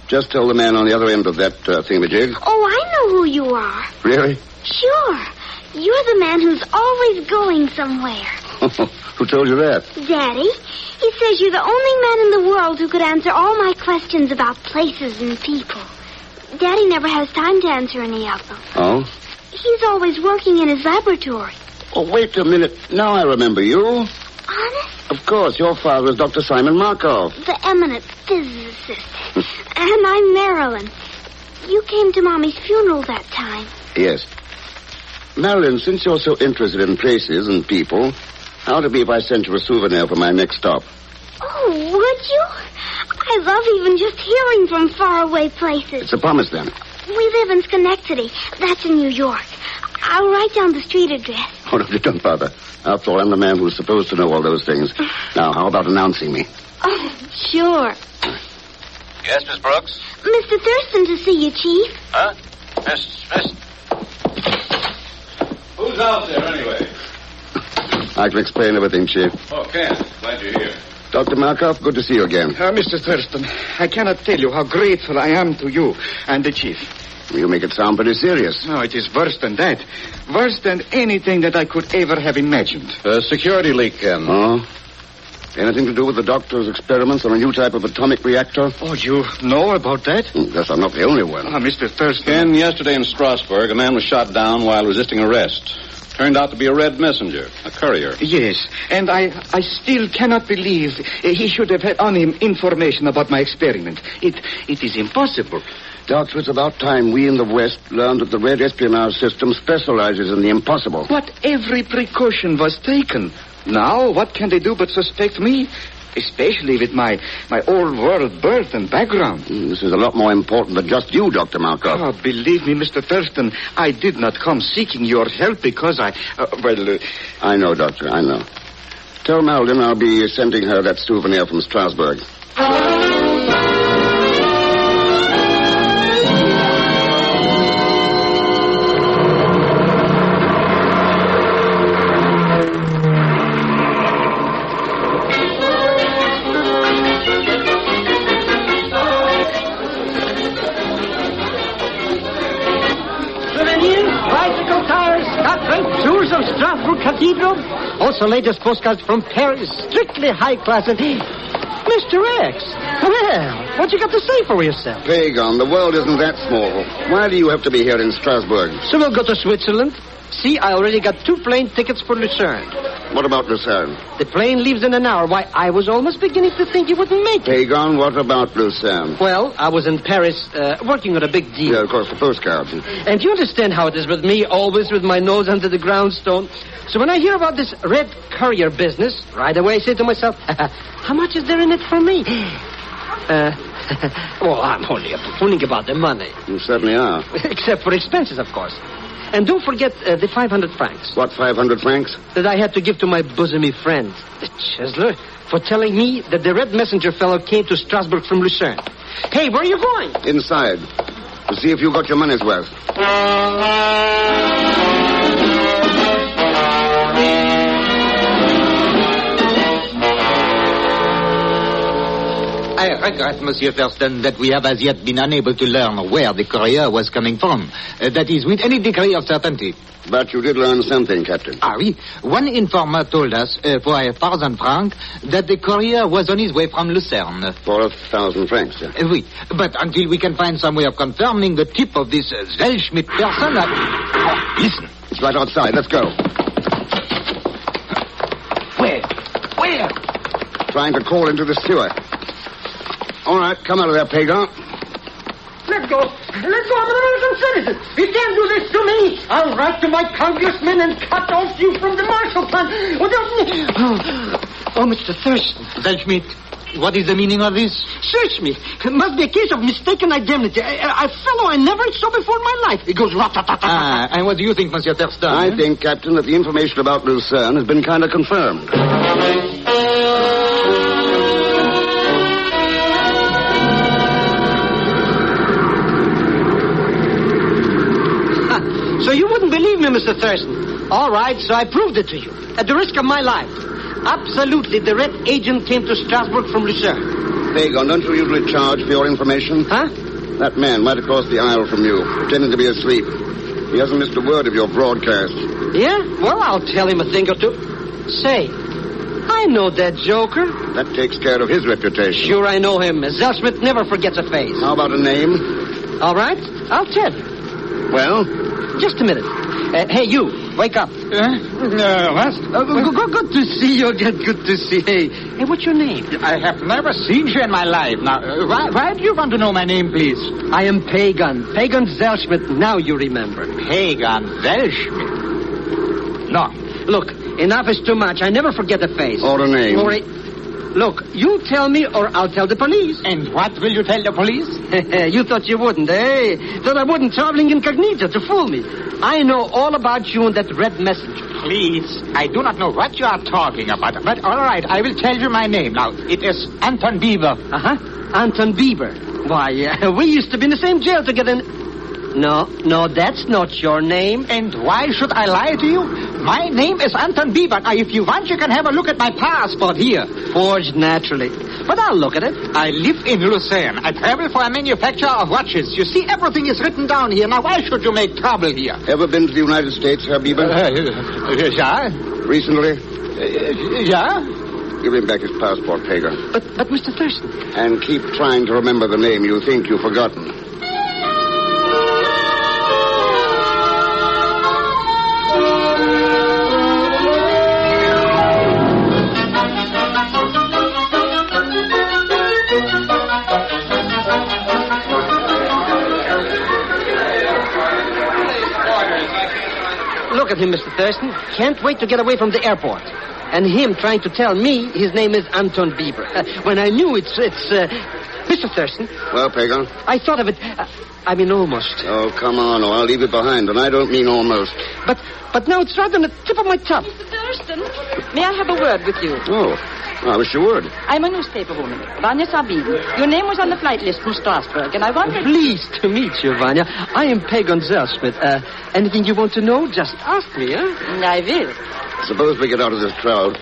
Just tell the man on the other end of that thingamajig. Oh, I know who you are. Really? Sure. You're the man who's always going somewhere. Who told you that? Daddy. He says you're the only man in the world who could answer all my questions about places and people. Daddy never has time to answer any of them. Oh? He's always working in his laboratory. Oh, wait a minute. Now I remember you. Honest? Of course, your father is Dr. Simon Markov. The eminent physicist. And I'm Marilyn. You came to Mommy's funeral that time. Yes. Marilyn, since you're so interested in places and people, how would it be if I sent you a souvenir for my next stop? Oh, would you? I love even just hearing from faraway places. It's a promise, then. We live in Schenectady. That's in New York. I'll write down the street address. Oh, no, you don't bother. After all, I'm the man who's supposed to know all those things. Now, how about announcing me? Oh, sure. Yes, Miss Brooks? Mr. Thurston to see you, Chief. Huh? Miss. Who's out there, anyway? I can explain everything, Chief. Oh, Ken. Glad you're here. Dr. Markov, good to see you again. Mr. Thurston, I cannot tell you how grateful I am to you and the Chief. You make it sound pretty serious. No, it is worse than that. Worse than anything that I could ever have imagined. Security leak, Ken. Oh? Anything to do with the doctor's experiments on a new type of atomic reactor? Oh, you know about that? Guess I'm not the only one. Mr. Thurston. Ken, yesterday in Strausberg, a man was shot down while resisting arrest. Turned out to be a red messenger, a courier. Yes, and I still cannot believe he should have had on him information about my experiment. It is impossible. Doctor, it's about time we in the West learned that the red espionage system specializes in the impossible. But every precaution was taken. Now, what can they do but suspect me? Especially with my old-world birth and background. This is a lot more important than just you, Dr. Markov. Oh, believe me, Mr. Thurston, I did not come seeking your help because I know, Doctor, I know. Tell Marilyn I'll be sending her that souvenir from Strasbourg. Tours of Strasbourg Cathedral. Also latest postcards from Paris. Strictly high class. And Mr. X, well, what you got to say for yourself? Pegon, the world isn't that small. Why do you have to be here in Strasbourg? So we'll go to Switzerland. See, I already got 2 plane tickets for Lucerne. What about Lucerne? The plane leaves in an hour. Why, I was almost beginning to think you wouldn't make it. Pegon, what about Lucerne? Well, I was in Paris working on a big deal. Yeah, of course, the postcards. And you understand how it is with me, always with my nose under the groundstone. So when I hear about this red courier business, right away I say to myself, how much is there in it for me? Well, I'm only fooling about the money. You certainly are. Except for expenses, of course. And don't forget the 500 francs. What, 500 francs? That I had to give to my bosomy friend, the Chisler, for telling me that the red messenger fellow came to Strasbourg from Lucerne. Hey, where are you going? Inside. To see if you got your money's worth. I regret, Monsieur Thurston, that we have as yet been unable to learn where the courier was coming from. That is, with any degree of certainty. But you did learn something, Captain. Ah, oui. One informer told us, for 1,000 francs, that the courier was on his way from Lucerne. For 1,000 francs, yeah? Oui. But until we can find some way of confirming the tip of this Zellschmidt person, listen. It's right outside. Let's go. Where? Trying to call into the sewer. All right, come out of there, Pegon. Let go. I'm an American citizen. You can't do this to me. I'll write to my congressman and cut off you from the Marshall Plan. Oh, Mr. Thurston. Zellschmidt, what is the meaning of this? Search me. It must be a case of mistaken identity. A fellow I never saw before in my life. It goes rat-tat-tat-tat. And what do you think, Monsieur Thurston? I think, Captain, that the information about Lucerne has been kind of confirmed. So you wouldn't believe me, Mr. Thurston. All right, so I proved it to you. At the risk of my life. Absolutely, the red agent came to Strasbourg from Lucerne. Pegon, don't you usually charge for your information? Huh? That man right across the aisle from you, pretending to be asleep. He hasn't missed a word of your broadcast. Yeah? Well, I'll tell him a thing or two. Say, I know that joker. That takes care of his reputation. Sure, I know him. Zellschmidt never forgets a face. How about a name? All right, I'll tell you. Well? Just a minute. Hey, you, wake up. What? Good to see you again. Good to see you. Hey, what's your name? I have never seen you in my life. Now, why do you want to know my name, please? I am Pegon. Pegon Zellschmidt. Now you remember. Pegon Zellschmidt. No. Look, enough is too much. I never forget a face. Or a name. Look, you tell me or I'll tell the police. And what will you tell the police? You thought you wouldn't, eh? Thought I wouldn't traveling incognito to fool me. I know all about you and that red messenger. Please, I do not know what you are talking about. But all right, I will tell you my name. Now, it is Anton Bieber. Uh-huh. Anton Bieber. Why, we used to be in the same jail together. No, that's not your name. And why should I lie to you? My name is Anton Bieber. Now, if you want, you can have a look at my passport here. Forged, naturally. But I'll look at it. I live in Lucerne. I travel for a manufacturer of watches. You see, everything is written down here. Now, why should you make trouble here? Ever been to the United States, Herr Bieber? Yeah. Recently? Yeah. Give him back his passport, Pegon. But Mr. Thurston. And keep trying to remember the name you think you've forgotten. Look at him, Mr. Thurston. Can't wait to get away from the airport. And him trying to tell me his name is Anton Bieber. When I knew it's Mr. Thurston. Well, Pegon? I thought of it. I mean, almost. Oh, come on, or I'll leave it behind, and I don't mean almost. But now it's right on the tip of my tongue. Mr. Thurston, may I have a word with you? Oh, I wish you would. I'm a newspaper woman, Vanya Sabine. Your name was on the flight list from Strausberg, and I wanted... Pleased to meet you, Vanya. I am Pegon Zellschmidt. Anything you want to know, just ask me, huh? I will. Suppose we get out of this crowd.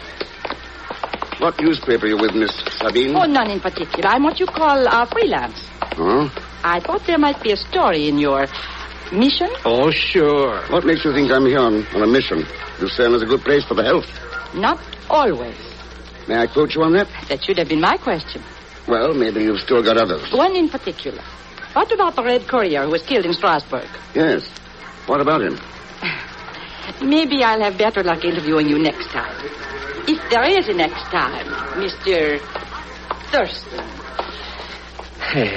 What newspaper are you with, Miss Sabine? Oh, none in particular. I'm what you call freelance. Huh? I thought there might be a story in your mission. Oh, sure. What makes you think I'm here on a mission? Lucerne is a good place for the health. Not always. May I quote you on that? That should have been my question. Well, maybe you've still got others. One in particular. What about the Red Courier who was killed in Strasbourg? Yes. What about him? Maybe I'll have better luck interviewing you next time. If there is a next time, Mr. Thurston. Hey,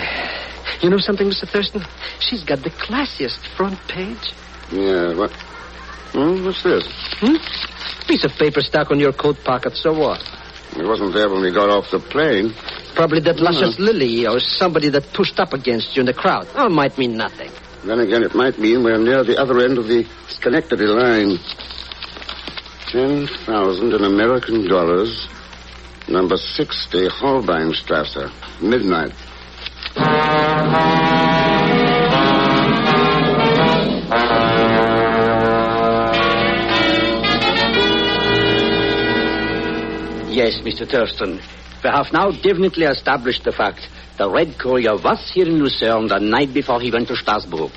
you know something, Mr. Thurston? She's got the classiest front page. Yeah, what? What's this? Piece of paper stuck on your coat pocket, so what? It wasn't there when we got off the plane. Probably that luscious lily or somebody that pushed up against you in the crowd. Oh, it might mean nothing. Then again, it might mean we're near the other end of the Schenectady line. 10,000 in American dollars. Number 60, Holbeinstrasse. Midnight. Yes, Mr. Thurston. We have now definitely established the fact the Red Courier was here in Lucerne the night before he went to Strasbourg.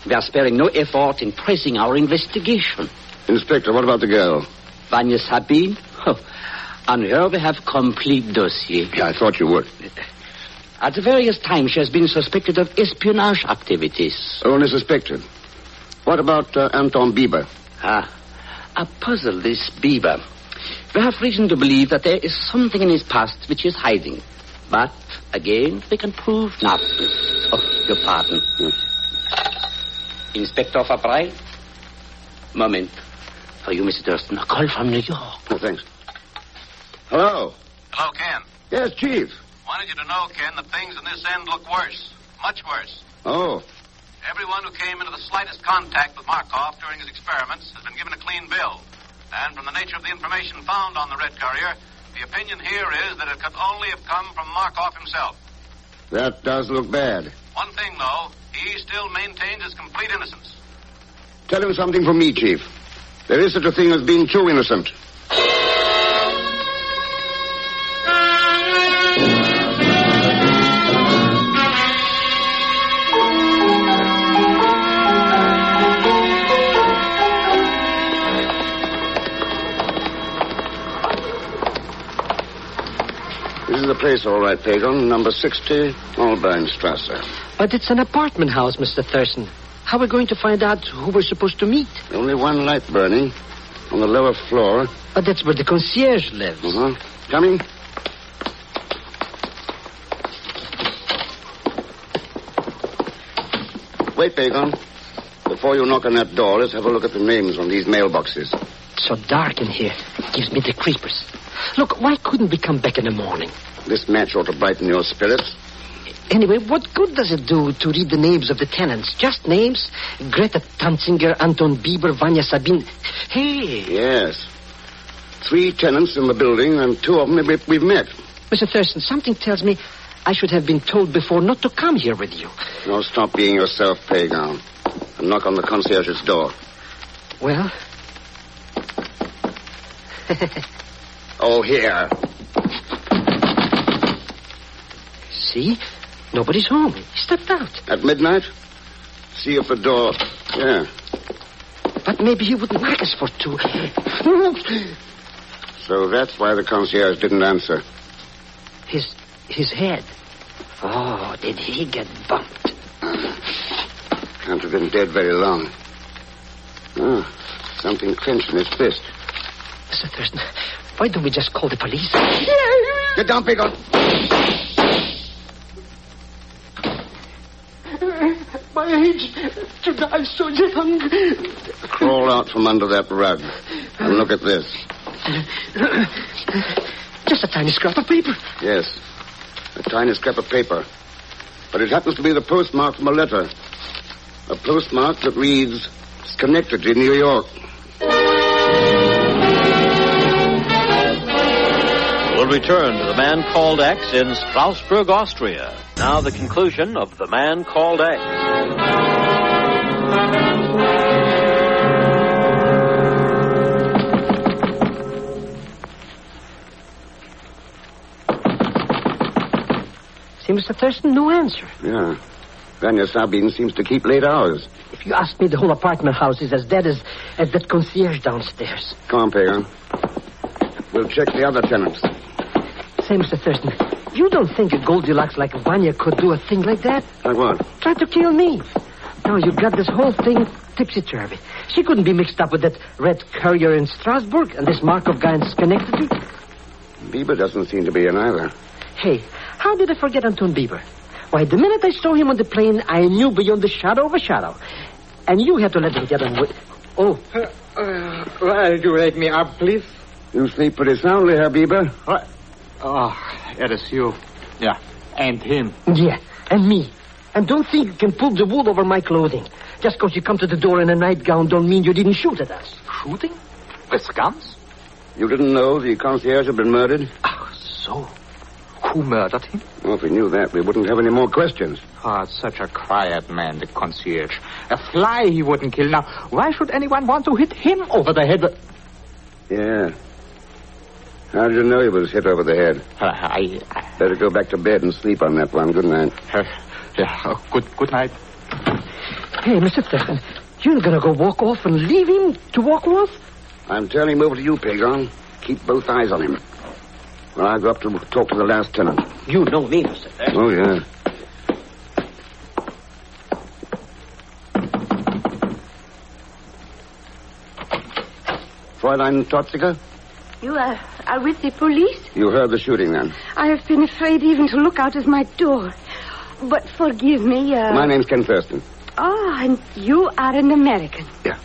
We are sparing no effort in pressing our investigation. Inspector, what about the girl? Vanya Sabine? Oh, on her we have complete dossier. Yeah, I thought you would. At various times she has been suspected of espionage activities. Only suspected. What about Anton Bieber? A puzzle, this Bieber. We have reason to believe that there is something in his past which he is hiding. But, again, we can prove nothing. Oh, your pardon. Inspector Fabry? Moment. For you, Mr. Thurston, a call from New York. Oh, thanks. Hello? Hello, Ken. Yes, Chief. Wanted you to know, Ken, that things in this end look worse. Much worse. Oh. Everyone who came into the slightest contact with Markov during his experiments has been given a clean bill. And from the nature of the information found on the Red Courier, the opinion here is that it could only have come from Markov himself. That does look bad. One thing, though, he still maintains his complete innocence. Tell him something from me, Chief. There is such a thing as being too innocent. This is the place, all right, Pegon. Number 60, Strasse. But it's an apartment house, Mr. Thurston. How are we going to find out who we're supposed to meet? Only one light burning on the lower floor. But that's where the concierge lives. Coming? Wait, Pegon. Before you knock on that door, let's have a look at the names on these mailboxes. It's so dark in here. It gives me the creepers. Look, why couldn't we come back in the morning? This match ought to brighten your spirits. Anyway, what good does it do to read the names of the tenants? Just names? Greta Tanzinger, Anton Bieber, Vanya Sabine. Hey. Yes. 3 tenants in the building, and 2 of them we've met. Mr. Thurston, something tells me I should have been told before not to come here with you. No, stop being yourself, Pegon, and knock on the concierge's door. Well? Oh, here. See? Nobody's home. He stepped out. At midnight? See if the door... Yeah. But maybe he wouldn't like us for 2. So that's why the concierge didn't answer. His head. Oh, did he get bumped? Can't have been dead very long. Oh, something clenched in his fist. Mr. Thurston, why don't we just call the police? Get down, Pegon. My age, to die so young. Crawl out from under that rug and look at this. Just a tiny scrap of paper. Yes, a tiny scrap of paper. But it happens to be the postmark from a letter. A postmark that reads, Schenectady, New York. We'll return to The Man Called X in Strausberg, Austria. Now the conclusion of The Man Called X. See, Mr. Thurston, no answer. Yeah. Vanya Sabine seems to keep late hours. If you ask me, the whole apartment house is as dead as that concierge downstairs. Come on, Pegon. We'll check the other tenants. Say, Mr. Thurston, you don't think a Goldilocks like Vanya could do a thing like that? Like what? Try to kill me. No, you got this whole thing tipsy-turvy. She couldn't be mixed up with that red courier in Strasbourg and this Markov guy in Schenectady. Bieber doesn't seem to be in either. Hey, how did I forget Anton Bieber? Why, the minute I saw him on the plane, I knew beyond the shadow of a shadow. And you had to let him get on with... Oh. Will you wake me up, please? You sleep pretty soundly, Herr Bieber. What? Oh, it is you. Yeah, and him. Yeah, and me. And don't think you can pull the wool over my clothing. Just because you come to the door in a nightgown don't mean you didn't shoot at us. Shooting? With guns? You didn't know the concierge had been murdered? Oh, so... Who murdered him? Well, if we knew that, we wouldn't have any more questions. Oh, such a quiet man, the concierge. A fly he wouldn't kill. Now, why should anyone want to hit him over the head? Yeah. How did you know he was hit over the head? I Better go back to bed and sleep on that one. Good night. Good night. Hey, Mr. Thurston, you're going to go walk off and leave him to walk off? I'm turning him over to you, Pegon. Keep both eyes on him. Well, I'll go up to talk to the last tenant. You know me, Mr. Thurston. Oh, yeah. Fräulein Totziger? You are with the police? You heard the shooting, then? I have been afraid even to look out of my door. But forgive me, My name's Ken Thurston. Oh, and you are an American? Yeah.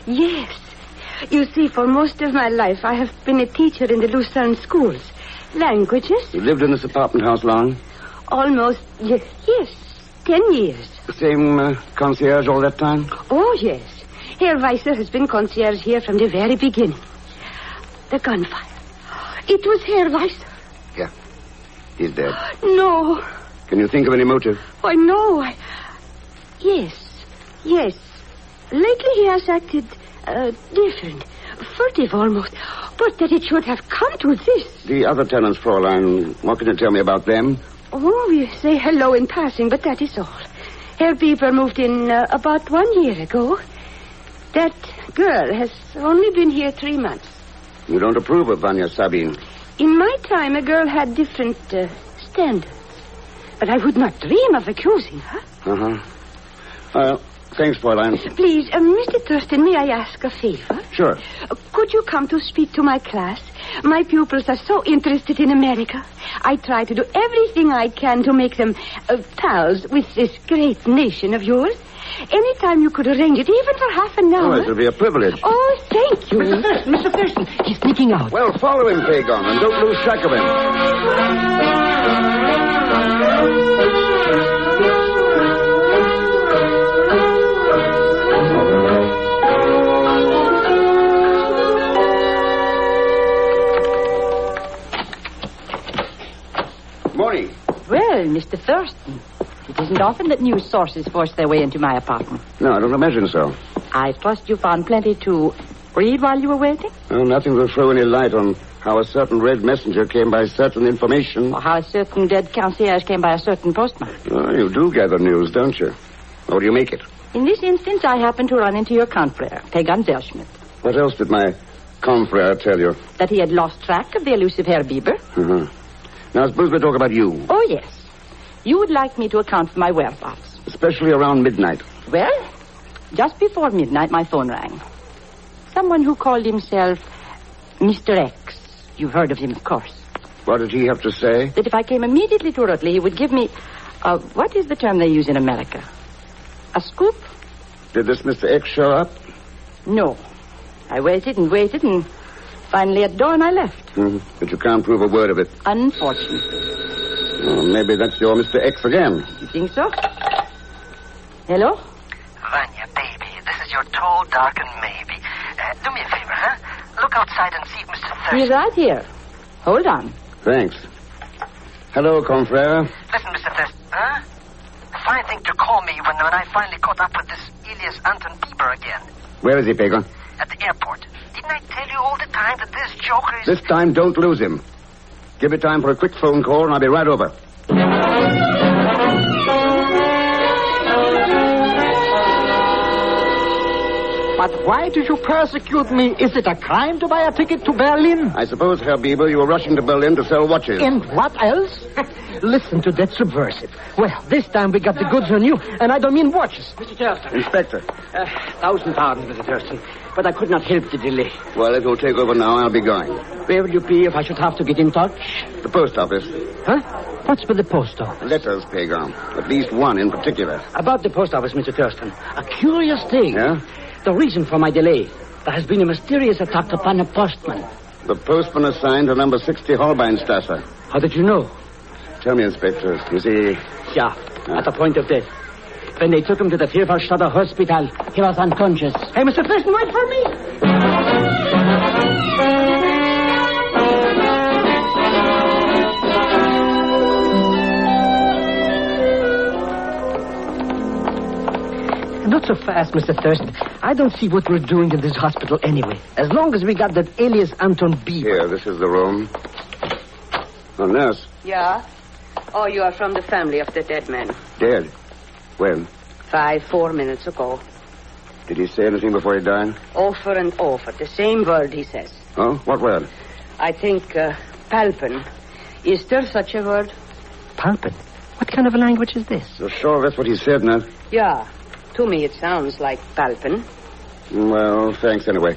Yes. You see, for most of my life, I have been a teacher in the Lucerne schools. Languages? You lived in this apartment house long? Almost, yes, 10 years. The same concierge all that time? Oh, yes. Herr Weisser has been concierge here from the very beginning. The gunfire. It was Herr Weisser. Yeah. He's dead. No. Can you think of any motive? Why, no. Yes. Lately he has acted different, furtive almost. But that it should have come to this. The other tenants, Fräulein, what can you tell me about them? Oh, we say hello in passing, but that is all. Herr Bieber moved in about 1 year ago. That girl has only been here 3 months. You don't approve of Vanya Sabine? In my time, a girl had different standards. But I would not dream of accusing her. Uh-huh. Thanks, Fräulein. Please, Mr. Thurston, may I ask a favor? Sure. Could you come to speak to my class? My pupils are so interested in America. I try to do everything I can to make them pals with this great nation of yours. Anytime you could arrange it, even for half an hour. Oh, it'll be a privilege. Oh, thank you. Mr. Thurston, he's sneaking out. Well, follow him, Pegon, and don't lose track of him. Morning. Well, Mr. Thurston, it isn't often that news sources force their way into my apartment. No, I don't imagine so. I trust you found plenty to read while you were waiting? Well, nothing will throw any light on how a certain red messenger came by certain information. Or how a certain dead concierge came by a certain postman. Oh, you do gather news, don't you? How do you make it? In this instance, I happened to run into your confrere, Pegon Zellschmidt. What else did my confrere tell you? That he had lost track of the elusive Herr Bieber. Mm-hmm. Now, suppose we talk about you. Oh, yes. You would like me to account for my whereabouts. Especially around midnight. Well, just before midnight, my phone rang. Someone who called himself Mr. X. You've heard of him, of course. What did he have to say? That if I came immediately to Rutley, he would give me... what is the term they use in America? A scoop? Did this Mr. X show up? No. I waited and finally at dawn I left. Mm-hmm. But you can't prove a word of it. Unfortunately. Oh, maybe that's your Mr. X again. You think so? Hello? Vanya, baby, this is your tall, dark, and maybe. Do me a favor, huh? Look outside and see if Mr. Thurston... He's right here. Hold on. Thanks. Hello, confrere. Listen, Mr. Thurston, huh? A fine thing to call me when I finally caught up with this Elias Anton Bieber again. Where is he, Pegon? At the airport. Didn't I tell you all the time that this joker is... This time, don't lose him. Give it time for a quick phone call, and I'll be right over. But why did you persecute me? Is it a crime to buy a ticket to Berlin? I suppose, Herr Bieber, you were rushing to Berlin to sell watches. And what else? Listen to that subversive. Well, this time we got the goods on you, and I don't mean watches. Mr. Thurston. Inspector. 1,000 pardons, Mr. Thurston, but I could not help the delay. Well, if you'll take over now, I'll be going. Where will you be if I should have to get in touch? The post office. Huh? What's with the post office? Letters, Pegon. At least one in particular. About the post office, Mr. Thurston. A curious thing. Yeah? The reason for my delay. There has been a mysterious attack upon a postman. The postman assigned to number 60 Holbeinstrasse. How did you know? Tell me, Inspector. Is he... Yeah, at the point of death. When they took him to the Vierwaldstätter Hospital, he was unconscious. Hey, Mr. Thurston, wait for me! Not so fast, Mr. Thurston. I don't see what we're doing in this hospital anyway. As long as we got that alias Anton Bieber. Here, this is the room. Oh, nurse. Yeah? Oh, you are from the family of the dead man. Dead? When? 4 minutes ago. Did he say anything before he died? Over and over. The same word he says. Oh? What word? I think palpen. Is there such a word? Palpen? What kind of a language is this? You're sure that's what he said, nurse? Yeah. To me, it sounds like palpen. Well, thanks anyway.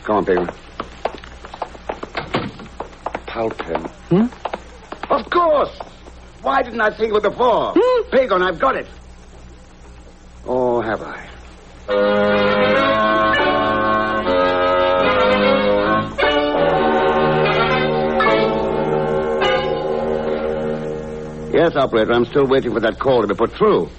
Come on, Pegon. Palpen. Hmm? Of course! Why didn't I think of it before? Pegon, I've got it. Oh, have I? Yes, operator, I'm still waiting for that call to be put through.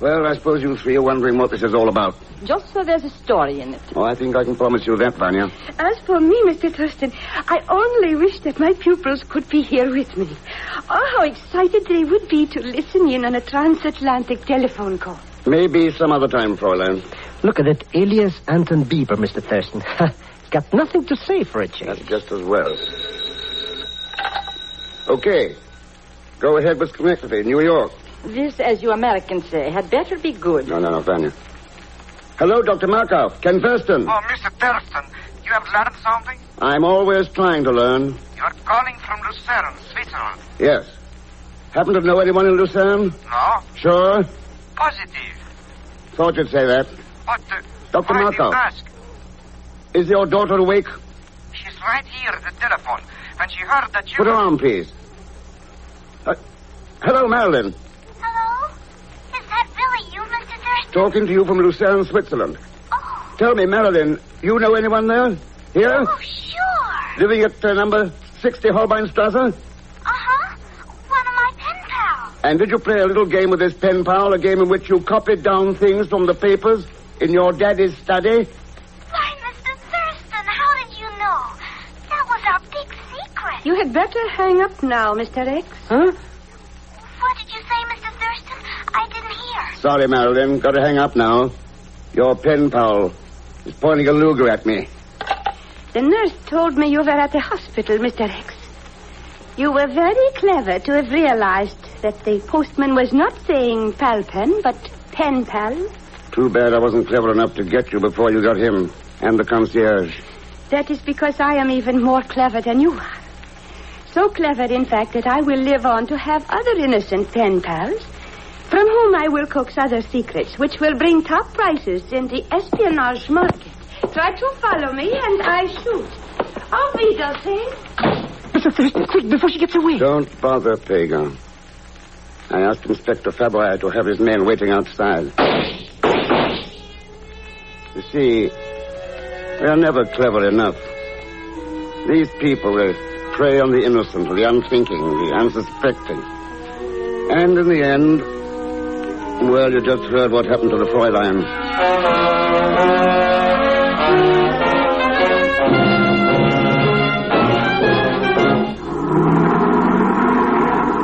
Well, I suppose you three are wondering what this is all about. Just so there's a story in it. Oh, I think I can promise you that, Vanya. As for me, Mr. Thurston, I only wish that my pupils could be here with me. Oh, how excited they would be to listen in on a transatlantic telephone call. Maybe some other time, Fräulein. Look at it, alias Anton Bieber, Mr. Thurston. Got nothing to say for a change. That's just as well. Okay. Go ahead with Schenectady, New York. This, as you Americans say, had better be good. No, Vanya. Hello, Dr. Markov. Ken Thurston. Oh, Mr. Thurston, you have learned something? I'm always trying to learn. You're calling from Lucerne, Switzerland. Yes. Happen to know anyone in Lucerne? No. Sure? Positive. Thought you'd say that. But, Dr. why do Markov. you ask? Is your daughter awake? She's right here at the telephone. When she heard that you... Put her on, please. Hello, Marilyn. Hello? Is that really you, Mr. Thurston? Talking to you from Lucerne, Switzerland. Oh. Tell me, Marilyn, you know anyone there? Here? Oh, sure. Living at number 60 Holbeinstrasse? Uh-huh. One of my pen pals. And did you play a little game with this pen pal, a game in which you copied down things from the papers in your daddy's study? Why, Mr. Thurston, how did you know? That was our big secret. You had better hang up now, Mr. X. Huh? What did you say, Mr. Thurston? I didn't hear. Sorry, Marilyn. Got to hang up now. Your pen pal is pointing a Luger at me. The nurse told me you were at the hospital, Mr. X. You were very clever to have realized that the postman was not saying pal pen, but pen pal. Too bad I wasn't clever enough to get you before you got him and the concierge. That is because I am even more clever than you are. So clever, in fact, that I will live on to have other innocent pen pals, from whom I will coax other secrets, which will bring top prices in the espionage market. Try to follow me, and I shoot. Auf Wiedersehen. Mr. Thurston, quick, before she gets away. Don't bother, Pegon. I asked Inspector Fabre to have his men waiting outside. You see, they're never clever enough. These people, they prey on the innocent, the unthinking, the unsuspecting. And in the end, well, you just heard what happened to the Fräulein.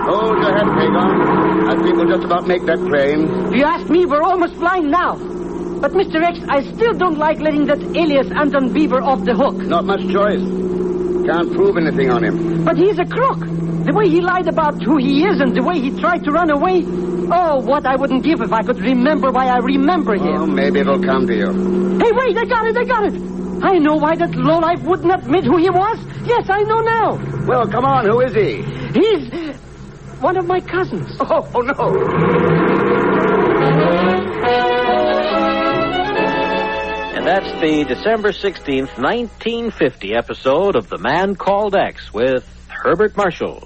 Hold your head, Pegon. I think we'll just about make that plane. If you ask me, we're almost flying now. But, Mr. X, I still don't like letting that alias Anton Bieber off the hook. Not much choice. Can't prove anything on him. But he's a crook. The way he lied about who he is and the way he tried to run away. Oh, what I wouldn't give if I could remember why I remember him. Oh, maybe it'll come to you. Hey, wait, I got it. I know why that lowlife wouldn't admit who he was. Yes, I know now. Well, come on, who is he? He's one of my cousins. Oh no. And that's the December 16th, 1950 episode of The Man Called X with Herbert Marshall.